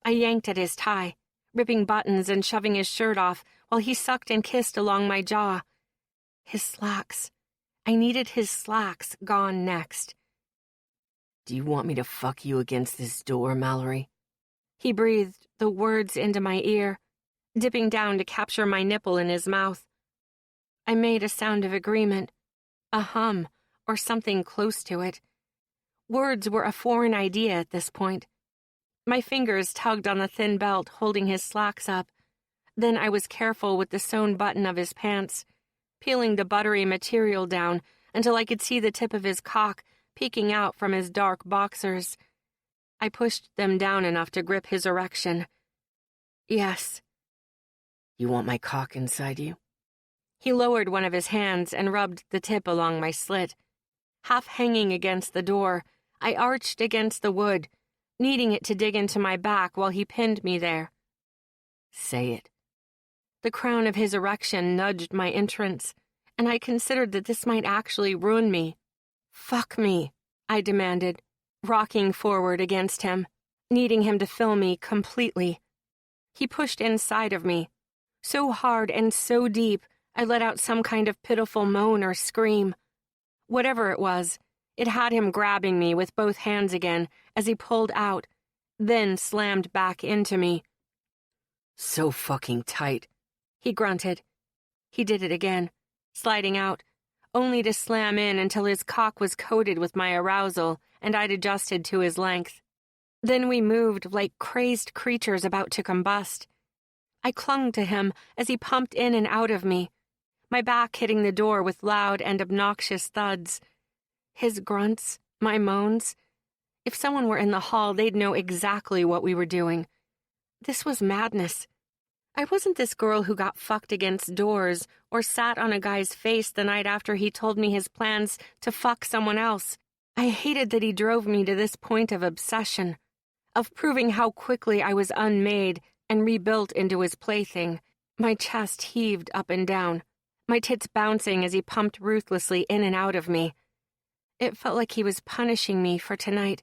I yanked at his tie, ripping buttons and shoving his shirt off while he sucked and kissed along my jaw. His slacks. I needed his slacks gone next. Do you want me to fuck you against this door, Mallory? He breathed the words into my ear, dipping down to capture my nipple in his mouth. I made a sound of agreement, a hum, or something close to it. Words were a foreign idea at this point. My fingers tugged on the thin belt holding his slacks up. Then I was careful with the sewn button of his pants, peeling the buttery material down until I could see the tip of his cock peeking out from his dark boxers. I pushed them down enough to grip his erection. Yes. You want my cock inside you? He lowered one of his hands and rubbed the tip along my slit. Half hanging against the door, I arched against the wood, needing it to dig into my back while he pinned me there. Say it. The crown of his erection nudged my entrance, and I considered that this might actually ruin me. Fuck me, I demanded, rocking forward against him, needing him to fill me completely. He pushed inside of me, so hard and so deep I let out some kind of pitiful moan or scream. Whatever it was, it had him grabbing me with both hands again as he pulled out, then slammed back into me. So fucking tight, he grunted. He did it again, sliding out, only to slam in until his cock was coated with my arousal and I'd adjusted to his length. Then we moved like crazed creatures about to combust. I clung to him as he pumped in and out of me, my back hitting the door with loud and obnoxious thuds. His grunts, my moans. If someone were in the hall, they'd know exactly what we were doing. This was madness. I wasn't this girl who got fucked against doors or sat on a guy's face the night after he told me his plans to fuck someone else. I hated that he drove me to this point of obsession, of proving how quickly I was unmade and rebuilt into his plaything. My chest heaved up and down, my tits bouncing as he pumped ruthlessly in and out of me. It felt like he was punishing me for tonight,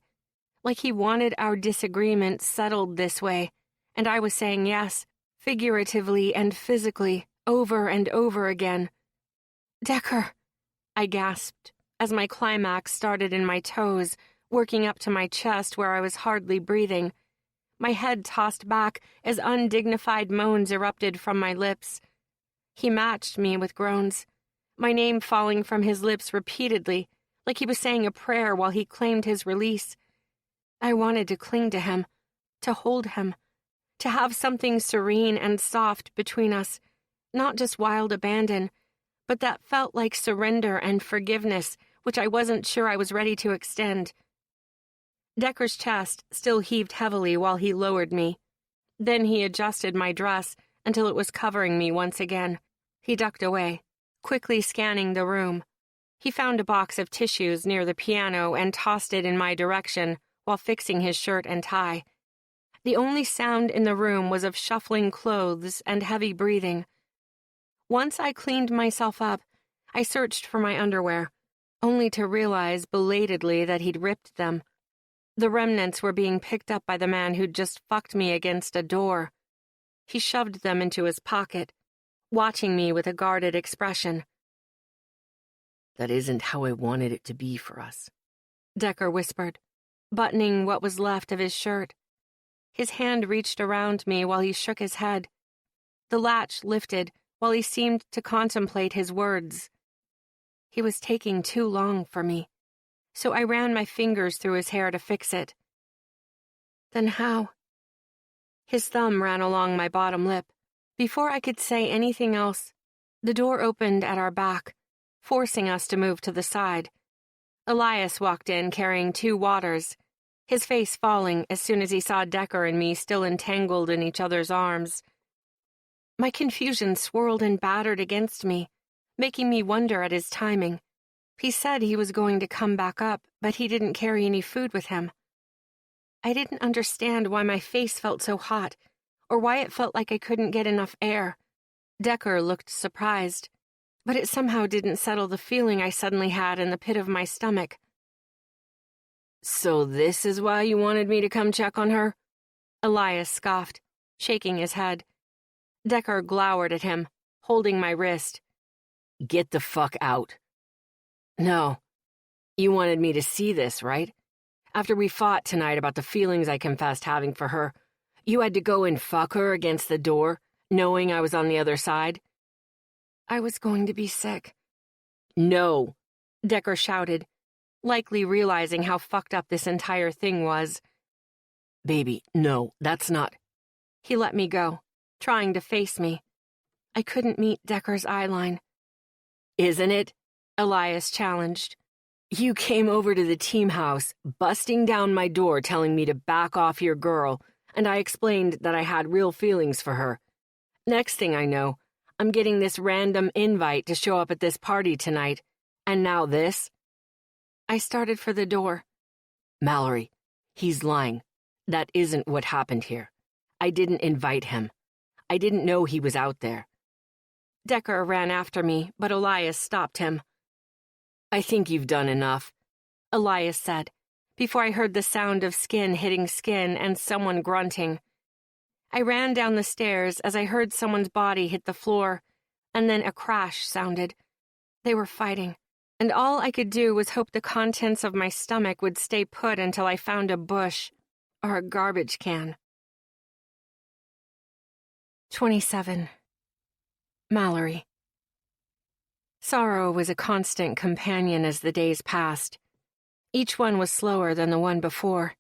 like he wanted our disagreement settled this way, and I was saying yes, figuratively and physically, over and over again. Decker, I gasped as my climax started in my toes, working up to my chest where I was hardly breathing. My head tossed back as undignified moans erupted from my lips. He matched me with groans, my name falling from his lips repeatedly, like he was saying a prayer while he claimed his release. I wanted to cling to him, to hold him, to have something serene and soft between us, not just wild abandon, but that felt like surrender and forgiveness, which I wasn't sure I was ready to extend. Decker's chest still heaved heavily while he lowered me. Then he adjusted my dress until it was covering me once again. He ducked away, quickly scanning the room. He found a box of tissues near the piano and tossed it in my direction while fixing his shirt and tie. The only sound in the room was of shuffling clothes and heavy breathing. Once I cleaned myself up, I searched for my underwear, only to realize belatedly that he'd ripped them. The remnants were being picked up by the man who'd just fucked me against a door. He shoved them into his pocket, watching me with a guarded expression. That isn't how I wanted it to be for us, Decker whispered, buttoning what was left of his shirt. His hand reached around me while he shook his head. The latch lifted while he seemed to contemplate his words. He was taking too long for me, so I ran my fingers through his hair to fix it. Then how? His thumb ran along my bottom lip. Before I could say anything else, The door opened at our back, forcing us to move to the side. Elias walked in carrying 2 waters, his face falling as soon as he saw Decker and me still entangled in each other's arms. My confusion swirled and battered against me, making me wonder at his timing. He said he was going to come back up, but he didn't carry any food with him. I didn't understand why my face felt so hot, or why it felt like I couldn't get enough air. Decker looked surprised, but it somehow didn't settle the feeling I suddenly had in the pit of my stomach. So this is why you wanted me to come check on her? Elias scoffed, shaking his head. Decker glowered at him, holding my wrist. Get the fuck out. No. You wanted me to see this, right? After we fought tonight about the feelings I confessed having for her, you had to go and fuck her against the door, knowing I was on the other side? I was going to be sick. No, Decker shouted, likely realizing how fucked up this entire thing was. Baby, no, that's not. He let me go, trying to face me. I couldn't meet Decker's eyeline. Isn't it? Elias challenged. You came over to the team house, busting down my door telling me to back off your girl, and I explained that I had real feelings for her. Next thing I know, I'm getting this random invite to show up at this party tonight, and now this? I started for the door. Mallory, he's lying. That isn't what happened here. I didn't invite him. I didn't know he was out there. Decker ran after me, but Elias stopped him. I think you've done enough, Elias said, before I heard the sound of skin hitting skin and someone grunting. I ran down the stairs as I heard someone's body hit the floor, and then a crash sounded. They were fighting, and all I could do was hope the contents of my stomach would stay put until I found a bush or a garbage can. 27. Mallory. Sorrow was a constant companion as the days passed. Each one was slower than the one before.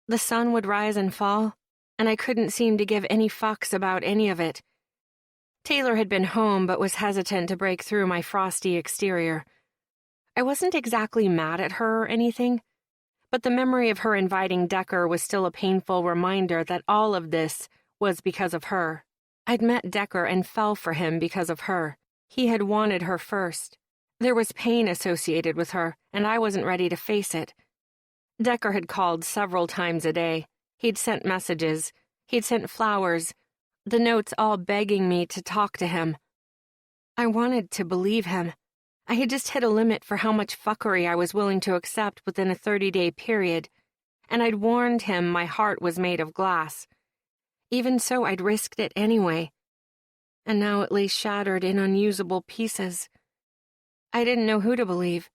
The sun would rise and fall, and I couldn't seem to give any fucks about any of it. Taylor had been home but was hesitant to break through my frosty exterior. I wasn't exactly mad at her or anything, but the memory of her inviting Decker was still a painful reminder that all of this was because of her. I'd met Decker and fell for him because of her. He had wanted her first. There was pain associated with her, and I wasn't ready to face it. Decker had called several times a day. He'd sent messages. He'd sent flowers. The notes all begging me to talk to him. I wanted to believe him. I had just hit a limit for how much fuckery I was willing to accept within a 30-day period, and I'd warned him my heart was made of glass. Even so, I'd risked it anyway. And now it lay shattered in unusable pieces. I didn't know who to believe.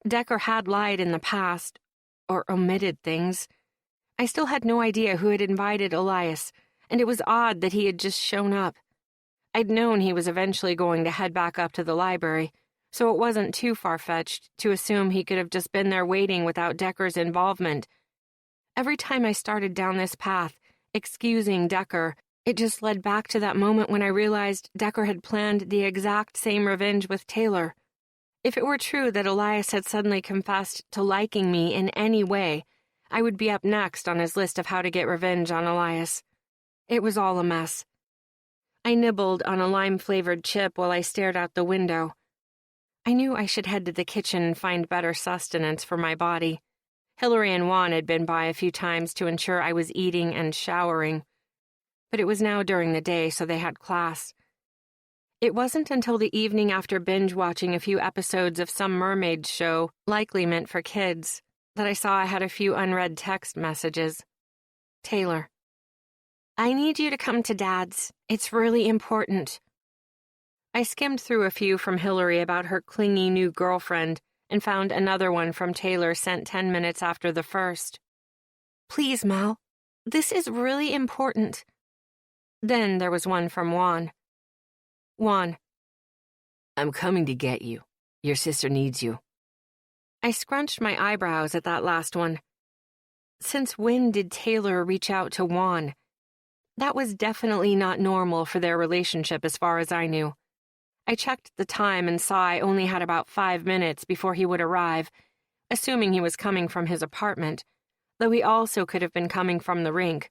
Decker had lied in the past, or omitted things. I still had no idea who had invited Elias, and it was odd that he had just shown up. I'd known he was eventually going to head back up to the library, so it wasn't too far-fetched to assume he could have just been there waiting without Decker's involvement. Every time I started down this path, excusing Decker, it just led back to that moment when I realized Decker had planned the exact same revenge with Taylor. If it were true that Elias had suddenly confessed to liking me in any way, I would be up next on his list of how to get revenge on Elias. It was all a mess. I nibbled on a lime-flavored chip while I stared out the window. I knew I should head to the kitchen and find better sustenance for my body. Hillary and Juan had been by a few times to ensure I was eating and showering. But it was now during the day, so they had class. It wasn't until the evening after binge-watching a few episodes of some mermaid show, likely meant for kids, that I saw I had a few unread text messages. Taylor. I need you to come to Dad's. It's really important. I skimmed through a few from Hillary about her clingy new girlfriend and found another one from Taylor sent 10 minutes after the first. Please, Mal. This is really important. Then there was one from Juan. Juan. I'm coming to get you. Your sister needs you. I scrunched my eyebrows at that last one. Since when did Taylor reach out to Juan? That was definitely not normal for their relationship as far as I knew. I checked the time and saw I only had about 5 minutes before he would arrive, assuming he was coming from his apartment, though he also could have been coming from the rink.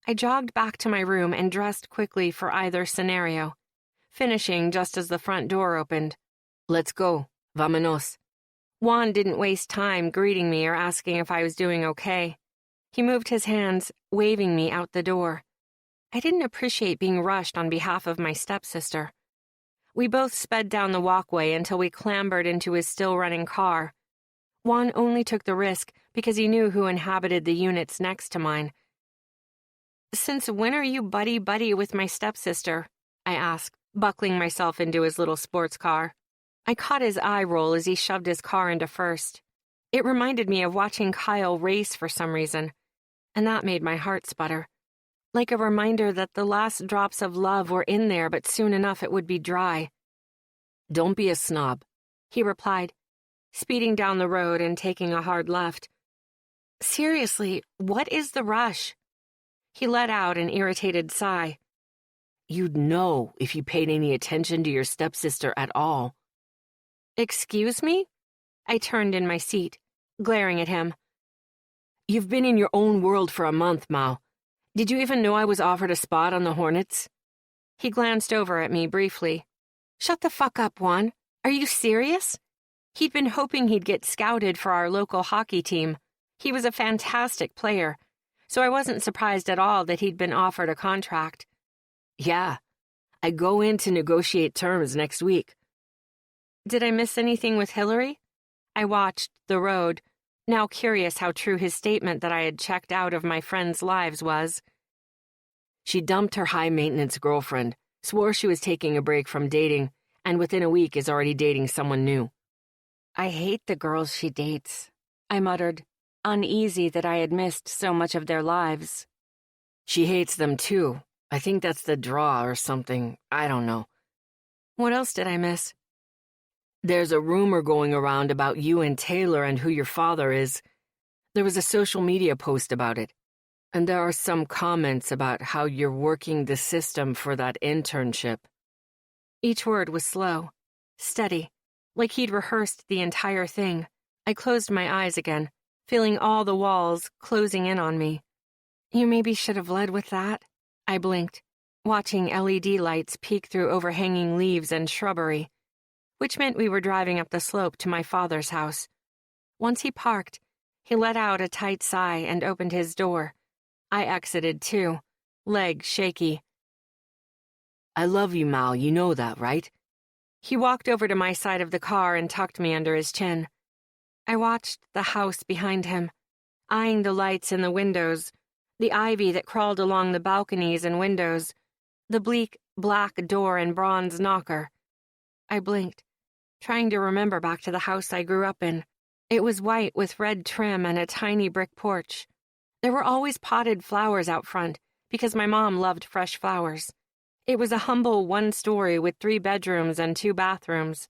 I jogged back to my room and dressed quickly for either scenario, finishing just as the front door opened. "Let's go. Vámonos." Juan didn't waste time greeting me or asking if I was doing okay. He moved his hands, waving me out the door. I didn't appreciate being rushed on behalf of my stepsister. We both sped down the walkway until we clambered into his still-running car. Juan only took the risk because he knew who inhabited the units next to mine. "Since when are you buddy-buddy with my stepsister?" I asked, buckling myself into his little sports car. I caught his eye roll as he shoved his car into first. It reminded me of watching Kyle race for some reason, and that made my heart sputter. Like a reminder that the last drops of love were in there, but soon enough it would be dry. "Don't be a snob," he replied, speeding down the road and taking a hard left. "Seriously, what is the rush?" He let out an irritated sigh. "You'd know if you paid any attention to your stepsister at all." "Excuse me?" I turned in my seat, glaring at him. "You've been in your own world for a month, Mao. Did you even know I was offered a spot on the Hornets?" He glanced over at me briefly. "Shut the fuck up, Juan. Are you serious?" He'd been hoping he'd get scouted for our local hockey team. He was a fantastic player, so I wasn't surprised at all that he'd been offered a contract. "Yeah, I go in to negotiate terms next week." Did I miss anything with Hillary? I watched the road, now curious how true his statement that I had checked out of my friends' lives was. "She dumped her high-maintenance girlfriend, swore she was taking a break from dating, and within a week is already dating someone new." "I hate the girls she dates," I muttered, uneasy that I had missed so much of their lives. "She hates them too. I think that's the draw or something. I don't know." What else did I miss? "There's a rumor going around about you and Taylor and who your father is. There was a social media post about it. And there are some comments about how you're working the system for that internship." Each word was slow, steady, like he'd rehearsed the entire thing. I closed my eyes again, feeling all the walls closing in on me. "You maybe should have led with that." I blinked, watching LED lights peek through overhanging leaves and shrubbery, which meant we were driving up the slope to my father's house. Once he parked, he let out a tight sigh and opened his door. I exited too, legs shaky. "I love you, Mal, you know that, right?" He walked over to my side of the car and tucked me under his chin. I watched the house behind him, eyeing the lights in the windows, the ivy that crawled along the balconies and windows, the bleak black door and bronze knocker. I blinked, trying to remember back to the house I grew up in. It was white with red trim and a tiny brick porch. There were always potted flowers out front, because my mom loved fresh flowers. It was a humble one-story with 3 bedrooms and 2 bathrooms.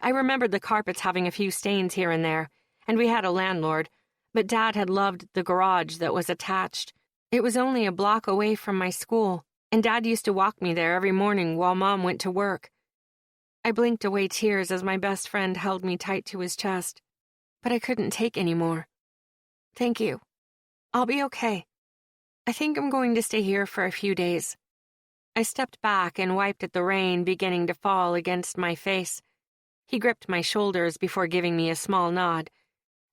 I remembered the carpets having a few stains here and there, and we had a landlord, but Dad had loved the garage that was attached. It was only a block away from my school, and Dad used to walk me there every morning while Mom went to work. I blinked away tears as my best friend held me tight to his chest, but I couldn't take any more. "Thank you. I'll be okay. I think I'm going to stay here for a few days." I stepped back and wiped at the rain beginning to fall against my face. He gripped my shoulders before giving me a small nod.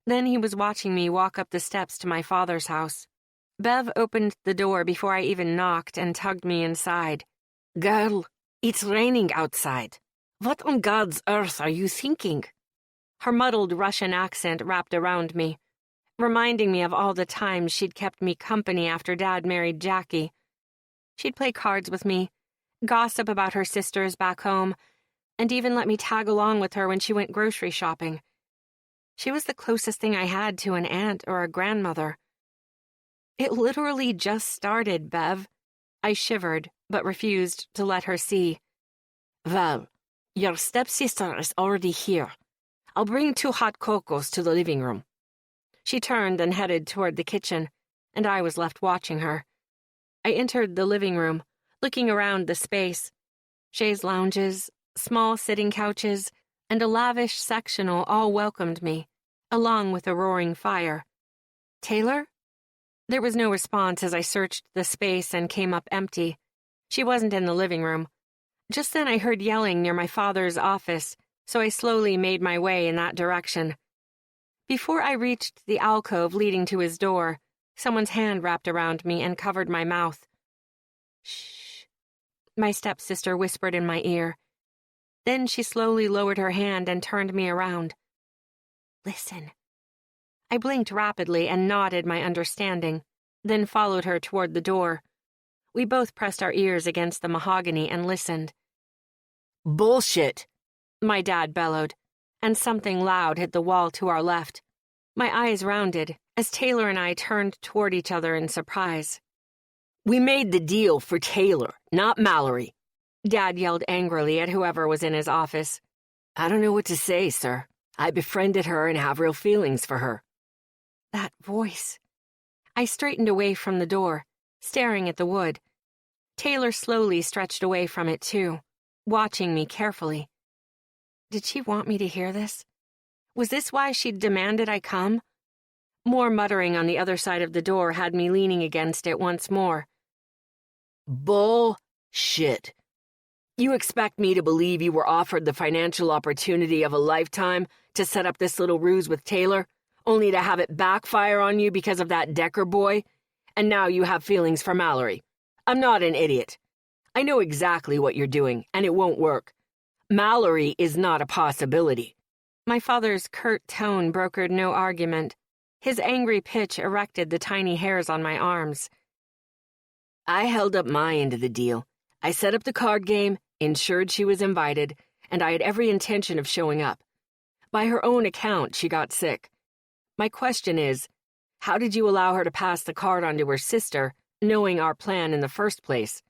Then he was watching me walk up the steps to my father's house. Bev opened the door before I even knocked and tugged me inside. "Girl, it's raining outside. What on God's earth are you thinking?" Her muddled Russian accent wrapped around me, reminding me of all the times she'd kept me company after Dad married Jackie. She'd play cards with me, gossip about her sisters back home, and even let me tag along with her when she went grocery shopping. She was the closest thing I had to an aunt or a grandmother. "It literally just started, Bev." I shivered, but refused to let her see. "Well, your stepsister is already here. I'll bring 2 hot cocos to the living room." She turned and headed toward the kitchen, and I was left watching her. I entered the living room, looking around the space. Chaise lounges, Small sitting couches and a lavish sectional all welcomed me, along with a roaring fire. Taylor? There was no response as I searched the space and came up empty. She wasn't in the living room. Just then I heard yelling near my father's office, so I slowly made my way in that direction. Before I reached the alcove leading to his door, someone's hand wrapped around me and covered my mouth. "Shh," my stepsister whispered in my ear. Then she slowly lowered her hand and turned me around. "Listen." I blinked rapidly and nodded my understanding, then followed her toward the door. We both pressed our ears against the mahogany and listened. Bullshit, my dad bellowed, and something loud hit the wall to our left. My eyes rounded as Taylor and I turned toward each other in surprise. We made the deal for Taylor, not Mallory. Dad yelled angrily at whoever was in his office. I don't know what to say, sir. I befriended her and have real feelings for her. That voice. I straightened away from the door, staring at the wood. Taylor slowly stretched away from it too, watching me carefully. Did she want me to hear this? Was this why she'd demanded I come? More muttering on the other side of the door had me leaning against it once more. Bullshit. You expect me to believe you were offered the financial opportunity of a lifetime to set up this little ruse with Taylor, only to have it backfire on you because of that Decker boy, and now you have feelings for Mallory. I'm not an idiot. I know exactly what you're doing, and it won't work. Mallory is not a possibility. My father's curt tone brokered no argument. His angry pitch erected the tiny hairs on my arms. I held up my end of the deal. I set up the card game, ensured she was invited, and I had every intention of showing up. By her own account, she got sick. My question is, how did you allow her to pass the card on to her sister, knowing our plan in the first place?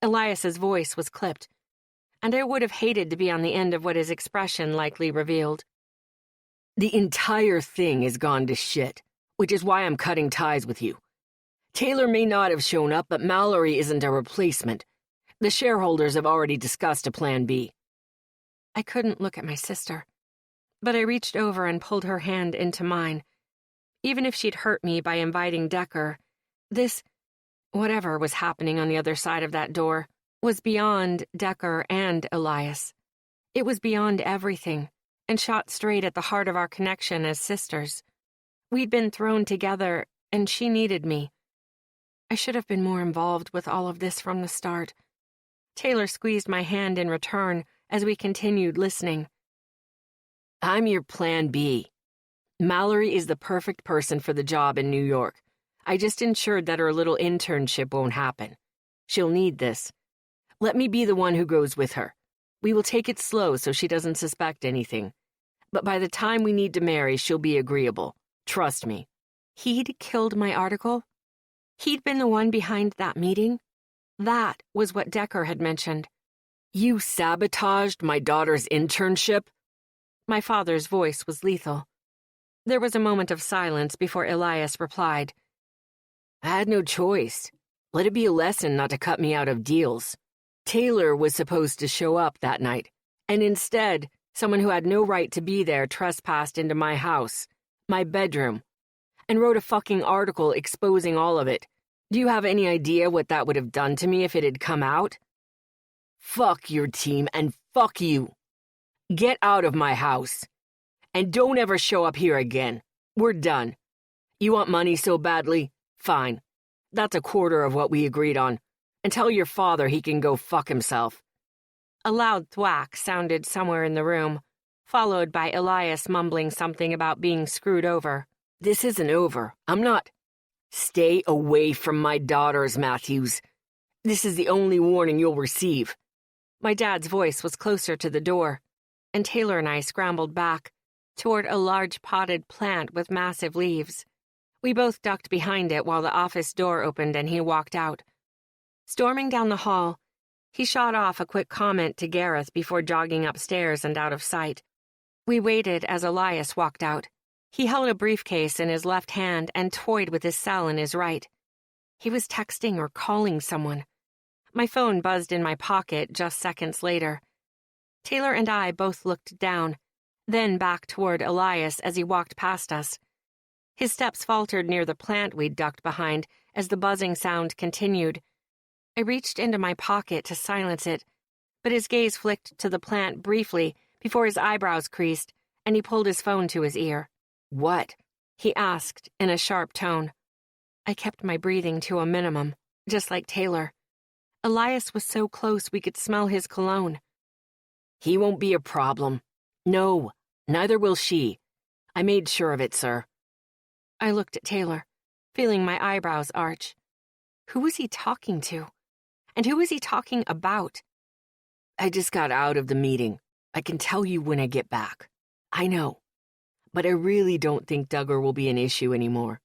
Elias's voice was clipped, and I would have hated to be on the end of what his expression likely revealed. The entire thing has gone to shit, which is why I'm cutting ties with you. Taylor may not have shown up, but Mallory isn't a replacement. The shareholders have already discussed a plan B. I couldn't look at my sister, but I reached over and pulled her hand into mine. Even if she'd hurt me by inviting Decker, this, whatever was happening on the other side of that door, was beyond Decker and Elias. It was beyond everything, and shot straight at the heart of our connection as sisters. We'd been thrown together, and she needed me. I should have been more involved with all of this from the start. Taylor squeezed my hand in return as we continued listening. I'm your plan B. Mallory is the perfect person for the job in New York. I just ensured that her little internship won't happen. She'll need this. Let me be the one who goes with her. We will take it slow so she doesn't suspect anything. But by the time we need to marry, she'll be agreeable. Trust me. He'd killed my article? He'd been the one behind that meeting? That was what Decker had mentioned. You sabotaged my daughter's internship? My father's voice was lethal. There was a moment of silence before Elias replied. I had no choice. Let it be a lesson not to cut me out of deals. Taylor was supposed to show up that night, and instead, someone who had no right to be there trespassed into my house, my bedroom, and wrote a fucking article exposing all of it. Do you have any idea what that would have done to me if it had come out? Fuck your team and fuck you. Get out of my house. And don't ever show up here again. We're done. You want money so badly? Fine. That's a quarter of what we agreed on. And tell your father he can go fuck himself. A loud thwack sounded somewhere in the room, followed by Elias mumbling something about being screwed over. This isn't over. I'm not. Stay away from my daughters, Matthews. This is the only warning you'll receive. My dad's voice was closer to the door, and Taylor and I scrambled back toward a large potted plant with massive leaves. We both ducked behind it while the office door opened and he walked out. Storming down the hall, he shot off a quick comment to Gareth before jogging upstairs and out of sight. We waited as Elias walked out. He held a briefcase in his left hand and toyed with his cell in his right. He was texting or calling someone. My phone buzzed in my pocket just seconds later. Taylor and I both looked down, then back toward Elias as he walked past us. His steps faltered near the plant we'd ducked behind as the buzzing sound continued. I reached into my pocket to silence it, but his gaze flicked to the plant briefly before his eyebrows creased and he pulled his phone to his ear. "What?" he asked in a sharp tone. I kept my breathing to a minimum, just like Taylor. Elias was so close we could smell his cologne. "He won't be a problem. No, neither will she. I made sure of it, sir." I looked at Taylor, feeling my eyebrows arch. Who was he talking to? And who was he talking about? "I just got out of the meeting. I can tell you when I get back. I know. But I really don't think Duggar will be an issue anymore."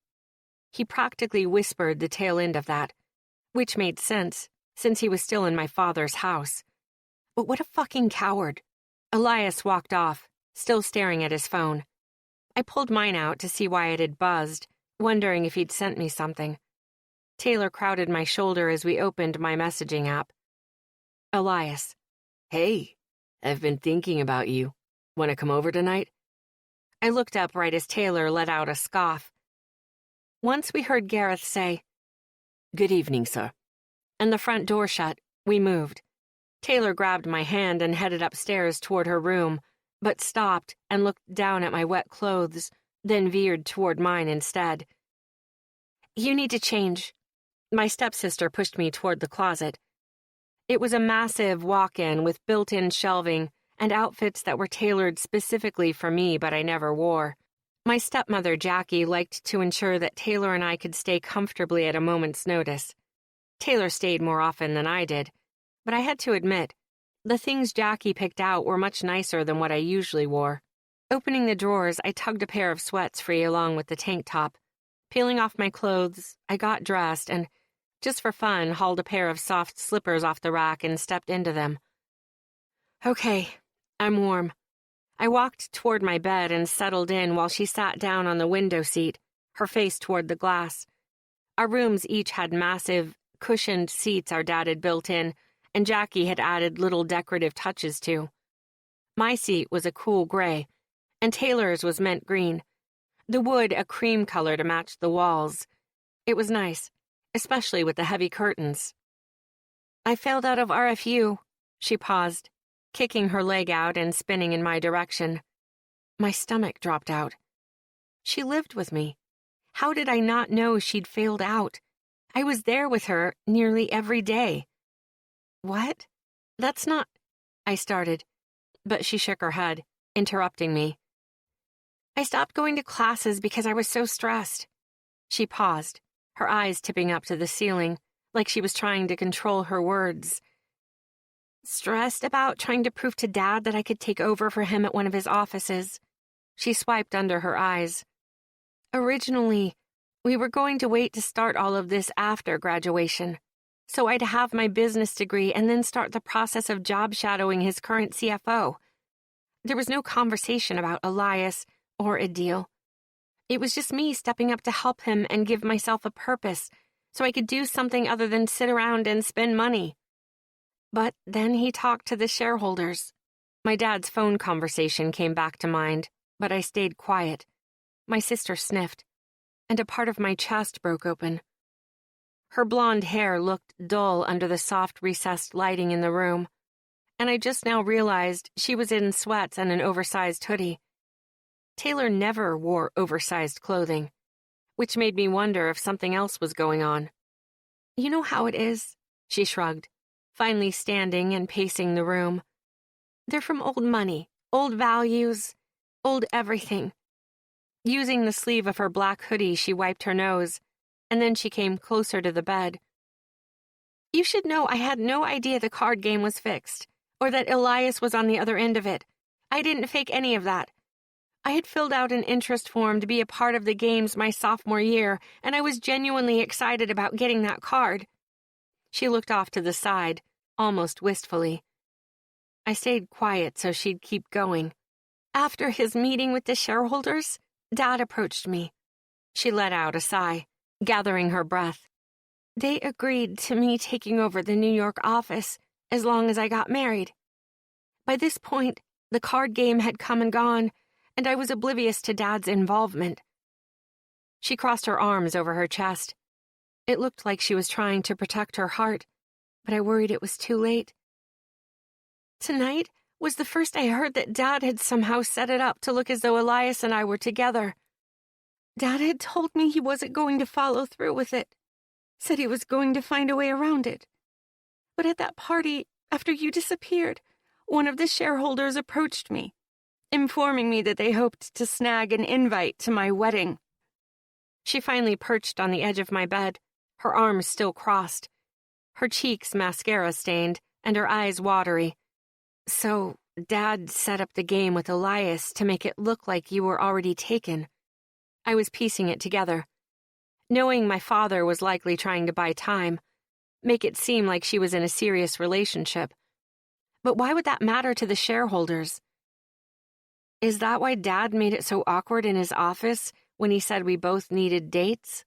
He practically whispered the tail end of that, which made sense, since he was still in my father's house. But what a fucking coward. Elias walked off, still staring at his phone. I pulled mine out to see why it had buzzed, wondering if he'd sent me something. Taylor crowded my shoulder as we opened my messaging app. Elias. "Hey, I've been thinking about you. Want to come over tonight?" I looked up right as Taylor let out a scoff. Once we heard Gareth say, "Good evening, sir," and the front door shut, we moved. Taylor grabbed my hand and headed upstairs toward her room, but stopped and looked down at my wet clothes, then veered toward mine instead. "You need to change." My stepsister pushed me toward the closet. It was a massive walk-in with built-in shelving and outfits that were tailored specifically for me but I never wore. My stepmother, Jackie, liked to ensure that Taylor and I could stay comfortably at a moment's notice. Taylor stayed more often than I did, but I had to admit, the things Jackie picked out were much nicer than what I usually wore. Opening the drawers, I tugged a pair of sweats free along with the tank top. Peeling off my clothes, I got dressed and, just for fun, hauled a pair of soft slippers off the rack and stepped into them. Okay, I'm warm. I walked toward my bed and settled in while she sat down on the window seat, her face toward the glass. Our rooms each had massive, cushioned seats our dad had built in, and Jackie had added little decorative touches to. My seat was a cool gray, and Taylor's was mint green. The wood a cream color to match the walls. It was nice, especially with the heavy curtains. "I failed out of RFU," she paused, kicking her leg out and spinning in my direction. My stomach dropped out. She lived with me. How did I not know she'd failed out? I was there with her nearly every day. "What? That's not—" I started, but she shook her head, interrupting me. "I stopped going to classes because I was so stressed." She paused, her eyes tipping up to the ceiling, like she was trying to control her words. "Stressed about trying to prove to Dad that I could take over for him at one of his offices." She swiped under her eyes. "Originally, we were going to wait to start all of this after graduation, so I'd have my business degree and then start the process of job shadowing his current CFO. There was no conversation about Elias or a deal. It was just me stepping up to help him and give myself a purpose so I could do something other than sit around and spend money. But then he talked to the shareholders. My dad's phone conversation came back to mind, but I stayed quiet. My sister sniffed, and a part of my chest broke open. Her blonde hair looked dull under the soft recessed lighting in the room, and I just now realized she was in sweats and an oversized hoodie. Taylor never wore oversized clothing, which made me wonder if something else was going on. "You know how it is," she shrugged, finally standing and pacing the room. "They're from old money, old values, old everything." Using the sleeve of her black hoodie, she wiped her nose, and then she came closer to the bed. "You should know I had no idea the card game was fixed, or that Elias was on the other end of it. I didn't fake any of that. I had filled out an interest form to be a part of the games my sophomore year, and I was genuinely excited about getting that card." She looked off to the side, almost wistfully. I stayed quiet so she'd keep going. "After his meeting with the shareholders, Dad approached me." She let out a sigh, gathering her breath. "They agreed to me taking over the New York office as long as I got married. By this point, the card game had come and gone, and I was oblivious to Dad's involvement. She crossed her arms over her chest. It looked like she was trying to protect her heart, but I worried it was too late. Tonight was the first I heard that Dad had somehow set it up to look as though Elias and I were together. Dad had told me he wasn't going to follow through with it, said he was going to find a way around it. But at that party, after you disappeared, one of the shareholders approached me, informing me that they hoped to snag an invite to my wedding. She finally perched on the edge of my bed, her arms still crossed, her cheeks mascara-stained, and her eyes watery. So, Dad set up the game with Elias to make it look like you were already taken. I was piecing it together. Knowing my father was likely trying to buy time, make it seem like she was in a serious relationship. But why would that matter to the shareholders? Is that why Dad made it so awkward in his office when he said we both needed dates?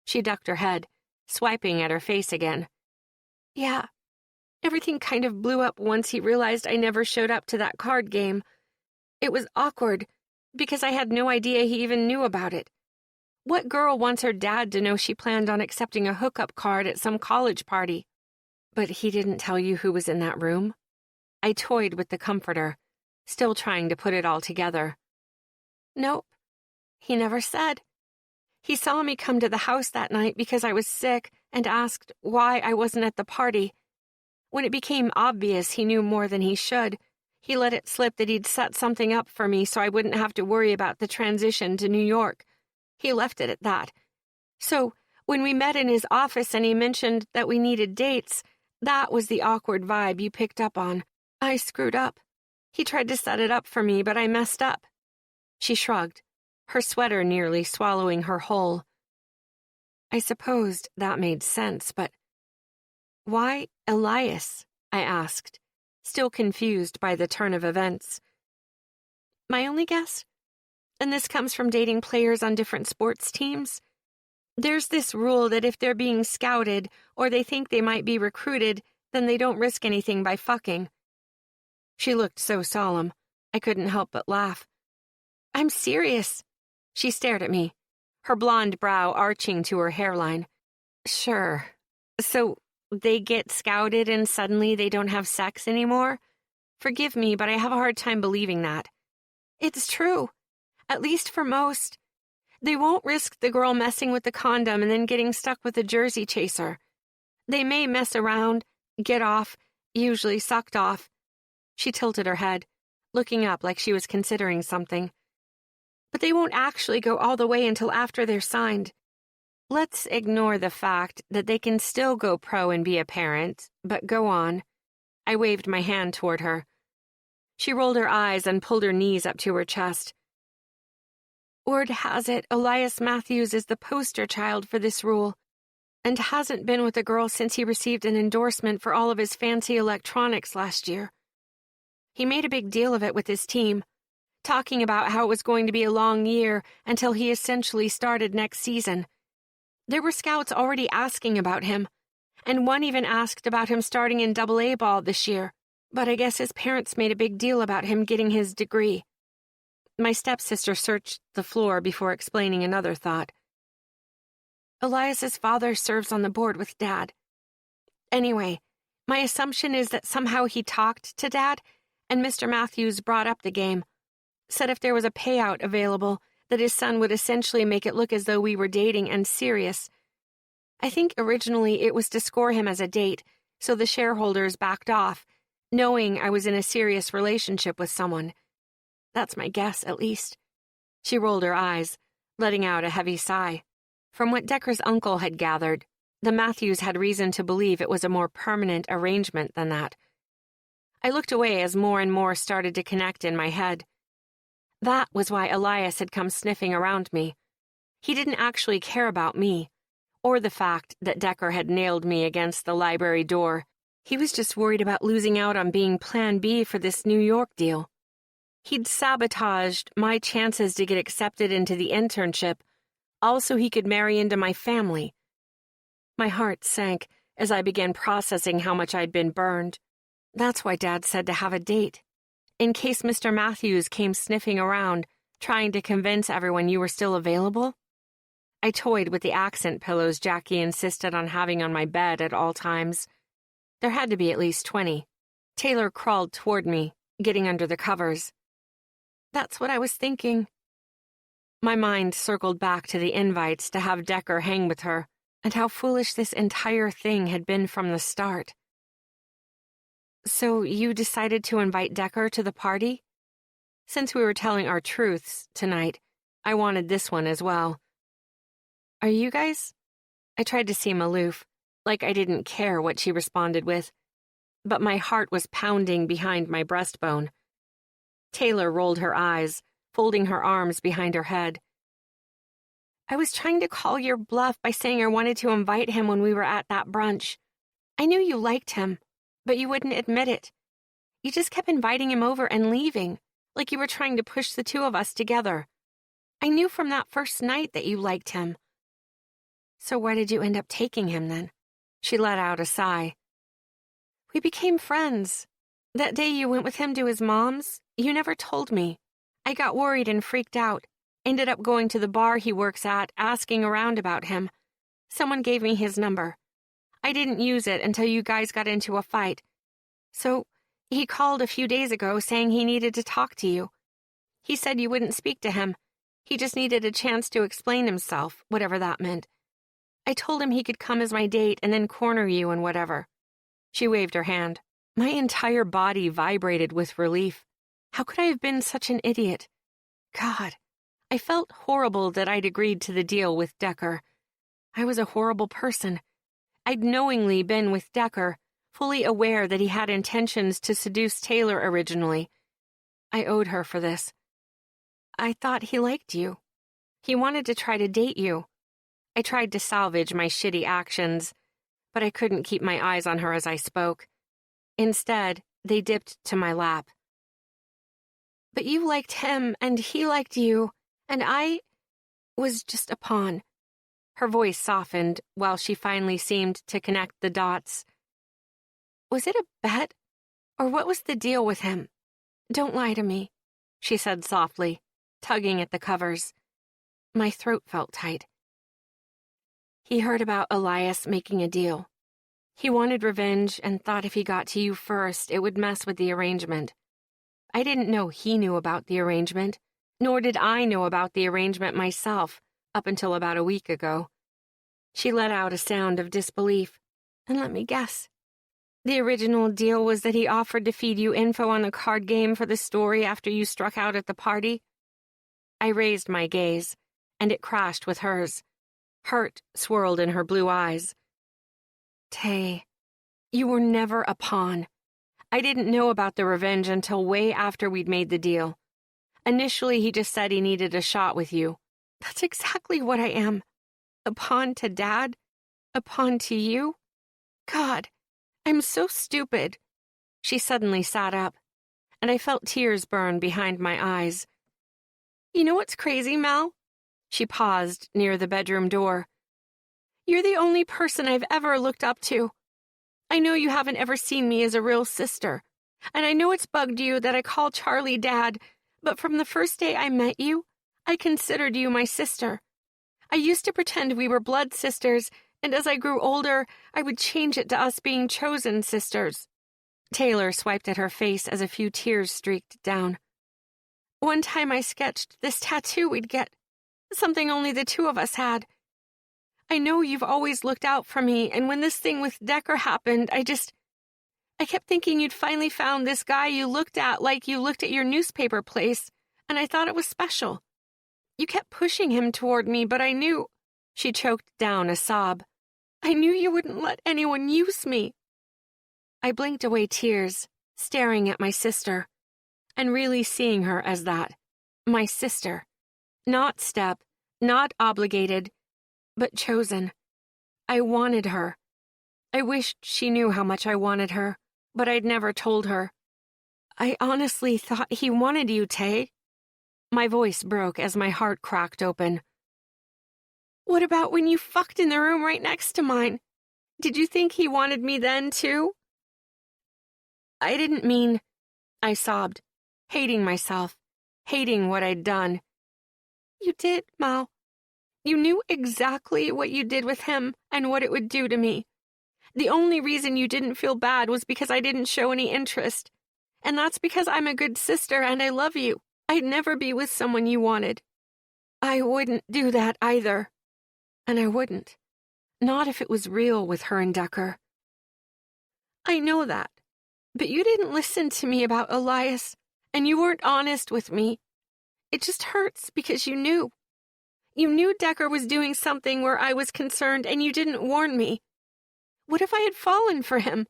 She ducked her head, swiping at her face again. Yeah. Everything kind of blew up once he realized I never showed up to that card game. It was awkward, because I had no idea he even knew about it. What girl wants her dad to know she planned on accepting a hookup card at some college party? But he didn't tell you who was in that room? I toyed with the comforter, still trying to put it all together. Nope. He never said. He saw me come to the house that night because I was sick and asked why I wasn't at the party. When it became obvious he knew more than he should, he let it slip that he'd set something up for me so I wouldn't have to worry about the transition to New York. He left it at that. So, when we met in his office and he mentioned that we needed dates, that was the awkward vibe you picked up on. I screwed up. He tried to set it up for me, but I messed up. She shrugged, her sweater nearly swallowing her whole. I supposed that made sense, but why Elias? I asked, still confused by the turn of events. My only guess, and this comes from dating players on different sports teams, there's this rule that if they're being scouted or they think they might be recruited, then they don't risk anything by fucking. She looked so solemn, I couldn't help but laugh. I'm serious. She stared at me, her blonde brow arching to her hairline. Sure. So they get scouted and suddenly they don't have sex anymore? Forgive me, but I have a hard time believing that. It's true. At least for most. They won't risk the girl messing with the condom and then getting stuck with a jersey chaser. They may mess around, get off, usually sucked off. She tilted her head, looking up like she was considering something. But they won't actually go all the way until after they're signed. Let's ignore the fact that they can still go pro and be a parent, but go on. I waved my hand toward her. She rolled her eyes and pulled her knees up to her chest. Word has it Elias Matthews is the poster child for this rule, and hasn't been with a girl since he received an endorsement for all of his fancy electronics last year. He made a big deal of it with his team, talking about how it was going to be a long year until he essentially started next season. There were scouts already asking about him, and one even asked about him starting in AA ball this year, but I guess his parents made a big deal about him getting his degree. My stepsister searched the floor before explaining another thought. Elias's father serves on the board with Dad. Anyway, my assumption is that somehow he talked to Dad, and Mr. Matthews brought up the game, said if there was a payout available, that his son would essentially make it look as though we were dating and serious. I think originally it was to score him as a date, so the shareholders backed off, knowing I was in a serious relationship with someone. That's my guess, at least. She rolled her eyes, letting out a heavy sigh. From what Decker's uncle had gathered, the Matthews had reason to believe it was a more permanent arrangement than that. I looked away as more and more started to connect in my head. That was why Elias had come sniffing around me. He didn't actually care about me, or the fact that Decker had nailed me against the library door. He was just worried about losing out on being Plan B for this New York deal. He'd sabotaged my chances to get accepted into the internship, all so he could marry into my family. My heart sank as I began processing how much I'd been burned. That's why Dad said to have a date. In case Mr. Matthews came sniffing around, trying to convince everyone you were still available. I toyed with the accent pillows Jackie insisted on having on my bed at all times. There had to be at least 20. Taylor crawled toward me, getting under the covers. That's what I was thinking. My mind circled back to the invites to have Decker hang with her, and how foolish this entire thing had been from the start. So you decided to invite Decker to the party? Since we were telling our truths tonight, I wanted this one as well. Are you guys? I tried to seem aloof, like I didn't care what she responded with, but my heart was pounding behind my breastbone. Taylor rolled her eyes, folding her arms behind her head. I was trying to call your bluff by saying I wanted to invite him when we were at that brunch. I knew you liked him, but you wouldn't admit it. You just kept inviting him over and leaving, like you were trying to push the two of us together. I knew from that first night that you liked him. So why did you end up taking him then? She let out a sigh. We became friends. That day you went with him to his mom's, you never told me. I got worried and freaked out. Ended up going to the bar he works at, asking around about him. Someone gave me his number. I didn't use it until you guys got into a fight. So he called a few days ago saying he needed to talk to you. He said you wouldn't speak to him. He just needed a chance to explain himself, whatever that meant. I told him he could come as my date and then corner you and whatever. She waved her hand. My entire body vibrated with relief. How could I have been such an idiot? God, I felt horrible that I'd agreed to the deal with Decker. I was a horrible person. I'd knowingly been with Decker, fully aware that he had intentions to seduce Taylor originally. I owed her for this. I thought he liked you. He wanted to try to date you. I tried to salvage my shitty actions, but I couldn't keep my eyes on her as I spoke. Instead, they dipped to my lap. But you liked him, and he liked you, and I was just a pawn. Her voice softened while she finally seemed to connect the dots. Was it a bet? Or what was the deal with him? Don't lie to me, she said softly, tugging at the covers. My throat felt tight. He heard about Elias making a deal. He wanted revenge and thought if he got to you first, it would mess with the arrangement. I didn't know he knew about the arrangement, nor did I know about the arrangement myself up until about a week ago. She let out a sound of disbelief. And let me guess. The original deal was that he offered to feed you info on the card game for the story after you struck out at the party? I raised my gaze, and it crashed with hers. Hurt swirled in her blue eyes. Tay, you were never a pawn. I didn't know about the revenge until way after we'd made the deal. Initially, he just said he needed a shot with you. That's exactly what I am. A pawn to Dad? A pawn to you? God, I'm so stupid. She suddenly sat up, and I felt tears burn behind my eyes. You know what's crazy, Mel? She paused near the bedroom door. You're the only person I've ever looked up to. I know you haven't ever seen me as a real sister, and I know it's bugged you that I call Charlie Dad, but from the first day I met you, I considered you my sister. I used to pretend we were blood sisters, and as I grew older, I would change it to us being chosen sisters. Taylor swiped at her face as a few tears streaked down. One time I sketched this tattoo we'd get, something only the two of us had. I know you've always looked out for me, and when this thing with Decker happened, I kept thinking you'd finally found this guy you looked at like you looked at your newspaper place, and I thought it was special. You kept pushing him toward me, but I knew... She choked down a sob. I knew you wouldn't let anyone use me. I blinked away tears, staring at my sister, and really seeing her as that. My sister. Not step, not obligated, but chosen. I wanted her. I wished she knew how much I wanted her, but I'd never told her. I honestly thought he wanted you, Tay. My voice broke as my heart cracked open. What about when you fucked in the room right next to mine? Did you think he wanted me then, too? I didn't mean... I sobbed, hating myself, hating what I'd done. You did, Mal. You knew exactly what you did with him and what it would do to me. The only reason you didn't feel bad was because I didn't show any interest. And that's because I'm a good sister and I love you. I'd never be with someone you wanted. I wouldn't do that either. And I wouldn't. Not if it was real with her and Decker. I know that. But you didn't listen to me about Elias, and you weren't honest with me. It just hurts because you knew. You knew Decker was doing something where I was concerned and you didn't warn me. What if I had fallen for him?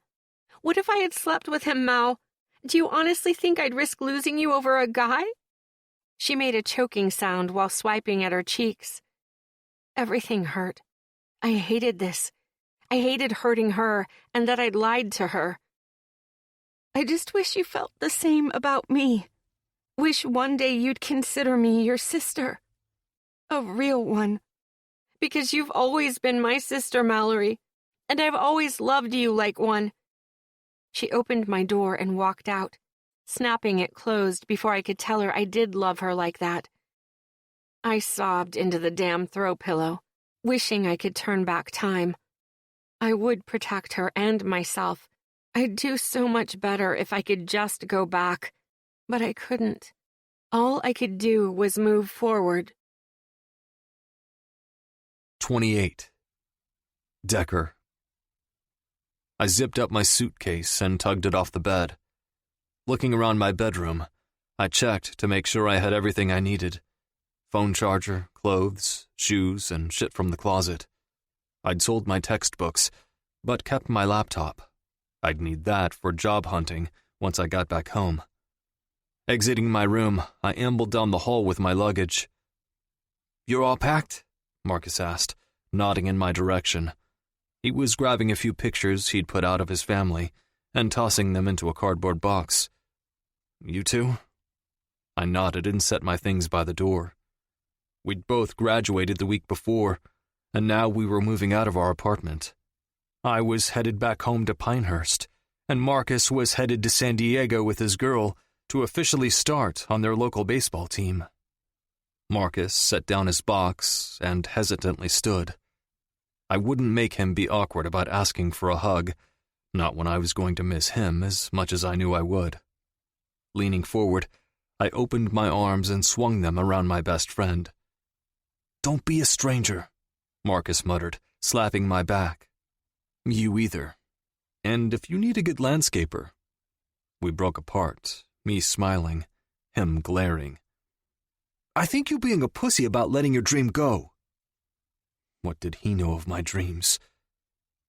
What if I had slept with him, Mao? Do you honestly think I'd risk losing you over a guy? She made a choking sound while swiping at her cheeks. Everything hurt. I hated this. I hated hurting her and that I'd lied to her. I just wish you felt the same about me. Wish one day you'd consider me your sister. A real one. Because you've always been my sister, Mallory, and I've always loved you like one. She opened my door and walked out, snapping it closed before I could tell her I did love her like that. I sobbed into the damn throw pillow, wishing I could turn back time. I would protect her and myself. I'd do so much better if I could just go back, but I couldn't. All I could do was move forward. 28. Decker. I zipped up my suitcase and tugged it off the bed. Looking around my bedroom, I checked to make sure I had everything I needed. Phone charger, clothes, shoes, and shit from the closet. I'd sold my textbooks, but kept my laptop. I'd need that for job hunting once I got back home. Exiting my room, I ambled down the hall with my luggage. "You're all packed?" Marcus asked, nodding in my direction. He was grabbing a few pictures he'd put out of his family and tossing them into a cardboard box. "You too?" I nodded and set my things by the door. We'd both graduated the week before, and now we were moving out of our apartment. I was headed back home to Pinehurst, and Marcus was headed to San Diego with his girl to officially start on their local baseball team. Marcus set down his box and hesitantly stood. I wouldn't make him be awkward about asking for a hug, not when I was going to miss him as much as I knew I would. Leaning forward, I opened my arms and swung them around my best friend. "Don't be a stranger," Marcus muttered, slapping my back. "You either. And if you need a good landscaper." We broke apart, me smiling, him glaring. "I think you're being a pussy about letting your dream go." What did he know of my dreams?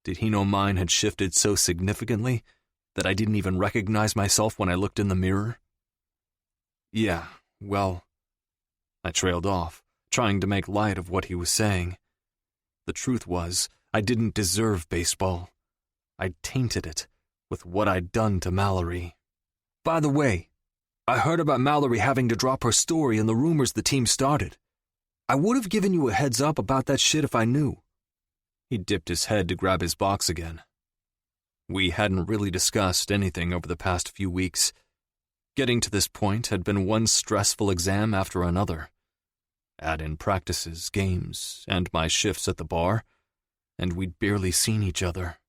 Did he know mine had shifted so significantly that I didn't even recognize myself when I looked in the mirror? "Yeah, well," I trailed off, trying to make light of what he was saying. The truth was, I didn't deserve baseball. I'd tainted it with what I'd done to Mallory. "By the way, I heard about Mallory having to drop her story and the rumors the team started. I would have given you a heads up about that shit if I knew." He dipped his head to grab his box again. We hadn't really discussed anything over the past few weeks. Getting to this point had been one stressful exam after another. Add in practices, games, and my shifts at the bar, and we'd barely seen each other.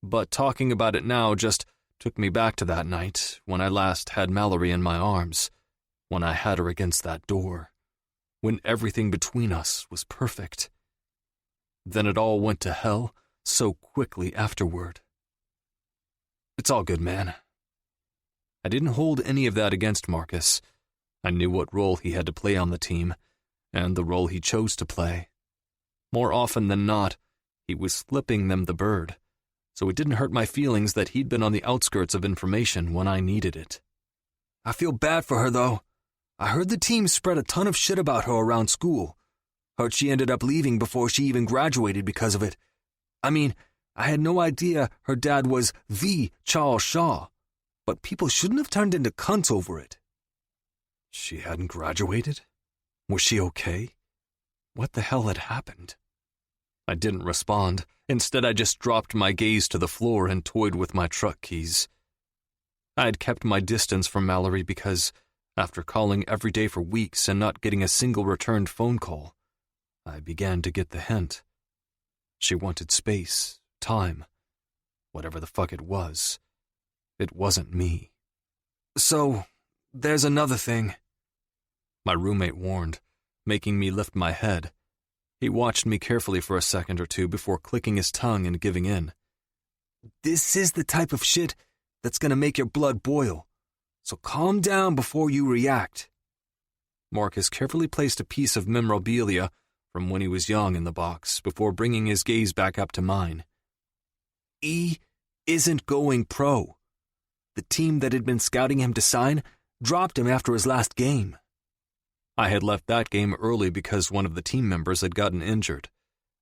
But talking about it now just took me back to that night when I last had Mallory in my arms, when I had her against that door, when everything between us was perfect. Then it all went to hell so quickly afterward. It's all good, man. I didn't hold any of that against Marcus. I knew what role he had to play on the team, and the role he chose to play. More often than not, he was flipping them the bird, so it didn't hurt my feelings that he'd been on the outskirts of information when I needed it. "I feel bad for her, though. I heard the team spread a ton of shit about her around school. Heard she ended up leaving before she even graduated because of it. I mean, I had no idea her dad was the Charles Shaw, but people shouldn't have turned into cunts over it." She hadn't graduated? Was she okay? What the hell had happened? I didn't respond. Instead, I just dropped my gaze to the floor and toyed with my truck keys. I had kept my distance from Mallory because, after calling every day for weeks and not getting a single returned phone call, I began to get the hint. She wanted space, time, whatever the fuck it was. It wasn't me. "So, there's another thing," my roommate warned, making me lift my head. He watched me carefully for a second or two before clicking his tongue and giving in. "This is the type of shit that's gonna make your blood boil, so calm down before you react." Marcus carefully placed a piece of memorabilia from when he was young in the box before bringing his gaze back up to mine. "E isn't going pro. The team that had been scouting him to sign dropped him after his last game." I had left that game early because one of the team members had gotten injured,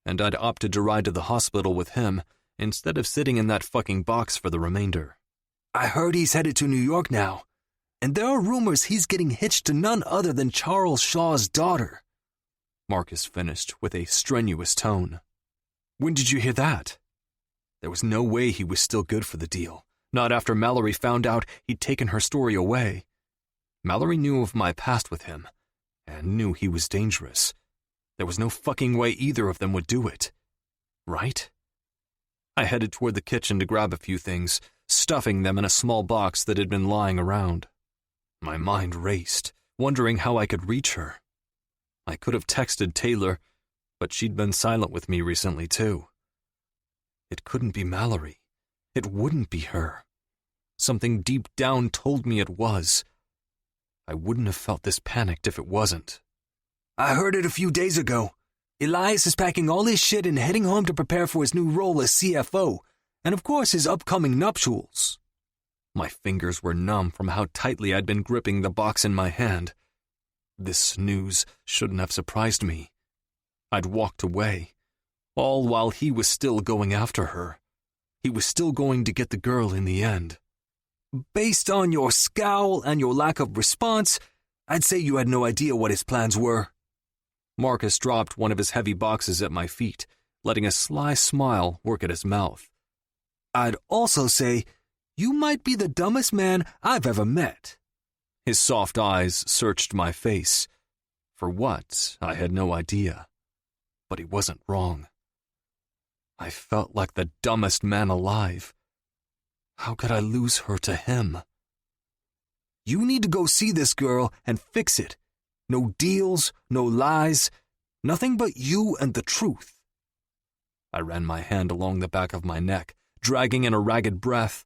and I'd opted to ride to the hospital with him instead of sitting in that fucking box for the remainder. "I heard he's headed to New York now, and there are rumors he's getting hitched to none other than Charles Shaw's daughter," Marcus finished with a strenuous tone. "When did you hear that?" There was no way he was still good for the deal, not after Mallory found out he'd taken her story away. Mallory knew of my past with him, and knew he was dangerous. There was no fucking way either of them would do it. Right? I headed toward the kitchen to grab a few things, stuffing them in a small box that had been lying around. My mind raced, wondering how I could reach her. I could have texted Taylor, but she'd been silent with me recently too. It couldn't be Mallory. It wouldn't be her. Something deep down told me it was. I wouldn't have felt this panicked if it wasn't. "I heard it a few days ago. Elias is packing all his shit and heading home to prepare for his new role as CFO, and of course his upcoming nuptials." My fingers were numb from how tightly I'd been gripping the box in my hand. This news shouldn't have surprised me. I'd walked away, all while he was still going after her. He was still going to get the girl in the end. "Based on your scowl and your lack of response, I'd say you had no idea what his plans were." Marcus dropped one of his heavy boxes at my feet, letting a sly smile work at his mouth. "I'd also say you might be the dumbest man I've ever met." His soft eyes searched my face. For what, I had no idea. But he wasn't wrong. I felt like the dumbest man alive. How could I lose her to him? "You need to go see this girl and fix it. No deals, no lies, nothing but you and the truth." I ran my hand along the back of my neck, dragging in a ragged breath.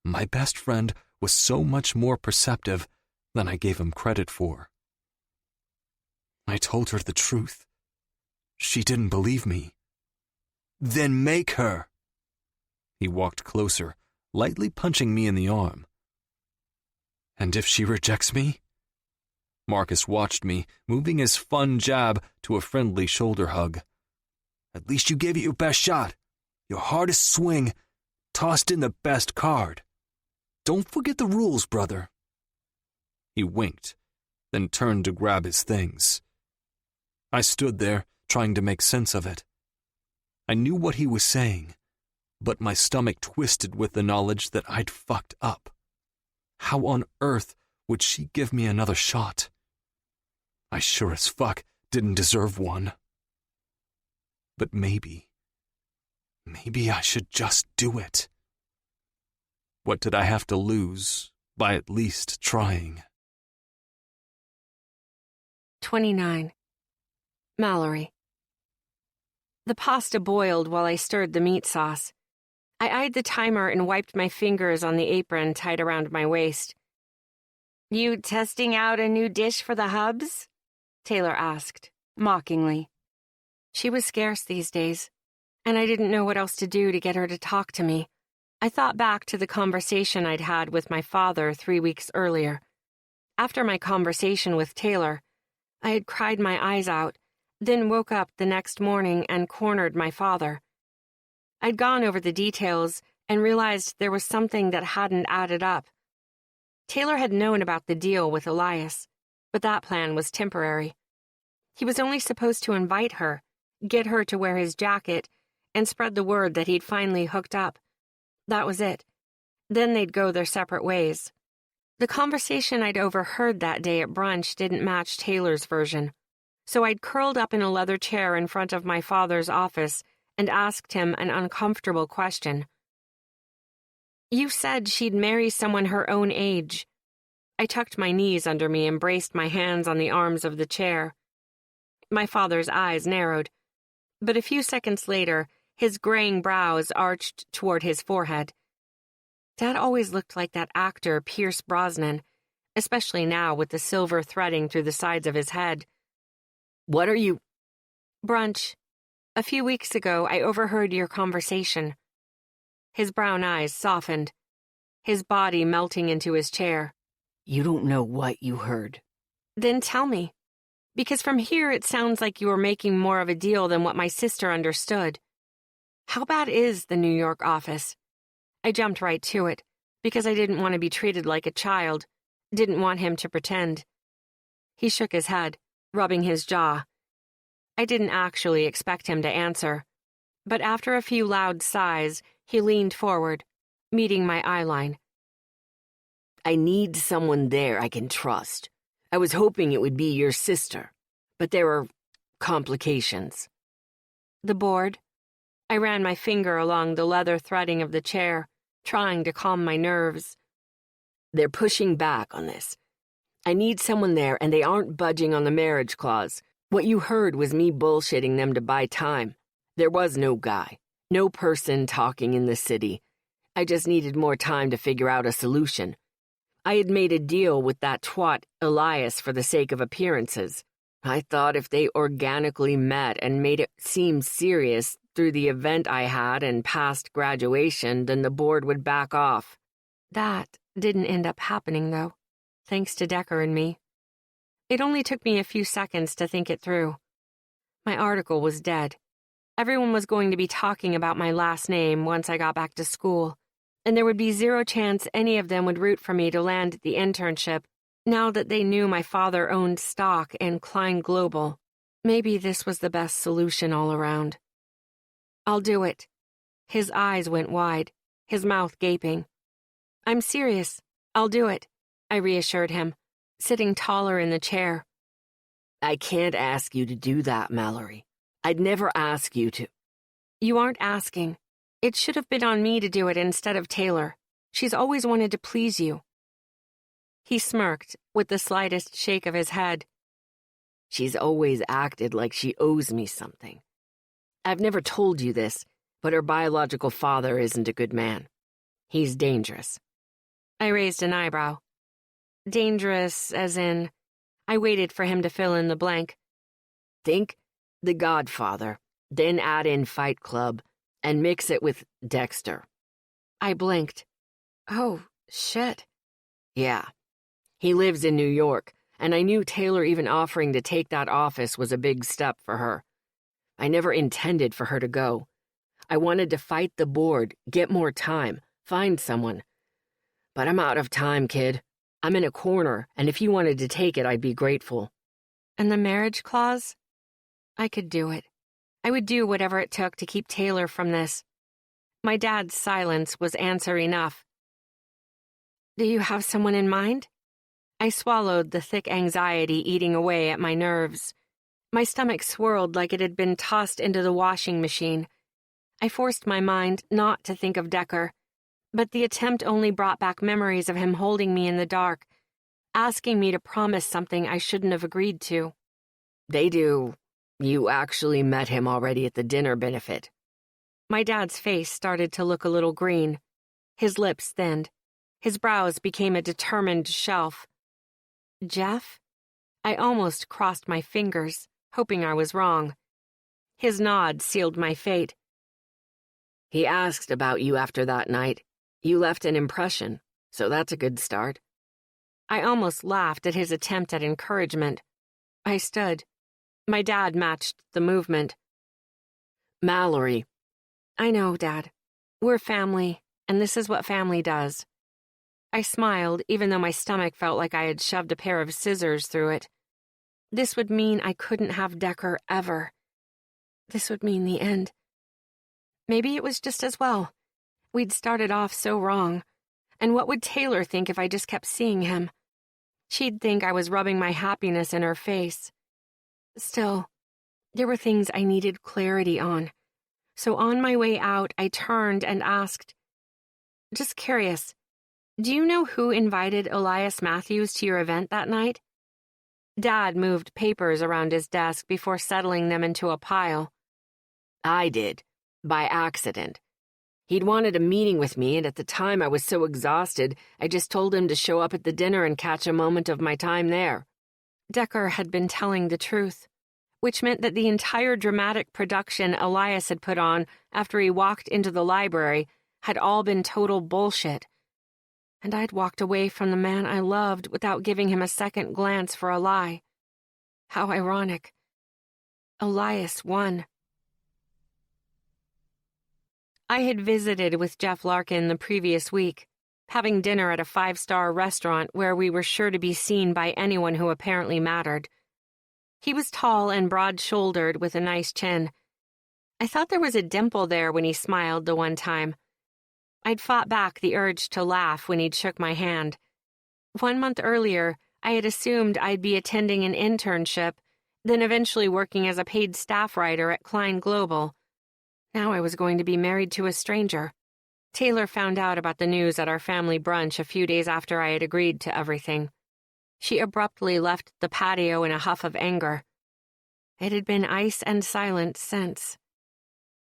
My best friend was so much more perceptive than I gave him credit for. I told her the truth. She didn't believe me. "Then make her." He walked closer, lightly punching me in the arm. "And if she rejects me?" Marcus watched me, moving his fun jab to a friendly shoulder hug. "At least you gave it your best shot. Your hardest swing, tossed in the best card. Don't forget the rules, brother." He winked, then turned to grab his things. I stood there, trying to make sense of it. I knew what he was saying, but my stomach twisted with the knowledge that I'd fucked up. How on earth would she give me another shot? I sure as fuck didn't deserve one. But maybe I should just do it. What did I have to lose by at least trying? 29. Mallory. The pasta boiled while I stirred the meat sauce. I eyed the timer and wiped my fingers on the apron tied around my waist. "You testing out a new dish for the hubs?" Taylor asked, mockingly. She was scarce these days, and I didn't know what else to do to get her to talk to me. I thought back to the conversation I'd had with my father 3 weeks earlier. After my conversation with Taylor, I had cried my eyes out, then woke up the next morning and cornered my father. I'd gone over the details and realized there was something that hadn't added up. Taylor had known about the deal with Elias, but that plan was temporary. He was only supposed to invite her, get her to wear his jacket, and spread the word that he'd finally hooked up. That was it. Then they'd go their separate ways. The conversation I'd overheard that day at brunch didn't match Taylor's version, so I'd curled up in a leather chair in front of my father's office and asked him an uncomfortable question. "You said she'd marry someone her own age." I tucked my knees under me and braced my hands on the arms of the chair. My father's eyes narrowed, but a few seconds later, his graying brows arched toward his forehead. Dad always looked like that actor Pierce Brosnan, especially now with the silver threading through the sides of his head. "What are you—" "Brunch. A few weeks ago, I overheard your conversation." His brown eyes softened, his body melting into his chair. "You don't know what you heard." "Then tell me. Because from here it sounds like you were making more of a deal than what my sister understood. How bad is the New York office?" I jumped right to it, because I didn't want to be treated like a child, didn't want him to pretend. He shook his head, rubbing his jaw. I didn't actually expect him to answer, but after a few loud sighs, he leaned forward, meeting my eyeline. "I need someone there I can trust. I was hoping it would be your sister, but there are complications." "The board?" I ran my finger along the leather threading of the chair, trying to calm my nerves. "They're pushing back on this. I need someone there, and they aren't budging on the marriage clause. What you heard was me bullshitting them to buy time. There was no guy, no person talking in the city. I just needed more time to figure out a solution. I had made a deal with that twat Elias for the sake of appearances. I thought if they organically met and made it seem serious through the event I had and past graduation, then the board would back off." That didn't end up happening, though, thanks to Decker and me. It only took me a few seconds to think it through. My article was dead. Everyone was going to be talking about my last name once I got back to school, and there would be zero chance any of them would root for me to land the internship now that they knew my father owned stock in Klein Global. Maybe this was the best solution all around. "I'll do it." His eyes went wide, his mouth gaping. "I'm serious. I'll do it," I reassured him, sitting taller in the chair. "I can't ask you to do that, Mallory. I'd never ask you to." "You aren't asking. It should have been on me to do it instead of Taylor. She's always wanted to please you." He smirked with the slightest shake of his head. "She's always acted like she owes me something. I've never told you this, but her biological father isn't a good man. He's dangerous." I raised an eyebrow. Dangerous as in... I waited for him to fill in the blank. "Think The Godfather, then add in Fight Club, and mix it with Dexter." I blinked. "Oh, shit." "Yeah. He lives in New York, and I knew Taylor even offering to take that office was a big step for her. I never intended for her to go. I wanted to fight the board, get more time, find someone. But I'm out of time, kid. I'm in a corner, and if you wanted to take it, I'd be grateful." "And the marriage clause?" I could do it. I would do whatever it took to keep Taylor from this. My dad's silence was answer enough. "Do you have someone in mind?" I swallowed the thick anxiety eating away at my nerves. My stomach swirled like it had been tossed into the washing machine. I forced my mind not to think of Decker, but the attempt only brought back memories of him holding me in the dark, asking me to promise something I shouldn't have agreed to. "They do. You actually met him already at the dinner benefit." My dad's face started to look a little green. His lips thinned. His brows became a determined shelf. "Jeff?" I almost crossed my fingers, hoping I was wrong. His nod sealed my fate. "He asked about you after that night. You left an impression, so that's a good start." I almost laughed at his attempt at encouragement. I stood. My dad matched the movement. "Mallory." "I know, Dad. We're family, and this is what family does." I smiled, even though my stomach felt like I had shoved a pair of scissors through it. This would mean I couldn't have Decker ever. This would mean the end. Maybe it was just as well. We'd started off so wrong. And what would Taylor think if I just kept seeing him? She'd think I was rubbing my happiness in her face. Still, there were things I needed clarity on. So on my way out, I turned and asked, "Just curious, do you know who invited Elias Matthews to your event that night?" Dad moved papers around his desk before settling them into a pile. I did, by accident. He'd wanted a meeting with me, and at the time I was so exhausted, I just told him to show up at the dinner and catch a moment of my time there. Decker had been telling the truth, which meant that the entire dramatic production Elias had put on after he walked into the library had all been total bullshit. And I'd walked away from the man I loved without giving him a second glance for a lie. How ironic. Elias won. I had visited with Jeff Larkin the previous week, having dinner at a 5-star restaurant where we were sure to be seen by anyone who apparently mattered. He was tall and broad-shouldered with a nice chin. I thought there was a dimple there when he smiled the one time. I'd fought back the urge to laugh when he'd shook my hand. 1 month earlier, I had assumed I'd be attending an internship, then eventually working as a paid staff writer at Klein Global. Now I was going to be married to a stranger. Taylor found out about the news at our family brunch a few days after I had agreed to everything. She abruptly left the patio in a huff of anger. It had been ice and silent since.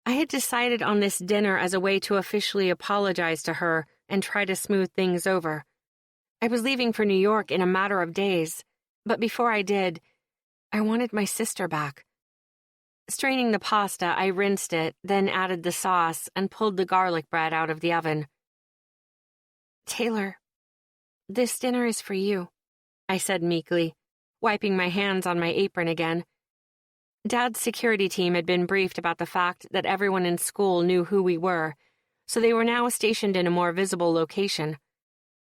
I had decided on this dinner as a way to officially apologize to her and try to smooth things over. I was leaving for New York in a matter of days, but before I did, I wanted my sister back. Straining the pasta, I rinsed it, then added the sauce and pulled the garlic bread out of the oven. "Taylor, this dinner is for you," I said meekly, wiping my hands on my apron again. Dad's security team had been briefed about the fact that everyone in school knew who we were, so they were now stationed in a more visible location.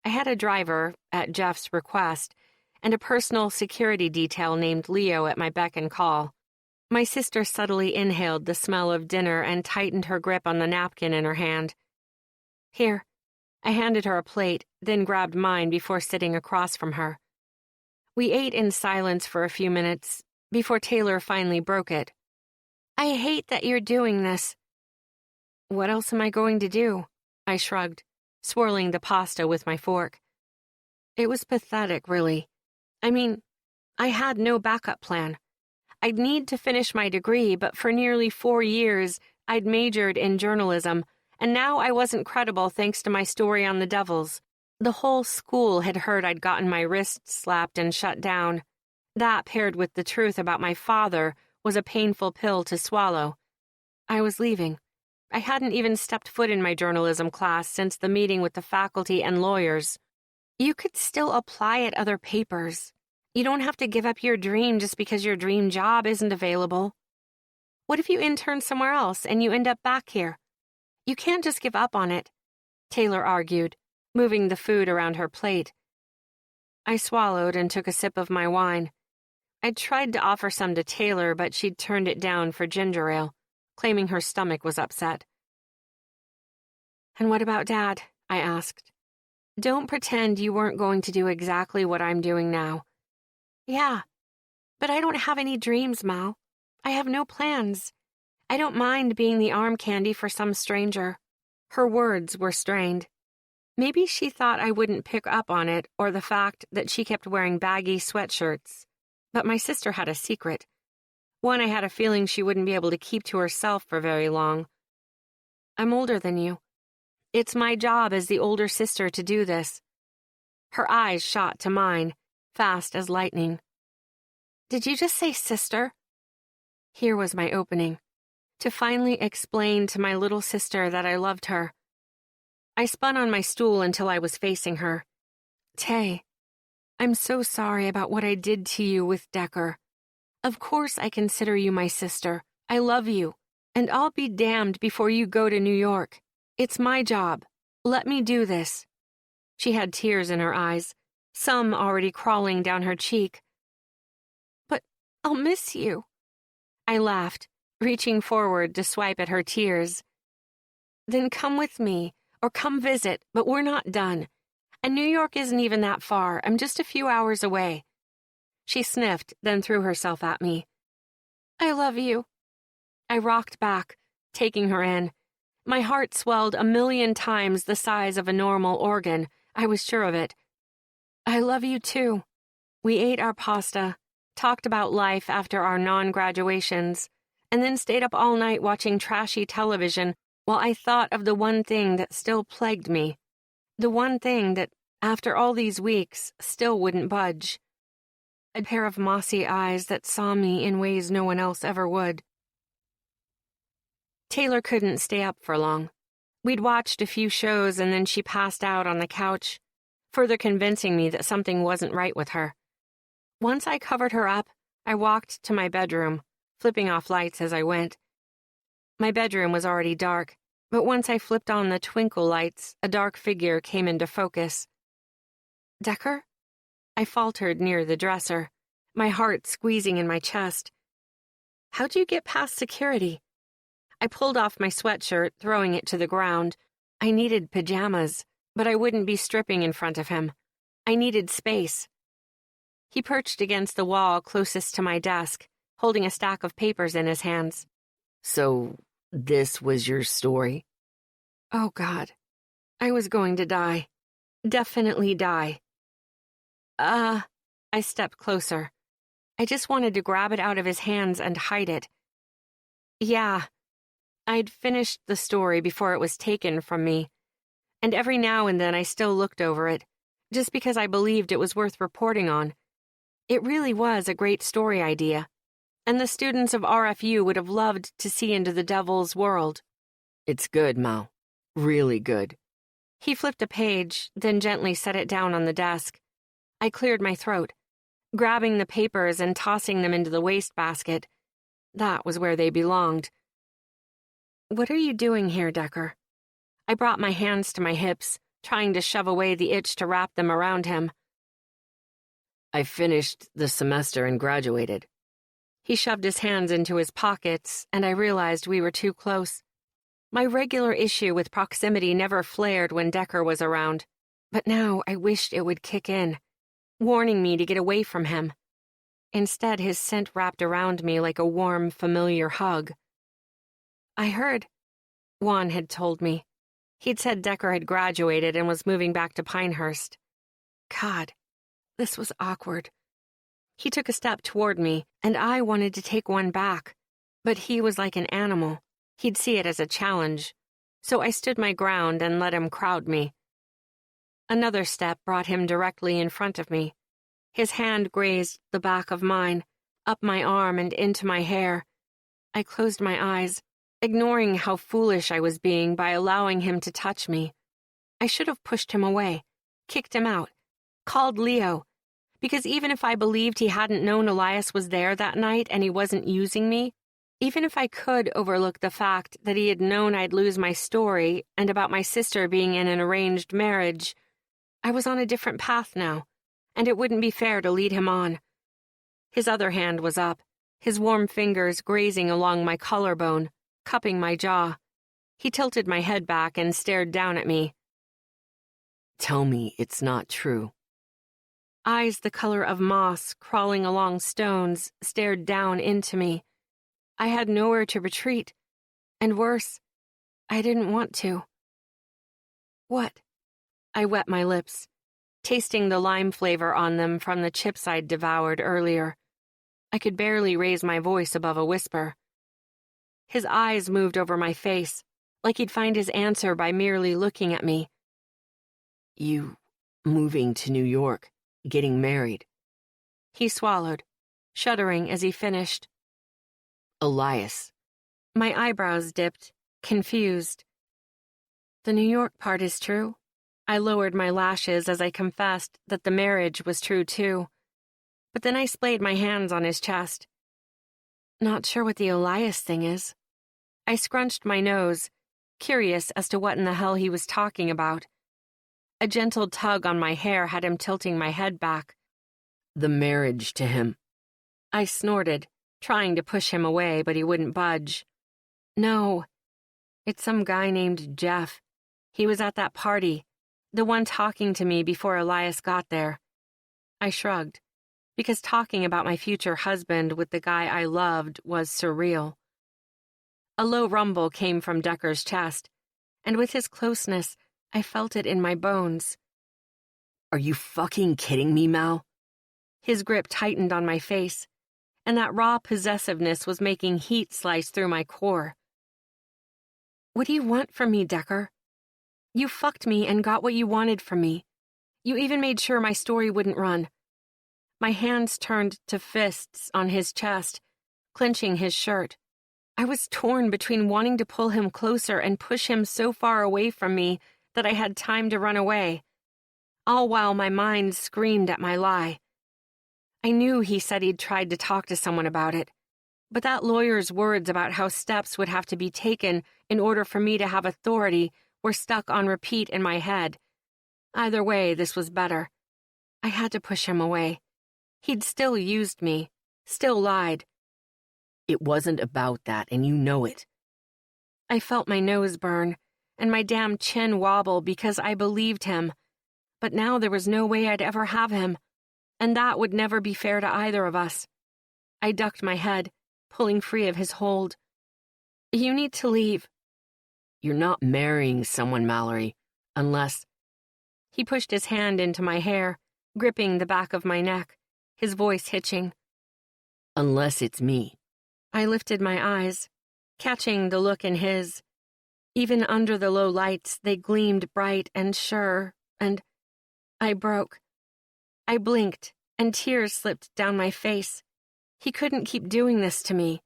I had a driver, at Jeff's request, and a personal security detail named Leo at my beck and call. My sister subtly inhaled the smell of dinner and tightened her grip on the napkin in her hand. "Here." I handed her a plate, then grabbed mine before sitting across from her. We ate in silence for a few minutes, before Taylor finally broke it. "I hate that you're doing this." "What else am I going to do?" I shrugged, swirling the pasta with my fork. It was pathetic, really. I mean, I had no backup plan. I'd need to finish my degree, but for nearly 4 years, I'd majored in journalism, and now I wasn't credible thanks to my story on the Devils. The whole school had heard I'd gotten my wrists slapped and shut down. That, paired with the truth about my father, was a painful pill to swallow. I was leaving. I hadn't even stepped foot in my journalism class since the meeting with the faculty and lawyers. You could still apply at other papers. You don't have to give up your dream just because your dream job isn't available. What if you intern somewhere else and you end up back here? You can't just give up on it, Taylor argued, moving the food around her plate. I swallowed and took a sip of my wine. I'd tried to offer some to Taylor, but she'd turned it down for ginger ale, claiming her stomach was upset. "And what about Dad?" I asked. "Don't pretend you weren't going to do exactly what I'm doing now." "Yeah, but I don't have any dreams, Mal. I have no plans. I don't mind being the arm candy for some stranger." Her words were strained. Maybe she thought I wouldn't pick up on it, or the fact that she kept wearing baggy sweatshirts. But my sister had a secret. One I had a feeling she wouldn't be able to keep to herself for very long. "I'm older than you. It's my job as the older sister to do this." Her eyes shot to mine, fast as lightning. "Did you just say sister?" Here was my opening, to finally explain to my little sister that I loved her. I spun on my stool until I was facing her. "Tay, I'm so sorry about what I did to you with Decker. Of course I consider you my sister. I love you, and I'll be damned before you go to New York. It's my job. Let me do this." She had tears in her eyes, some already crawling down her cheek. "But I'll miss you." I laughed, reaching forward to swipe at her tears. "Then come with me. or come visit, but we're not done. And New York isn't even that far. I'm just a few hours away." She sniffed, then threw herself at me. "I love you." I rocked back, taking her in. My heart swelled 1,000,000 times the size of a normal organ. I was sure of it. "I love you too." We ate our pasta, talked about life after our non-graduations, and then stayed up all night watching trashy television while I thought of the one thing that still plagued me. The one thing that, after all these weeks, still wouldn't budge. A pair of mossy eyes that saw me in ways no one else ever would. Taylor couldn't stay up for long. We'd watched a few shows and then she passed out on the couch, further convincing me that something wasn't right with her. Once I covered her up, I walked to my bedroom, flipping off lights as I went. My bedroom was already dark, but once I flipped on the twinkle lights, a dark figure came into focus. "Decker?" I faltered near the dresser, my heart squeezing in my chest. "How'd you get past security?" I pulled off my sweatshirt, throwing it to the ground. I needed pajamas, but I wouldn't be stripping in front of him. I needed space. He perched against the wall closest to my desk, holding a stack of papers in his hands. "So, this was your story?" Oh, God. I was going to die. Definitely die. I stepped closer. I just wanted to grab it out of his hands and hide it. Yeah. I'd finished the story before it was taken from me, and every now and then I still looked over it, just because I believed it was worth reporting on. It really was a great story idea, and the students of RFU would have loved to see into the devil's world. "It's good, Mao. Really good." He flipped a page, then gently set it down on the desk. I cleared my throat, grabbing the papers and tossing them into the wastebasket. That was where they belonged. "What are you doing here, Decker?" I brought my hands to my hips, trying to shove away the itch to wrap them around him. "I finished the semester and graduated." He shoved his hands into his pockets, and I realized we were too close. My regular issue with proximity never flared when Decker was around, but now I wished it would kick in, warning me to get away from him. Instead, his scent wrapped around me like a warm, familiar hug. "I heard," Juan had told me. He'd said Decker had graduated and was moving back to Pinehurst. God, this was awkward. He took a step toward me, and I wanted to take one back, but he was like an animal. He'd see it as a challenge, so I stood my ground and let him crowd me. Another step brought him directly in front of me. His hand grazed the back of mine, up my arm and into my hair. I closed my eyes, ignoring how foolish I was being by allowing him to touch me. I should have pushed him away, kicked him out, called Leo, because even if I believed he hadn't known Elias was there that night and he wasn't using me, even if I could overlook the fact that he had known I'd lose my story and about my sister being in an arranged marriage, I was on a different path now, and it wouldn't be fair to lead him on. His other hand was up, his warm fingers grazing along my collarbone, cupping my jaw. He tilted my head back and stared down at me. "Tell me it's not true." Eyes the color of moss crawling along stones stared down into me. I had nowhere to retreat, and worse, I didn't want to. "What?" I wet my lips, tasting the lime flavor on them from the chips I'd devoured earlier. I could barely raise my voice above a whisper. His eyes moved over my face, like he'd find his answer by merely looking at me. "You moving to New York, getting married." He swallowed, shuddering as he finished. "Elias." My eyebrows dipped, confused. The New York part is true. I lowered my lashes as I confessed that the marriage was true too. But then I splayed my hands on his chest. Not sure what the Elias thing is. I scrunched my nose, curious as to what in the hell he was talking about. A gentle tug on my hair had him tilting my head back. "The marriage to him." I snorted, trying to push him away, but he wouldn't budge. "No, it's some guy named Jeff. He was at that party, the one talking to me before Elias got there. I shrugged, because talking about my future husband with the guy I loved was surreal. A low rumble came from Decker's chest, and with his closeness, I felt it in my bones. Are you fucking kidding me, Mal? His grip tightened on my face, and that raw possessiveness was making heat slice through my core. What do you want from me, Decker? You fucked me and got what you wanted from me. You even made sure my story wouldn't run. My hands turned to fists on his chest, clenching his shirt. I was torn between wanting to pull him closer and push him so far away from me that I had time to run away, all while my mind screamed at my lie. I knew he said he'd tried to talk to someone about it, but that lawyer's words about how steps would have to be taken in order for me to have authority were stuck on repeat in my head. Either way, this was better. I had to push him away. He'd still used me, still lied. It wasn't about that, and you know it. I felt my nose burn, and my damn chin wobble because I believed him. But now there was no way I'd ever have him, and that would never be fair to either of us. I ducked my head, pulling free of his hold. You need to leave. You're not marrying someone, Mallory, unless... He pushed his hand into my hair, gripping the back of my neck, his voice hitching. Unless it's me. I lifted my eyes, catching the look in his. Even under the low lights, they gleamed bright and sure, and I broke. I blinked, and tears slipped down my face. He couldn't keep doing this to me.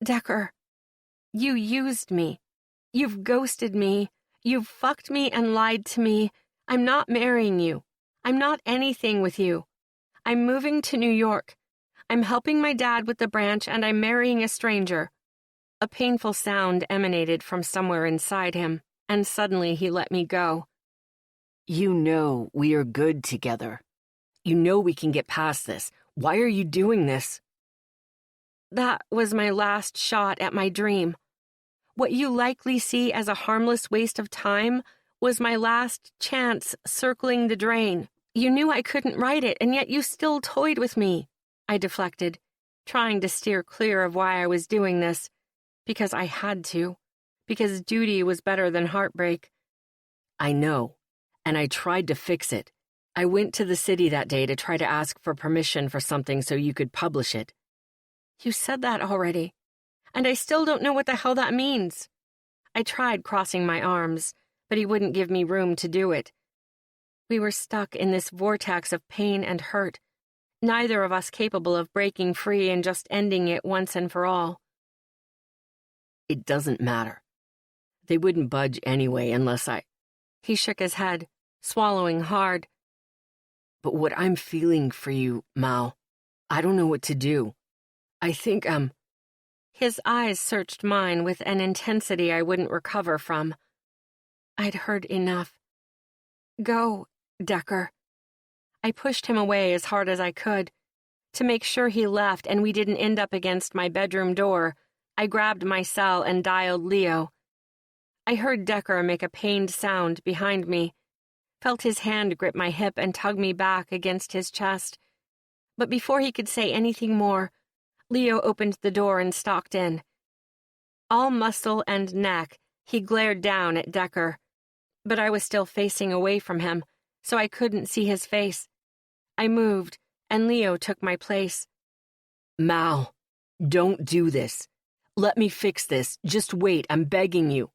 Decker, you used me. You've ghosted me. You've fucked me and lied to me. I'm not marrying you. I'm not anything with you. I'm moving to New York. I'm helping my dad with the branch, and I'm marrying a stranger. A painful sound emanated from somewhere inside him, and suddenly he let me go. You know we are good together. You know we can get past this. Why are you doing this? That was my last shot at my dream. What you likely see as a harmless waste of time was my last chance circling the drain. You knew I couldn't write it, and yet you still toyed with me. I deflected, trying to steer clear of why I was doing this. Because I had to. Because duty was better than heartbreak. I know, and I tried to fix it. I went to the city that day to try to ask for permission for something so you could publish it. You said that already, and I still don't know what the hell that means. I tried crossing my arms, but he wouldn't give me room to do it. We were stuck in this vortex of pain and hurt, neither of us capable of breaking free and just ending it once and for all. It doesn't matter. They wouldn't budge anyway unless I... He shook his head, swallowing hard. But what I'm feeling for you, Mal, I don't know what to do. I think His eyes searched mine with an intensity I wouldn't recover from. I'd heard enough. Go, Decker. I pushed him away as hard as I could. To make sure he left and we didn't end up against my bedroom door, I grabbed my cell and dialed Leo. I heard Decker make a pained sound behind me, felt his hand grip my hip and tug me back against his chest. But before he could say anything more, Leo opened the door and stalked in. All muscle and neck, he glared down at Decker. But I was still facing away from him, so I couldn't see his face. I moved, and Leo took my place. Mal, don't do this. Let me fix this. Just wait, I'm begging you.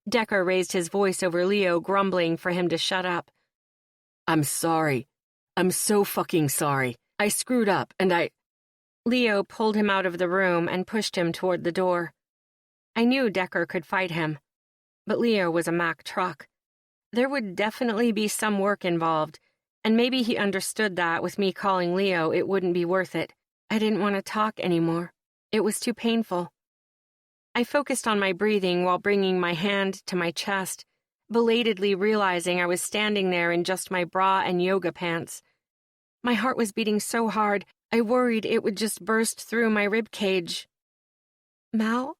Decker raised his voice over Leo, grumbling for him to shut up. I'm sorry. I'm so fucking sorry. I screwed up, and Leo pulled him out of the room and pushed him toward the door. I knew Decker could fight him, but Leo was a Mack truck. There would definitely be some work involved, and maybe he understood that with me calling Leo it wouldn't be worth it. I didn't want to talk anymore. It was too painful. I focused on my breathing while bringing my hand to my chest, belatedly realizing I was standing there in just my bra and yoga pants. My heart was beating so hard, I worried it would just burst through my rib cage. Mal?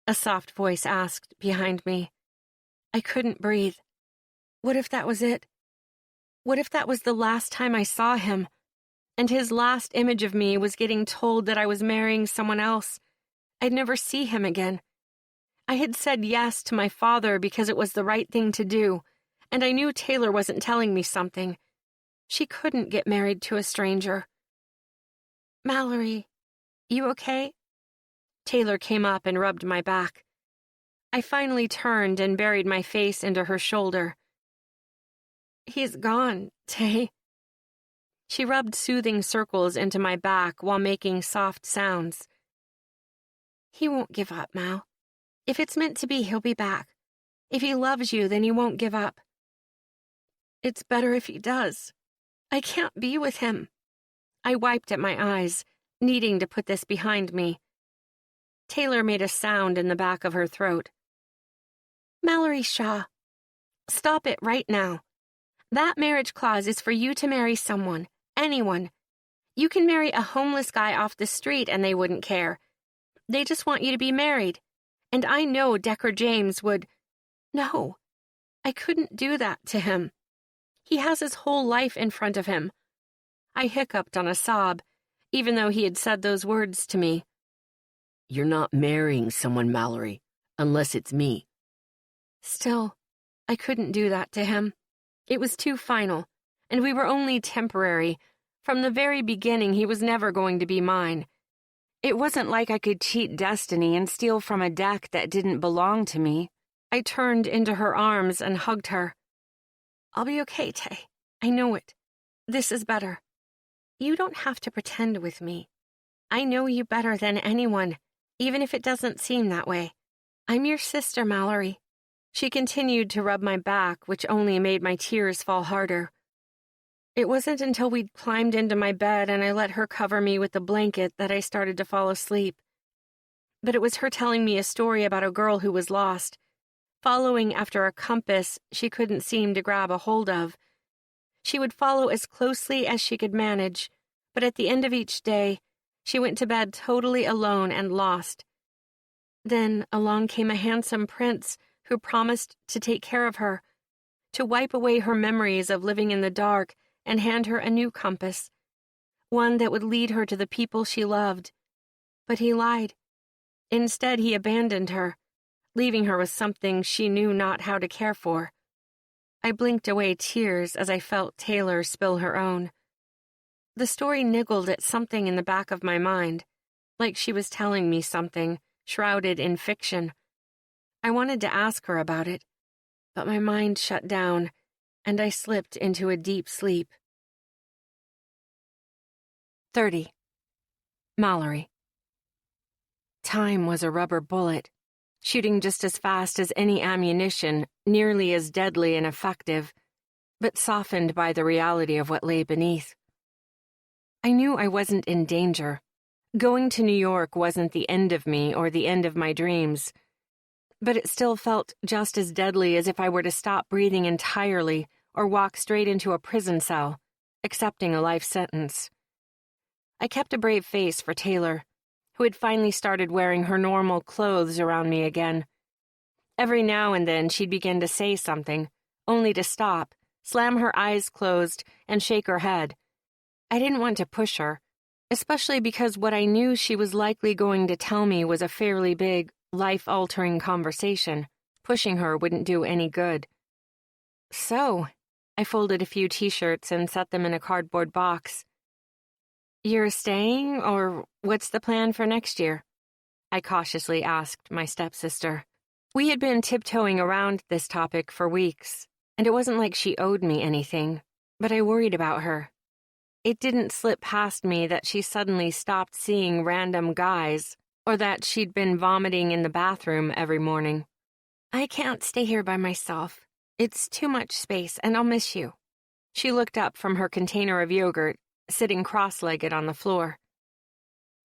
A soft voice asked behind me. I couldn't breathe. What if that was it? What if that was the last time I saw him, and his last image of me was getting told that I was marrying someone else? I'd never see him again. I had said yes to my father because it was the right thing to do, and I knew Taylor wasn't telling me something. She couldn't get married to a stranger. Mallory, you okay? Taylor came up and rubbed my back. I finally turned and buried my face into her shoulder. He's gone, Tay. She rubbed soothing circles into my back while making soft sounds. He won't give up, Mal. If it's meant to be, he'll be back. If he loves you, then he won't give up. It's better if he does. I can't be with him. I wiped at my eyes, needing to put this behind me. Taylor made a sound in the back of her throat. Mallory Shaw, stop it right now. That marriage clause is for you to marry someone, anyone. You can marry a homeless guy off the street and they wouldn't care. They just want you to be married. And I know Decker James would... No, I couldn't do that to him. He has his whole life in front of him. I hiccuped on a sob, even though he had said those words to me. You're not marrying someone, Mallory, unless it's me. Still, I couldn't do that to him. It was too final, and we were only temporary. From the very beginning, he was never going to be mine. It wasn't like I could cheat destiny and steal from a deck that didn't belong to me. I turned into her arms and hugged her. I'll be okay, Tay. I know it. This is better. You don't have to pretend with me. I know you better than anyone, even if it doesn't seem that way. I'm your sister, Mallory. She continued to rub my back, which only made my tears fall harder. It wasn't until we'd climbed into my bed and I let her cover me with the blanket that I started to fall asleep. But it was her telling me a story about a girl who was lost, following after a compass she couldn't seem to grab a hold of. She would follow as closely as she could manage, but at the end of each day, she went to bed totally alone and lost. Then along came a handsome prince who promised to take care of her, to wipe away her memories of living in the dark and hand her a new compass, one that would lead her to the people she loved. But he lied. Instead, he abandoned her, leaving her with something she knew not how to care for. I blinked away tears as I felt Taylor spill her own. The story niggled at something in the back of my mind, like she was telling me something, shrouded in fiction. I wanted to ask her about it, but my mind shut down, and I slipped into a deep sleep. 30. Mallory. Time was a rubber bullet, shooting just as fast as any ammunition, nearly as deadly and effective, but softened by the reality of what lay beneath. I knew I wasn't in danger. Going to New York wasn't the end of me or the end of my dreams, but it still felt just as deadly as if I were to stop breathing entirely or walk straight into a prison cell, accepting a life sentence. I kept a brave face for Taylor, who had finally started wearing her normal clothes around me again. Every now and then she'd begin to say something, only to stop, slam her eyes closed, and shake her head. I didn't want to push her, especially because what I knew she was likely going to tell me was a fairly big, life-altering conversation. Pushing her wouldn't do any good. So, I folded a few t-shirts and set them in a cardboard box. You're staying, or what's the plan for next year? I cautiously asked my stepsister. We had been tiptoeing around this topic for weeks, and it wasn't like she owed me anything, but I worried about her. It didn't slip past me that she suddenly stopped seeing random guys, or that she'd been vomiting in the bathroom every morning. I can't stay here by myself. It's too much space, and I'll miss you. She looked up from her container of yogurt, sitting cross-legged on the floor.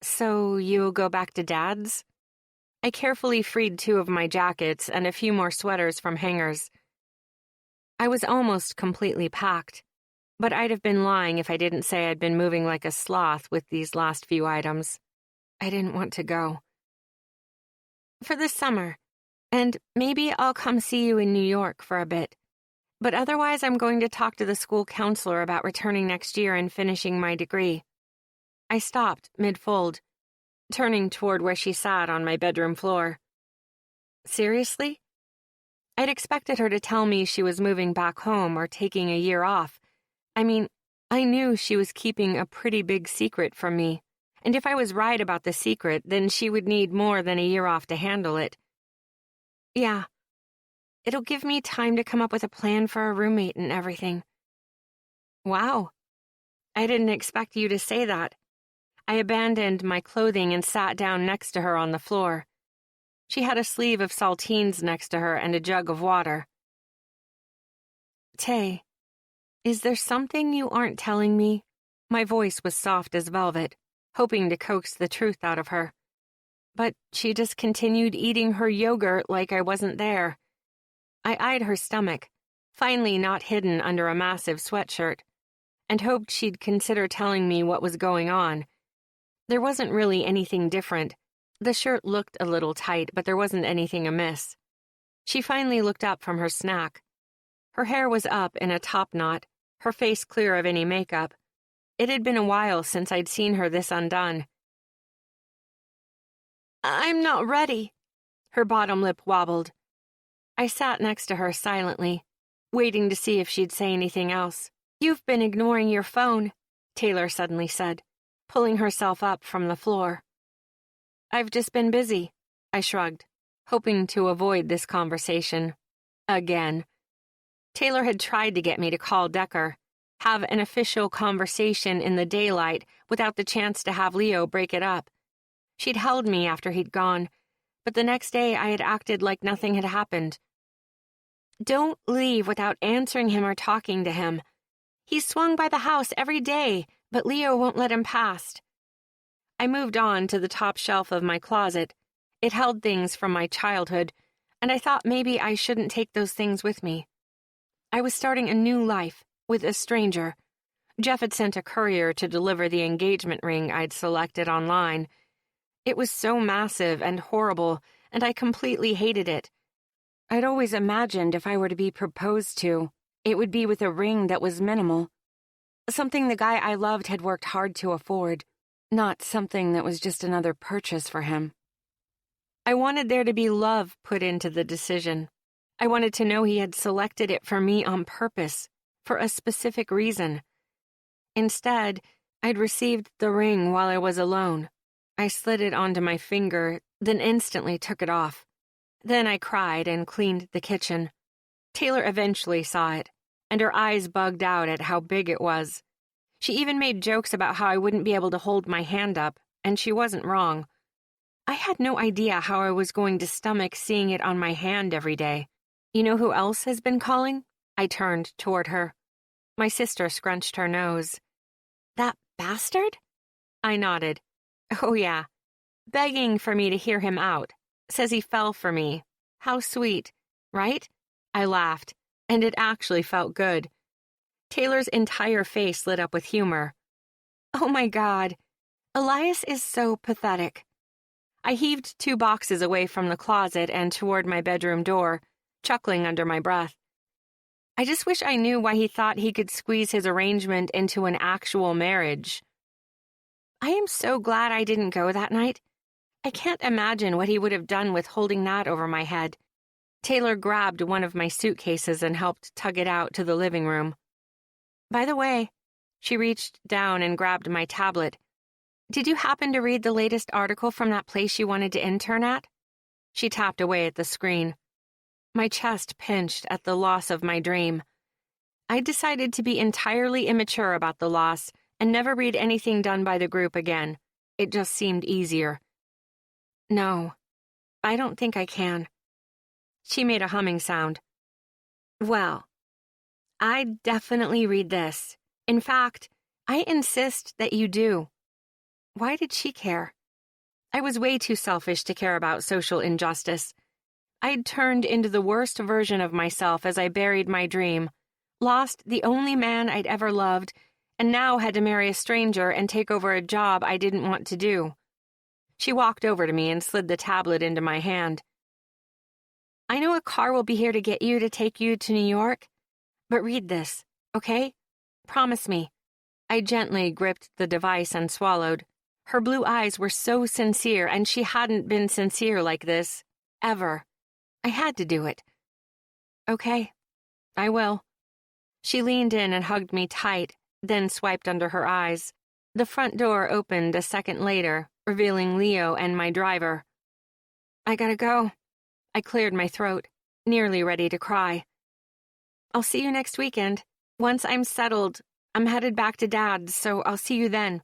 So you'll go back to Dad's? I carefully freed 2 of my jackets and a few more sweaters from hangers. I was almost completely packed, but I'd have been lying if I didn't say I'd been moving like a sloth with these last few items. I didn't want to go. For the summer. And maybe I'll come see you in New York for a bit. But otherwise, I'm going to talk to the school counselor about returning next year and finishing my degree. I stopped mid-fold, turning toward where she sat on my bedroom floor. Seriously? I'd expected her to tell me she was moving back home or taking a year off. I mean, I knew she was keeping a pretty big secret from me, and if I was right about the secret, then she would need more than a year off to handle it. Yeah. It'll give me time to come up with a plan for a roommate and everything. Wow. I didn't expect you to say that. I abandoned my clothing and sat down next to her on the floor. She had a sleeve of saltines next to her and a jug of water. Tay, is there something you aren't telling me? My voice was soft as velvet, hoping to coax the truth out of her. But she just continued eating her yogurt like I wasn't there. I eyed her stomach, finally not hidden under a massive sweatshirt, and hoped she'd consider telling me what was going on. There wasn't really anything different. The shirt looked a little tight, but there wasn't anything amiss. She finally looked up from her snack. Her hair was up in a top knot, her face clear of any makeup. It had been a while since I'd seen her this undone. I'm not ready. Her bottom lip wobbled. I sat next to her silently, waiting to see if she'd say anything else. You've been ignoring your phone, Taylor suddenly said, pulling herself up from the floor. I've just been busy, I shrugged, hoping to avoid this conversation. Again. Taylor had tried to get me to call Decker, have an official conversation in the daylight without the chance to have Leo break it up. She'd held me after he'd gone, but the next day I had acted like nothing had happened. Don't leave without answering him or talking to him. He's swung by the house every day, but Leo won't let him past. I moved on to the top shelf of my closet. It held things from my childhood, and I thought maybe I shouldn't take those things with me. I was starting a new life with a stranger. Jeff had sent a courier to deliver the engagement ring I'd selected online. It was so massive and horrible, and I completely hated it. I'd always imagined if I were to be proposed to, it would be with a ring that was minimal. Something the guy I loved had worked hard to afford, not something that was just another purchase for him. I wanted there to be love put into the decision. I wanted to know he had selected it for me on purpose, for a specific reason. Instead, I'd received the ring while I was alone. I slid it onto my finger, then instantly took it off. Then I cried and cleaned the kitchen. Taylor eventually saw it, and her eyes bugged out at how big it was. She even made jokes about how I wouldn't be able to hold my hand up, and she wasn't wrong. I had no idea how I was going to stomach seeing it on my hand every day. You know who else has been calling? I turned toward her. My sister scrunched her nose. That bastard? I nodded. Oh yeah. Begging for me to hear him out. Says he fell for me. How sweet, right? I laughed, and it actually felt good. Taylor's entire face lit up with humor. Oh my God. Elias is so pathetic. I heaved 2 boxes away from the closet and toward my bedroom door, chuckling under my breath. I just wish I knew why he thought he could squeeze his arrangement into an actual marriage. I am so glad I didn't go that night. I can't imagine what he would have done with holding that over my head. Taylor grabbed one of my suitcases and helped tug it out to the living room. By the way, she reached down and grabbed my tablet. Did you happen to read the latest article from that place you wanted to intern at? She tapped away at the screen. My chest pinched at the loss of my dream. I decided to be entirely immature about the loss and never read anything done by the group again. It just seemed easier. No, I don't think I can. She made a humming sound. Well, I'd definitely read this. In fact, I insist that you do. Why did she care? I was way too selfish to care about social injustice. I'd turned into the worst version of myself as I buried my dream, lost the only man I'd ever loved, and now had to marry a stranger and take over a job I didn't want to do. She walked over to me and slid the tablet into my hand. I know a car will be here to get you to take you to New York, but read this, okay? Promise me. I gently gripped the device and swallowed. Her blue eyes were so sincere, and she hadn't been sincere like this, ever. I had to do it. Okay, I will. She leaned in and hugged me tight, then swiped under her eyes. The front door opened a second later, revealing Leo and my driver. I gotta go. I cleared my throat, nearly ready to cry. I'll see you next weekend. Once I'm settled, I'm headed back to Dad's, so I'll see you then.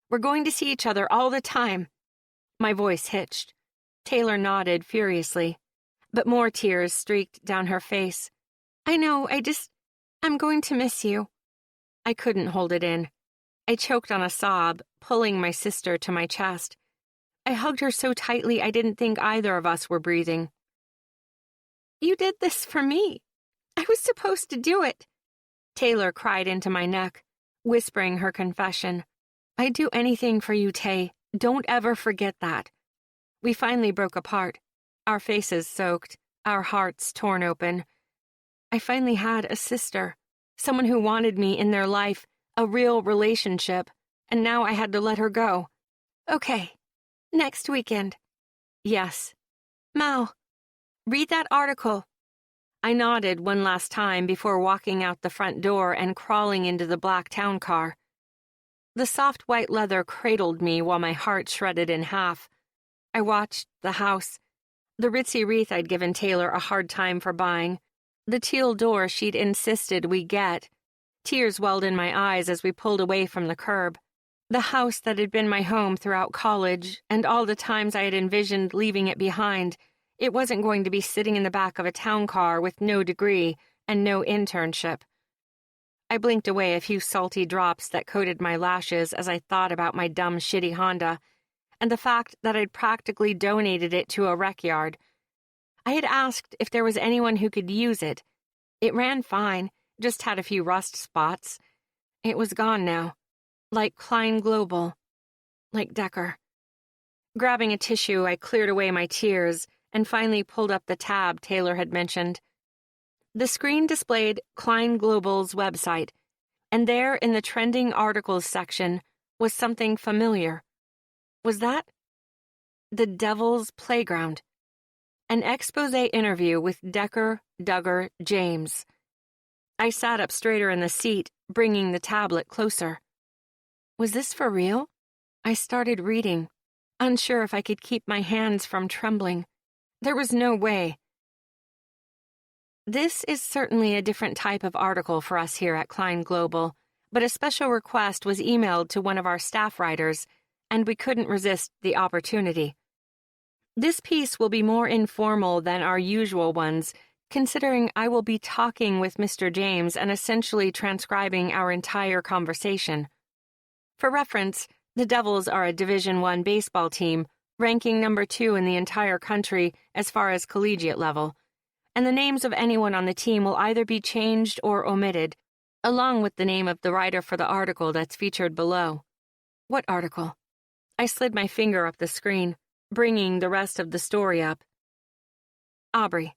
We're going to see each other all the time. My voice hitched. Taylor nodded furiously, but more tears streaked down her face. I know, I'm going to miss you. I couldn't hold it in. I choked on a sob, pulling my sister to my chest. I hugged her so tightly I didn't think either of us were breathing. You did this for me. I was supposed to do it. Taylor cried into my neck, whispering her confession. I'd do anything for you, Tay. Don't ever forget that. We finally broke apart, our faces soaked, our hearts torn open. I finally had a sister, someone who wanted me in their life, a real relationship, and now I had to let her go. Okay, next weekend. Yes. Mal, read that article. I nodded one last time before walking out the front door and crawling into the black town car. The soft white leather cradled me while my heart shredded in half. I watched the house, the ritzy wreath I'd given Taylor a hard time for buying, the teal door she'd insisted we get. Tears welled in my eyes as we pulled away from the curb. The house that had been my home throughout college, and all the times I had envisioned leaving it behind. It wasn't going to be sitting in the back of a town car with no degree and no internship. I blinked away a few salty drops that coated my lashes as I thought about my dumb, shitty Honda, and the fact that I'd practically donated it to a rec yard. I had asked if there was anyone who could use it. It ran fine, just had a few rust spots. It was gone now. Like Klein Global. Like Decker. Grabbing a tissue, I cleared away my tears and finally pulled up the tab Taylor had mentioned. The screen displayed Klein Global's website, and there in the trending articles section was something familiar. Was that the Devil's Playground? An expose interview with Decker, Duggar, James. I sat up straighter in the seat, bringing the tablet closer. Was this for real? I started reading, unsure if I could keep my hands from trembling. There was no way. This is certainly a different type of article for us here at Klein Global, but a special request was emailed to one of our staff writers, and we couldn't resist the opportunity. This piece will be more informal than our usual ones, considering I will be talking with Mr. James and essentially transcribing our entire conversation. For reference, the Devils are a Division I baseball team, ranking number 2 in the entire country as far as collegiate level, and the names of anyone on the team will either be changed or omitted, along with the name of the writer for the article that's featured below. What article? I slid my finger up the screen, bringing the rest of the story up. Aubrey.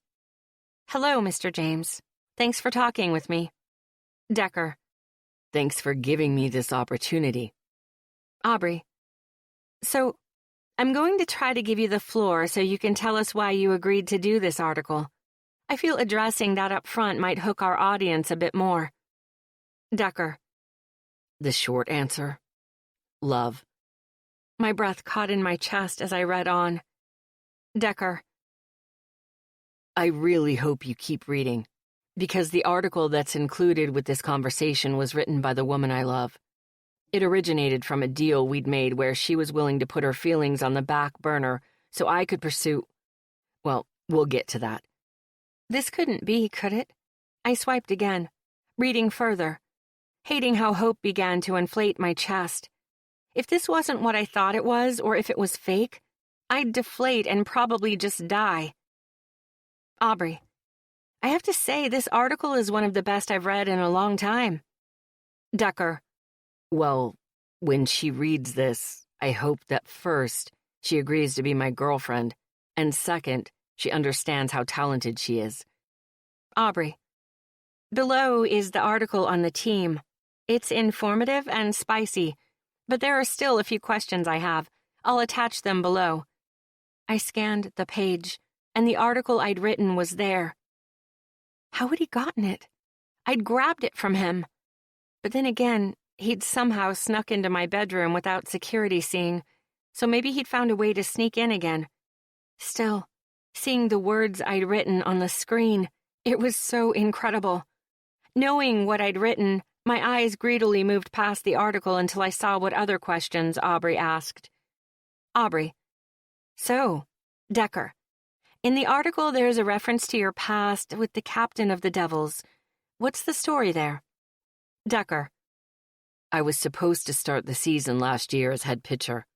Hello, Mr. James. Thanks for talking with me. Decker. Thanks for giving me this opportunity. Aubrey. So, I'm going to try to give you the floor so you can tell us why you agreed to do this article. I feel addressing that up front might hook our audience a bit more. Decker. The short answer? Love. My breath caught in my chest as I read on. Decker. I really hope you keep reading, because the article that's included with this conversation was written by the woman I love. It originated from a deal we'd made where she was willing to put her feelings on the back burner so I could pursue... Well, we'll get to that. This couldn't be, could it? I swiped again, reading further, hating how hope began to inflate my chest. If this wasn't what I thought it was, or if it was fake, I'd deflate and probably just die. Aubrey. I have to say, this article is one of the best I've read in a long time. Decker. Well, when she reads this, I hope that first, she agrees to be my girlfriend, and second, She understands how talented she is. Aubrey. Below is the article on the team. It's informative and spicy, but there are still a few questions I have. I'll attach them below. I scanned the page, and the article I'd written was there. How had he gotten it? I'd grabbed it from him. But then again, he'd somehow snuck into my bedroom without security seeing, so maybe he'd found a way to sneak in again. Still, seeing the words I'd written on the screen, it was so incredible. Knowing what I'd written, my eyes greedily moved past the article until I saw what other questions Aubrey asked. Aubrey. So, Decker. In the article, there's a reference to your past with the captain of the Devils. What's the story there? Decker. I was supposed to start the season last year as head pitcher.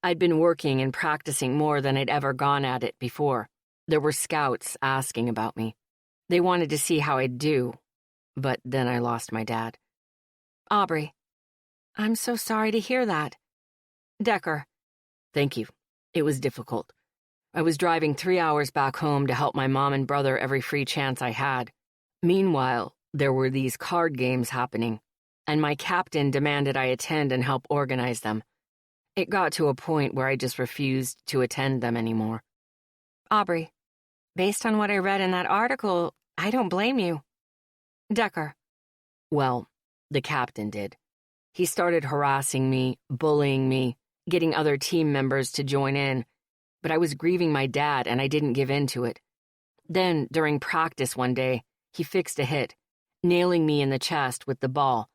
I'd been working and practicing more than I'd ever gone at it before. There were scouts asking about me. They wanted to see how I'd do, but then I lost my dad. Aubrey. I'm so sorry to hear that. Decker. Thank you. It was difficult. I was driving 3 hours back home to help my mom and brother every free chance I had. Meanwhile, there were these card games happening, and my captain demanded I attend and help organize them. It got to a point where I just refused to attend them anymore. Aubrey. Based on what I read in that article, I don't blame you. Decker. Well, the captain did. He started harassing me, bullying me, getting other team members to join in, but I was grieving my dad and I didn't give in to it. Then, during practice one day, he fixed a hit, nailing me in the chest with the ball.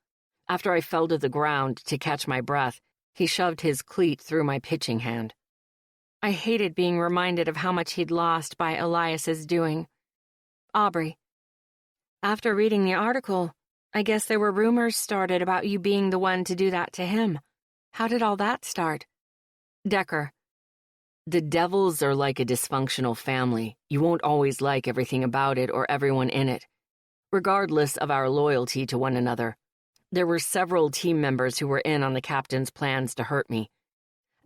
After I fell to the ground to catch my breath, he shoved his cleat through my pitching hand. I hated being reminded of how much he'd lost by Elias's doing. Aubrey. After reading the article, I guess there were rumors started about you being the one to do that to him. How did all that start? Decker. The Devils are like a dysfunctional family. You won't always like everything about it or everyone in it, regardless of our loyalty to one another. There were several team members who were in on the captain's plans to hurt me.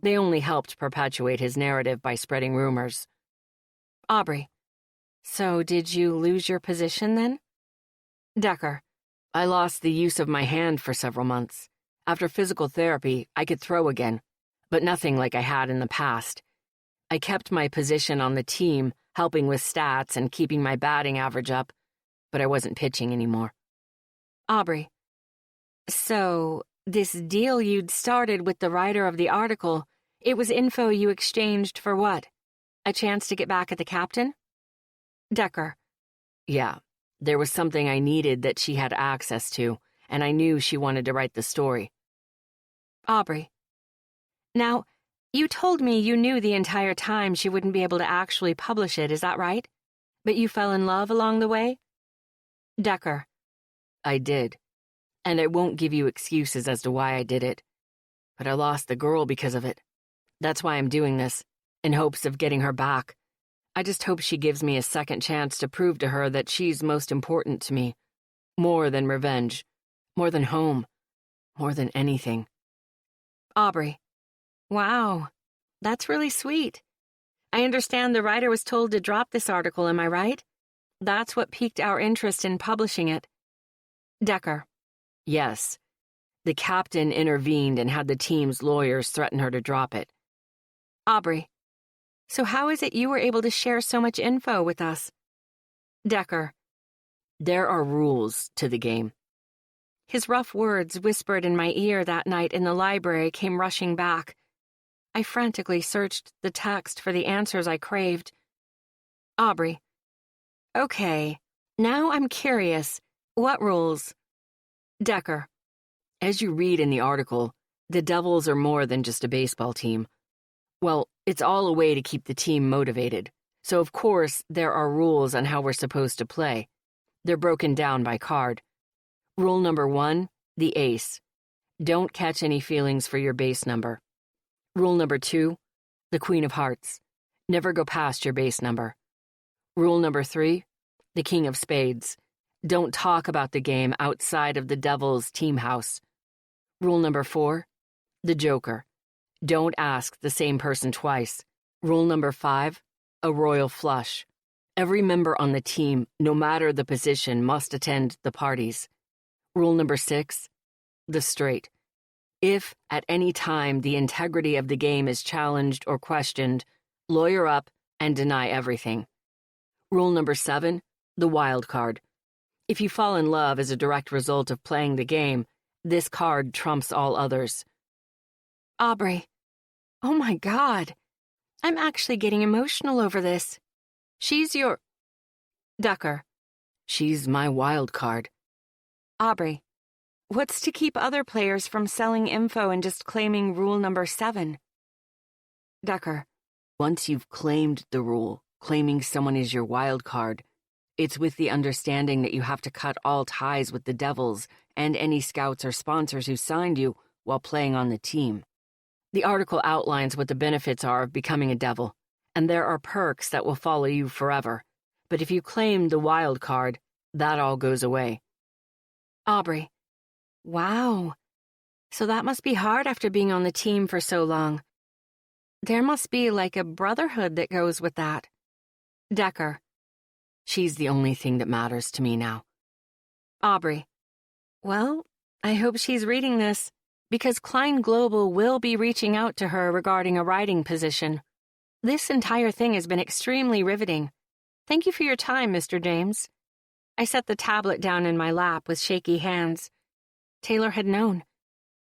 They only helped perpetuate his narrative by spreading rumors. Aubrey. So did you lose your position then? Decker. I lost the use of my hand for several months. After physical therapy, I could throw again, but nothing like I had in the past. I kept my position on the team, helping with stats and keeping my batting average up, but I wasn't pitching anymore. Aubrey. So, this deal you'd started with the writer of the article, it was info you exchanged for what? A chance to get back at the captain? Decker. Yeah, there was something I needed that she had access to, and I knew she wanted to write the story. Aubrey. Now, you told me you knew the entire time she wouldn't be able to actually publish it, is that right? But you fell in love along the way? Decker. I did. And I won't give you excuses as to why I did it. But I lost the girl because of it. That's why I'm doing this, in hopes of getting her back. I just hope she gives me a second chance to prove to her that she's most important to me. More than revenge. More than home. More than anything. Aubrey. Wow, that's really sweet. I understand the writer was told to drop this article, am I right? That's what piqued our interest in publishing it. Decker. Yes. The captain intervened and had the team's lawyers threaten her to drop it. Aubrey. So how is it you were able to share so much info with us? Decker. There are rules to the game. His rough words whispered in my ear that night in the library came rushing back. I frantically searched the text for the answers I craved. Aubrey. Okay, now I'm curious. What rules? Decker. As you read in the article, the Devils are more than just a baseball team. Well, it's all a way to keep the team motivated. So of course, there are rules on how we're supposed to play. They're broken down by card. Rule number 1, the ace. Don't catch any feelings for your base number. Rule number 2, the queen of hearts. Never go past your base number. Rule number 3, the king of spades. Don't talk about the game outside of the Devils' team house. Rule number 4, the joker. Don't ask the same person twice. Rule number 5, a royal flush. Every member on the team, no matter the position, must attend the parties. Rule number 6, the straight. If, at any time, the integrity of the game is challenged or questioned, lawyer up and deny everything. Rule number 7, the wild card. If you fall in love as a direct result of playing the game, this card trumps all others. Aubrey. Oh my God. I'm actually getting emotional over this. She's your... Ducker. She's my wild card. Aubrey. What's to keep other players from selling info and just claiming rule number 7? Ducker. Once you've claimed the rule, claiming someone is your wild card, it's with the understanding that you have to cut all ties with the Devils and any scouts or sponsors who signed you while playing on the team. The article outlines what the benefits are of becoming a Devil, and there are perks that will follow you forever. But if you claim the wild card, that all goes away. Aubrey. Wow. So that must be hard after being on the team for so long. There must be like a brotherhood that goes with that. Decker. She's the only thing that matters to me now. Aubrey. Well, I hope she's reading this, because Klein Global will be reaching out to her regarding a writing position. This entire thing has been extremely riveting. Thank you for your time, Mr. James. I set the tablet down in my lap with shaky hands. Taylor had known.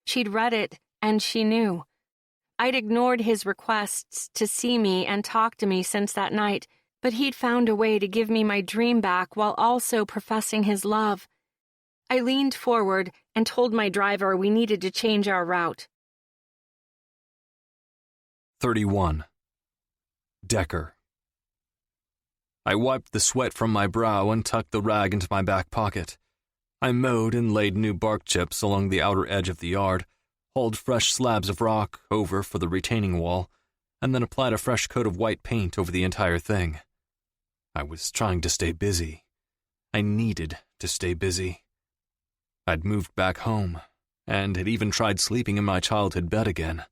She'd read it, and she knew. I'd ignored his requests to see me and talk to me since that night, but he'd found a way to give me my dream back while also professing his love. I leaned forward and told my driver we needed to change our route. 31. Decker. I wiped the sweat from my brow and tucked the rag into my back pocket. I mowed and laid new bark chips along the outer edge of the yard, hauled fresh slabs of rock over for the retaining wall, and then applied a fresh coat of white paint over the entire thing. I was trying to stay busy. I needed to stay busy. I'd moved back home, and had even tried sleeping in my childhood bed again.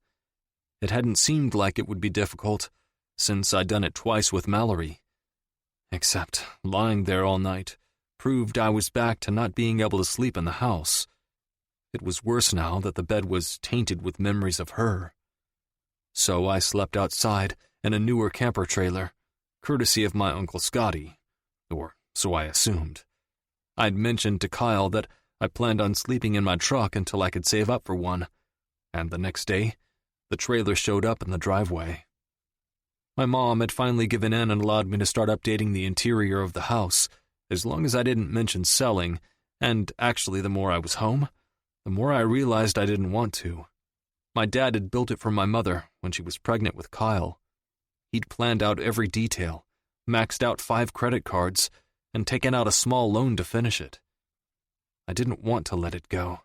It hadn't seemed like it would be difficult, since I'd done it twice with Mallory. Except lying there all night proved I was back to not being able to sleep in the house. It was worse now that the bed was tainted with memories of her. So I slept outside in a newer camper trailer, courtesy of my Uncle Scotty, or so I assumed. I'd mentioned to Kyle that I planned on sleeping in my truck until I could save up for one, and the next day, the trailer showed up in the driveway. My mom had finally given in and allowed me to start updating the interior of the house, as long as I didn't mention selling, and actually the more I was home, the more I realized I didn't want to. My dad had built it for my mother when she was pregnant with Kyle. He'd planned out every detail, maxed out 5 credit cards, and taken out a small loan to finish it. I didn't want to let it go.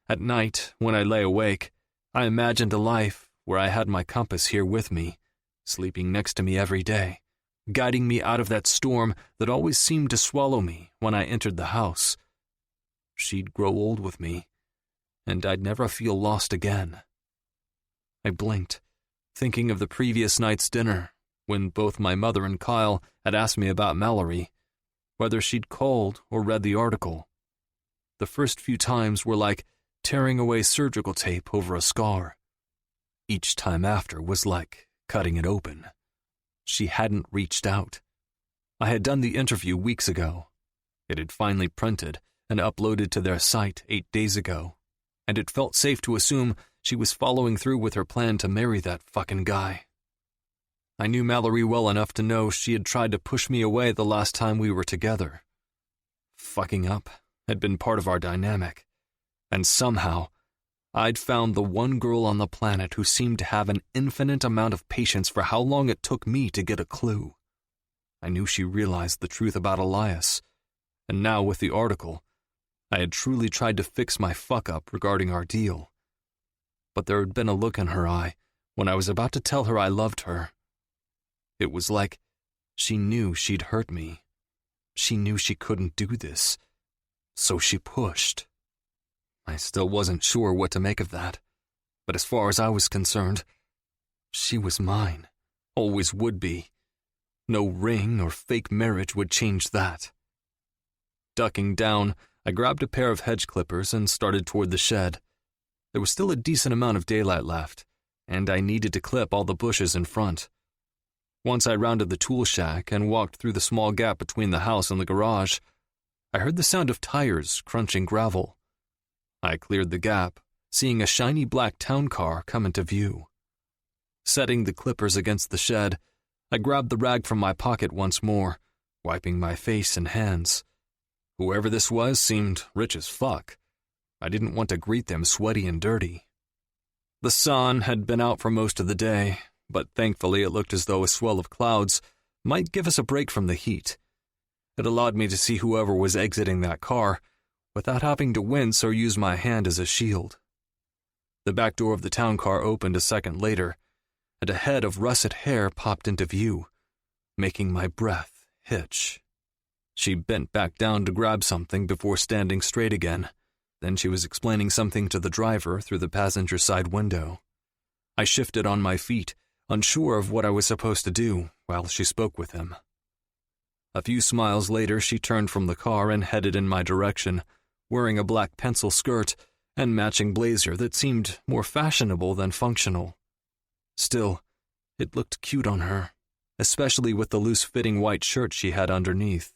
At night, when I lay awake, I imagined a life where I had my compass here with me, sleeping next to me every day, guiding me out of that storm that always seemed to swallow me when I entered the house. She'd grow old with me, and I'd never feel lost again. I blinked, thinking of the previous night's dinner, when both my mother and Kyle had asked me about Mallory, whether she'd called or read the article. The first few times were like tearing away surgical tape over a scar. Each time after was like cutting it open. She hadn't reached out. I had done the interview weeks ago. It had finally printed and uploaded to their site 8 days ago, and it felt safe to assume she was following through with her plan to marry that fucking guy. I knew Mallory well enough to know she had tried to push me away the last time we were together. Fucking up had been part of our dynamic, and somehow I'd found the one girl on the planet who seemed to have an infinite amount of patience for how long it took me to get a clue. I knew she realized the truth about Elias, and now with the article, I had truly tried to fix my fuck-up regarding our deal. But there had been a look in her eye when I was about to tell her I loved her. It was like she knew she'd hurt me. She knew she couldn't do this, so she pushed. I still wasn't sure what to make of that, but as far as I was concerned, she was mine, always would be, No ring or fake marriage would change that. Ducking down, I grabbed a pair of hedge clippers and started toward the shed. There was still a decent amount of daylight left, and I needed to clip all the bushes in front. Once I rounded the tool shack and walked through the small gap between the house and the garage, I heard the sound of tires crunching gravel. I cleared the gap, seeing a shiny black town car come into view. Setting the clippers against the shed, I grabbed the rag from my pocket once more, wiping my face and hands. Whoever this was seemed rich as fuck. I didn't want to greet them sweaty and dirty. The sun had been out for most of the day, but thankfully it looked as though a swell of clouds might give us a break from the heat. It allowed me to see whoever was exiting that car without having to wince or use my hand as a shield. The back door of the town car opened a second later, and a head of russet hair popped into view, making my breath hitch. She bent back down to grab something before standing straight again. Then she was explaining something to the driver through the passenger side window. I shifted on my feet, unsure of what I was supposed to do, while she spoke with him. A few smiles later, she turned from the car and headed in my direction, wearing a black pencil skirt and matching blazer that seemed more fashionable than functional. Still, it looked cute on her, especially with the loose-fitting white shirt she had underneath.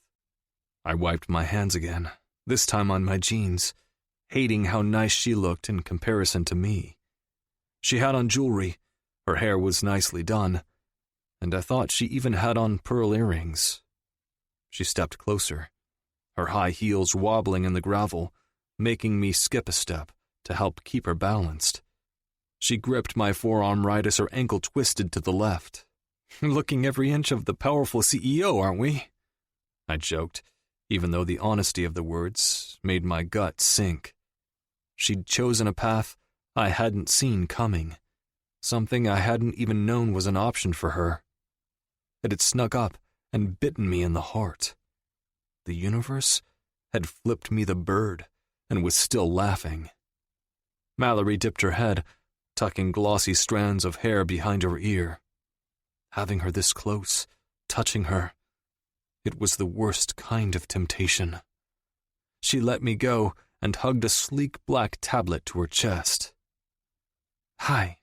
I wiped my hands again, this time on my jeans, hating how nice she looked in comparison to me. She had on jewelry, her hair was nicely done, and I thought she even had on pearl earrings. She stepped closer, her high heels wobbling in the gravel, making me skip a step to help keep her balanced. She gripped my forearm right as her ankle twisted to the left. "Looking every inch of the powerful CEO, aren't we?" I joked, even though the honesty of the words made my gut sink. She'd chosen a path I hadn't seen coming, something I hadn't even known was an option for her. It had snuck up and bitten me in the heart. The universe had flipped me the bird and was still laughing. Mallory dipped her head, tucking glossy strands of hair behind her ear. Having her this close, touching her, it was the worst kind of temptation. She let me go and hugged a sleek black tablet to her chest. "Hi."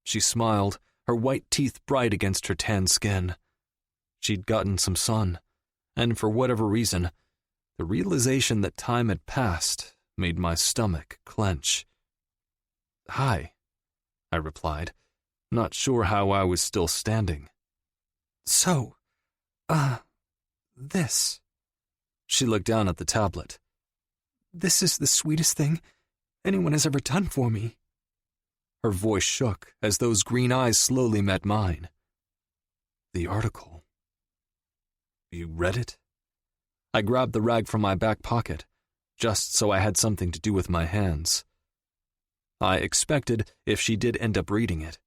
She smiled, her white teeth bright against her tan skin. She'd gotten some sun, and for whatever reason, the realization that time had passed made my stomach clench. "Hi," I replied, not sure how I was still standing. "So, this." She looked down at the tablet. "This is the sweetest thing anyone has ever done for me." Her voice shook as those green eyes slowly met mine. "The article. You read it?" I grabbed the rag from my back pocket, just so I had something to do with my hands. I expected if she did end up reading it,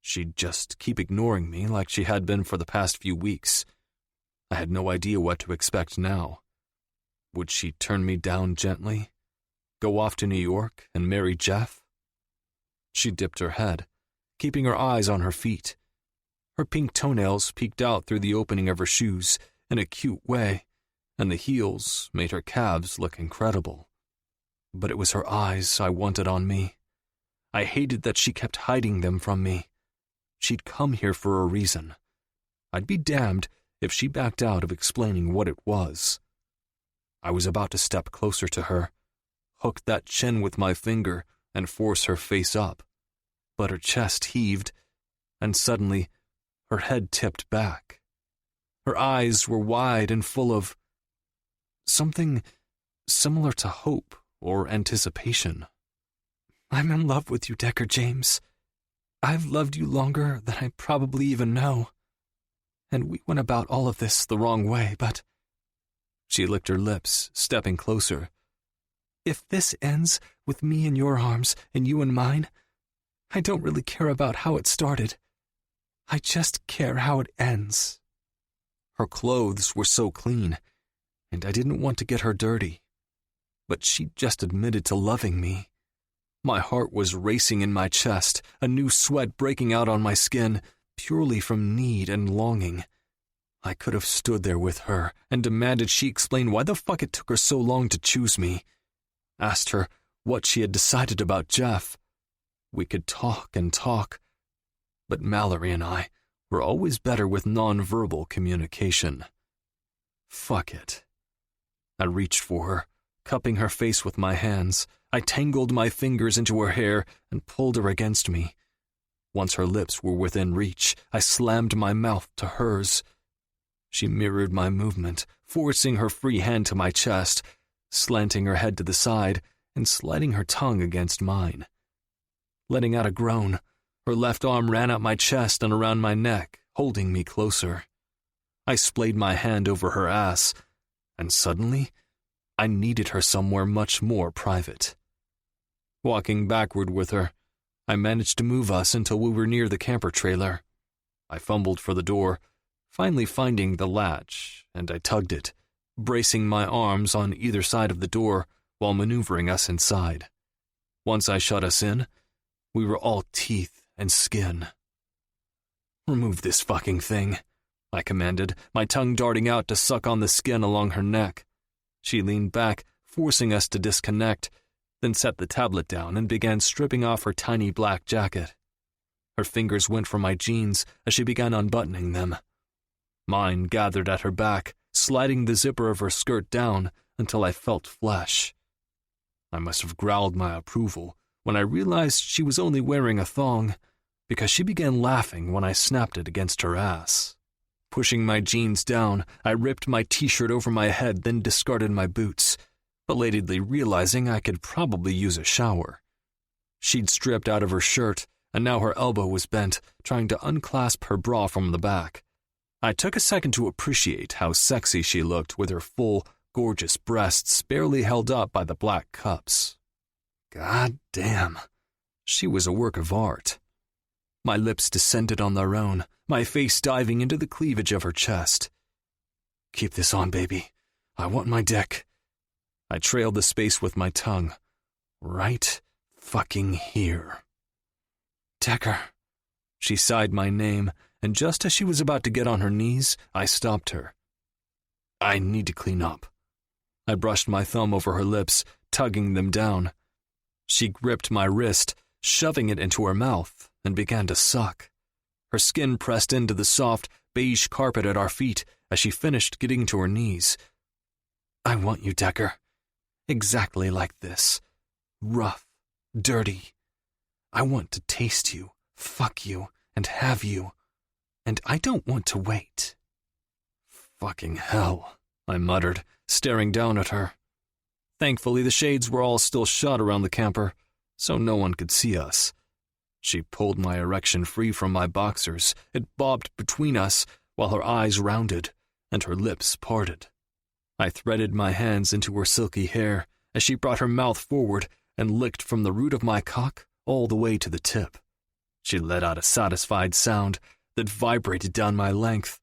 she'd just keep ignoring me like she had been for the past few weeks. I had no idea what to expect now. Would she turn me down gently, go off to New York and marry Jeff? She dipped her head, keeping her eyes on her feet. Her pink toenails peeked out through the opening of her shoes in a cute way, and the heels made her calves look incredible. But it was her eyes I wanted on me. I hated that she kept hiding them from me. She'd come here for a reason. I'd be damned if she backed out of explaining what it was. I was about to step closer to her, hook that chin with my finger, and force her face up. But her chest heaved, and suddenly her head tipped back. Her eyes were wide and full of something similar to hope or anticipation. "I'm in love with you, Decker James. I've loved you longer than I probably even know. And we went about all of this the wrong way, but..." She licked her lips, stepping closer. "If this ends with me in your arms and you in mine, I don't really care about how it started. I just care how it ends." Her clothes were so clean, and I didn't want to get her dirty. But she just admitted to loving me. My heart was racing in my chest, a new sweat breaking out on my skin, purely from need and longing. I could have stood there with her and demanded she explain why the fuck it took her so long to choose me. Asked her what she had decided about Jeff. We could talk and talk, but Mallory and I were always better with non-verbal communication. Fuck it. I reached for her, cupping her face with my hands. I tangled my fingers into her hair and pulled her against me. Once her lips were within reach, I slammed my mouth to hers. She mirrored my movement, forcing her free hand to my chest, slanting her head to the side and sliding her tongue against mine. Letting out a groan, her left arm ran up my chest and around my neck, holding me closer. I splayed my hand over her ass, and suddenly, I needed her somewhere much more private. Walking backward with her, I managed to move us until we were near the camper trailer. I fumbled for the door, finally finding the latch, and I tugged it, bracing my arms on either side of the door while maneuvering us inside. Once I shut us in, we were all teeth and skin. "Remove this fucking thing," I commanded, my tongue darting out to suck on the skin along her neck. She leaned back, forcing us to disconnect, then set the tablet down and began stripping off her tiny black jacket. Her fingers went for my jeans as she began unbuttoning them. Mine gathered at her back, sliding the zipper of her skirt down until I felt flesh. I must have growled my approval when I realized she was only wearing a thong, because she began laughing when I snapped it against her ass. Pushing my jeans down, I ripped my t-shirt over my head, then discarded my boots, belatedly realizing I could probably use a shower. She'd stripped out of her shirt, and now her elbow was bent, trying to unclasp her bra from the back. I took a second to appreciate how sexy she looked with her full, gorgeous breasts barely held up by the black cups. God damn, she was a work of art. My lips descended on their own, my face diving into the cleavage of her chest. "Keep this on, baby. I want my dick." I trailed the space with my tongue. Right fucking here. "Decker." She sighed my name, and just as she was about to get on her knees, I stopped her. "I need to clean up." I brushed my thumb over her lips, tugging them down. She gripped my wrist, shoving it into her mouth, and began to suck. Her skin pressed into the soft, beige carpet at our feet as she finished getting to her knees. "I want you, Decker. Exactly like this. Rough, dirty. I want to taste you, fuck you, and have you. And I don't want to wait." "Fucking hell," I muttered, staring down at her. Thankfully, the shades were all still shut around the camper, so no one could see us. She pulled my erection free from my boxers. It bobbed between us while her eyes rounded and her lips parted. I threaded my hands into her silky hair as she brought her mouth forward and licked from the root of my cock all the way to the tip. She let out a satisfied sound that vibrated down my length.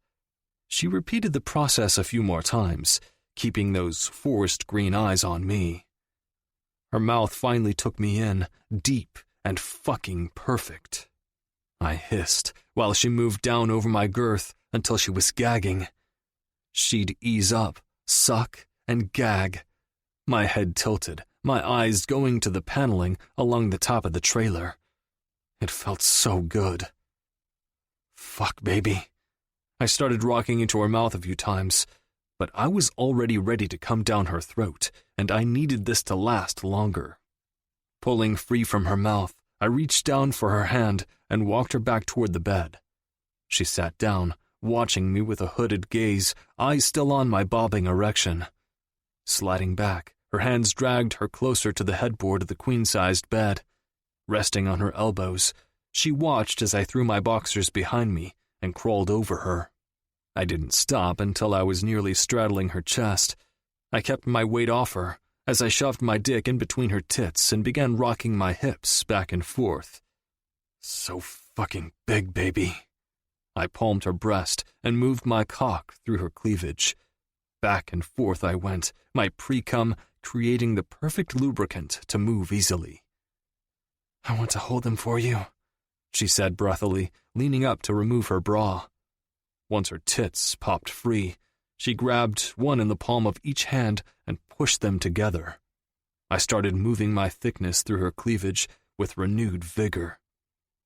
She repeated the process a few more times, keeping those forest green eyes on me. Her mouth finally took me in, deep and fucking perfect. I hissed while she moved down over my girth until she was gagging. She'd ease up, suck, and gag. My head tilted, my eyes going to the paneling along the top of the trailer. It felt so good. "Fuck, baby." I started rocking into her mouth a few times, but I was already ready to come down her throat, and I needed this to last longer. Pulling free from her mouth, I reached down for her hand and walked her back toward the bed. She sat down, watching me with a hooded gaze, eyes still on my bobbing erection. Sliding back, her hands dragged her closer to the headboard of the queen-sized bed. Resting on her elbows, she watched as I threw my boxers behind me and crawled over her. I didn't stop until I was nearly straddling her chest. I kept my weight off her as I shoved my dick in between her tits and began rocking my hips back and forth. "So fucking big, baby." I palmed her breast and moved my cock through her cleavage. Back and forth I went, my pre-cum creating the perfect lubricant to move easily. "I want to hold them for you," she said breathily, leaning up to remove her bra. Once her tits popped free, she grabbed one in the palm of each hand and pushed them together. I started moving my thickness through her cleavage with renewed vigor.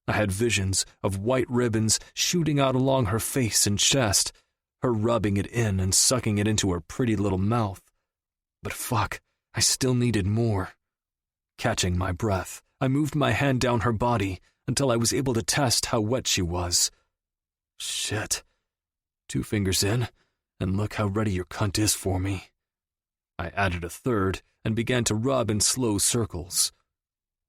I had visions of white ribbons shooting out along her face and chest, her rubbing it in and sucking it into her pretty little mouth. But fuck, I still needed more. Catching my breath, I moved my hand down her body until I was able to test how wet she was. Shit. 2 fingers in, and look how ready your cunt is for me. I added a third and began to rub in slow circles.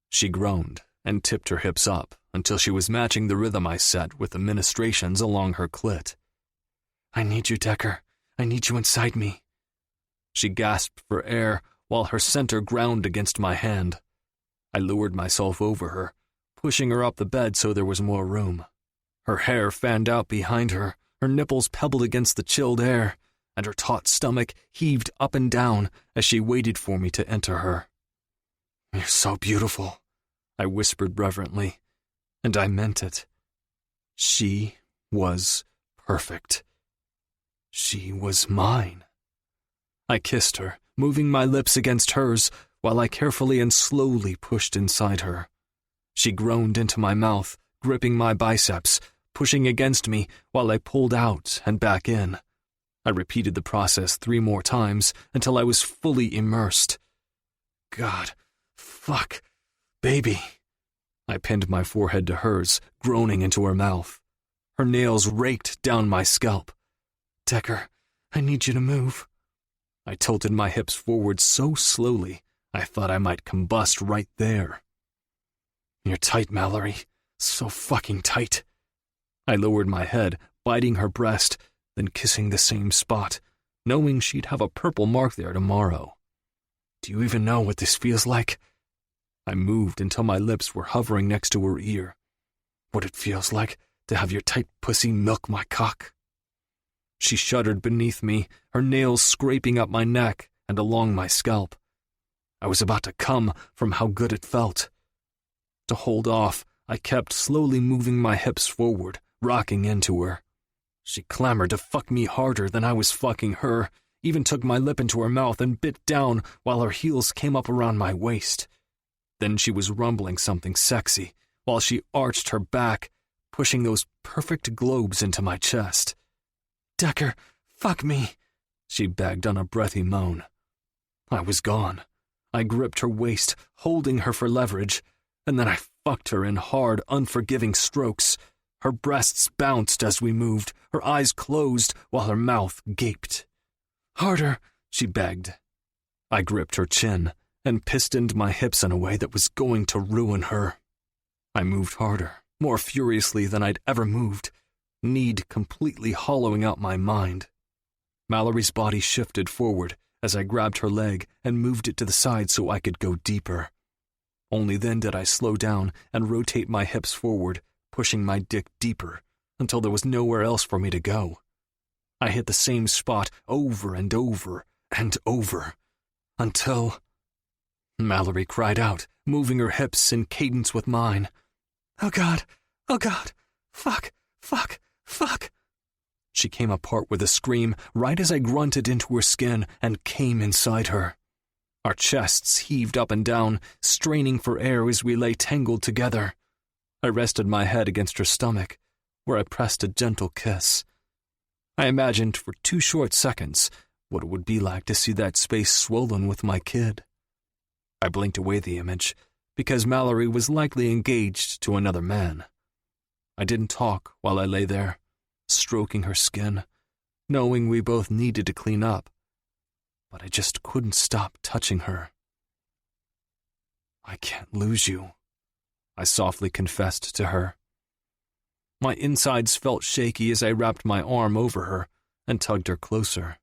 She groaned and tipped her hips up until she was matching the rhythm I set with the ministrations along her clit. I need you, Decker. I need you inside me. She gasped for air while her center ground against my hand. I lowered myself over her, pushing her up the bed so there was more room. Her hair fanned out behind her, her nipples pebbled against the chilled air, and her taut stomach heaved up and down as she waited for me to enter her. You're so beautiful, I whispered reverently, and I meant it. She was perfect. She was mine. I kissed her, moving my lips against hers while I carefully and slowly pushed inside her. She groaned into my mouth, gripping my biceps, pushing against me while I pulled out and back in. I repeated the process 3 more times until I was fully immersed. God, fuck, baby. I pinned my forehead to hers, groaning into her mouth. Her nails raked down my scalp. Decker, I need you to move. I tilted my hips forward so slowly I thought I might combust right there. You're tight, Mallory. So fucking tight. I lowered my head, biting her breast, then kissing the same spot, knowing she'd have a purple mark there tomorrow. Do you even know what this feels like? I moved until my lips were hovering next to her ear. What it feels like to have your tight pussy milk my cock. She shuddered beneath me, her nails scraping up my neck and along my scalp. I was about to come from how good it felt. To hold off, I kept slowly moving my hips forward, rocking into her. She clamored to fuck me harder than I was fucking her, even took my lip into her mouth and bit down while her heels came up around my waist. Then she was rumbling something sexy while she arched her back, pushing those perfect globes into my chest. Decker, fuck me, she begged on a breathy moan. I was gone. I gripped her waist, holding her for leverage, and then I fucked her in hard, unforgiving strokes. Her breasts bounced as we moved, her eyes closed while her mouth gaped. Harder, she begged. I gripped her chin and pistoned my hips in a way that was going to ruin her. I moved harder, more furiously than I'd ever moved, need completely hollowing out my mind. Mallory's body shifted forward as I grabbed her leg and moved it to the side so I could go deeper. Only then did I slow down and rotate my hips forward, pushing my dick deeper until there was nowhere else for me to go. I hit the same spot over and over and over until... Mallory cried out, moving her hips in cadence with mine. Oh God, fuck, fuck, fuck. She came apart with a scream right as I grunted into her skin and came inside her. Our chests heaved up and down, straining for air as we lay tangled together. I rested my head against her stomach, where I pressed a gentle kiss. I imagined for 2 short seconds what it would be like to see that space swollen with my kid. I blinked away the image, because Mallory was likely engaged to another man. I didn't talk while I lay there, stroking her skin, knowing we both needed to clean up, but I just couldn't stop touching her. I can't lose you, I softly confessed to her. My insides felt shaky as I wrapped my arm over her and tugged her closer.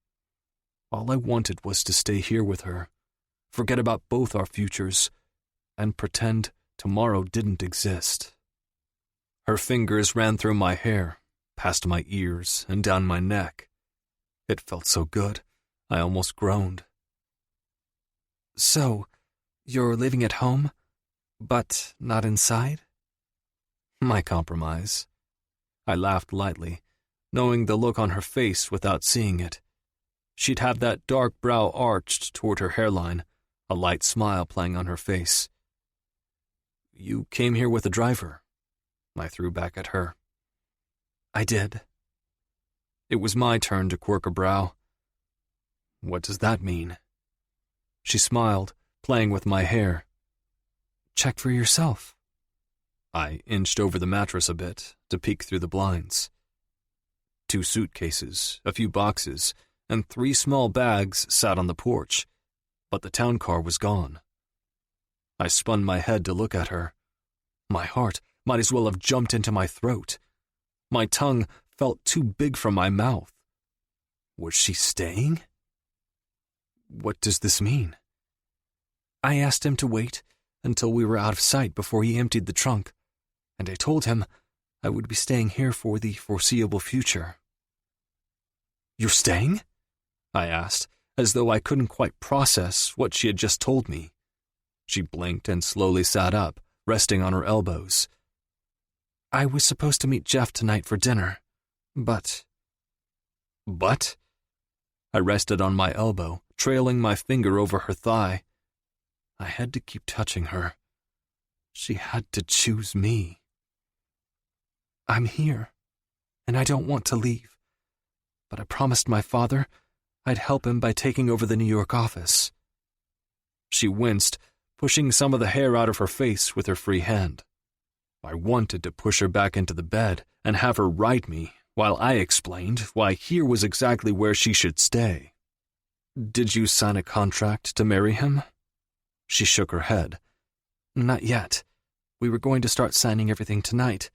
All I wanted was to stay here with her, forget about both our futures, and pretend tomorrow didn't exist. Her fingers ran through my hair, past my ears and down my neck. It felt so good, I almost groaned. So, you're living at home, but not inside? My compromise. I laughed lightly, knowing the look on her face without seeing it. She'd have that dark brow arched toward her hairline, a light smile playing on her face. "You came here with a driver," I threw back at her. "I did." It was my turn to quirk a brow. "What does that mean?" She smiled, playing with my hair. "Check for yourself." I inched over the mattress a bit to peek through the blinds. 2 suitcases, a few boxes, and 3 small bags sat on the porch, but the town car was gone. I spun my head to look at her. My heart might as well have jumped into my throat. My tongue felt too big for my mouth. Was she staying? What does this mean? I asked him to wait until we were out of sight before he emptied the trunk, and I told him I would be staying here for the foreseeable future. "You're staying?" I asked, as though I couldn't quite process what she had just told me. She blinked and slowly sat up, resting on her elbows. "I was supposed to meet Jeff tonight for dinner, but..." "But?" I rested on my elbow, trailing my finger over her thigh. I had to keep touching her. She had to choose me. "I'm here, and I don't want to leave, but I promised my father I'd help him by taking over the New York office." She winced, pushing some of the hair out of her face with her free hand. I wanted to push her back into the bed and have her ride me while I explained why here was exactly where she should stay. "Did you sign a contract to marry him?" She shook her head. "Not yet. We were going to start signing everything tonight.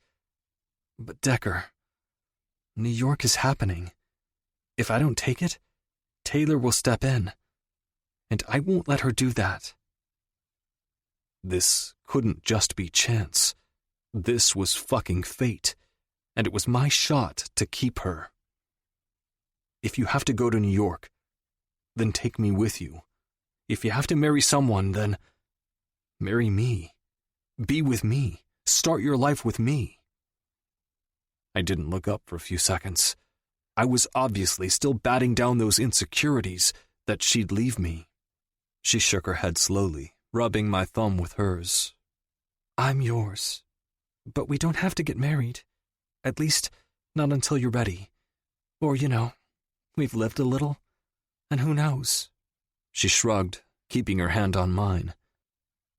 But Decker, New York is happening. If I don't take it, Taylor will step in, and I won't let her do that." This couldn't just be chance. This was fucking fate, and it was my shot to keep her. "If you have to go to New York, then take me with you. If you have to marry someone, then marry me. Be with me. Start your life with me." I didn't look up for a few seconds. I was obviously still batting down those insecurities that she'd leave me. She shook her head slowly, rubbing my thumb with hers. "I'm yours, but we don't have to get married. At least, not until you're ready. Or, we've lived a little, and who knows?" She shrugged, keeping her hand on mine.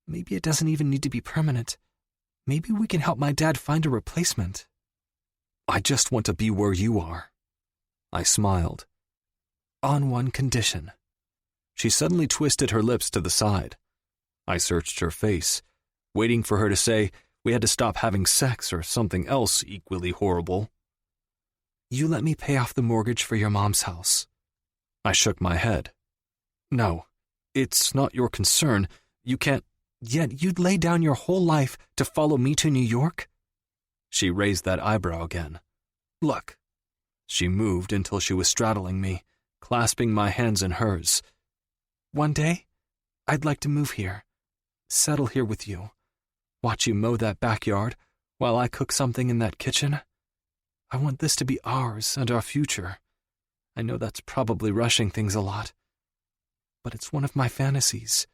"Maybe it doesn't even need to be permanent. Maybe we can help my dad find a replacement." "I just want to be where you are." I smiled. "On one condition." She suddenly twisted her lips to the side. I searched her face, waiting for her to say we had to stop having sex or something else equally horrible. "You let me pay off the mortgage for your mom's house." I shook my head. "No, it's not your concern. You can't. Yet you'd lay down your whole life to follow me to New York?" She raised that eyebrow again. "Look." She moved until she was straddling me, clasping my hands in hers. "One day, I'd like to move here, settle here with you, watch you mow that backyard while I cook something in that kitchen. I want this to be ours and our future. I know that's probably rushing things a lot, but it's one of my fantasies.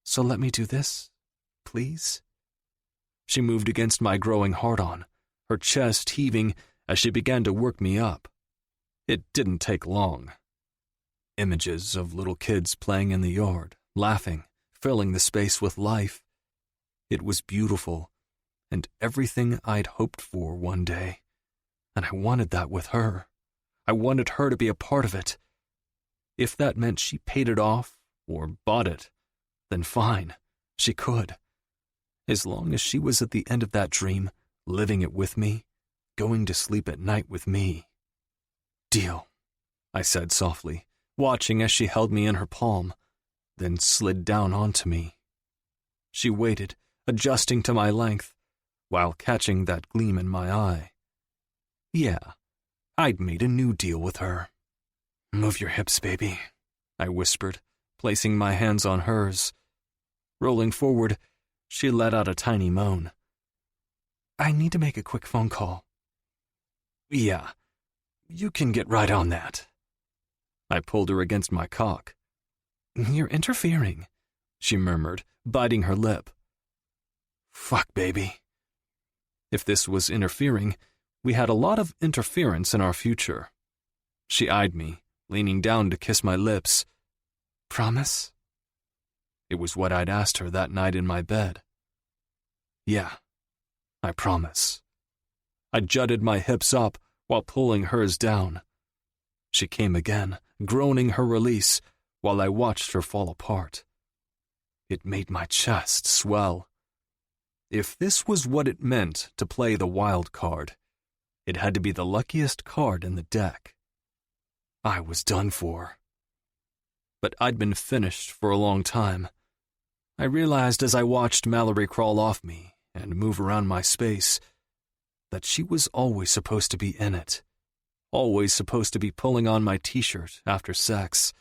So let me do this, please?" She moved against my growing heart-on, her chest heaving as she began to work me up. It didn't take long. Images of little kids playing in the yard, laughing, filling the space with life. It was beautiful, and everything I'd hoped for one day. And I wanted that with her. I wanted her to be a part of it. If that meant she paid it off or bought it, then fine, she could. As long as she was at the end of that dream, living it with me, going to sleep at night with me. "Deal," I said softly, watching as she held me in her palm, then slid down onto me. She waited, adjusting to my length, while catching that gleam in my eye. Yeah, I'd made a new deal with her. "Move your hips, baby," I whispered, placing my hands on hers. Rolling forward, she let out a tiny moan. "I need to make a quick phone call." "Yeah, You can get right on that. I pulled her against my cock. You're interfering, she murmured, biting her lip. Fuck, baby. If this was interfering, we had a lot of interference in our future. She eyed me, leaning down to kiss my lips. Promise? It was what I'd asked her that night in my bed. Yeah, I promise. I jutted my hips up while pulling hers down. She came again, groaning her release, while I watched her fall apart. It made my chest swell. If this was what it meant to play the wild card, it had to be the luckiest card in the deck. I was done for. But I'd been finished for a long time. I realized as I watched Mallory crawl off me and move around my space that she was always supposed to be in it, always supposed to be pulling on my t-shirt after sex,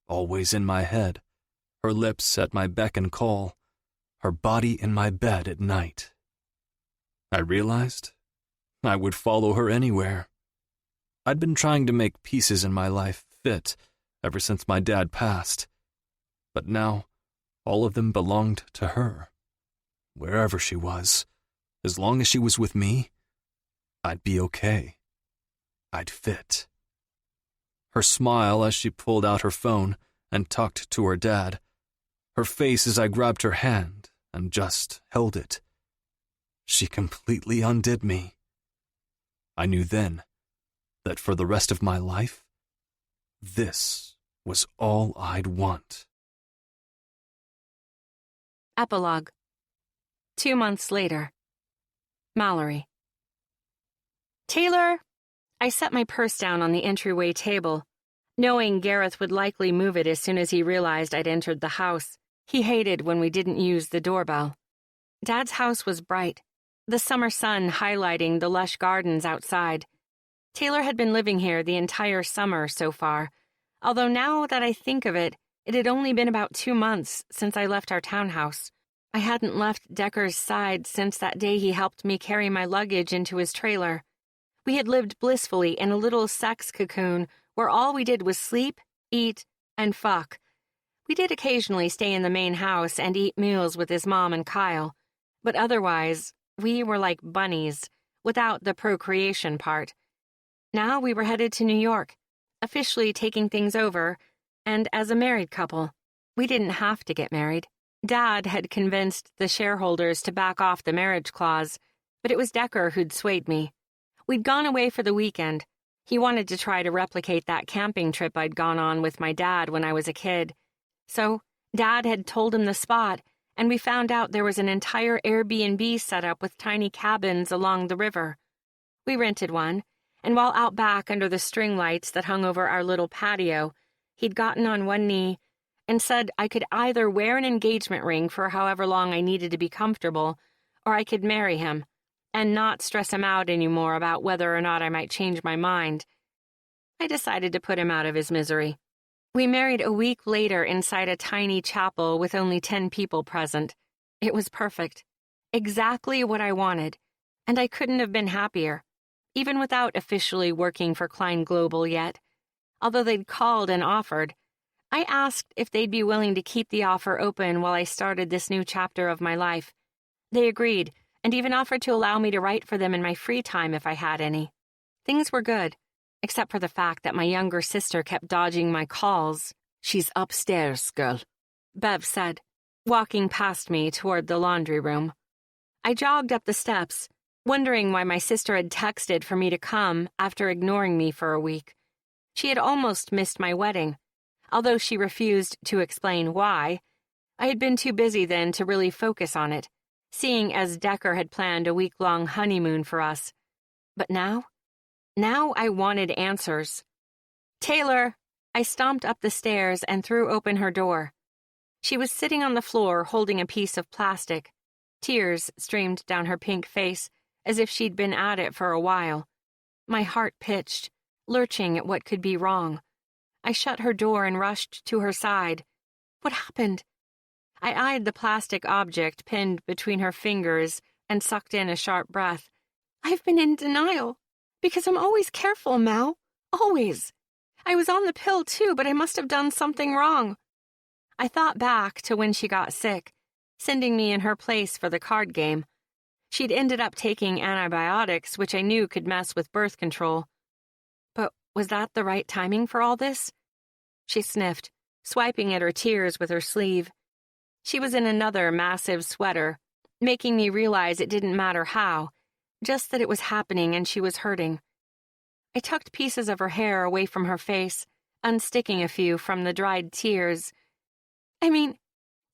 always in my head, her lips at my beck and call, her body in my bed at night. I realized I would follow her anywhere. I'd been trying to make pieces in my life fit ever since my dad passed, but now all of them belonged to her. Wherever she was, as long as she was with me, I'd be okay. I'd fit. Her smile as she pulled out her phone and talked to her dad, her face as I grabbed her hand and just held it. She completely undid me. I knew then that for the rest of my life, this was all I'd want. Epilogue. 2 months later. Mallory. Taylor, I set my purse down on the entryway table, knowing Gareth would likely move it as soon as he realized I'd entered the house. He hated when we didn't use the doorbell. Dad's house was bright, the summer sun highlighting the lush gardens outside. Taylor had been living here the entire summer so far, although now that I think of it, it had only been about 2 months since I left our townhouse. I hadn't left Decker's side since that day he helped me carry my luggage into his trailer. We had lived blissfully in a little sex cocoon where all we did was sleep, eat, and fuck. We did occasionally stay in the main house and eat meals with his mom and Kyle, but otherwise, we were like bunnies, without the procreation part. Now we were headed to New York, officially taking things over, and as a married couple. We didn't have to get married. Dad had convinced the shareholders to back off the marriage clause, but it was Decker who'd swayed me. We'd gone away for the weekend. He wanted to try to replicate that camping trip I'd gone on with my dad when I was a kid. So, Dad had told him the spot, and we found out there was an entire Airbnb set up with tiny cabins along the river. We rented one, and while out back under the string lights that hung over our little patio, he'd gotten on one knee and said I could either wear an engagement ring for however long I needed to be comfortable, or I could marry him, and not stress him out anymore about whether or not I might change my mind. I decided to put him out of his misery. We married a week later inside a tiny chapel with only 10 people present. It was perfect. Exactly what I wanted, and I couldn't have been happier, even without officially working for Klein Global yet. Although they'd called and offered, I asked if they'd be willing to keep the offer open while I started this new chapter of my life. They agreed, and even offered to allow me to write for them in my free time if I had any. Things were good, except for the fact that my younger sister kept dodging my calls. "She's upstairs, girl," Bev said, walking past me toward the laundry room. I jogged up the steps, wondering why my sister had texted for me to come after ignoring me for a week. She had almost missed my wedding, although she refused to explain why. I had been too busy then to really focus on it, seeing as Decker had planned a week-long honeymoon for us. But now I wanted answers. "Taylor!" I stomped up the stairs and threw open her door. She was sitting on the floor holding a piece of plastic. Tears streamed down her pink face, as if she'd been at it for a while. My heart pitched, lurching at what could be wrong. I shut her door and rushed to her side. What happened? I eyed the plastic object pinned between her fingers and sucked in a sharp breath. "I've been in denial, because I'm always careful, Mal. Always. I was on the pill too, but I must have done something wrong. I thought back to when she got sick, sending me in her place for the card game. She'd ended up taking antibiotics, which I knew could mess with birth control. But was that the right timing for all this? She sniffed, swiping at her tears with her sleeve. She was in another massive sweater, making me realize it didn't matter how, just that it was happening and she was hurting. I tucked pieces of her hair away from her face, unsticking a few from the dried tears. I mean,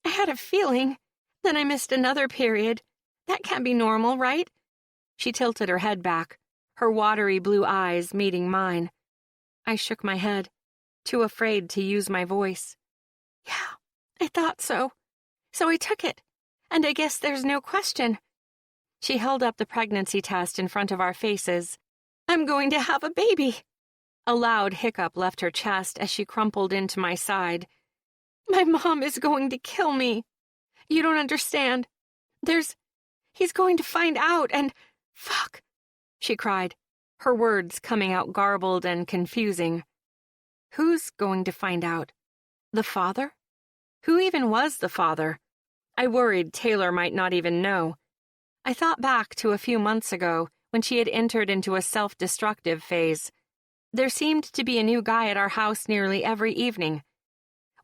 I had a feeling. Then I missed another period. That can't be normal, right? She tilted her head back, her watery blue eyes meeting mine. I shook my head, too afraid to use my voice. Yeah, I thought so. So I took it, and I guess there's no question. She held up the pregnancy test in front of our faces. I'm going to have a baby. A loud hiccup left her chest as she crumpled into my side. My mom is going to kill me. You don't understand. He's going to find out and... Fuck, she cried, her words coming out garbled and confusing. Who's going to find out? The father? Who even was the father? I worried Taylor might not even know. I thought back to a few months ago when she had entered into a self-destructive phase. There seemed to be a new guy at our house nearly every evening.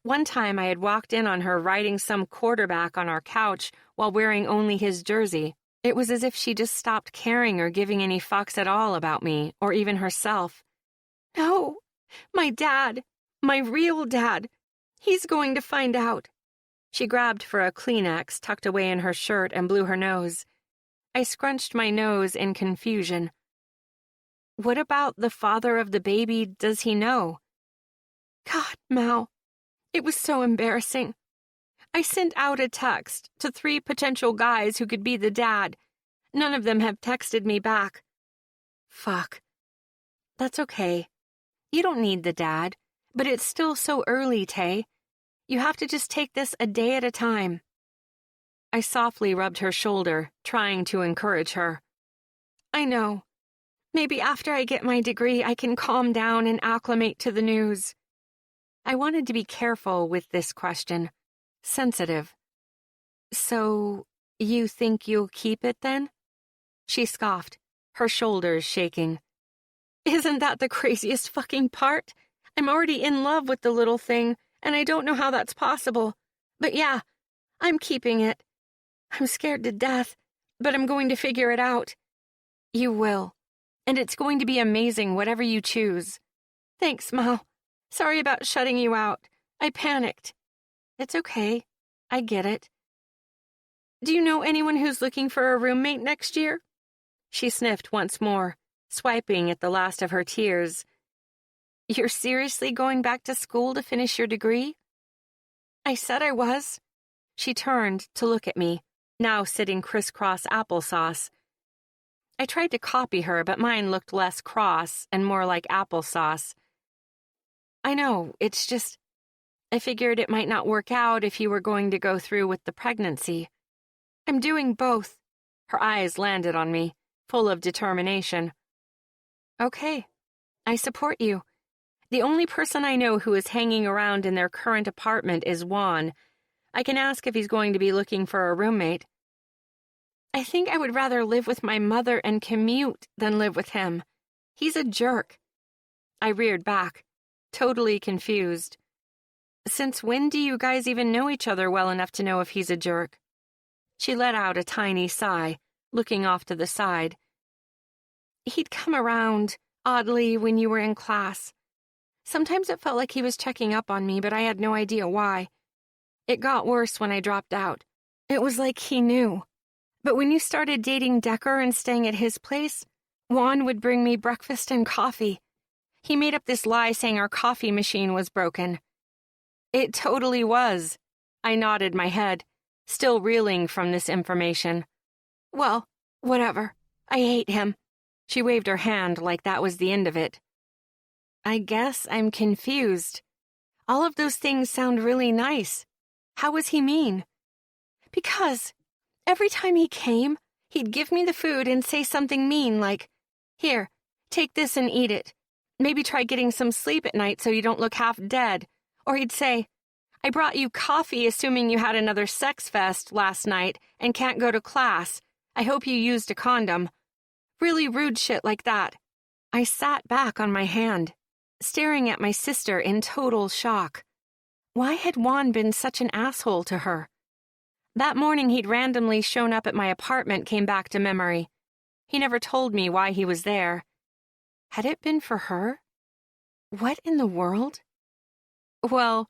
One time I had walked in on her riding some quarterback on our couch while wearing only his jersey. It was as if she just stopped caring or giving any fucks at all about me, or even herself. No, my dad, my real dad, he's going to find out. She grabbed for a Kleenex tucked away in her shirt and blew her nose. I scrunched my nose in confusion. What about the father of the baby does he know? God, Mal. It was so embarrassing. I sent out a text to 3 potential guys who could be the dad. None of them have texted me back. Fuck. That's okay. You don't need the dad, but it's still so early, Tay. You have to just take this a day at a time. I softly rubbed her shoulder, trying to encourage her. I know. Maybe after I get my degree, I can calm down and acclimate to the news. I wanted to be careful with this question. Sensitive. So, you think you'll keep it then? She scoffed, her shoulders shaking. Isn't that the craziest fucking part? I'm already in love with the little thing, and I don't know how that's possible. But yeah, I'm keeping it. I'm scared to death, but I'm going to figure it out. You will. And it's going to be amazing whatever you choose. Thanks, Mal. Sorry about shutting you out. I panicked. It's okay. I get it. Do you know anyone who's looking for a roommate next year? She sniffed once more, swiping at the last of her tears. You're seriously going back to school to finish your degree? I said I was. She turned to look at me, now sitting crisscross applesauce. I tried to copy her, but mine looked less cross and more like applesauce. I know, it's just, I figured it might not work out if you were going to go through with the pregnancy. I'm doing both. Her eyes landed on me, full of determination. Okay, I support you. The only person I know who is hanging around in their current apartment is Juan. I can ask if he's going to be looking for a roommate. I think I would rather live with my mother and commute than live with him. He's a jerk. I reared back, totally confused. Since when do you guys even know each other well enough to know if he's a jerk? She let out a tiny sigh, looking off to the side. He'd come around, oddly, when you were in class. Sometimes it felt like he was checking up on me, but I had no idea why. It got worse when I dropped out. It was like he knew. But when you started dating Decker and staying at his place, Juan would bring me breakfast and coffee. He made up this lie saying our coffee machine was broken. It totally was. I nodded my head, still reeling from this information. Well, whatever. I hate him. She waved her hand like that was the end of it. I guess I'm confused. All of those things sound really nice. How was he mean? Because every time he came, he'd give me the food and say something mean like, "Here, take this and eat it. Maybe try getting some sleep at night so you don't look half dead. Or he'd say, I brought you coffee assuming you had another sex fest last night and can't go to class. I hope you used a condom. Really rude shit like that. I sat back on my hand, staring at my sister in total shock. Why had Juan been such an asshole to her? That morning he'd randomly shown up at my apartment came back to memory. He never told me why he was there. Had it been for her? What in the world? Well,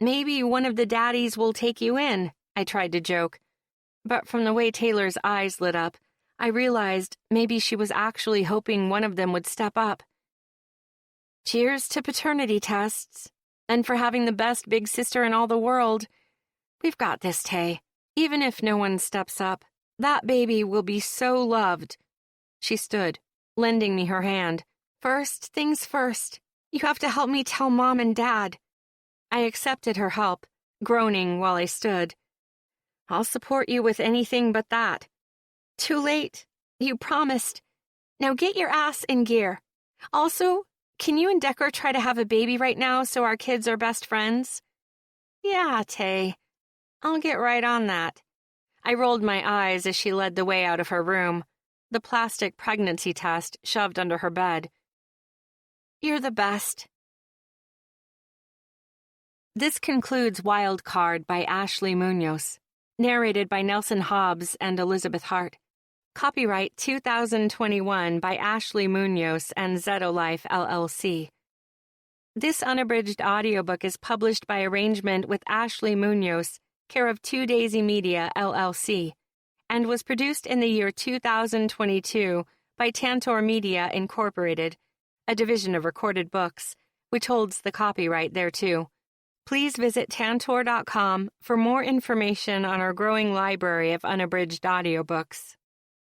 maybe one of the daddies will take you in, I tried to joke. But from the way Taylor's eyes lit up, I realized maybe she was actually hoping one of them would step up. Cheers to paternity tests, and for having the best big sister in all the world. We've got this, Tay. Even if no one steps up, that baby will be so loved. She stood, lending me her hand. First things first, you have to help me tell Mom and Dad. I accepted her help, groaning while I stood. I'll support you with anything but that. Too late. You promised. Now get your ass in gear. Also, can you and Decker try to have a baby right now so our kids are best friends? Yeah, Tay. I'll get right on that. I rolled my eyes as she led the way out of her room, the plastic pregnancy test shoved under her bed. You're the best. This concludes Wild Card by Ashley Munoz, narrated by Nelson Hobbs and Elizabeth Hart. Copyright 2021 by Ashley Munoz and Zeto Life, LLC. This unabridged audiobook is published by arrangement with Ashley Munoz, care of 2 Daisy Media, LLC, and was produced in the year 2022 by Tantor Media, Incorporated, a division of Recorded Books, which holds the copyright thereto. Please visit tantor.com for more information on our growing library of unabridged audiobooks.